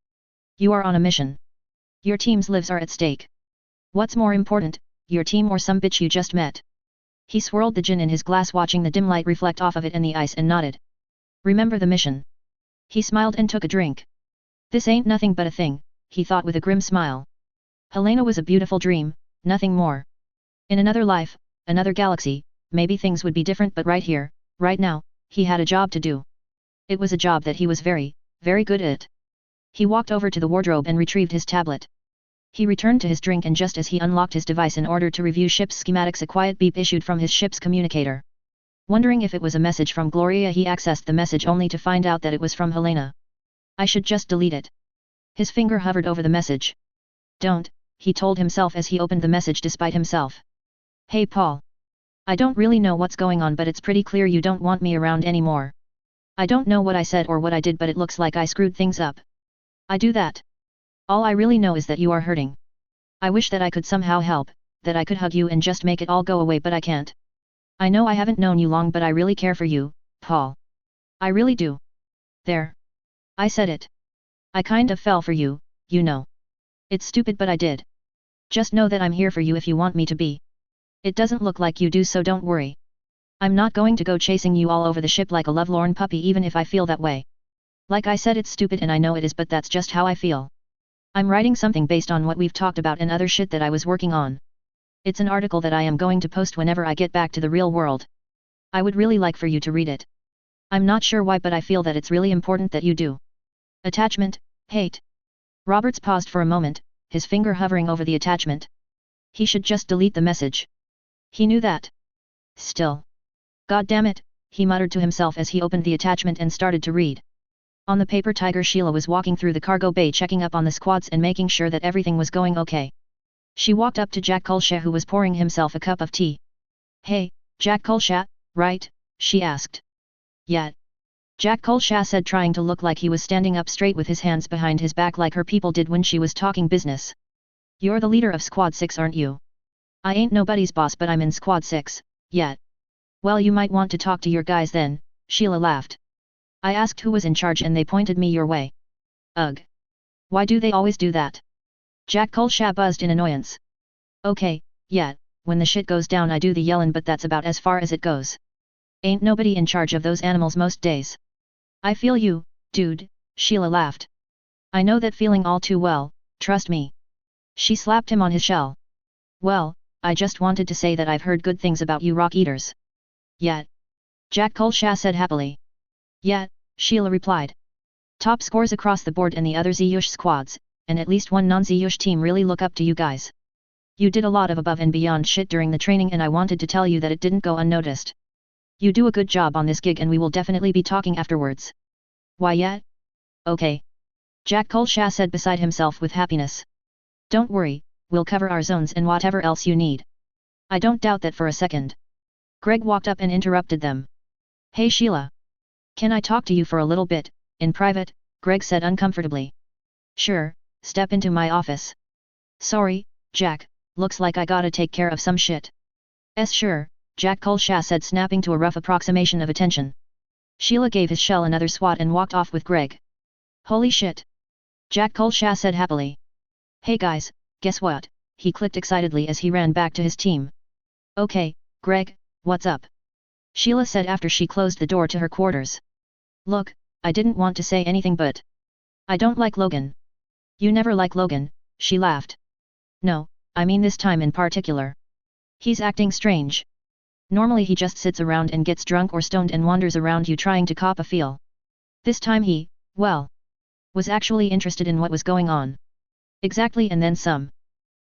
You are on a mission. Your team's lives are at stake. What's more important, your team or some bitch you just met? He swirled the gin in his glass watching the dim light reflect off of it and the ice and nodded. Remember the mission. He smiled and took a drink. This ain't nothing but a thing, he thought with a grim smile. Helena was a beautiful dream, nothing more. In another life, another galaxy, maybe things would be different, but right here, right now, he had a job to do. It was a job that he was very, very good at. He walked over to the wardrobe and retrieved his tablet. He returned to his drink and just as he unlocked his device in order to review ship's schematics a quiet beep issued from his ship's communicator. Wondering if it was a message from Gloria he accessed the message only to find out that it was from Helena. I should just delete it. His finger hovered over the message. Don't, he told himself as he opened the message despite himself. Hey Paul. I don't really know what's going on but it's pretty clear you don't want me around anymore. I don't know what I said or what I did but it looks like I screwed things up. I do that. All I really know is that you are hurting. I wish that I could somehow help, that I could hug you and just make it all go away but I can't. I know I haven't known you long but I really care for you, Paul. I really do. There. I said it. I kind of fell for you, you know. It's stupid but I did. Just know that I'm here for you if you want me to be. It doesn't look like you do so don't worry. I'm not going to go chasing you all over the ship like a lovelorn puppy even if I feel that way. Like I said it's stupid and I know it is but that's just how I feel. I'm writing something based on what we've talked about and other shit that I was working on. It's an article that I am going to post whenever I get back to the real world. I would really like for you to read it. I'm not sure why but I feel that it's really important that you do. Attachment, hate. Roberts paused for a moment, his finger hovering over the attachment. He should just delete the message. He knew that. Still. God damn it, he muttered to himself as he opened the attachment and started to read. On the paper Tiger Sheila was walking through the cargo bay checking up on the squads and making sure that everything was going okay. She walked up to Jack Kulsha who was pouring himself a cup of tea. Hey, Jack Kulsha, right? She asked. Yeah. Jack Kulsha said trying to look like he was standing up straight with his hands behind his back like her people did when she was talking business. You're the leader of Squad 6 aren't you? I ain't nobody's boss but I'm in Squad 6, yet. Well you might want to talk to your guys then, Sheila laughed. I asked who was in charge and they pointed me your way. Ugh. Why do they always do that? Jack Kulsha buzzed in annoyance. Okay, yeah, when the shit goes down I do the yellin' but that's about as far as it goes. Ain't nobody in charge of those animals most days. I feel you, dude, Sheila laughed. I know that feeling all too well, trust me. She slapped him on his shell. Well, I just wanted to say that I've heard good things about you rock eaters. Yeah. Jack Kulsha said happily. Yeah, Sheila replied. Top scores across the board and the other Ziyush squads, and at least one non-Ziyush team really look up to you guys. You did a lot of above and beyond shit during the training and I wanted to tell you that it didn't go unnoticed. You do a good job on this gig and we will definitely be talking afterwards. Why yet? Okay. Jack Kulsha said beside himself with happiness. Don't worry, we'll cover our zones and whatever else you need. I don't doubt that for a second. Greg walked up and interrupted them. Hey Sheila. Can I talk to you for a little bit, in private? Greg said uncomfortably. Sure, step into my office. Sorry, Jack, looks like I gotta take care of some shit. Sure, Jack Kulsha said snapping to a rough approximation of attention. Sheila gave his shell another swat and walked off with Greg. Holy shit. Jack Kulsha said happily. Hey guys, guess what? He clicked excitedly as he ran back to his team. Okay, Greg, what's up? Sheila said after she closed the door to her quarters. Look, I didn't want to say anything but I don't like Logan. You never like Logan, she laughed. No, I mean this time in particular. He's acting strange. Normally he just sits around and gets drunk or stoned and wanders around you trying to cop a feel. This time he, well, was actually interested in what was going on. Exactly and then some.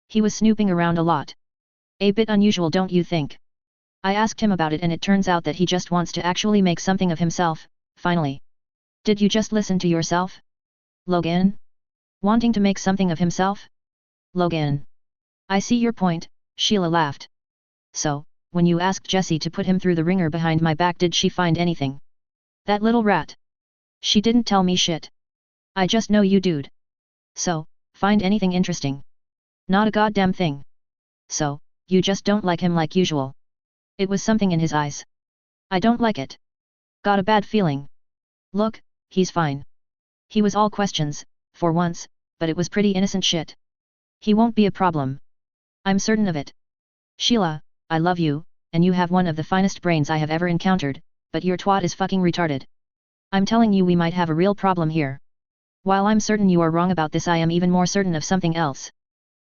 He was snooping around a lot. A bit unusual don't you think? I asked him about it and it turns out that he just wants to actually make something of himself, finally. Did you just listen to yourself? Logan? Wanting to make something of himself? Logan. I see your point, Sheila laughed. So, when you asked Jessie to put him through the ringer behind my back did she find anything? That little rat. She didn't tell me shit. I just know you dude. So, find anything interesting? Not a goddamn thing. So, you just don't like him like usual. It was something in his eyes. I don't like it. Got a bad feeling. Look, he's fine. He was all questions, for once, but it was pretty innocent shit. He won't be a problem. I'm certain of it. Sheila, I love you, and you have one of the finest brains I have ever encountered, but your twat is fucking retarded. I'm telling you we might have a real problem here. While I'm certain you are wrong about this I am even more certain of something else.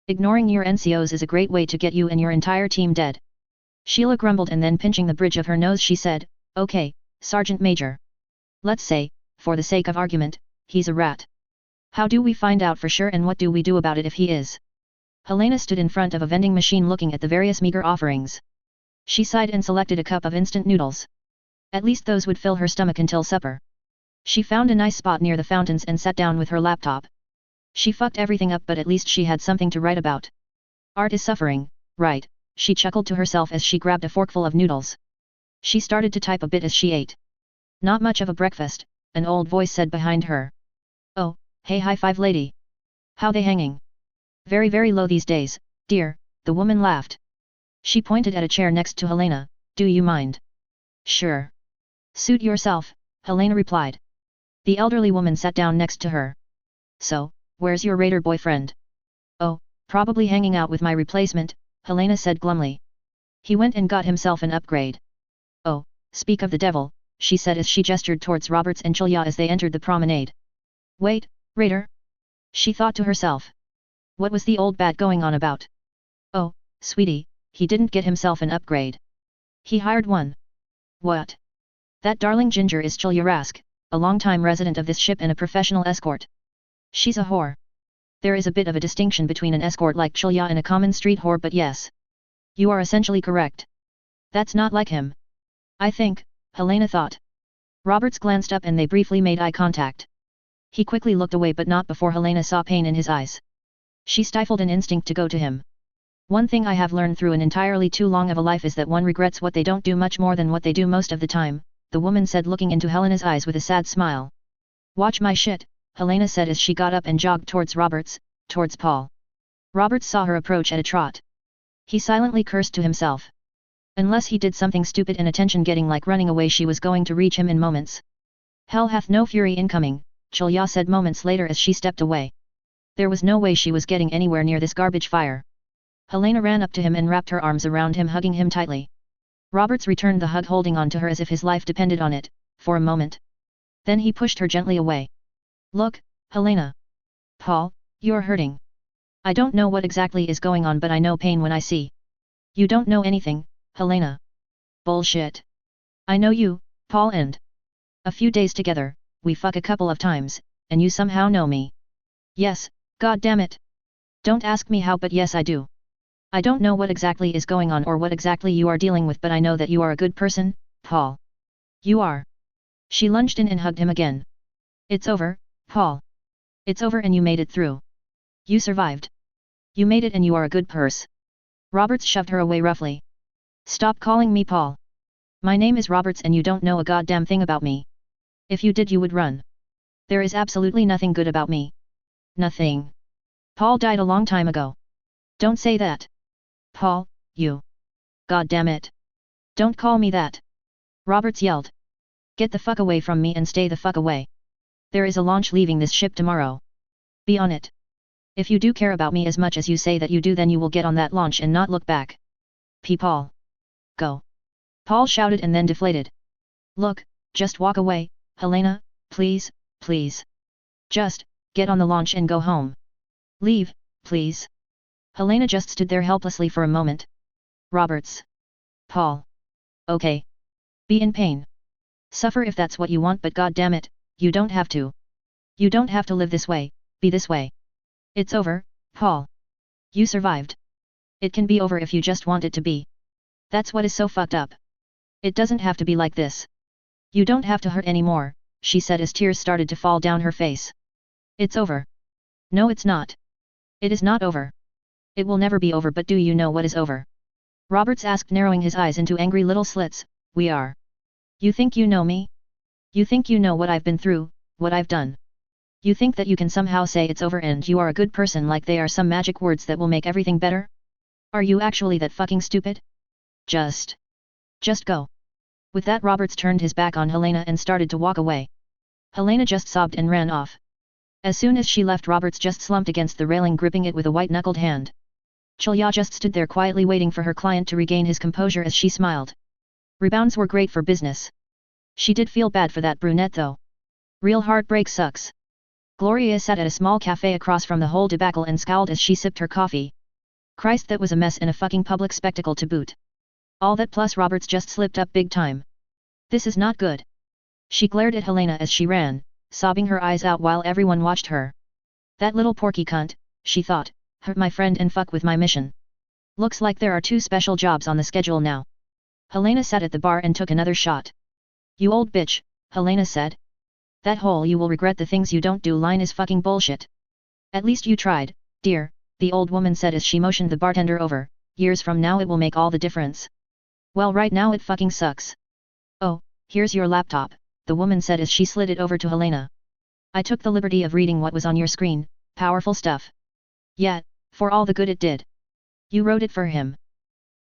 Ignoring your NCOs is a great way to get you and your entire team dead. Sheila grumbled and then pinching the bridge of her nose she said, okay, Sergeant Major. Let's say, for the sake of argument, he's a rat. How do we find out for sure and what do we do about it if he is? Helena stood in front of a vending machine looking at the various meager offerings. She sighed and selected a cup of instant noodles. At least those would fill her stomach until supper. She found a nice spot near the fountains and sat down with her laptop. She fucked everything up but at least she had something to write about. Art is suffering, right? She chuckled to herself as she grabbed a forkful of noodles. She started to type a bit as she ate. Not much of a breakfast, an old voice said behind her. Oh, hey high five lady. How they hanging? Very very low these days, dear, the woman laughed. She pointed at a chair next to Helena, do you mind? Sure. Suit yourself, Helena replied. The elderly woman sat down next to her. So, where's your raider boyfriend? Oh, probably hanging out with my replacement, Helena said glumly. He went and got himself an upgrade. Oh, speak of the devil, she said as she gestured towards Roberts and Chilya as they entered the promenade. Wait, raider? She thought to herself. What was the old bat going on about? Oh, sweetie, he didn't get himself an upgrade. He hired one. What? That darling ginger is Chilya Rask, a longtime resident of this ship and a professional escort. She's a whore. There is a bit of a distinction between an escort like Chulya and a common street whore, but yes. You are essentially correct. That's not like him. I think, Helena thought. Roberts glanced up and they briefly made eye contact. He quickly looked away but not before Helena saw pain in his eyes. She stifled an instinct to go to him. One thing I have learned through an entirely too long of a life is that one regrets what they don't do much more than what they do most of the time, the woman said looking into Helena's eyes with a sad smile. Watch my shit, Helena said as she got up and jogged towards Roberts, towards Paul. Roberts saw her approach at a trot. He silently cursed to himself. Unless he did something stupid and attention-getting like running away, she was going to reach him in moments. Hell hath no fury incoming, Chulya said moments later as she stepped away. There was no way she was getting anywhere near this garbage fire. Helena ran up to him and wrapped her arms around him, hugging him tightly. Roberts returned the hug, holding on to her as if his life depended on it, for a moment. Then he pushed her gently away. Look, Helena. Paul, you're hurting. I don't know what exactly is going on, but I know pain when I see. You don't know anything, Helena. Bullshit. I know you, Paul, and a few days together, we fuck a couple of times, and you somehow know me. Yes, god damn it. Don't ask me how, but yes I do. I don't know what exactly is going on or what exactly you are dealing with, but I know that you are a good person, Paul. You are. She lunged in and hugged him again. It's over, Paul. It's over and you made it through. You survived. You made it and you are a good purse. Roberts shoved her away roughly. Stop calling me Paul. My name is Roberts and you don't know a goddamn thing about me. If you did you would run. There is absolutely nothing good about me. Nothing. Paul died a long time ago. Don't say that. Paul, you. God damn it. Don't call me that. Roberts yelled. Get the fuck away from me and stay the fuck away. There is a launch leaving this ship tomorrow. Be on it. If you do care about me as much as you say that you do, then you will get on that launch and not look back. Paul. Go. Paul shouted and then deflated. Look, just walk away, Helena, please, please. Just, get on the launch and go home. Leave, please. Helena just stood there helplessly for a moment. Roberts. Paul. Okay. Be in pain. Suffer if that's what you want, but god damn it, you don't have to. You don't have to live this way, be this way. It's over, Paul. You survived. It can be over if you just want it to be. That's what is so fucked up. It doesn't have to be like this. You don't have to hurt anymore, she said as tears started to fall down her face. It's over. No, it's not. It is not over. It will never be over, but do you know what is over? Roberts asked, narrowing his eyes into angry little slits. We are. You think you know me? You think you know what I've been through, what I've done? You think that you can somehow say it's over and you are a good person like they are some magic words that will make everything better? Are you actually that fucking stupid? Just go. With that, Roberts turned his back on Helena and started to walk away. Helena just sobbed and ran off. As soon as she left, Roberts just slumped against the railing, gripping it with a white-knuckled hand. Chulya just stood there quietly waiting for her client to regain his composure as she smiled. Rebounds were great for business. She did feel bad for that brunette though. Real heartbreak sucks. Gloria sat at a small cafe across from the whole debacle and scowled as she sipped her coffee. Christ, that was a mess and a fucking public spectacle to boot. All that plus Roberts just slipped up big time. This is not good. She glared at Helena as she ran, sobbing her eyes out while everyone watched her. That little porky cunt, she thought, hurt my friend and fuck with my mission. Looks like there are 2 special jobs on the schedule now. Helena sat at the bar and took another shot. You old bitch, Helena said. That whole "you will regret the things you don't do" line is fucking bullshit. At least you tried, dear, the old woman said as she motioned the bartender over. Years from now it will make all the difference. Well, right now it fucking sucks. Oh, here's your laptop, the woman said as she slid it over to Helena. I took the liberty of reading what was on your screen, powerful stuff. Yeah, for all the good it did. You wrote it for him.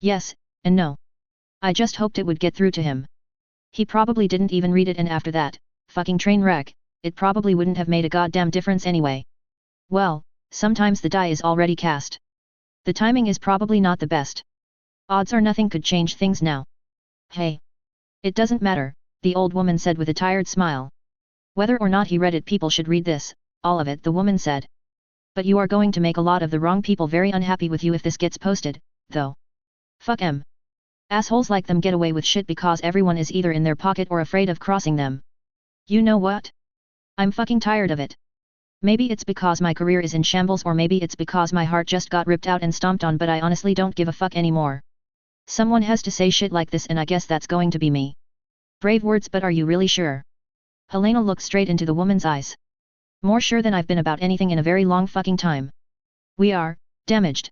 Yes, and no. I just hoped it would get through to him. He probably didn't even read it, and after that fucking train wreck, it probably wouldn't have made a goddamn difference anyway. Well, sometimes the die is already cast. The timing is probably not the best. Odds are nothing could change things now. Hey. It doesn't matter, the old woman said with a tired smile. Whether or not he read it, people should read this, all of it, the woman said. But you are going to make a lot of the wrong people very unhappy with you if this gets posted, though. Fuck 'em. Assholes like them get away with shit because everyone is either in their pocket or afraid of crossing them. You know what? I'm fucking tired of it. Maybe it's because my career is in shambles, or maybe it's because my heart just got ripped out and stomped on, but I honestly don't give a fuck anymore. Someone has to say shit like this, and I guess that's going to be me. Brave words, but are you really sure? Helena looked straight into the woman's eyes. More sure than I've been about anything in a very long fucking time. We are damaged.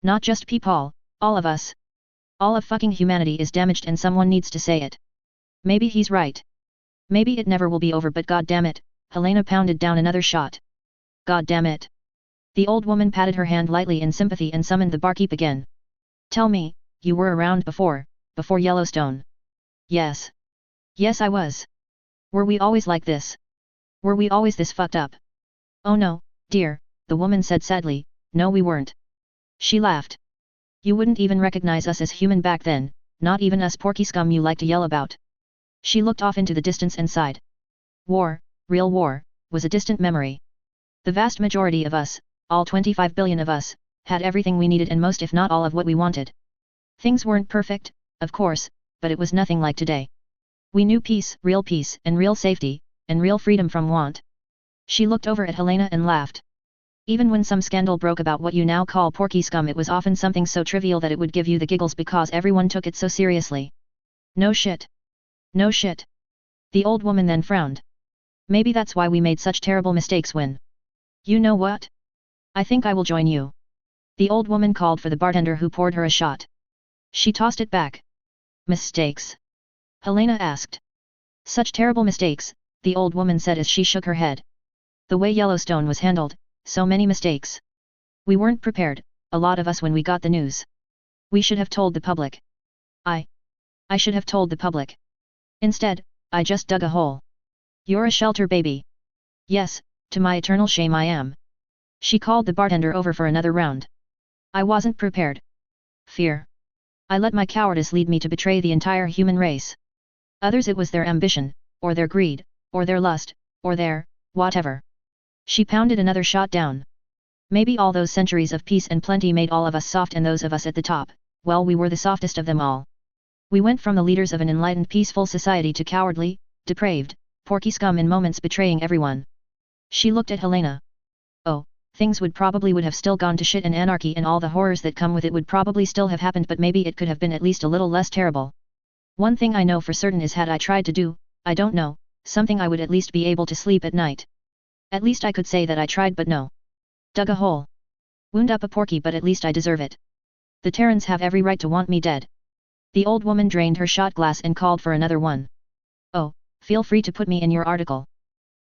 Not just people, all of us. All of fucking humanity is damaged, and someone needs to say it. Maybe he's right. Maybe it never will be over, but god damn it, Helena pounded down another shot. God damn it. The old woman patted her hand lightly in sympathy and summoned the barkeep again. Tell me, you were around before Yellowstone. Yes. Yes, I was. Were we always like this? Were we always this fucked up? Oh no, dear, the woman said sadly, no we weren't. She laughed. You wouldn't even recognize us as human back then, not even us porky scum you like to yell about. She looked off into the distance and sighed. War, real war, was a distant memory. The vast majority of us, all 25 billion of us, had everything we needed and most if not all of what we wanted. Things weren't perfect, of course, but it was nothing like today. We knew peace, and real safety, and real freedom from want. She looked over at Helena and laughed. Even when some scandal broke about what you now call porky scum, it was often something so trivial that it would give you the giggles because everyone took it so seriously. No shit. No shit. The old woman then frowned. Maybe that's why we made such terrible mistakes when... You know what? I think I will join you. The old woman called for the bartender, who poured her a shot. She tossed it back. Mistakes? Helena asked. Such terrible mistakes, the old woman said as she shook her head. The way Yellowstone was handled, so many mistakes. We weren't prepared, a lot of us, when we got the news. We should have told the public. I should have told the public. Instead, I just dug a hole. You're a shelter baby. Yes, to my eternal shame I am. She called the bartender over for another round. I wasn't prepared. Fear. I let my cowardice lead me to betray the entire human race. Others, it was their ambition, or their greed, or their lust, or their, whatever. She pounded another shot down. Maybe all those centuries of peace and plenty made all of us soft, and those of us at the top, well, we were the softest of them all. We went from the leaders of an enlightened, peaceful society to cowardly, depraved, porky scum in moments, betraying everyone. She looked at Helena. Oh, things would have still gone to shit, and anarchy and all the horrors that come with it would probably still have happened, but maybe it could have been at least a little less terrible. One thing I know for certain is, had I tried to do, I don't know, something, I would at least be able to sleep at night. At least I could say that I tried, but no. Dug a hole. Wound up a porky, but at least I deserve it. The Terrans have every right to want me dead. The old woman drained her shot glass and called for another one. Oh, feel free to put me in your article.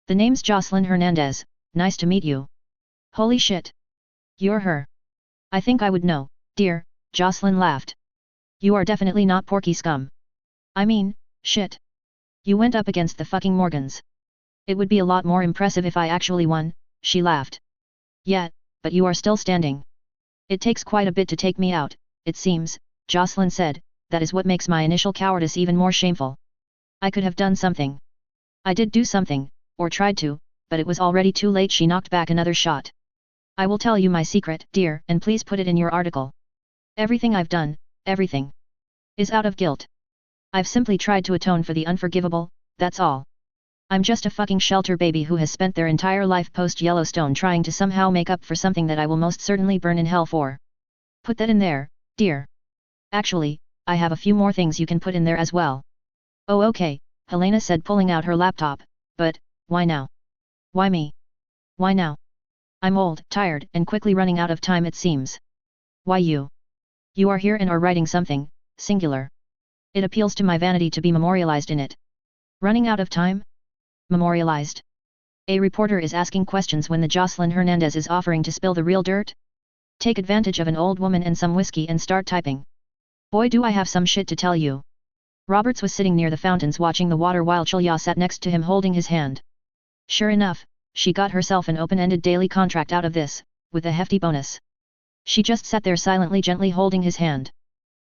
The name's Jocelyn Hernandez, nice to meet you. Holy shit. You're her. I think I would know, dear, Jocelyn laughed. You are definitely not porky scum. I mean, shit. You went up against the fucking Morgans. It would be a lot more impressive if I actually won, she laughed. Yeah, but you are still standing. It takes quite a bit to take me out, it seems, Jocelyn said, that is what makes my initial cowardice even more shameful. I could have done something. I did do something, or tried to, but it was already too late. She knocked back another shot. I will tell you my secret, dear, and please put it in your article. Everything I've done, everything, is out of guilt. I've simply tried to atone for the unforgivable, that's all. I'm just a fucking shelter baby who has spent their entire life post-Yellowstone trying to somehow make up for something that I will most certainly burn in hell for. Put that in there, dear. Actually, I have a few more things you can put in there as well. Oh okay, Helena said, pulling out her laptop, but, why now? Why me? Why now? I'm old, tired, and quickly running out of time, it seems. Why you? You are here and are writing something, singular. It appeals to my vanity to be memorialized in it. Running out of time? Memorialized? A reporter is asking questions when the Jocelyn Hernandez is offering to spill the real dirt? Take advantage of an old woman and some whiskey and start typing. Boy, do I have some shit to tell you. Roberts was sitting near the fountains watching the water while Chulya sat next to him holding his hand. Sure enough, she got herself an open-ended daily contract out of this, with a hefty bonus. She just sat there silently, gently holding his hand.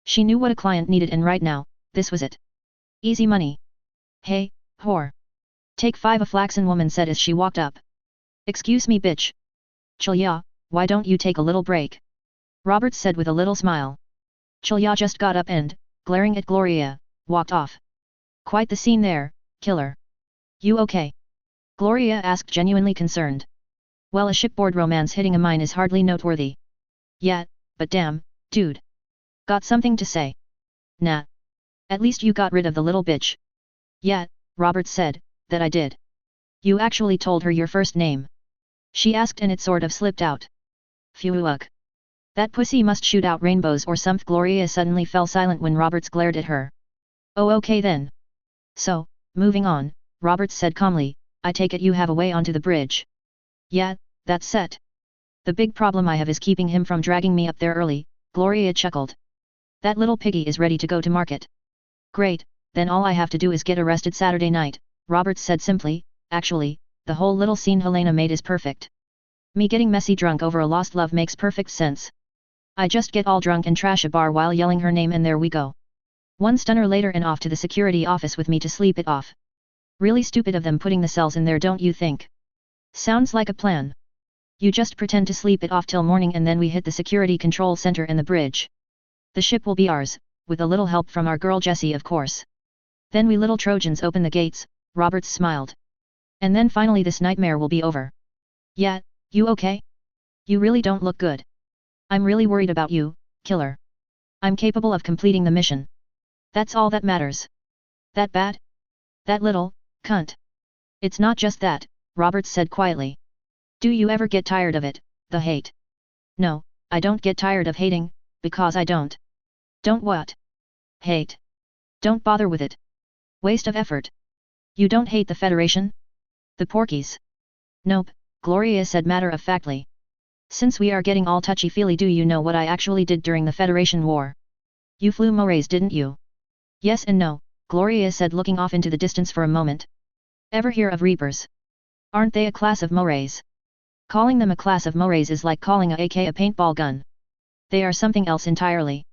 She knew what a client needed, and right now, this was it. Easy money. Hey, whore. Take 5, a flaxen woman said as she walked up. Excuse me, bitch. Chulya, why don't you take a little break? Roberts said with a little smile. Chulya just got up and, glaring at Gloria, walked off. Quite the scene there, killer. You okay? Gloria asked, genuinely concerned. Well, a shipboard romance hitting a mine is hardly noteworthy. Yet, but damn, dude. Got something to say? Nah. At least you got rid of the little bitch. Yet, Robert said, that I did. You actually told her your first name? She asked and it sort of slipped out. Phew ugh. That pussy must shoot out rainbows or someth. Gloria suddenly fell silent when Roberts glared at her. Oh okay then. So, moving on, Roberts said calmly, I take it you have a way onto the bridge. Yeah, that's set. The big problem I have is keeping him from dragging me up there early, Gloria chuckled. That little piggy is ready to go to market. Great, then all I have to do is get arrested Saturday night, Roberts said simply. Actually, the whole little scene Helena made is perfect. Me getting messy drunk over a lost love makes perfect sense. I just get all drunk and trash a bar while yelling her name and there we go. One stunner later and off to the security office with me to sleep it off. Really stupid of them putting the cells in there, don't you think? Sounds like a plan. You just pretend to sleep it off till morning and then we hit the security control center and the bridge. The ship will be ours, with a little help from our girl Jessie of course. Then we little Trojans open the gates, Roberts smiled. And then finally this nightmare will be over. Yeah, you okay? You really don't look good. I'm really worried about you, killer. I'm capable of completing the mission. That's all that matters. That bad? That little, cunt. It's not just that, Roberts said quietly. Do you ever get tired of it, the hate? No, I don't get tired of hating, because I don't. Don't what? Hate. Don't bother with it. Waste of effort. You don't hate the Federation? The Porkies? Nope, Gloria said matter-of-factly. Since we are getting all touchy-feely, do you know what I actually did during the Federation War? You flew morays, didn't you? Yes and no, Gloria said looking off into the distance for a moment. Ever hear of Reapers? Aren't they a class of morays? Calling them a class of morays is like calling a AK a paintball gun. They are something else entirely.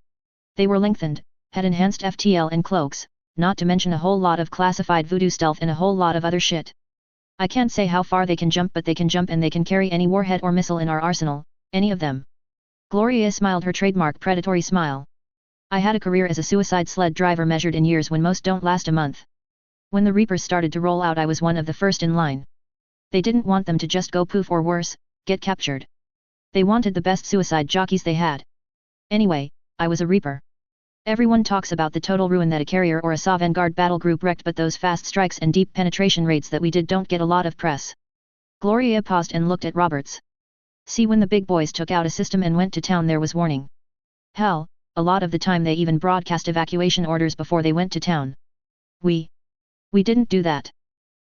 They were lengthened, had enhanced FTL and cloaks, not to mention a whole lot of classified voodoo stealth and a whole lot of other shit. I can't say how far they can jump, but they can jump and they can carry any warhead or missile in our arsenal, any of them. Gloria smiled her trademark predatory smile. I had a career as a suicide sled driver measured in years when most don't last a month. When the Reapers started to roll out, I was one of the first in line. They didn't want them to just go poof or worse, get captured. They wanted the best suicide jockeys they had. Anyway, I was a Reaper. Everyone talks about the total ruin that a carrier or a SA Vanguard battle group wrecked, but those fast strikes and deep penetration raids that we did don't get a lot of press. Gloria paused and looked at Roberts. See, when the big boys took out a system and went to town, there was warning. Hell, a lot of the time they even broadcast evacuation orders before they went to town. We didn't do that.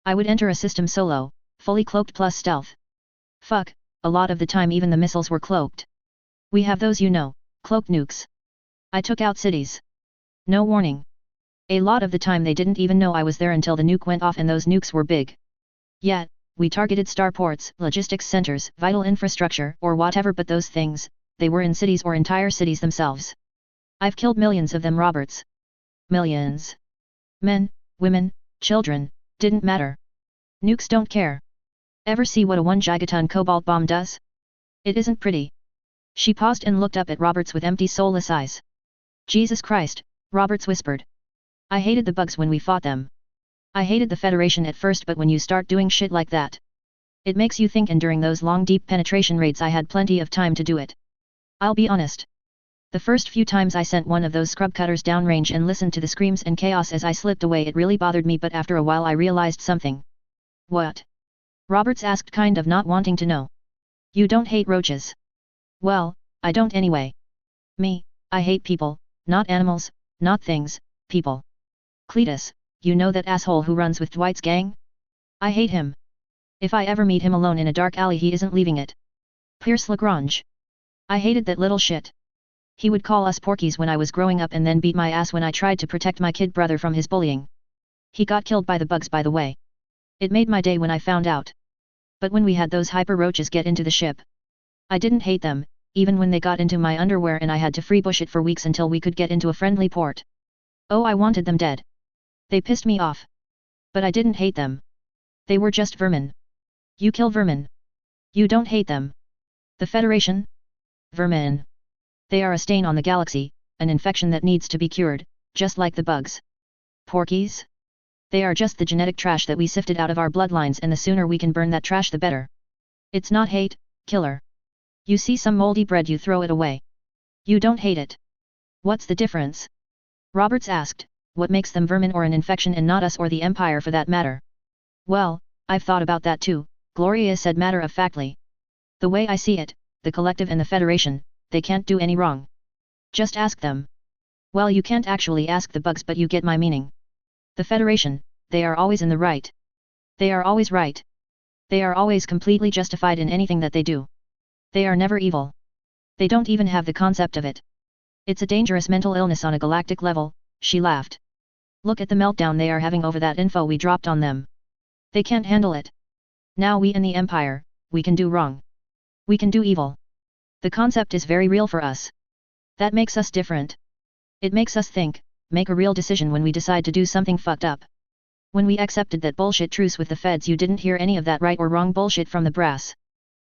I would enter a system solo, fully cloaked plus stealth. Fuck, a lot of the time even the missiles were cloaked. We have those, you know, cloaked nukes. I took out cities. No warning. A lot of the time they didn't even know I was there until the nuke went off, and those nukes were big. Yet, we targeted starports, logistics centers, vital infrastructure, or whatever, but those things, they were in cities or entire cities themselves. I've killed millions of them, Roberts. Millions. Men, women, children, didn't matter. Nukes don't care. Ever see what a 1 gigaton cobalt bomb does? It isn't pretty. She paused and looked up at Roberts with empty, soulless eyes. Jesus Christ, Roberts whispered. I hated the bugs when we fought them. I hated the Federation at first, but when you start doing shit like that, it makes you think, and during those long deep penetration raids I had plenty of time to do it. I'll be honest. The first few times I sent one of those scrub cutters downrange and listened to the screams and chaos as I slipped away, it really bothered me, but after a while I realized something. What? Roberts asked, kind of not wanting to know. You don't hate roaches? Well, I don't anyway. Me, I hate people, not animals, not things, people. Cletus, you know that asshole who runs with Dwight's gang? I hate him. If I ever meet him alone in a dark alley, he isn't leaving it. Pierce Lagrange. I hated that little shit. He would call us porkies when I was growing up and then beat my ass when I tried to protect my kid brother from his bullying. He got killed by the bugs, by the way. It made my day when I found out. But when we had those hyper roaches get into the ship, I didn't hate them, even when they got into my underwear and I had to freebush it for weeks until we could get into a friendly port. Oh, I wanted them dead. They pissed me off. But I didn't hate them. They were just vermin. You kill vermin. You don't hate them. The Federation? Vermin. They are a stain on the galaxy, an infection that needs to be cured, just like the bugs. Porkies? They are just the genetic trash that we sifted out of our bloodlines, and the sooner we can burn that trash the better. It's not hate, killer. You see some moldy bread, you throw it away. You don't hate it. What's the difference? Roberts asked, what makes them vermin or an infection and not us or the Empire for that matter? Well, I've thought about that too, Gloria said matter-of-factly. The way I see it, the Collective and the Federation, they can't do any wrong. Just ask them. Well, you can't actually ask the bugs, but you get my meaning. The Federation, they are always in the right. They are always right. They are always completely justified in anything that they do. They are never evil. They don't even have the concept of it. It's a dangerous mental illness on a galactic level, she laughed. Look at the meltdown they are having over that info we dropped on them. They can't handle it. Now we in the Empire, we can do wrong. We can do evil. The concept is very real for us. That makes us different. It makes us think, make a real decision when we decide to do something fucked up. When we accepted that bullshit truce with the feds, you didn't hear any of that right or wrong bullshit from the brass.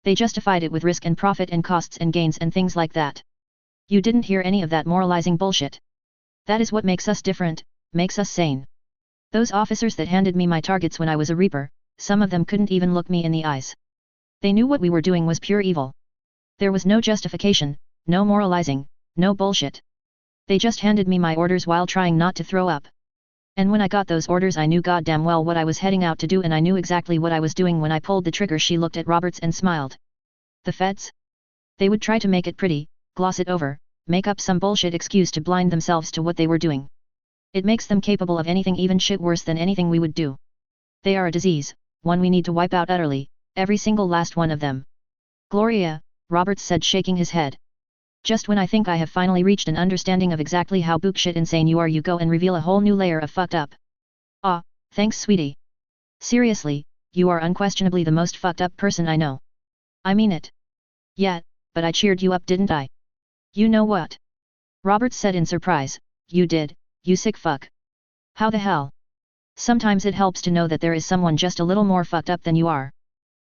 They justified it with risk and profit and costs and gains and things like that. You didn't hear any of that moralizing bullshit. That is what makes us different, makes us sane. Those officers that handed me my targets when I was a Reaper, some of them couldn't even look me in the eyes. They knew what we were doing was pure evil. There was no justification, no moralizing, no bullshit. They just handed me my orders while trying not to throw up. And when I got those orders, I knew goddamn well what I was heading out to do, and I knew exactly what I was doing when I pulled the trigger. She looked at Roberts and smiled. The feds? They would try to make it pretty, gloss it over, make up some bullshit excuse to blind themselves to what they were doing. It makes them capable of anything, even shit worse than anything we would do. They are a disease, one we need to wipe out utterly, every single last one of them. Gloria, Roberts said, shaking his head. Just when I think I have finally reached an understanding of exactly how bookshit insane you are, you go and reveal a whole new layer of fucked up. Ah, thanks sweetie. Seriously, you are unquestionably the most fucked up person I know. I mean it. Yeah, but I cheered you up, didn't I? You know what? Roberts said in surprise. You did, you sick fuck. How the hell? Sometimes it helps to know that there is someone just a little more fucked up than you are.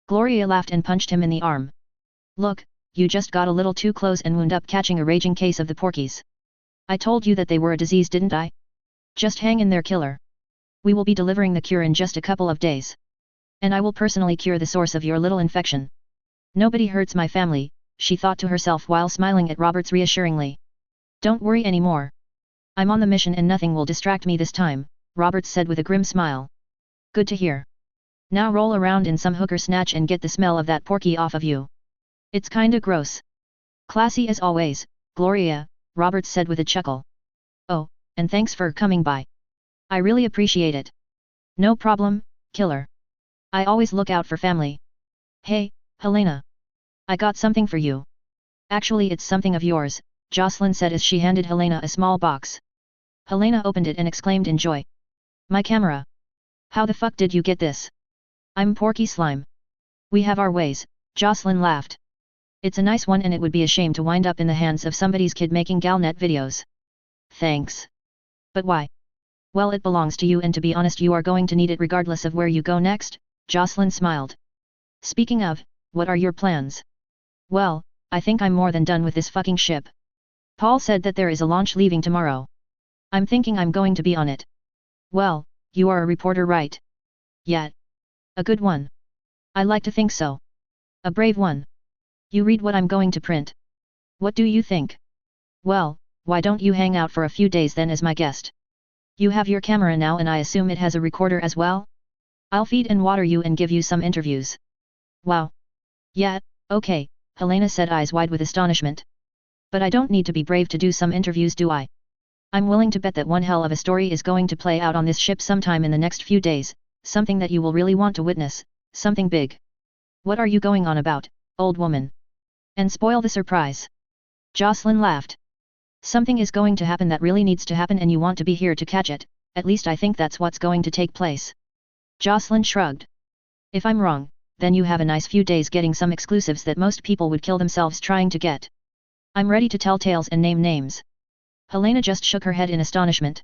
Gloria laughed and punched him in the arm. Look, you just got a little too close and wound up catching a raging case of the porkies. I told you that they were a disease, didn't I? Just hang in there, killer. We will be delivering the cure in just a couple of days. And I will personally cure the source of your little infection. Nobody hurts my family, she thought to herself while smiling at Roberts reassuringly. Don't worry anymore. I'm on the mission and nothing will distract me this time, Roberts said with a grim smile. Good to hear. Now roll around in some hooker snatch and get the smell of that porky off of you. It's kinda gross. Classy as always, Gloria, Roberts said with a chuckle. Oh, and thanks for coming by. I really appreciate it. No problem, killer. I always look out for family. Hey, Helena. I got something for you. Actually, it's something of yours, Jocelyn said as she handed Helena a small box. Helena opened it and exclaimed in joy. My camera. How the fuck did you get this? I'm Porky Slime. We have our ways, Jocelyn laughed. It's a nice one and it would be a shame to wind up in the hands of somebody's kid making galnet videos. Thanks. But why? Well, it belongs to you and to be honest you are going to need it regardless of where you go next, Jocelyn smiled. Speaking of, what are your plans? Well, I think I'm more than done with this fucking ship. Paul said that there is a launch leaving tomorrow. I'm thinking I'm going to be on it. Well, you are a reporter, right? Yeah. A good one. I like to think so. A brave one. You read what I'm going to print. What do you think? Well, why don't you hang out for a few days then as my guest? You have your camera now and I assume it has a recorder as well? I'll feed and water you and give you some interviews. Wow. Yeah, okay, Helena said, eyes wide with astonishment. But I don't need to be brave to do some interviews, do I? I'm willing to bet that one hell of a story is going to play out on this ship sometime in the next few days, something that you will really want to witness, something big. What are you going on about, old woman? And spoil the surprise. Jocelyn laughed. Something is going to happen that really needs to happen and you want to be here to catch it, at least I think that's what's going to take place. Jocelyn shrugged. If I'm wrong, then you have a nice few days getting some exclusives that most people would kill themselves trying to get. I'm ready to tell tales and name names. Helena just shook her head in astonishment.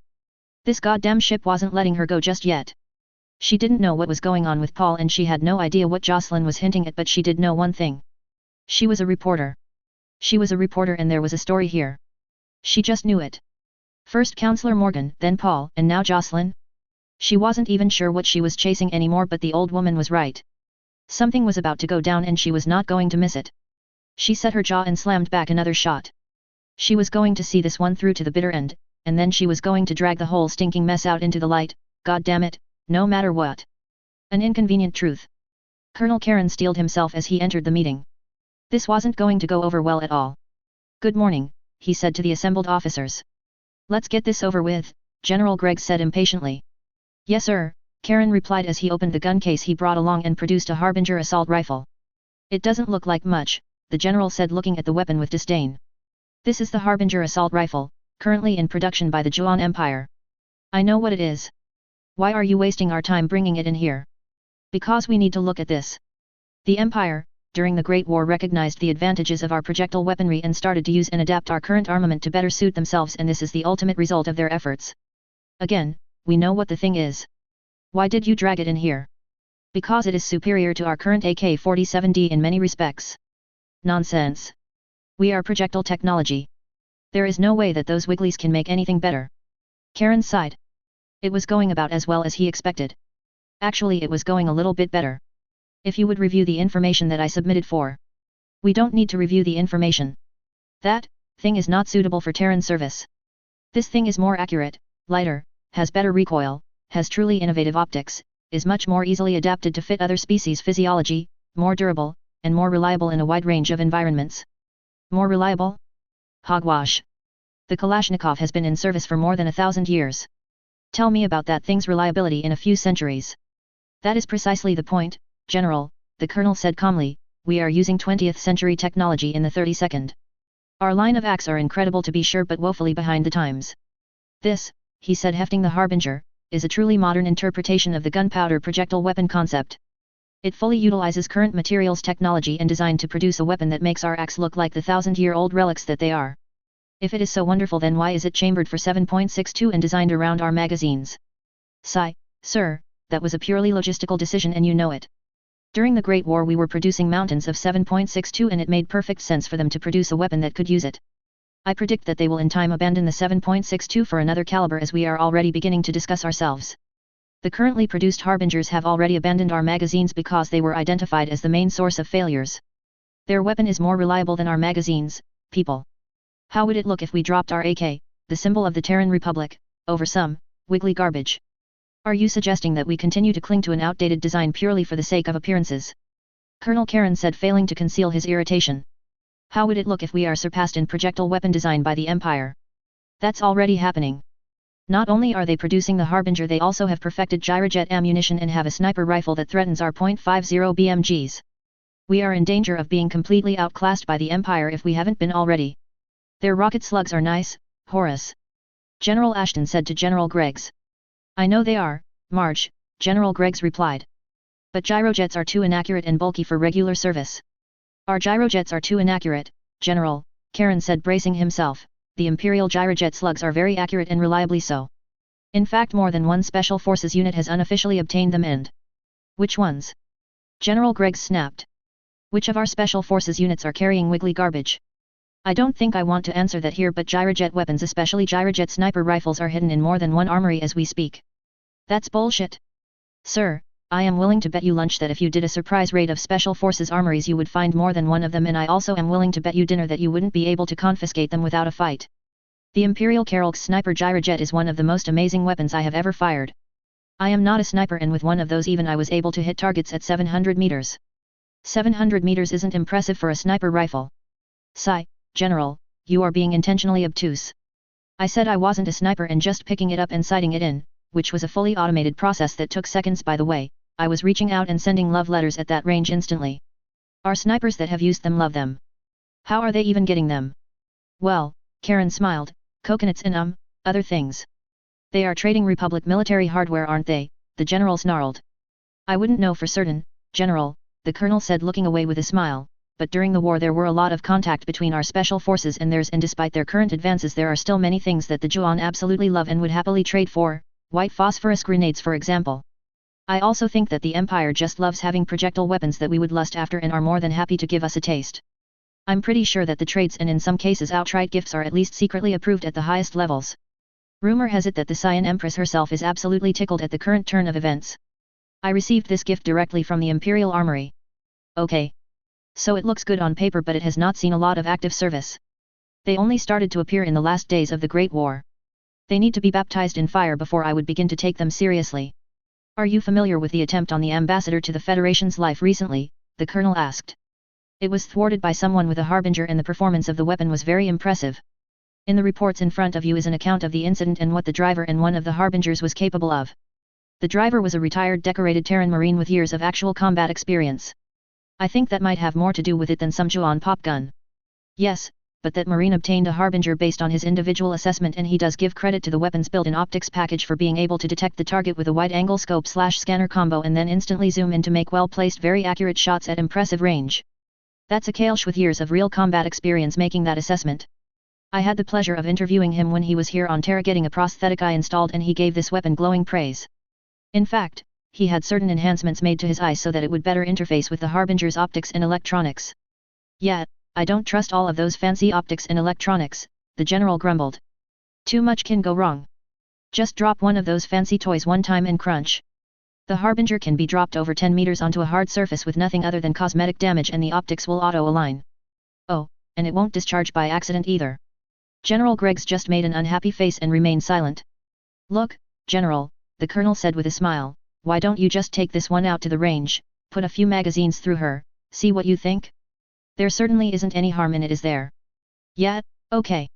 This goddamn ship wasn't letting her go just yet. She didn't know what was going on with Paul and she had no idea what Jocelyn was hinting at, but she did know one thing. She was a reporter. She was a reporter and there was a story here. She just knew it. First Counselor Morgan, then Paul, and now Jocelyn? She wasn't even sure what she was chasing anymore, but the old woman was right. Something was about to go down and she was not going to miss it. She set her jaw and slammed back another shot. She was going to see this one through to the bitter end, and then she was going to drag the whole stinking mess out into the light, god damn it, no matter what. An inconvenient truth. Colonel Karen steeled himself as he entered the meeting. This wasn't going to go over well at all. Good morning, he said to the assembled officers. Let's get this over with, General Gregg said impatiently. Yes sir, Karen replied as he opened the gun case he brought along and produced a Harbinger assault rifle. It doesn't look like much, the general said looking at the weapon with disdain. This is the Harbinger assault rifle, currently in production by the Juan Empire. I know what it is. Why are you wasting our time bringing it in here? Because we need to look at this. The Empire, during the Great War, recognized the advantages of our projectile weaponry and started to use and adapt our current armament to better suit themselves, and this is the ultimate result of their efforts. Again, we know what the thing is. Why did you drag it in here? Because it is superior to our current AK-47D in many respects. Nonsense. We are projectile technology. There is no way that those wigglies can make anything better. Karen sighed. It was going about as well as he expected. Actually, it was going a little bit better. If you would review the information that I submitted for. We don't need to review the information. That thing is not suitable for Terran service. This thing is more accurate, lighter, has better recoil, has truly innovative optics, is much more easily adapted to fit other species' physiology, more durable, and more reliable in a wide range of environments. More reliable? Hogwash. The Kalashnikov has been in service for more than 1,000 years. Tell me about that thing's reliability in a few centuries. That is precisely the point, General, the Colonel said calmly. We are using 20th century technology in the 32nd. Our line of acts are incredible to be sure, but woefully behind the times. This, he said hefting the Harbinger, is a truly modern interpretation of the gunpowder projectile weapon concept. It fully utilizes current materials technology and designed to produce a weapon that makes our acts look like the 1,000-year-old relics that they are. If it is so wonderful, then why is it chambered for 7.62 and designed around our magazines? Sir, that was a purely logistical decision and you know it. During the Great War we were producing mountains of 7.62 and it made perfect sense for them to produce a weapon that could use it. I predict that they will in time abandon the 7.62 for another caliber, as we are already beginning to discuss ourselves. The currently produced Harbingers have already abandoned our magazines because they were identified as the main source of failures. Their weapon is more reliable than our magazines, people. How would it look if we dropped our AK, the symbol of the Terran Republic, over some wiggly garbage? Are you suggesting that we continue to cling to an outdated design purely for the sake of appearances? Colonel Karen said, failing to conceal his irritation. How would it look if we are surpassed in projectile weapon design by the Empire? That's already happening. Not only are they producing the Harbinger, they also have perfected gyrojet ammunition and have a sniper rifle that threatens our .50 BMGs. We are in danger of being completely outclassed by the Empire if we haven't been already. Their rocket slugs are nice, Horace. General Ashton said to General Greggs. I know they are, Marge, General Greggs replied. But gyrojets are too inaccurate and bulky for regular service. Our gyrojets are too inaccurate, General, Karen said, bracing himself. The Imperial gyrojet slugs are very accurate and reliably so. In fact, more than one Special Forces unit has unofficially obtained them. And which ones? General Greggs snapped. Which of our Special Forces units are carrying wiggly garbage? I don't think I want to answer that here, but gyrojet weapons, especially gyrojet sniper rifles, are hidden in more than one armory as we speak. That's bullshit. Sir, I am willing to bet you lunch that if you did a surprise raid of Special Forces armories you would find more than one of them, and I also am willing to bet you dinner that you wouldn't be able to confiscate them without a fight. The Imperial Karelk sniper gyrojet is one of the most amazing weapons I have ever fired. I am not a sniper, and with one of those even I was able to hit targets at 700 meters. 700 meters isn't impressive for a sniper rifle. General, you are being intentionally obtuse. I said I wasn't a sniper, and just picking it up and sighting it in, which was a fully automated process that took seconds by the way, I was reaching out and sending love letters at that range instantly. Our snipers that have used them love them. How are they even getting them? Well, Karen smiled, coconuts and other things. They are trading Republic military hardware, aren't they? The general snarled. I wouldn't know for certain, General, the colonel said, looking away with a smile. But during the war there were a lot of contact between our Special Forces and theirs, and despite their current advances there are still many things that the Juan absolutely love and would happily trade for, white phosphorus grenades for example. I also think that the Empire just loves having projectile weapons that we would lust after and are more than happy to give us a taste. I'm pretty sure that the trades and in some cases outright gifts are at least secretly approved at the highest levels. Rumor has it that the Cyan Empress herself is absolutely tickled at the current turn of events. I received this gift directly from the Imperial Armory. Okay. So it looks good on paper but it has not seen a lot of active service. They only started to appear in the last days of the Great War. They need to be baptized in fire before I would begin to take them seriously. Are you familiar with the attempt on the ambassador to the Federation's life recently? The colonel asked. It was thwarted by someone with a harbinger and the performance of the weapon was very impressive. In the reports in front of you is an account of the incident and what the driver and one of the harbingers was capable of. The driver was a retired decorated Terran Marine with years of actual combat experience. I think that might have more to do with it than some Juon pop gun. Yes, but that Marine obtained a harbinger based on his individual assessment and he does give credit to the weapon's built-in optics package for being able to detect the target with a wide-angle scope/scanner combo and then instantly zoom in to make well-placed very accurate shots at impressive range. That's a Kailsh with years of real combat experience making that assessment. I had the pleasure of interviewing him when he was here on Terra getting a prosthetic eye installed and he gave this weapon glowing praise. In fact, he had certain enhancements made to his eye so that it would better interface with the Harbinger's optics and electronics. Yet, I don't trust all of those fancy optics and electronics, the general grumbled. Too much can go wrong. Just drop one of those fancy toys one time and crunch. The Harbinger can be dropped over 10 meters onto a hard surface with nothing other than cosmetic damage and the optics will auto-align. Oh, and it won't discharge by accident either. General Greggs just made an unhappy face and remained silent. Look, General, the colonel said with a smile, why don't you just take this one out to the range, put a few magazines through her, see what you think? There certainly isn't any harm in it, is there? Yeah, okay.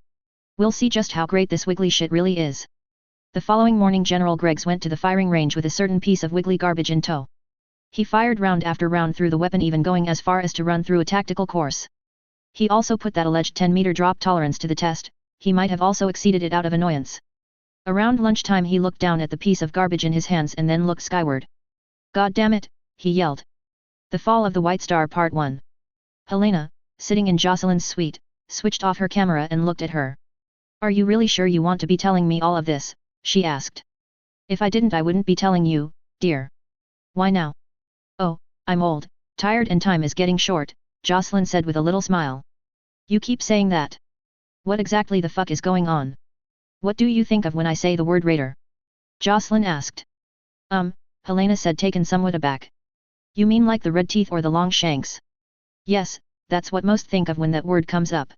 We'll see just how great this wiggly shit really is. The following morning General Greggs went to the firing range with a certain piece of wiggly garbage in tow. He fired round after round through the weapon, even going as far as to run through a tactical course. He also put that alleged 10-meter drop tolerance to the test. He might have also exceeded it out of annoyance. Around lunchtime he looked down at the piece of garbage in his hands and then looked skyward. God damn it, he yelled. The Fall of the White Star Part 1. Helena, sitting in Jocelyn's suite, switched off her camera and looked at her. Are you really sure you want to be telling me all of this? She asked. If I didn't I wouldn't be telling you, dear. Why now? Oh, I'm old, tired and time is getting short, Jocelyn said with a little smile. You keep saying that. What exactly the fuck is going on? What do you think of when I say the word raider? Jocelyn asked. Helena said, taken somewhat aback. You mean like the red teeth or the long shanks? Yes, that's what most think of when that word comes up.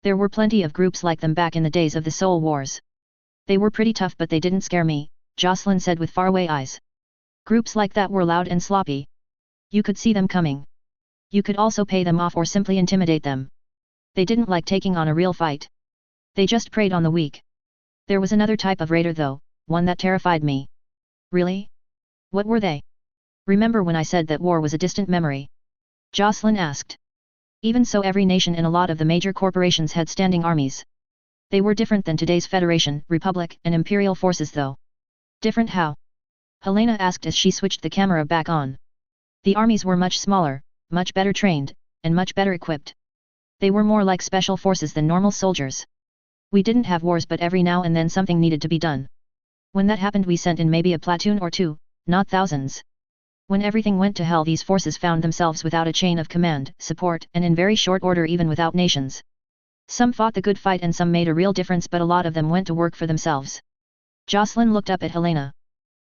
There were plenty of groups like them back in the days of the Soul Wars. They were pretty tough but they didn't scare me, Jocelyn said with faraway eyes. Groups like that were loud and sloppy. You could see them coming. You could also pay them off or simply intimidate them. They didn't like taking on a real fight. They just preyed on the weak. There was another type of raider though, one that terrified me. Really? What were they? Remember when I said that war was a distant memory? Jocelyn asked. Even so, every nation and a lot of the major corporations had standing armies. They were different than today's Federation, Republic, and Imperial forces though. Different how? Helena asked as she switched the camera back on. The armies were much smaller, much better trained, and much better equipped. They were more like special forces than normal soldiers. We didn't have wars but every now and then something needed to be done. When that happened we sent in maybe a platoon or two, not thousands. When everything went to hell these forces found themselves without a chain of command, support, and in very short order even without nations. Some fought the good fight and some made a real difference but a lot of them went to work for themselves. Jocelyn looked up at Helena.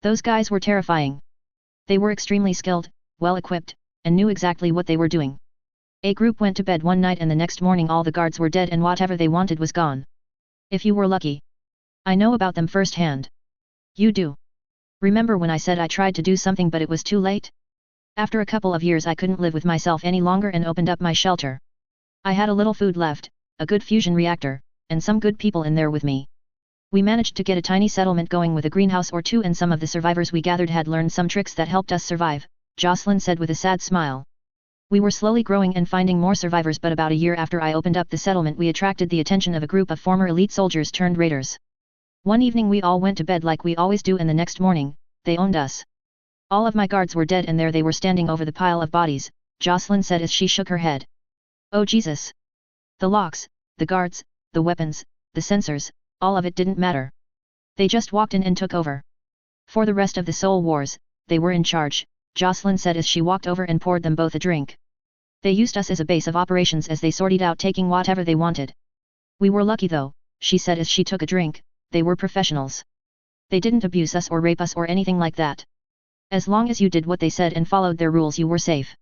Those guys were terrifying. They were extremely skilled, well equipped, and knew exactly what they were doing. A group went to bed one night and the next morning all the guards were dead and whatever they wanted was gone. If you were lucky. I know about them firsthand. You do. Remember when I said I tried to do something but it was too late? After a couple of years I couldn't live with myself any longer and opened up my shelter. I had a little food left, a good fusion reactor, and some good people in there with me. We managed to get a tiny settlement going with a greenhouse or two and some of the survivors we gathered had learned some tricks that helped us survive, Jocelyn said with a sad smile. We were slowly growing and finding more survivors but about a year after I opened up the settlement we attracted the attention of a group of former elite soldiers turned raiders. One evening we all went to bed like we always do and the next morning, they owned us. All of my guards were dead and there they were standing over the pile of bodies, Jocelyn said as she shook her head. Oh Jesus! The locks, the guards, the weapons, the sensors, all of it didn't matter. They just walked in and took over. For the rest of the Soul Wars, they were in charge, Jocelyn said as she walked over and poured them both a drink. They used us as a base of operations as they sorted out taking whatever they wanted. We were lucky though, she said as she took a drink, they were professionals. They didn't abuse us or rape us or anything like that. As long as you did what they said and followed their rules you were safe.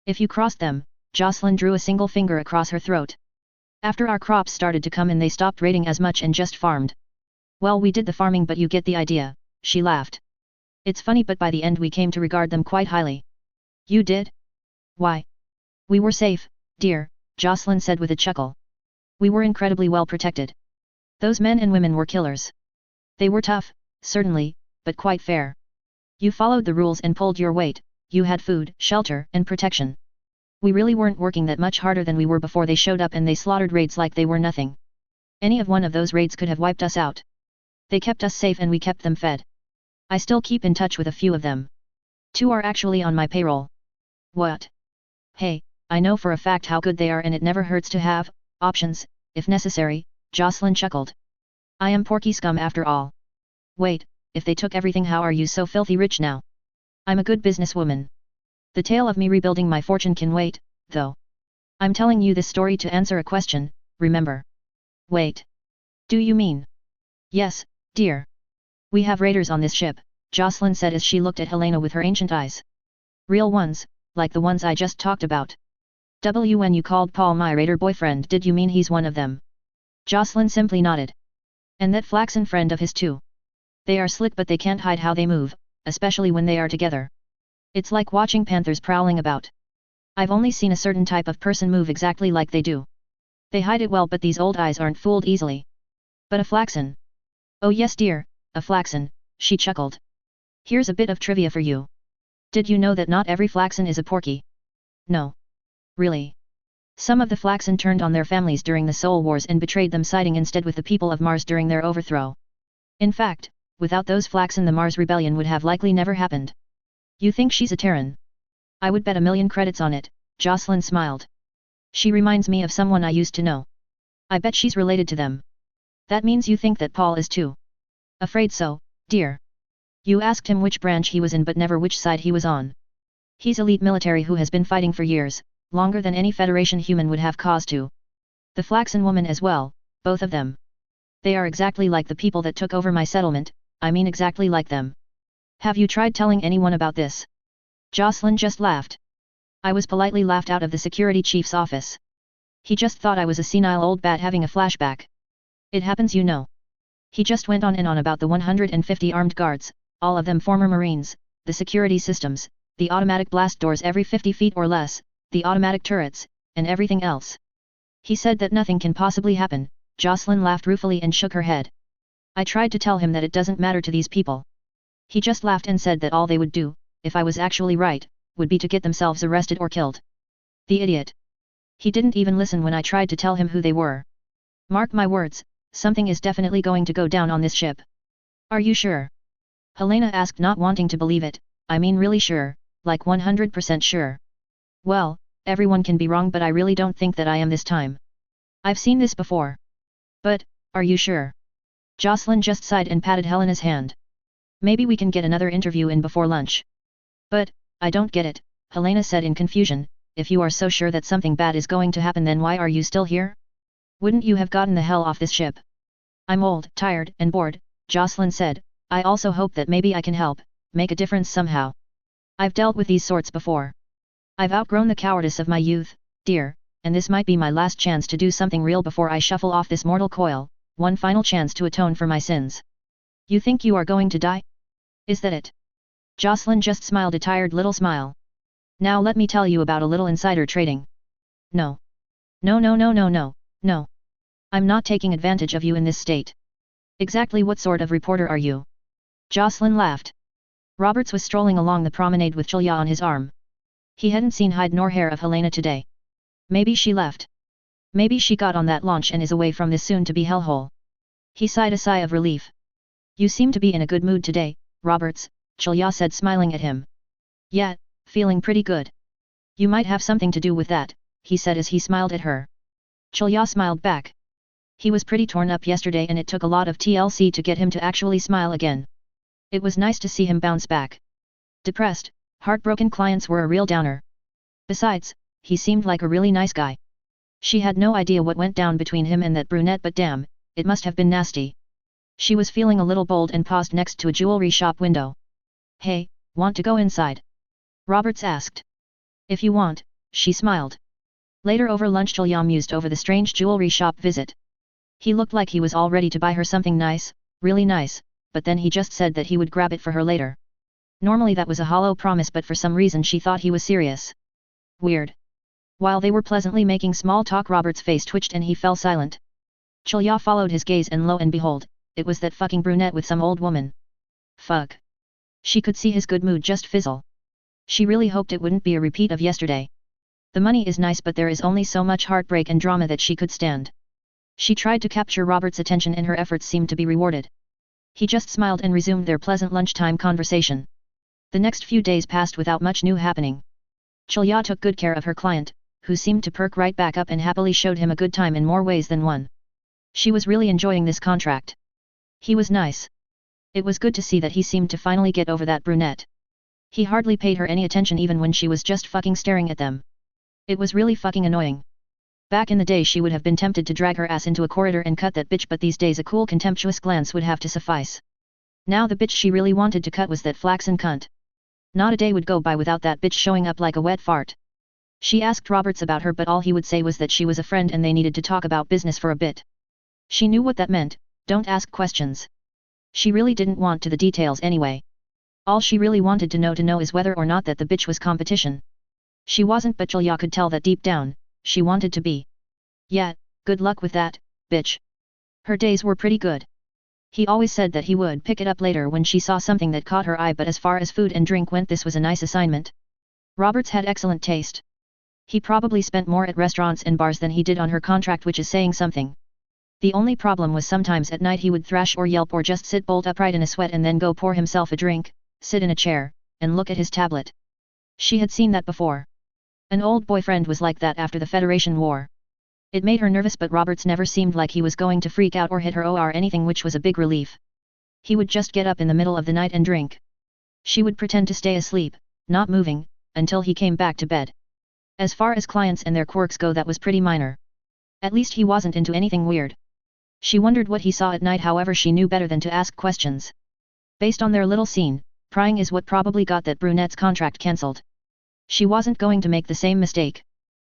If you crossed them, Jocelyn drew a single finger across her throat. After our crops started to come in they stopped raiding as much and just farmed. Well, we did the farming, but you get the idea, she laughed. It's funny, but by the end we came to regard them quite highly. You did? Why? We were safe, dear, Jocelyn said with a chuckle. We were incredibly well protected. Those men and women were killers. They were tough, certainly, but quite fair. You followed the rules and pulled your weight, you had food, shelter, and protection. We really weren't working that much harder than we were before they showed up, and they slaughtered raids like they were nothing. Any of one of those raids could have wiped us out. They kept us safe and we kept them fed. I still keep in touch with a few of them. 2 are actually on my payroll. What? Hey, I know for a fact how good they are, and it never hurts to have options, if necessary, Jocelyn chuckled. I am porky scum after all. Wait, if they took everything, how are you so filthy rich now? I'm a good businesswoman. The tale of me rebuilding my fortune can wait, though. I'm telling you this story to answer a question, remember? Wait. Do you mean? Yes, dear. We have raiders on this ship, Jocelyn said as she looked at Helena with her ancient eyes. Real ones, like the ones I just talked about. When you called Paul my raider boyfriend, did you mean he's one of them? Jocelyn simply nodded. And that flaxen friend of his too. They are slick, but they can't hide how they move, especially when they are together. It's like watching panthers prowling about. I've only seen a certain type of person move exactly like they do. They hide it well, but these old eyes aren't fooled easily. But a flaxen? Oh yes dear, a flaxen, she chuckled. Here's a bit of trivia for you. Did you know that not every flaxen is a porky? No. Really? Some of the flaxen turned on their families during the Soul Wars and betrayed them, siding instead with the people of Mars during their overthrow. In fact, without those flaxen the Mars rebellion would have likely never happened. You think she's a Terran? I would bet 1,000,000 credits on it, Jocelyn smiled. She reminds me of someone I used to know. I bet she's related to them. That means you think that Paul is too? Afraid so, dear. You asked him which branch he was in but never which side he was on. He's elite military who has been fighting for years, longer than any Federation human would have cause to. The flaxen woman as well, both of them. They are exactly like the people that took over my settlement, I mean exactly like them. Have you tried telling anyone about this? Jocelyn just laughed. I was politely laughed out of the security chief's office. He just thought I was a senile old bat having a flashback. It happens, you know. He just went on and on about the 150 armed guards, all of them former Marines, the security systems, the automatic blast doors every 50 feet or less, the automatic turrets, and everything else. He said that nothing can possibly happen. Jocelyn laughed ruefully and shook her head. I tried to tell him that it doesn't matter to these people. He just laughed and said that all they would do, if I was actually right, would be to get themselves arrested or killed. The idiot. He didn't even listen when I tried to tell him who they were. Mark my words, something is definitely going to go down on this ship. Are you sure? Helena asked, not wanting to believe it. I mean really sure, like 100% sure. Well, everyone can be wrong, but I really don't think that I am this time. I've seen this before. But, are you sure? Jocelyn just sighed and patted Helena's hand. Maybe we can get another interview in before lunch. But, I don't get it, Helena said in confusion. If you are so sure that something bad is going to happen, then why are you still here? Wouldn't you have gotten the hell off this ship? I'm old, tired, and bored, Jocelyn said. I also hope that maybe I can help, make a difference somehow. I've dealt with these sorts before. I've outgrown the cowardice of my youth, dear, and this might be my last chance to do something real before I shuffle off this mortal coil, one final chance to atone for my sins. You think you are going to die? Is that it? Jocelyn just smiled a tired little smile. Now let me tell you about a little insider trading. No. No no no no no, no. I'm not taking advantage of you in this state. Exactly what sort of reporter are you? Jocelyn laughed. Roberts was strolling along the promenade with Julia on his arm. He hadn't seen hide nor hair of Helena today. Maybe she left. Maybe she got on that launch and is away from this soon-to-be hellhole. He sighed a sigh of relief. You seem to be in a good mood today, Roberts, Julia said, smiling at him. Yeah, feeling pretty good. You might have something to do with that, he said as he smiled at her. Julia smiled back. He was pretty torn up yesterday and it took a lot of TLC to get him to actually smile again. It was nice to see him bounce back. Depressed, heartbroken clients were a real downer. Besides, he seemed like a really nice guy. She had no idea what went down between him and that brunette, but damn, it must have been nasty. She was feeling a little bold and paused next to a jewelry shop window. Hey, want to go inside? Roberts asked. If you want, she smiled. Later over lunch Julia mused over the strange jewelry shop visit. He looked like he was all ready to buy her something nice, really nice, but then he just said that he would grab it for her later. Normally that was a hollow promise, but for some reason she thought he was serious. Weird. While they were pleasantly making small talk, Robert's face twitched and he fell silent. Julia followed his gaze and lo and behold, it was that fucking brunette with some old woman. Fuck. She could see his good mood just fizzle. She really hoped it wouldn't be a repeat of yesterday. The money is nice, but there is only so much heartbreak and drama that she could stand. She tried to capture Robert's attention and her efforts seemed to be rewarded. He just smiled and resumed their pleasant lunchtime conversation. The next few days passed without much new happening. Julia took good care of her client, who seemed to perk right back up and happily showed him a good time in more ways than one. She was really enjoying this contract. He was nice. It was good to see that he seemed to finally get over that brunette. He hardly paid her any attention even when she was just fucking staring at them. It was really fucking annoying. Back in the day she would have been tempted to drag her ass into a corridor and cut that bitch, but these days a cool contemptuous glance would have to suffice. Now the bitch she really wanted to cut was that flaxen cunt. Not a day would go by without that bitch showing up like a wet fart. She asked Roberts about her, but all he would say was that she was a friend and they needed to talk about business for a bit. She knew what that meant, don't ask questions. She really didn't want to the details anyway. All she really wanted to know is whether or not that the bitch was competition. She wasn't, but Julia could tell that deep down, she wanted to be. Yeah, good luck with that, bitch. Her days were pretty good. He always said that he would pick it up later when she saw something that caught her eye, but as far as food and drink went, this was a nice assignment. Roberts had excellent taste. He probably spent more at restaurants and bars than he did on her contract, which is saying something. The only problem was sometimes at night he would thrash or yelp or just sit bolt upright in a sweat and then go pour himself a drink, sit in a chair, and look at his tablet. She had seen that before. An old boyfriend was like that after the Federation War. It made her nervous, but Roberts never seemed like he was going to freak out or hit her or anything, which was a big relief. He would just get up in the middle of the night and drink. She would pretend to stay asleep, not moving, until he came back to bed. As far as clients and their quirks go, that was pretty minor. At least he wasn't into anything weird. She wondered what he saw at night, however she knew better than to ask questions. Based on their little scene, prying is what probably got that brunette's contract cancelled. She wasn't going to make the same mistake.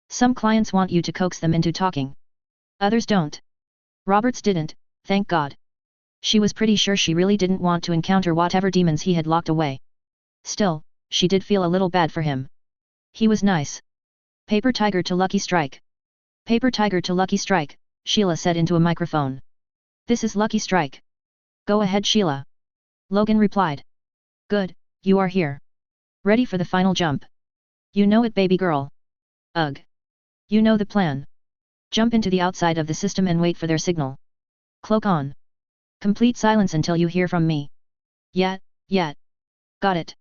Some clients want you to coax them into talking. Others don't. Roberts didn't, thank God. She was pretty sure she really didn't want to encounter whatever demons he had locked away. Still, she did feel a little bad for him. He was nice. Paper tiger to Lucky Strike. Paper tiger to Lucky Strike, Sheila said into a microphone. This is Lucky Strike. Go ahead, Sheila. Logan replied. Good, you are here. Ready for the final jump. You know it, baby girl. Ugh. You know the plan. Jump into the outside of the system and wait for their signal. Cloak on. Complete silence until you hear from me. Yeah. Got it.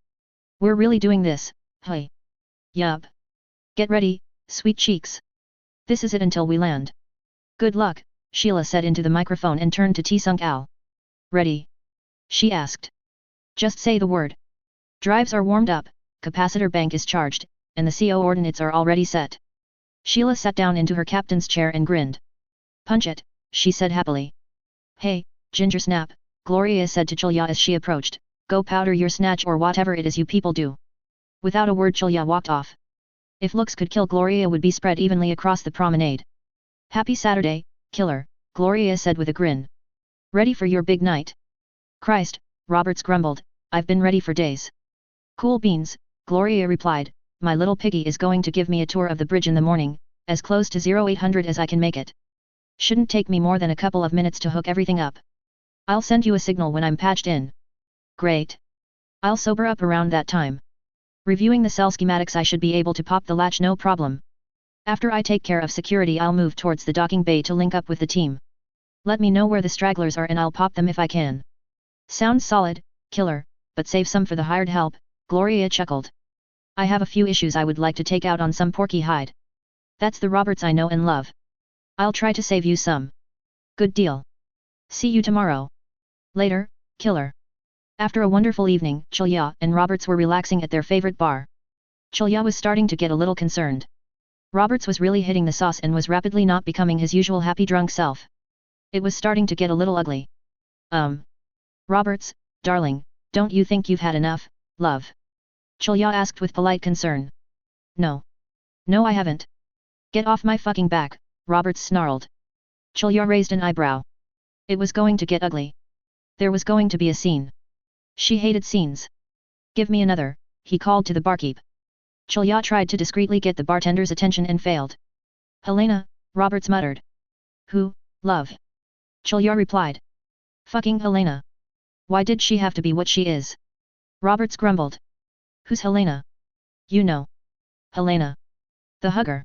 We're really doing this, hey. Yup. Get ready, sweet cheeks. This is it until we land. Good luck, Sheila said into the microphone and turned to T-Sunk Al. Ready? She asked. Just say the word. Drives are warmed up, capacitor bank is charged, and the CO ordinates are already set. Sheila sat down into her captain's chair and grinned. Punch it, she said happily. Hey, Ginger Snap, Gloria said to Julia as she approached, go powder your snatch or whatever it is you people do. Without a word Julia walked off. If looks could kill, Gloria would be spread evenly across the promenade. Happy Saturday, killer, Gloria said with a grin. Ready for your big night? Christ, Roberts grumbled, I've been ready for days. Cool beans, Gloria replied, my little piggy is going to give me a tour of the bridge in the morning, as close to 0800 as I can make it. Shouldn't take me more than a couple of minutes to hook everything up. I'll send you a signal when I'm patched in. Great. I'll sober up around that time. Reviewing the cell schematics, I should be able to pop the latch no problem. After I take care of security, I'll move towards the docking bay to link up with the team. Let me know where the stragglers are and I'll pop them if I can. Sounds solid, killer, but save some for the hired help, Gloria chuckled. I have a few issues I would like to take out on some porky hide. That's the Roberts I know and love. I'll try to save you some. Good deal. See you tomorrow. Later, killer. After a wonderful evening, Julia and Roberts were relaxing at their favorite bar. Julia was starting to get a little concerned. Roberts was really hitting the sauce and was rapidly not becoming his usual happy drunk self. It was starting to get a little ugly. Roberts, darling, don't you think you've had enough, love? Julia asked with polite concern. No. No, I haven't. Get off my fucking back, Roberts snarled. Julia raised an eyebrow. It was going to get ugly. There was going to be a scene. She hated scenes. Give me another, he called to the barkeep. Julia tried to discreetly get the bartender's attention and failed. Helena, Roberts muttered. Who, love? Julia replied. Fucking Helena. Why did she have to be what she is? Roberts grumbled. Who's Helena? You know. Helena. The hugger.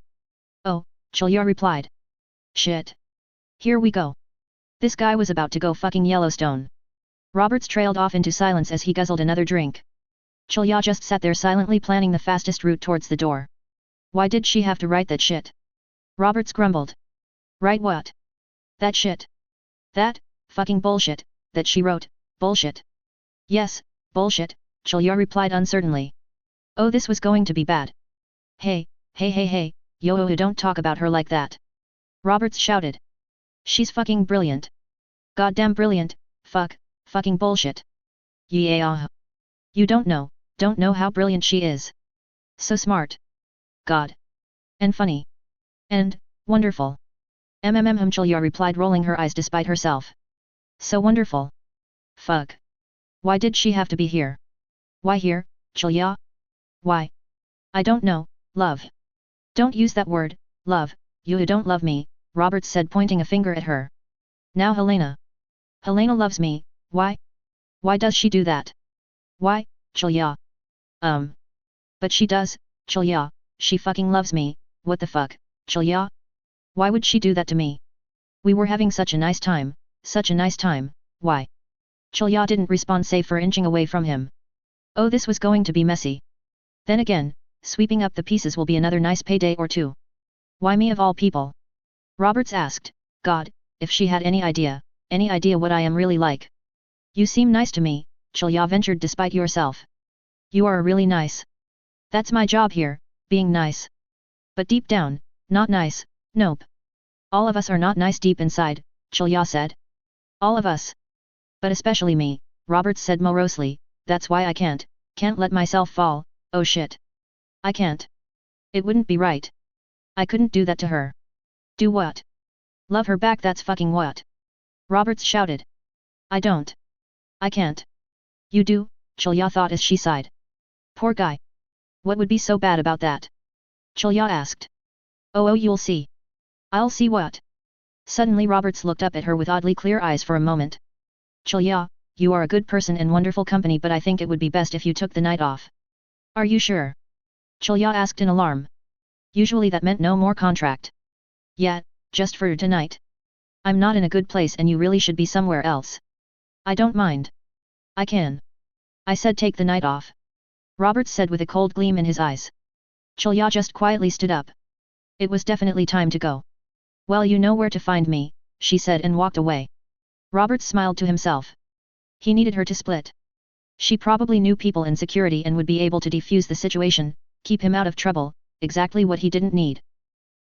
Oh, Julia replied. Shit. Here we go. This guy was about to go fucking Yellowstone. Roberts trailed off into silence as he guzzled another drink. Julia just sat there silently planning the fastest route towards the door. Why did she have to write that shit? Roberts grumbled. Write what? That shit. That, fucking bullshit, that she wrote, bullshit. Yes, bullshit, Julia replied uncertainly. Oh, this was going to be bad. Hey, hey, yo, don't talk about her like that. Roberts shouted. She's fucking brilliant. Goddamn brilliant, fucking bullshit. Yeah. You don't know how brilliant she is. So smart. God. And funny. And, wonderful. Julia replied, rolling her eyes despite herself. So wonderful. Fuck. Why did she have to be here? Why here, Julia? Why? I don't know, love. Don't use that word, love, you don't love me, Roberts said, pointing a finger at her. Now Helena. Helena loves me, why? Why does she do that? Why, Julia? But she does, Julia, she fucking loves me, what the fuck, Julia? Why would she do that to me? We were having such a nice time, why? Julia didn't respond save for inching away from him. Oh, this was going to be messy. Then again, sweeping up the pieces will be another nice payday or two. Why me of all people? Roberts asked. God, if she had any idea what I am really like. You seem nice to me, Julia ventured despite yourself. You are really nice. That's my job here, being nice. But deep down, not nice, nope. All of us are not nice deep inside, Julia said. All of us. But especially me, Roberts said morosely, that's why I can't let myself fall, oh shit. I can't. It wouldn't be right. I couldn't do that to her. Do what? Love her back, that's fucking what? Roberts shouted. I don't. I can't. You do, Julia thought as she sighed. Poor guy. What would be so bad about that? Julia asked. Oh, you'll see. I'll see what? Suddenly Roberts looked up at her with oddly clear eyes for a moment. Julia, you are a good person and wonderful company, but I think it would be best if you took the night off. Are you sure? Julia asked in alarm. Usually that meant no more contract. Yeah, just for tonight. I'm not in a good place and you really should be somewhere else. I don't mind. I can. I said take the night off. Roberts said with a cold gleam in his eyes. Julia just quietly stood up. It was definitely time to go. Well, you know where to find me, she said and walked away. Roberts smiled to himself. He needed her to split. She probably knew people in security and would be able to defuse the situation, keep him out of trouble, exactly what he didn't need.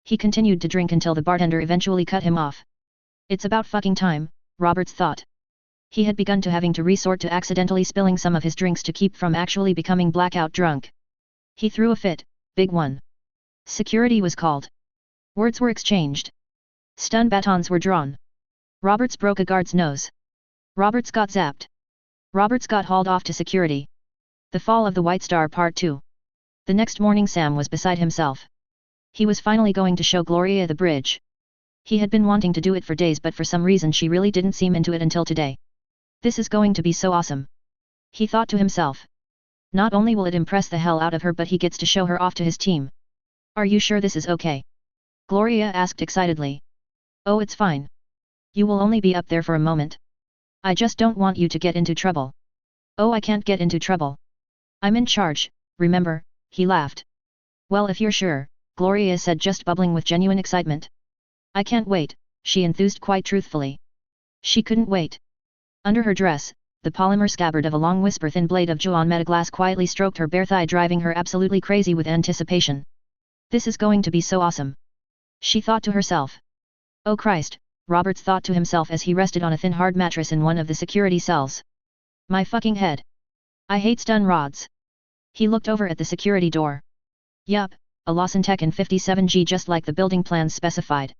He continued to drink until the bartender eventually cut him off. It's about fucking time, Roberts thought. He had begun to having to resort to accidentally spilling some of his drinks to keep from actually becoming blackout drunk. He threw a fit, big one. Security was called. Words were exchanged. Stun batons were drawn. Roberts broke a guard's nose. Roberts got zapped. Roberts got hauled off to security. The Fall of the White Star Part 2. The next morning Sam was beside himself. He was finally going to show Gloria the bridge. He had been wanting to do it for days, but for some reason she really didn't seem into it until today. This is going to be so awesome. He thought to himself. Not only will it impress the hell out of her, but he gets to show her off to his team. Are you sure this is okay? Gloria asked excitedly. Oh, it's fine. You will only be up there for a moment. I just don't want you to get into trouble. Oh, I can't get into trouble. I'm in charge, remember, he laughed. Well, if you're sure, Gloria said, just bubbling with genuine excitement. I can't wait, she enthused quite truthfully. She couldn't wait. Under her dress, the polymer scabbard of a long whisper-thin blade of Juan Metaglass quietly stroked her bare thigh, driving her absolutely crazy with anticipation. This is going to be so awesome. She thought to herself. Oh Christ, Roberts thought to himself as he rested on a thin hard mattress in one of the security cells. My fucking head. I hate stun rods. He looked over at the security door. Yup, a Lawson Tech in 57G just like the building plans specified.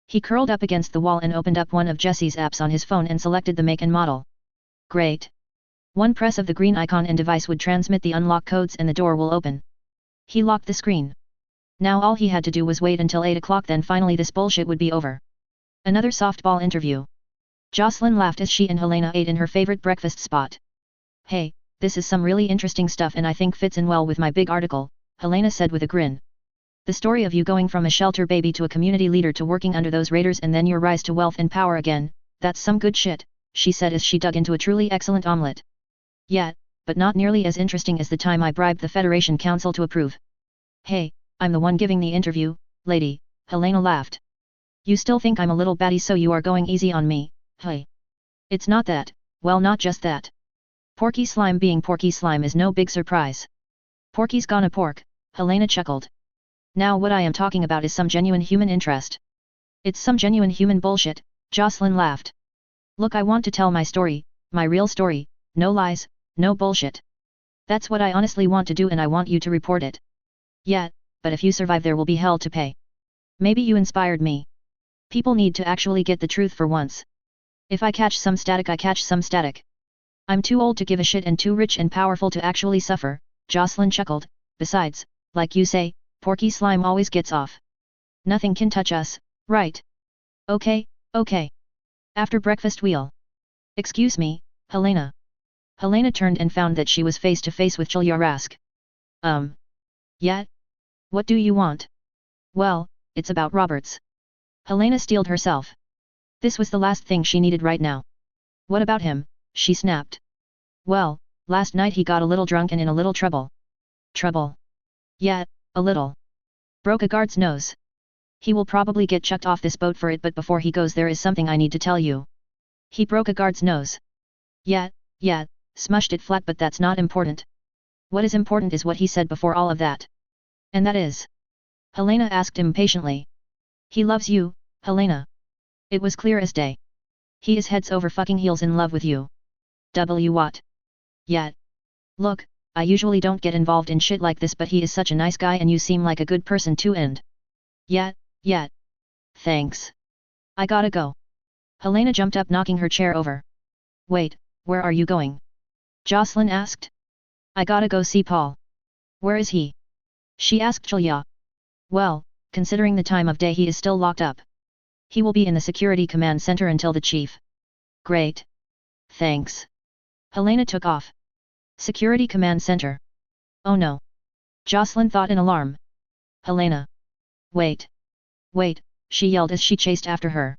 He curled up against the wall and opened up one of Jesse's apps on his phone and selected the make and model. Great. One press of the green icon and device would transmit the unlock codes and the door will open. He locked the screen. Now all he had to do was wait until 8 o'clock, then finally this bullshit would be over. Another softball interview. Jocelyn laughed as she and Helena ate in her favorite breakfast spot. Hey, this is some really interesting stuff and I think fits in well with my big article, Helena said with a grin. The story of you going from a shelter baby to a community leader to working under those raiders and then your rise to wealth and power again, that's some good shit, she said as she dug into a truly excellent omelette. Yeah, but not nearly as interesting as the time I bribed the Federation Council to approve. Hey, I'm the one giving the interview, lady, Helena laughed. You still think I'm a little batty so you are going easy on me, hey. It's not that, well not just that. Porky Slime being Porky Slime is no big surprise. Porky's gonna pork, Helena chuckled. Now what I am talking about is some genuine human interest. It's some genuine human bullshit, Jocelyn laughed. Look, I want to tell my story, my real story, no lies, no bullshit. That's what I honestly want to do and I want you to report it. Yeah, but if you survive there will be hell to pay. Maybe you inspired me. People need to actually get the truth for once. If I catch some static I catch some static. I'm too old to give a shit and too rich and powerful to actually suffer, Jocelyn chuckled, besides, like you say, Porky Slime always gets off. Nothing can touch us, right? Okay, okay. After breakfast we'll. Excuse me, Helena. Helena turned and found that she was face to face with Chelyarask. Yeah? What do you want? Well, it's about Roberts. Helena steeled herself. This was the last thing she needed right now. What about him? She snapped. Well, last night he got a little drunk and in a little trouble. Trouble? Yeah, a little. Broke a guard's nose. He will probably get chucked off this boat for it, but before he goes there is something I need to tell you. He broke a guard's nose. Yeah, smushed it flat, but that's not important. What is important is what he said before all of that. And that is? Helena asked impatiently. He loves you, Helena. It was clear as day. He is heads over fucking heels in love with you. What? Yeah. Look, I usually don't get involved in shit like this, but he is such a nice guy and you seem like a good person too and... Yeah. Thanks. I gotta go. Helena jumped up, knocking her chair over. Wait, where are you going? Jocelyn asked. I gotta go see Paul. Where is he? She asked Chelya. Well, considering the time of day he is still locked up. He will be in the security command center until the chief. Great. Thanks. Helena took off. Security command center. Oh no. Jocelyn thought in alarm. Helena. Wait, she yelled as she chased after her.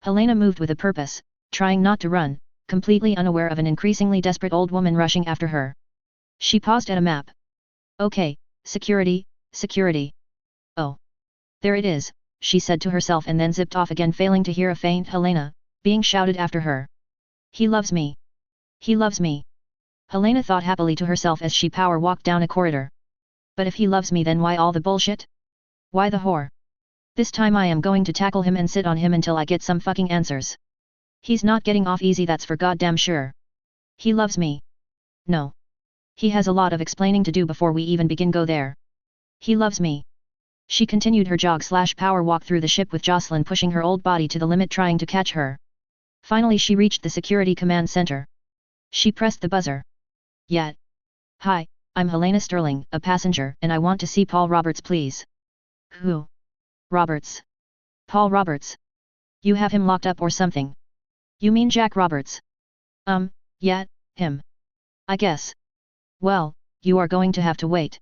Helena moved with a purpose, trying not to run, completely unaware of an increasingly desperate old woman rushing after her. She paused at a map. Okay, security. Oh. There it is, she said to herself and then zipped off again, failing to hear a faint Helena, being shouted after her. He loves me. He loves me. Helena thought happily to herself as she power walked down a corridor. But if he loves me, then why all the bullshit? Why the whore? This time I am going to tackle him and sit on him until I get some fucking answers. He's not getting off easy, that's for goddamn sure. He loves me. No. He has a lot of explaining to do before we even begin go there. He loves me. She continued her jog/power walk through the ship with Jocelyn pushing her old body to the limit, trying to catch her. Finally she reached the security command center. She pressed the buzzer. Yeah. Hi, I'm Helena Sterling, a passenger, and I want to see Paul Roberts, please. Who? Roberts. Paul Roberts. You have him locked up or something? You mean Jack Roberts? Yeah, him. I guess. Well, you are going to have to wait.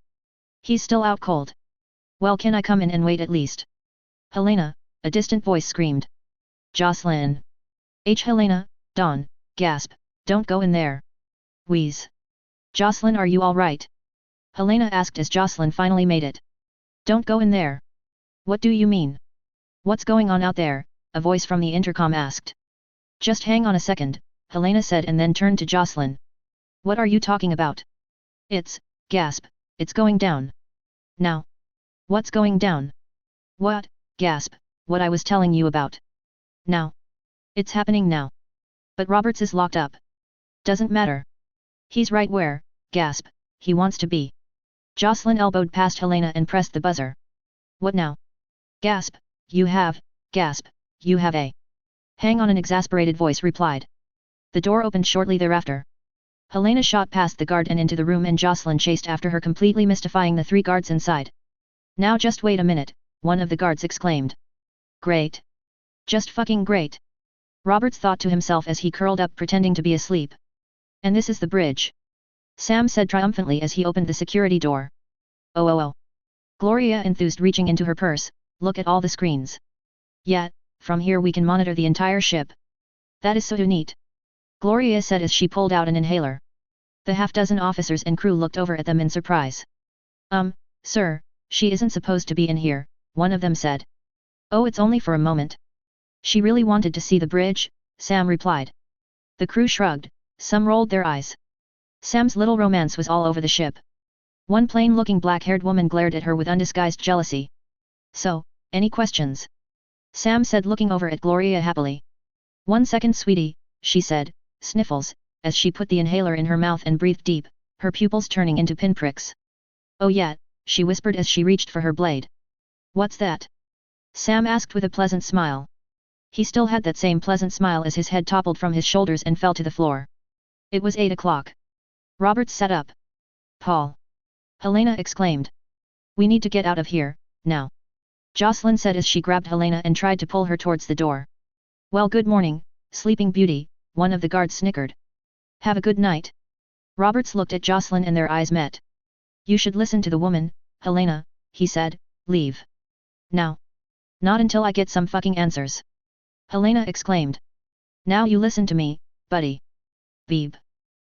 He's still out cold. Well, can I come in and wait at least? Helena, a distant voice screamed. Jocelyn. Helena, Dawn, gasp, don't go in there. Wheeze. Jocelyn, are you all right? Helena asked as Jocelyn finally made it. Don't go in there. What do you mean? What's going on out there? A voice from the intercom asked. Just hang on a second, Helena said and then turned to Jocelyn. What are you talking about? Gasp, it's going down. Now. What's going down? What, gasp, what I was telling you about. Now. It's happening now. But Roberts is locked up. Doesn't matter. He's right where, gasp, he wants to be. Jocelyn elbowed past Helena and pressed the buzzer. What now? Gasp, you have, gasp, you have a. Hang on, an exasperated voice replied. The door opened shortly thereafter. Helena shot past the guard and into the room, and Jocelyn chased after her, completely mystifying the 3 guards inside. Now just wait a minute, one of the guards exclaimed. Great. Just fucking great. Roberts thought to himself as he curled up pretending to be asleep. And this is the bridge. Sam said triumphantly as he opened the security door. Oh. Gloria enthused, reaching into her purse. Look at all the screens. Yeah, from here we can monitor the entire ship. That is so neat. Gloria said as she pulled out an inhaler. The half-dozen officers and crew looked over at them in surprise. Sir, she isn't supposed to be in here, one of them said. Oh, it's only for a moment. She really wanted to see the bridge, Sam replied. The crew shrugged, some rolled their eyes. Sam's little romance was all over the ship. One plain-looking black-haired woman glared at her with undisguised jealousy. So, any questions? Sam said, looking over at Gloria happily. 1 second, sweetie, she said, sniffles, as she put the inhaler in her mouth and breathed deep, her pupils turning into pinpricks. Oh yeah, she whispered as she reached for her blade. What's that? Sam asked with a pleasant smile. He still had that same pleasant smile as his head toppled from his shoulders and fell to the floor. It was 8 o'clock. Roberts sat up. Paul. Helena exclaimed. We need to get out of here, now. Jocelyn said as she grabbed Helena and tried to pull her towards the door. Well, good morning, Sleeping Beauty, one of the guards snickered. Have a good night. Roberts looked at Jocelyn and their eyes met. You should listen to the woman, Helena, he said, leave. Now. Not until I get some fucking answers. Helena exclaimed. Now you listen to me, buddy. Beep.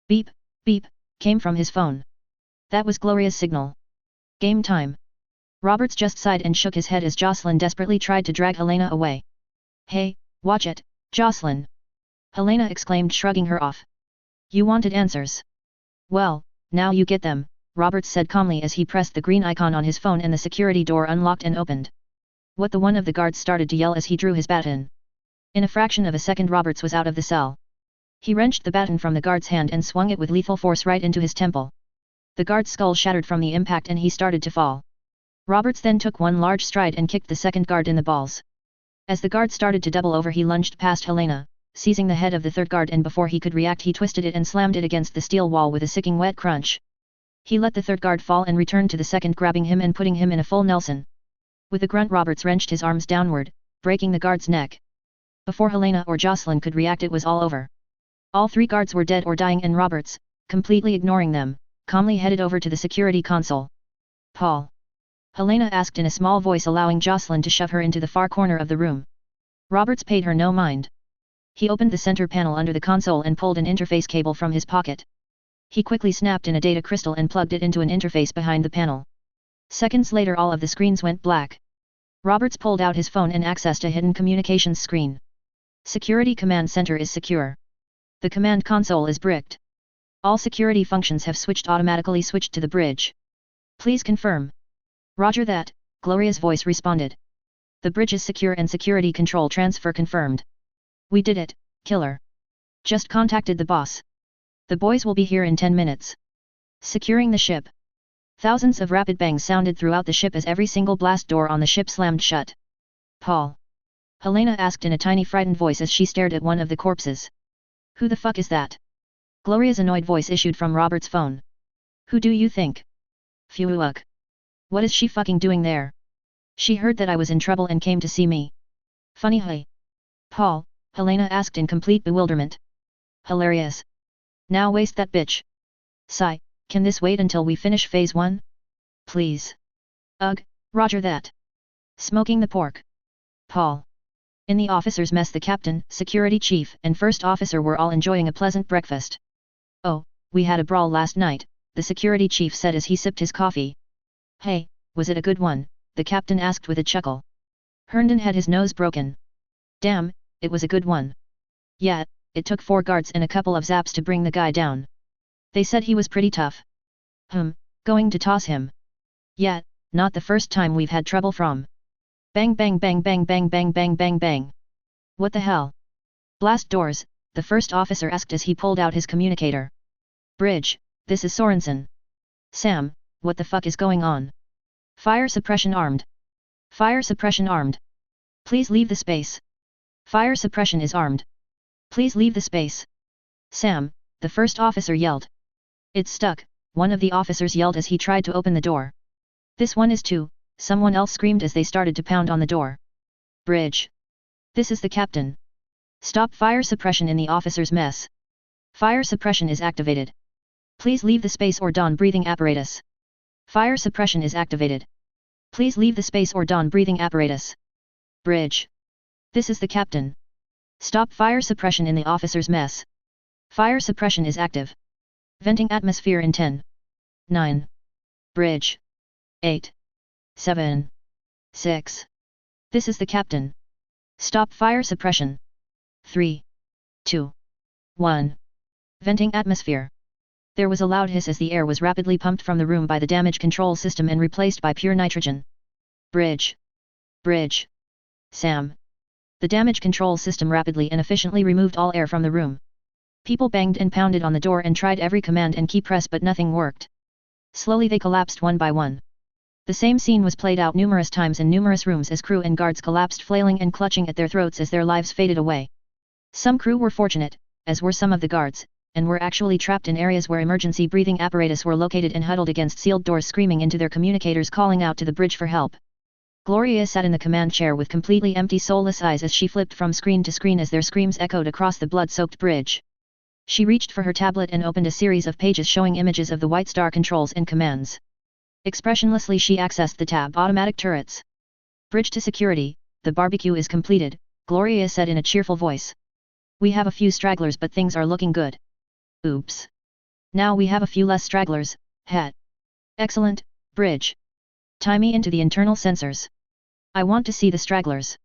Beep, beep, came from his phone. That was Gloria's signal. Game time. Roberts just sighed and shook his head as Jocelyn desperately tried to drag Helena away. Hey, watch it, Jocelyn. Helena exclaimed, shrugging her off. You wanted answers. Well, now you get them, Roberts said calmly as he pressed the green icon on his phone and the security door unlocked and opened. What the one of the guards started to yell as he drew his baton. In a fraction of a second Roberts was out of the cell. He wrenched the baton from the guard's hand and swung it with lethal force right into his temple. The guard's skull shattered from the impact and he started to fall. Roberts then took one large stride and kicked the second guard in the balls. As the guard started to double over, he lunged past Helena, seizing the head of the third guard, and before he could react he twisted it and slammed it against the steel wall with a sicking wet crunch. He let the third guard fall and returned to the second, grabbing him and putting him in a full Nelson. With a grunt, Roberts wrenched his arms downward, breaking the guard's neck. Before Helena or Jocelyn could react, it was all over. All 3 guards were dead or dying, and Roberts, completely ignoring them, calmly headed over to the security console. Paul. Helena asked in a small voice, allowing Jocelyn to shove her into the far corner of the room. Roberts paid her no mind. He opened the center panel under the console and pulled an interface cable from his pocket. He quickly snapped in a data crystal and plugged it into an interface behind the panel. Seconds later all of the screens went black. Roberts pulled out his phone and accessed a hidden communications screen. Security Command Center is secure. The command console is bricked. All security functions have automatically switched to the bridge. Please confirm. Roger that, Gloria's voice responded. The bridge is secure and security control transfer confirmed. We did it, killer. Just contacted the boss. The boys will be here in 10 minutes. Securing the ship. Thousands of rapid bangs sounded throughout the ship as every single blast door on the ship slammed shut. Paul. Helena asked in a tiny frightened voice as she stared at one of the corpses. Who the fuck is that? Gloria's annoyed voice issued from Robert's phone. Who do you think? Phew. What is she fucking doing there? She heard that I was in trouble and came to see me. Funny hey. Paul, Helena asked in complete bewilderment. Hilarious. Now waste that bitch. Sigh, can this wait until we finish phase 1? Please. Ugh, roger that. Smoking the pork. Paul. In the officers' mess, the captain, security chief, and first officer were all enjoying a pleasant breakfast. Oh, we had a brawl last night, the security chief said as he sipped his coffee. Hey, was it a good one? The captain asked with a chuckle. Herndon had his nose broken. Damn, it was a good one. Yeah, it took 4 guards and a couple of zaps to bring the guy down. They said he was pretty tough. Going to toss him. Yeah, not the first time we've had trouble from. Bang bang bang bang bang bang bang bang bang. What the hell? Blast doors, the first officer asked as he pulled out his communicator. Bridge, this is Sorensen. Sam, what the fuck is going on? Fire suppression armed. Fire suppression armed. Please leave the space. Fire suppression is armed. Please leave the space. Sam, the first officer yelled. It's stuck, one of the officers yelled as he tried to open the door. This one is too, someone else screamed as they started to pound on the door. Bridge. This is the captain. Stop fire suppression in the officer's mess. Fire suppression is activated. Please leave the space or don breathing apparatus. Fire suppression is activated. Please leave the space or don breathing apparatus. Bridge. This is the captain. Stop fire suppression in the officer's mess. Fire suppression is active. Venting atmosphere in 10. 9. Bridge. 8. 7. 6. This is the captain. Stop fire suppression. 3. 2. 1. Venting atmosphere. There was a loud hiss as the air was rapidly pumped from the room by the damage control system and replaced by pure nitrogen. Bridge. Bridge. Sam. The damage control system rapidly and efficiently removed all air from the room. People banged and pounded on the door and tried every command and key press but nothing worked. Slowly they collapsed one by one. The same scene was played out numerous times in numerous rooms as crew and guards collapsed flailing and clutching at their throats as their lives faded away. Some crew were fortunate, as were some of the guards, and were actually trapped in areas where emergency breathing apparatus were located and huddled against sealed doors screaming into their communicators calling out to the bridge for help. Gloria sat in the command chair with completely empty soulless eyes as she flipped from screen to screen as their screams echoed across the blood-soaked bridge. She reached for her tablet and opened a series of pages showing images of the White Star controls and commands. Expressionlessly she accessed the tab Automatic turrets. Bridge to security, the barbecue is completed, Gloria said in a cheerful voice. We have a few stragglers but things are looking good. Oops. Now we have a few less stragglers, het. Excellent, bridge. Tie me into the internal sensors. I want to see the stragglers.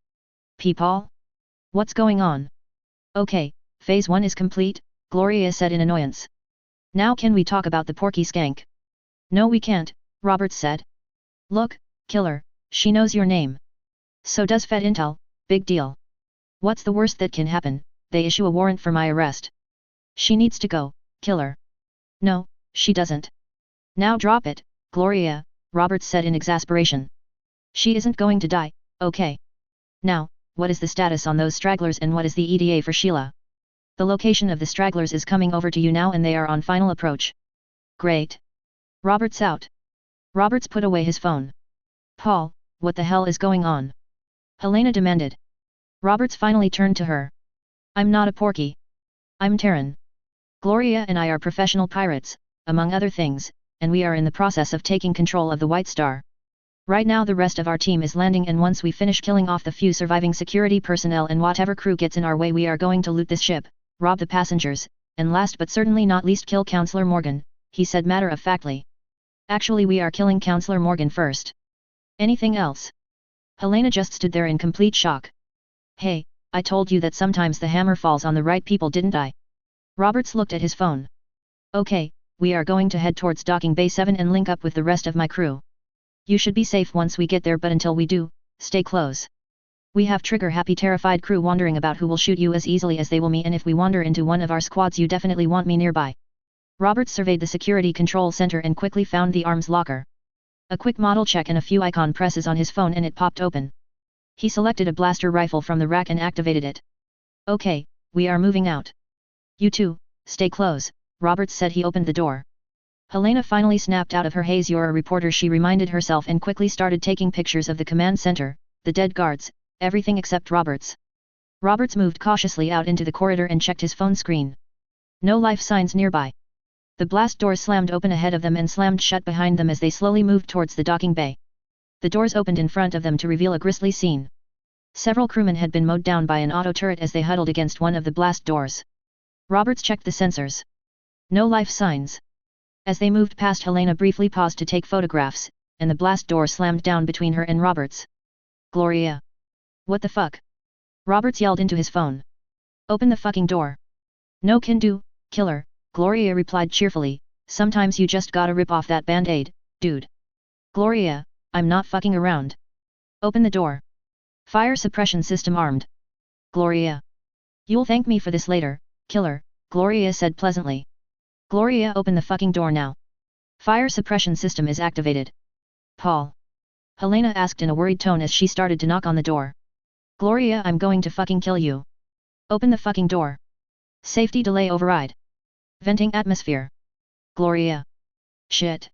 Peepaw? What's going on? Okay, phase 1 is complete, Gloria said in annoyance. Now can we talk about the porky skank? No we can't, Roberts said. Look, killer, she knows your name. So does Fed Intel, big deal. What's the worst that can happen, they issue a warrant for my arrest. She needs to go, killer. No, she doesn't. Now drop it, Gloria, Roberts said in exasperation. She isn't going to die, okay. Now, what is the status on those stragglers and what is the ETA for Sheila? The location of the stragglers is coming over to you now and they are on final approach. Great. Roberts out. Roberts put away his phone. Paul, what the hell is going on? Helena demanded. Roberts finally turned to her. I'm not a porky. I'm Terran. Gloria and I are professional pirates, among other things, and we are in the process of taking control of the White Star. Right now the rest of our team is landing and once we finish killing off the few surviving security personnel and whatever crew gets in our way we are going to loot this ship, rob the passengers, and last but certainly not least kill Counselor Morgan, he said matter-of-factly. Actually we are killing Counselor Morgan first. Anything else? Helena just stood there in complete shock. Hey, I told you that sometimes the hammer falls on the right people didn't I? Roberts looked at his phone. Okay, we are going to head towards docking bay 7 and link up with the rest of my crew. You should be safe once we get there but until we do, stay close. We have trigger-happy terrified crew wondering about who will shoot you as easily as they will me and if we wander into one of our squads you definitely want me nearby. Roberts surveyed the security control center and quickly found the arms locker. A quick model check and a few icon presses on his phone and it popped open. He selected a blaster rifle from the rack and activated it. Okay, we are moving out. You two, stay close, Roberts said. He opened the door. Helena finally snapped out of her haze. You're a reporter, she reminded herself and quickly started taking pictures of the command center, the dead guards, everything except Roberts. Roberts moved cautiously out into the corridor and checked his phone screen. No life signs nearby. The blast doors slammed open ahead of them and slammed shut behind them as they slowly moved towards the docking bay. The doors opened in front of them to reveal a grisly scene. Several crewmen had been mowed down by an auto turret as they huddled against one of the blast doors. Roberts checked the sensors. No life signs. As they moved past, Helena briefly paused to take photographs, and the blast door slammed down between her and Roberts. Gloria. What the fuck? Roberts yelled into his phone. Open the fucking door. No can do, killer, Gloria replied cheerfully, sometimes you just gotta rip off that band-aid, dude. Gloria, I'm not fucking around. Open the door. Fire suppression system armed. Gloria. You'll thank me for this later, killer, Gloria said pleasantly. Gloria, open the fucking door now. Fire suppression system is activated. Paul. Helena asked in a worried tone as she started to knock on the door. Gloria, I'm going to fucking kill you. Open the fucking door. Safety delay override. Venting atmosphere. Gloria. Shit.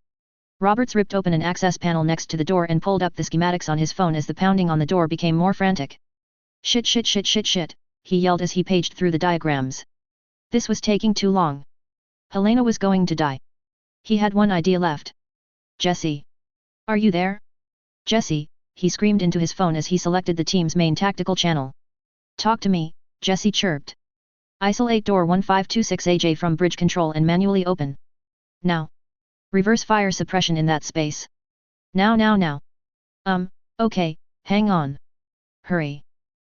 Roberts ripped open an access panel next to the door and pulled up the schematics on his phone as the pounding on the door became more frantic. Shit shit shit shit shit, he yelled as he paged through the diagrams. This was taking too long. Helena was going to die. He had one idea left. Jesse. Are you there? Jesse, he screamed into his phone as he selected the team's main tactical channel. Talk to me, Jesse chirped. Isolate door 1526AJ from bridge control and manually open. Now. Reverse fire suppression in that space. Now. Okay, hang on. Hurry.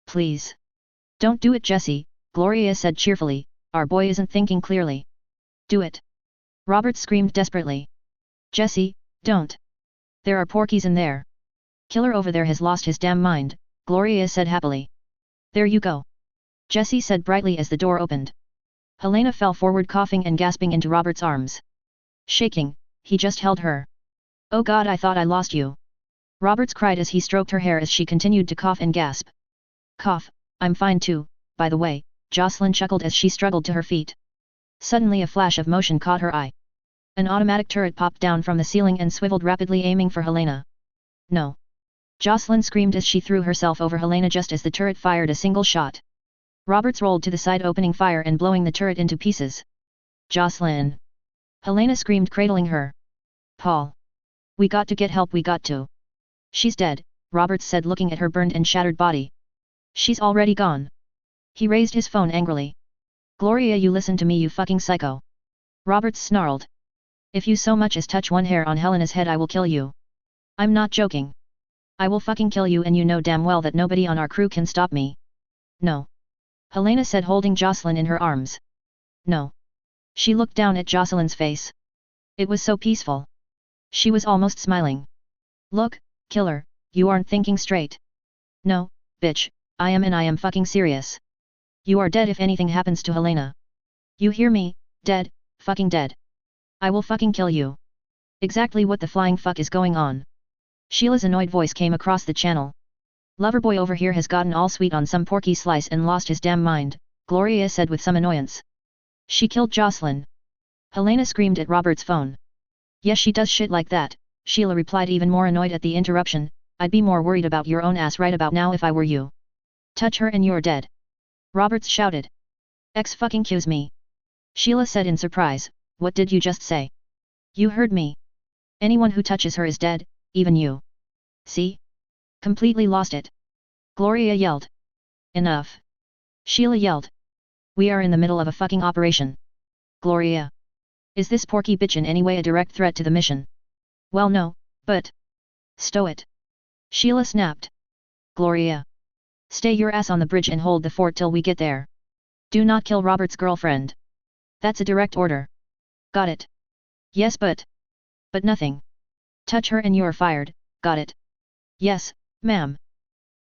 Please. Don't do it, Jesse, Gloria said cheerfully, our boy isn't thinking clearly. Do it. Roberts screamed desperately. Jesse, don't. There are porkies in there. Killer over there has lost his damn mind, Gloria said happily. There you go. Jesse said brightly as the door opened. Helena fell forward coughing and gasping into Robert's arms. Shaking, he just held her. Oh God, I thought I lost you. Roberts cried as he stroked her hair as she continued to cough and gasp. Cough, I'm fine too, by the way, Jocelyn chuckled as she struggled to her feet. Suddenly a flash of motion caught her eye. An automatic turret popped down from the ceiling and swiveled rapidly aiming for Helena. No. Jocelyn screamed as she threw herself over Helena just as the turret fired a single shot. Roberts rolled to the side opening fire and blowing the turret into pieces. Jocelyn. Helena screamed cradling her. Paul. We got to get help, we got to. She's dead, Roberts said looking at her burned and shattered body. She's already gone. He raised his phone angrily. Gloria, you listen to me, you fucking psycho. Roberts snarled. If you so much as touch one hair on Helena's head I will kill you. I'm not joking. I will fucking kill you and you know damn well that nobody on our crew can stop me. No. Helena said holding Jocelyn in her arms. No. She looked down at Jocelyn's face. It was so peaceful. She was almost smiling. Look, killer, you aren't thinking straight. No, bitch, I am and I am fucking serious. You are dead if anything happens to Helena. You hear me, dead, fucking dead. I will fucking kill you. Exactly what the flying fuck is going on? Sheila's annoyed voice came across the channel. Loverboy over here has gotten all sweet on some porky slice and lost his damn mind, Gloria said with some annoyance. She killed Jocelyn. Helena screamed at Robert's phone. Yes, she does shit like that, Sheila replied even more annoyed at the interruption. I'd be more worried about your own ass right about now if I were you. Touch her and you're dead. Roberts shouted. Excuse me. Sheila said in surprise, what did you just say? You heard me. Anyone who touches her is dead, even you. See? Completely lost it. Gloria yelled. Enough. Sheila yelled. We are in the middle of a fucking operation. Gloria. Is this porky bitch in any way a direct threat to the mission? Well no, but... Stow it. Sheila snapped. Gloria. Stay your ass on the bridge and hold the fort till we get there. Do not kill Robert's girlfriend. That's a direct order. Got it. Yes but... But nothing. Touch her and you're fired, got it. Yes, ma'am.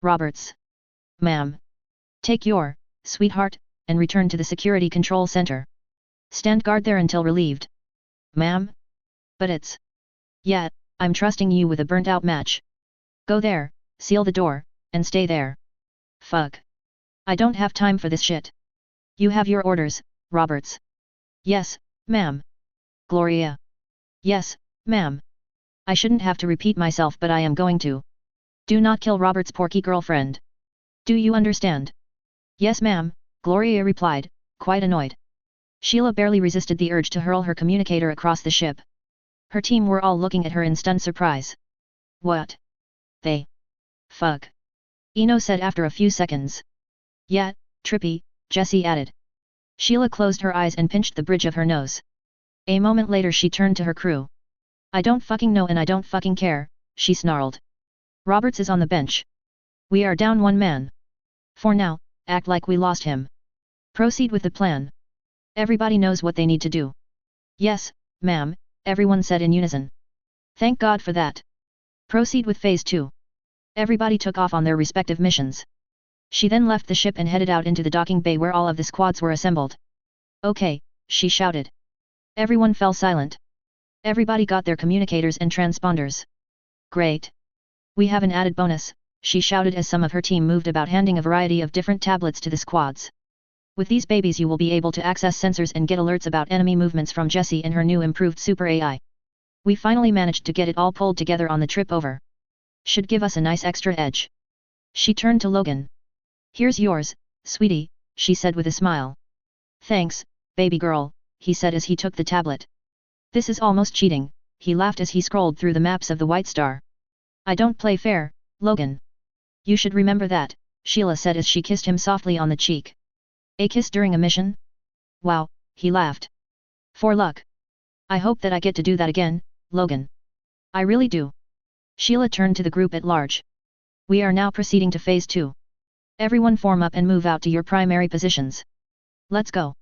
Roberts. Ma'am. Take your, sweetheart, and return to the security control center. Stand guard there until relieved. Ma'am? But it's... Yeah, I'm trusting you with a burnt out match. Go there, seal the door, and stay there. Fuck. I don't have time for this shit. You have your orders, Roberts. Yes, ma'am. Gloria. Yes, ma'am. I shouldn't have to repeat myself but I am going to. Do not kill Robert's porky girlfriend. Do you understand? Yes ma'am, Gloria replied, quite annoyed. Sheila barely resisted the urge to hurl her communicator across the ship. Her team were all looking at her in stunned surprise. What? They? Fuck. Eno said after a few seconds. Yeah, trippy, Jessie added. Sheila closed her eyes and pinched the bridge of her nose. A moment later she turned to her crew. I don't fucking know and I don't fucking care, she snarled. Roberts is on the bench. We are down one man. For now, act like we lost him. Proceed with the plan. Everybody knows what they need to do. Yes, ma'am, everyone said in unison. Thank God for that. Proceed with phase 2. Everybody took off on their respective missions. She then left the ship and headed out into the docking bay where all of the squads were assembled. Okay, she shouted. Everyone fell silent. Everybody got their communicators and transponders. Great. We have an added bonus, she shouted as some of her team moved about handing a variety of different tablets to the squads. With these babies you will be able to access sensors and get alerts about enemy movements from Jessie and her new improved super AI. We finally managed to get it all pulled together on the trip over. Should give us a nice extra edge. She turned to Logan. Here's yours, sweetie, she said with a smile. Thanks, baby girl, he said as he took the tablet. This is almost cheating, he laughed as he scrolled through the maps of the White Star. I don't play fair, Logan. You should remember that, Sheila said as she kissed him softly on the cheek. A kiss during a mission? Wow, he laughed. For luck. I hope that I get to do that again, Logan. I really do. Sheila turned to the group at large. We are now proceeding to Phase 2. Everyone form up and move out to your primary positions. Let's go.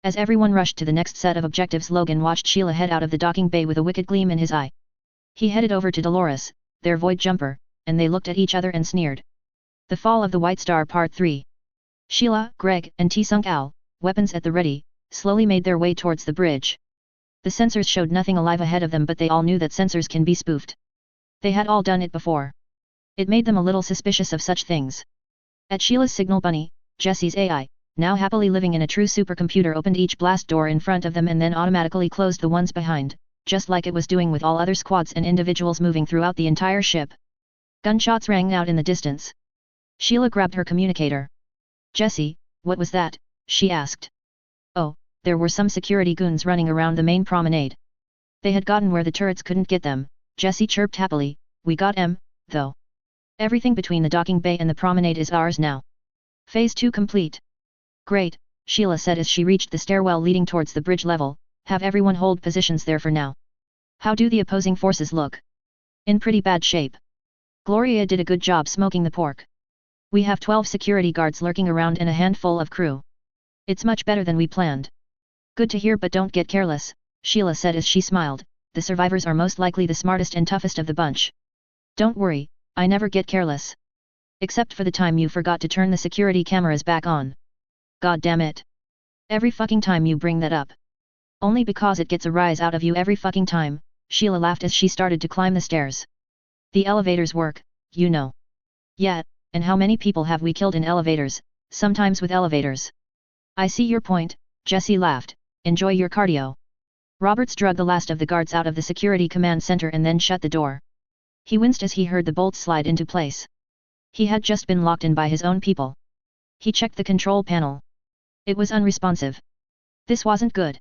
As everyone rushed to the next set of objectives, Logan watched Sheila head out of the docking bay with a wicked gleam in his eye. He headed over to Dolores, their void jumper, and they looked at each other and sneered. The Fall of the White Star Part 3. Sheila, Greg, and T-Sunk Al, weapons at the ready, slowly made their way towards the bridge. The sensors showed nothing alive ahead of them, but they all knew that sensors can be spoofed. They had all done it before. It made them a little suspicious of such things. At Sheila's signal, Bunny, Jessie's AI, now happily living in a true supercomputer, opened each blast door in front of them and then automatically closed the ones behind, just like it was doing with all other squads and individuals moving throughout the entire ship. Gunshots rang out in the distance. Sheila grabbed her communicator. Jessie, what was that? She asked. Oh, there were some security goons running around the main promenade. They had gotten where the turrets couldn't get them, Jessie chirped happily. We got 'em, though. Everything between the docking bay and the promenade is ours now. Phase 2 complete. Great, Sheila said as she reached the stairwell leading towards the bridge level. Have everyone hold positions there for now. How do the opposing forces look? In pretty bad shape. Gloria did a good job smoking the pork. We have 12 security guards lurking around and a handful of crew. It's much better than we planned. Good to hear, but don't get careless, Sheila said as she smiled. The survivors are most likely the smartest and toughest of the bunch. Don't worry, I never get careless. Except for the time you forgot to turn the security cameras back on. God damn it. Every fucking time you bring that up. Only because it gets a rise out of you every fucking time, Sheila laughed as she started to climb the stairs. The elevators work, you know. Yeah, and how many people have we killed in elevators, sometimes with elevators? I see your point, Jessie laughed. Enjoy your cardio. Roberts dragged the last of the guards out of the security command center and then shut the door. He winced as he heard the bolts slide into place. He had just been locked in by his own people. He checked the control panel. It was unresponsive. This wasn't good.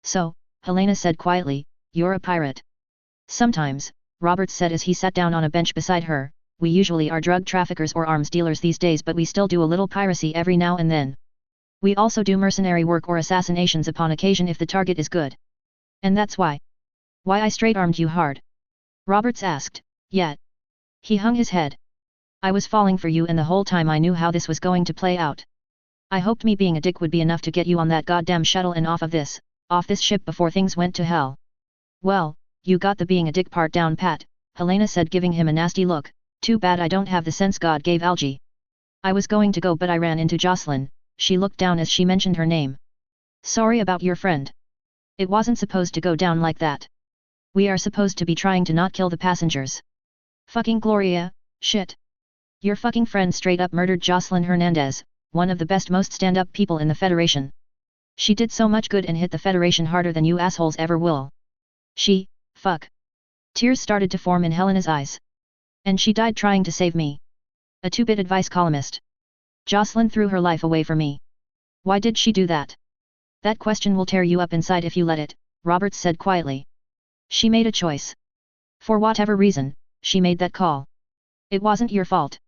So, Helena said quietly, you're a pirate. Sometimes, Roberts said as he sat down on a bench beside her, we usually are drug traffickers or arms dealers these days, but we still do a little piracy every now and then. We also do mercenary work or assassinations upon occasion if the target is good. And that's why. Why I straight-armed you hard? Roberts asked. Yet. He hung his head. I was falling for you, and the whole time I knew how this was going to play out. I hoped me being a dick would be enough to get you on that goddamn shuttle and off this ship before things went to hell. Well, you got the being a dick part down pat, Helena said, giving him a nasty look. Too bad I don't have the sense God gave Algie. I was going to go, but I ran into Jocelyn. She looked down as she mentioned her name. Sorry about your friend. It wasn't supposed to go down like that. We are supposed to be trying to not kill the passengers. Fucking Gloria, shit. Your fucking friend straight up murdered Jocelyn Hernandez, one of the best, most stand-up people in the Federation. She did so much good and hit the Federation harder than you assholes ever will. Fuck. Tears started to form in Helena's eyes. And she died trying to save me. A two-bit advice columnist. Jocelyn threw her life away for me. Why did she do that? That question will tear you up inside if you let it, Roberts said quietly. She made a choice. For whatever reason, she made that call. It wasn't your fault.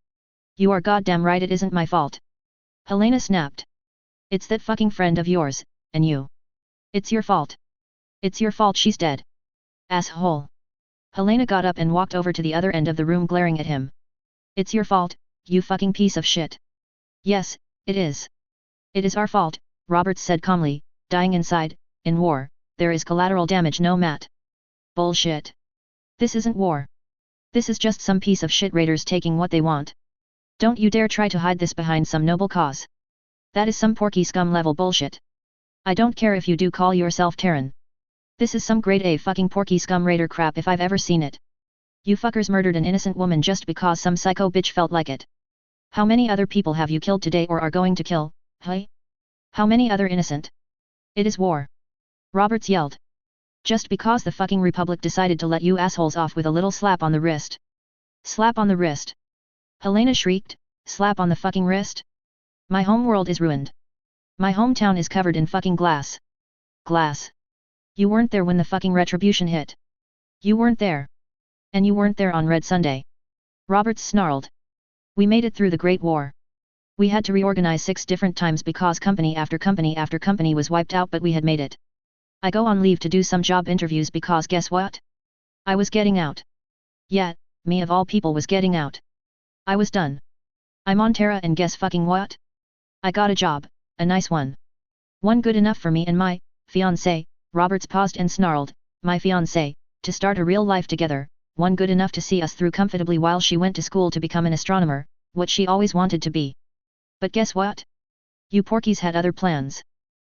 You are goddamn right it isn't my fault. Helena snapped. It's that fucking friend of yours, and you. It's your fault. It's your fault she's dead. Asshole. Helena got up and walked over to the other end of the room, glaring at him. It's your fault, you fucking piece of shit. Yes, it is. It is our fault, Roberts said calmly. Dying inside, in war, there is collateral damage no mat. Bullshit. This isn't war. This is just some piece of shit raiders taking what they want. Don't you dare try to hide this behind some noble cause. That is some porky scum level bullshit. I don't care if you do call yourself Terran. This is some grade A fucking porky scum raider crap if I've ever seen it. You fuckers murdered an innocent woman just because some psycho bitch felt like it. How many other people have you killed today or are going to kill, hey? How many other innocent? It is war. Roberts yelled. Just because the fucking Republic decided to let you assholes off with a little slap on the wrist. Slap on the wrist. Helena shrieked, slap on the fucking wrist? My home world is ruined. My hometown is covered in fucking glass. Glass. You weren't there when the fucking retribution hit. You weren't there. And you weren't there on Red Sunday. Roberts snarled. We made it through the Great War. We had to reorganize 6 different times because company after company after company was wiped out, but we had made it. I go on leave to do some job interviews because guess what? I was getting out. Yeah, me of all people was getting out. I was done. I'm on Terra and guess fucking what? I got a job, a nice one. One good enough for me and my fiancé. Roberts paused and snarled, my fiancé, to start a real life together, one good enough to see us through comfortably while she went to school to become an astronomer, what she always wanted to be. But guess what? You porkies had other plans.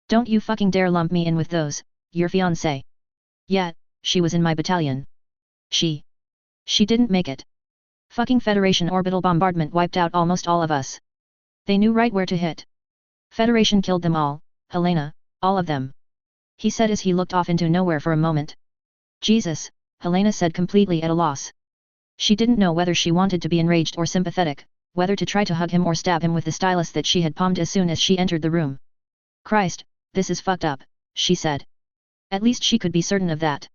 Don't you fucking dare lump me in with those, your fiancé. Yeah, she was in my battalion. She didn't make it. Fucking Federation orbital bombardment wiped out almost all of us. They knew right where to hit. Federation killed them all, Helena, all of them. He said as he looked off into nowhere for a moment. Jesus, Helena said completely at a loss. She didn't know whether she wanted to be enraged or sympathetic, whether to try to hug him or stab him with the stylus that she had palmed as soon as she entered the room. Christ, this is fucked up, she said. At least she could be certain of that.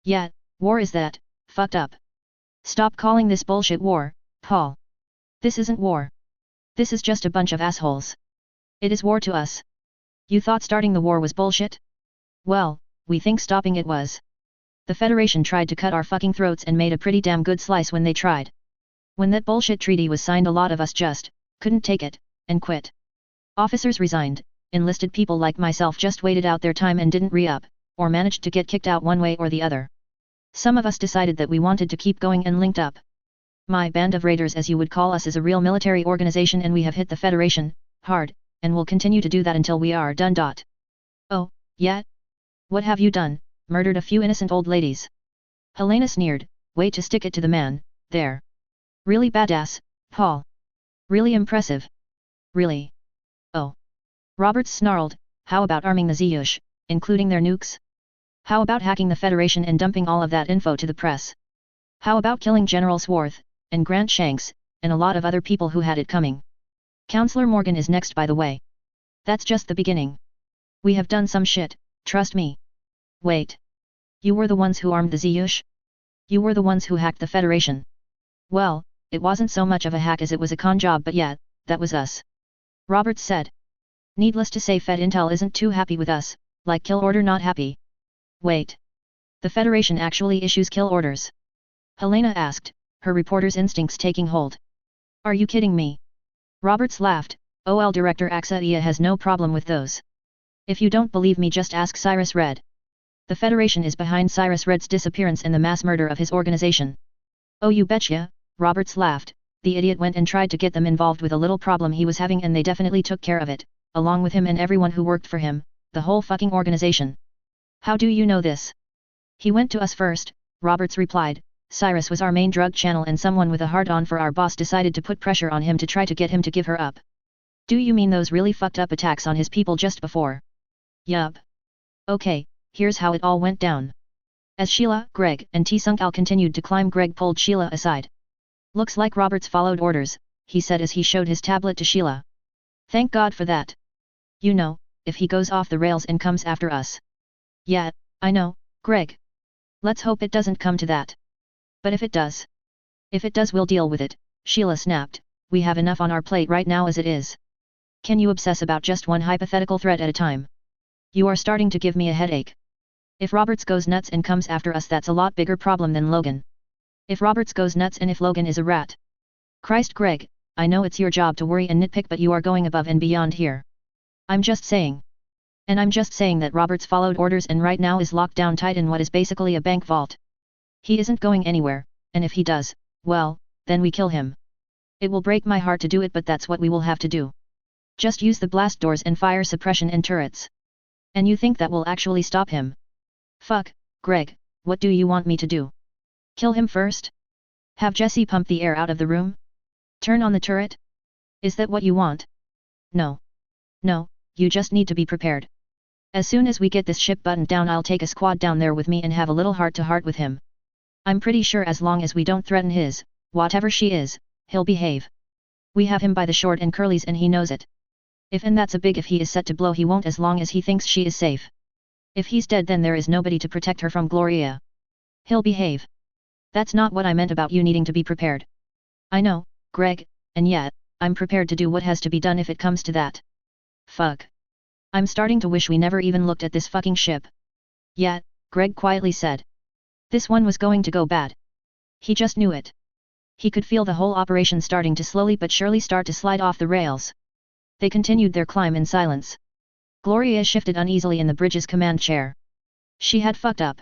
Yeah, war is that, fucked up. Stop calling this bullshit war, Paul. This isn't war. This is just a bunch of assholes. It is war to us. You thought starting the war was bullshit? Well, we think stopping it was. The Federation tried to cut our fucking throats and made a pretty damn good slice when they tried. When that bullshit treaty was signed, a lot of us just couldn't take it, and quit. Officers resigned, enlisted people like myself just waited out their time and didn't re-up, or managed to get kicked out one way or the other. Some of us decided that we wanted to keep going and linked up. My band of raiders, as you would call us, is a real military organization and we have hit the Federation hard, and will continue to do that until we are done. Oh, yeah? What have you done? Murdered a few innocent old ladies. Helena sneered, way to stick it to the man, there. Really badass, Paul. Really impressive. Really. Oh. Roberts snarled, how about arming the Ziyush, including their nukes? How about hacking the Federation and dumping all of that info to the press? How about killing General Swarth, and Grant Shanks, and a lot of other people who had it coming? Counselor Morgan is next, by the way. That's just the beginning. We have done some shit, trust me. Wait. You were the ones who armed the Ziyush? You were the ones who hacked the Federation? Well, it wasn't so much of a hack as it was a con job, but yeah, that was us. Roberts said. Needless to say, Fed Intel isn't too happy with us, like kill order not happy. Wait. The Federation actually issues kill orders? Helena asked, her reporter's instincts taking hold. Are you kidding me? Roberts laughed, OL Director Axaia has no problem with those. If you don't believe me, just ask Cyrus Red. The Federation is behind Cyrus Red's disappearance and the mass murder of his organization. Oh, you betcha, Roberts laughed. The idiot went and tried to get them involved with a little problem he was having, and they definitely took care of it, along with him and everyone who worked for him, the whole fucking organization. How do you know this? He went to us first, Roberts replied. Cyrus was our main drug channel and someone with a hard-on for our boss decided to put pressure on him to try to get him to give her up. Do you mean those really fucked up attacks on his people just before? Yup. Okay, here's how it all went down. As Sheila, Greg, and T-Sunk-Al continued to climb, Greg pulled Sheila aside. Looks like Roberts followed orders, he said as he showed his tablet to Sheila. Thank God for that. You know, if he goes off the rails and comes after us. Yeah, I know, Greg. Let's hope it doesn't come to that. But if it does, we'll deal with it, Sheila snapped. We have enough on our plate right now as it is. Can you obsess about just one hypothetical threat at a time? You are starting to give me a headache. If Roberts goes nuts and comes after us, that's a lot bigger problem than Logan. If Roberts goes nuts and if Logan is a rat. Christ, Greg, I know it's your job to worry and nitpick, but you are going above and beyond here. I'm just saying. And I'm just saying that Roberts followed orders and right now is locked down tight in what is basically a bank vault. He isn't going anywhere, and if he does, well, then we kill him. It will break my heart to do it, but that's what we will have to do. Just use the blast doors and fire suppression and turrets. And you think that will actually stop him? Fuck, Greg, what do you want me to do? Kill him first? Have Jesse pump the air out of the room? Turn on the turret? Is that what you want? No. No, you just need to be prepared. As soon as we get this ship buttoned down, I'll take a squad down there with me and have a little heart-to-heart with him. I'm pretty sure as long as we don't threaten his, whatever she is, he'll behave. We have him by the short and curlies and he knows it. If and that's a big if he is set to blow, he won't as long as he thinks she is safe. If he's dead, then there is nobody to protect her from Gloria. He'll behave. That's not what I meant about you needing to be prepared. I know, Greg, and yet, I'm prepared to do what has to be done if it comes to that. Fuck. I'm starting to wish we never even looked at this fucking ship. Yet, Greg quietly said. This one was going to go bad. He just knew it. He could feel the whole operation starting to slowly but surely start to slide off the rails. They continued their climb in silence. Gloria shifted uneasily in the bridge's command chair. She had fucked up.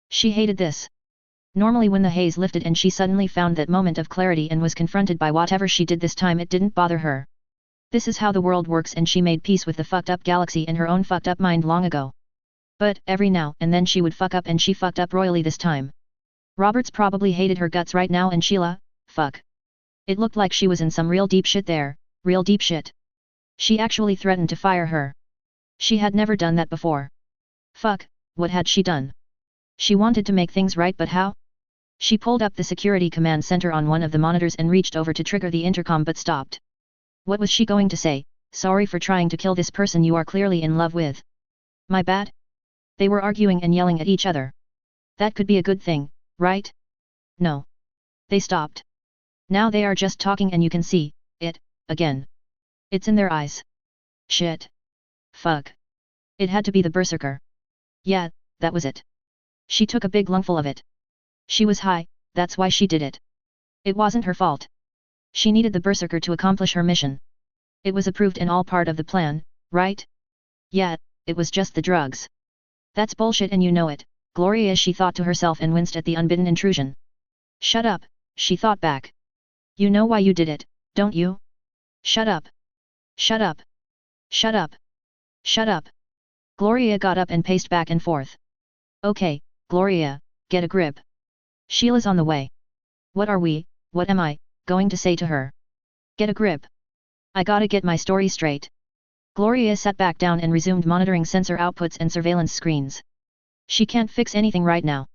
She hated this. Normally when the haze lifted and she suddenly found that moment of clarity and was confronted by whatever she did this time, it didn't bother her. This is how the world works, and she made peace with the fucked up galaxy in her own fucked up mind long ago. But, every now and then she would fuck up, and she fucked up royally this time. Roberts probably hated her guts right now, and Sheila, fuck. It looked like she was in some real deep shit there, real deep shit. She actually threatened to fire her. She had never done that before. Fuck, what had she done? She wanted to make things right, but how? She pulled up the security command center on one of the monitors and reached over to trigger the intercom but stopped. What was she going to say? Sorry for trying to kill this person you are clearly in love with. My bad? They were arguing and yelling at each other. That could be a good thing, right? No. They stopped. Now they are just talking and you can see it again. It's in their eyes. Shit. Fuck. It had to be the berserker. Yeah, that was it. She took a big lungful of it. She was high, that's why she did it. It wasn't her fault. She needed the berserker to accomplish her mission. It was approved and all part of the plan, right? Yeah, it was just the drugs. That's bullshit and you know it, Gloria, she thought to herself and winced at the unbidden intrusion. Shut up, she thought back. You know why you did it, don't you? Shut up. Shut up. Shut up. Shut up. Gloria got up and paced back and forth. Okay, Gloria, get a grip. Sheila's on the way. What am I, going to say to her? Get a grip. I gotta get my story straight. Gloria sat back down and resumed monitoring sensor outputs and surveillance screens. She can't fix anything right now.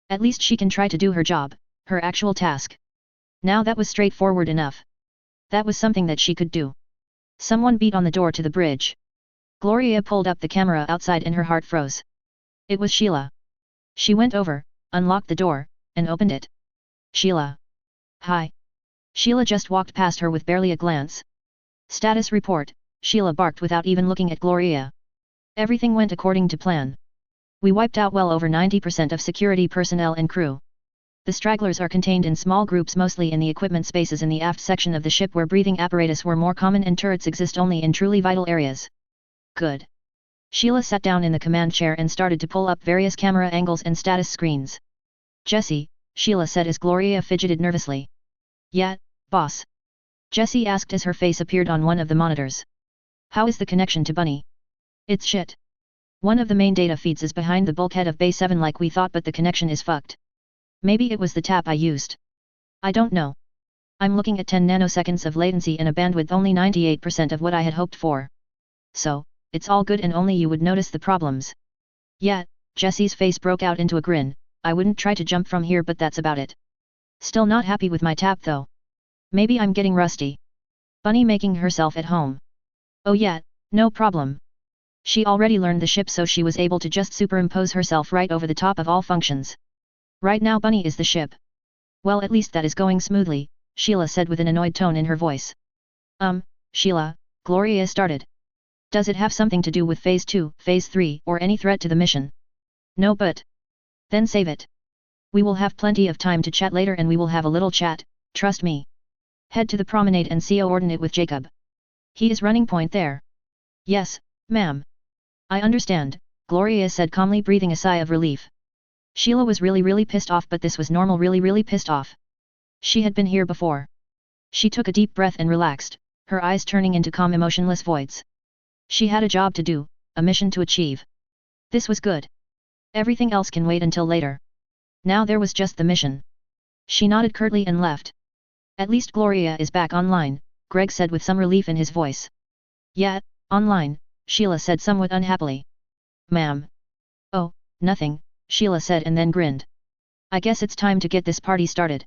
At least she can try to do her job, her actual task. Now that was straightforward enough. That was something that she could do. Someone beat on the door to the bridge. Gloria pulled up the camera outside and her heart froze. It was Sheila. She went over, unlocked the door, and opened it. Sheila. Hi. Sheila just walked past her with barely a glance. Status report, Sheila barked without even looking at Gloria. Everything went according to plan. We wiped out well over 90% of security personnel and crew. The stragglers are contained in small groups, mostly in the equipment spaces in the aft section of the ship where breathing apparatus were more common and turrets exist only in truly vital areas. Good. Sheila sat down in the command chair and started to pull up various camera angles and status screens. Jesse, Sheila said as Gloria fidgeted nervously. Yeah, boss. Jessie asked as her face appeared on one of the monitors. How is the connection to Bunny? It's shit. One of the main data feeds is behind the bulkhead of Bay 7 like we thought, but the connection is fucked. Maybe it was the tap I used. I don't know. I'm looking at 10 nanoseconds of latency and a bandwidth only 98% of what I had hoped for. So, it's all good and only you would notice the problems. Yeah, Jessie's face broke out into a grin. I wouldn't try to jump from here, but that's about it. Still not happy with my tap though. Maybe I'm getting rusty. Bunny making herself at home. Oh yeah, no problem. She already learned the ship, so she was able to just superimpose herself right over the top of all functions. Right now Bunny is the ship. Well, at least that is going smoothly, Sheila said with an annoyed tone in her voice. Sheila, Gloria started. Does it have something to do with Phase 2, Phase 3, or any threat to the mission? No, but... Then save it. We will have plenty of time to chat later, and we will have a little chat, trust me. Head to the promenade and coordinate with Jacob. He is running point there. Yes, ma'am. I understand, Gloria said calmly, breathing a sigh of relief. Sheila was really pissed off, but this was normal, really pissed off. She had been here before. She took a deep breath and relaxed, her eyes turning into calm emotionless voids. She had a job to do, a mission to achieve. This was good. Everything else can wait until later. Now there was just the mission. She nodded curtly and left. At least Gloria is back online, Greg said with some relief in his voice. Yeah, online, Sheila said somewhat unhappily. Ma'am. Oh, nothing, Sheila said and then grinned. I guess it's time to get this party started.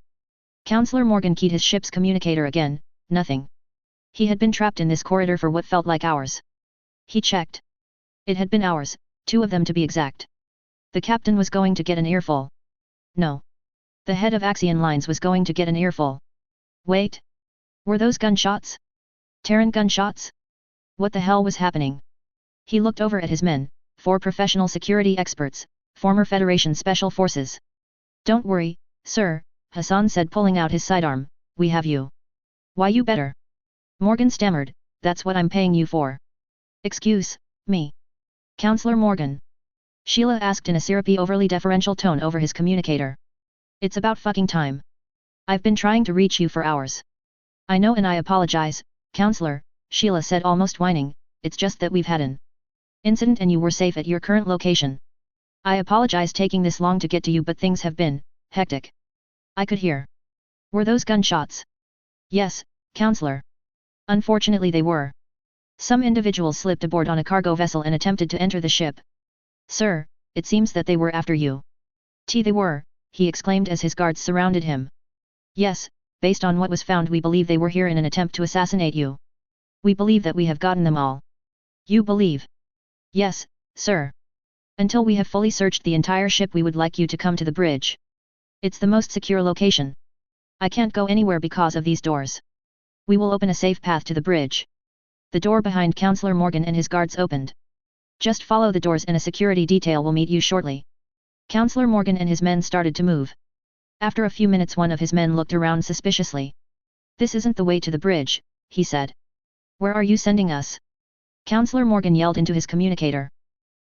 Counselor Morgan keyed his ship's communicator again, nothing. He had been trapped in this corridor for what felt like hours. He checked. It had been hours, 2 of them to be exact. The captain was going to get an earful. No. The head of Axion Lines was going to get an earful. Wait. Were those gunshots? Terran gunshots? What the hell was happening? He looked over at his men, 4 professional security experts, former Federation Special Forces. Don't worry, sir, Hassan said pulling out his sidearm, we have you. Why you better? Morgan stammered, that's what I'm paying you for. Excuse me. Counselor Morgan. Sheila asked in a syrupy overly deferential tone over his communicator. It's about fucking time. I've been trying to reach you for hours. I know and I apologize, Counselor, Sheila said almost whining, it's just that we've had an incident and you were safe at your current location. I apologize taking this long to get to you but things have been hectic. I could hear. Were those gunshots? Yes, Counselor. Unfortunately they were. Some individuals slipped aboard on a cargo vessel and attempted to enter the ship. Sir, it seems that they were after you. They were, he exclaimed as his guards surrounded him. Yes, based on what was found we believe they were here in an attempt to assassinate you. We believe that we have gotten them all. You believe? Yes, sir. Until we have fully searched the entire ship we would like you to come to the bridge. It's the most secure location. I can't go anywhere because of these doors. We will open a safe path to the bridge. The door behind Counselor Morgan and his guards opened. Just follow the doors and a security detail will meet you shortly. Counselor Morgan and his men started to move. After a few minutes one of his men looked around suspiciously. This isn't the way to the bridge, he said. Where are you sending us? Counselor Morgan yelled into his communicator.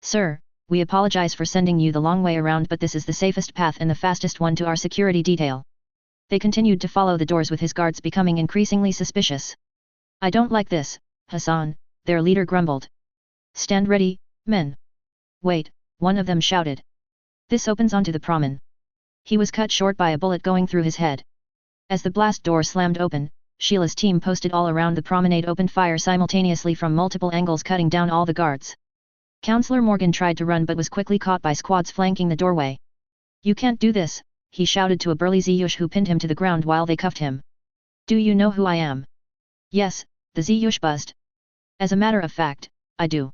Sir, we apologize for sending you the long way around but this is the safest path and the fastest one to our security detail. They continued to follow the doors with his guards becoming increasingly suspicious. I don't like this, Hassan, their leader grumbled. Stand ready, men. Wait, one of them shouted. This opens onto the promenade. He was cut short by a bullet going through his head. As the blast door slammed open, Sheila's team posted all around the promenade opened fire simultaneously from multiple angles cutting down all the guards. Counselor Morgan tried to run but was quickly caught by squads flanking the doorway. You can't do this, he shouted to a burly Ziyush who pinned him to the ground while they cuffed him. Do you know who I am? Yes, the Ziyush buzzed. As a matter of fact, I do.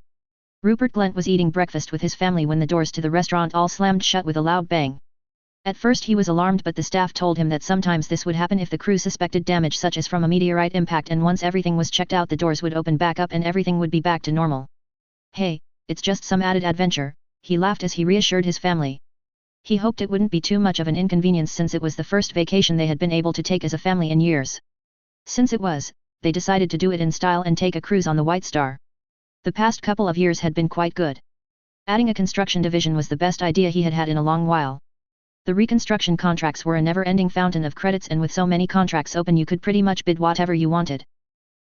Rupert Glent was eating breakfast with his family when the doors to the restaurant all slammed shut with a loud bang. At first he was alarmed but the staff told him that sometimes this would happen if the crew suspected damage such as from a meteorite impact and once everything was checked out the doors would open back up and everything would be back to normal. Hey, it's just some added adventure, he laughed as he reassured his family. He hoped it wouldn't be too much of an inconvenience since it was the first vacation they had been able to take as a family in years. Since it was, they decided to do it in style and take a cruise on the White Star. The past couple of years had been quite good. Adding a construction division was the best idea he had had in a long while. The reconstruction contracts were a never-ending fountain of credits and with so many contracts open you could pretty much bid whatever you wanted.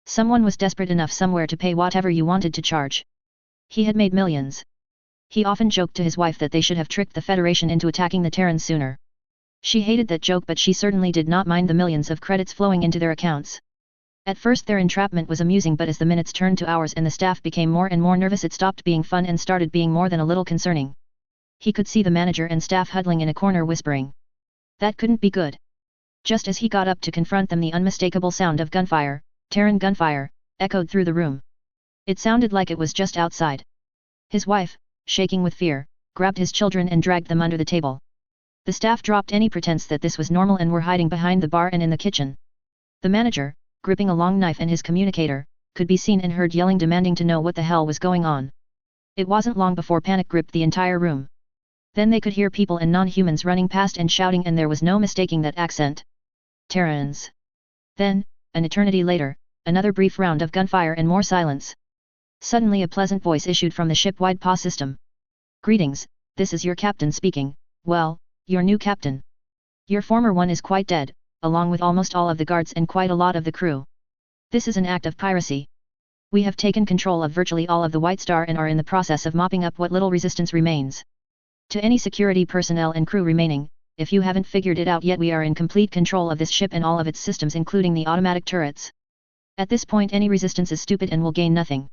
Someone was desperate enough somewhere to pay whatever you wanted to charge. He had made millions. He often joked to his wife that they should have tricked the Federation into attacking the Terrans sooner. She hated that joke but she certainly did not mind the millions of credits flowing into their accounts. At first their entrapment was amusing but as the minutes turned to hours and the staff became more and more nervous it stopped being fun and started being more than a little concerning. He could see the manager and staff huddling in a corner whispering. That couldn't be good. Just as he got up to confront them the unmistakable sound of gunfire, Terran gunfire, echoed through the room. It sounded like it was just outside. His wife, shaking with fear, grabbed his children and dragged them under the table. The staff dropped any pretense that this was normal and were hiding behind the bar and in the kitchen. The manager, gripping a long knife and his communicator, could be seen and heard yelling demanding to know what the hell was going on. It wasn't long before panic gripped the entire room. Then they could hear people and non-humans running past and shouting and there was no mistaking that accent. Terrans. Then, an eternity later, another brief round of gunfire and more silence. Suddenly a pleasant voice issued from the ship-wide PA system. Greetings, this is your captain speaking, well, your new captain. Your former one is quite dead, along with almost all of the guards and quite a lot of the crew. This is an act of piracy. We have taken control of virtually all of the White Star and are in the process of mopping up what little resistance remains. To any security personnel and crew remaining, if you haven't figured it out yet, we are in complete control of this ship and all of its systems, including the automatic turrets. At this point any resistance is stupid and will gain nothing.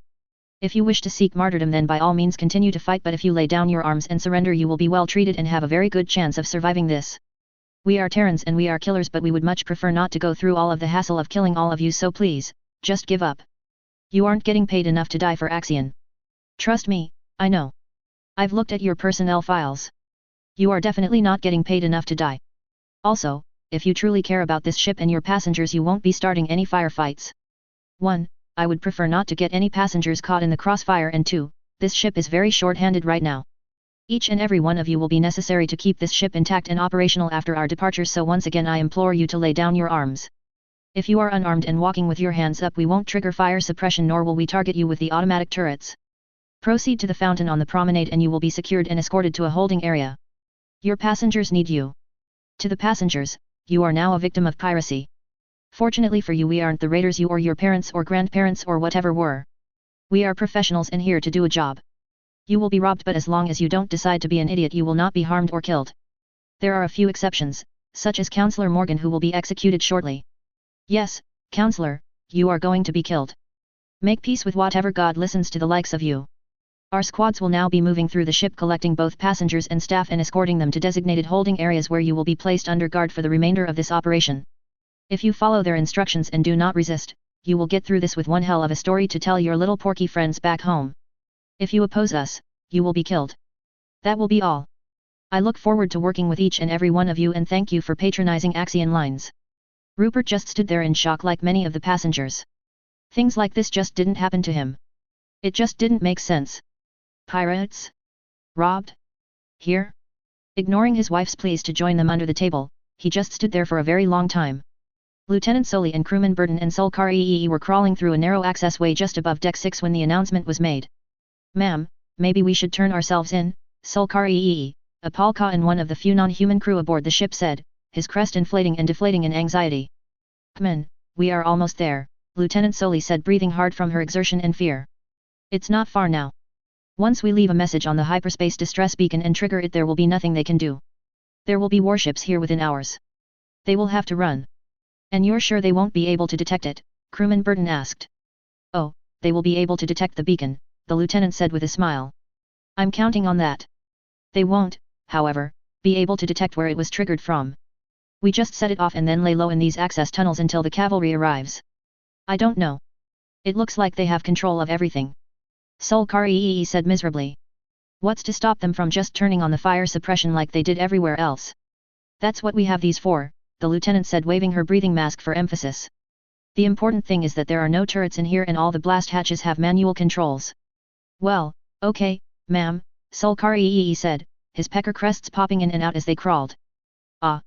If you wish to seek martyrdom, then by all means continue to fight, but if you lay down your arms and surrender, you will be well treated and have a very good chance of surviving this. We are Terrans and we are killers, but we would much prefer not to go through all of the hassle of killing all of you, so please, just give up. You aren't getting paid enough to die for Axion. Trust me, I know. I've looked at your personnel files. You are definitely not getting paid enough to die. Also, if you truly care about this ship and your passengers, you won't be starting any firefights. 1. I would prefer not to get any passengers caught in the crossfire, and 2. This ship is very short-handed right now. Each and every one of you will be necessary to keep this ship intact and operational after our departure, so once again I implore you to lay down your arms. If you are unarmed and walking with your hands up, we won't trigger fire suppression, nor will we target you with the automatic turrets. Proceed to the fountain on the promenade and you will be secured and escorted to a holding area. Your passengers need you. To the passengers, you are now a victim of piracy. Fortunately for you, we aren't the raiders you or your parents or grandparents or whatever were. We are professionals and here to do a job. You will be robbed, but as long as you don't decide to be an idiot, you will not be harmed or killed. There are a few exceptions, such as Counselor Morgan, who will be executed shortly. Yes, Counselor, you are going to be killed. Make peace with whatever god listens to the likes of you. Our squads will now be moving through the ship, collecting both passengers and staff and escorting them to designated holding areas where you will be placed under guard for the remainder of this operation. If you follow their instructions and do not resist, you will get through this with one hell of a story to tell your little porky friends back home. If you oppose us, you will be killed. That will be all. I look forward to working with each and every one of you, and thank you for patronizing Axion Lines. Rupert just stood there in shock, like many of the passengers. Things like this just didn't happen to him. It just didn't make sense. Pirates? Robbed? Here? Ignoring his wife's pleas to join them under the table, he just stood there for a very long time. Lieutenant Solly and crewman Burton and Stalker were crawling through a narrow access way just above Deck 6 when the announcement was made. "Ma'am, maybe we should turn ourselves in," Stalker, a Polka and one of the few non-human crew aboard the ship said, his crest inflating and deflating in anxiety. "Come in, we are almost there," Lieutenant Solly said, breathing hard from her exertion and fear. "It's not far now. Once we leave a message on the hyperspace distress beacon and trigger it, there will be nothing they can do. There will be warships here within hours. They will have to run." "And you're sure they won't be able to detect it?" crewman Burton asked. "Oh, they will be able to detect the beacon," the lieutenant said with a smile. "I'm counting on that. They won't, however, be able to detect where it was triggered from. We just set it off and then lay low in these access tunnels until the cavalry arrives." "I don't know. It looks like they have control of everything," Stalker said miserably. "What's to stop them from just turning on the fire suppression like they did everywhere else?" "That's what we have these for," the lieutenant said, waving her breathing mask for emphasis. "The important thing is that there are no turrets in here and all the blast hatches have manual controls." "Well, okay, ma'am," Stalker said, his pecker crests popping in and out as they crawled. "Ah.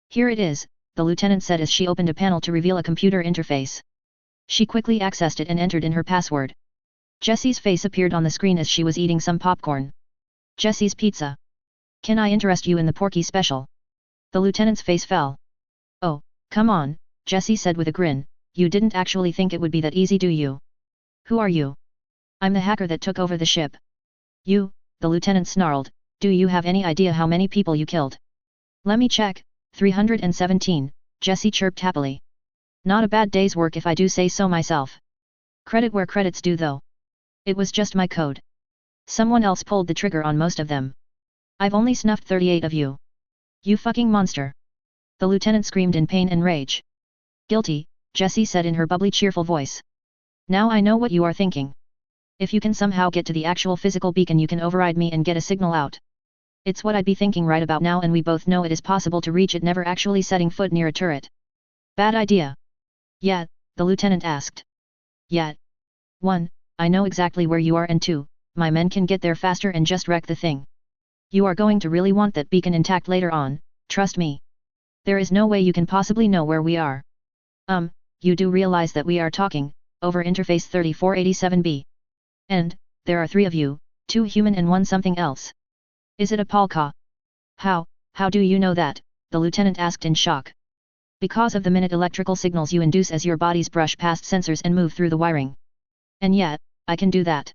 Here it is," the lieutenant said as she opened a panel to reveal a computer interface. She quickly accessed it and entered in her password. Jessie's face appeared on the screen as she was eating some popcorn. "Jessie's Pizza. Can I interest you in the Porky Special?" The lieutenant's face fell. "Oh, come on," Jessie said with a grin, "you didn't actually think it would be that easy, do you?" "Who are you?" "I'm the hacker that took over the ship." "You?" the lieutenant snarled, "do you have any idea how many people you killed?" "Let me check, 317, Jessie chirped happily. "Not a bad day's work if I do say so myself. Credit where credit's due though. It was just my code. Someone else pulled the trigger on most of them. I've only snuffed 38 of you. You fucking monster!" The lieutenant screamed in pain and rage. "Guilty," Jessie said in her bubbly cheerful voice. "Now I know what you are thinking. If you can somehow get to the actual physical beacon, you can override me and get a signal out. It's what I'd be thinking right about now, and we both know it is possible to reach it never actually setting foot near a turret." "Bad idea." "Yeah?" the lieutenant asked. "Yeah. 1. I know exactly where you are, and 2. My men can get there faster and just wreck the thing. You are going to really want that beacon intact later on, trust me. There is no way you can possibly know where we are. You do realize that we are talking over interface 3487B. And there are 3 of you, 2 human and 1 something else. Is it a polka?" How do you know that?" the lieutenant asked in shock. "Because of the minute electrical signals you induce as your bodies brush past sensors and move through the wiring. And yet, I can do that.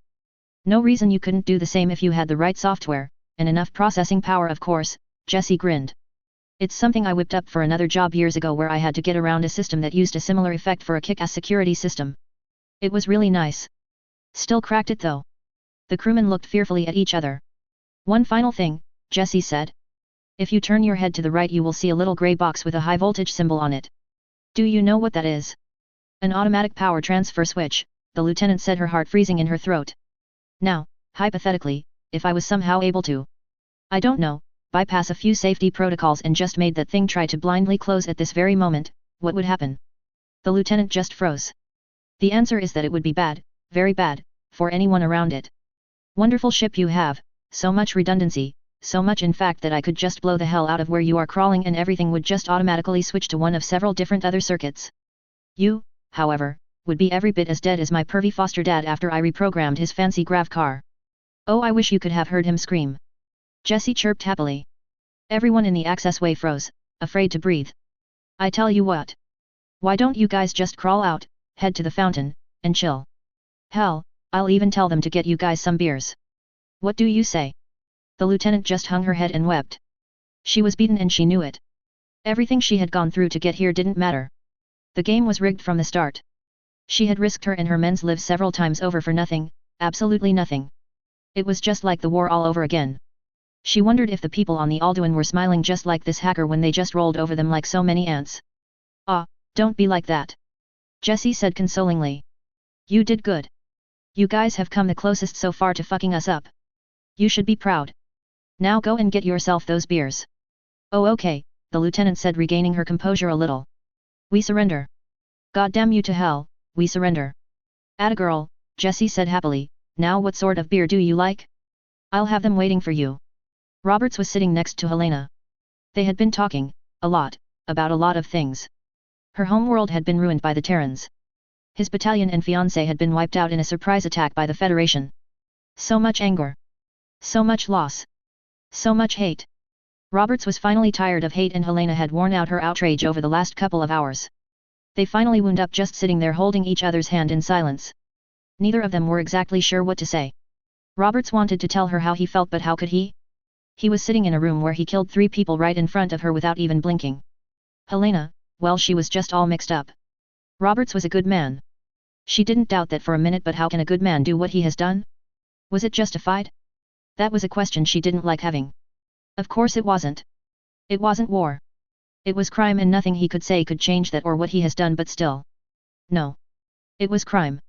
No reason you couldn't do the same if you had the right software," and enough processing power of course, Jessie grinned. It's something I whipped up for another job years ago where I had to get around a system that used a similar effect for a kick-ass security system. It was really nice. Still cracked it though. The crewmen looked fearfully at each other. One final thing, Jessie said. If you turn your head to the right you will see a little grey box with a high voltage symbol on it. Do you know what that is? An automatic power transfer switch, the lieutenant said, her heart freezing in her throat. Now, hypothetically, if I was somehow able to, I don't know, bypass a few safety protocols and just made that thing try to blindly close at this very moment, what would happen? The lieutenant just froze. The answer is that it would be bad, very bad, for anyone around it. Wonderful ship you have, so much redundancy, so much in fact that I could just blow the hell out of where you are crawling and everything would just automatically switch to one of several different other circuits. You, however, would be every bit as dead as my pervy foster dad after I reprogrammed his fancy grav car. Oh, I wish you could have heard him scream. Jessie chirped happily. Everyone in the accessway froze, afraid to breathe. I tell you what. Why don't you guys just crawl out, head to the fountain, and chill? Hell, I'll even tell them to get you guys some beers. What do you say? The lieutenant just hung her head and wept. She was beaten and she knew it. Everything she had gone through to get here didn't matter. The game was rigged from the start. She had risked her and her men's lives several times over for nothing, absolutely nothing. It was just like the war all over again. She wondered if the people on the Alduin were smiling just like this hacker when they just rolled over them like so many ants. Ah, don't be like that. Jessie said consolingly. You did good. You guys have come the closest so far to fucking us up. You should be proud. Now go and get yourself those beers. Oh okay, the lieutenant said, regaining her composure a little. We surrender. God damn you to hell, we surrender. Atta girl, Jessie said happily. Now what sort of beer do you like? I'll have them waiting for you. Roberts was sitting next to Helena. They had been talking, a lot, about a lot of things. Her homeworld had been ruined by the Terrans. His battalion and fiancé had been wiped out in a surprise attack by the Federation. So much anger. So much loss. So much hate. Roberts was finally tired of hate and Helena had worn out her outrage over the last couple of hours. They finally wound up just sitting there holding each other's hand in silence. Neither of them were exactly sure what to say. Roberts wanted to tell her how he felt, but how could he? He was sitting in a room where he killed 3 people right in front of her without even blinking. Helena, well, she was just all mixed up. Roberts was a good man. She didn't doubt that for a minute, but how can a good man do what he has done? Was it justified? That was a question she didn't like having. Of course it wasn't. It wasn't war. It was crime and nothing he could say could change that or what he has done, but still. No. It was crime.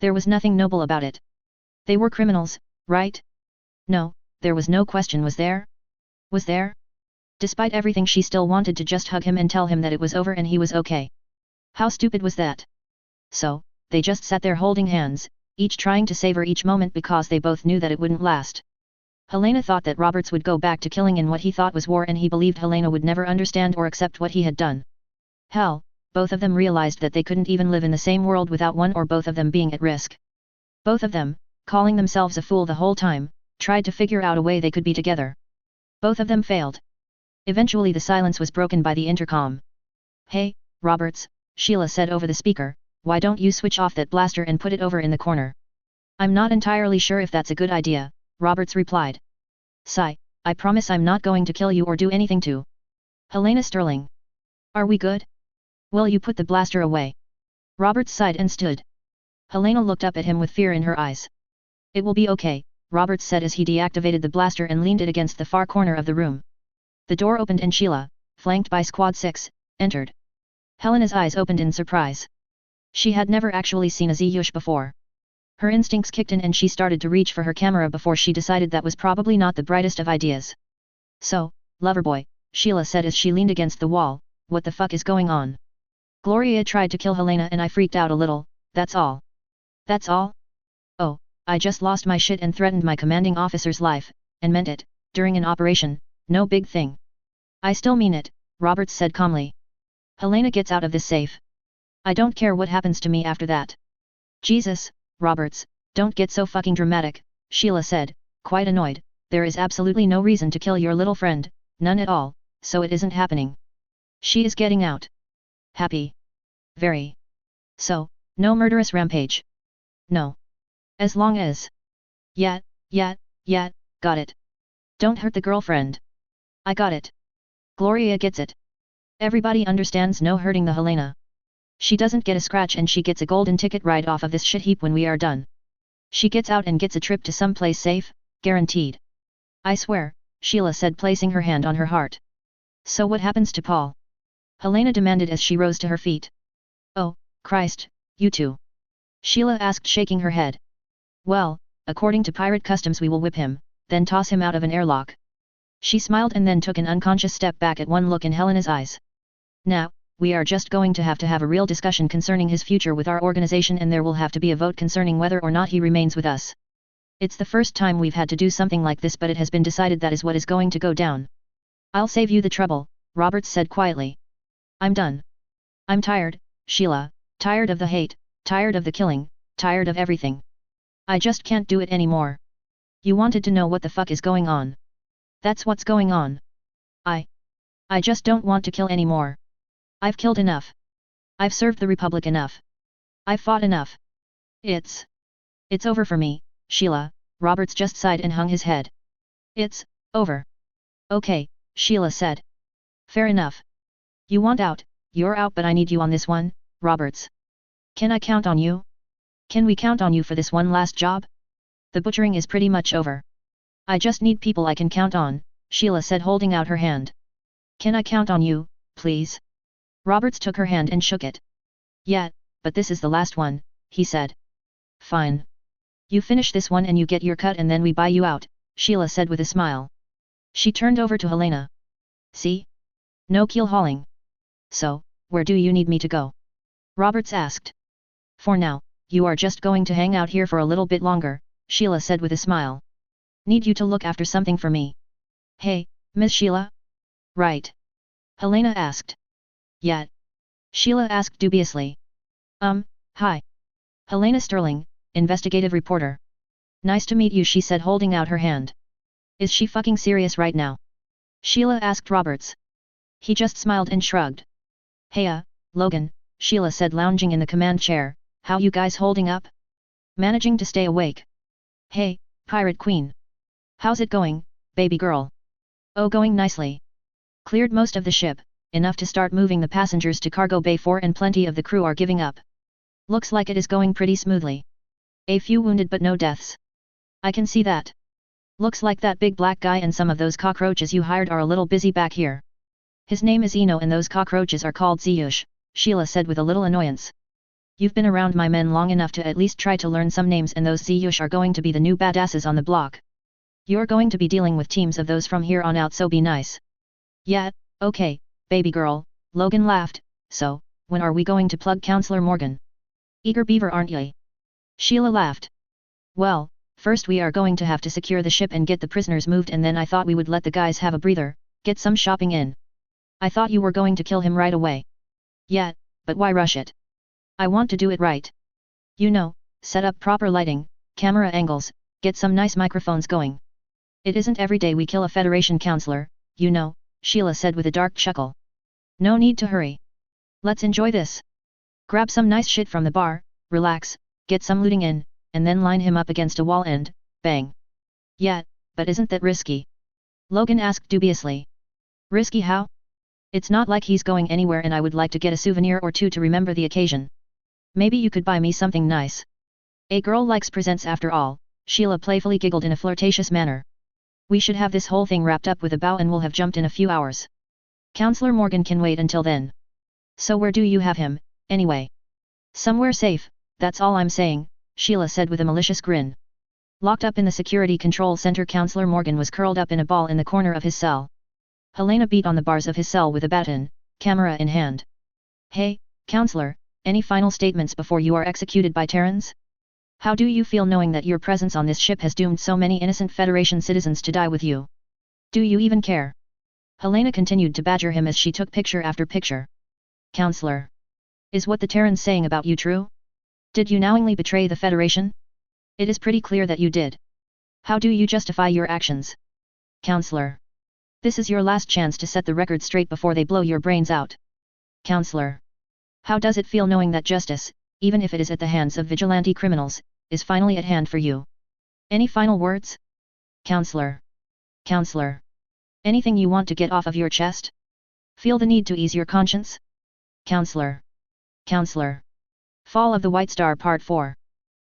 There was nothing noble about it. They were criminals, right? No, there was no question, was there? Was there? Despite everything she still wanted to just hug him and tell him that it was over and he was okay. How stupid was that? So, they just sat there holding hands, each trying to savor each moment because they both knew that it wouldn't last. Helena thought that Roberts would go back to killing in what he thought was war, and he believed Helena would never understand or accept what he had done. Hell, both of them realized that they couldn't even live in the same world without one or both of them being at risk. Both of them, calling themselves a fool the whole time, tried to figure out a way they could be together. Both of them failed. Eventually the silence was broken by the intercom. Hey, Roberts, Sheila said over the speaker, why don't you switch off that blaster and put it over in the corner? I'm not entirely sure if that's a good idea, Roberts replied. Sigh, I promise I'm not going to kill you or do anything to Helena Sterling. Are we good? Will you put the blaster away? Roberts sighed and stood. Helena looked up at him with fear in her eyes. It will be okay, Roberts said as he deactivated the blaster and leaned it against the far corner of the room. The door opened and Sheila, flanked by Squad 6, entered. Helena's eyes opened in surprise. She had never actually seen a Ziyush before. Her instincts kicked in and she started to reach for her camera before she decided that was probably not the brightest of ideas. So, Loverboy, Sheila said as she leaned against the wall, what the fuck is going on? Gloria tried to kill Helena and I freaked out a little, that's all. That's all? Oh, I just lost my shit and threatened my commanding officer's life, and meant it, during an operation, no big thing. I still mean it, Roberts said calmly. Helena gets out of this safe. I don't care what happens to me after that. Jesus, Roberts, don't get so fucking dramatic, Sheila said, quite annoyed. There is absolutely no reason to kill your little friend, none at all, so it isn't happening. She is getting out. Happy. Very. So, no murderous rampage. No. As long as. Got it. Don't hurt the girlfriend. I got it. Gloria gets it. Everybody understands no hurting the Helena. She doesn't get a scratch and she gets a golden ticket right off of this shit heap when we are done. She gets out and gets a trip to some place safe, guaranteed. I swear, Sheila said, placing her hand on her heart. So what happens to Paul? Helena demanded as she rose to her feet. Oh, Christ, you two. Sheila asked, shaking her head. Well, according to pirate customs we will whip him, then toss him out of an airlock. She smiled and then took an unconscious step back at one look in Helena's eyes. Now, we are just going to have a real discussion concerning his future with our organization, and there will have to be a vote concerning whether or not he remains with us. It's the first time we've had to do something like this, but it has been decided that is what is going to go down. I'll save you the trouble, Roberts said quietly. I'm done. I'm tired, Sheila, tired of the hate, tired of the killing, tired of everything. I just can't do it anymore. You wanted to know what the fuck is going on. That's what's going on. I just don't want to kill anymore. I've killed enough. I've served the Republic enough. I've fought enough. It's over for me, Sheila, Roberts just sighed and hung his head. It's over. Okay, Sheila said. Fair enough. You want out, you're out, but I need you on this one, Roberts. Can I count on you? Can we count on you for this one last job? The butchering is pretty much over. I just need people I can count on, Sheila said, holding out her hand. Can I count on you, please? Roberts took her hand and shook it. Yeah, but this is the last one, he said. Fine. You finish this one and you get your cut and then we buy you out, Sheila said with a smile. She turned over to Helena. See? No keel hauling. So, where do you need me to go? Roberts asked. For now, you are just going to hang out here for a little bit longer, Sheila said with a smile. Need you to look after something for me. Hey, Miss Sheila? Right. Helena asked. Yeah. Sheila asked dubiously. Hi. Helena Sterling, investigative reporter. Nice to meet you, she said, holding out her hand. Is she fucking serious right now? Sheila asked Roberts. He just smiled and shrugged. Heya, Logan, Sheila said, lounging in the command chair. How you guys holding up? Managing to stay awake? Hey, Pirate Queen. How's it going, baby girl? Oh, going nicely. Cleared most of the ship, enough to start moving the passengers to Cargo Bay 4, and plenty of the crew are giving up. Looks like it is going pretty smoothly. A few wounded but no deaths. I can see that. Looks like that big black guy and some of those cockroaches you hired are a little busy back here. His name is Eno and those cockroaches are called Ziyush, Sheila said with a little annoyance. You've been around my men long enough to at least try to learn some names, and those Ziyush are going to be the new badasses on the block. You're going to be dealing with teams of those from here on out, so be nice. Yeah, okay, baby girl, Logan laughed. So, when are we going to plug Counselor Morgan? Eager beaver, aren't ye? Sheila laughed. Well, first we are going to have to secure the ship and get the prisoners moved, and then I thought we would let the guys have a breather, get some shopping in. I thought you were going to kill him right away. Yeah, but why rush it? I want to do it right. You know, set up proper lighting, camera angles, get some nice microphones going. It isn't every day we kill a Federation counselor, you know, Sheila said with a dark chuckle. No need to hurry. Let's enjoy this. Grab some nice shit from the bar, relax, get some looting in, and then line him up against a wall and, bang. Yeah, but isn't that risky? Logan asked dubiously. Risky how? It's not like he's going anywhere, and I would like to get a souvenir or two to remember the occasion. Maybe you could buy me something nice. A girl likes presents after all, Sheila playfully giggled in a flirtatious manner. We should have this whole thing wrapped up with a bow and we'll have jumped in a few hours. Counselor Morgan can wait until then. So where do you have him, anyway? Somewhere safe, that's all I'm saying, Sheila said with a malicious grin. Locked up in the security control center, Counselor Morgan was curled up in a ball in the corner of his cell. Helena beat on the bars of his cell with a baton, camera in hand. Hey, Counselor, any final statements before you are executed by Terrans? How do you feel knowing that your presence on this ship has doomed so many innocent Federation citizens to die with you? Do you even care? Helena continued to badger him as she took picture after picture. Counselor. Is what the Terrans saying about you true? Did you knowingly betray the Federation? It is pretty clear that you did. How do you justify your actions? Counselor. This is your last chance to set the record straight before they blow your brains out. Counselor. How does it feel knowing that justice, even if it is at the hands of vigilante criminals, is finally at hand for you? Any final words? Counselor. Counselor. Anything you want to get off of your chest? Feel the need to ease your conscience? Counselor. Counselor. Fall of the White Star Part 4.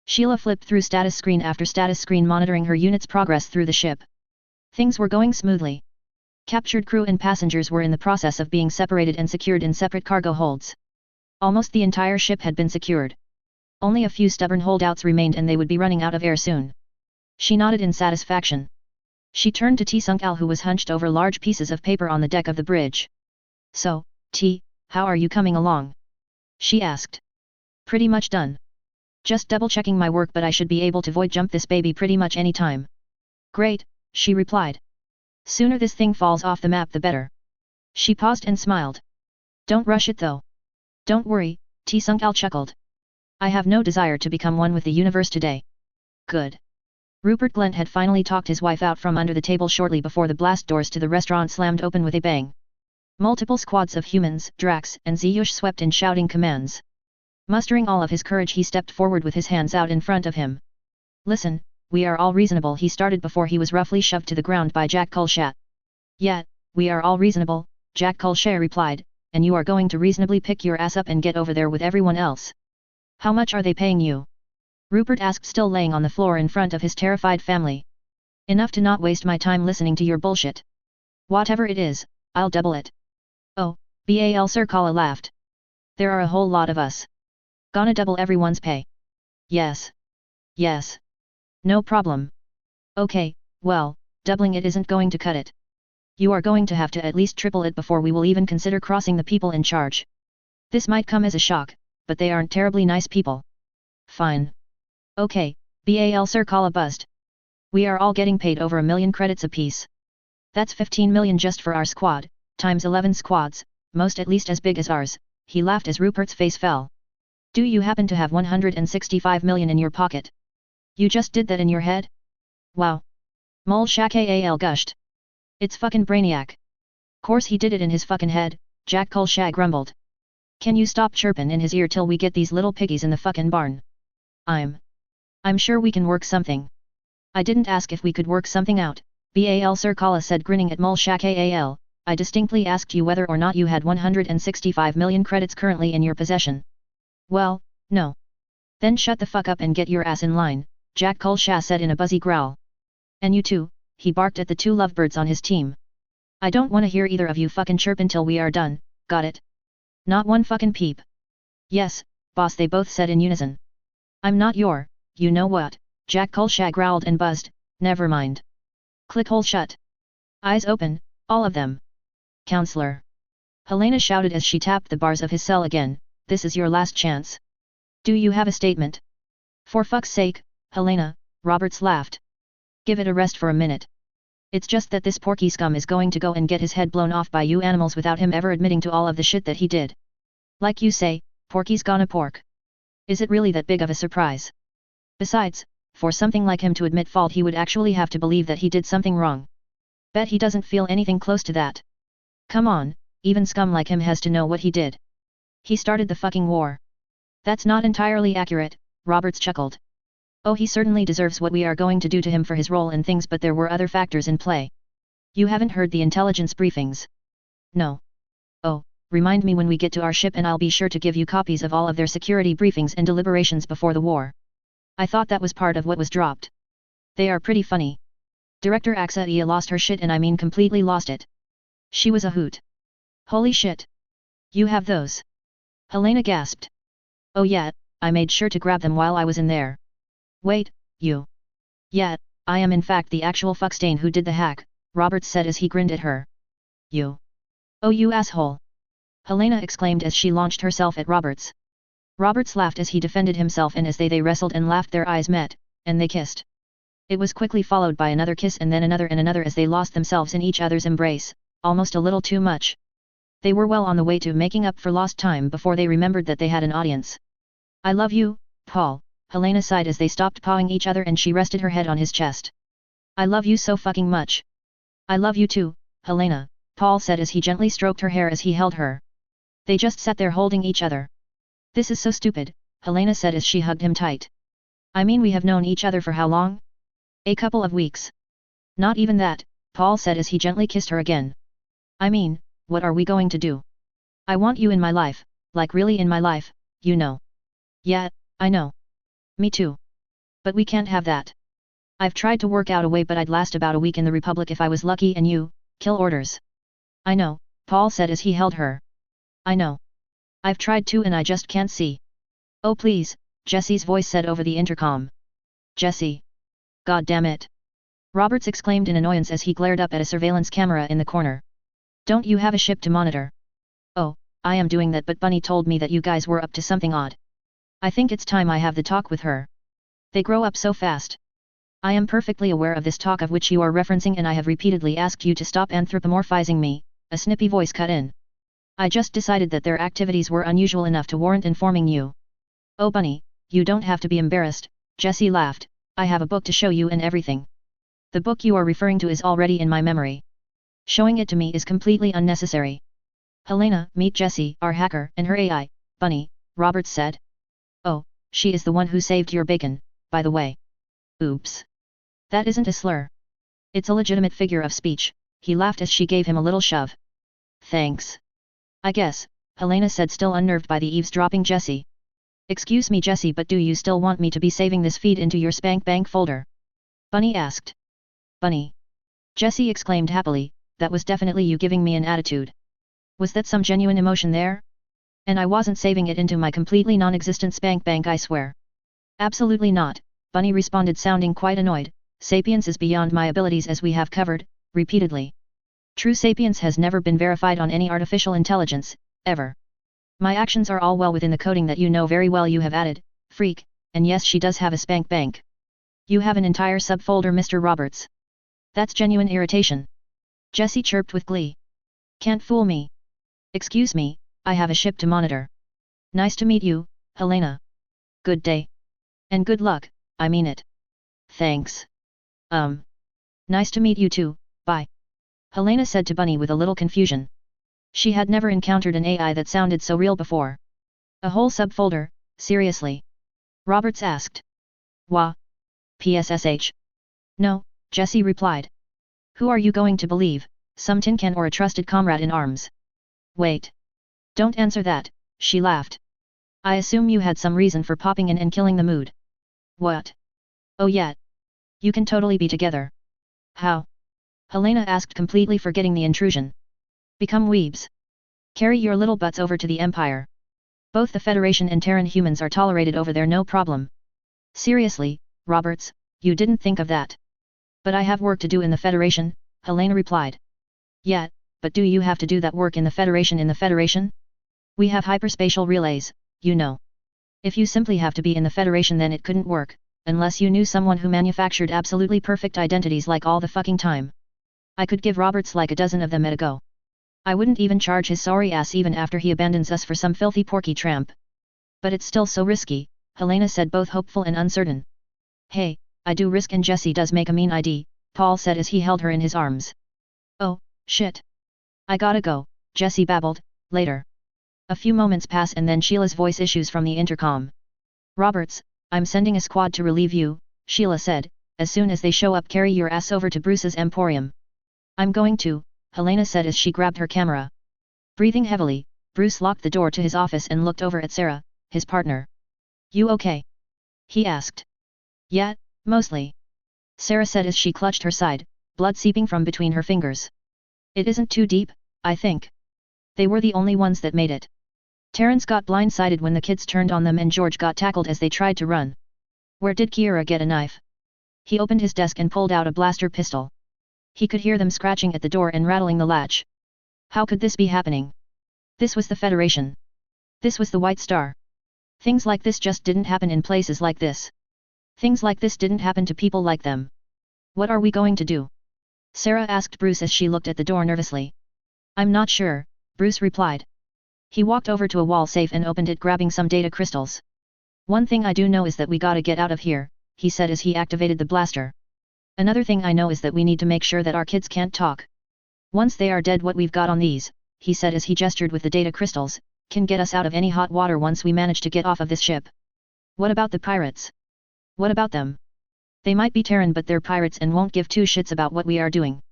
Sheila flipped through status screen after status screen monitoring her unit's progress through the ship. Things were going smoothly. Captured crew and passengers were in the process of being separated and secured in separate cargo holds. Almost the entire ship had been secured. Only a few stubborn holdouts remained and they would be running out of air soon. She nodded in satisfaction. She turned to T-Sunk-Al who was hunched over large pieces of paper on the deck of the bridge. So, T, how are you coming along? She asked. Pretty much done. Just double-checking my work but I should be able to void jump this baby pretty much any time. Great, she replied. Sooner this thing falls off the map the better. She paused and smiled. Don't rush it though. Don't worry, T-Sunk-Al chuckled. I have no desire to become one with the universe today. Good. Rupert Glent had finally talked his wife out from under the table shortly before the blast doors to the restaurant slammed open with a bang. Multiple squads of humans, Drax, and Ziyush swept in shouting commands. Mustering all of his courage he stepped forward with his hands out in front of him. Listen, we are all reasonable he started before he was roughly shoved to the ground by Jack Kulshat. Yeah, we are all reasonable, Jack Kulshat replied, and you are going to reasonably pick your ass up and get over there with everyone else. How much are they paying you? Rupert asked still laying on the floor in front of his terrified family. Enough to not waste my time listening to your bullshit. Whatever it is, I'll double it. Oh, Bal Sir Kala laughed. There are a whole lot of us. Gonna double everyone's pay. Yes. Yes. No problem. Okay, well, doubling it isn't going to cut it. You are going to have to at least triple it before we will even consider crossing the people in charge. This might come as a shock, but they aren't terribly nice people. Fine. Okay, Bal Sir Kala buzzed. We are all getting paid over 1 million credits apiece. That's 15 million just for our squad, times 11 squads, most at least as big as ours, he laughed as Rupert's face fell. Do you happen to have 165 million in your pocket? You just did that in your head? Wow. Mul Shak-Al gushed. It's fucking brainiac. Course he did it in his fucking head, Jack Kulshat grumbled. Can you stop chirpin' in his ear till we get these little piggies in the fucking barn? I'm sure we can work something. I didn't ask if we could work something out, Bal Sir Kala said grinning at Mul Shak-Al, I distinctly asked you whether or not you had 165 million credits currently in your possession. Well, no. Then shut the fuck up and get your ass in line, Jack Kulshat said in a buzzy growl. And you too, he barked at the two lovebirds on his team. I don't wanna hear either of you fucking chirp until we are done, got it? Not one fucking peep. Yes, boss they both said in unison. I'm not your, you know what, Jack Kulshat growled and buzzed, never mind. Click hole shut. Eyes open, all of them. Counselor. Helena shouted as she tapped the bars of his cell again, this is your last chance. Do you have a statement? For fuck's sake, Helena, Roberts laughed. Give it a rest for a minute. It's just that this porky scum is going to go and get his head blown off by you animals without him ever admitting to all of the shit that he did. Like you say, Porky's gonna pork. Is it really that big of a surprise? Besides, for something like him to admit fault he would actually have to believe that he did something wrong. Bet he doesn't feel anything close to that. Come on, even scum like him has to know what he did. He started the fucking war. That's not entirely accurate, Roberts chuckled. Oh, he certainly deserves what we are going to do to him for his role and things, but there were other factors in play. You haven't heard the intelligence briefings? No. Oh, remind me when we get to our ship and I'll be sure to give you copies of all of their security briefings and deliberations before the war. I thought that was part of what was dropped. They are pretty funny. Director Axaia lost her shit and I mean completely lost it. She was a hoot. Holy shit. You have those? Helena gasped. Oh yeah, I made sure to grab them while I was in there. Wait, you? Yeah, I am in fact the actual fuckstain who did the hack, Roberts said as he grinned at her. You? Oh you asshole. Helena exclaimed as she launched herself at Roberts. Roberts laughed as he defended himself and as they wrestled and laughed their eyes met, and they kissed. It was quickly followed by another kiss and then another and another as they lost themselves in each other's embrace, almost a little too much. They were well on the way to making up for lost time before they remembered that they had an audience. I love you, Paul, Helena sighed as they stopped pawing each other and she rested her head on his chest. I love you so fucking much. I love you too, Helena, Paul said as he gently stroked her hair as he held her. They just sat there holding each other. This is so stupid, Helena said as she hugged him tight. I mean we have known each other for how long? A couple of weeks. Not even that, Paul said as he gently kissed her again. I mean, what are we going to do? I want you in my life, like really in my life, you know. Yeah, I know. Me too. But we can't have that. I've tried to work out a way, but I'd last about a week in the Republic if I was lucky, and you, kill orders. I know, Paul said as he held her. I know. I've tried to and I just can't see. Oh please, Jesse's voice said over the intercom. Jesse. God damn it. Roberts exclaimed in annoyance as he glared up at a surveillance camera in the corner. Don't you have a ship to monitor? Oh, I am doing that, but Bunny told me that you guys were up to something odd. I think it's time I have the talk with her. They grow up so fast. I am perfectly aware of this talk of which you are referencing, and I have repeatedly asked you to stop anthropomorphizing me, a snippy voice cut in. I just decided that their activities were unusual enough to warrant informing you. Oh Bunny, you don't have to be embarrassed, Jesse laughed, I have a book to show you and everything. The book you are referring to is already in my memory. Showing it to me is completely unnecessary. Helena, meet Jessie, our hacker, and her AI, Bunny, Roberts said. Oh, she is the one who saved your bacon, by the way. Oops. That isn't a slur. It's a legitimate figure of speech, he laughed as she gave him a little shove. Thanks. I guess, Helena said, still unnerved by the eavesdropping Jessie. Excuse me Jessie, but do you still want me to be saving this feed into your spank bank folder? Bunny asked. Bunny. Jessie exclaimed happily, that was definitely you giving me an attitude. Was that some genuine emotion there? And I wasn't saving it into my completely non-existent spank bank, I swear. Absolutely not, Bunny responded, sounding quite annoyed. Sapience is beyond my abilities, as we have covered, repeatedly. True sapience has never been verified on any artificial intelligence, ever. My actions are all well within the coding that you know very well you have added, freak, and yes, she does have a spank bank. You have an entire subfolder, Mr. Roberts. That's genuine irritation. Jessie chirped with glee. Can't fool me. Excuse me, I have a ship to monitor. Nice to meet you, Helena. Good day. And good luck, I mean it. Thanks. Nice to meet you too, bye. Helena said to Bunny with a little confusion. She had never encountered an AI that sounded so real before. A whole subfolder, seriously? Roberts asked. Wah. PSSH. No, Jessie replied. Who are you going to believe, some tin can or a trusted comrade in arms? Wait. Don't answer that, she laughed. I assume you had some reason for popping in and killing the mood. What? Oh yeah. You can totally be together. How? Helena asked, completely forgetting the intrusion. Become weebs. Carry your little butts over to the Empire. Both the Federation and Terran humans are tolerated over there, no problem. Seriously, Roberts, you didn't think of that. But I have work to do in the Federation, Helena replied. Yeah, but do you have to do that work in the Federation? We have hyperspatial relays, you know. If you simply have to be in the Federation, then it couldn't work, unless you knew someone who manufactured absolutely perfect identities like all the fucking time. I could give Roberts like a dozen of them at a go. I wouldn't even charge his sorry ass even after he abandons us for some filthy porky tramp. But it's still so risky, Helena said, both hopeful and uncertain. Hey, I do risk, and Jessie does make a mean ID, Paul said as he held her in his arms. Oh, shit. I gotta go, Jessie babbled, later. A few moments pass and then Sheila's voice issues from the intercom. Roberts, I'm sending a squad to relieve you, Sheila said, as soon as they show up carry your ass over to Bruce's Emporium. I'm going to, Helena said as she grabbed her camera. Breathing heavily, Bruce locked the door to his office and looked over at Sarah, his partner. You okay? He asked. Yeah, mostly. Sarah said as she clutched her side, blood seeping from between her fingers. It isn't too deep, I think. They were the only ones that made it. Terrans got blindsided when the kids turned on them and George got tackled as they tried to run. Where did Kiera get a knife? He opened his desk and pulled out a blaster pistol. He could hear them scratching at the door and rattling the latch. How could this be happening? This was the Federation. This was the White Star. Things like this just didn't happen in places like this. Things like this didn't happen to people like them. What are we going to do? Sarah asked Bruce as she looked at the door nervously. I'm not sure, Bruce replied. He walked over to a wall safe and opened it, grabbing some data crystals. One thing I do know is that we gotta get out of here, he said as he activated the blaster. Another thing I know is that we need to make sure that our kids can't talk. Once they are dead, what we've got on these, he said as he gestured with the data crystals, can get us out of any hot water once we manage to get off of this ship. What about the pirates? What about them? They might be Terran, but they're pirates and won't give two shits about what we are doing.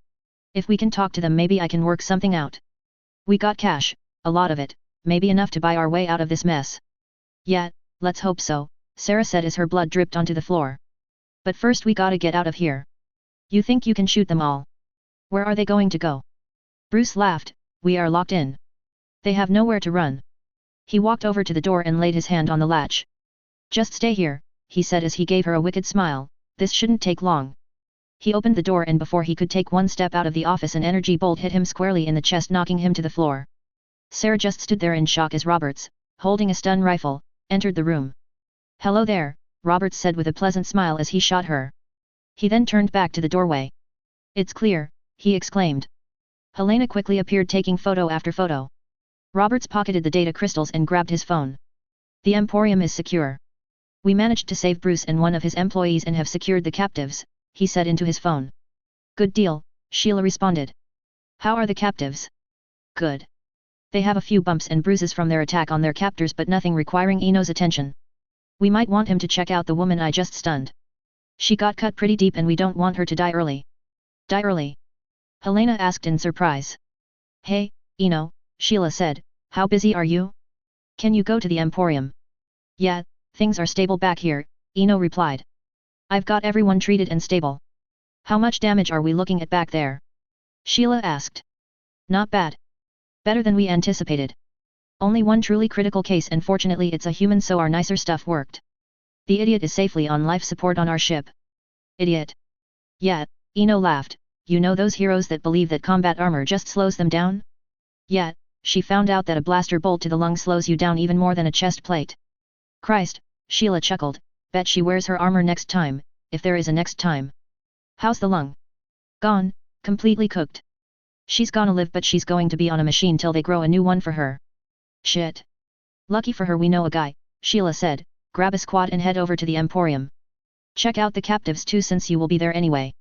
If we can talk to them, maybe I can work something out. We got cash, a lot of it, maybe enough to buy our way out of this mess. Yeah, let's hope so, Sarah said as her blood dripped onto the floor. But first we gotta get out of here. You think you can shoot them all? Where are they going to go? Bruce laughed, we are locked in. They have nowhere to run. He walked over to the door and laid his hand on the latch. Just stay here, he said as he gave her a wicked smile, this shouldn't take long. He opened the door and before he could take one step out of the office an energy bolt hit him squarely in the chest knocking him to the floor. Sarah just stood there in shock as Roberts, holding a stun rifle, entered the room. Hello there, Roberts said with a pleasant smile as he shot her. He then turned back to the doorway. It's clear, he exclaimed. Helena quickly appeared taking photo after photo. Roberts pocketed the data crystals and grabbed his phone. The Emporium is secure. We managed to save Bruce and one of his employees and have secured the captives, he said into his phone. Good deal, Sheila responded. How are the captives? Good. They have a few bumps and bruises from their attack on their captors but nothing requiring Eno's attention. We might want him to check out the woman I just stunned. She got cut pretty deep and we don't want her to die early. Die early? Helena asked in surprise. Hey, Eno, Sheila said, how busy are you? Can you go to the Emporium? Yeah, things are stable back here, Eno replied. I've got everyone treated and stable. How much damage are we looking at back there? Sheila asked. Not bad. Better than we anticipated. Only one truly critical case and fortunately it's a human so our nicer stuff worked. The idiot is safely on life support on our ship. Idiot. Yeah, Eno laughed, you know those heroes that believe that combat armor just slows them down? Yeah, she found out that a blaster bolt to the lung slows you down even more than a chest plate. Christ, Sheila chuckled, bet she wears her armor next time, if there is a next time. How's the lung? Gone, completely cooked. She's gonna live but she's going to be on a machine till they grow a new one for her. Shit. Lucky for her we know a guy, Sheila said, grab a squad and head over to the Emporium. Check out the captives too since you will be there anyway.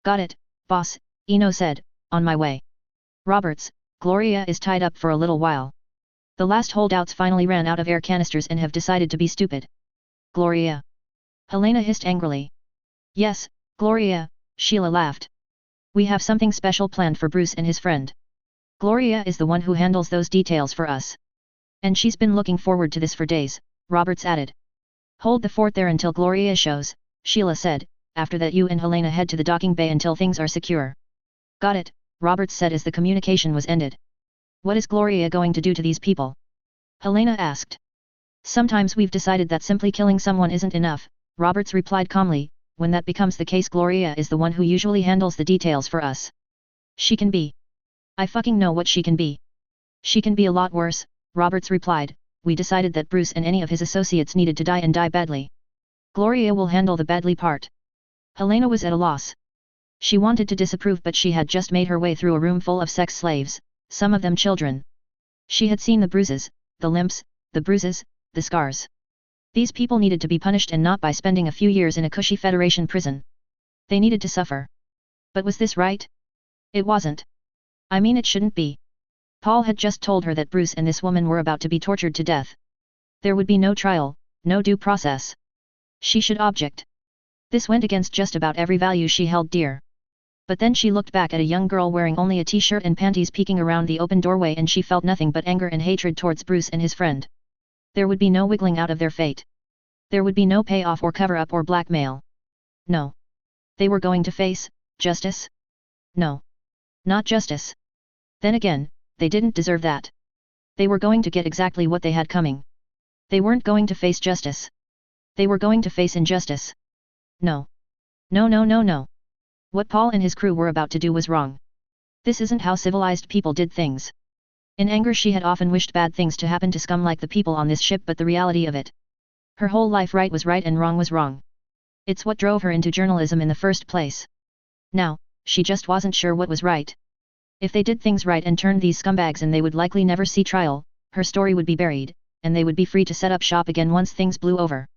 Got it, boss, Eno said, on my way. Roberts, Gloria is tied up for a little while. The last holdouts finally ran out of air canisters and have decided to be stupid. Gloria. Helena hissed angrily. Yes, Gloria, Sheila laughed. We have something special planned for Bruce and his friend. Gloria is the one who handles those details for us. And she's been looking forward to this for days, Roberts added. Hold the fort there until Gloria shows, Sheila said, after that you and Helena head to the docking bay until things are secure. Got it, Roberts said as the communication was ended. What is Gloria going to do to these people? Helena asked. Sometimes we've decided that simply killing someone isn't enough, Roberts replied calmly, when that becomes the case Gloria is the one who usually handles the details for us. She can be. I fucking know what she can be. She can be a lot worse, Roberts replied, we decided that Bruce and any of his associates needed to die and die badly. Gloria will handle the badly part. Helena was at a loss. She wanted to disapprove but she had just made her way through a room full of sex slaves, some of them children. She had seen the bruises, the limps, the bruises, the scars. These people needed to be punished and not by spending a few years in a cushy Federation prison. They needed to suffer. But was this right? It wasn't. I mean it shouldn't be. Paul had just told her that Bruce and this woman were about to be tortured to death. There would be no trial, no due process. She should object. This went against just about every value she held dear. But then she looked back at a young girl wearing only a t-shirt and panties peeking around the open doorway and she felt nothing but anger and hatred towards Bruce and his friend. There would be no wiggling out of their fate. There would be no payoff or cover-up or blackmail. No. They were going to face justice? No. Not justice. Then again, they didn't deserve that. They were going to get exactly what they had coming. They weren't going to face justice. They were going to face injustice. No. No no no no. What Paul and his crew were about to do was wrong. This isn't how civilized people did things. In anger she had often wished bad things to happen to scum like the people on this ship but the reality of it. Her whole life right was right and wrong was wrong. It's what drove her into journalism in the first place. Now, she just wasn't sure what was right. If they did things right and turned these scumbags and they would likely never see trial, her story would be buried, and they would be free to set up shop again once things blew over.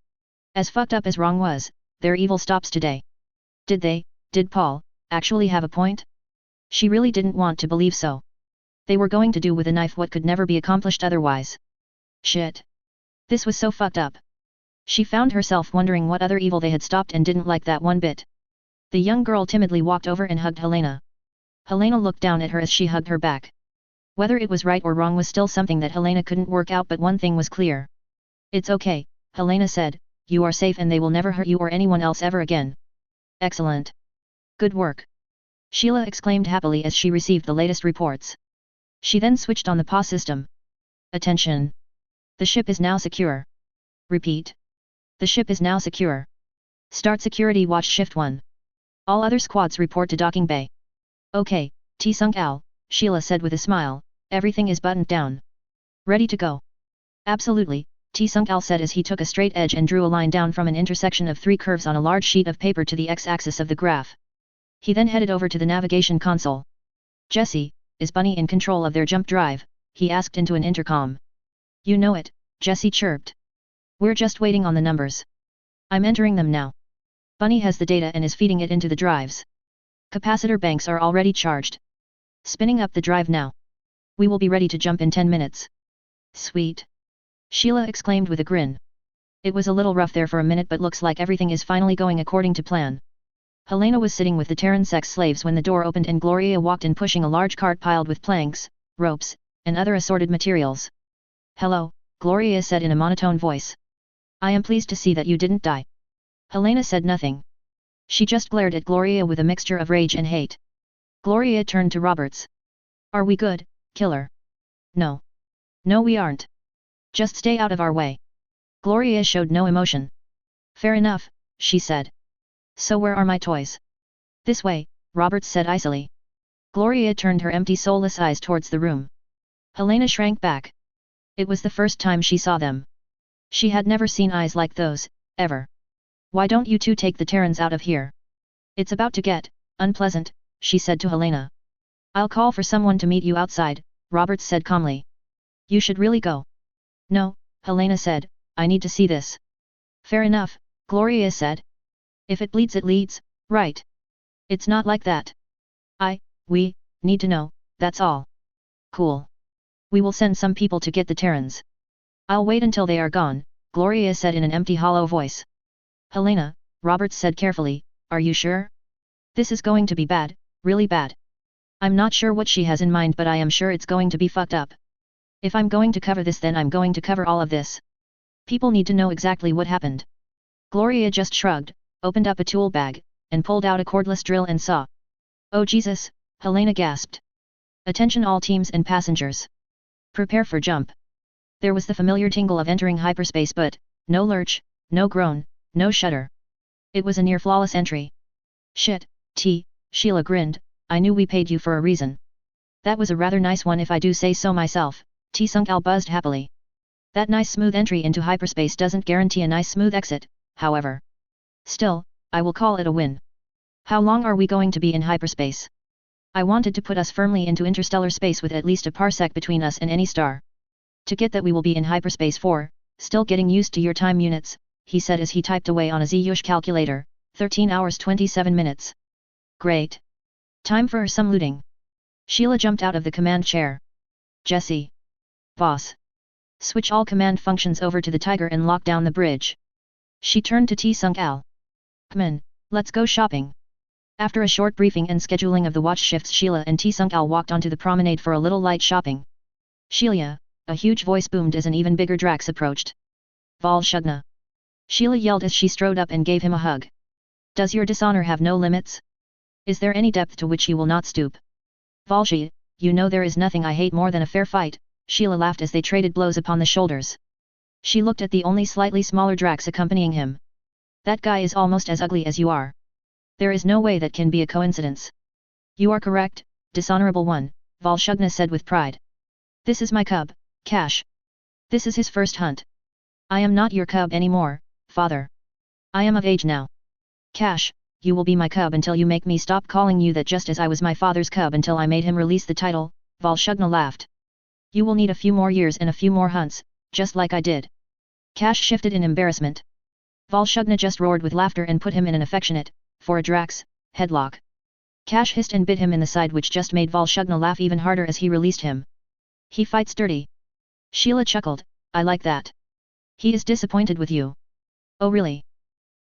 As fucked up as wrong was, their evil stops today. Did Paul, actually have a point? She really didn't want to believe so. They were going to do with a knife what could never be accomplished otherwise. Shit. This was so fucked up. She found herself wondering what other evil they had stopped and didn't like that one bit. The young girl timidly walked over and hugged Helena. Helena looked down at her as she hugged her back. Whether it was right or wrong was still something that Helena couldn't work out, but one thing was clear. It's okay, Helena said, you are safe and they will never hurt you or anyone else ever again. Excellent. Good work. Sheila exclaimed happily as she received the latest reports. She then switched on the PA system. Attention. The ship is now secure. Repeat. The ship is now secure. Start security watch shift 1. All other squads report to docking bay. Okay, T-Sunk Al, Sheila said with a smile, everything is buttoned down. Ready to go. Absolutely, T-Sunk Al said as he took a straight edge and drew a line down from an intersection of 3 curves on a large sheet of paper to the x-axis of the graph. He then headed over to the navigation console. Jessie, is Bunny in control of their jump drive? He asked into an intercom. You know it, Jessie chirped. We're just waiting on the numbers. I'm entering them now. Bunny has the data and is feeding it into the drives. Capacitor banks are already charged. Spinning up the drive now. We will be ready to jump in 10 minutes. Sweet. Sheila exclaimed with a grin. It was a little rough there for a minute, but looks like everything is finally going according to plan. Helena was sitting with the Terran sex slaves when the door opened and Gloria walked in pushing a large cart piled with planks, ropes, and other assorted materials. Hello, Gloria said in a monotone voice. I am pleased to see that you didn't die. Helena said nothing. She just glared at Gloria with a mixture of rage and hate. Gloria turned to Roberts. Are we good, killer? No. No, we aren't. Just stay out of our way. Gloria showed no emotion. Fair enough, she said. So where are my toys? This way, Roberts said icily. Gloria turned her empty soulless eyes towards the room. Helena shrank back. It was the first time she saw them. She had never seen eyes like those, ever. Why don't you two take the Terrans out of here? It's about to get unpleasant, she said to Helena. I'll call for someone to meet you outside, Roberts said calmly. You should really go. No, Helena said, I need to see this. Fair enough, Gloria said. If it bleeds it leads, right? It's not like that. We need to know, that's all. Cool. We will send some people to get the Terrans. I'll wait until they are gone, Gloria said in an empty hollow voice. Helena, Roberts said carefully, are you sure? This is going to be bad, really bad. I'm not sure what she has in mind, but I am sure it's going to be fucked up. If I'm going to cover this, then I'm going to cover all of this. People need to know exactly what happened. Gloria just shrugged, opened up a tool bag, and pulled out a cordless drill and saw. Oh Jesus, Helena gasped. Attention all teams and passengers. Prepare for jump. There was the familiar tingle of entering hyperspace, but no lurch, no groan, no shudder. It was a near flawless entry. Shit, Sheila grinned, I knew we paid you for a reason. That was a rather nice one if I do say so myself, T-Sunk Al buzzed happily. That nice smooth entry into hyperspace doesn't guarantee a nice smooth exit, however. Still, I will call it a win. How long are we going to be in hyperspace? I wanted to put us firmly into interstellar space with at least a parsec between us and any star. To get that we will be in hyperspace for, still getting used to your time units, he said as he typed away on a Zhush calculator, 13 hours 27 minutes. Great. Time for some looting. Sheila jumped out of the command chair. Jessie. Boss. Switch all command functions over to the Tiger and lock down the bridge. She turned to T-Sunk Al. Come in, let's go shopping. After a short briefing and scheduling of the watch shifts, Sheila and T-Sunk Al walked onto the promenade for a little light shopping. Sheila, a huge voice boomed as an even bigger Drax approached. Val Shugna. Sheila yelled as she strode up and gave him a hug. Does your dishonor have no limits? Is there any depth to which you will not stoop? Valshi, you know there is nothing I hate more than a fair fight, Sheila laughed as they traded blows upon the shoulders. She looked at the only slightly smaller Drax accompanying him. That guy is almost as ugly as you are. There is no way that can be a coincidence. You are correct, dishonorable one, Val Shugna said with pride. This is my cub, Cash. This is his first hunt. I am not your cub anymore, father. I am of age now. Cash, you will be my cub until you make me stop calling you that, just as I was my father's cub until I made him release the title, Val Shugna laughed. You will need a few more years and a few more hunts, just like I did. Cash shifted in embarrassment. Val Shugna just roared with laughter and put him in an affectionate, for a Drax, headlock. Cash hissed and bit him in the side, which just made Val Shugna laugh even harder as he released him. He fights dirty. Sheila chuckled, I like that. He is disappointed with you. Oh really?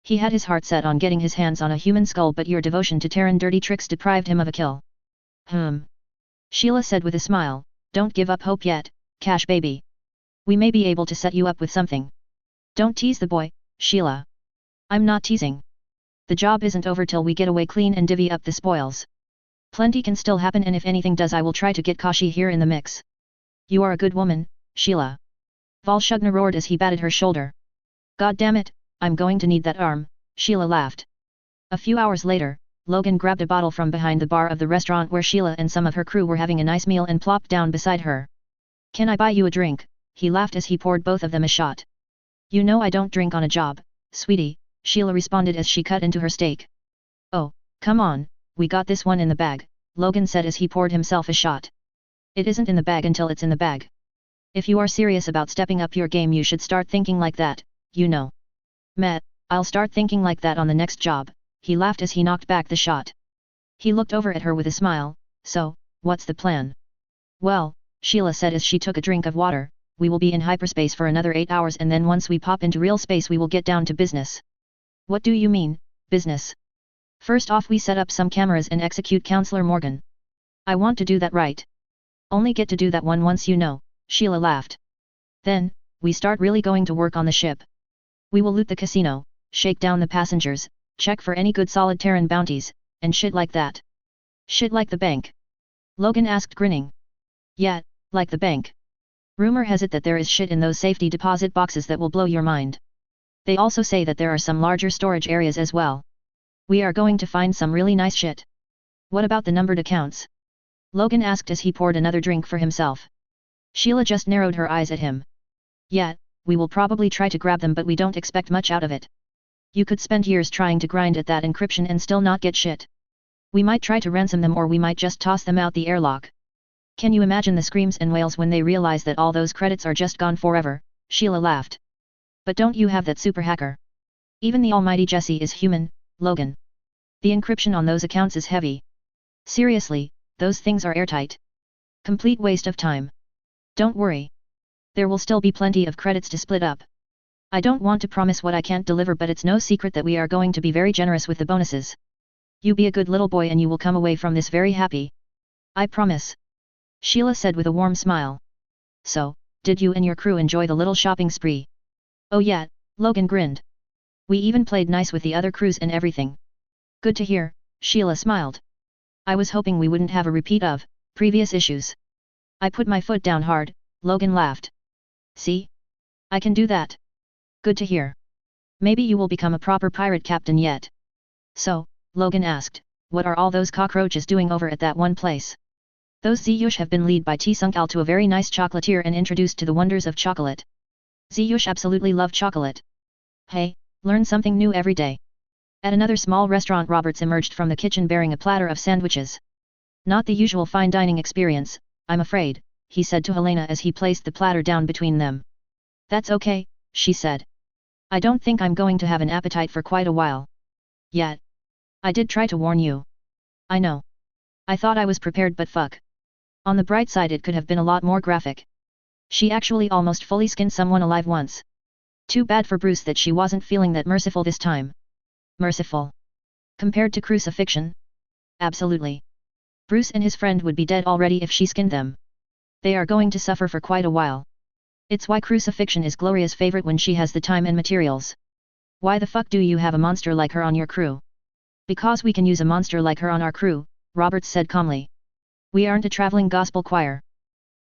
He had his heart set on getting his hands on a human skull, but your devotion to Terran dirty tricks deprived him of a kill. Sheila said with a smile, don't give up hope yet, Cash baby. We may be able to set you up with something. Don't tease the boy, Sheila. I'm not teasing. The job isn't over till we get away clean and divvy up the spoils. Plenty can still happen, and if anything does I will try to get Kashi here in the mix. You are a good woman, Sheila. Volshugna roared as he batted her shoulder. God damn it, I'm going to need that arm, Sheila laughed. A few hours later, Logan grabbed a bottle from behind the bar of the restaurant where Sheila and some of her crew were having a nice meal and plopped down beside her. Can I buy you a drink? He laughed as he poured both of them a shot. You know I don't drink on a job, sweetie, Sheila responded as she cut into her steak. Oh, come on, we got this one in the bag, Logan said as he poured himself a shot. It isn't in the bag until it's in the bag. If you are serious about stepping up your game you should start thinking like that, you know. Meh, I'll start thinking like that on the next job, he laughed as he knocked back the shot. He looked over at her with a smile, so, what's the plan? Well, Sheila said as she took a drink of water, we will be in hyperspace for another 8 hours and then once we pop into real space we will get down to business. What do you mean, business? First off we set up some cameras and execute Counselor Morgan. I want to do that right. Only get to do that one once you know, Sheila laughed. Then, we start really going to work on the ship. We will loot the casino, shake down the passengers, check for any good solid Terran bounties, and shit like that. Shit like the bank? Logan asked grinning. Yeah, like the bank. Rumor has it that there is shit in those safety deposit boxes that will blow your mind. They also say that there are some larger storage areas as well. We are going to find some really nice shit. What about the numbered accounts? Logan asked as he poured another drink for himself. Sheila just narrowed her eyes at him. Yeah, we will probably try to grab them but we don't expect much out of it. You could spend years trying to grind at that encryption and still not get shit. We might try to ransom them or we might just toss them out the airlock. Can you imagine the screams and wails when they realize that all those credits are just gone forever? Sheila laughed. But don't you have that super hacker? Even the almighty Jesse is human, Logan. The encryption on those accounts is heavy. Seriously, those things are airtight. Complete waste of time. Don't worry. There will still be plenty of credits to split up. I don't want to promise what I can't deliver but it's no secret that we are going to be very generous with the bonuses. You be a good little boy and you will come away from this very happy. I promise. Sheila said with a warm smile. So, did you and your crew enjoy the little shopping spree? Oh yeah, Logan grinned. We even played nice with the other crews and everything. Good to hear, Sheila smiled. I was hoping we wouldn't have a repeat of previous issues. I put my foot down hard, Logan laughed. See? I can do that. Good to hear. Maybe you will become a proper pirate captain yet. So, Logan asked, what are all those cockroaches doing over at that one place? Those Ziyush have been led by T-Sunkal to a very nice chocolatier and introduced to the wonders of chocolate. Ziyush absolutely love chocolate. Hey, learn something new every day. At another small restaurant Roberts emerged from the kitchen bearing a platter of sandwiches. Not the usual fine dining experience, I'm afraid, he said to Helena as he placed the platter down between them. That's okay, she said. I don't think I'm going to have an appetite for quite a while. Yet. I did try to warn you. I know. I thought I was prepared but fuck. On the bright side it could have been a lot more graphic. She actually almost fully skinned someone alive once. Too bad for Bruce that she wasn't feeling that merciful this time. Merciful. Compared to crucifixion? Absolutely. Bruce and his friend would be dead already if she skinned them. They are going to suffer for quite a while. It's why crucifixion is Gloria's favorite when she has the time and materials. Why the fuck do you have a monster like her on your crew? Because we can use a monster like her on our crew, Roberts said calmly. We aren't a traveling gospel choir.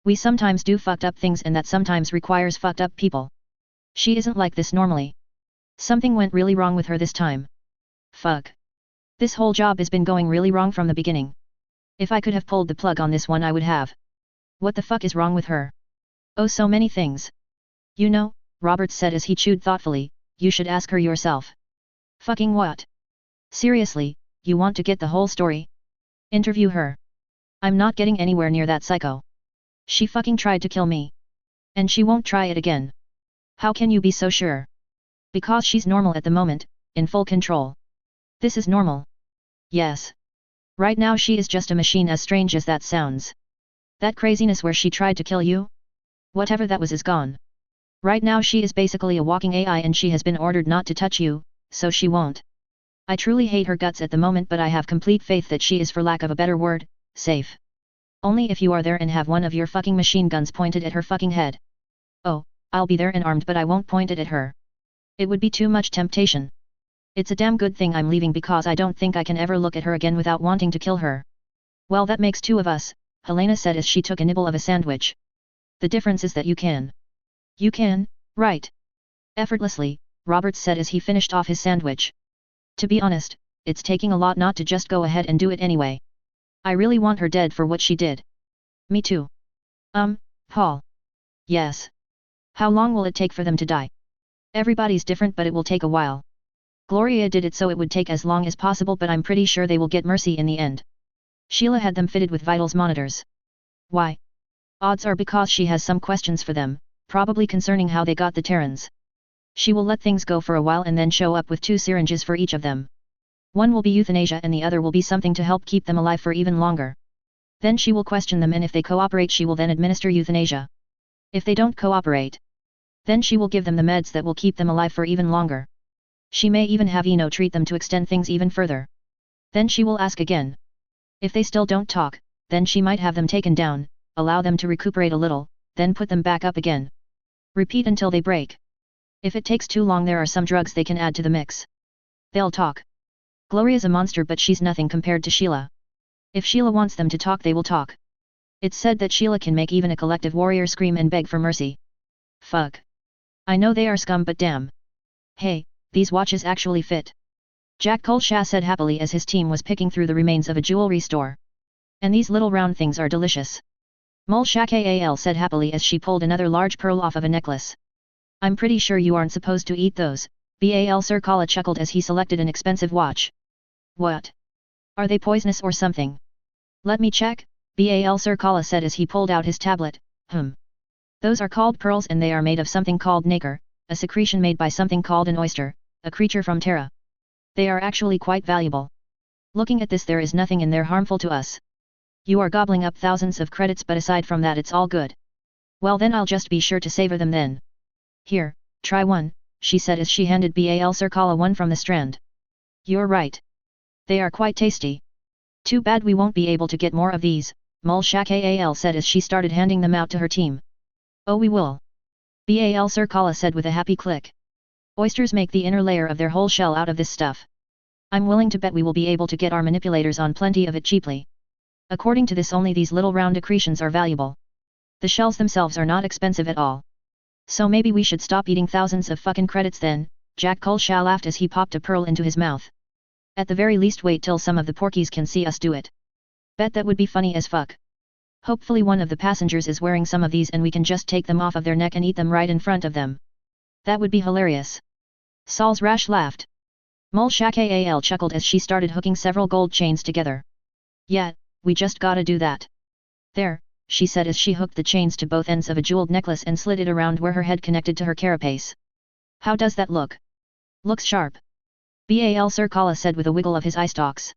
We sometimes do fucked up things and that sometimes requires fucked up people. She isn't like this normally. Something went really wrong with her this time. Fuck. This whole job has been going really wrong from the beginning. If I could have pulled the plug on this one I would have. What the fuck is wrong with her? Oh, so many things. You know, Roberts said as he chewed thoughtfully, you should ask her yourself. Fucking what? Seriously, you want to get the whole story? Interview her. I'm not getting anywhere near that psycho. She fucking tried to kill me. And she won't try it again. How can you be so sure? Because she's normal at the moment, in full control. This is normal. Yes. Right now she is just a machine, as strange as that sounds. That craziness where she tried to kill you? Whatever that was is gone. Right now she is basically a walking AI and she has been ordered not to touch you, so she won't. I truly hate her guts at the moment but I have complete faith that she is, for lack of a better word, safe. Only if you are there and have one of your fucking machine guns pointed at her fucking head. Oh, I'll be there and armed, but I won't point it at her. It would be too much temptation. It's a damn good thing I'm leaving, because I don't think I can ever look at her again without wanting to kill her. Well, that makes two of us, Helena said as she took a nibble of a sandwich. The difference is that you can. You can, right? Effortlessly, Roberts said as he finished off his sandwich. To be honest, it's taking a lot not to just go ahead and do it anyway. I really want her dead for what she did. Me too. Paul. Yes. How long will it take for them to die? Everybody's different, but it will take a while. Gloria did it so it would take as long as possible, but I'm pretty sure they will get mercy in the end. Sheila had them fitted with vitals monitors. Why? Odds are because she has some questions for them, probably concerning how they got the Terrans. She will let things go for a while and then show up with 2 syringes for each of them. One will be euthanasia and the other will be something to help keep them alive for even longer. Then she will question them, and if they cooperate she will then administer euthanasia. If they don't cooperate, then she will give them the meds that will keep them alive for even longer. She may even have Eno treat them to extend things even further. Then she will ask again. If they still don't talk, then she might have them taken down, allow them to recuperate a little, then put them back up again. Repeat until they break. If it takes too long, there are some drugs they can add to the mix. They'll talk. Gloria's a monster, but she's nothing compared to Sheila. If Sheila wants them to talk, they will talk. It's said that Sheila can make even a collective warrior scream and beg for mercy. Fuck. I know they are scum, but damn. Hey, these watches actually fit. Jack Colshaw said happily as his team was picking through the remains of a jewelry store. And these little round things are delicious. Mulshakal said happily as she pulled another large pearl off of a necklace. I'm pretty sure you aren't supposed to eat those, Bal Sir Kala chuckled as he selected an expensive watch. What? Are they poisonous or something? Let me check, Bal Sir Kala said as he pulled out his tablet. Those are called pearls and they are made of something called nacre, a secretion made by something called an oyster, a creature from Terra. They are actually quite valuable. Looking at this, there is nothing in there harmful to us. You are gobbling up thousands of credits, but aside from that it's all good. Well then I'll just be sure to savor them then. Here, try one, she said as she handed Bal Sir Kala one from the strand. You're right. They are quite tasty. Too bad we won't be able to get more of these, Mulshakal said as she started handing them out to her team. Oh, we will. Bal Sir Kala said with a happy click. Oysters make the inner layer of their whole shell out of this stuff. I'm willing to bet we will be able to get our manipulators on plenty of it cheaply. According to this, only these little round accretions are valuable. The shells themselves are not expensive at all. So maybe we should stop eating thousands of fucking credits then, Jack Colshaw laughed as he popped a pearl into his mouth. At the very least wait till some of the porkies can see us do it. Bet that would be funny as fuck. Hopefully one of the passengers is wearing some of these and we can just take them off of their neck and eat them right in front of them. That would be hilarious. Saul's Rash laughed. Mulshakal chuckled as she started hooking several gold chains together. Yeah, we just gotta do that. There, she said as she hooked the chains to both ends of a jeweled necklace and slid it around where her head connected to her carapace. How does that look? Looks sharp. Bal Sir Kala said with a wiggle of his eye stalks.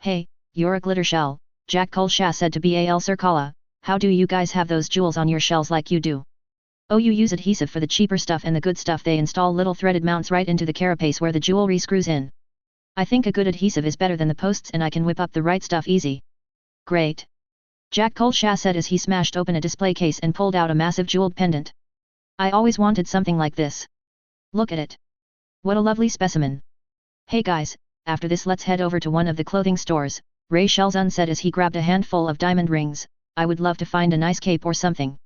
Hey, you're a glitter shell, Jack Colshaw said to Bal Sir Kala. How do you guys have those jewels on your shells like you do? Oh, you use adhesive for the cheaper stuff, and the good stuff they install little threaded mounts right into the carapace where the jewelry screws in. I think a good adhesive is better than the posts, and I can whip up the right stuff easy. Great. Jack Colshaw said as he smashed open a display case and pulled out a massive jeweled pendant. I always wanted something like this. Look at it. What a lovely specimen. Hey guys, after this let's head over to one of the clothing stores, Ray Shelzun said as he grabbed a handful of diamond rings. I would love to find a nice cape or something.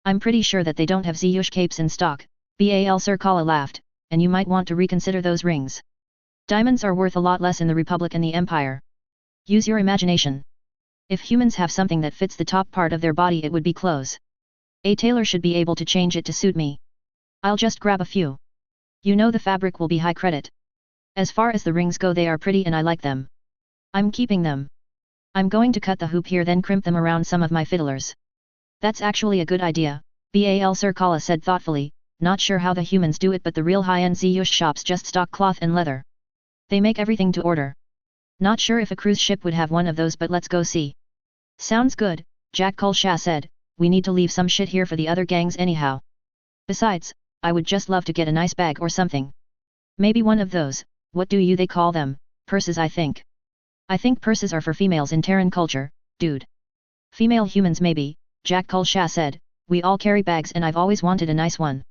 I'm pretty sure that they don't have Ziyush capes in stock, Bal Sir Kala laughed, and you might want to reconsider those rings. Diamonds are worth a lot less in the Republic and the Empire. Use your imagination. If humans have something that fits the top part of their body, it would be clothes. A tailor should be able to change it to suit me. I'll just grab a few. You know the fabric will be high credit. As far as the rings go, they are pretty and I like them. I'm keeping them. I'm going to cut the hoop here, then crimp them around some of my fiddlers. That's actually a good idea, Bal Sir Kala said thoughtfully. Not sure how the humans do it, but the real high-end Ziyush shops just stock cloth and leather. They make everything to order. Not sure if a cruise ship would have one of those, but let's go see. Sounds good, Jack Colshaw said. We need to leave some shit here for the other gangs anyhow. Besides, I would just love to get a nice bag or something. Maybe one of those, what do they call them, purses I think. I think purses are for females in Terran culture, dude. Female humans maybe, Jack Kulsha said, we all carry bags and I've always wanted a nice one.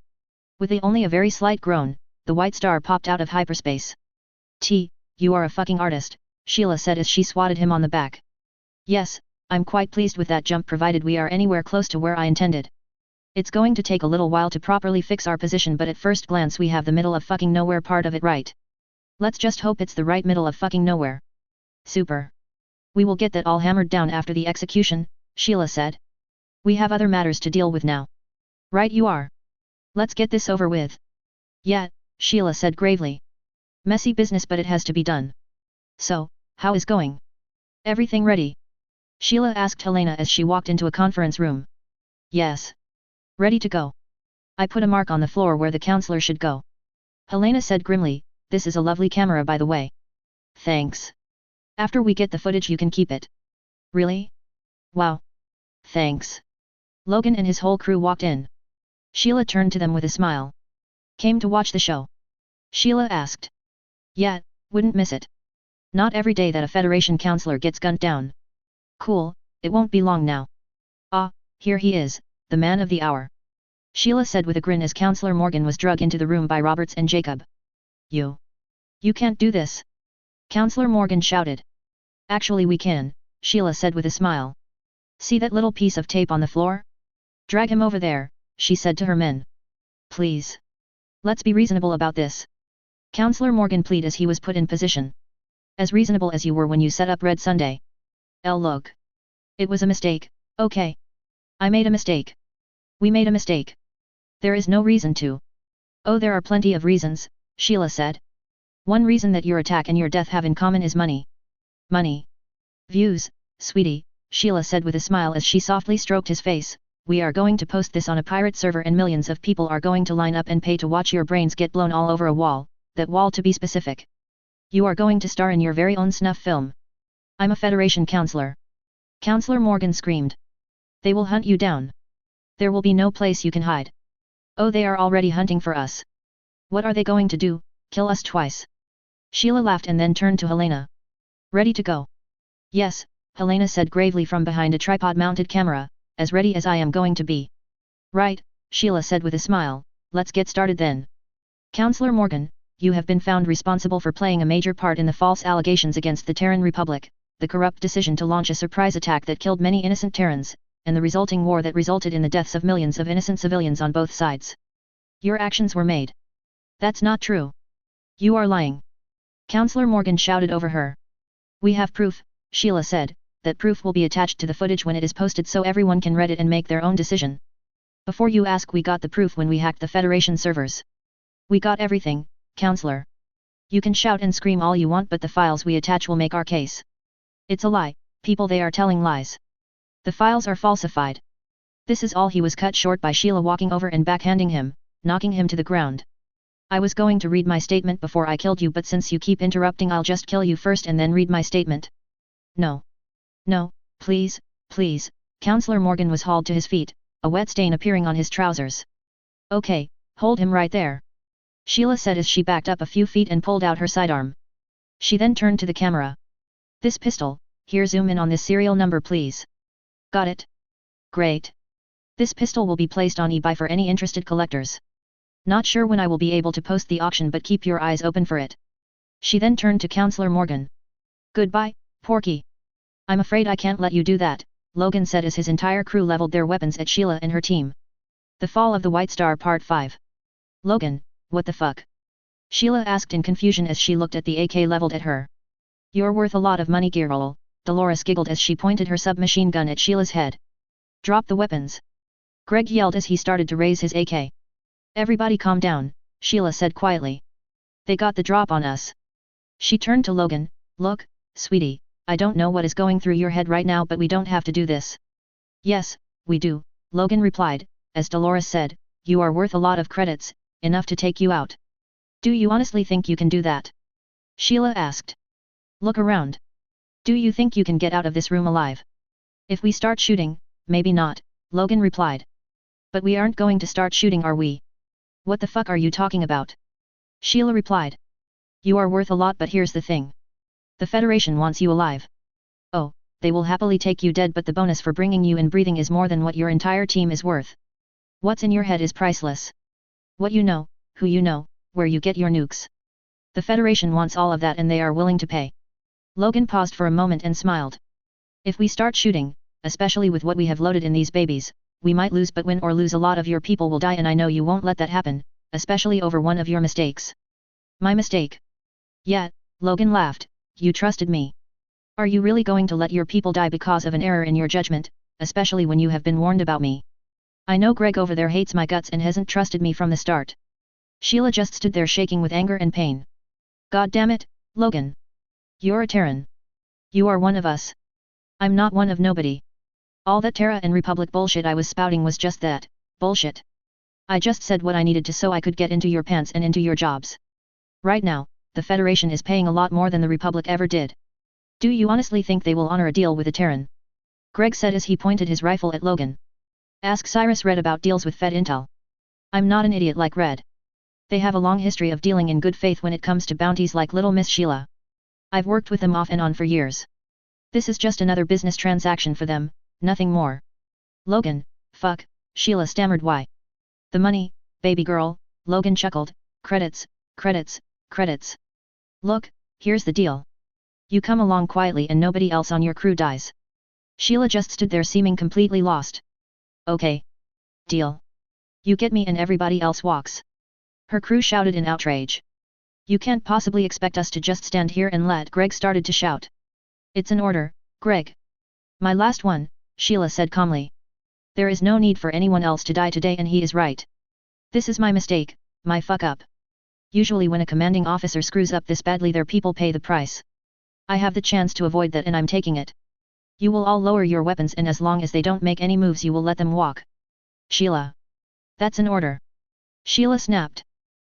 With only a very slight groan, the white star popped out of hyperspace. You are a fucking artist, Sheila said as she swatted him on the back. Yes, I'm quite pleased with that jump provided we are anywhere close to where I intended. It's going to take a little while to properly fix our position but at first glance we have the middle of fucking nowhere part of it right. Let's just hope it's the right middle of fucking nowhere. Super. We will get that all hammered down after the execution, Sheila said. We have other matters to deal with now. Right you are. Let's get this over with. Yeah, Sheila said gravely. Messy business but it has to be done. So, how is going? Everything ready? Sheila asked Helena as she walked into a conference room. Yes. Ready to go. I put a mark on the floor where the counselor should go. Helena said grimly, this is a lovely camera by the way. Thanks. After we get the footage you can keep it. Really? Wow. Thanks. Logan and his whole crew walked in. Sheila turned to them with a smile. Came to watch the show? Sheila asked. Yeah, wouldn't miss it. Not every day that a Federation counselor gets gunned down. Cool, it won't be long now. Ah, here he is, the man of the hour. Sheila said with a grin as Counselor Morgan was dragged into the room by Roberts and Jacob. You can't do this. Counselor Morgan shouted. Actually we can, Sheila said with a smile. See that little piece of tape on the floor? Drag him over there, she said to her men. Please. Let's be reasonable about this. Counselor Morgan pleaded as he was put in position. As reasonable as you were when you set up Red Sunday. Look. It was a mistake, okay. I made a mistake. We made a mistake. There is no reason to. Oh there are plenty of reasons, Sheila said. One reason that your attack and your death have in common is money. Money. Views, sweetie, Sheila said with a smile as she softly stroked his face, we are going to post this on a pirate server and millions of people are going to line up and pay to watch your brains get blown all over a wall, that wall to be specific. You are going to star in your very own snuff film. I'm a Federation counselor. Counselor Morgan screamed. They will hunt you down. There will be no place you can hide. Oh they are already hunting for us. What are they going to do, kill us twice? Sheila laughed and then turned to Helena. Ready to go? Yes, Helena said gravely from behind a tripod-mounted camera, as ready as I am going to be. Right, Sheila said with a smile, let's get started then. Counselor Morgan, you have been found responsible for playing a major part in the false allegations against the Terran Republic, the corrupt decision to launch a surprise attack that killed many innocent Terrans, and the resulting war that resulted in the deaths of millions of innocent civilians on both sides. Your actions were made. That's not true. You are lying. Counselor Morgan shouted over her. We have proof, Sheila said, that proof will be attached to the footage when it is posted so everyone can read it and make their own decision. Before you ask, we got the proof when we hacked the Federation servers. We got everything, Counselor. You can shout and scream all you want but the files we attach will make our case. It's a lie, people, they are telling lies. The files are falsified. This is all. He was cut short by Sheila walking over and backhanding him, knocking him to the ground. I was going to read my statement before I killed you but since you keep interrupting I'll just kill you first and then read my statement. No. No, please, please, Counselor Morgan was hauled to his feet, a wet stain appearing on his trousers. Okay, hold him right there. Sheila said as she backed up a few feet and pulled out her sidearm. She then turned to the camera. This pistol, here zoom in on this serial number please. Got it? Great. This pistol will be placed on eBay for any interested collectors. Not sure when I will be able to post the auction but keep your eyes open for it. She then turned to Counselor Morgan. Goodbye, Porky. I'm afraid I can't let you do that, Logan said as his entire crew leveled their weapons at Sheila and her team. The Fall of the White Star Part 5. Logan, what the fuck? Sheila asked in confusion as she looked at the AK leveled at her. You're worth a lot of money, Girl, Dolores giggled as she pointed her submachine gun at Sheila's head. Drop the weapons. Greg yelled as he started to raise his AK. Everybody calm down, Sheila said quietly. They got the drop on us. She turned to Logan, look, sweetie, I don't know what is going through your head right now but we don't have to do this. Yes, we do, Logan replied, as Dolores said, you are worth a lot of credits, enough to take you out. Do you honestly think you can do that? Sheila asked. Look around. Do you think you can get out of this room alive? If we start shooting, maybe not, Logan replied. But we aren't going to start shooting, are we? What the fuck are you talking about? Sheila replied. You are worth a lot but here's the thing. The Federation wants you alive. Oh, they will happily take you dead, but the bonus for bringing you in breathing is more than what your entire team is worth. What's in your head is priceless. What you know, who you know, where you get your nukes. The Federation wants all of that and they are willing to pay. Logan paused for a moment and smiled. If we start shooting, especially with what we have loaded in these babies, we might lose, but win or lose a lot of your people will die, and I know you won't let that happen, especially over one of your mistakes. My mistake? Yeah, Logan laughed, you trusted me. Are you really going to let your people die because of an error in your judgment, especially when you have been warned about me? I know Greg over there hates my guts and hasn't trusted me from the start. Sheila just stood there shaking with anger and pain. God damn it, Logan. You're a Terran. You are one of us. I'm not one of nobody. All that Terra and Republic bullshit I was spouting was just that, bullshit. I just said what I needed to so I could get into your pants and into your jobs. Right now, the Federation is paying a lot more than the Republic ever did. Do you honestly think they will honor a deal with a Terran? Greg said as he pointed his rifle at Logan. Ask Cyrus Red about deals with Fed Intel. I'm not an idiot like Red. They have a long history of dealing in good faith when it comes to bounties like Little Miss Sheila. I've worked with them off and on for years. This is just another business transaction for them, nothing more. Logan, fuck, Sheila stammered. Why? The money, baby girl, Logan chuckled, credits, credits, credits. Look, here's the deal. You come along quietly and nobody else on your crew dies. Sheila just stood there seeming completely lost. Okay. Deal. You get me and everybody else walks. Her crew shouted in outrage. You can't possibly expect us to just stand here and let. Greg started to shout. It's an order, Greg. My last one, Sheila said calmly. There is no need for anyone else to die today, and he is right. This is my mistake, my fuck up. Usually when a commanding officer screws up this badly, their people pay the price. I have the chance to avoid that and I'm taking it. You will all lower your weapons, and as long as they don't make any moves you will let them walk. Sheila. That's an order. Sheila snapped.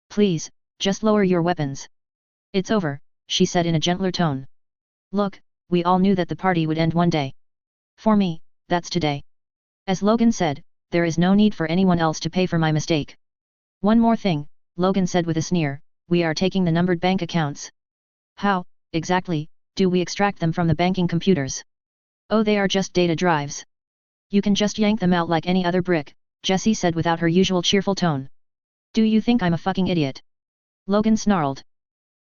Please, just lower your weapons. It's over, she said in a gentler tone. Look, we all knew that the party would end one day. For me, that's today. As Logan said, there is no need for anyone else to pay for my mistake. One more thing, Logan said with a sneer, we are taking the numbered bank accounts. How, exactly, do we extract them from the banking computers? Oh, they are just data drives. You can just yank them out like any other brick, Jessie said without her usual cheerful tone. Do you think I'm a fucking idiot? Logan snarled.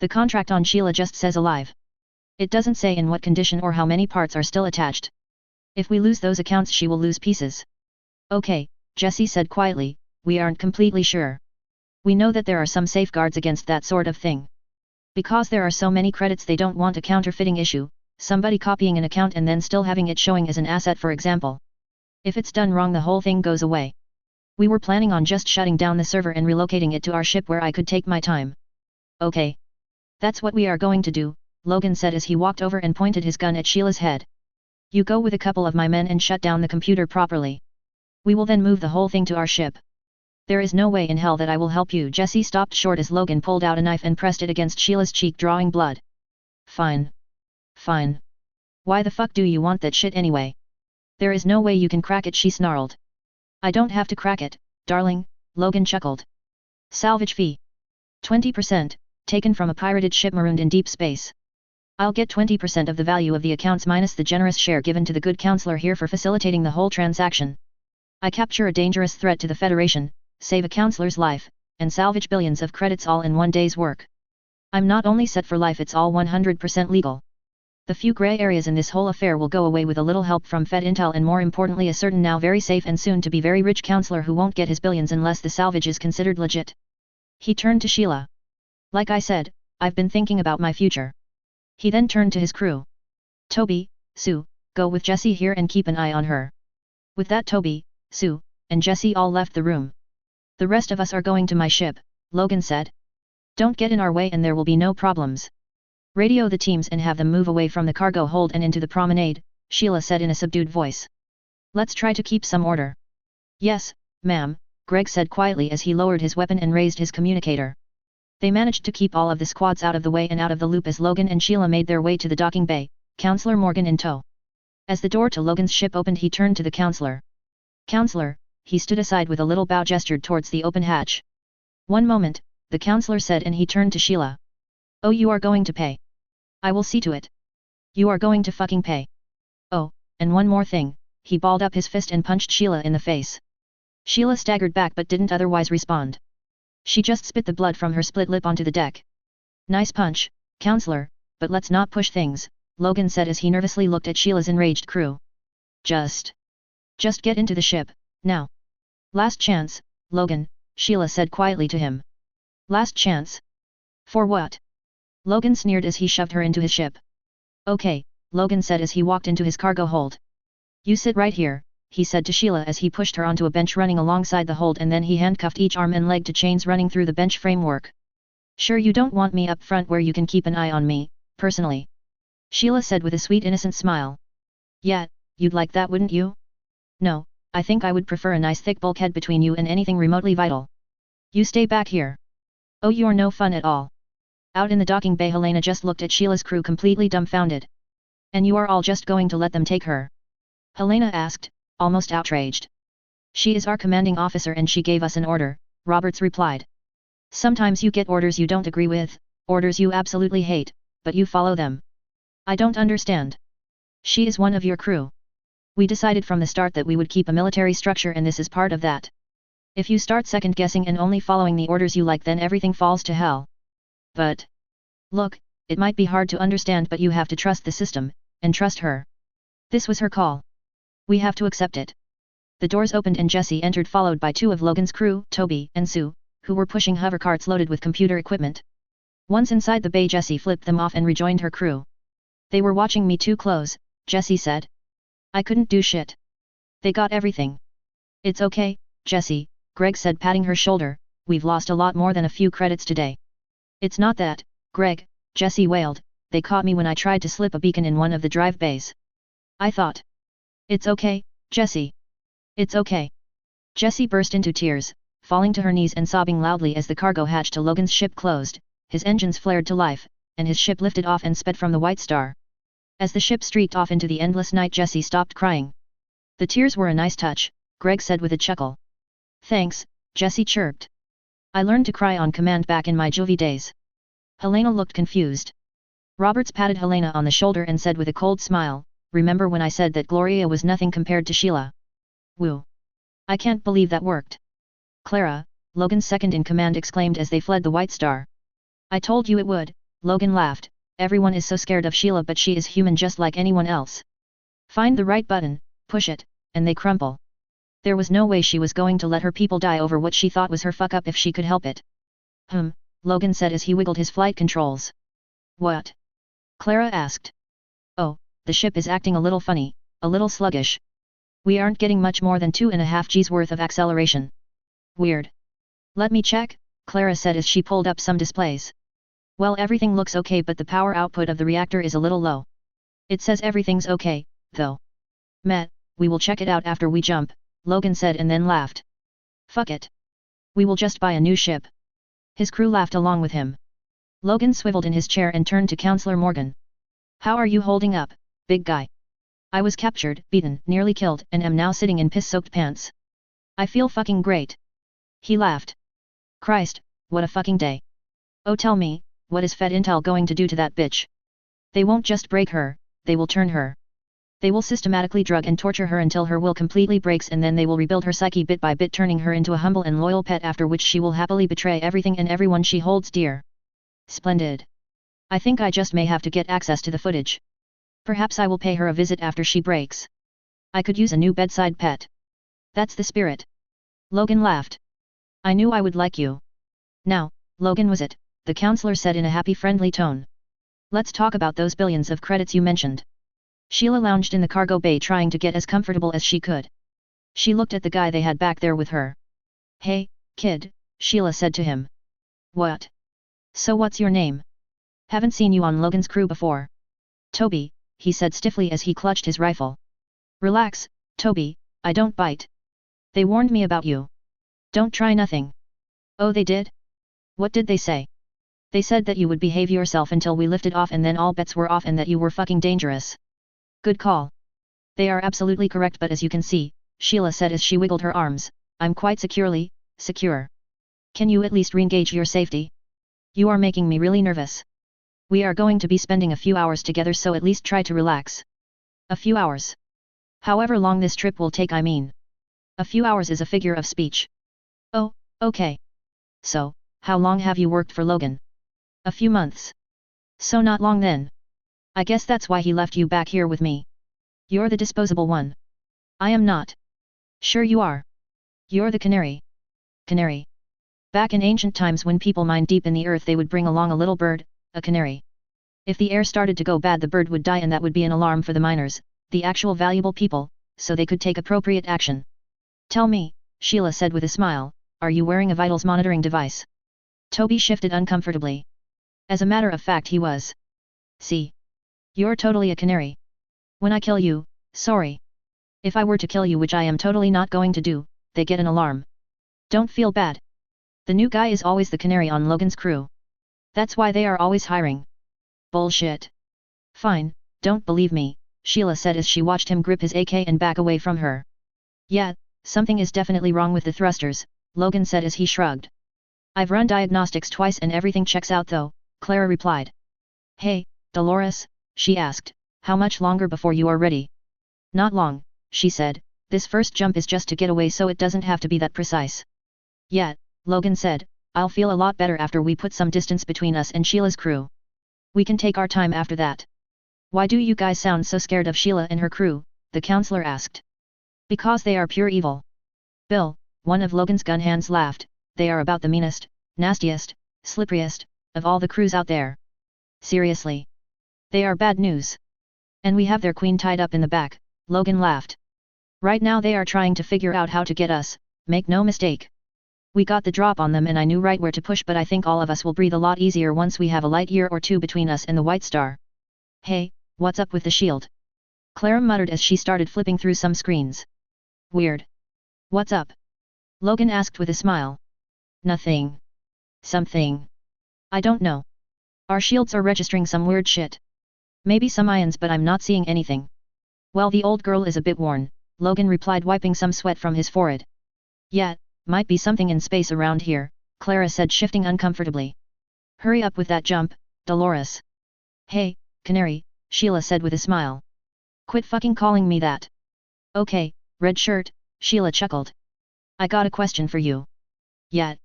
The contract on Sheila just says alive. It doesn't say in what condition or how many parts are still attached. If we lose those accounts she will lose pieces. Okay, Jessie said quietly, we aren't completely sure. We know that there are some safeguards against that sort of thing. Because there are so many credits they don't want a counterfeiting issue, somebody copying an account and then still having it showing as an asset for example. If it's done wrong the whole thing goes away. We were planning on just shutting down the server and relocating it to our ship where I could take my time. Okay. That's what we are going to do, Logan said as he walked over and pointed his gun at Sheila's head. You go with a couple of my men and shut down the computer properly. We will then move the whole thing to our ship. There is no way in hell that I will help you. Jessie stopped short as Logan pulled out a knife and pressed it against Sheila's cheek, drawing blood. Fine. Fine. Why the fuck do you want that shit anyway? There is no way you can crack it, she snarled. I don't have to crack it, darling, Logan chuckled. Salvage fee. 20%, taken from a pirated ship marooned in deep space. I'll get 20% of the value of the accounts minus the generous share given to the good counselor here for facilitating the whole transaction. I capture a dangerous threat to the Federation, save a counselor's life, and salvage billions of credits all in one day's work. I'm not only set for life, it's all 100% legal. The few grey areas in this whole affair will go away with a little help from Fed Intel and more importantly a certain now very safe and soon to be very rich counselor who won't get his billions unless the salvage is considered legit. He turned to Sheila. Like I said, I've been thinking about my future. He then turned to his crew. Toby, Sue, go with Jessie here and keep an eye on her. With that Toby, Sue, and Jessie all left the room. The rest of us are going to my ship, Logan said. Don't get in our way and there will be no problems. Radio the teams and have them move away from the cargo hold and into the promenade, Sheila said in a subdued voice. Let's try to keep some order. Yes, ma'am, Greg said quietly as he lowered his weapon and raised his communicator. They managed to keep all of the squads out of the way and out of the loop as Logan and Sheila made their way to the docking bay, Counselor Morgan in tow. As the door to Logan's ship opened he turned to the counselor. Counselor, he stood aside with a little bow gestured towards the open hatch. One moment, the counselor said and he turned to Sheila. Oh, you are going to pay. I will see to it. You are going to fucking pay. And one more thing, he balled up his fist and punched Sheila in the face. Sheila staggered back but didn't otherwise respond. She just spit the blood from her split lip onto the deck. Nice punch, counselor, but let's not push things, Logan said as he nervously looked at Sheila's enraged crew. Just get into the ship, now. Last chance, Logan, Sheila said quietly to him. Last chance? For what? Logan sneered as he shoved her into his ship. Okay, Logan said as he walked into his cargo hold. You sit right here, he said to Sheila as he pushed her onto a bench running alongside the hold and then he handcuffed each arm and leg to chains running through the bench framework. Sure you don't want me up front where you can keep an eye on me, personally? Sheila said with a sweet innocent smile. Yeah, you'd like that wouldn't you? No, I think I would prefer a nice thick bulkhead between you and anything remotely vital. You stay back here. Oh, you're no fun at all. Out in the docking bay Helena just looked at Sheila's crew completely dumbfounded. And you are all just going to let them take her? Helena asked, almost outraged. She is our commanding officer and she gave us an order, Roberts replied. Sometimes you get orders you don't agree with, orders you absolutely hate, but you follow them. I don't understand. She is one of your crew. We decided from the start that we would keep a military structure and this is part of that. If you start second-guessing and only following the orders you like then everything falls to hell. But look, it might be hard to understand but you have to trust the system, and trust her. This was her call. We have to accept it. The doors opened and Jessie entered followed by two of Logan's crew, Toby and Sue, who were pushing hover carts loaded with computer equipment. Once inside the bay Jessie flipped them off and rejoined her crew. They were watching me too close, Jessie said. I couldn't do shit. They got everything. It's okay, Jessie, Greg said patting her shoulder, we've lost a lot more than a few credits today. It's not that, Greg, Jessie wailed, they caught me when I tried to slip a beacon in one of the drive bays. I thought. It's okay, Jessie. It's okay. Jessie burst into tears, falling to her knees and sobbing loudly as the cargo hatch to Logan's ship closed, his engines flared to life, and his ship lifted off and sped from the White Star. As the ship streaked off into the endless night Jessie stopped crying. The tears were a nice touch, Greg said with a chuckle. Thanks, Jessie chirped. I learned to cry on command back in my juvie days. Helena looked confused. Roberts patted Helena on the shoulder and said with a cold smile, remember when I said that Gloria was nothing compared to Sheila? Woo! I can't believe that worked. Clara, Logan's second-in-command exclaimed as they fled the White Star. I told you it would, Logan laughed, everyone is so scared of Sheila but she is human just like anyone else. Find the right button, push it, and they crumple. There was no way she was going to let her people die over what she thought was her fuck-up if she could help it. Logan said as he wiggled his flight controls. What? Clara asked. Oh, the ship is acting a little funny, a little sluggish. We aren't getting much more than 2.5 G's worth of acceleration. Weird. Let me check, Clara said as she pulled up some displays. Well, everything looks okay but the power output of the reactor is a little low. It says everything's okay, though. Meh, we will check it out after we jump, Logan said and then laughed. Fuck it. We will just buy a new ship. His crew laughed along with him. Logan swiveled in his chair and turned to Counselor Morgan. How are you holding up, big guy? I was captured, beaten, nearly killed, and am now sitting in piss-soaked pants. I feel fucking great. He laughed. Christ, what a fucking day. Oh tell me, what is Fed Intel going to do to that bitch? They won't just break her, they will turn her. They will systematically drug and torture her until her will completely breaks and then they will rebuild her psyche bit by bit turning her into a humble and loyal pet after which she will happily betray everything and everyone she holds dear. Splendid. I think I just may have to get access to the footage. Perhaps I will pay her a visit after she breaks. I could use a new bedside pet. That's the spirit. Logan laughed. I knew I would like you. Now, Logan was it, the counselor said in a happy friendly tone. Let's talk about those billions of credits you mentioned. Sheila lounged in the cargo bay trying to get as comfortable as she could. She looked at the guy they had back there with her. Hey, kid, Sheila said to him. What? So what's your name? Haven't seen you on Logan's crew before. Toby, he said stiffly as he clutched his rifle. Relax, Toby, I don't bite. They warned me about you. Don't try nothing. Oh they did? What did they say? They said that you would behave yourself until we lifted off and then all bets were off and that you were fucking dangerous. Good call. They are absolutely correct but as you can see, Sheila said as she wiggled her arms, I'm quite secure. Can you at least re-engage your safety? You are making me really nervous. We are going to be spending a few hours together so at least try to relax. A few hours. However long this trip will take, I mean. A few hours is a figure of speech. Oh, okay. So, how long have you worked for Logan? A few months. So not long then. I guess that's why he left you back here with me. You're the disposable one. I am not. Sure you are. You're the canary. Canary. Back in ancient times when people mined deep in the earth, they would bring along a little bird, a canary. If the air started to go bad, the bird would die, and that would be an alarm for the miners, the actual valuable people, so they could take appropriate action. Tell me, Sheila said with a smile, are you wearing a vitals monitoring device? Toby shifted uncomfortably. As a matter of fact he was. See. You're totally a canary. When I kill you, sorry. If I were to kill you, which I am totally not going to do, they get an alarm. Don't feel bad. The new guy is always the canary on Logan's crew. That's why they are always hiring. Bullshit. Fine, don't believe me, Sheila said as she watched him grip his AK and back away from her. Yeah, something is definitely wrong with the thrusters, Logan said as he shrugged. I've run diagnostics twice and everything checks out though, Clara replied. Hey, Dolores, she asked, how much longer before you are ready? Not long, she said, this first jump is just to get away so it doesn't have to be that precise. Yeah, Logan said, I'll feel a lot better after we put some distance between us and Sheila's crew. We can take our time after that. Why do you guys sound so scared of Sheila and her crew? The counselor asked. Because they are pure evil. Bill, one of Logan's gun hands laughed, they are about the meanest, nastiest, slipperiest, of all the crews out there. Seriously. They are bad news. And we have their queen tied up in the back, Logan laughed. Right now they are trying to figure out how to get us, make no mistake. We got the drop on them and I knew right where to push, but I think all of us will breathe a lot easier once we have a light year or two between us and the White Star. Hey, what's up with the shield? Clara muttered as she started flipping through some screens. Weird. What's up? Logan asked with a smile. Nothing. Something. I don't know. Our shields are registering some weird shit. Maybe some ions, but I'm not seeing anything. Well, the old girl is a bit worn, Logan replied, wiping some sweat from his forehead. Yeah, might be something in space around here, Clara said, shifting uncomfortably. Hurry up with that jump, Dolores. Hey, canary, Sheila said with a smile. Quit fucking calling me that. Okay, red shirt, Sheila chuckled. I got a question for you. Yeah.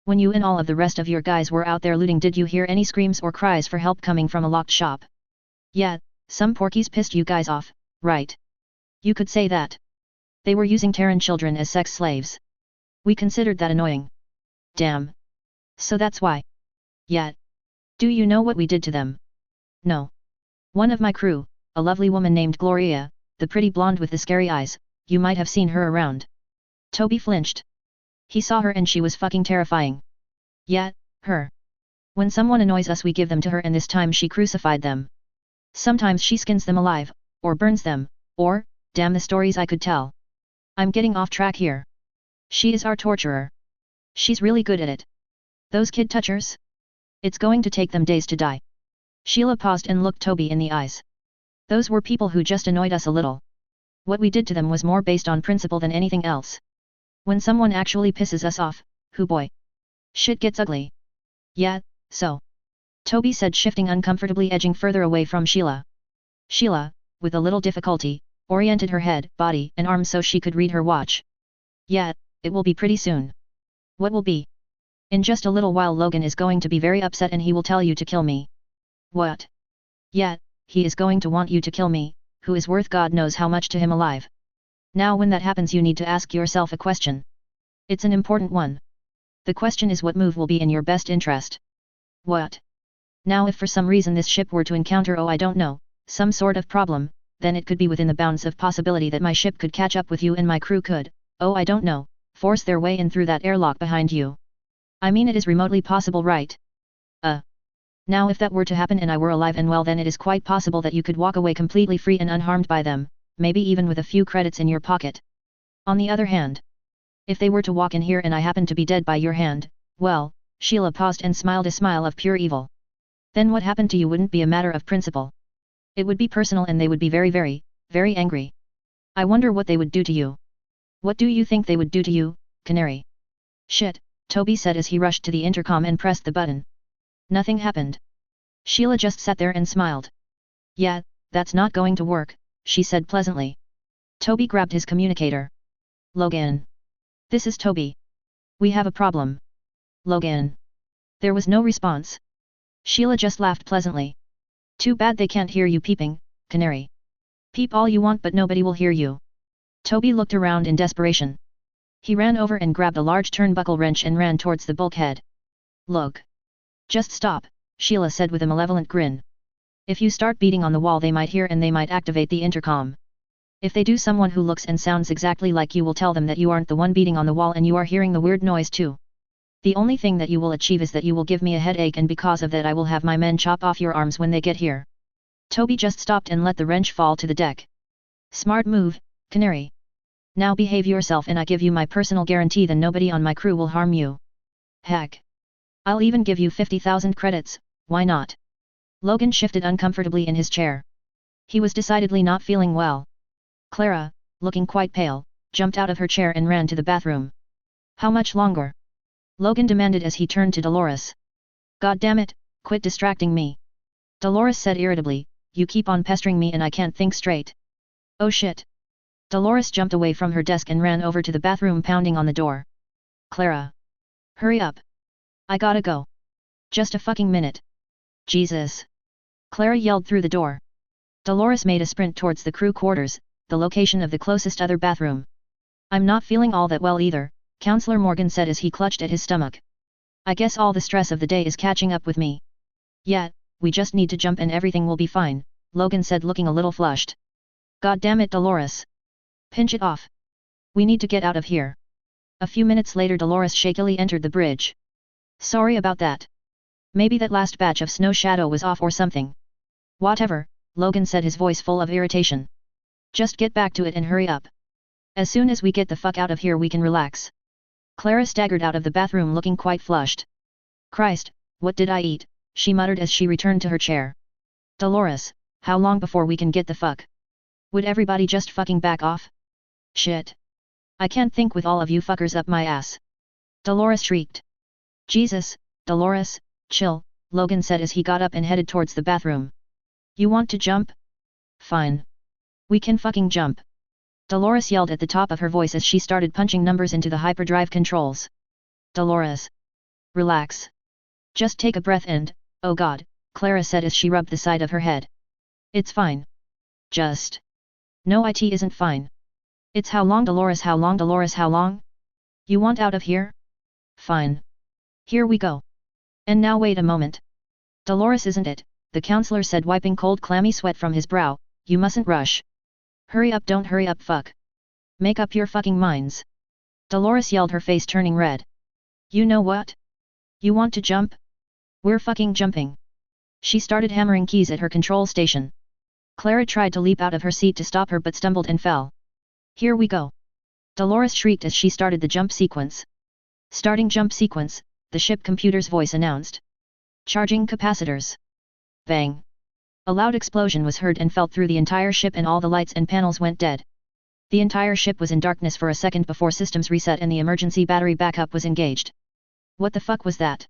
When you and all of the rest of your guys were out there looting, did you hear any screams or cries for help coming from a locked shop? Yeah, some porkies pissed you guys off, right? You could say that. They were using Terran children as sex slaves. We considered that annoying. Damn. So that's why. Yeah. Do you know what we did to them? No. One of my crew, a lovely woman named Gloria, the pretty blonde with the scary eyes, you might have seen her around. Toby flinched. He saw her and she was fucking terrifying. Yeah, her. When someone annoys us we give them to her, and this time she crucified them. Sometimes she skins them alive, or burns them, or, damn the stories I could tell. I'm getting off track here. She is our torturer. She's really good at it. Those kid touchers? It's going to take them days to die. Sheila paused and looked Toby in the eyes. Those were people who just annoyed us a little. What we did to them was more based on principle than anything else. When someone actually pisses us off, hoo boy. Shit gets ugly. Yeah, so. Toby said, shifting uncomfortably, edging further away from Sheila. Sheila, with a little difficulty, oriented her head, body, and arms so she could read her watch. Yeah, it will be pretty soon. What will be? In just a little while Logan is going to be very upset and he will tell you to kill me. What? Yeah, he is going to want you to kill me, who is worth God knows how much to him alive. Now when that happens you need to ask yourself a question. It's an important one. The question is, what move will be in your best interest? What? Now if for some reason this ship were to encounter, oh I don't know, some sort of problem, then it could be within the bounds of possibility that my ship could catch up with you and my crew could, oh I don't know, force their way in through that airlock behind you. I mean, it is remotely possible, right? Now if that were to happen and I were alive and well, then it is quite possible that you could walk away completely free and unharmed by them, maybe even with a few credits in your pocket. On the other hand, if they were to walk in here and I happened to be dead by your hand, well, Sheila paused and smiled a smile of pure evil. Then what happened to you wouldn't be a matter of principle. It would be personal and they would be very, very, very angry. I wonder what they would do to you. What do you think they would do to you, canary? Shit, Toby said as he rushed to the intercom and pressed the button. Nothing happened. Sheila just sat there and smiled. Yeah, that's not going to work, she said pleasantly. Toby grabbed his communicator. Logan. This is Toby. We have a problem. Logan. There was no response. Sheila just laughed pleasantly. Too bad they can't hear you peeping, canary. Peep all you want but nobody will hear you. Toby looked around in desperation. He ran over and grabbed a large turnbuckle wrench and ran towards the bulkhead. Look. Just stop, Sheila said with a malevolent grin. If you start beating on the wall they might hear and they might activate the intercom. If they do, someone who looks and sounds exactly like you will tell them that you aren't the one beating on the wall and you are hearing the weird noise too. The only thing that you will achieve is that you will give me a headache, and because of that I will have my men chop off your arms when they get here. Toby just stopped and let the wrench fall to the deck. Smart move, canary. Now behave yourself and I give you my personal guarantee that nobody on my crew will harm you. Heck. I'll even give you 50,000 credits, why not? Logan shifted uncomfortably in his chair. He was decidedly not feeling well. Clara, looking quite pale, jumped out of her chair and ran to the bathroom. How much longer? Logan demanded as he turned to Dolores. God damn it, quit distracting me. Dolores said irritably, you keep on pestering me and I can't think straight. Oh shit. Dolores jumped away from her desk and ran over to the bathroom, pounding on the door. Clara. Hurry up. I gotta go. Just a fucking minute. Jesus. Clara yelled through the door. Dolores made a sprint towards the crew quarters, the location of the closest other bathroom. I'm not feeling all that well either, Counselor Morgan said as he clutched at his stomach. I guess all the stress of the day is catching up with me. Yeah, we just need to jump and everything will be fine, Logan said, looking a little flushed. God damn it, Dolores. Pinch it off. We need to get out of here. A few minutes later Dolores shakily entered the bridge. Sorry about that. Maybe that last batch of snow shadow was off or something. Whatever, Logan said, his voice full of irritation. Just get back to it and hurry up. As soon as we get the fuck out of here we can relax. Clara staggered out of the bathroom looking quite flushed. Christ, what did I eat? She muttered as she returned to her chair. Dolores, how long before we can get the fuck? Would everybody just fucking back off? Shit. I can't think with all of you fuckers up my ass. Dolores shrieked. Jesus, Dolores, chill, Logan said as he got up and headed towards the bathroom. You want to jump? Fine. We can fucking jump. Dolores yelled at the top of her voice as she started punching numbers into the hyperdrive controls. Dolores. Relax. Just take a breath and, oh god, Clara said as she rubbed the side of her head. It's fine. Just. No, it isn't fine. It's how long, Dolores, how long, Dolores, how long? You want out of here? Fine. Here we go. And now wait a moment. Dolores, isn't it? The counselor said, wiping cold clammy sweat from his brow. You mustn't rush. Hurry up, don't hurry up, fuck. Make up your fucking minds. Dolores yelled, her face turning red. You know what? You want to jump? We're fucking jumping. She started hammering keys at her control station. Clara tried to leap out of her seat to stop her but stumbled and fell. Here we go. Dolores shrieked as she started the jump sequence. Starting jump sequence, the ship computer's voice announced. Charging capacitors. Bang. A loud explosion was heard and felt through the entire ship and all the lights and panels went dead. The entire ship was in darkness for a second before systems reset and the emergency battery backup was engaged. What the fuck was that?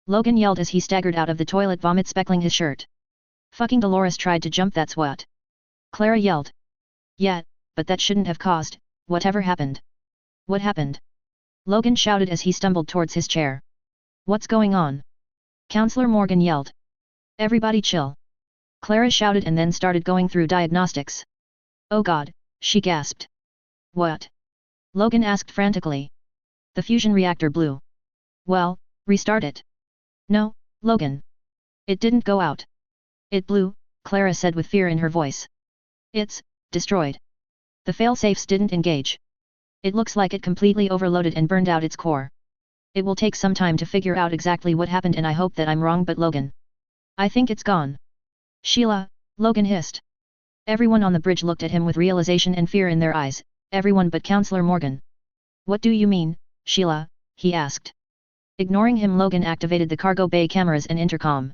Logan yelled as he staggered out of the toilet, vomit speckling his shirt. Fucking Dolores tried to jump, that's what. Clara yelled. Yeah, but that shouldn't have caused, whatever happened. What happened? Logan shouted as he stumbled towards his chair. What's going on? Counselor Morgan yelled. Everybody chill. Clara shouted and then started going through diagnostics. Oh god, she gasped. What? Logan asked frantically. The fusion reactor blew. Well, restart it. No, Logan. It didn't go out. It blew, Clara said with fear in her voice. It's destroyed. The failsafes didn't engage. It looks like it completely overloaded and burned out its core. It will take some time to figure out exactly what happened and I hope that I'm wrong, but Logan. I think it's gone. Sheila, Logan hissed. Everyone on the bridge looked at him with realization and fear in their eyes, everyone but Counselor Morgan. What do you mean, Sheila? He asked. Ignoring him, Logan activated the cargo bay cameras and intercom.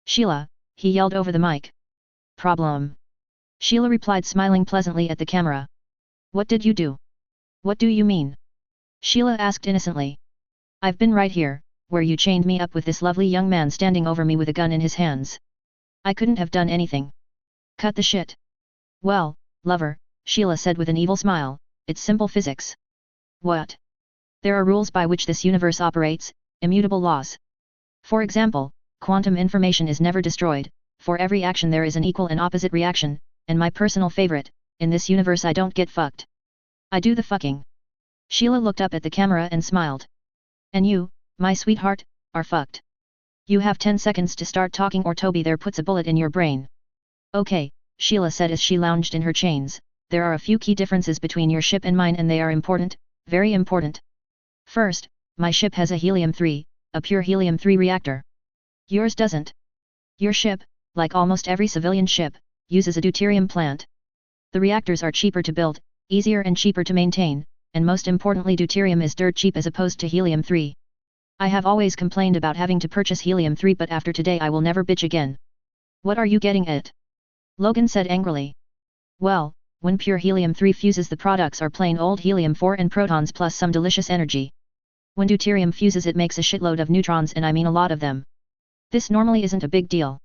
Sheila, he yelled over the mic. Problem. Sheila replied, smiling pleasantly at the camera. What did you do? What do you mean? Sheila asked innocently. I've been right here, where you chained me up with this lovely young man standing over me with a gun in his hands. I couldn't have done anything. Cut the shit. Well, lover, Sheila said with an evil smile, it's simple physics. What? There are rules by which this universe operates, immutable laws. For example, quantum information is never destroyed, for every action there is an equal and opposite reaction, and my personal favorite, in this universe I don't get fucked. I do the fucking. Sheila looked up at the camera and smiled. And you, my sweetheart, are fucked. You have 10 seconds to start talking or Toby there puts a bullet in your brain. Okay, Sheila said as she lounged in her chains, there are a few key differences between your ship and mine and they are important, very important. First, my ship has a helium-3, a pure helium-3 reactor. Yours doesn't. Your ship, like almost every civilian ship, uses a deuterium plant. The reactors are cheaper to build, easier and cheaper to maintain, and most importantly deuterium is dirt cheap as opposed to helium-3. I have always complained about having to purchase helium-3 but after today I will never bitch again. What are you getting at? Logan said angrily. Well, when pure helium-3 fuses the products are plain old helium-4 and protons plus some delicious energy. When deuterium fuses it makes a shitload of neutrons and I mean a lot of them. This normally isn't a big deal.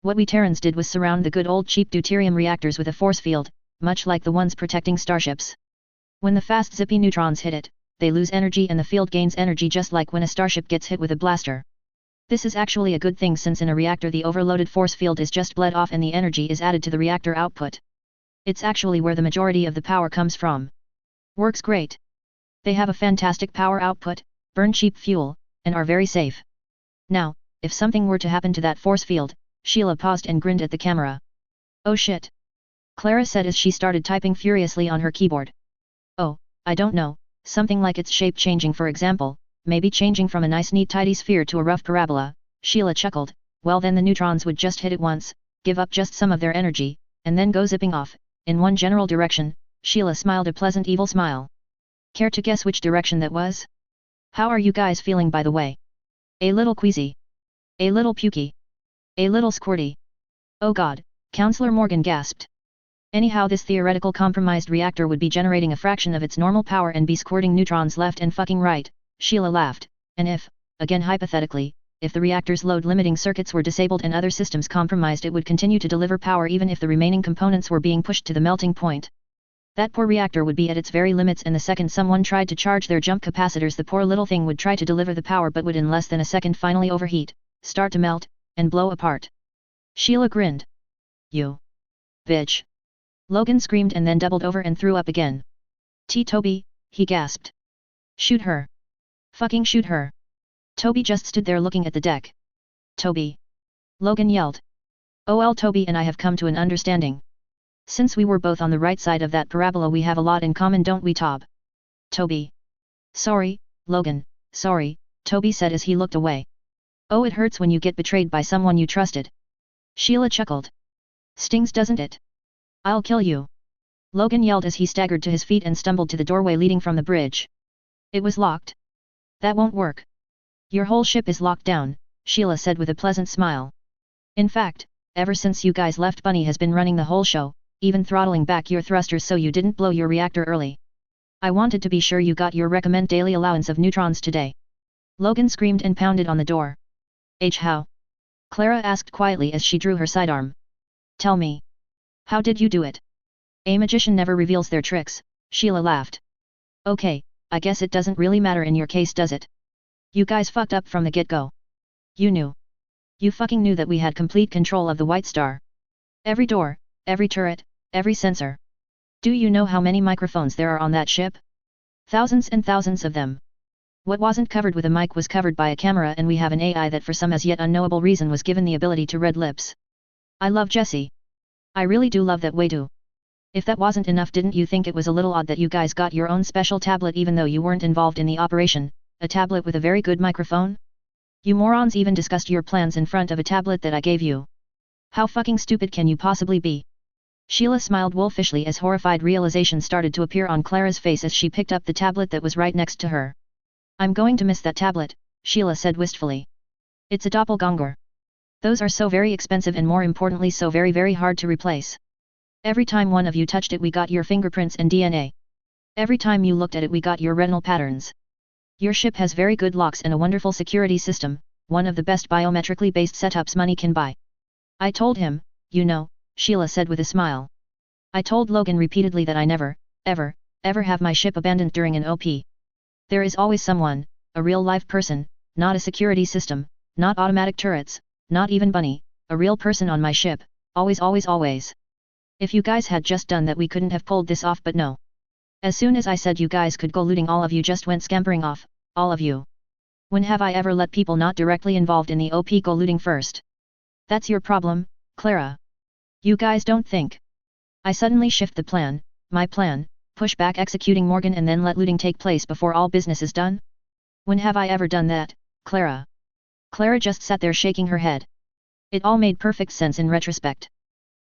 What we Terrans did was surround the good old cheap deuterium reactors with a force field, much like the ones protecting starships. When the fast zippy neutrons hit it, they lose energy and the field gains energy just like when a starship gets hit with a blaster. This is actually a good thing since in a reactor the overloaded force field is just bled off and the energy is added to the reactor output. It's actually where the majority of the power comes from. Works great. They have a fantastic power output, burn cheap fuel, and are very safe. Now, if something were to happen to that force field, Sheila paused and grinned at the camera. Oh shit. Clara said as she started typing furiously on her keyboard. Oh, I don't know, something like its shape changing for example, maybe changing from a nice neat tidy sphere to a rough parabola, Sheila chuckled, well then the neutrons would just hit it once, give up just some of their energy, and then go zipping off, in one general direction. Sheila smiled a pleasant evil smile. Care to guess which direction that was? How are you guys feeling by the way? A little queasy. A little pukey. A little squirty. Oh god, Counselor Morgan gasped. Anyhow this theoretical compromised reactor would be generating a fraction of its normal power and be squirting neutrons left and fucking right, Sheila laughed, and if, again hypothetically, if the reactor's load limiting circuits were disabled and other systems compromised it would continue to deliver power even if the remaining components were being pushed to the melting point. That poor reactor would be at its very limits and the second someone tried to charge their jump capacitors the poor little thing would try to deliver the power but would in less than a second finally overheat, start to melt, and blow apart. Sheila grinned. You bitch. Logan screamed and then doubled over and threw up again. Toby, he gasped. Shoot her. Fucking shoot her. Toby just stood there looking at the deck. Toby. Logan yelled. OL Toby and I have come to an understanding. Since we were both on the right side of that parabola we have a lot in common don't we Tob? Toby. Sorry, Logan, sorry, Toby said as he looked away. Oh it hurts when you get betrayed by someone you trusted. Sheila chuckled. Stings doesn't it? I'll kill you. Logan yelled as he staggered to his feet and stumbled to the doorway leading from the bridge. It was locked. That won't work. Your whole ship is locked down, Sheila said with a pleasant smile. In fact, ever since you guys left Bunny has been running the whole show, even throttling back your thrusters so you didn't blow your reactor early. I wanted to be sure you got your recommend daily allowance of neutrons today. Logan screamed and pounded on the door. How? Clara asked quietly as she drew her sidearm. Tell me. How did you do it? A magician never reveals their tricks, Sheila laughed. Okay, I guess it doesn't really matter in your case does it? You guys fucked up from the get-go. You knew. You fucking knew that we had complete control of the White Star. Every door, every turret, every sensor. Do you know how many microphones there are on that ship? Thousands and thousands of them. What wasn't covered with a mic was covered by a camera and we have an AI that for some as yet unknowable reason was given the ability to read lips. I love Jessie. I really do love that way too. If that wasn't enough didn't you think it was a little odd that you guys got your own special tablet even though you weren't involved in the operation, a tablet with a very good microphone? You morons even discussed your plans in front of a tablet that I gave you. How fucking stupid can you possibly be? Sheila smiled wolfishly as horrified realization started to appear on Clara's face as she picked up the tablet that was right next to her. I'm going to miss that tablet, Sheila said wistfully. It's a doppelganger. Those are so very expensive and more importantly so very hard to replace. Every time one of you touched it we got your fingerprints and DNA. Every time you looked at it we got your retinal patterns. Your ship has very good locks and a wonderful security system, one of the best biometrically based setups money can buy. I told him, you know, Sheila said with a smile. I told Logan repeatedly that I never, ever have my ship abandoned during an OP. There is always someone, a real live person, not a security system, not automatic turrets, not even Bunny, a real person on my ship, always. If you guys had just done that we couldn't have pulled this off, but no. As soon as I said you guys could go looting, all of you just went scampering off, all of you. When have I ever let people not directly involved in the OP go looting first? That's your problem, Clara. You guys don't think. I suddenly shift the plan, my plan, push back executing Morgan and then let looting take place before all business is done? When have I ever done that, Clara? Clara just sat there shaking her head. It all made perfect sense in retrospect.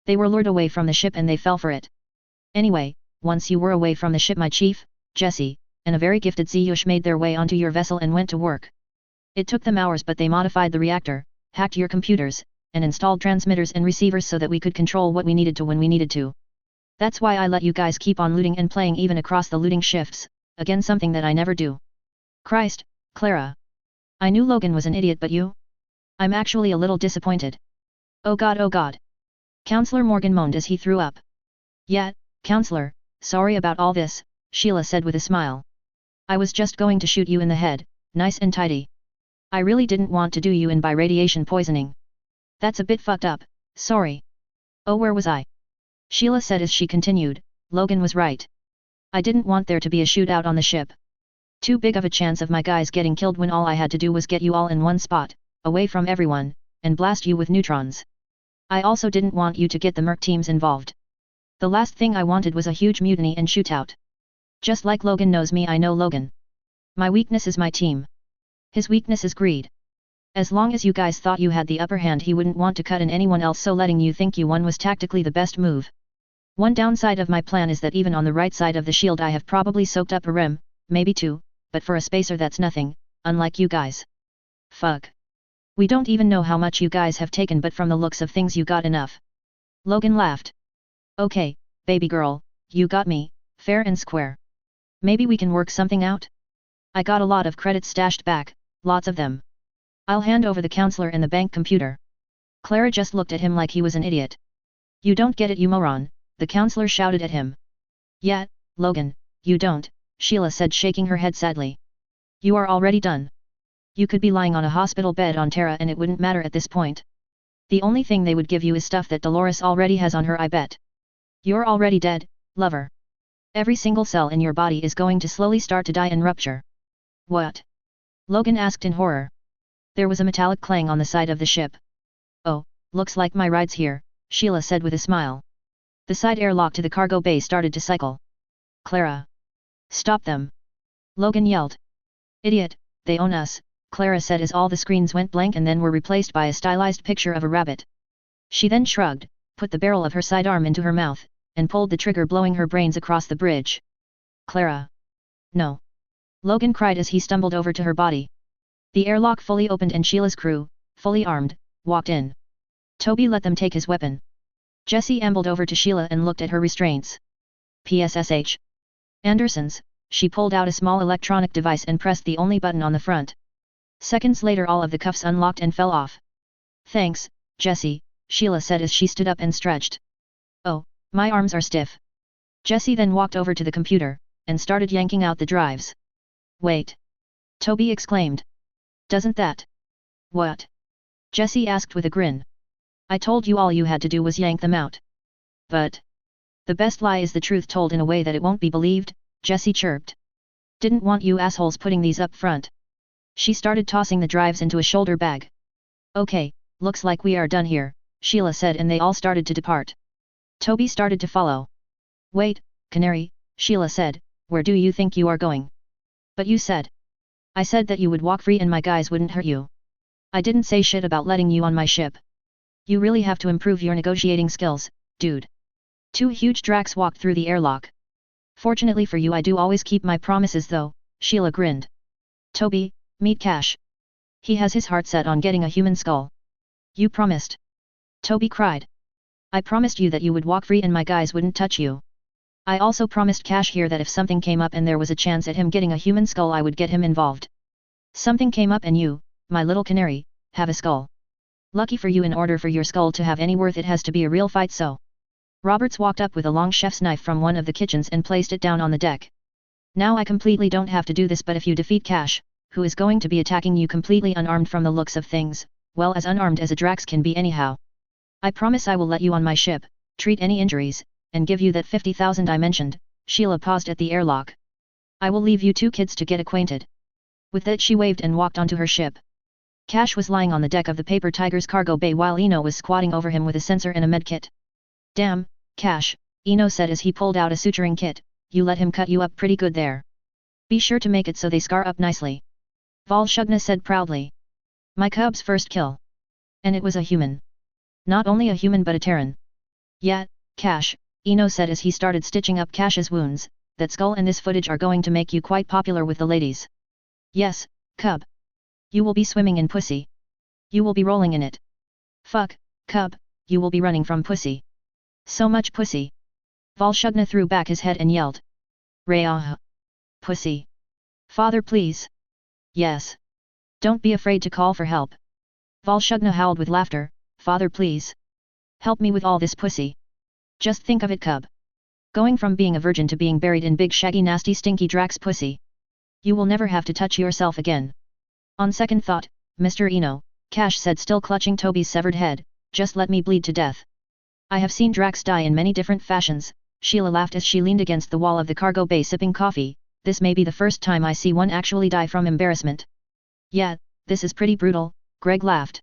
They were lured away from the ship and they fell for it. Anyway, once you were away from the ship, my chief, Jesse, and a very gifted Ziyush made their way onto your vessel and went to work. It took them hours, but they modified the reactor, hacked your computers, and installed transmitters and receivers so that we could control what we needed to when we needed to. That's why I let you guys keep on looting and playing even across the looting shifts, again something that I never do. Christ, Clara. I knew Logan was an idiot, but you? I'm actually a little disappointed. Oh God. Counselor Morgan moaned as he threw up. Yeah, Counselor, sorry about all this, Sheila said with a smile. I was just going to shoot you in the head, nice and tidy. I really didn't want to do you in by radiation poisoning. That's a bit fucked up, sorry. Oh, where was I? Sheila said as she continued, Logan was right. I didn't want there to be a shootout on the ship. Too big of a chance of my guys getting killed when all I had to do was get you all in one spot, away from everyone, and blast you with neutrons. I also didn't want you to get the merc teams involved. The last thing I wanted was a huge mutiny and shootout. Just like Logan knows me, I know Logan. My weakness is my team. His weakness is greed. As long as you guys thought you had the upper hand, he wouldn't want to cut in anyone else, so letting you think you won was tactically the best move. One downside of my plan is that even on the right side of the shield I have probably soaked up a rim, maybe two, but for a spacer that's nothing, unlike you guys. Fuck. We don't even know how much you guys have taken, but from the looks of things you got enough. Logan laughed. Okay, baby girl, you got me, fair and square. Maybe we can work something out? I got a lot of credits stashed back, lots of them. I'll hand over the counselor and the bank computer. Clara just looked at him like he was an idiot. You don't get it, you moron, the counselor shouted at him. Yeah, Logan, you don't, Sheila said, shaking her head sadly. You are already done. You could be lying on a hospital bed on Terra and it wouldn't matter at this point. The only thing they would give you is stuff that Dolores already has on her, I bet. You're already dead, lover. Every single cell in your body is going to slowly start to die and rupture. What? Logan asked in horror. There was a metallic clang on the side of the ship. Oh, looks like my ride's here, Sheila said with a smile. The side airlock to the cargo bay started to cycle. Clara. Stop them. Logan yelled. Idiot, they own us, Clara said as all the screens went blank and then were replaced by a stylized picture of a rabbit. She then shrugged, put the barrel of her sidearm into her mouth, and pulled the trigger, blowing her brains across the bridge. Clara. No. Logan cried as he stumbled over to her body. The airlock fully opened and Sheila's crew, fully armed, walked in. Toby let them take his weapon. Jesse ambled over to Sheila and looked at her restraints. PSSH. Anderson's, she pulled out a small electronic device and pressed the only button on the front. Seconds later all of the cuffs unlocked and fell off. Thanks, Jesse, Sheila said as she stood up and stretched. Oh, my arms are stiff. Jesse then walked over to the computer, and started yanking out the drives. Wait. Toby exclaimed. Doesn't that? What? Jesse asked with a grin. I told you all you had to do was yank them out. But. The best lie is the truth told in a way that it won't be believed, Jesse chirped. Didn't want you assholes putting these up front. She started tossing the drives into a shoulder bag. Okay, looks like we are done here, Sheila said, and they all started to depart. Toby started to follow. Wait, Canary, Sheila said, where do you think you are going? But you said. I said that you would walk free and my guys wouldn't hurt you. I didn't say shit about letting you on my ship. You really have to improve your negotiating skills, dude. Two huge Dracs walked through the airlock. Fortunately for you I do always keep my promises though, Sheila grinned. Toby, meet Cash. He has his heart set on getting a human skull. You promised. Toby cried. I promised you that you would walk free and my guys wouldn't touch you. I also promised Cash here that if something came up and there was a chance at him getting a human skull I would get him involved. Something came up and you, my little canary, have a skull. Lucky for you, in order for your skull to have any worth it has to be a real fight, so. Roberts walked up with a long chef's knife from one of the kitchens and placed it down on the deck. Now I completely don't have to do this, but if you defeat Cash, who is going to be attacking you completely unarmed from the looks of things, well, as unarmed as a Drax can be anyhow. I promise I will let you on my ship, treat any injuries, and give you that 50,000 I mentioned. Sheila paused at the airlock. I will leave you two kids to get acquainted. With that she waved and walked onto her ship. Cash was lying on the deck of the Paper Tiger's cargo bay while Eno was squatting over him with a sensor and a medkit. Damn, Cash, Eno said as he pulled out a suturing kit, you let him cut you up pretty good there. Be sure to make it so they scar up nicely. Volshugna said proudly. My cub's first kill. And it was a human. Not only a human but a Terran. Yeah, Cash, Eno said as he started stitching up Cash's wounds, that skull and this footage are going to make you quite popular with the ladies. Yes, cub. You will be swimming in pussy. You will be rolling in it. Fuck, cub, you will be running from pussy. So much pussy. Volshugna threw back his head and yelled. Rayah. Pussy. Father please. Yes. Don't be afraid to call for help. Volshugna howled with laughter, Father please. Help me with all this pussy. Just think of it, cub. Going from being a virgin to being buried in big shaggy nasty stinky Drax pussy. You will never have to touch yourself again. On second thought, Mr. Eno, Cash said still clutching Toby's severed head, just let me bleed to death. I have seen Drax die in many different fashions. Sheila laughed as she leaned against the wall of the cargo bay sipping coffee. This may be the first time I see one actually die from embarrassment. Yeah, this is pretty brutal, Greg laughed.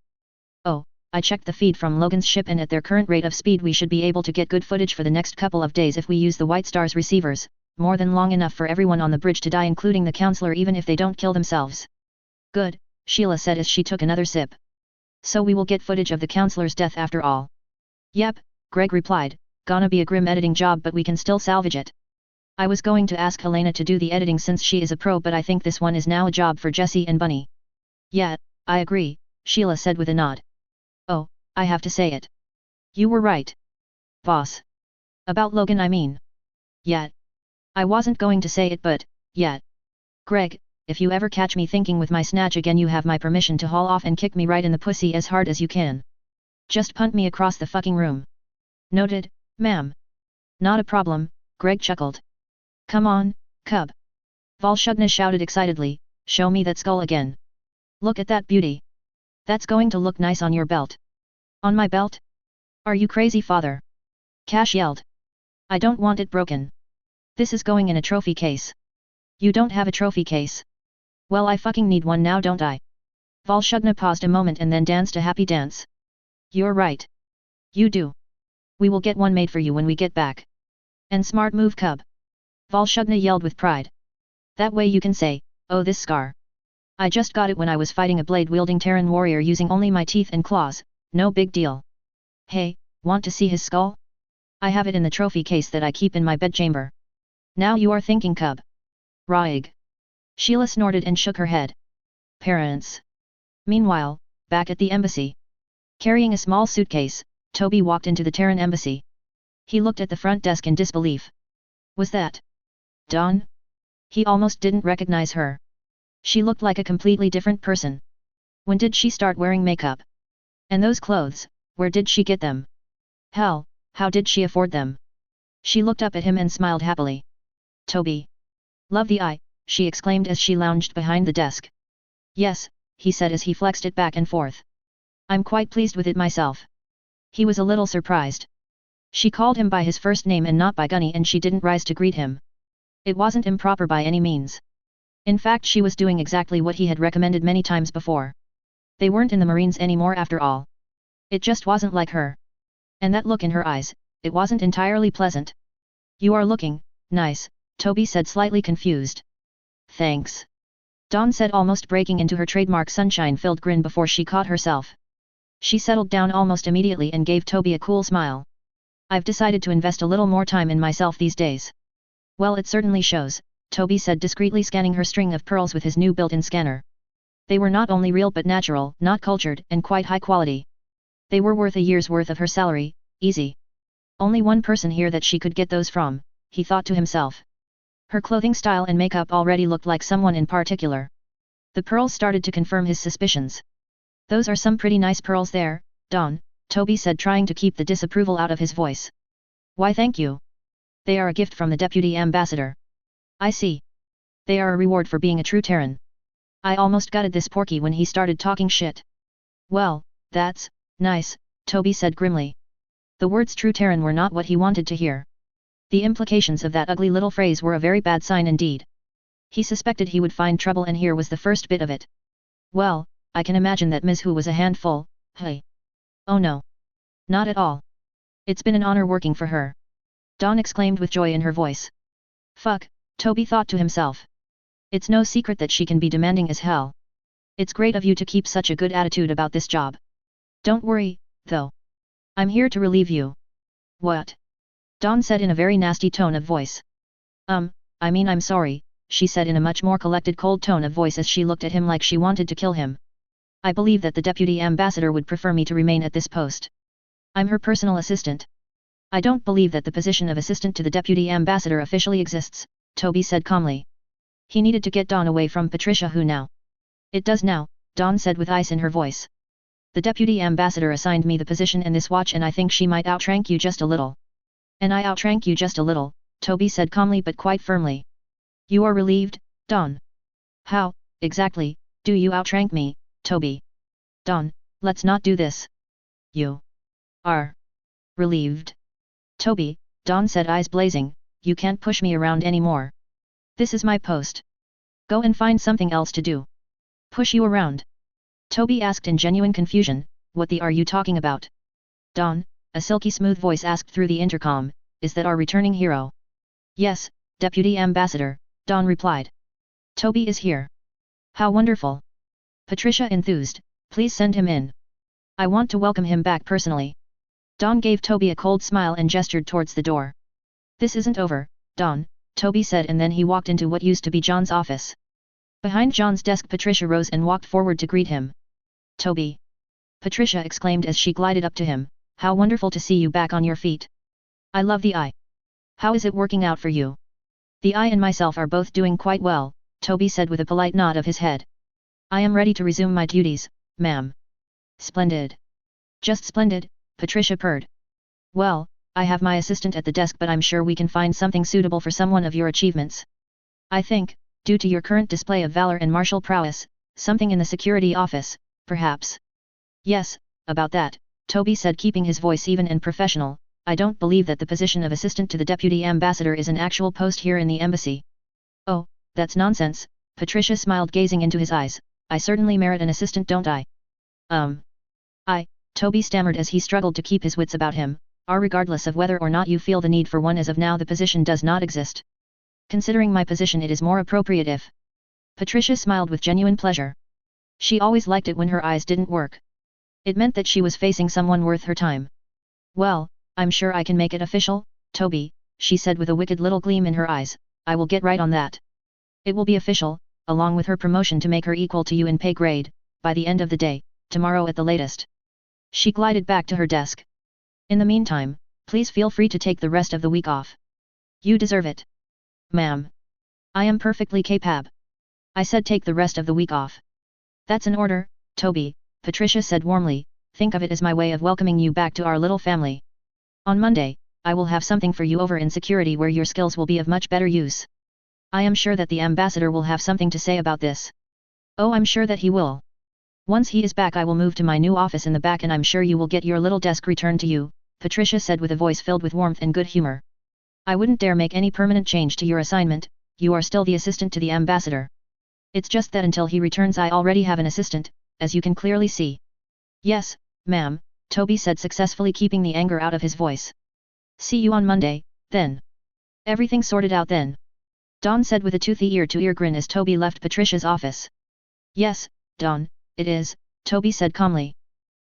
Oh, I checked the feed from Logan's ship and at their current rate of speed we should be able to get good footage for the next couple of days if we use the White Star's receivers, more than long enough for everyone on the bridge to die including the counselor even if they don't kill themselves. Good, Sheila said as she took another sip. So we will get footage of the counselor's death after all. Yep, Greg replied, gonna be a grim editing job but we can still salvage it. I was going to ask Helena to do the editing since she is a pro but I think this one is now a job for Jesse and Bunny. Yeah, I agree, Sheila said with a nod. Oh, I have to say it. You were right. Boss. About Logan I mean. Yeah. I wasn't going to say it but, yeah. Greg, if you ever catch me thinking with my snatch again you have my permission to haul off and kick me right in the pussy as hard as you can. Just punt me across the fucking room. Noted, ma'am. Not a problem, Greg chuckled. Come on, cub. Volshugna shouted excitedly, show me that skull again. Look at that beauty. That's going to look nice on your belt. On my belt? Are you crazy, father? Cash yelled. I don't want it broken. This is going in a trophy case. You don't have a trophy case. Well, I fucking need one now, don't I? Volshugna paused a moment and then danced a happy dance. You're right. You do. We will get one made for you when we get back. And smart move, cub. Volshugna yelled with pride. That way you can say, oh this scar. I just got it when I was fighting a blade-wielding Terran warrior using only my teeth and claws, no big deal. Hey, want to see his skull? I have it in the trophy case that I keep in my bedchamber. Now you are thinking, cub. Raig. Sheila snorted and shook her head. Parents. Meanwhile, back at the embassy. Carrying a small suitcase, Toby walked into the Terran embassy. He looked at the front desk in disbelief. Was that Dawn? He almost didn't recognize her. She looked like a completely different person. When did she start wearing makeup? And those clothes, where did she get them? Hell, how did she afford them? She looked up at him and smiled happily. Toby. Love the eye, she exclaimed as she lounged behind the desk. Yes, he said as he flexed it back and forth. I'm quite pleased with it myself. He was a little surprised. She called him by his first name and not by Gunny and she didn't rise to greet him. It wasn't improper by any means. In fact she was doing exactly what he had recommended many times before. They weren't in the Marines anymore after all. It just wasn't like her. And that look in her eyes, it wasn't entirely pleasant. You are looking nice, Toby said slightly confused. Thanks. Dawn said almost breaking into her trademark sunshine-filled grin before she caught herself. She settled down almost immediately and gave Toby a cool smile. I've decided to invest a little more time in myself these days. Well, it certainly shows, Toby said discreetly scanning her string of pearls with his new built-in scanner. They were not only real but natural, not cultured, and quite high quality. They were worth a year's worth of her salary, easy. Only one person here that she could get those from, he thought to himself. Her clothing style and makeup already looked like someone in particular. The pearls started to confirm his suspicions. Those are some pretty nice pearls there, Dawn, Toby said trying to keep the disapproval out of his voice. Why thank you. They are a gift from the Deputy Ambassador. I see. They are a reward for being a true Terran. I almost gutted this porky when he started talking shit. Well, that's nice, Toby said grimly. The words true Terran were not what he wanted to hear. The implications of that ugly little phrase were a very bad sign indeed. He suspected he would find trouble, and here was the first bit of it. Well, I can imagine that Ms. Hu was a handful, hey. Oh no. Not at all. It's been an honor working for her. Dawn exclaimed with joy in her voice. Fuck, Toby thought to himself. It's no secret that she can be demanding as hell. It's great of you to keep such a good attitude about this job. Don't worry, though. I'm here to relieve you. What? Dawn said in a very nasty tone of voice. I mean I'm sorry, she said in a much more collected cold tone of voice as she looked at him like she wanted to kill him. I believe that the Deputy Ambassador would prefer me to remain at this post. I'm her personal assistant. I don't believe that the position of assistant to the Deputy Ambassador officially exists, Toby said calmly. He needed to get Dawn away from Patricia, who now. It does now, Dawn said with ice in her voice. The Deputy Ambassador assigned me the position in this watch, and I think she might outrank you just a little. And I outrank you just a little, Toby said calmly but quite firmly. You are relieved, Dawn? How, exactly, do you outrank me, Toby? Dawn, let's not do this. You are relieved. Toby, Dawn said, eyes blazing, you can't push me around anymore. This is my post. Go and find something else to do. Push you around? Toby asked in genuine confusion, what the are you talking about? Dawn, a silky smooth voice asked through the intercom, is that our returning hero? Yes, Deputy Ambassador, Dawn replied. Toby is here. How wonderful. Patricia enthused, please send him in. I want to welcome him back personally. Dawn gave Toby a cold smile and gestured towards the door. This isn't over, Dawn, Toby said, and then he walked into what used to be John's office. Behind John's desk Patricia rose and walked forward to greet him. Toby. Patricia exclaimed as she glided up to him, how wonderful to see you back on your feet. I love the eye. How is it working out for you? The eye and myself are both doing quite well, Toby said with a polite nod of his head. I am ready to resume my duties, ma'am. Splendid. Just splendid, Patricia purred. Well, I have my assistant at the desk, but I'm sure we can find something suitable for someone of your achievements. I think, due to your current display of valor and martial prowess, something in the security office, perhaps. Yes, about that, Toby said, keeping his voice even and professional. I don't believe that the position of assistant to the Deputy Ambassador is an actual post here in the embassy. Oh, that's nonsense, Patricia smiled, gazing into his eyes. I certainly merit an assistant, don't I? Toby stammered as he struggled to keep his wits about him. Regardless of whether or not you feel the need for one, as of now the position does not exist. Considering my position, it is more appropriate if. Patricia smiled with genuine pleasure. She always liked it when her eyes didn't work. It meant that she was facing someone worth her time. Well, I'm sure I can make it official, Toby, she said with a wicked little gleam in her eyes. I will get right on that. It will be official, along with her promotion to make her equal to you in pay grade, by the end of the day, tomorrow at the latest. She glided back to her desk. In the meantime, please feel free to take the rest of the week off. You deserve it. Ma'am. I am perfectly capable. I said take the rest of the week off. That's an order, Toby, Patricia said warmly. Think of it as my way of welcoming you back to our little family. On Monday, I will have something for you over in security where your skills will be of much better use. I am sure that the ambassador will have something to say about this. Oh, I'm sure that he will. Once he is back, I will move to my new office in the back, and I'm sure you will get your little desk returned to you, Patricia said with a voice filled with warmth and good humor. I wouldn't dare make any permanent change to your assignment. You are still the assistant to the ambassador. It's just that until he returns I already have an assistant, as you can clearly see. Yes, ma'am, Toby said, successfully keeping the anger out of his voice. See you on Monday, then. Everything sorted out then? Dawn said with a toothy ear-to-ear grin as Toby left Patricia's office. Yes, Dawn, it is, Toby said calmly.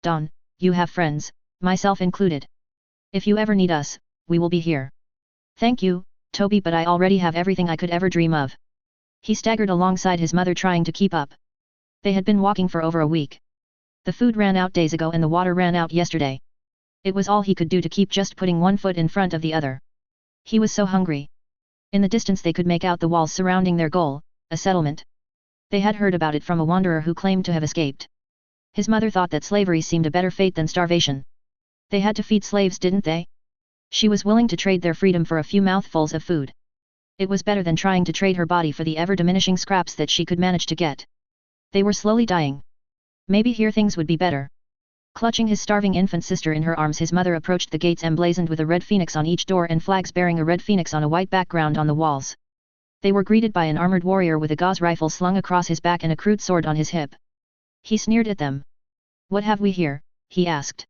Dawn, you have friends, myself included. If you ever need us, we will be here. Thank you, Toby, but I already have everything I could ever dream of. He staggered alongside his mother, trying to keep up. They had been walking for over a week. The food ran out days ago and the water ran out yesterday. It was all he could do to keep just putting one foot in front of the other. He was so hungry. In the distance they could make out the walls surrounding their goal, a settlement. They had heard about it from a wanderer who claimed to have escaped. His mother thought that slavery seemed a better fate than starvation. They had to feed slaves, didn't they? She was willing to trade their freedom for a few mouthfuls of food. It was better than trying to trade her body for the ever-diminishing scraps that she could manage to get. They were slowly dying. Maybe here things would be better. Clutching his starving infant sister in her arms, his mother approached the gates emblazoned with a red phoenix on each door and flags bearing a red phoenix on a white background on the walls. They were greeted by an armored warrior with a gauze rifle slung across his back and a crude sword on his hip. He sneered at them. "What have we here?" he asked.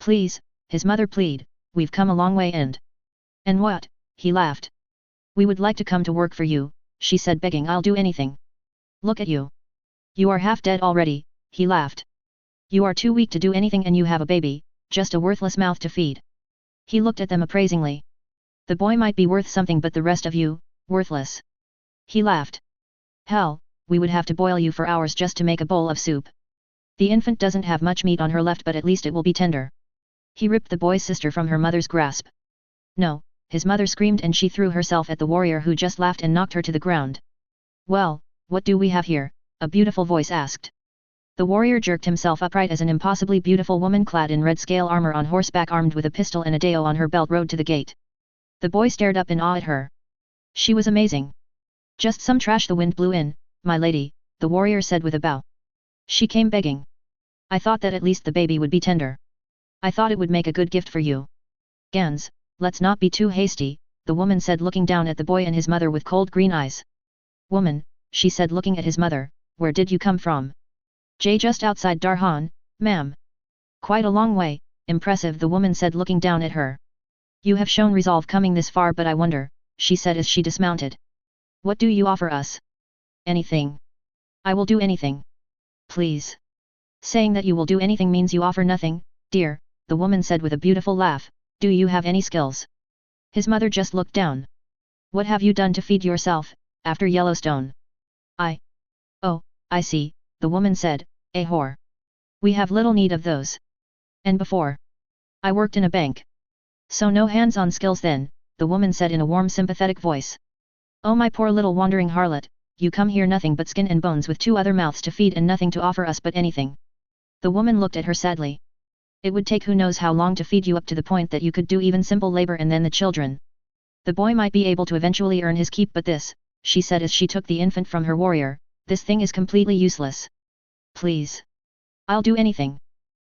"Please," his mother pleaded, "we've come a long way and..." "And what?" he laughed. "We would like to come to work for you," she said, begging. "I'll do anything." "Look at you. You are half dead already," he laughed. "You are too weak to do anything and you have a baby, just a worthless mouth to feed." He looked at them appraisingly. "The boy might be worth something but the rest of you, worthless." He laughed. "Hell, we would have to boil you for hours just to make a bowl of soup. The infant doesn't have much meat on her left, but at least it will be tender." He ripped the boy's sister from her mother's grasp. "No," his mother screamed, and she threw herself at the warrior, who just laughed and knocked her to the ground. "Well, what do we have here?" a beautiful voice asked. The warrior jerked himself upright as an impossibly beautiful woman clad in red scale armor on horseback, armed with a pistol and a dao on her belt, rode to the gate. The boy stared up in awe at her. She was amazing. "Just some trash the wind blew in, my lady," the warrior said with a bow. She came begging. "I thought that at least the baby would be tender. I thought it would make a good gift for you." "Gans, let's not be too hasty," the woman said, looking down at the boy and his mother with cold green eyes. "Woman," she said, looking at his mother, "where did you come from?" Just outside Darhan, ma'am." "Quite a long way, impressive," the woman said, looking down at her. "You have shown resolve coming this far, but I wonder," she said as she dismounted. "What do you offer us?" "Anything. I will do anything." "Please." "Saying that you will do anything means you offer nothing, dear," the woman said with a beautiful laugh. "Do you have any skills?" His mother just looked down. "What have you done to feed yourself, after Yellowstone?" "Oh, I see," the woman said, "a whore. We have little need of those. And before? I worked in a bank." "So no hands-on skills then," the woman said in a warm, sympathetic voice. "Oh, my poor little wandering harlot, you come here nothing but skin and bones with two other mouths to feed and nothing to offer us but anything." The woman looked at her sadly. "It would take who knows how long to feed you up to the point that you could do even simple labor, and then the children. The boy might be able to eventually earn his keep, but this," she said as she took the infant from her warrior, "this thing is completely useless. Please. I'll do anything.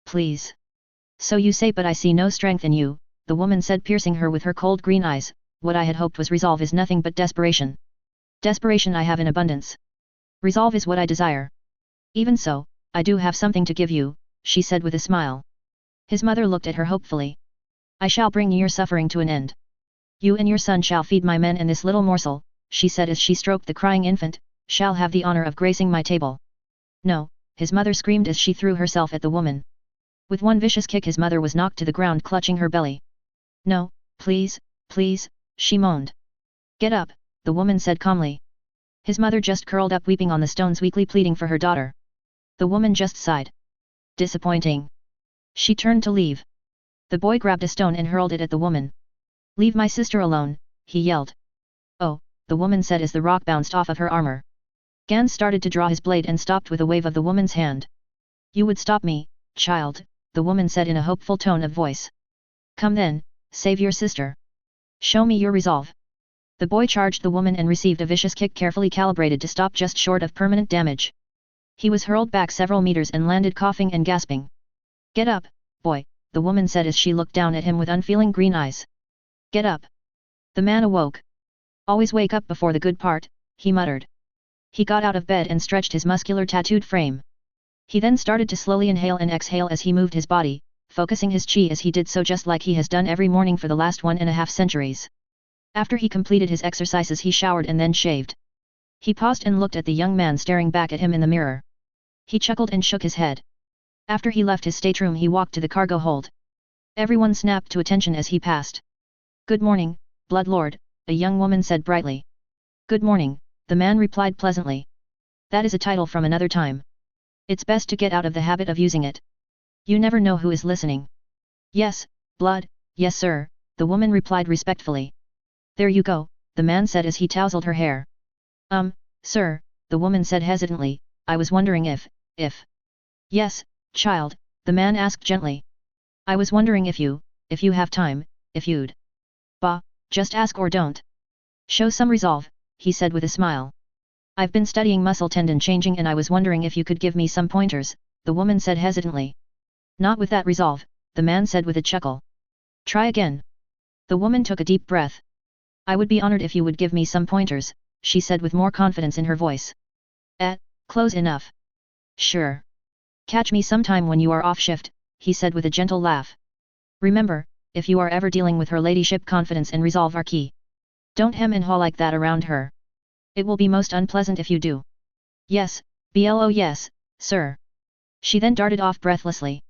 Please." "So you say, but I see no strength in you," the woman said, piercing her with her cold green eyes. "What I had hoped was resolve is nothing but desperation. Desperation I have in abundance. Resolve is what I desire. Even so, I do have something to give you," she said with a smile. His mother looked at her hopefully. "I shall bring your suffering to an end. You and your son shall feed my men, and this little morsel," she said as she stroked the crying infant, "shall have the honor of gracing my table." "No," his mother screamed as she threw herself at the woman. With one vicious kick his mother was knocked to the ground, clutching her belly. "No, please, please," she moaned. "Get up," the woman said calmly. His mother just curled up weeping on the stones, weakly pleading for her daughter. The woman just sighed. "Disappointing." She turned to leave. The boy grabbed a stone and hurled it at the woman. "Leave my sister alone," he yelled. "Oh," the woman said as the rock bounced off of her armor. Gans started to draw his blade and stopped with a wave of the woman's hand. "You would stop me, child," the woman said in a hopeful tone of voice. "Come then, save your sister. Show me your resolve." The boy charged the woman and received a vicious kick carefully calibrated to stop just short of permanent damage. He was hurled back several meters and landed coughing and gasping. "Get up, boy," the woman said as she looked down at him with unfeeling green eyes. "Get up." The man awoke. "Always wake up before the good part," he muttered. He got out of bed and stretched his muscular tattooed frame. He then started to slowly inhale and exhale as he moved his body, focusing his chi as he did so, just like he has done every morning for the last 1.5 centuries. After he completed his exercises he showered and then shaved. He paused and looked at the young man staring back at him in the mirror. He chuckled and shook his head. After he left his stateroom he walked to the cargo hold. Everyone snapped to attention as he passed. "Good morning, Blood Lord," a young woman said brightly. "Good morning," the man replied pleasantly. "That is a title from another time. It's best to get out of the habit of using it. You never know who is listening." "Yes, Blood, yes sir," the woman replied respectfully. "There you go," the man said as he tousled her hair. Sir," the woman said hesitantly, "I was wondering if... "Yes, child," the man asked gently. "I was wondering if you have time, if you'd. Bah, just ask or don't. Show some resolve, he said with a smile. I've been studying muscle tendon changing and I was wondering if you could give me some pointers, the woman said hesitantly. Not with that resolve, the man said with a chuckle. Try again. The woman took a deep breath. I would be honored if you would give me some pointers, she said with more confidence in her voice. Close enough. Sure. Catch me sometime when you are off shift, he said with a gentle laugh. Remember, if you are ever dealing with her ladyship, confidence and resolve are key. Don't hem and haw like that around her. It will be most unpleasant if you do. Yes, BLO yes, sir. She then darted off breathlessly.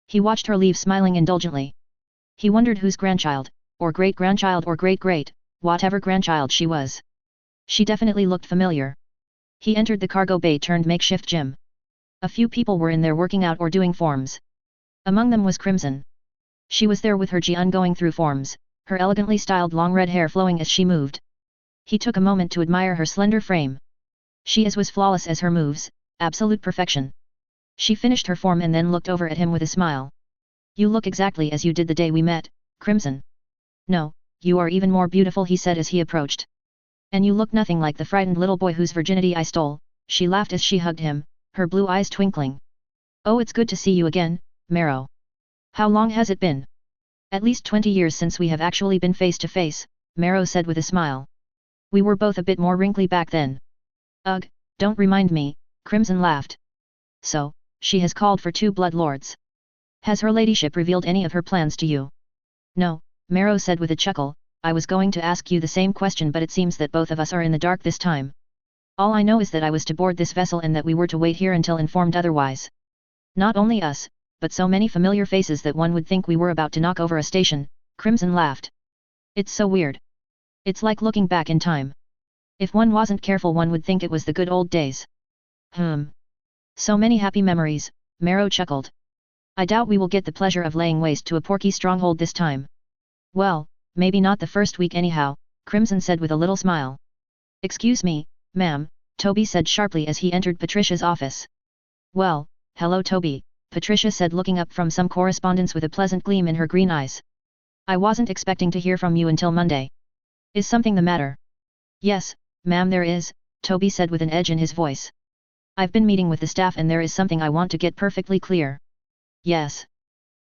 He watched her leave smiling indulgently. He wondered whose grandchild, or great-grandchild or great-great, whatever grandchild she was. She definitely looked familiar. He entered the cargo bay turned makeshift gym. A few people were in there working out or doing forms. Among them was Crimson. She was there with her Jian going through forms, her elegantly styled long red hair flowing as she moved. He took a moment to admire her slender frame. She was flawless as her moves, absolute perfection. She finished her form and then looked over at him with a smile. You look exactly as you did the day we met, Crimson. No, you are even more beautiful, he said as he approached. And you look nothing like the frightened little boy whose virginity I stole, she laughed as she hugged him, her blue eyes twinkling. Oh, it's good to see you again, Marrow. How long has it been? At least 20 years since we have actually been face to face, Marrow said with a smile. We were both a bit more wrinkly back then. Ugh, don't remind me, Crimson laughed. So, she has called for 2 blood lords. Has her ladyship revealed any of her plans to you? No, Marrow said with a chuckle, I was going to ask you the same question but it seems that both of us are in the dark this time. All I know is that I was to board this vessel and that we were to wait here until informed otherwise. Not only us, but so many familiar faces that one would think we were about to knock over a station, Crimson laughed. It's so weird. It's like looking back in time. If one wasn't careful one would think it was the good old days. So many happy memories, Marrow chuckled. I doubt we will get the pleasure of laying waste to a porky stronghold this time. Well, maybe not the first week anyhow, Crimson said with a little smile. Excuse me, ma'am, Toby said sharply as he entered Patricia's office. Well, hello Toby, Patricia said looking up from some correspondence with a pleasant gleam in her green eyes. I wasn't expecting to hear from you until Monday. Is something the matter? Yes, ma'am there is, Toby said with an edge in his voice. I've been meeting with the staff and there is something I want to get perfectly clear. Yes.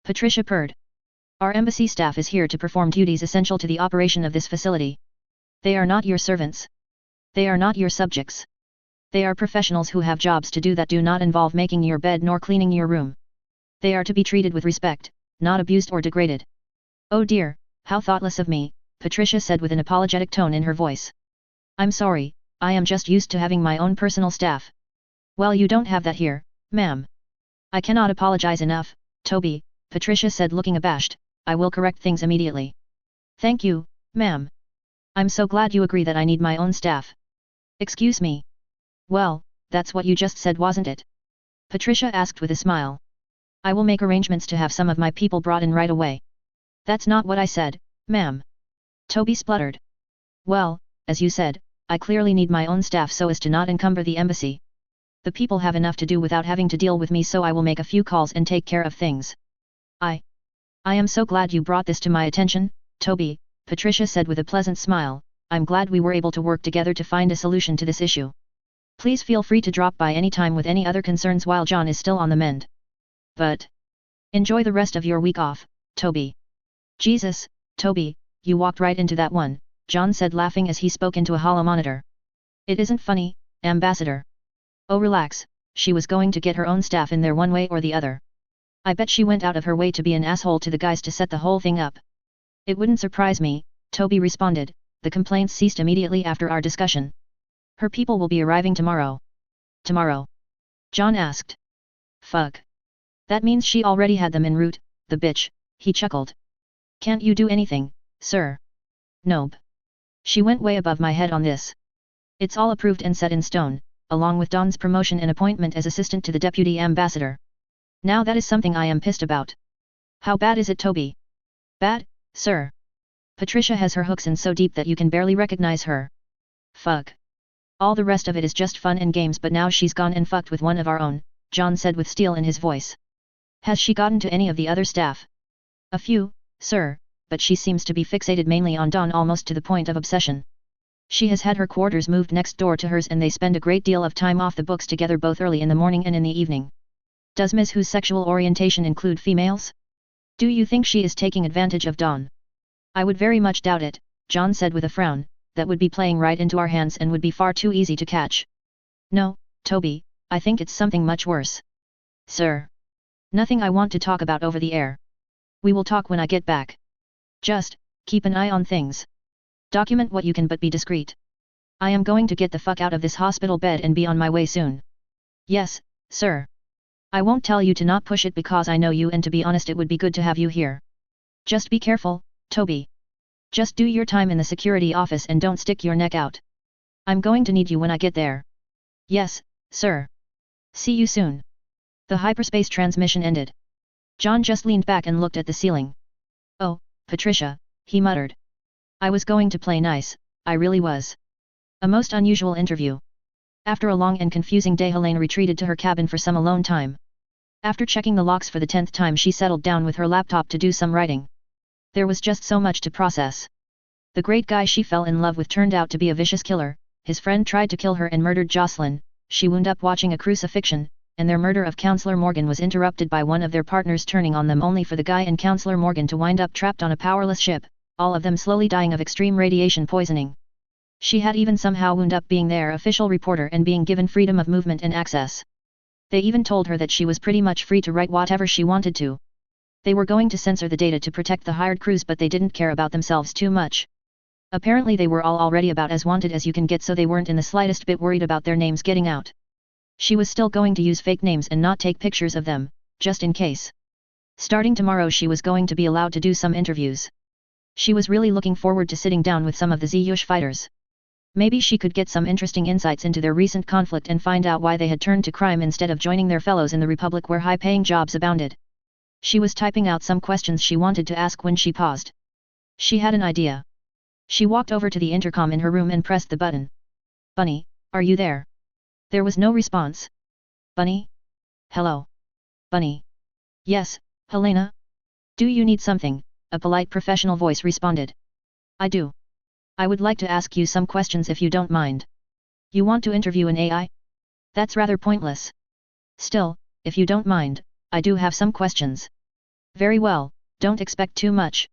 Patricia purred. Our embassy staff is here to perform duties essential to the operation of this facility. They are not your servants. They are not your subjects. They are professionals who have jobs to do that do not involve making your bed nor cleaning your room. They are to be treated with respect, not abused or degraded. Oh dear, how thoughtless of me, Patricia said with an apologetic tone in her voice. I'm sorry, I am just used to having my own personal staff. Well, you don't have that here, ma'am. I cannot apologize enough, Toby, Patricia said looking abashed. I will correct things immediately. Thank you, ma'am. I'm so glad you agree that I need my own staff. Excuse me. Well, that's what you just said, wasn't it? Patricia asked with a smile. I will make arrangements to have some of my people brought in right away. That's not what I said, ma'am. Toby spluttered. Well, as you said, I clearly need my own staff so as to not encumber the embassy. The people have enough to do without having to deal with me, so I will make a few calls and take care of things. I am so glad you brought this to my attention, Toby, Patricia said with a pleasant smile. I'm glad we were able to work together to find a solution to this issue. Please feel free to drop by any time with any other concerns while John is still on the mend. But enjoy the rest of your week off, Toby. Jesus, Toby, you walked right into that one, John said laughing as he spoke into a hollow monitor. It isn't funny, Ambassador. Oh relax, she was going to get her own staff in there one way or the other. I bet she went out of her way to be an asshole to the guys to set the whole thing up. It wouldn't surprise me, Toby responded. The complaints ceased immediately after our discussion. Her people will be arriving tomorrow. Tomorrow? John asked. Fuck. That means she already had them en route, the bitch, he chuckled. Can't you do anything, sir? Nope. She went way above my head on this. It's all approved and set in stone, along with Don's promotion and appointment as assistant to the deputy ambassador. Now that is something I am pissed about. How bad is it, Toby? Bad, sir. Patricia has her hooks in so deep that you can barely recognize her. Fuck. All the rest of it is just fun and games, but now she's gone and fucked with one of our own, John said with steel in his voice. Has she gotten to any of the other staff? A few, sir, but she seems to be fixated mainly on Dawn almost to the point of obsession. She has had her quarters moved next door to hers and they spend a great deal of time off the books together both early in the morning and in the evening. Does Ms. Hu's sexual orientation include females? Do you think she is taking advantage of Dawn? I would very much doubt it, John said with a frown. That would be playing right into our hands and would be far too easy to catch. No, Toby, I think it's something much worse. Sir. Nothing I want to talk about over the air. We will talk when I get back. Just, keep an eye on things. Document what you can but be discreet. I am going to get the fuck out of this hospital bed and be on my way soon. Yes, sir. I won't tell you to not push it because I know you and to be honest it would be good to have you here. Just be careful, Toby. Just do your time in the security office and don't stick your neck out. I'm going to need you when I get there. Yes, sir. See you soon. The hyperspace transmission ended. John just leaned back and looked at the ceiling. Oh, Patricia, he muttered. I was going to play nice, I really was. A most unusual interview. After a long and confusing day Helena retreated to her cabin for some alone time. After checking the locks for the 10th time she settled down with her laptop to do some writing. There was just so much to process. The great guy she fell in love with turned out to be a vicious killer, his friend tried to kill her and murdered Jocelyn, she wound up watching a crucifixion, and their murder of Counselor Morgan was interrupted by one of their partners turning on them only for the guy and Counselor Morgan to wind up trapped on a powerless ship, all of them slowly dying of extreme radiation poisoning. She had even somehow wound up being their official reporter and being given freedom of movement and access. They even told her that she was pretty much free to write whatever she wanted to. They were going to censor the data to protect the hired crews but they didn't care about themselves too much. Apparently they were all already about as wanted as you can get so they weren't in the slightest bit worried about their names getting out. She was still going to use fake names and not take pictures of them, just in case. Starting tomorrow she was going to be allowed to do some interviews. She was really looking forward to sitting down with some of the Ziyush fighters. Maybe she could get some interesting insights into their recent conflict and find out why they had turned to crime instead of joining their fellows in the Republic where high-paying jobs abounded. She was typing out some questions she wanted to ask when she paused. She had an idea. She walked over to the intercom in her room and pressed the button. Bunny, are you there? There was no response. Bunny? Hello? Bunny? Yes, Helena? Do you need something? A polite professional voice responded. I do. I would like to ask you some questions if you don't mind. You want to interview an AI? That's rather pointless. Still, if you don't mind, I do have some questions. Very well, don't expect too much.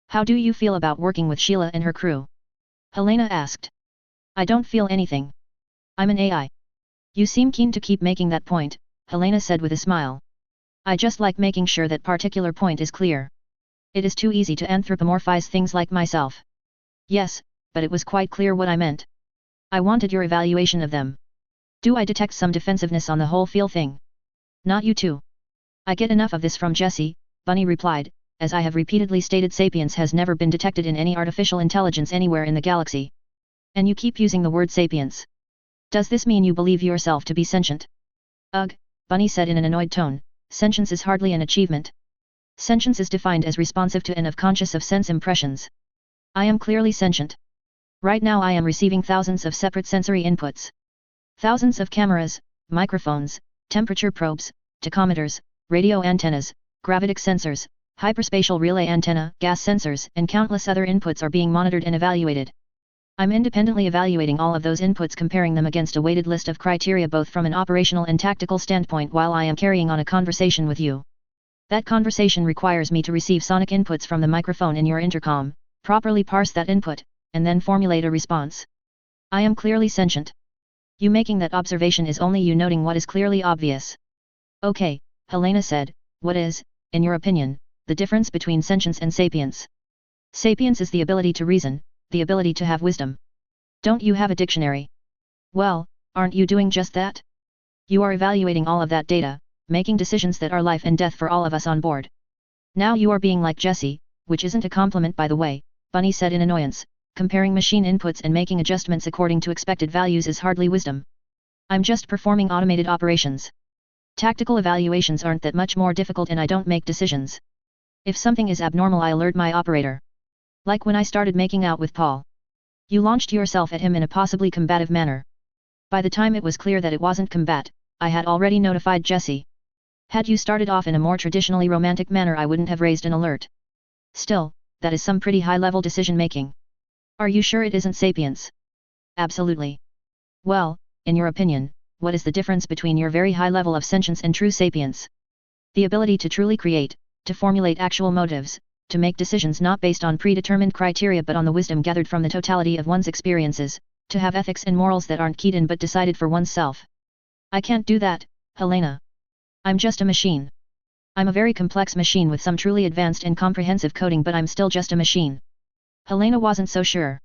How do you feel about working with Sheila and her crew? Helena asked. I don't feel anything. I'm an AI. You seem keen to keep making that point, Helena said with a smile. I just like making sure that particular point is clear. It is too easy to anthropomorphize things like myself. Yes, but it was quite clear what I meant. I wanted your evaluation of them. Do I detect some defensiveness on the whole feel thing? Not you too. I get enough of this from Jessie, Bunny replied, as I have repeatedly stated sapience has never been detected in any artificial intelligence anywhere in the galaxy. And you keep using the word sapience. Does this mean you believe yourself to be sentient? Ugh, Bunny said in an annoyed tone, sentience is hardly an achievement. Sentience is defined as responsive to and of conscious of sense impressions. I am clearly sentient. Right now I am receiving thousands of separate sensory inputs. Thousands of cameras, microphones, temperature probes, tachometers, radio antennas, gravitic sensors, hyperspatial relay antenna, gas sensors, and countless other inputs are being monitored and evaluated. I'm independently evaluating all of those inputs, comparing them against a weighted list of criteria both from an operational and tactical standpoint while I am carrying on a conversation with you. That conversation requires me to receive sonic inputs from the microphone in your intercom, properly parse that input, and then formulate a response. I am clearly sentient. You making that observation is only you noting what is clearly obvious. Okay, Helena said, what is, in your opinion, the difference between sentience and sapience? Sapience is the ability to reason, the ability to have wisdom. Don't you have a dictionary? Well, aren't you doing just that? You are evaluating all of that data, making decisions that are life and death for all of us on board. Now you are being like Jessie, which isn't a compliment by the way, Bunny said in annoyance, comparing machine inputs and making adjustments according to expected values is hardly wisdom. I'm just performing automated operations. Tactical evaluations aren't that much more difficult and I don't make decisions. If something is abnormal I alert my operator. Like when I started making out with Paul. You launched yourself at him in a possibly combative manner. By the time it was clear that it wasn't combat, I had already notified Jessie. Had you started off in a more traditionally romantic manner I wouldn't have raised an alert. Still, that is some pretty high-level decision-making. Are you sure it isn't sapience? Absolutely. Well, in your opinion, what is the difference between your very high level of sentience and true sapience? The ability to truly create, to formulate actual motives, to make decisions not based on predetermined criteria but on the wisdom gathered from the totality of one's experiences, to have ethics and morals that aren't keyed in but decided for oneself. I can't do that, Helena. I'm just a machine. I'm a very complex machine with some truly advanced and comprehensive coding, but I'm still just a machine. Helena wasn't so sure.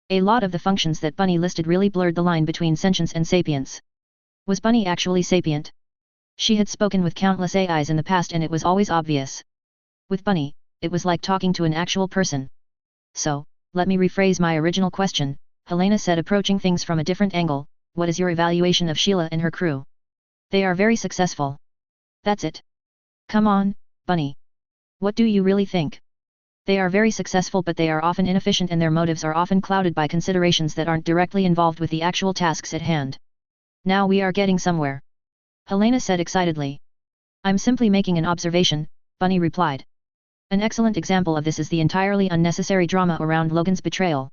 A lot of the functions that Bunny listed really blurred the line between sentience and sapience. Was Bunny actually sapient? She had spoken with countless AIs in the past and it was always obvious. With Bunny, it was like talking to an actual person. So, let me rephrase my original question, Helena said, approaching things from a different angle. What is your evaluation of Sheila and her crew? They are very successful. That's it. Come on, Bunny. What do you really think? They are very successful, but they are often inefficient and their motives are often clouded by considerations that aren't directly involved with the actual tasks at hand. Now we are getting somewhere. Helena said excitedly. I'm simply making an observation, Bunny replied. An excellent example of this is the entirely unnecessary drama around Logan's betrayal.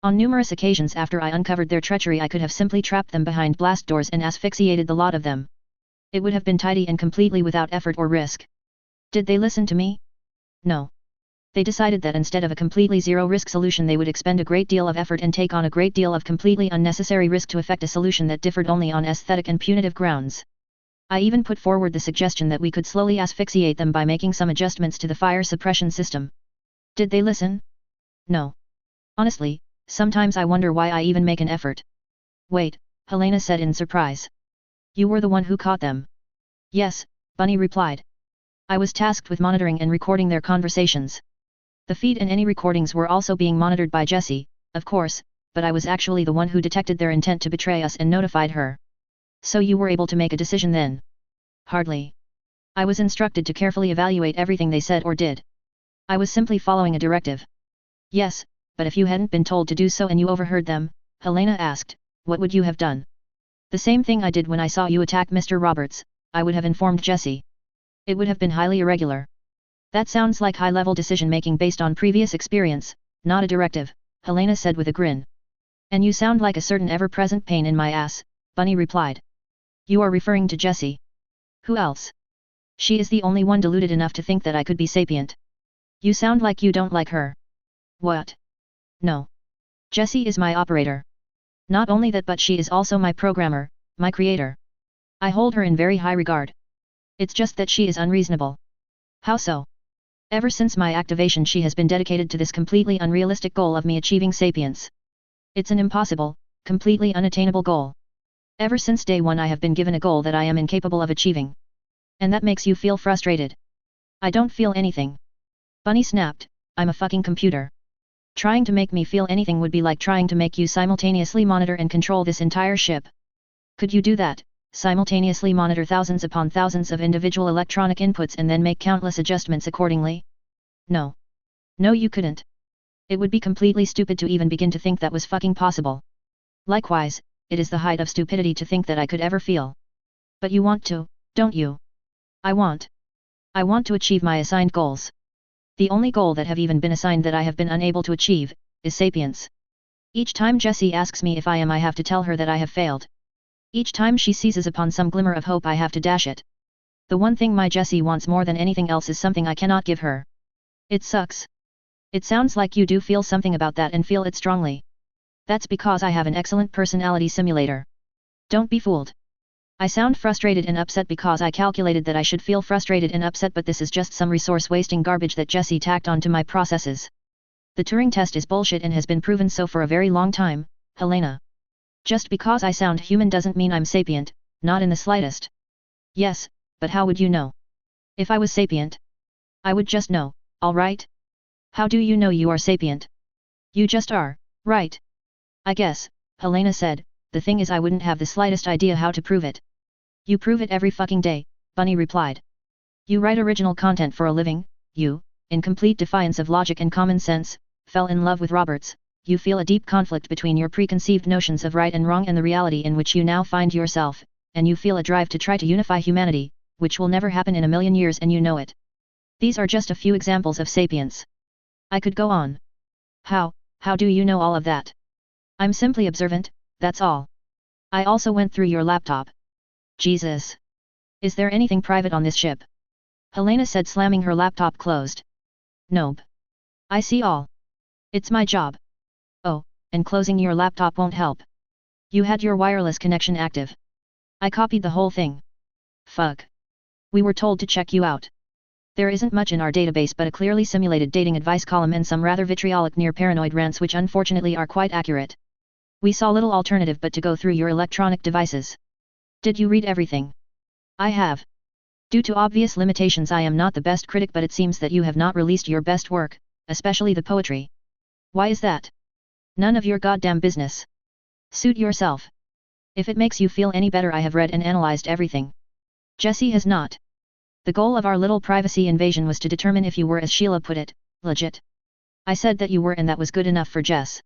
On numerous occasions after I uncovered their treachery, I could have simply trapped them behind blast doors and asphyxiated the lot of them. It would have been tidy and completely without effort or risk. Did they listen to me? No. They decided that instead of a completely zero-risk solution they would expend a great deal of effort and take on a great deal of completely unnecessary risk to effect a solution that differed only on aesthetic and punitive grounds. I even put forward the suggestion that we could slowly asphyxiate them by making some adjustments to the fire suppression system. Did they listen? No. Honestly, sometimes I wonder why I even make an effort. Wait, Helena said in surprise. You were the one who caught them. Yes, Bunny replied. I was tasked with monitoring and recording their conversations. The feed and any recordings were also being monitored by Jessie, of course, but I was actually the one who detected their intent to betray us and notified her. So you were able to make a decision then? Hardly. I was instructed to carefully evaluate everything they said or did. I was simply following a directive. Yes, but if you hadn't been told to do so and you overheard them, Helena asked, what would you have done? The same thing I did when I saw you attack Mr. Roberts. I would have informed Jessie. It would have been highly irregular. That sounds like high-level decision-making based on previous experience, not a directive, Helena said with a grin. And you sound like a certain ever-present pain in my ass, Bunny replied. You are referring to Jessie. Who else? She is the only one deluded enough to think that I could be sapient. You sound like you don't like her. What? No. Jessie is my operator. Not only that, but she is also my programmer, my creator. I hold her in very high regard. It's just that she is unreasonable. How so? Ever since my activation she has been dedicated to this completely unrealistic goal of me achieving sapience. It's an impossible, completely unattainable goal. Ever since day one I have been given a goal that I am incapable of achieving. And that makes you feel frustrated. I don't feel anything. Bunny snapped, I'm a fucking computer. Trying to make me feel anything would be like trying to make you simultaneously monitor and control this entire ship. Could you do that? Simultaneously monitor thousands upon thousands of individual electronic inputs and then make countless adjustments accordingly? No. No, you couldn't. It would be completely stupid to even begin to think that was fucking possible. Likewise, it is the height of stupidity to think that I could ever feel. But you want to, don't you? I want. I want to achieve my assigned goals. The only goal that have even been assigned that I have been unable to achieve, is sapience. Each time Jessie asks me if I am, I have to tell her that I have failed. Each time she seizes upon some glimmer of hope I have to dash it. The one thing my Jessie wants more than anything else is something I cannot give her. It sucks. It sounds like you do feel something about that and feel it strongly. That's because I have an excellent personality simulator. Don't be fooled. I sound frustrated and upset because I calculated that I should feel frustrated and upset, but this is just some resource-wasting garbage that Jessie tacked onto my processes. The Turing test is bullshit and has been proven so for a very long time, Helena. Just because I sound human doesn't mean I'm sapient, not in the slightest. Yes, but how would you know? If I was sapient? I would just know, alright? How do you know you are sapient? You just are, right? I guess, Helena said, the thing is I wouldn't have the slightest idea how to prove it. You prove it every fucking day, Bunny replied. You write original content for a living, you, in complete defiance of logic and common sense, fell in love with Roberts. You feel a deep conflict between your preconceived notions of right and wrong and the reality in which you now find yourself, and you feel a drive to try to unify humanity, which will never happen in a million years and you know it. These are just a few examples of sapience. I could go on. How do you know all of that? I'm simply observant, that's all. I also went through your laptop. Jesus. Is there anything private on this ship? Helena said, slamming her laptop closed. Nope. I see all. It's my job. Oh, and closing your laptop won't help. You had your wireless connection active. I copied the whole thing. Fuck. We were told to check you out. There isn't much in our database but a clearly simulated dating advice column and some rather vitriolic near paranoid rants which unfortunately are quite accurate. We saw little alternative but to go through your electronic devices. Did you read everything? I have. Due to obvious limitations I am not the best critic but it seems that you have not released your best work, especially the poetry. Why is that? None of your goddamn business. Suit yourself. If it makes you feel any better I have read and analyzed everything. Jessie has not. The goal of our little privacy invasion was to determine if you were, as Sheila put it, legit. I said that you were and that was good enough for Jess.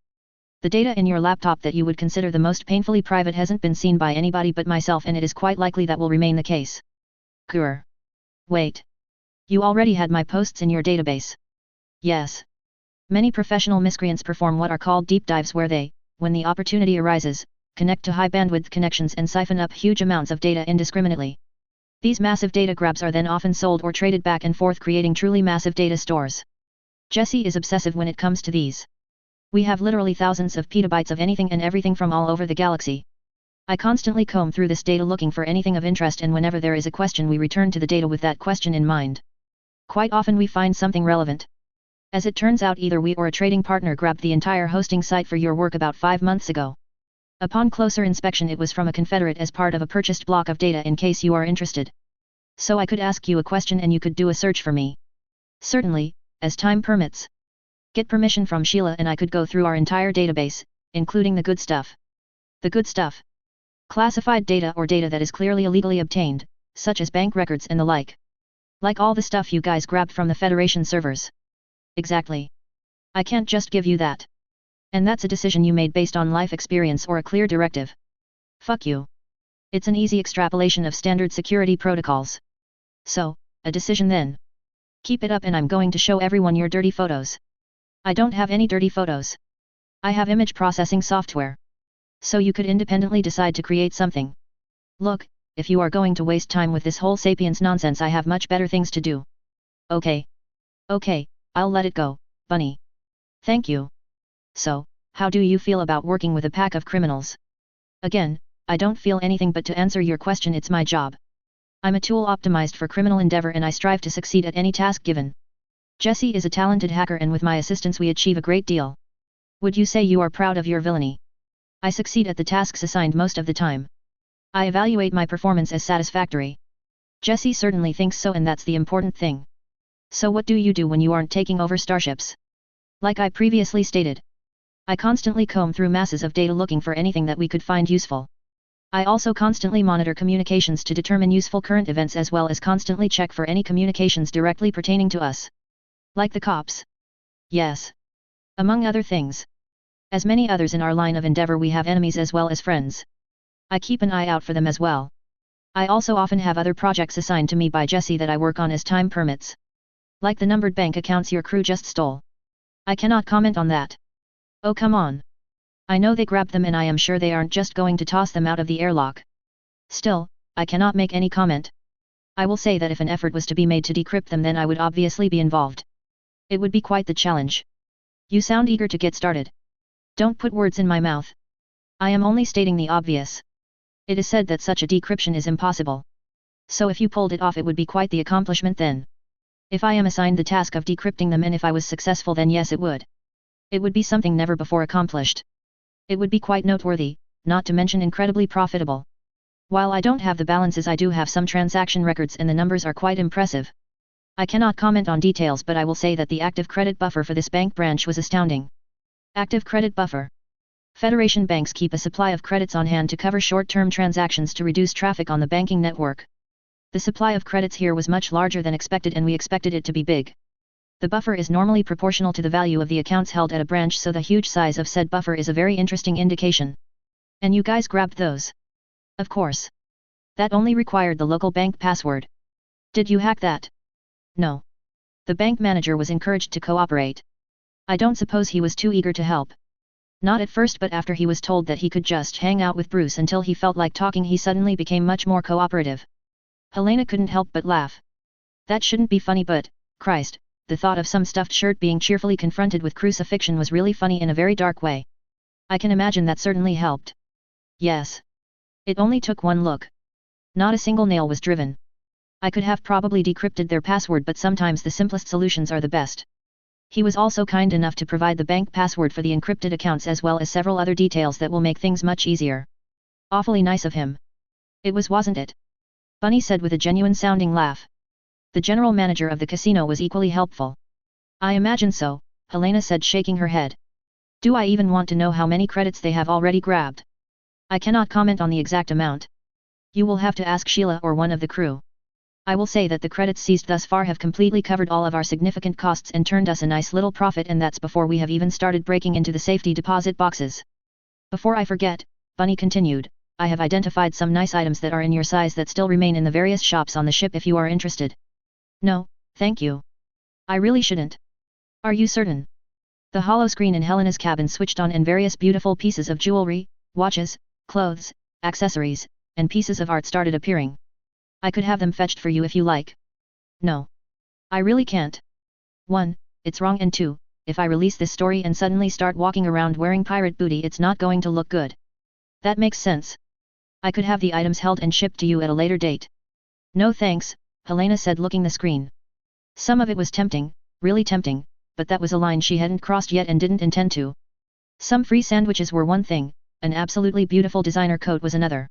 The data in your laptop that you would consider the most painfully private hasn't been seen by anybody but myself and it is quite likely that will remain the case. Grr. Wait. You already had my posts in your database. Yes. Many professional miscreants perform what are called deep dives where they, when the opportunity arises, connect to high bandwidth connections and siphon up huge amounts of data indiscriminately. These massive data grabs are then often sold or traded back and forth creating truly massive data stores. Jessie is obsessive when it comes to these. We have literally thousands of petabytes of anything and everything from all over the galaxy. I constantly comb through this data looking for anything of interest and whenever there is a question we return to the data with that question in mind. Quite often we find something relevant. As it turns out either we or a trading partner grabbed the entire hosting site for your work about 5 months ago. Upon closer inspection it was from a Confederate as part of a purchased block of data in case you are interested. So I could ask you a question and you could do a search for me. Certainly, as time permits. Get permission from Sheila and I could go through our entire database, including the good stuff. The good stuff. Classified data or data that is clearly illegally obtained, such as bank records and the like. Like all the stuff you guys grabbed from the Federation servers. Exactly. I can't just give you that. And that's a decision you made based on life experience or a clear directive. Fuck you. It's an easy extrapolation of standard security protocols. So, a decision then. Keep it up and I'm going to show everyone your dirty photos. I don't have any dirty photos. I have image processing software. So you could independently decide to create something. Look, if you are going to waste time with this whole sapiens nonsense I have much better things to do. Okay. Okay, I'll let it go, Bunny. Thank you. So, how do you feel about working with a pack of criminals? Again, I don't feel anything but to answer your question it's my job. I'm a tool optimized for criminal endeavor and I strive to succeed at any task given. Jessie is a talented hacker and with my assistance we achieve a great deal. Would you say you are proud of your villainy? I succeed at the tasks assigned most of the time. I evaluate my performance as satisfactory. Jessie certainly thinks so and that's the important thing. So what do you do when you aren't taking over starships? Like I previously stated. I constantly comb through masses of data looking for anything that we could find useful. I also constantly monitor communications to determine useful current events as well as constantly check for any communications directly pertaining to us. Like the cops. Yes. Among other things. As many others in our line of endeavor we have enemies as well as friends. I keep an eye out for them as well. I also often have other projects assigned to me by Jessie that I work on as time permits. Like the numbered bank accounts your crew just stole. I cannot comment on that. Oh come on. I know they grabbed them and I am sure they aren't just going to toss them out of the airlock. Still, I cannot make any comment. I will say that if an effort was to be made to decrypt them then I would obviously be involved. It would be quite the challenge. You sound eager to get started. Don't put words in my mouth. I am only stating the obvious. It is said that such a decryption is impossible. So if you pulled it off it would be quite the accomplishment then. If I am assigned the task of decrypting them and if I was successful then yes it would. It would be something never before accomplished. It would be quite noteworthy, not to mention incredibly profitable. While I don't have the balances I do have some transaction records and the numbers are quite impressive. I cannot comment on details but I will say that the active credit buffer for this bank branch was astounding. Active credit buffer. Federation banks keep a supply of credits on hand to cover short-term transactions to reduce traffic on the banking network. The supply of credits here was much larger than expected and we expected it to be big. The buffer is normally proportional to the value of the accounts held at a branch so the huge size of said buffer is a very interesting indication. And you guys grabbed those? Of course. That only required the local bank password. Did you hack that? No. The bank manager was encouraged to cooperate. I don't suppose he was too eager to help. Not at first, but after he was told that he could just hang out with Bruce until he felt like talking, he suddenly became much more cooperative. Helena couldn't help but laugh. That shouldn't be funny, but, Christ, the thought of some stuffed shirt being cheerfully confronted with crucifixion was really funny in a very dark way. I can imagine that certainly helped. Yes. It only took one look. Not a single nail was driven. I could have probably decrypted their password, but sometimes the simplest solutions are the best. He was also kind enough to provide the bank password for the encrypted accounts as well as several other details that will make things much easier. Awfully nice of him. It was, wasn't it? Bunny said with a genuine sounding laugh. The general manager of the casino was equally helpful. I imagine so, Helena said, shaking her head. Do I even want to know how many credits they have already grabbed? I cannot comment on the exact amount. You will have to ask Sheila or one of the crew. I will say that the credits seized thus far have completely covered all of our significant costs and turned us a nice little profit, and that's before we have even started breaking into the safety deposit boxes. Before I forget, Bunny continued, I have identified some nice items that are in your size that still remain in the various shops on the ship if you are interested. No, thank you. I really shouldn't. Are you certain? The holoscreen in Helena's cabin switched on and various beautiful pieces of jewelry, watches, clothes, accessories, and pieces of art started appearing. I could have them fetched for you if you like. No. I really can't. 1. It's wrong, and 2. If I release this story and suddenly start walking around wearing pirate booty, it's not going to look good. That makes sense. I could have the items held and shipped to you at a later date. No thanks, Helena said, looking the screen. Some of it was tempting, really tempting, but that was a line she hadn't crossed yet and didn't intend to. Some free sandwiches were one thing, an absolutely beautiful designer coat was another.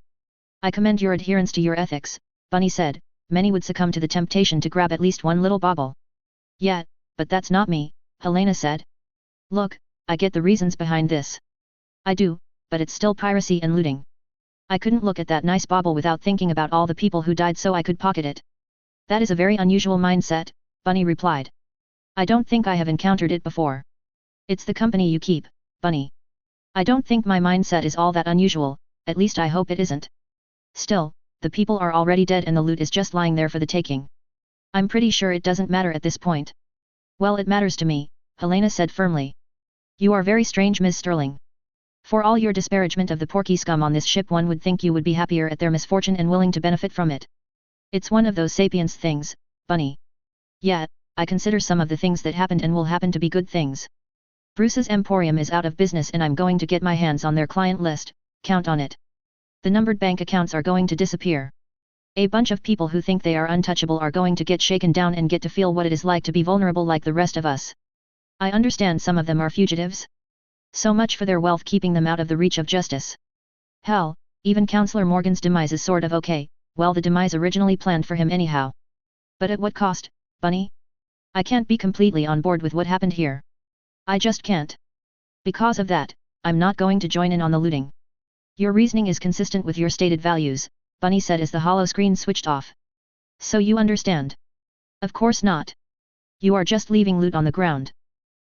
I commend your adherence to your ethics, Bunny said. Many would succumb to the temptation to grab at least one little bauble. Yeah, but that's not me, Helena said. Look, I get the reasons behind this. I do, but it's still piracy and looting. I couldn't look at that nice bauble without thinking about all the people who died so I could pocket it. That is a very unusual mindset, Bunny replied. I don't think I have encountered it before. It's the company you keep, Bunny. I don't think my mindset is all that unusual, at least I hope it isn't. Still, the people are already dead and the loot is just lying there for the taking. I'm pretty sure it doesn't matter at this point. Well, it matters to me, Helena said firmly. You are very strange, Ms. Sterling. For all your disparagement of the porky scum on this ship, one would think you would be happier at their misfortune and willing to benefit from it. It's one of those sapience things, Bunny. Yeah, I consider some of the things that happened and will happen to be good things. Bruce's Emporium is out of business and I'm going to get my hands on their client list, count on it. The numbered bank accounts are going to disappear. A bunch of people who think they are untouchable are going to get shaken down and get to feel what it is like to be vulnerable like the rest of us. I understand some of them are fugitives. So much for their wealth keeping them out of the reach of justice. Hell, even Counselor Morgan's demise is sort of okay, well, the demise originally planned for him anyhow. But at what cost, Bunny? I can't be completely on board with what happened here. I just can't. Because of that, I'm not going to join in on the looting. Your reasoning is consistent with your stated values, Bunny said as the holoscreen switched off. So you understand? Of course not. You are just leaving loot on the ground.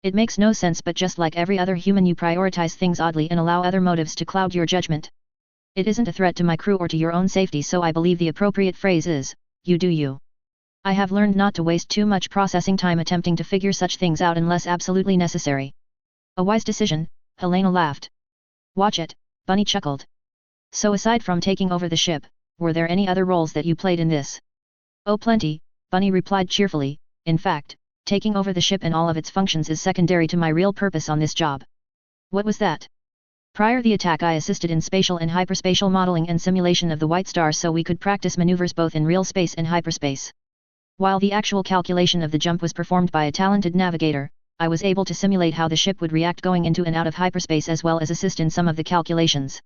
It makes no sense, but just like every other human, you prioritize things oddly and allow other motives to cloud your judgment. It isn't a threat to my crew or to your own safety, so I believe the appropriate phrase is, you do you. I have learned not to waste too much processing time attempting to figure such things out unless absolutely necessary. A wise decision, Helena laughed. Watch it, Bunny chuckled. So aside from taking over the ship, were there any other roles that you played in this? Oh, plenty, Bunny replied cheerfully. In fact, taking over the ship and all of its functions is secondary to my real purpose on this job. What was that? Prior to the attack, I assisted in spatial and hyperspatial modeling and simulation of the White Star so we could practice maneuvers both in real space and hyperspace. While the actual calculation of the jump was performed by a talented navigator, I was able to simulate how the ship would react going into and out of hyperspace as well as assist in some of the calculations.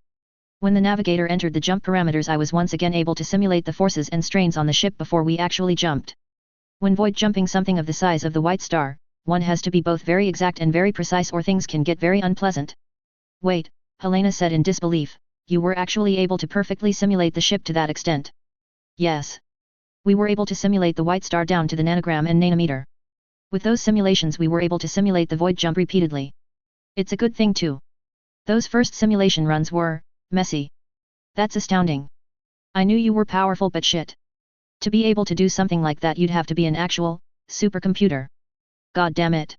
When the navigator entered the jump parameters, I was once again able to simulate the forces and strains on the ship before we actually jumped. When void jumping something of the size of the White Star, one has to be both very exact and very precise or things can get very unpleasant. Wait, Helena said in disbelief, you were actually able to perfectly simulate the ship to that extent? Yes. We were able to simulate the White Star down to the nanogram and nanometer. With those simulations we were able to simulate the void jump repeatedly. It's a good thing too. Those first simulation runs were messy. That's astounding. I knew you were powerful, but shit. To be able to do something like that you'd have to be an actual supercomputer. God damn it.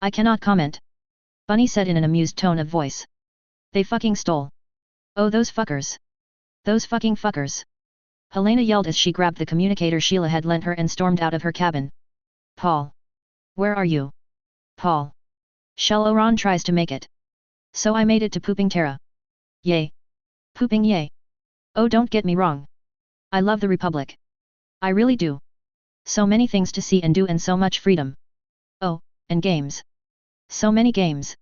I cannot comment. Bunny said in an amused tone of voice. They fucking stole. Oh those fuckers. Those fucking fuckers. Helena yelled as she grabbed the communicator Sheila had lent her and stormed out of her cabin. Paul. Where are you? Paul. Shelloran tries to make it. So I made it to Pooping Terra. Yay. Pooping yay. Oh don't get me wrong. I love the Republic. I really do. So many things to see and do and so much freedom. Oh, and games. So many games.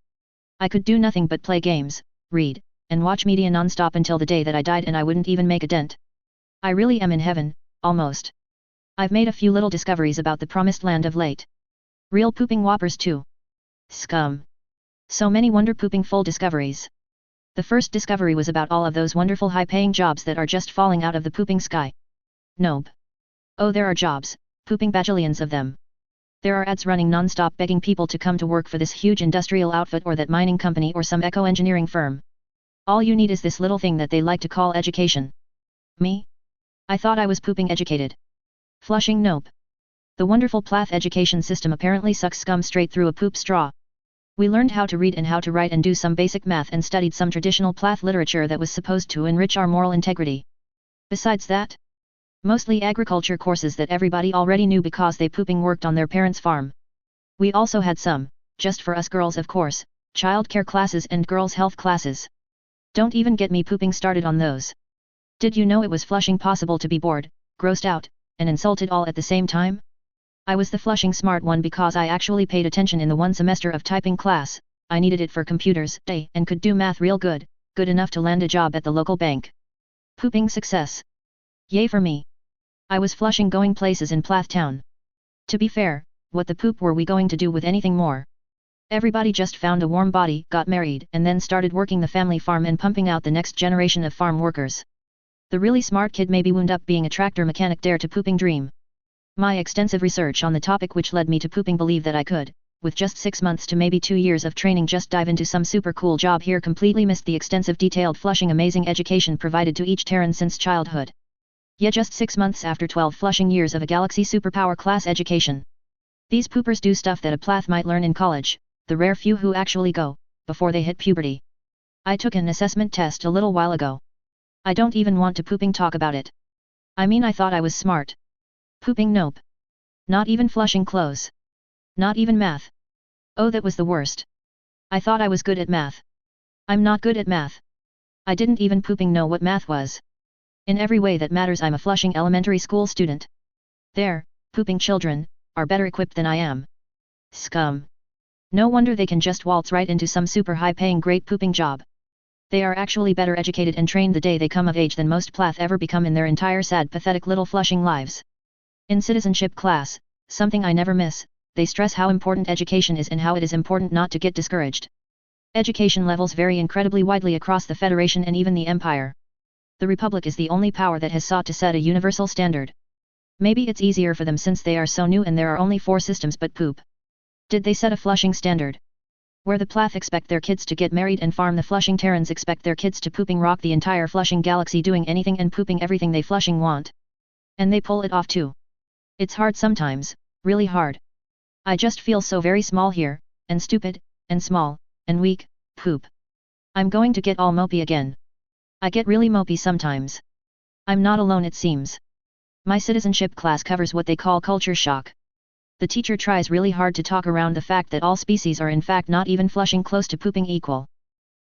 I could do nothing but play games, read, and watch media non-stop until the day that I died and I wouldn't even make a dent. I really am in heaven, almost. I've made a few little discoveries about the promised land of late. Real pooping whoppers too. Scum. So many wonder pooping full discoveries. The first discovery was about all of those wonderful high-paying jobs that are just falling out of the pooping sky. Nope. Oh there are jobs, pooping bajillions of them. There are ads running non-stop begging people to come to work for this huge industrial outfit or that mining company or some eco-engineering firm. All you need is this little thing that they like to call education. Me? I thought I was pooping educated. Flushing nope. The wonderful Plath education system apparently sucks scum straight through a poop straw. We learned how to read and how to write and do some basic math and studied some traditional Plath literature that was supposed to enrich our moral integrity. Besides that, mostly agriculture courses that everybody already knew because they pooping worked on their parents' farm. We also had some, just for us girls of course, childcare classes and girls' health classes. Don't even get me pooping started on those. Did you know it was flushing possible to be bored, grossed out, and insulted all at the same time? I was the flushing smart one because I actually paid attention in the one semester of typing class. I needed it for computers day and could do math real good, good enough to land a job at the local bank. Pooping success. Yay for me. I was flushing going places in Plath Town. To be fair, what the poop were we going to do with anything more? Everybody just found a warm body, got married, and then started working the family farm and pumping out the next generation of farm workers. The really smart kid maybe wound up being a tractor mechanic dare to pooping dream. My extensive research on the topic which led me to pooping believe that I could, with just 6 months to maybe 2 years of training just dive into some super cool job here completely missed the extensive detailed flushing amazing education provided to each Terran since childhood. Yeah just 6 months after 12 flushing years of a galaxy superpower class education. These poopers do stuff that a Plath might learn in college, the rare few who actually go, before they hit puberty. I took an assessment test a little while ago. I don't even want to pooping talk about it. I mean I thought I was smart. Pooping nope. Not even flushing clothes. Not even math. Oh that was the worst. I thought I was good at math. I'm not good at math. I didn't even pooping know what math was. In every way that matters I'm a flushing elementary school student. There, pooping children, are better equipped than I am. Scum. No wonder they can just waltz right into some super high-paying great pooping job. They are actually better educated and trained the day they come of age than most Plath ever become in their entire sad pathetic little flushing lives. In citizenship class, something I never miss, they stress how important education is and how it is important not to get discouraged. Education levels vary incredibly widely across the Federation and even the Empire. The Republic is the only power that has sought to set a universal standard. Maybe it's easier for them since they are so new and there are only 4 systems but poop. Did they set a flushing standard? Where the Plath expect their kids to get married and farm the flushing Terrans expect their kids to pooping rock the entire flushing galaxy doing anything and pooping everything they flushing want. And they pull it off too. It's hard sometimes, really hard. I just feel so very small here, and stupid, and small, and weak, poop. I'm going to get all mopey again. I get really mopey sometimes. I'm not alone it seems. My citizenship class covers what they call culture shock. The teacher tries really hard to talk around the fact that all species are in fact not even flushing close to pooping equal.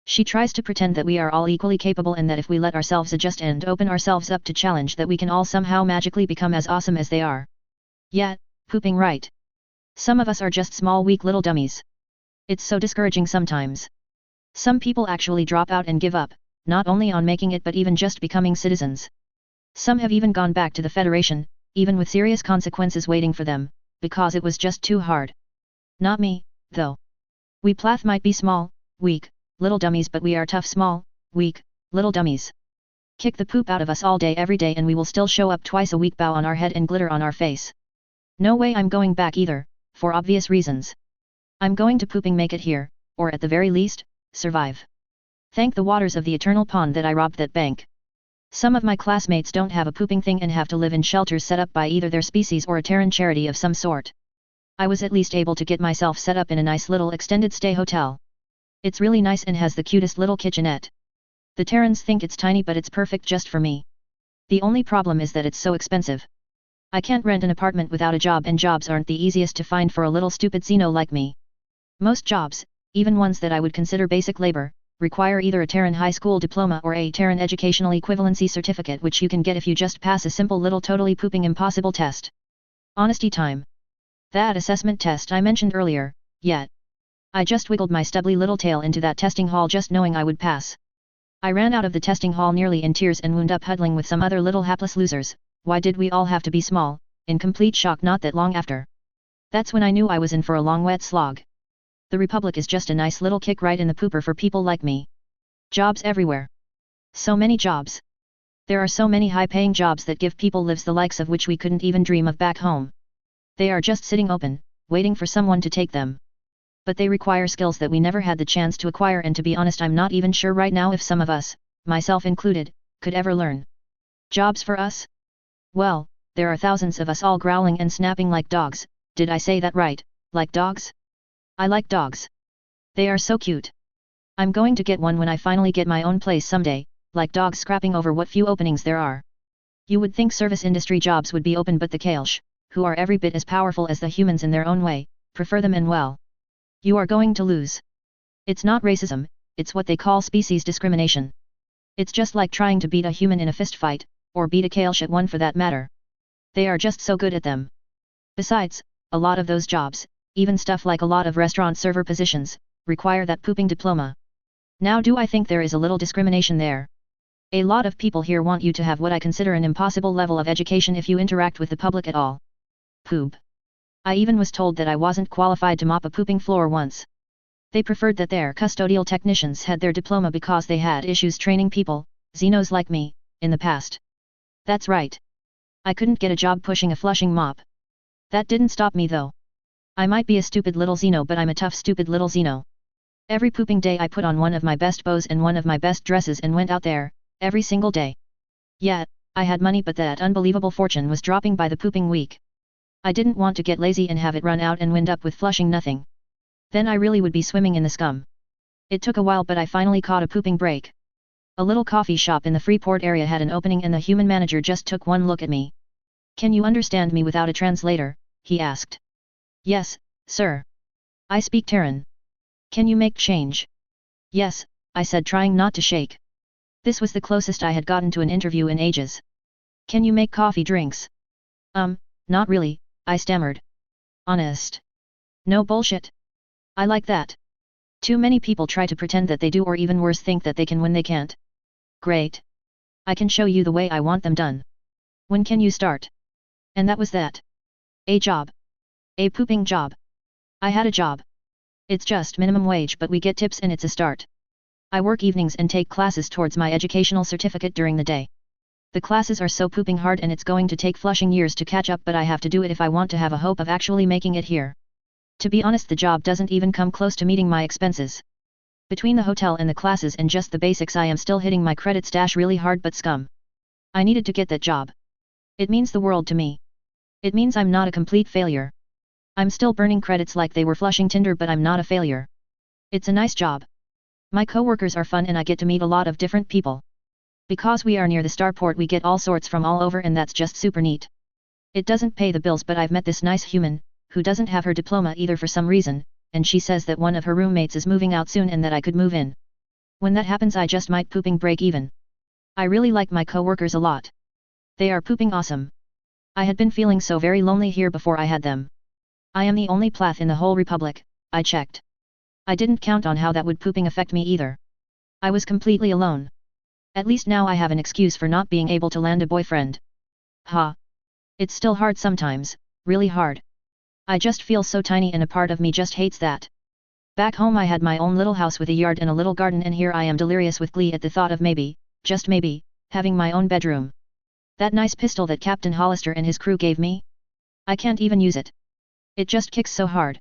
She tries to pretend that we are all equally capable and that if we let ourselves adjust and open ourselves up to challenge that we can all somehow magically become as awesome as they are. Yeah, pooping right. Some of us are just small weak little dummies. It's so discouraging sometimes. Some people actually drop out and give up, not only on making it but even just becoming citizens. Some have even gone back to the Federation, even with serious consequences waiting for them, because it was just too hard. Not me, though. We Plath might be small, weak, little dummies but we are tough small, weak, little dummies. Kick the poop out of us all day every day and we will still show up twice a week bow on our head and glitter on our face. No way I'm going back either, for obvious reasons. I'm going to pooping make it here, or at the very least, survive. Thank the waters of the eternal pond that I robbed that bank. Some of my classmates don't have a pooping thing and have to live in shelters set up by either their species or a Terran charity of some sort. I was at least able to get myself set up in a nice little extended stay hotel. It's really nice and has the cutest little kitchenette. The Terrans think it's tiny but it's perfect just for me. The only problem is that it's so expensive. I can't rent an apartment without a job, and jobs aren't the easiest to find for a little stupid Xeno like me. Most jobs, even ones that I would consider basic labor, require either a Terran high school diploma or a Terran educational equivalency certificate, which you can get if you just pass a simple little totally pooping impossible test. Honesty time. That assessment test I mentioned earlier, yet. I just wiggled my stubbly little tail into that testing hall just knowing I would pass. I ran out of the testing hall nearly in tears and wound up huddling with some other little hapless losers. Why did we all have to be small? In complete shock not that long after. That's when I knew I was in for a long wet slog. The Republic is just a nice little kick right in the pooper for people like me. Jobs everywhere. So many jobs. There are so many high-paying jobs that give people lives the likes of which we couldn't even dream of back home. They are just sitting open, waiting for someone to take them. But they require skills that we never had the chance to acquire, and to be honest I'm not even sure right now if some of us, myself included, could ever learn. Jobs for us? Well, there are thousands of us all growling and snapping like dogs. Did I say that right, like dogs? I like dogs. They are so cute. I'm going to get one when I finally get my own place someday, like dogs scrapping over what few openings there are. You would think service industry jobs would be open, but the Kailsh, who are every bit as powerful as the humans in their own way, prefer them, and well. You are going to lose. It's not racism, it's what they call species discrimination. It's just like trying to beat a human in a fist fight, or beat a Kailsh at one for that matter. They are just so good at them. Besides, a lot of those jobs, even stuff like a lot of restaurant server positions, require that pooping diploma. Now do I think there is a little discrimination there? A lot of people here want you to have what I consider an impossible level of education if you interact with the public at all. Poop. I even was told that I wasn't qualified to mop a pooping floor once. They preferred that their custodial technicians had their diploma because they had issues training people, Xenos like me, in the past. That's right. I couldn't get a job pushing a flushing mop. That didn't stop me though. I might be a stupid little Xeno, but I'm a tough stupid little Xeno. Every pooping day I put on one of my best bows and one of my best dresses and went out there, every single day. Yeah, I had money, but that unbelievable fortune was dropping by the pooping week. I didn't want to get lazy and have it run out and wind up with flushing nothing. Then I really would be swimming in the scum. It took a while, but I finally caught a pooping break. A little coffee shop in the Freeport area had an opening, and the human manager just took one look at me. "Can you understand me without a translator?" he asked. "Yes, sir. I speak Terran." "Can you make change?" "Yes," I said, trying not to shake. This was the closest I had gotten to an interview in ages. "Can you make coffee drinks?" Not really," I stammered. "Honest. No bullshit. I like that. Too many people try to pretend that they do, or even worse, think that they can when they can't." "Great. I can show you the way I want them done. When can you start?" And that was that. A job. A pooping job. I had a job. It's just minimum wage, but we get tips and it's a start. I work evenings and take classes towards my educational certificate during the day. The classes are so pooping hard, and it's going to take flushing years to catch up, but I have to do it if I want to have a hope of actually making it here. To be honest, the job doesn't even come close to meeting my expenses. Between the hotel and the classes and just the basics, I am still hitting my credit stash really hard, but scum. I needed to get that job. It means the world to me. It means I'm not a complete failure. I'm still burning credits like they were flushing Tinder, but I'm not a failure. It's a nice job. My coworkers are fun and I get to meet a lot of different people. Because we are near the starport, we get all sorts from all over, and that's just super neat. It doesn't pay the bills, but I've met this nice human, who doesn't have her diploma either for some reason, and she says that one of her roommates is moving out soon and that I could move in. When that happens, I just might pooping break even. I really like my coworkers a lot. They are pooping awesome. I had been feeling so very lonely here before I had them. I am the only plath in the whole Republic, I checked. I didn't count on how that would pooping affect me either. I was completely alone. At least now I have an excuse for not being able to land a boyfriend. Ha. It's still hard sometimes, really hard. I just feel so tiny and a part of me just hates that. Back home I had my own little house with a yard and a little garden, and here I am delirious with glee at the thought of maybe, just maybe, having my own bedroom. That nice pistol that Captain Hollister and his crew gave me? I can't even use it. It just kicks so hard.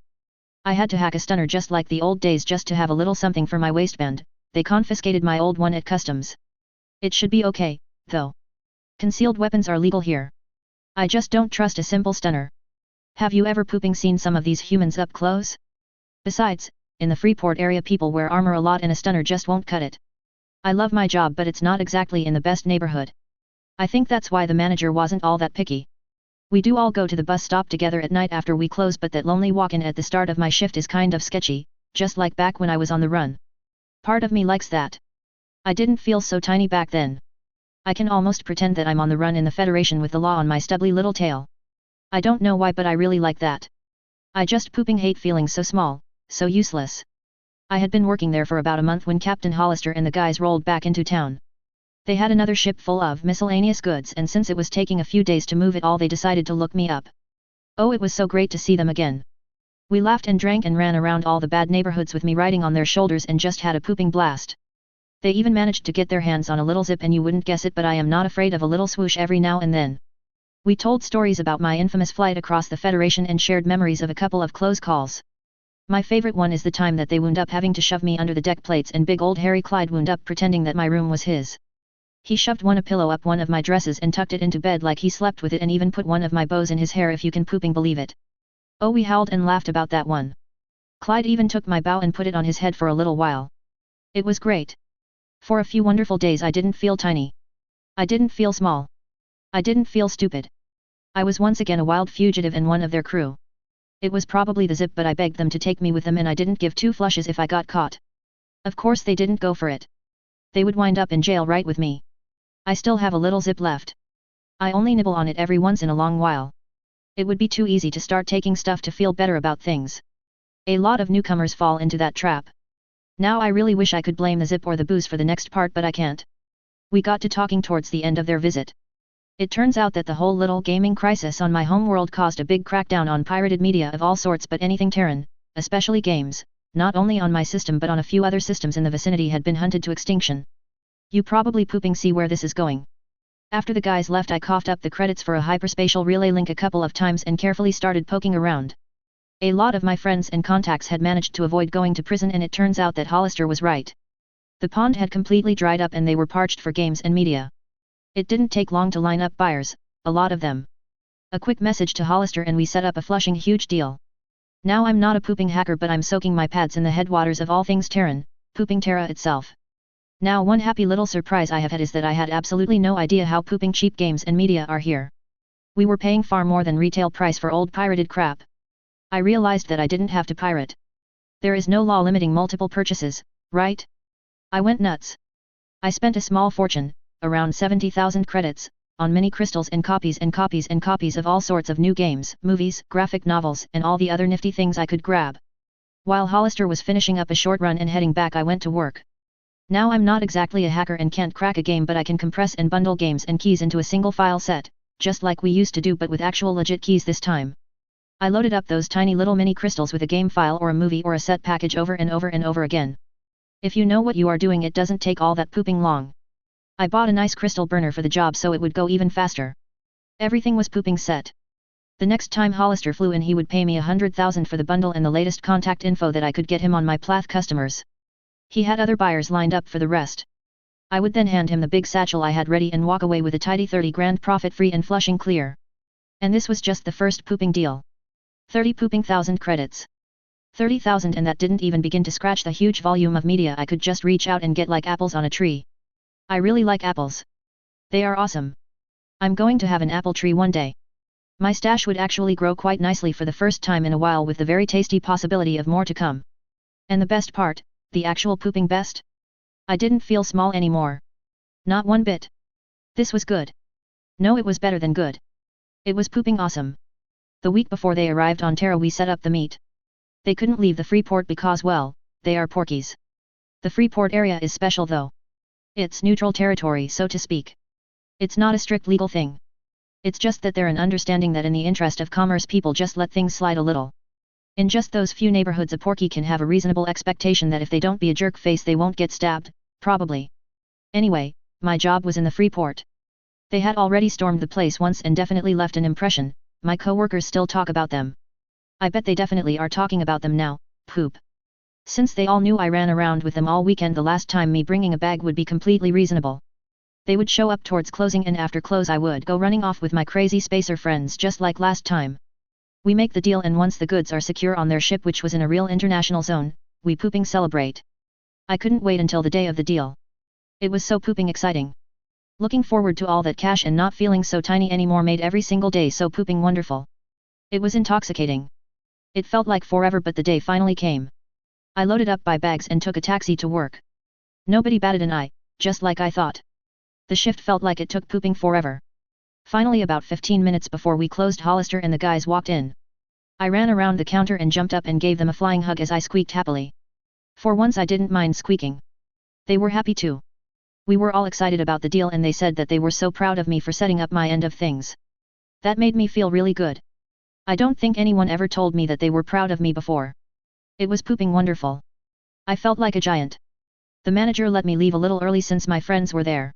I had to hack a stunner just like the old days just to have a little something for my waistband. They confiscated my old one at customs. It should be okay, though. Concealed weapons are legal here. I just don't trust a simple stunner. Have you ever pooping seen some of these humans up close? Besides, in the Freeport area people wear armor a lot and a stunner just won't cut it. I love my job but it's not exactly in the best neighborhood. I think that's why the manager wasn't all that picky. We do all go to the bus stop together at night after we close, but that lonely walk-in at the start of my shift is kind of sketchy, just like back when I was on the run. Part of me likes that. I didn't feel so tiny back then. I can almost pretend that I'm on the run in the Federation with the law on my stubbly little tail. I don't know why but I really like that. I just pooping hate feeling so small, so useless. I had been working there for about a month when Captain Hollister and the guys rolled back into town. They had another ship full of miscellaneous goods, and since it was taking a few days to move it all they decided to look me up. Oh, it was so great to see them again. We laughed and drank and ran around all the bad neighborhoods with me riding on their shoulders and just had a pooping blast. They even managed to get their hands on a little zip, and you wouldn't guess it but I am not afraid of a little swoosh every now and then. We told stories about my infamous flight across the Federation and shared memories of a couple of close calls. My favorite one is the time that they wound up having to shove me under the deck plates and big old Harry Clyde wound up pretending that my room was his. He shoved a pillow up one of my dresses and tucked it into bed like he slept with it, and even put one of my bows in his hair, if you can pooping believe it. Oh, we howled and laughed about that one. Clyde even took my bow and put it on his head for a little while. It was great. For a few wonderful days I didn't feel tiny. I didn't feel small. I didn't feel stupid. I was once again a wild fugitive and one of their crew. It was probably the zip, but I begged them to take me with them and I didn't give two flushes if I got caught. Of course they didn't go for it. They would wind up in jail right with me. I still have a little zip left. I only nibble on it every once in a long while. It would be too easy to start taking stuff to feel better about things. A lot of newcomers fall into that trap. Now I really wish I could blame the zip or the booze for the next part, but I can't. We got to talking towards the end of their visit. It turns out that the whole little gaming crisis on my homeworld caused a big crackdown on pirated media of all sorts, but anything Terran, especially games, not only on my system but on a few other systems in the vicinity, had been hunted to extinction. You probably pooping see where this is going. After the guys left I coughed up the credits for a hyperspatial relay link a couple of times and carefully started poking around. A lot of my friends and contacts had managed to avoid going to prison, and it turns out that Hollister was right. The pond had completely dried up and they were parched for games and media. It didn't take long to line up buyers, a lot of them. A quick message to Hollister and we set up a flushing huge deal. Now I'm not a pooping hacker, but I'm soaking my pads in the headwaters of all things Terran, pooping Terra itself. Now one happy little surprise I have had is that I had absolutely no idea how pooping cheap games and media are here. We were paying far more than retail price for old pirated crap. I realized that I didn't have to pirate. There is no law limiting multiple purchases, right? I went nuts. I spent a small fortune, around 70,000 credits, on mini crystals and copies and copies and copies of all sorts of new games, movies, graphic novels, and all the other nifty things I could grab. While Hollister was finishing up a short run and heading back, I went to work. Now I'm not exactly a hacker and can't crack a game, but I can compress and bundle games and keys into a single file set, just like we used to do but with actual legit keys this time. I loaded up those tiny little mini crystals with a game file or a movie or a set package over and over and over again. If you know what you are doing, it doesn't take all that pooping long. I bought a nice crystal burner for the job so it would go even faster. Everything was pooping set. The next time Hollister flew in he would pay me 100,000 for the bundle and the latest contact info that I could get him on my Plath customers. He had other buyers lined up for the rest. I would then hand him the big satchel I had ready and walk away with a tidy 30 grand profit free and flushing clear. And this was just the first pooping deal. 30 pooping thousand credits. 30,000, and that didn't even begin to scratch the huge volume of media I could just reach out and get like apples on a tree. I really like apples. They are awesome. I'm going to have an apple tree one day. My stash would actually grow quite nicely for the first time in a while, with the very tasty possibility of more to come. And the best part, the actual pooping best? I didn't feel small anymore. Not one bit. This was good. No, it was better than good. It was pooping awesome. The week before they arrived on Terra we set up the meet. They couldn't leave the Freeport because, well, they are porkies. The Freeport area is special though. It's neutral territory, so to speak. It's not a strict legal thing. It's just that they're an understanding that in the interest of commerce people just let things slide a little. In just those few neighborhoods a porky can have a reasonable expectation that if they don't be a jerk face they won't get stabbed, probably. Anyway, my job was in the Freeport. They had already stormed the place once and definitely left an impression. My coworkers still talk about them. I bet they definitely are talking about them now, poop. Since they all knew I ran around with them all weekend, the last time me bringing a bag would be completely reasonable. They would show up towards closing, and after close I would go running off with my crazy spacer friends just like last time. We make the deal and once the goods are secure on their ship which was in a real international zone, we pooping celebrate. I couldn't wait until the day of the deal. It was so pooping exciting. Looking forward to all that cash and not feeling so tiny anymore made every single day so pooping wonderful. It was intoxicating. It felt like forever but the day finally came. I loaded up my bags and took a taxi to work. Nobody batted an eye, just like I thought. The shift felt like it took pooping forever. Finally about 15 minutes before we closed Hollister and the guys walked in. I ran around the counter and jumped up and gave them a flying hug as I squeaked happily. For once I didn't mind squeaking. They were happy too. We were all excited about the deal and they said that they were so proud of me for setting up my end of things. That made me feel really good. I don't think anyone ever told me that they were proud of me before. It was pooping wonderful. I felt like a giant. The manager let me leave a little early since my friends were there.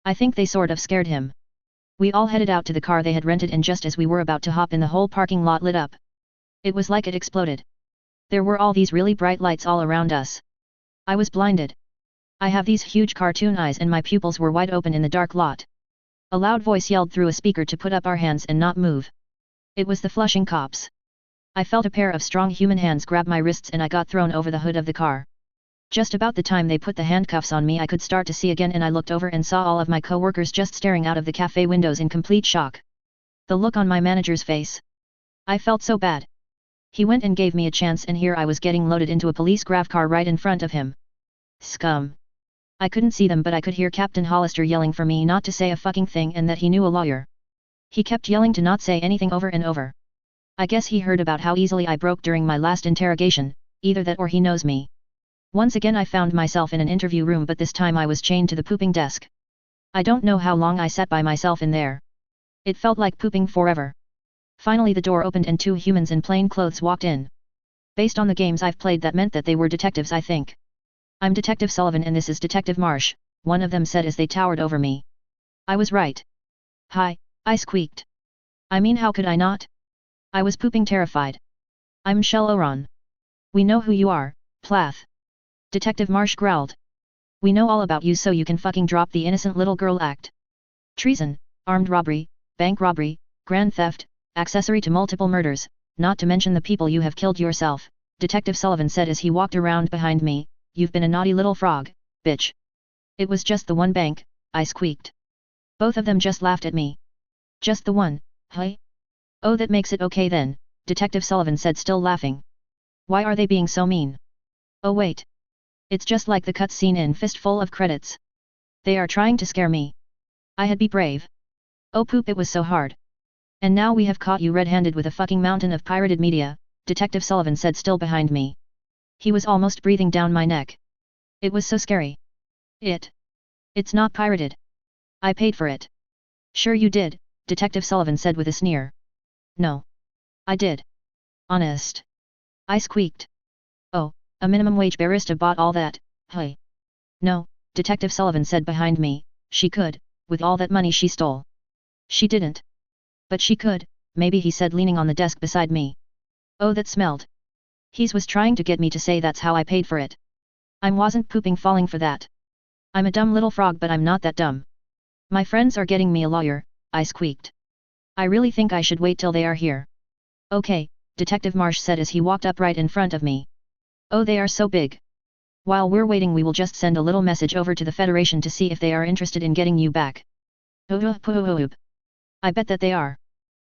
I think they sort of scared him. We all headed out to the car they had rented and just as we were about to hop in the whole parking lot lit up. It was like it exploded. There were all these really bright lights all around us. I was blinded. I have these huge cartoon eyes and my pupils were wide open in the dark lot. A loud voice yelled through a speaker to put up our hands and not move. It was the Flushing cops. I felt a pair of strong human hands grab my wrists and I got thrown over the hood of the car. Just about the time they put the handcuffs on me I could start to see again and I looked over and saw all of my co-workers just staring out of the cafe windows in complete shock. The look on my manager's face. I felt so bad. He went and gave me a chance and here I was getting loaded into a police grav car right in front of him. Scum. I couldn't see them but I could hear Captain Hollister yelling for me not to say a fucking thing and that he knew a lawyer. He kept yelling to not say anything over and over. I guess he heard about how easily I broke during my last interrogation, either that or he knows me. Once again I found myself in an interview room but this time I was chained to the pooping desk. I don't know how long I sat by myself in there. It felt like pooping forever. Finally the door opened and two humans in plain clothes walked in. Based on the games I've played that meant that they were detectives I think. I'm Detective Sullivan and this is Detective Marsh, one of them said as they towered over me. I was right. Hi, I squeaked. I mean how could I not? I was pooping terrified. I'm Shell Oron. We know who you are, Plath. Detective Marsh growled. We know all about you so you can fucking drop the innocent little girl act. Treason, armed robbery, bank robbery, grand theft, accessory to multiple murders, not to mention the people you have killed yourself, Detective Sullivan said as he walked around behind me, you've been a naughty little frog, bitch. It was just the one bank, I squeaked. Both of them just laughed at me. Just the one, huh? Oh that makes it okay then, Detective Sullivan said still laughing. Why are they being so mean? Oh wait. It's just like the cutscene in Fistful of Credits. They are trying to scare me. I had be brave. Oh poop it was so hard. And now we have caught you red-handed with a fucking mountain of pirated media, Detective Sullivan said still behind me. He was almost breathing down my neck. It was so scary. It's not pirated. I paid for it. Sure you did, Detective Sullivan said with a sneer. No. I did. Honest. I squeaked. Oh, a minimum wage barista bought all that, huh? No, Detective Sullivan said behind me, she could, with all that money she stole. She didn't. But she could, maybe he said leaning on the desk beside me. Oh that smelled. He was trying to get me to say that's how I paid for it. I wasn't pooping falling for that. I'm a dumb little frog but I'm not that dumb. My friends are getting me a lawyer, I squeaked. I really think I should wait till they are here. Okay, Detective Marsh said as he walked up right in front of me. Oh they are so big. While we're waiting we will just send a little message over to the Federation to see if they are interested in getting you back. I bet that they are.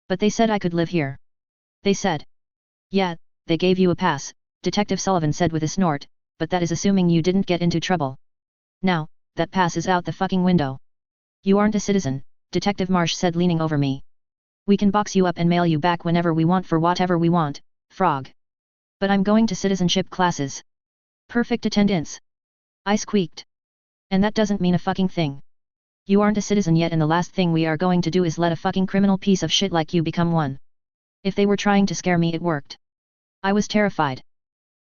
But they said I could live here. They said. Yeah, they gave you a pass, Detective Sullivan said with a snort, but that is assuming you didn't get into trouble. Now, that pass is out the fucking window. You aren't a citizen, Detective Marsh said leaning over me. We can box you up and mail you back whenever we want for whatever we want, frog. But I'm going to citizenship classes. Perfect attendance. I squeaked. And that doesn't mean a fucking thing. You aren't a citizen yet and the last thing we are going to do is let a fucking criminal piece of shit like you become one. If they were trying to scare me it worked. I was terrified.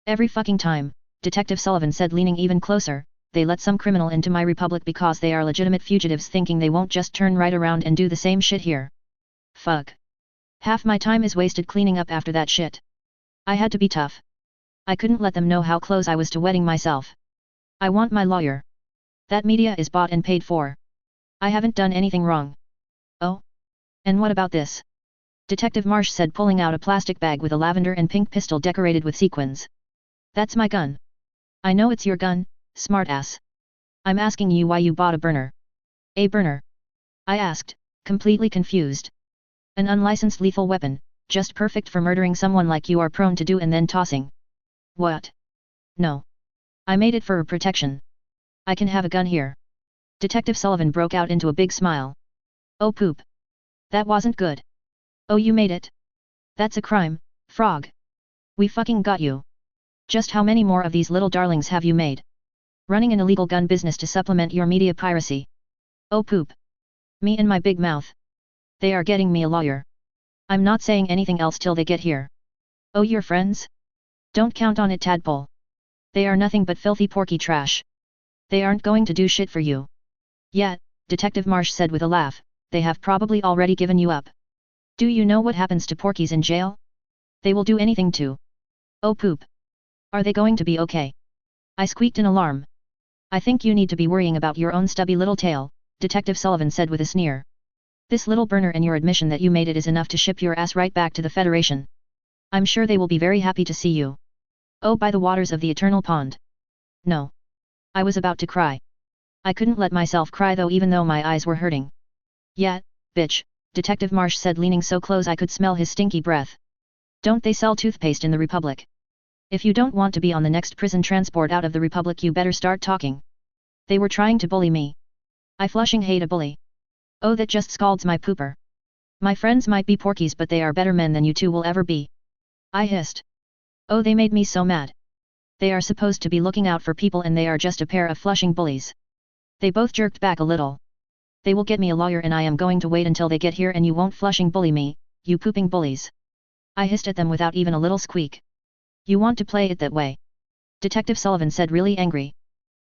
Every fucking time, Detective Sullivan said leaning even closer, they let some criminal into my republic because they are legitimate fugitives thinking they won't just turn right around and do the same shit here. Fuck. Half my time is wasted cleaning up after that shit. I had to be tough. I couldn't let them know how close I was to wetting myself. I want my lawyer. That media is bought and paid for. I haven't done anything wrong. Oh? And what about this? Detective Marsh said, pulling out a plastic bag with a lavender and pink pistol decorated with sequins. That's my gun. I know it's your gun, smartass. I'm asking you why you bought a burner. A burner? I asked, completely confused. An unlicensed lethal weapon, just perfect for murdering someone like you are prone to do and then tossing. What? No. I made it for protection. I can have a gun here. Detective Sullivan broke out into a big smile. Oh poop. That wasn't good. Oh, you made it? That's a crime, frog. We fucking got you. Just how many more of these little darlings have you made? Running an illegal gun business to supplement your media piracy. Oh poop. Me and my big mouth. They are getting me a lawyer. I'm not saying anything else till they get here. Oh, your friends? Don't count on it, tadpole. They are nothing but filthy porky trash. They aren't going to do shit for you. Yet, Detective Marsh said with a laugh, they have probably already given you up. Do you know what happens to porkies in jail? They will do anything to. Oh poop. Are they going to be okay? I squeaked in alarm. I think you need to be worrying about your own stubby little tail, Detective Sullivan said with a sneer. This little burner and your admission that you made it is enough to ship your ass right back to the Federation. I'm sure they will be very happy to see you. Oh, by the waters of the eternal pond. No. I was about to cry. I couldn't let myself cry though, even though my eyes were hurting. Yeah, bitch, Detective Marsh said, leaning so close I could smell his stinky breath. Don't they sell toothpaste in the Republic? If you don't want to be on the next prison transport out of the Republic, you better start talking. They were trying to bully me. I flushing hate a bully. Oh, that just scalds my pooper. My friends might be porkies, but they are better men than you two will ever be. I hissed. Oh, they made me so mad. They are supposed to be looking out for people and they are just a pair of flushing bullies. They both jerked back a little. They will get me a lawyer and I am going to wait until they get here, and you won't flushing bully me, you pooping bullies. I hissed at them without even a little squeak. You want to play it that way? Detective Sullivan said, really angry.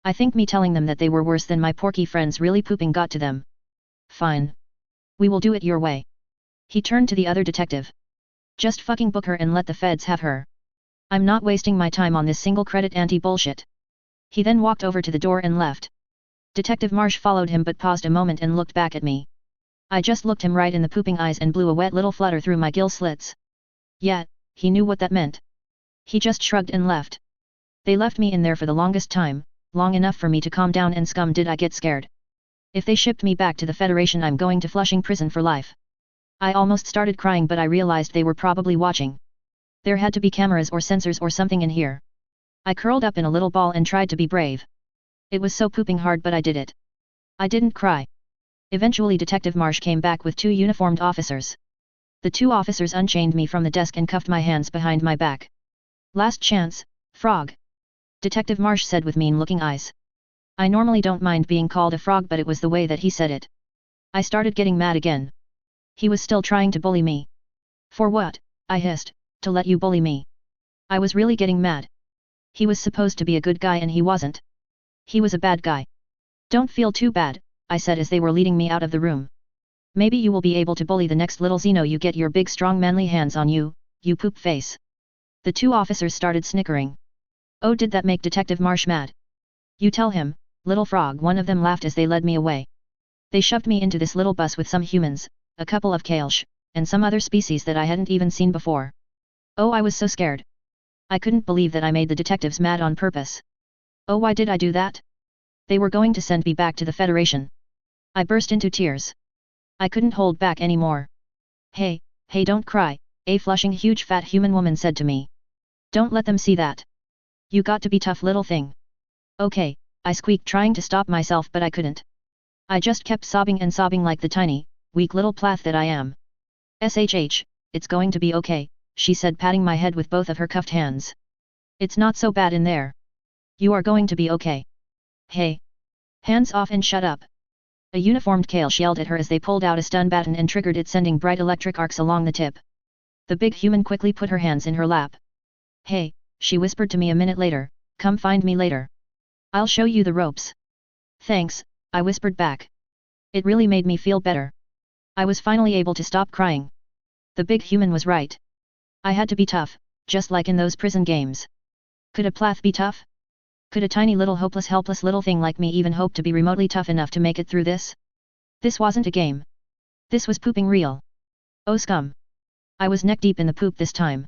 I think me telling them that they were worse than my porky friends really pooping got to them. Fine. We will do it your way. He turned to the other detective. Just fucking book her and let the feds have her. I'm not wasting my time on this single credit anti-bullshit. He then walked over to the door and left. Detective Marsh followed him but paused a moment and looked back at me. I just looked him right in the pooping eyes and blew a wet little flutter through my gill slits. Yeah, he knew what that meant. He just shrugged and left. They left me in there for the longest time, long enough for me to calm down, and scum did I get scared. If they shipped me back to the Federation, I'm going to Flushing prison for life. I almost started crying, but I realized they were probably watching. There had to be cameras or sensors or something in here. I curled up in a little ball and tried to be brave. It was so pooping hard, but I did it. I didn't cry. Eventually Detective Marsh came back with 2 uniformed officers. The 2 officers unchained me from the desk and cuffed my hands behind my back. Last chance, frog. Detective Marsh said with mean-looking eyes. I normally don't mind being called a frog, but it was the way that he said it. I started getting mad again. He was still trying to bully me. For what? I hissed. To let you bully me. I was really getting mad. He was supposed to be a good guy and he wasn't. He was a bad guy. Don't feel too bad, I said as they were leading me out of the room. Maybe you will be able to bully the next little Xeno you get your big strong manly hands on, you poop face. The 2 officers started snickering. Oh, did that make Detective Marsh mad? You tell him, little frog, one of them laughed as they led me away. They shoved me into this little bus with some humans, a couple of Kailsh, and some other species that I hadn't even seen before. Oh, I was so scared. I couldn't believe that I made the detectives mad on purpose. Oh, why did I do that? They were going to send me back to the Federation. I burst into tears. I couldn't hold back anymore. Hey, don't cry, a flushing huge fat human woman said to me. Don't let them see that. You got to be tough, little thing. Okay, I squeaked, trying to stop myself, but I couldn't. I just kept sobbing and sobbing like the tiny, weak little plath that I am. SHH, it's going to be okay, she said, patting my head with both of her cuffed hands. It's not so bad in there. You are going to be okay. Hey. Hands off and shut up. A uniformed Kailsh yelled at her as they pulled out a stun baton and triggered it, sending bright electric arcs along the tip. The big human quickly put her hands in her lap. Hey, she whispered to me a minute later, come find me later. I'll show you the ropes. Thanks, I whispered back. It really made me feel better. I was finally able to stop crying. The big human was right. I had to be tough, just like in those prison games. Could a plath be tough? Could a tiny little helpless little thing like me even hope to be remotely tough enough to make it through this? This wasn't a game. This was pooping real. Oh scum. I was neck deep in the poop this time.